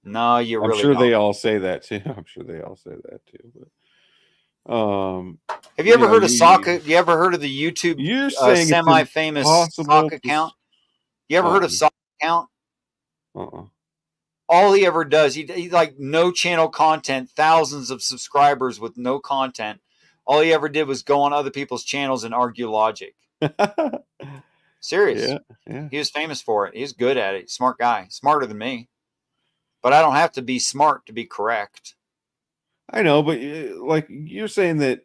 No, you really don't.
I'm sure they all say that too. But,
have you ever heard of Sokka? You ever heard of the YouTube semi-famous Sokka account? You ever heard of Sokka account? All he ever does, he like no channel content, thousands of subscribers with no content. All he ever did was go on other people's channels and argue logic. Serious.
Yeah.
He was famous for it. He's good at it. Smart guy. Smarter than me. But I don't have to be smart to be correct.
I know, but like you're saying that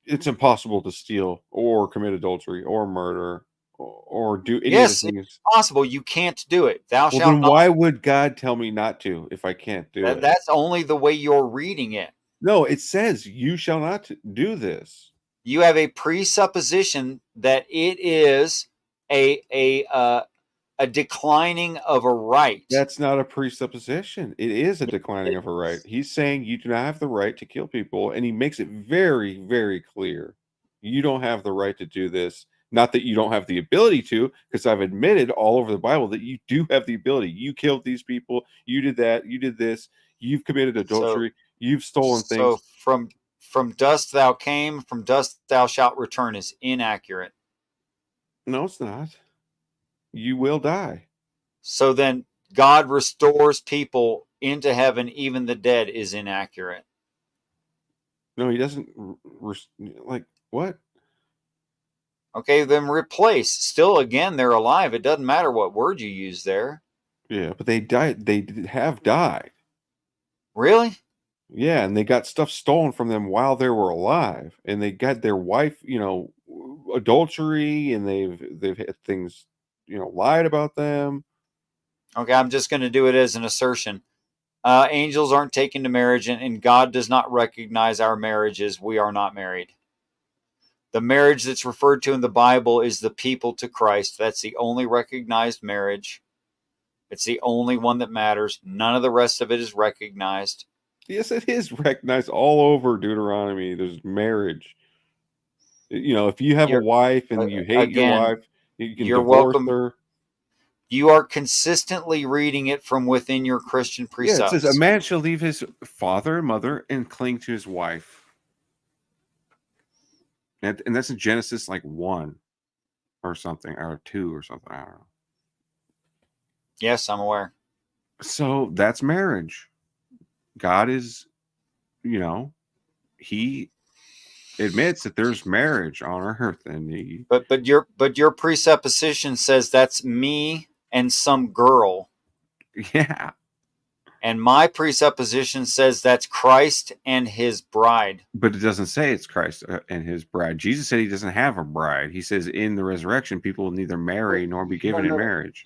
it's impossible to steal or commit adultery or murder or do any of the things.
It's possible. You can't do it. Thou shalt
then
not.
Why would God tell me not to if I can't do it?
That's only the way you're reading it.
No, it says you shall not do this.
You have a presupposition that it is a declining of a right.
That's not a presupposition. It is a declining of a right. He's saying you do not have the right to kill people, and he makes it very, very clear. You don't have the right to do this. Not that you don't have the ability to, because I've admitted all over the Bible that you do have the ability. You killed these people. You did that. You did this. You've committed adultery. You've stolen things.
So from dust thou came, from dust thou shalt return is inaccurate.
No, it's not. You will die.
So then God restores people into heaven, even the dead, is inaccurate.
No, he doesn't. Like, what?
Okay, then replace. Still, again, they're alive. It doesn't matter what word you use there.
Yeah, but they died. They have died.
Really?
Yeah, and they got stuff stolen from them while they were alive, and they got their wife, adultery, and they've had things, lied about them.
Okay, I'm just going to do it as an assertion. Angels aren't taken to marriage, and God does not recognize our marriages. We are not married. The marriage that's referred to in the Bible is the people to Christ. That's the only recognized marriage. It's the only one that matters. None of the rest of it is recognized.
Yes, it is recognized all over Deuteronomy. There's marriage. If you have a wife and you hate your wife, you can
you're
divorce
welcome.
her.
You are consistently reading it from within your Christian precepts.
Yeah, it says a man shall leave his father and mother and cling to his wife. And that's in Genesis 1 or something, or 2 or something. I don't know.
Yes, I'm aware.
So that's marriage. God is, he admits that there's marriage on earth, and
but your presupposition says that's me and some girl.
Yeah.
And my presupposition says that's Christ and his bride.
But it doesn't say it's Christ and his bride. Jesus said he doesn't have a bride. He says in the resurrection, people will neither marry nor be given in marriage.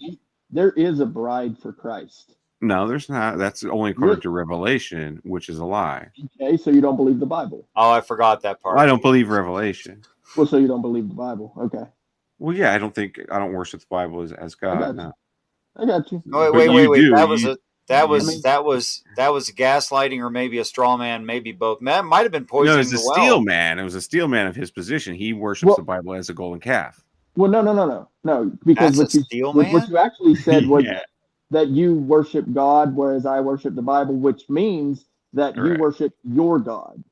There is a bride for Christ.
No, there's not. That's only according to Revelation, which is a lie.
Okay, so you don't believe the Bible.
Oh, I forgot that part.
Well, I don't believe Revelation.
Well, so you don't believe the Bible. Okay.
Well, yeah, I don't worship the Bible as God. No.
I got you.
Oh, wait. That was gaslighting, or maybe a straw man, maybe both. That might have been poisoning.
No, it was a
the well.
steel man. It was a steel man of his position. He worships the Bible as a golden calf.
Well, no. Because what you actually said was that you worship God, whereas I worship the Bible, which means that you worship your God,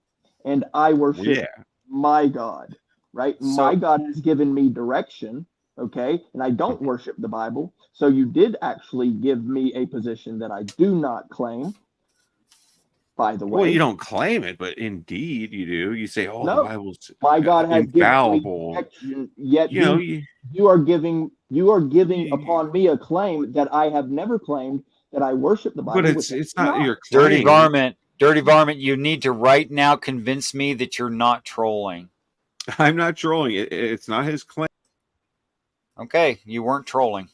and I worship my God. Right? So, my God has given me direction. Okay, and I don't worship the Bible. So you did actually give me a position that I do not claim. By the way,
well, you don't claim it, but indeed you do. You say, "Oh, the Bible's
my God has
infallible."
Given me yet you are giving upon me a claim that I have never claimed, that I worship the Bible.
But it's not your
claim. Dirty varmint. You need to right now convince me that you're not trolling.
I'm not trolling. It's not his claim.
Okay, you weren't trolling.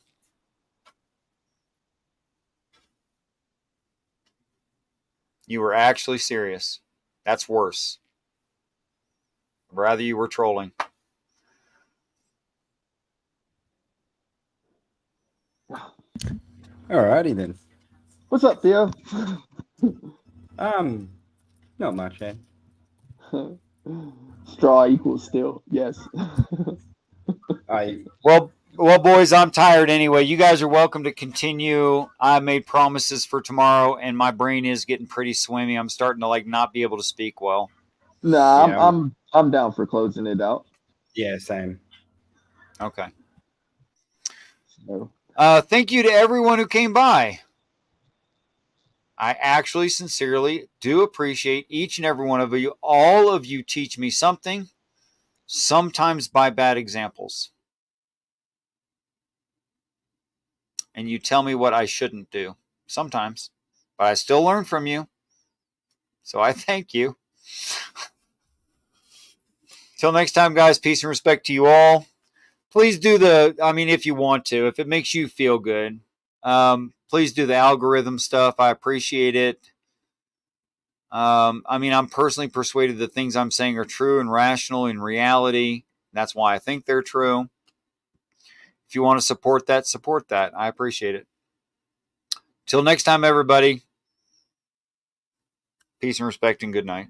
You were actually serious. That's worse. I'd rather you were trolling.
Alrighty then.
What's up, Theo?
Not much, eh?
Straw equals steel. Yes.
Well, boys, I'm tired anyway. You guys are welcome to continue. I made promises for tomorrow, and my brain is getting pretty swimmy. I'm starting to not be able to speak well.
Nah, yeah, I'm down for closing it out.
Yeah, same.
Okay.
So.
Thank you to everyone who came by. I actually sincerely do appreciate each and every one of you. All of you teach me something, sometimes by bad examples. And you tell me what I shouldn't do sometimes, but I still learn from you. So I thank you. Till next time, guys, peace and respect to you all. Please do if you want to, if it makes you feel good, please do the algorithm stuff. I appreciate it. I'm personally persuaded that things I'm saying are true and rational in reality. That's why I think they're true. If you want to support that. I appreciate it. Till next time, everybody. Peace and respect and good night.